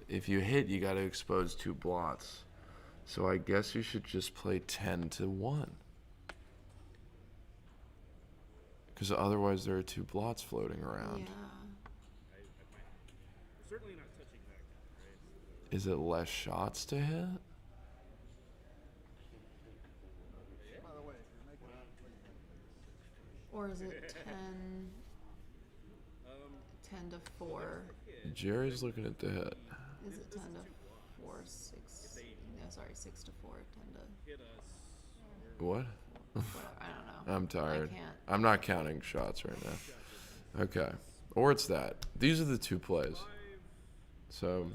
If you hit, you gotta expose 2 blots. So I guess you should just play 10 to 1. Because otherwise there are 2 blots floating around. Yeah. Is it less shots to hit? Or is it 10 to 4? Jerry's looking at the hit. Is it 10 to 4, 6? No, sorry, 6 to 4, 10 to... What? Whatever, I don't know. I'm tired. I can't. I'm not counting shots right now. Okay. Or it's that. These are the 2 plays. So,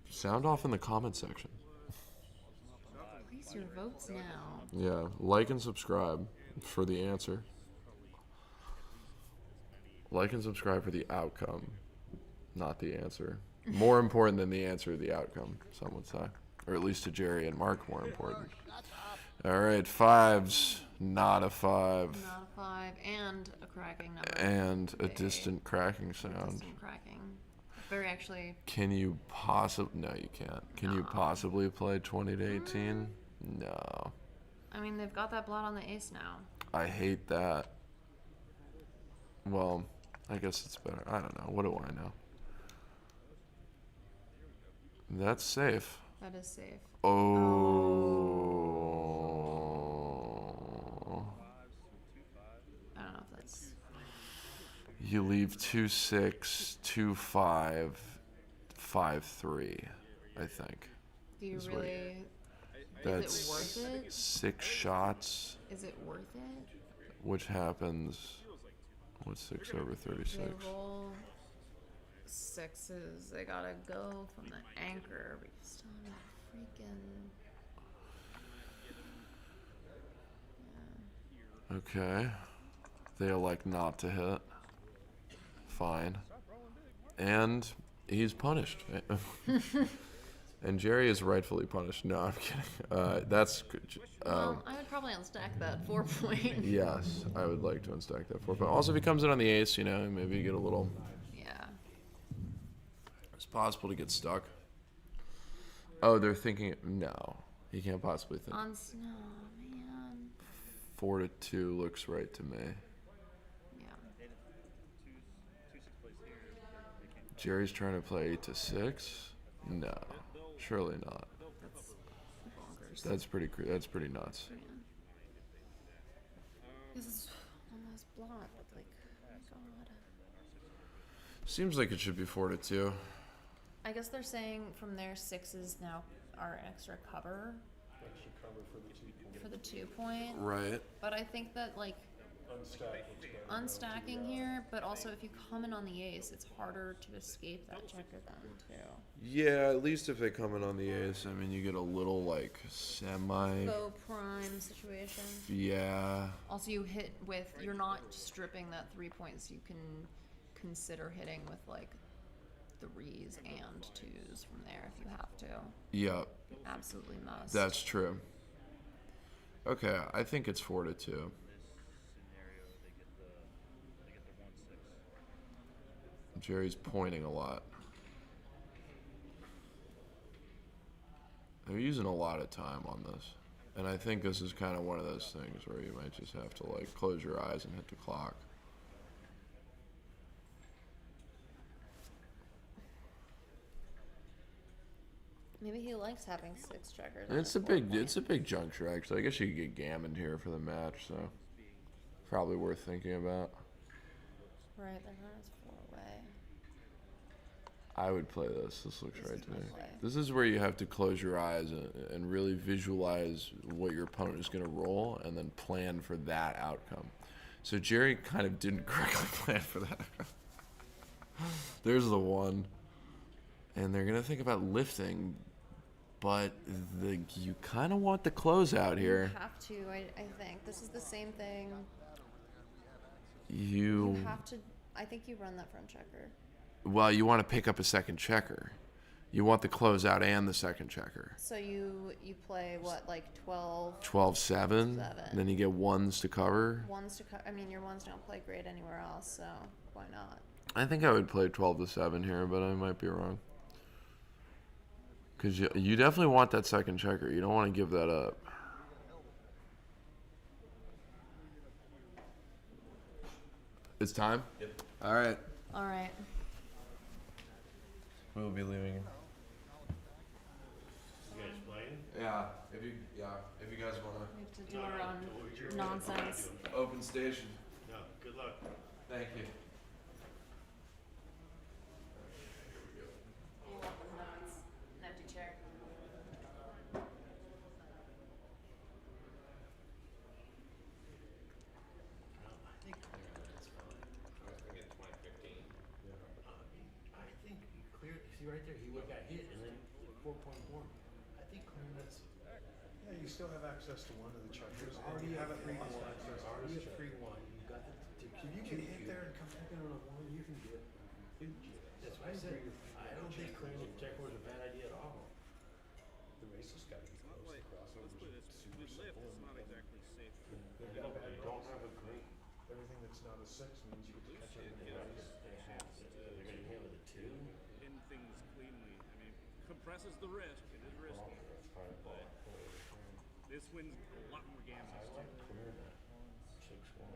sound off in the comment section. Place your votes now. Yeah, like and subscribe for the answer. Like and subscribe for the outcome, not the answer. More important than the answer, the outcome, some would say. Or at least to Jerry and Mark, more important. All right, 5s, not a 5. Not a 5, and a cracking number. And a distant cracking sound. Distant cracking. Very actually... Can you possibly... No, you can't. Can you possibly play 20 to 18? No. I mean, they've got that blot on the ace now. I hate that. Well, I guess it's better. I don't know. What do I know? That's safe. That is safe. Oh. I don't know if that's... You leave 2-6, 2-5, 5-3, I think. Do you is really... That's is it worth it? 6 shots. Is it worth it? Which happens... What's 6 over 36? They roll 6s. They gotta go from the anchor, but you still have freaking... Okay. They elect not to hit. Fine. And he's punished. And Jerry is rightfully punished. No, I'm kidding. That's good. Well, I would probably unstack that 4 point. Yes, I would like to unstack that 4 point. Also, if he comes in on the ace, you know, maybe you get a little... Yeah. It's possible to get stuck. Oh, they're thinking... No. He can't possibly think. On snow, man. 4 to 2 looks right to me. Yeah. Jerry's trying to play 8 to 6? No. Surely not. That's bonkers. That's pretty nuts. Yeah. This is one last blot, but like, oh my god. Seems like it should be 4 to 2. I guess they're saying from their 6s now are extra cover. Extra cover for the 2 point. Right. But I think that like unstacking here, but also if you come in on the ace, it's harder to escape that checker then too. Yeah, at least if they come in on the ace, I mean, you get a little like semi. Faux prime situation. Yeah. Also, you hit with, you're not stripping that 3 points. You can consider hitting with like 3s and 2s from there if you have to. Yep. You absolutely must. That's true. Okay, I think it's 4 to 2. Jerry's pointing a lot. They're using a lot of time on this. And I think this is kind of one of those things where you might just have to like close your eyes and hit the clock. Maybe he likes having 6 checkers. And it's a big juncture actually. I guess you could get gammoned here for the match, so probably worth thinking about. Right, they're not as far away. I would play this. This looks right to me. This is where you have to close your eyes and really visualize what your opponent is going to roll and then plan for that outcome. So Jerry kind of didn't correctly plan for that. There's the one. And they're going to think about lifting, but you kind of want the closeout here. You have to, I think. This is the same thing. You have to, I think you run that front checker. Well, you want to pick up a second checker. You want the closeout and the second checker. So you play what, like 12? 12-7. Then you get ones to cover. Ones to cover. I mean, your ones don't play great anywhere else, so why not? I think I would play 12-7 here, but I might be wrong. Because you definitely want that second checker. You don't want to give that up. It's time? Yep. All right. All right. We'll be leaving. You guys playing? Yeah. If you guys want We have to do our own nonsense. Open station. No, good luck. Thank you. You want the nuts. An empty chair. I think clearing that's fine. I was thinking 2015. I think he cleared, see right there, he would've got hit and then 4-point board. I think clearing that's. Yeah, you still have access to one of the checkers. Already You have a it 3-1, reloaded. there's already a 3-1, you've got the. If you can hit there and come back in on a 1, you can get. That's what I said, I don't think clearing the checker was a bad idea at all. The race has got to be close. The crossovers are super simple. exactly safe. They've got They don't have a great. everything that's not a 6 means you get to catch up in the race. They have, they're gonna handle the 2. In things cleanly. I mean, compresses the risk. It is risky. But this wins a lot more gambles too. Clear that 6-1.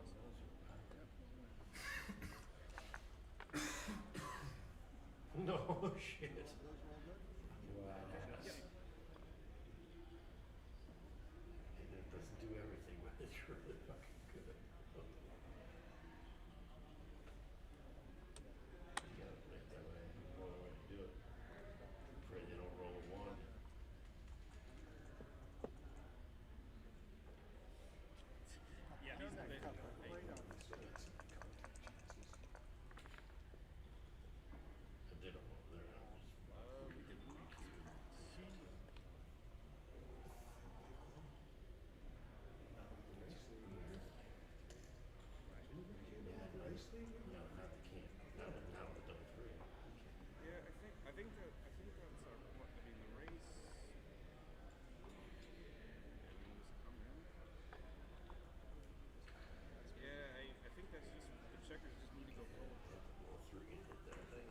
No shit. Wow. And it doesn't do everything, but it's really fucking good. You gotta play it that way. No other way to do it. Pray they don't roll a 1. Yeah, he's the best. They don't roll. They're not No, not the camp. Not with double 3. Yeah, I think that's what I mean. The race. Yeah, I think that's just the checkers just need to go forward. Roll 3 and hit that thing.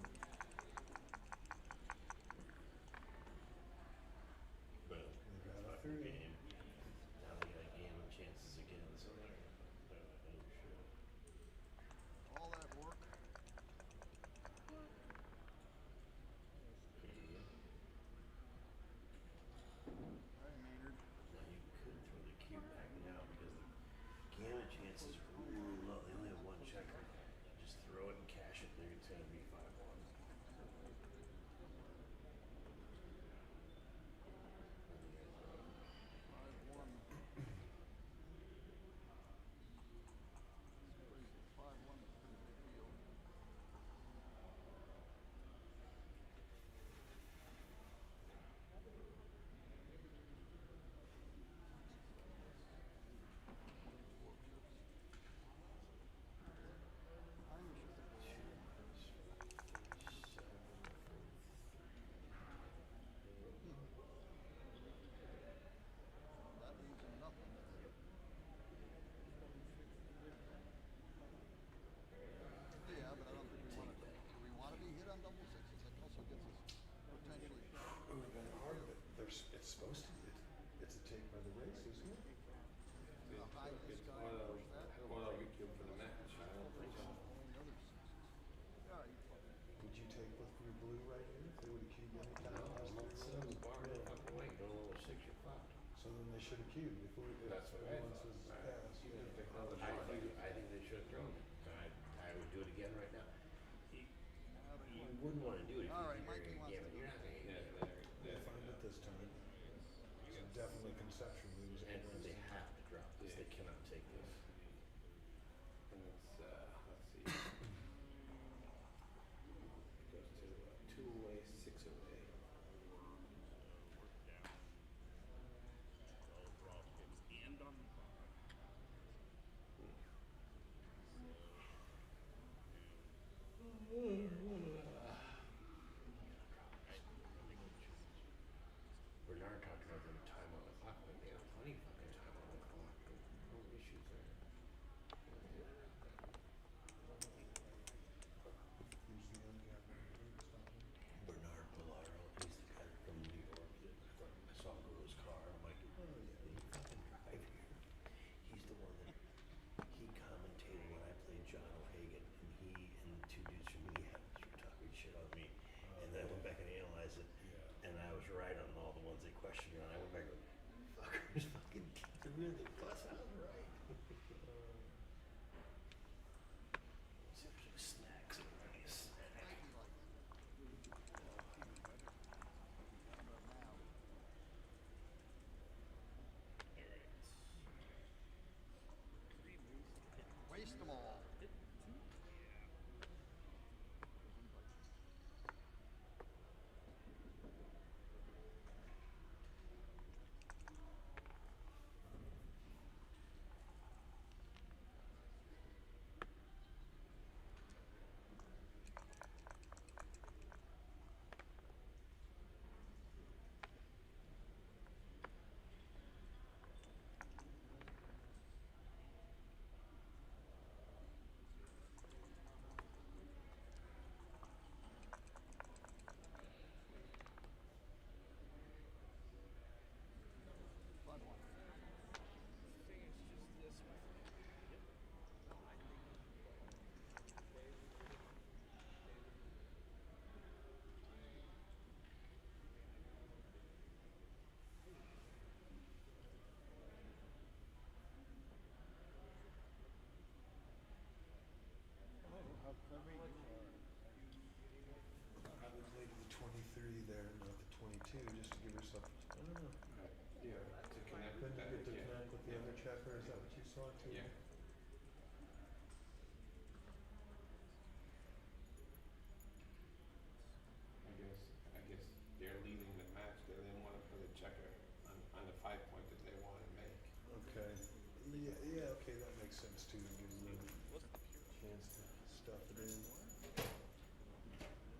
Well, it's not your game. Now they got gammon chances again, so they're oh shit. All that work. Now you could throw the cube back now because the gammon chances are really low. They only have 1 checker. Just throw it and cash it. They're gonna be 5-1. That means nothing. Yeah, but I don't think we want to be hit on double 6s. That also gets us potentially. It would have been hard, but it's supposed to be. It's a take by the race, isn't it? A high this guy push that. Well, we cube for the match. I don't think so. Would you take with your blue right here? If they would have cubed any time? So then they should have queued before That's what I once thought. was Right. passed. Even if they Yeah. call it I think they should have thrown it. I would do it again right now. You wouldn't want to do it if you think you're gonna get it. You're not gonna get it. If I'm at this time, so definitely conceptually was And interesting. they have to drop this. They cannot take this. And it's let's see. It goes to 2 away, 6 away. Bernard talked about them time on the clock, but they have plenty of fucking time on the clock. No issues there. Who's the endgame? Bernard Polaro, he's the guy from New York that I saw him go to his car. I'm like, oh yeah, he fucking drive here. He's the one that he commentated when I played John O'Hagan, and he and 2 dudes from Minneapolis were talking shit on me. And then I went back and analyzed it, and I was right on all the ones they questioned me on. I went back and went, fuckers fucking kicked the rear of the bus. I was right. Seriously, snacks. Everybody a snack. Waste them all. I would play the 23 there, not the 22, just to give yourself, I don't know. Yeah, to connect with Then that. you get to Yeah. connect with the other checker, is that what you saw too? Yeah. I guess they're leading the match. They didn't want to put a checker on the 5 point that they want to make. Okay. Yeah, okay, that makes sense too, it gives them a chance to stuff it in.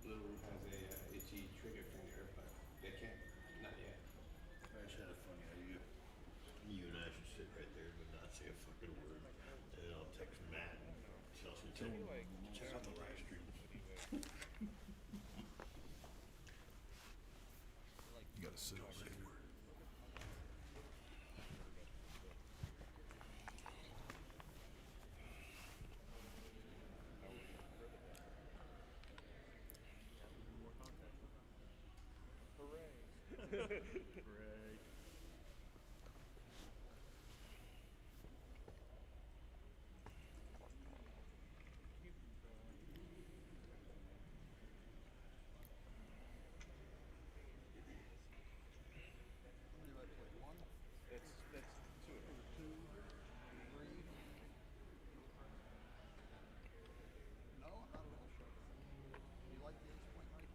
Blue has a itchy trigger finger, but they can't. Not yet. I just had a funny idea. You and I should sit right there but not say a fucking word. And then I'll text Matt and tell him to check out the live stream. You gotta sit over there. Hooray. That's 2. 2, 3. No, I'm not at all sure. You like the ace point, Mike?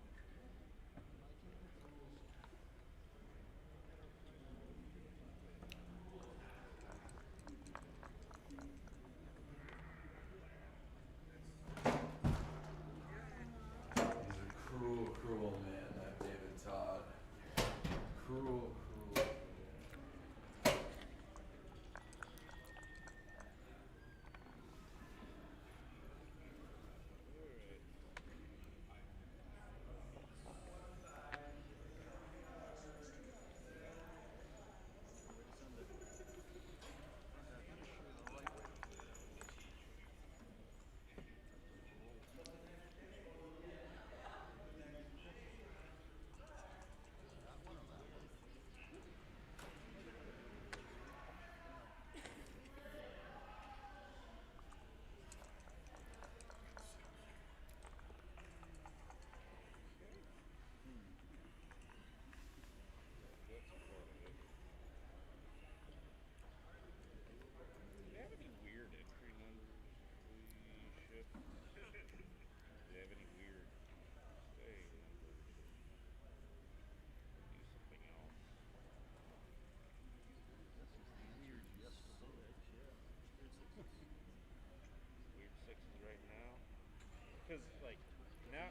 because like now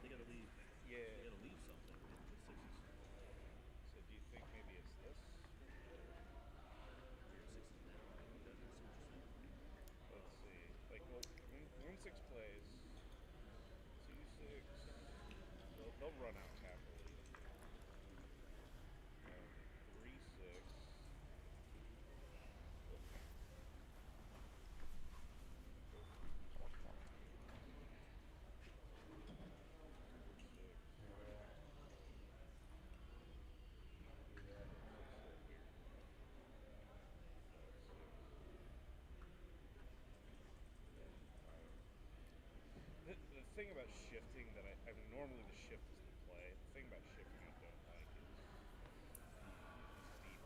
They gotta leave. Yeah. They gotta leave something. The sixes. So do you think maybe it's this? Your sixes now. Okay, I see what you're saying. Let's see. Like, well, when 6 plays, 2-6, they'll run out happily. 3-6. The thing about shifting that I mean, normally the shift is the play. The thing about shifting I don't like is deep.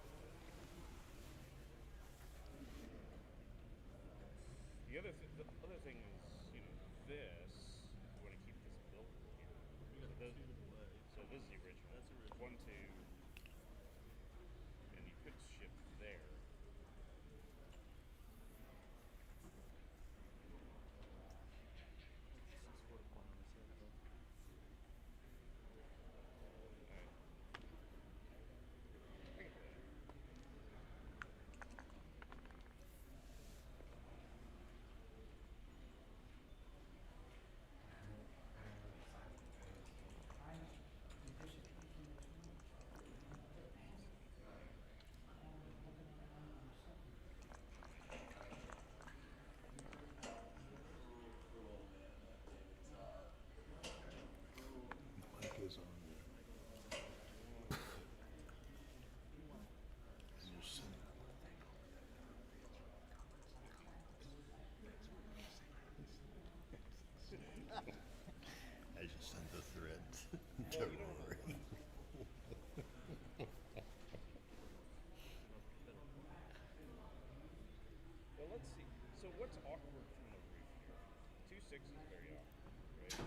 The other thing is, you know, this. You want to keep this built here. We got So, two to play. so this is the original. That's the original. 1, 2, and you could shift there. Mic is on. I just sent the thread to Rory. Well, let's see. So what's awkward from the roof here? 2-6 is very awkward, right?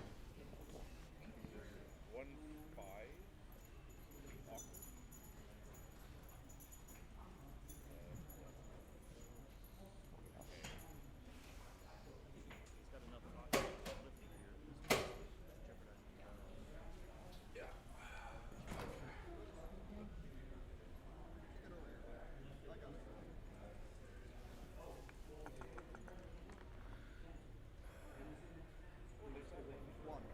1-5 pretty awkward. He's got enough lifting here. This is jeopardizing the Yeah. One.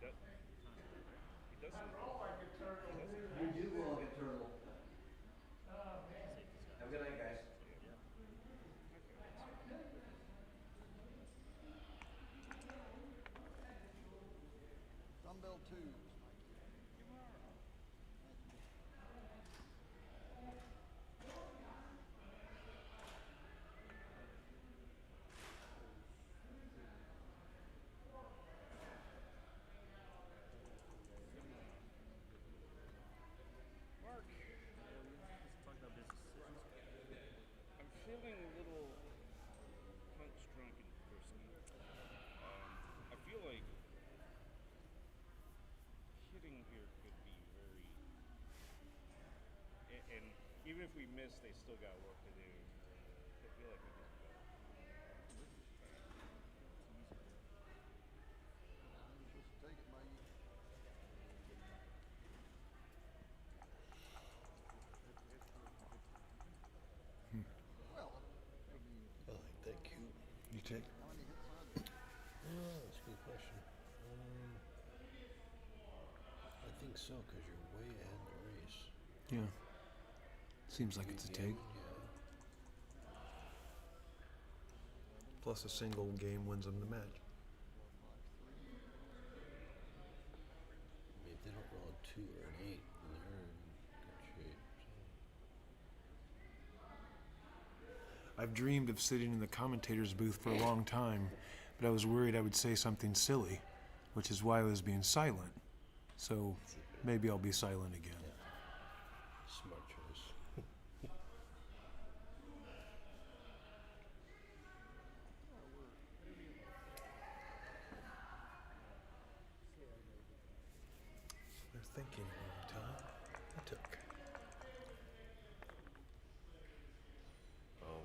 does. He doesn't. You do roll like a turtle. Have a good night, guys. Dumbbell twos. Mark. Talk about business decisions. I'm feeling a little punch drunk and personally. I feel like hitting here could be very. And even if we miss, they still got work to do. I feel like we just go. Just take it, mate. Well, I mean, I like that cube. You take. how many hits are there? Oh, that's a good question. I think so, because you're way ahead in the race. Yeah. Seems like it's a take. Yeah. Plus a single game wins them the match. I mean, if they don't roll a 2 or an 8, then they're in good shape. So. I've dreamed of sitting in the commentator's booth for a long time, but I was worried I would say something silly, which is why I was being silent. So maybe I'll be silent again. Smart choice. They're thinking a long time. I took. Oh boy.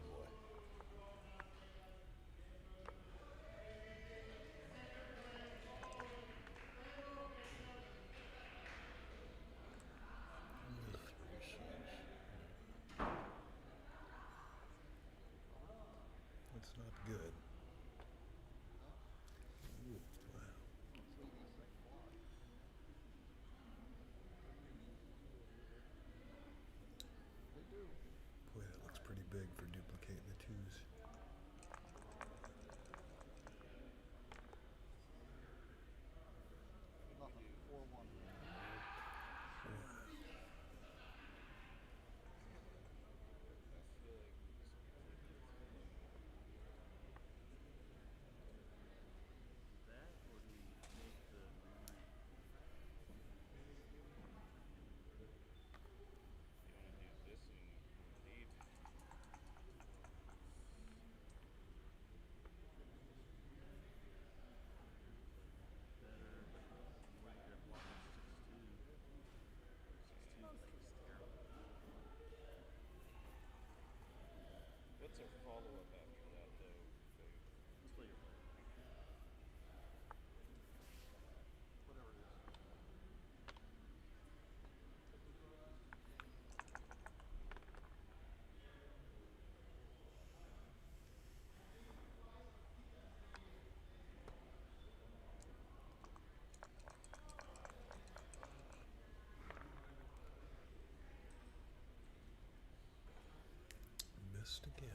That's not good. Ooh, wow. Boy, that looks pretty big for duplicating the twos. Nothing. 4-1. That, or do we make the rewind? You want to do this and lead. Better, but you might get a block of 6-2. 6-2 is terrible. What's our follow-up after that, though? Let's play your play. Whatever it is. Missed again.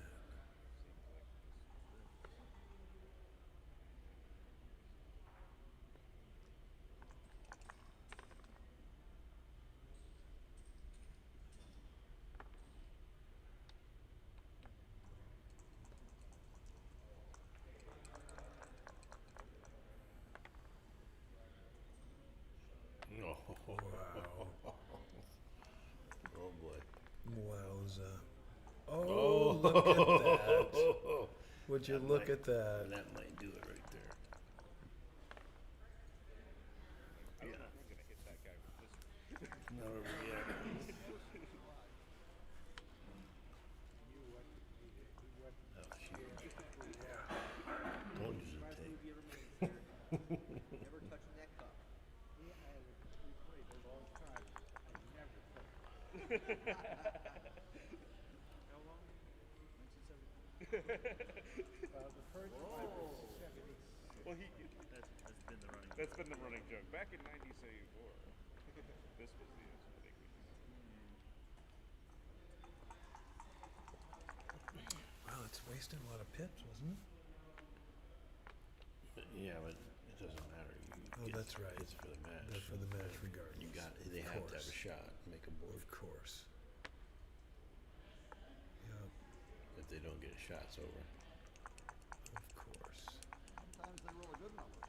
No. Wow. Oh boy. Wowza. Oh, look at that. Would you look at that? That might do it right there. I don't know if I'm going to hit that guy with this. Not overreacting. Oh, shoot. Told you to take. Never touching that cup. We played those all the time. I never played. How long? 1970. The first one was 76. Well, that's been the running. That's been the running joke. Back in 1974, this was the big week. Well, it's wasting a lot of pips, wasn't it? Yeah, but it doesn't matter. Oh, that's right. It's for the match. They're for the match regardless. You got. They have to have a shot. Make a board. Of course. Yeah, If they don't get a shot, it's over. of course. Sometimes they roll a good number.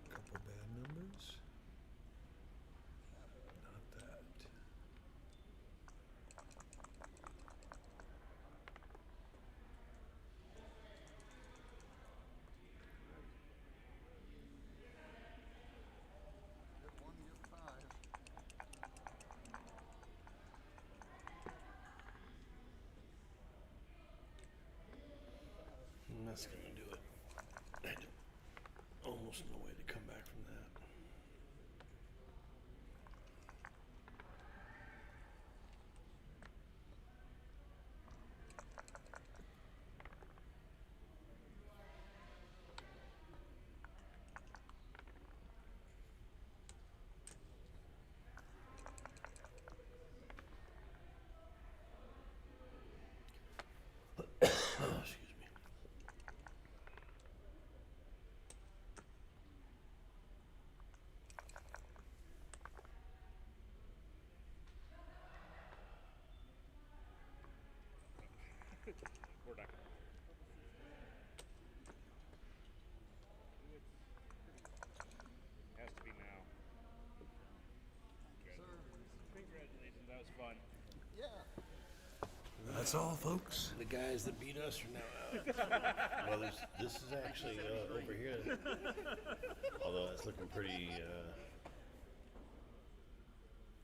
Couple bad numbers. Not that. Get one, get five. And that's gonna do it. I don't, almost no way to come back from that. Excuse me. We're not gonna. Has to be now. Congratulations, that was fun. Yeah. That's all, folks. The guys that beat us are now out. Well, this is actually over here. Although that's looking pretty.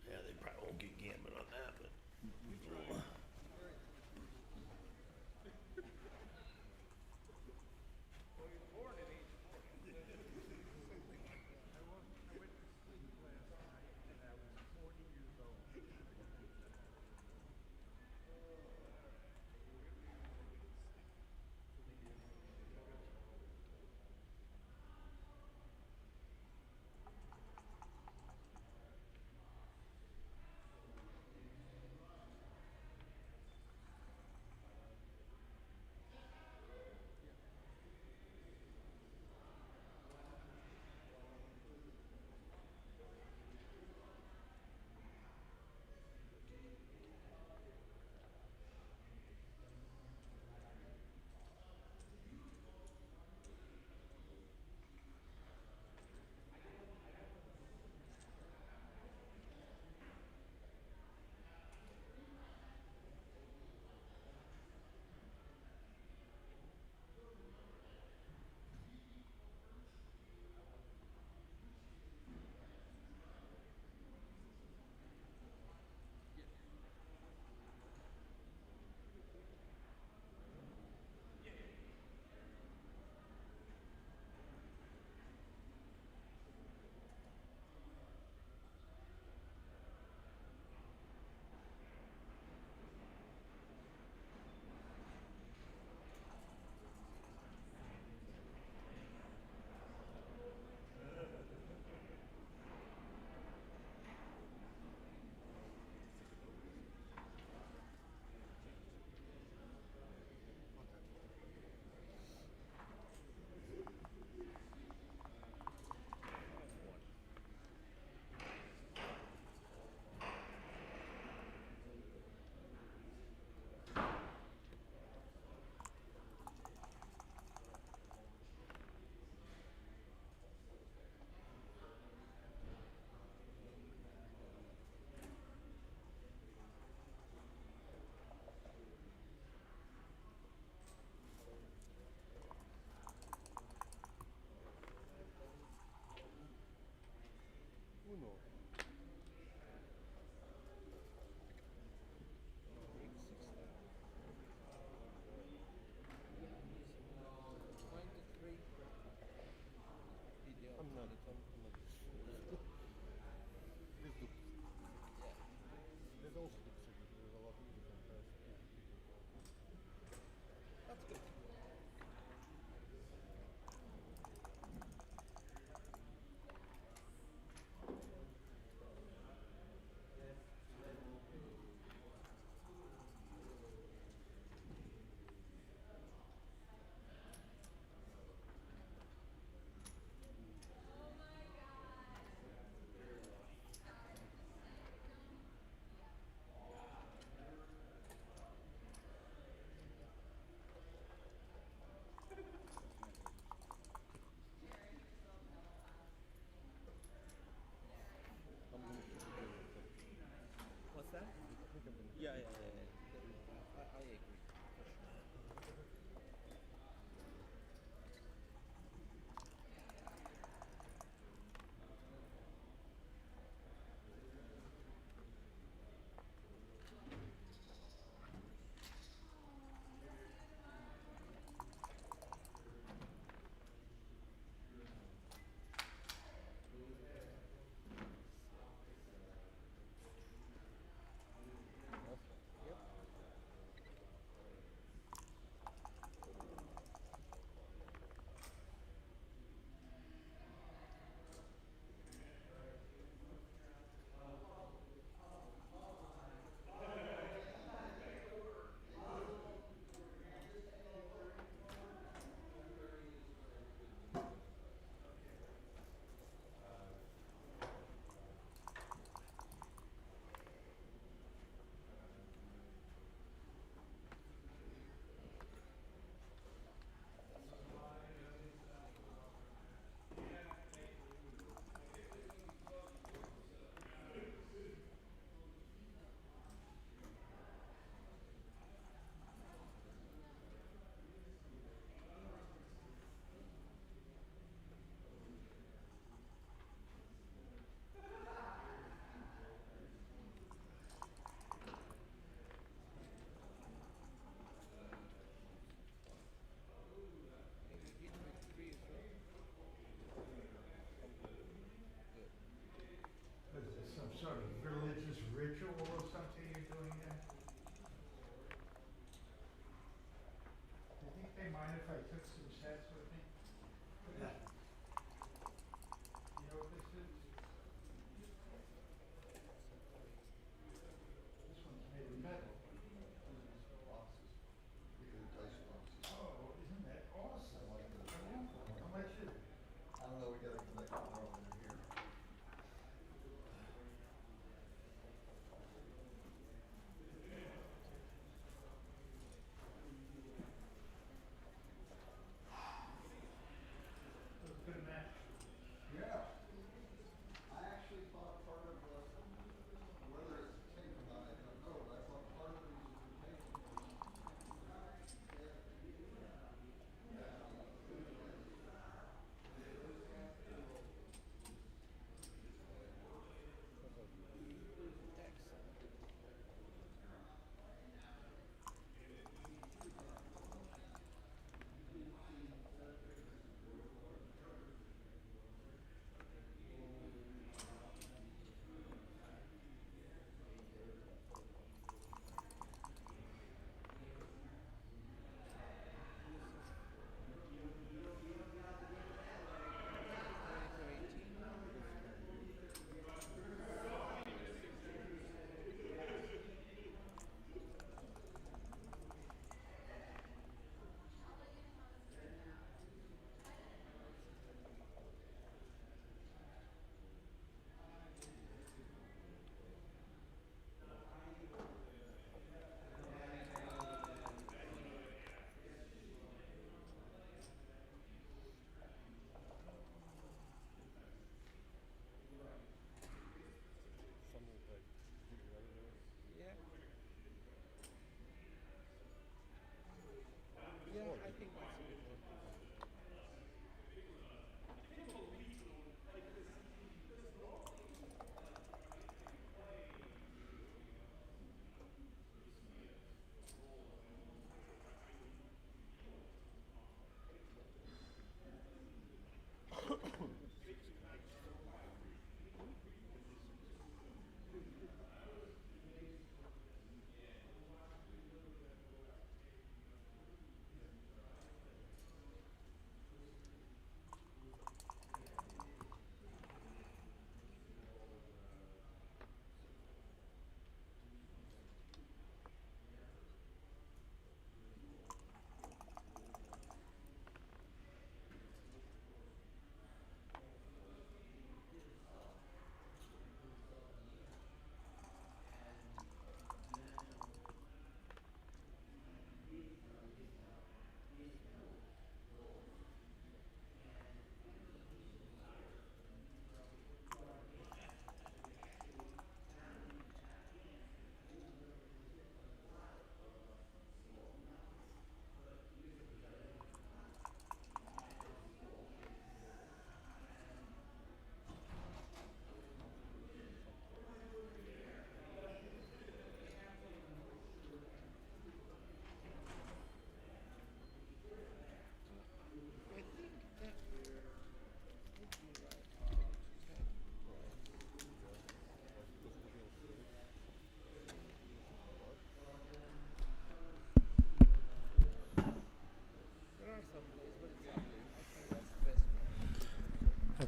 Yeah, they probably won't get Gambit on that, but.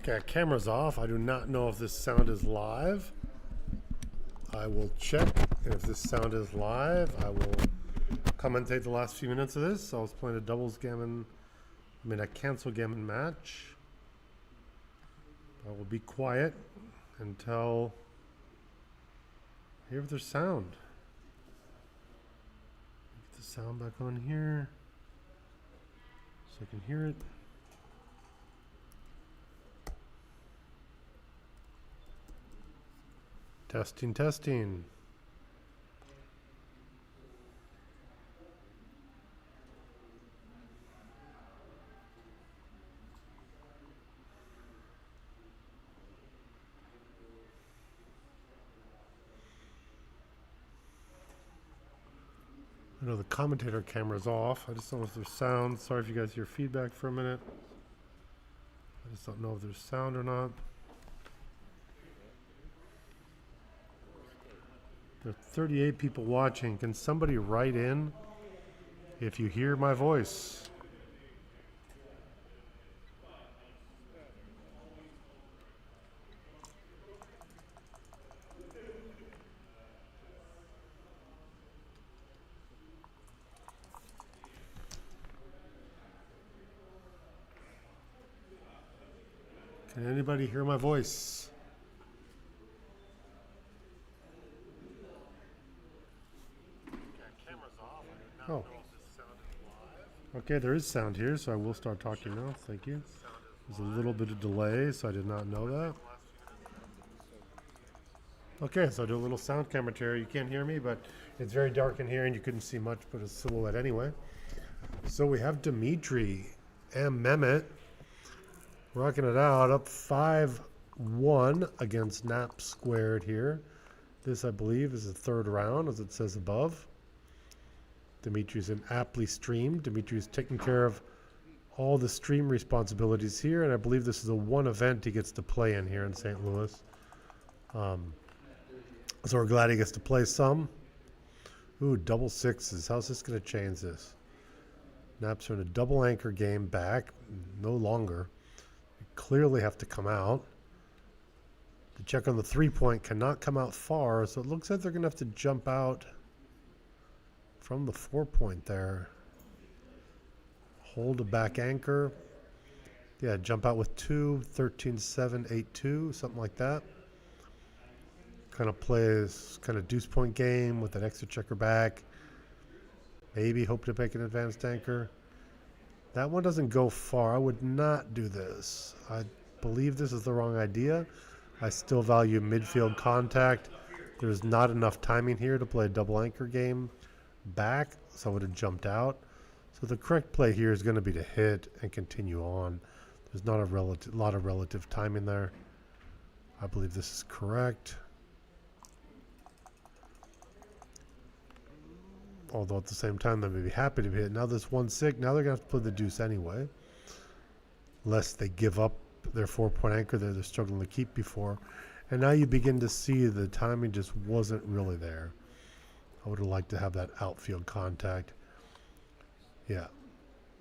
Okay, camera's off. I do not know if this sound is live. I will check, and if this sound is live, I will commentate the last few minutes of this. I was playing a cancel gammon match. I will be quiet until I hear if there's sound. Get the sound back on here so I can hear it. Testing, testing. I know the commentator camera's off. I just don't know if there's sound. Sorry if you guys hear feedback for a minute. I just don't know if there's sound or not. There are 38 people watching. Can somebody write in if you hear my voice? Can anybody hear my voice? Oh. Okay, there is sound here, so I will start talking now. Thank you. There's a little bit of delay, so I did not know that. Okay, so I do a little sound commentary. You can't hear me, but it's very dark in here, and you couldn't see much but a silhouette anyway. So we have Dimitri and Mehmet rocking it out, up 5-1 against Nap Squared here. This, I believe, is the third round, as it says above. Dimitri's an aptly streamed. Dimitri's taking care of all the stream responsibilities here, and I believe this is the one event he gets to play in here in St. Louis. So we're glad he gets to play some. Ooh, double sixes. How's this going to change this? Naps are in a double anchor game back. No longer. They clearly have to come out. The check on the 3-point cannot come out far, so it looks like they're going to have to jump out from the 4-point there. Hold a back anchor. Yeah, jump out with 2, 13, 7, 8, 2, something like that. Kind of plays kind of deuce point game with an extra checker back. Maybe hope to make an advanced anchor. That one doesn't go far. I would not do this. I believe this is the wrong idea. I still value midfield contact. There's not enough timing here to play a double anchor game back, so I would have jumped out. So the correct play here is going to be to hit and continue on. There's not a lot of relative timing there. I believe this is correct. Although at the same time, they may be happy to be hit. Now there's 1-6. Now they're going to have to play the deuce anyway. Lest they give up their 4-point anchor that they're struggling to keep before. And now you begin to see the timing just wasn't really there. I would have liked to have that outfield contact. Yeah.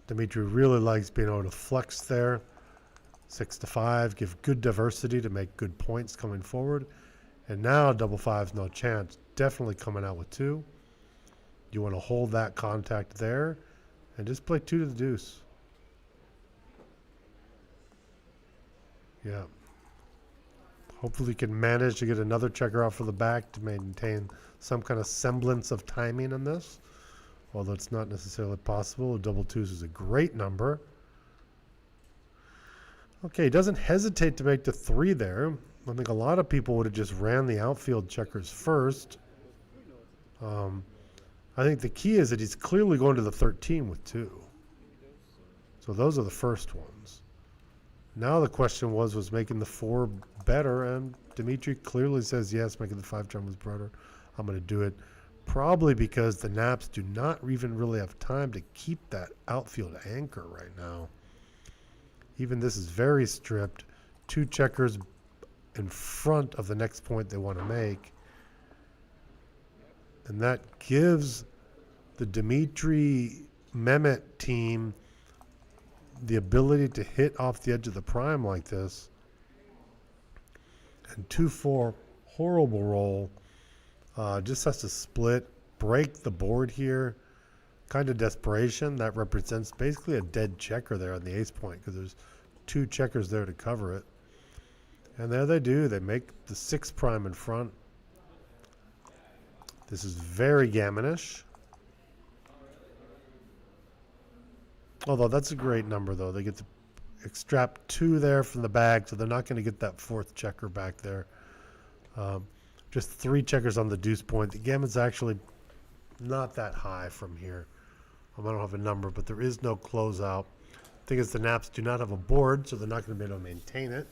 Dimitri really likes being able to flex there. 6-5. Give good diversity to make good points coming forward. And now double 5's no chance. Definitely coming out with 2. You want to hold that contact there and just play 2 to the deuce. Yeah. Hopefully you can manage to get another checker out for the back to maintain some kind of semblance of timing in this. Although it's not necessarily possible. Double 2s is a great number. Okay, he doesn't hesitate to make the 3 there. I think a lot of people would have just ran the outfield checkers first. I think the key is that he's clearly going to the 13 with 2. So those are the first ones. Now the question was making the 4 better, and Dimitri clearly says yes, making the 5 jump was better. I'm going to do it. Probably because the Naps do not even really have time to keep that outfield anchor right now. Even this is very stripped. 2 checkers in front of the next point they want to make. And that gives the Dimitri Mehmet team the ability to hit off the edge of the prime like this and 2-4, horrible roll. Just has to split, break the board here. Kind of desperation. That represents basically a dead checker there on the ace point because there's 2 checkers there to cover it. And there they do. They make the 6 prime in front. This is very gammonish. Although that's a great number, though. They get to extract 2 there from the bag, so they're not going to get that 4th checker back there. Just 3 checkers on the deuce point. The gammon's actually not that high from here. I don't have a number, but there is no closeout. The thing is, the Naps do not have a board, so they're not going to be able to maintain it.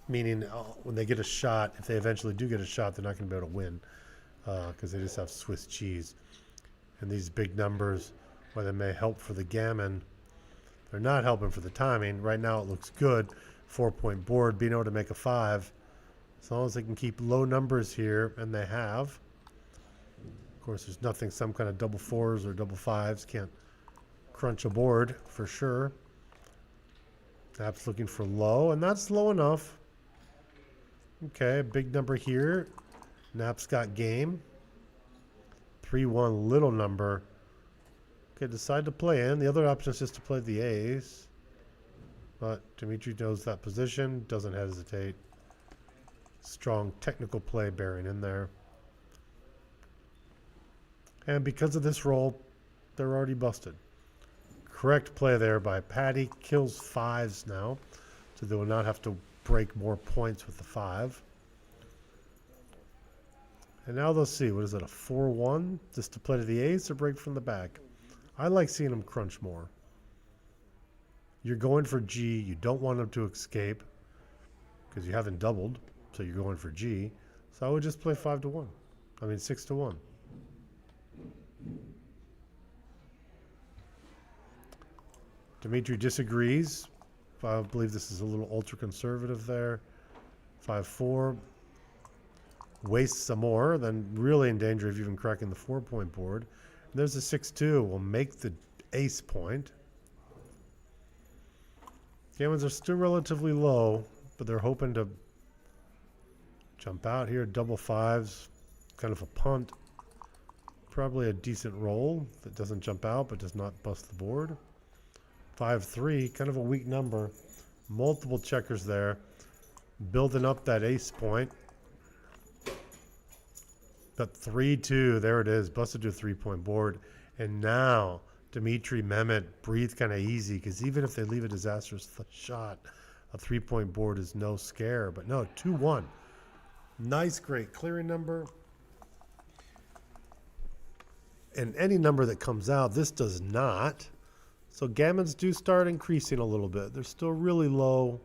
Meaning, when they get a shot, if they eventually do get a shot, they're not going to be able to win because they just have Swiss cheese. And these big numbers, while they may help for the gammon, they're not helping for the timing. Right now, it looks good. 4-point board, being able to make a 5. As long as they can keep low numbers here, and they have. Of course, there's nothing, some kind of double 4s or double 5s can't crunch a board for sure. Naps looking for low, and that's low enough. Okay, big number here. Naps got game. 3-1 little number. Okay, decide to play in. The other option is just to play the ace. But Dimitri knows that position, doesn't hesitate. Strong technical play bearing in there. And because of this roll, they're already busted. Correct play there by Patty. Kills 5s now, so they will not have to break more points with the 5. And now they'll see, what is it, a 4-1? Just to play to the ace or break from the back? I like seeing them crunch more. You're going for G. You don't want them to escape because you haven't doubled, so you're going for G. So I would just play 5-1. I mean 6-1. Dimitri disagrees. I believe this is a little ultra conservative there. 5-4. Wastes some more, then really in danger of even cracking the 4-point board. And there's a 6-2. Will make the ace point. Gammons are still relatively low, but they're hoping to jump out here. Double 5s, kind of a punt. Probably a decent roll that doesn't jump out but does not bust the board. 5-3, kind of a weak number. Multiple checkers there. Building up that ace point. But 3-2, there it is. Busted to a 3-point board. And now Dimitri Mehmet breathe kind of easy because even if they leave a disastrous shot, a 3-point board is no scare. But no, 2-1. Nice, great clearing number. And any number that comes out, this does not. So gammons do start increasing a little bit. They're still really low.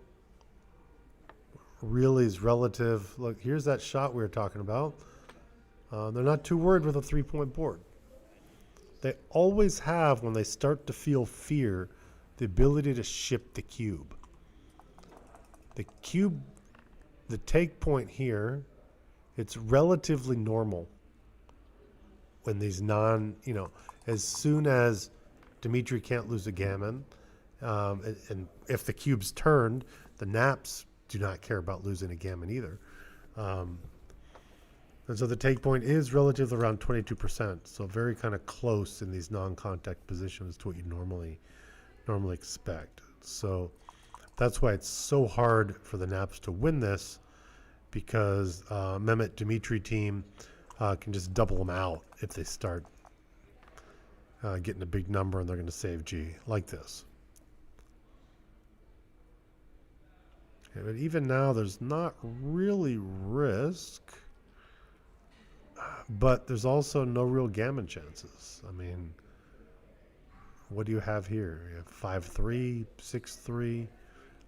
Really is relative. Look, here's that shot we were talking about. They're not too worried with a 3-point board. They always have, when they start to feel fear, the ability to ship the cube. The cube, the take point here, it's relatively normal. When these as soon as Dimitri can't lose a gammon, and if the cube's turned, the Naps do not care about losing a gammon either. And so the take point is relatively around 22%, so very kind of close in these non-contact positions to what you normally expect. So that's why it's so hard for the Naps to win this, because Mehmet Dimitri team can just double them out if they start getting a big number and they're going to save G like this. Okay, but even now, there's not really risk, but there's also no real gammon chances. I mean, what do you have here? You have 5-3, 6-3,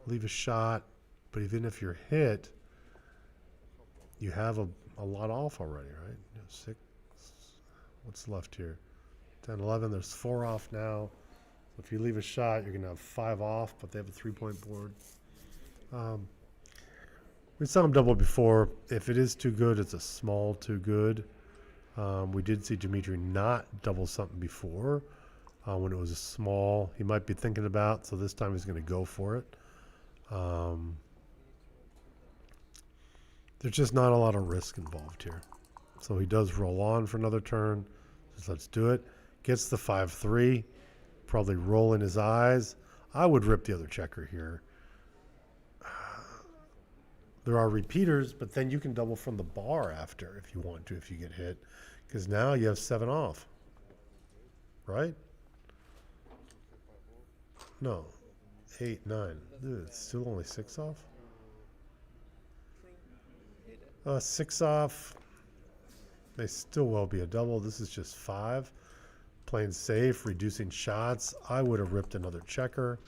leave a shot, but even if you're hit, you have a lot off already, right? 6, what's left here? 10, 11, there's 4 off now. So if you leave a shot, you're going to have 5 off, but they have a 3-point board. We saw them double before. If it is too good, it's a small too good. We did see Dimitri not double something before when it was a small. He might be thinking about, so this time he's going to go for it. There's just not a lot of risk involved here. So he does roll on for another turn. Just let's do it. Gets the 5-3. Probably rolling his eyes. I would rip the other checker here. There are repeaters, but then you can double from the bar after if you want to, if you get hit. Because now you have 7 off. Right? No. 8, 9. Dude, it's still only 6 off? 6 off. May still well be a double. This is just 5. Playing safe, reducing shots. I would have ripped another checker.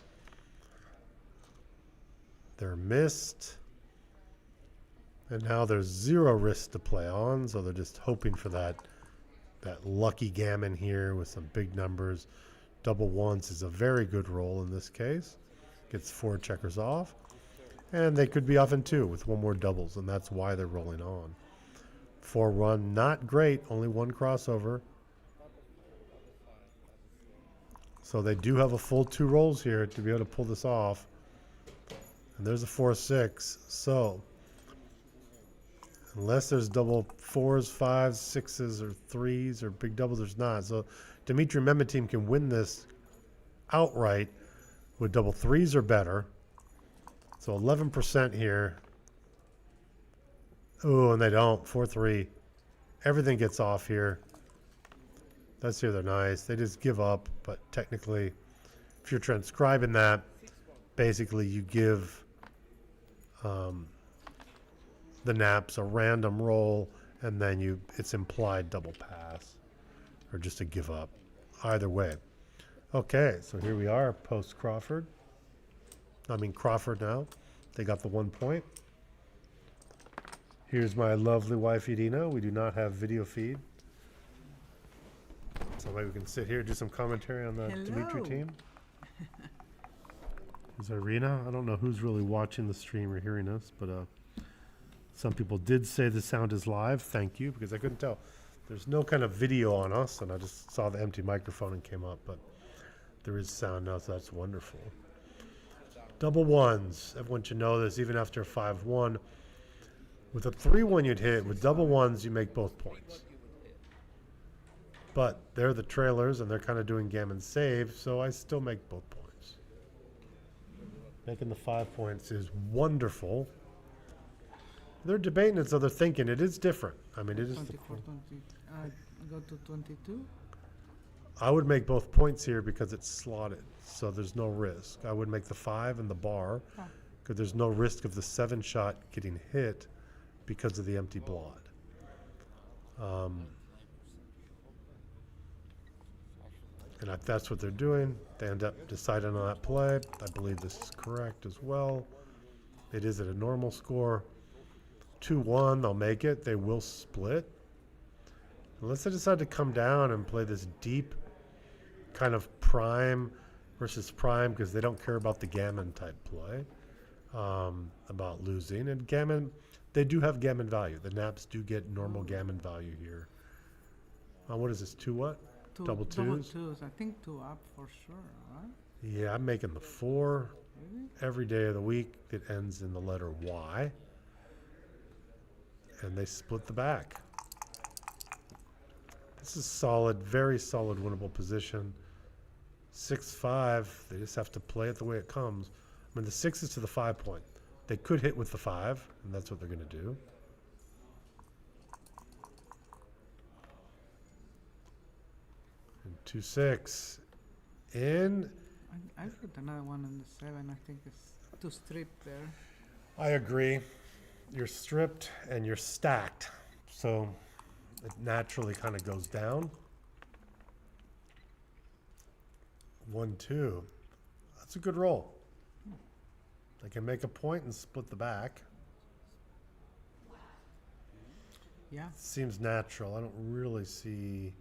They're missed. And now there's 0 risk to play on, so they're just hoping for that lucky gammon here with some big numbers. Double ones is a very good roll in this case. Gets 4 checkers off. And they could be off in 2 with 1 more doubles, and that's why they're rolling on. 4 run, not great, only 1 crossover. So they do have a full 2 rolls here to be able to pull this off. And there's a 4-6. So unless there's double 4s, 5s, 6s, or 3s, or big doubles, there's not. So Dimitri Mehmet team can win this outright with double 3s or better. So 11% here. Oh, and they don't. 4-3. Everything gets off here. That's here. They're nice. They just give up. But technically, if you're transcribing that, basically you give the naps a random roll, and then it's implied double pass or just a give up. Either way. Okay, so here we are post Crawford. Crawford now. They got the 1 point. Here's my lovely wife, Irina. We do not have video feed. So maybe we can sit here and do some commentary on the Dimitri team. Here's Irina. I don't know who's really watching the stream or hearing us, but some people did say the sound is live. Thank you, because I couldn't tell. There's no kind of video on us, and I just saw the empty microphone and came up, but there is sound now, so that's wonderful. Double ones. Everyone should know this, even after 5-1. With a 3-1 you'd hit. With double ones, you make both points. But they're the trailers, and they're kind of doing gammon save, so I still make both points. Making the 5 points is wonderful. They're debating it, so they're thinking. It is different. It is. 24, 20. Go to 22. I would make both points here because it's slotted, so there's no risk. I would make the 5 and the bar because there's no risk of the 7 shot getting hit because of the empty blot. And if that's what they're doing, they end up deciding on that play. I believe this is correct as well. It is at a normal score. 2-1, they'll make it. They will split. Unless they decide to come down and play this deep kind of prime versus prime because they don't care about the gammon type play, about losing. And gammon, they do have gammon value. The naps do get normal gammon value here. What is this, 2 what? Double twos? Double twos. I think 2 up for sure, right? Yeah, I'm making the 4 Really? every day of the week. It ends in the letter Y. And they split the back. This is solid, very solid winnable position. 6-5, they just have to play it the way it comes. The 6 is to the 5 point. They could hit with the 5, and that's what they're going to do. And 2-6. In. I put another one on the 7. I think it's too stripped there. I agree. You're stripped and you're stacked. So it naturally kind of goes down. 1-2. That's a good roll. They can make a point and split the back. Yeah. Seems natural. I don't really see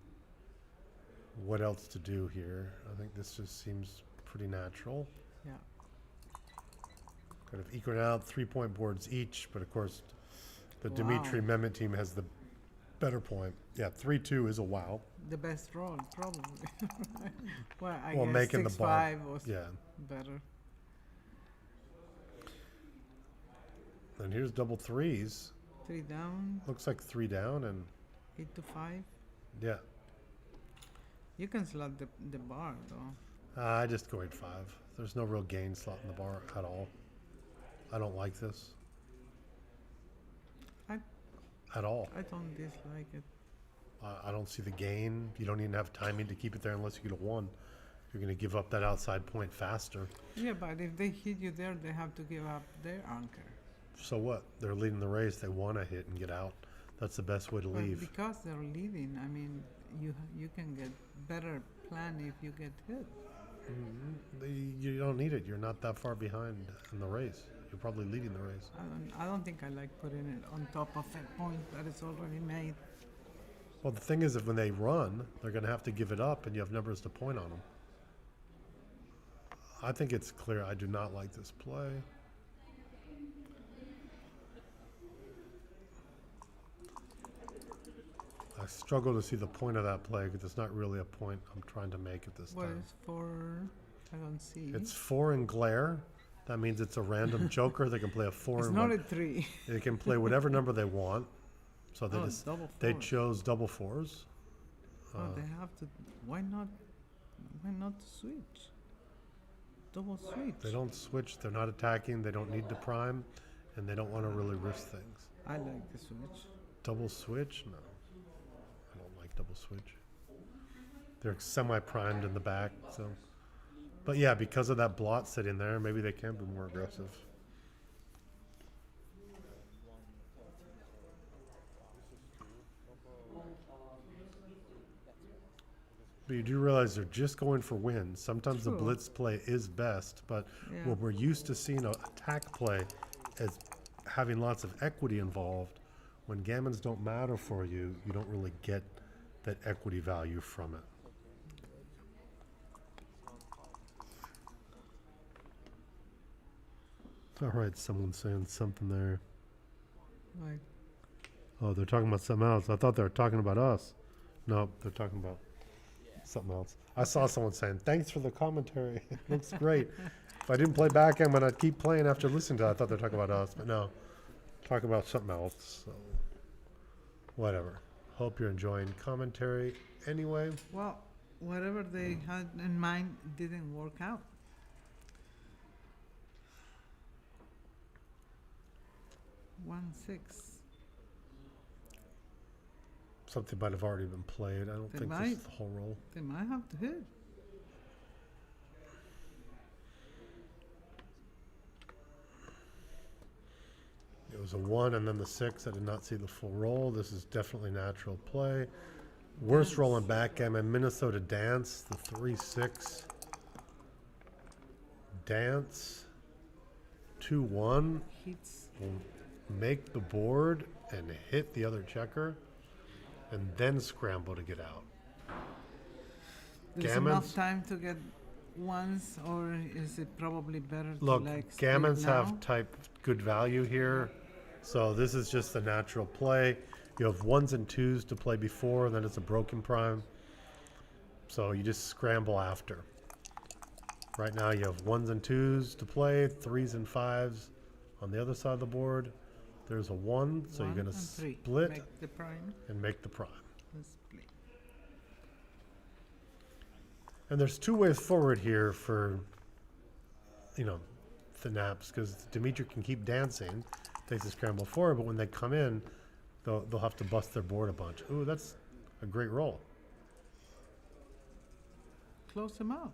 what else to do here. I think this just seems pretty natural. Yeah. Kind of equal out 3-point boards each, but of course the Dimitri Mehmet team has the better point. Yeah, 3-2 is a wow. The best roll, probably. Well, I Well, guess making the bar. 6-5 was Yeah. better. And here's double threes. 3 down, Looks like 3 down, and 8 to 5. yeah. You can slot the bar though. I just go 8-5. There's no real gain slot in the bar at all. I don't like this. At all. I don't dislike it. I don't see the gain. You don't even have timing to keep it there unless you get a 1. You're going to give up that outside point faster. Yeah, but if they hit you there, they have to give up their anchor. So what? They're leading the race. They want to hit and get out. That's the best way to But leave. because they're leading, I mean, you can get better plan if you get hit. You don't need it. You're not that far behind in the race. You're probably leading the race. I don't think I like putting it on top of a point that is already made. Well, the thing is, if when they run, they're going to have to give it up, and you have numbers to point on them. I think it's clear. I do not like this play. I struggle to see the point of that play because it's not really a point I'm trying to make at this What time. is for? I don't see. It's 4 in glare. That means it's a random joker. They can play a 4 It's and not one. a 3. They can play whatever number they want. So they Oh, just double they fours. chose double 4s. Oh, they have to. Why not? Why not switch? Double switch. They don't switch. They're not attacking. They don't need to prime, and they don't want to really risk things. I like the switch. Double switch? No, I don't like double switch. They're semi-primed in the back, so. But yeah, because of that blot sitting there, maybe they can be more aggressive. But you do realize they're just going for wins. Sometimes the True. blitz play is best, but Yeah. what we're used to seeing an attack play as having lots of equity involved. When gammons don't matter for you, you don't really get that equity value from it. All right, someone's saying something there. Like, Oh, they're talking about something else. I thought they were talking about us. No, they're talking about something else. I saw someone saying, "Thanks for the commentary. It looks great." If I didn't play backgammon, I'd keep playing after listening to it. I thought they were talking about us, but no. Talking about something else. So, whatever. Hope you're enjoying commentary anyway. well, whatever they had in mind didn't work out. One six. Something might have already been played. I don't They think this might. is the whole roll. They might have to hit. It was a 1 and then the 6. I did not see the full roll. This is definitely natural play. Worst roll in backgammon, Minnesota Dance, the 3-6. Dance, 2-1. Hits. Will make the board and hit the other checker, and then scramble to get out. There's enough time to get ones, or is it probably better Look, to like split gammons now? have type good value here, so this is just the natural play. You have 1s and 2s to play before, and then it's a broken prime. So you just scramble after. Right now you have 1s and 2s to play, 3s and 5s on the other side of the board. There's a 1, so you're One going to and three. split Make the prime. and make the prime. Let's split. And there's 2 ways forward here for, you know, the naps, because Dimitri can keep dancing, takes a scramble forward, but when they come in, they'll have to bust their board a bunch. Ooh, that's a great roll. Close them out.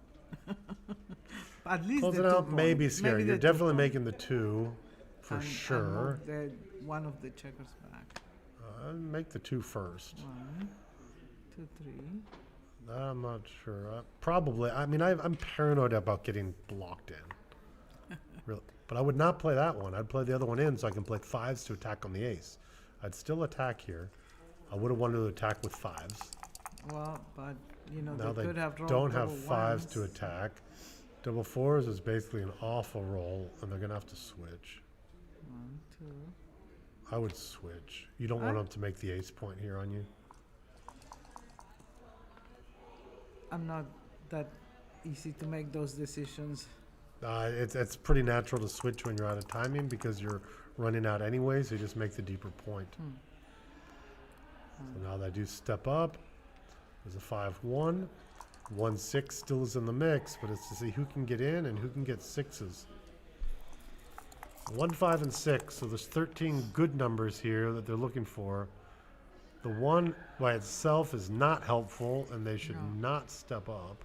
At least Close the it 2 out, maybe points. scary. Maybe You're the 2 definitely points. making the 2 for And sure. move the one of the checkers back. Make the 2 first. 1, 2, 3. I'm not sure. Probably. I mean, I'm paranoid about getting blocked in. Really. But I would not play that one. I'd play the other one in so I can play 5s to attack on the ace. I'd still attack here. I would have wanted to attack with 5s. Well, but you know Now they they could have rolled don't have double 5s ones. to attack. Double 4s is basically an awful roll, and they're going to have to switch. 1, 2. I would switch. You don't want them to make the ace point here on you. I'm not that easy to make those decisions. It's pretty natural to switch when you're out of timing because you're running out anyway, so you just make the deeper point. So now they do step up. There's a 5-1. 1-6 still is in the mix, but it's to see who can get in and who can get sixes. 1, 5, and 6. So there's 13 good numbers here that they're looking for. The 1 by itself is not helpful, and they should not step up.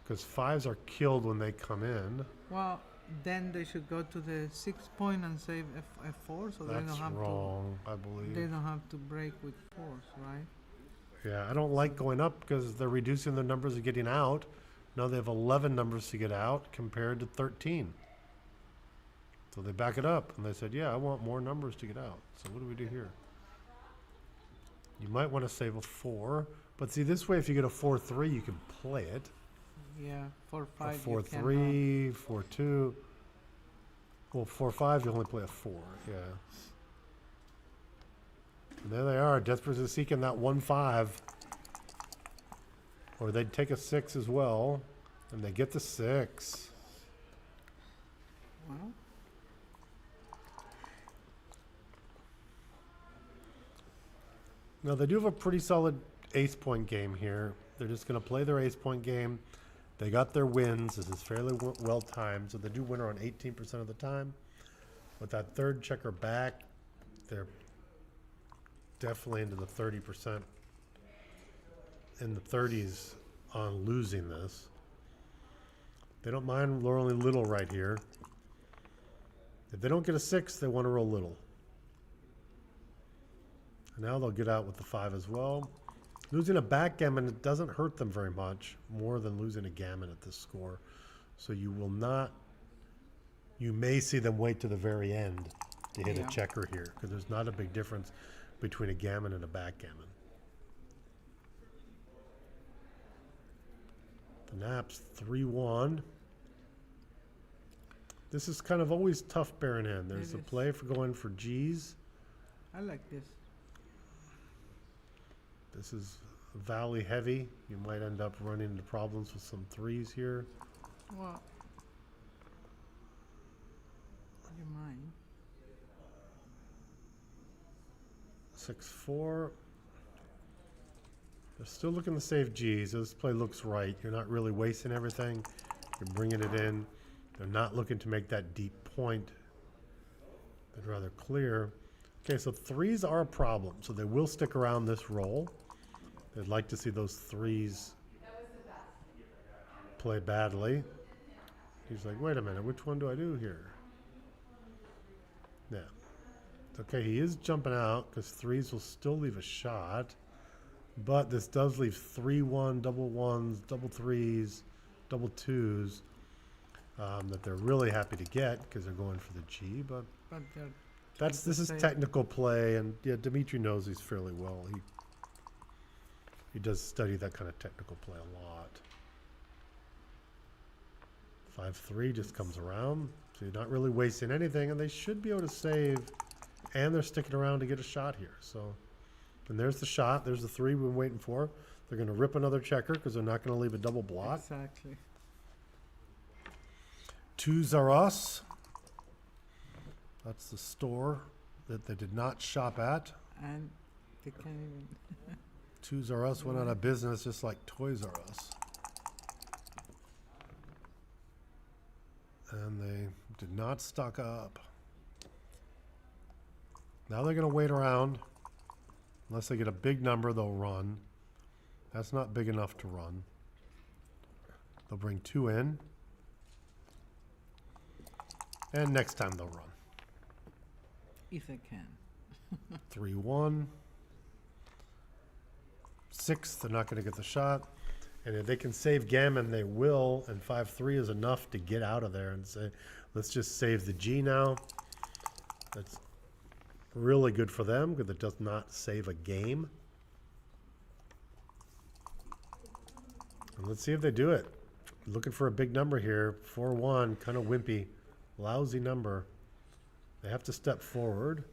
Because 5s are killed when they come in. Well, then they should go to the 6 point and save F4, so they don't That's have wrong, to. I believe. They don't have to break with 4s, right? Yeah, I don't like going up because they're reducing their numbers of getting out. Now they have 11 numbers to get out compared to 13. So they back it up and they said, yeah, I want more numbers to get out. So what do we do here? You might want to save a 4. But see, this way, if you get a 4-3, you can play it. Yeah, 4-5. A 4-3, 4-2. Well, 4-5, you only play a 4, yeah. And there they are, desperately seeking that 1-5. Or they'd take a 6 as well, and they get the 6. Well. Now, they do have a pretty solid ace point game here. They're just going to play their ace point game. They got their wins. This is fairly well timed, so they do win around 18% of the time. With that third checker back, they're definitely into the 30%, in the 30s on losing this. They don't mind rolling little right here. If they don't get a 6, they want to roll little. And now they'll get out with the 5 as well. Losing a backgammon, it doesn't hurt them very much, more than losing a gammon at this score. So you will not, you may see them wait to the very end to hit a checker here, because there's not a big difference between a gammon and a backgammon. The nap's 3-1. This is kind of always tough bearing in. There's a play for going for G's. I like this. This is valley heavy. You might end up running into problems with some 3s here. Well, you mind? 6-4. They're still looking to save G's. This play looks right. You're not really wasting everything. You're bringing it in. They're not looking to make that deep point. They'd rather clear. Okay, so 3s are a problem. So they will stick around this roll. They'd like to see those 3s play badly. He's like, wait a minute, which one do I do here? Yeah. Okay, he is jumping out because 3s will still leave a shot. But this does leave 3-1, double 1s, double 3s, double 2s that they're really happy to get because they're going for the G. But this is technical play, and yeah, Dimitri knows these fairly well. He does study that kind of technical play a lot. 5-3 just comes around, so you're not really wasting anything, and they should be able to save, and they're sticking around to get a shot here. So, and there's the shot. There's the 3 we've been waiting for. They're going to rip another checker because they're not going to leave a double block. Exactly. 2s are us. That's the store that they did not shop at. And they can't even. 2s R Us went out of business just like Toys R Us. And they did not stock up. Now they're going to wait around. Unless they get a big number, they'll run. That's not big enough to run. They'll bring 2 in. And next time they'll run. If they can. 3-1. 6, they're not going to get the shot. And if they can save gammon, they will. And 5-3 is enough to get out of there and say, let's just save the G now. That's really good for them because it does not save a game. And let's see if they do it. Looking for a big number here. 4-1, kind of wimpy. Lousy number. They have to step forward.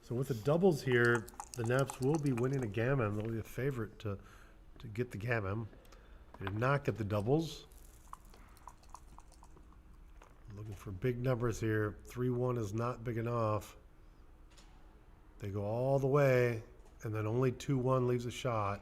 So with the doubles here, the Naps will be winning a gammon. They'll be a favorite to get the gammon. They did not get the doubles. Looking for big numbers here. 3-1 is not big enough. They go all the way, and then only 2-1 leaves a shot.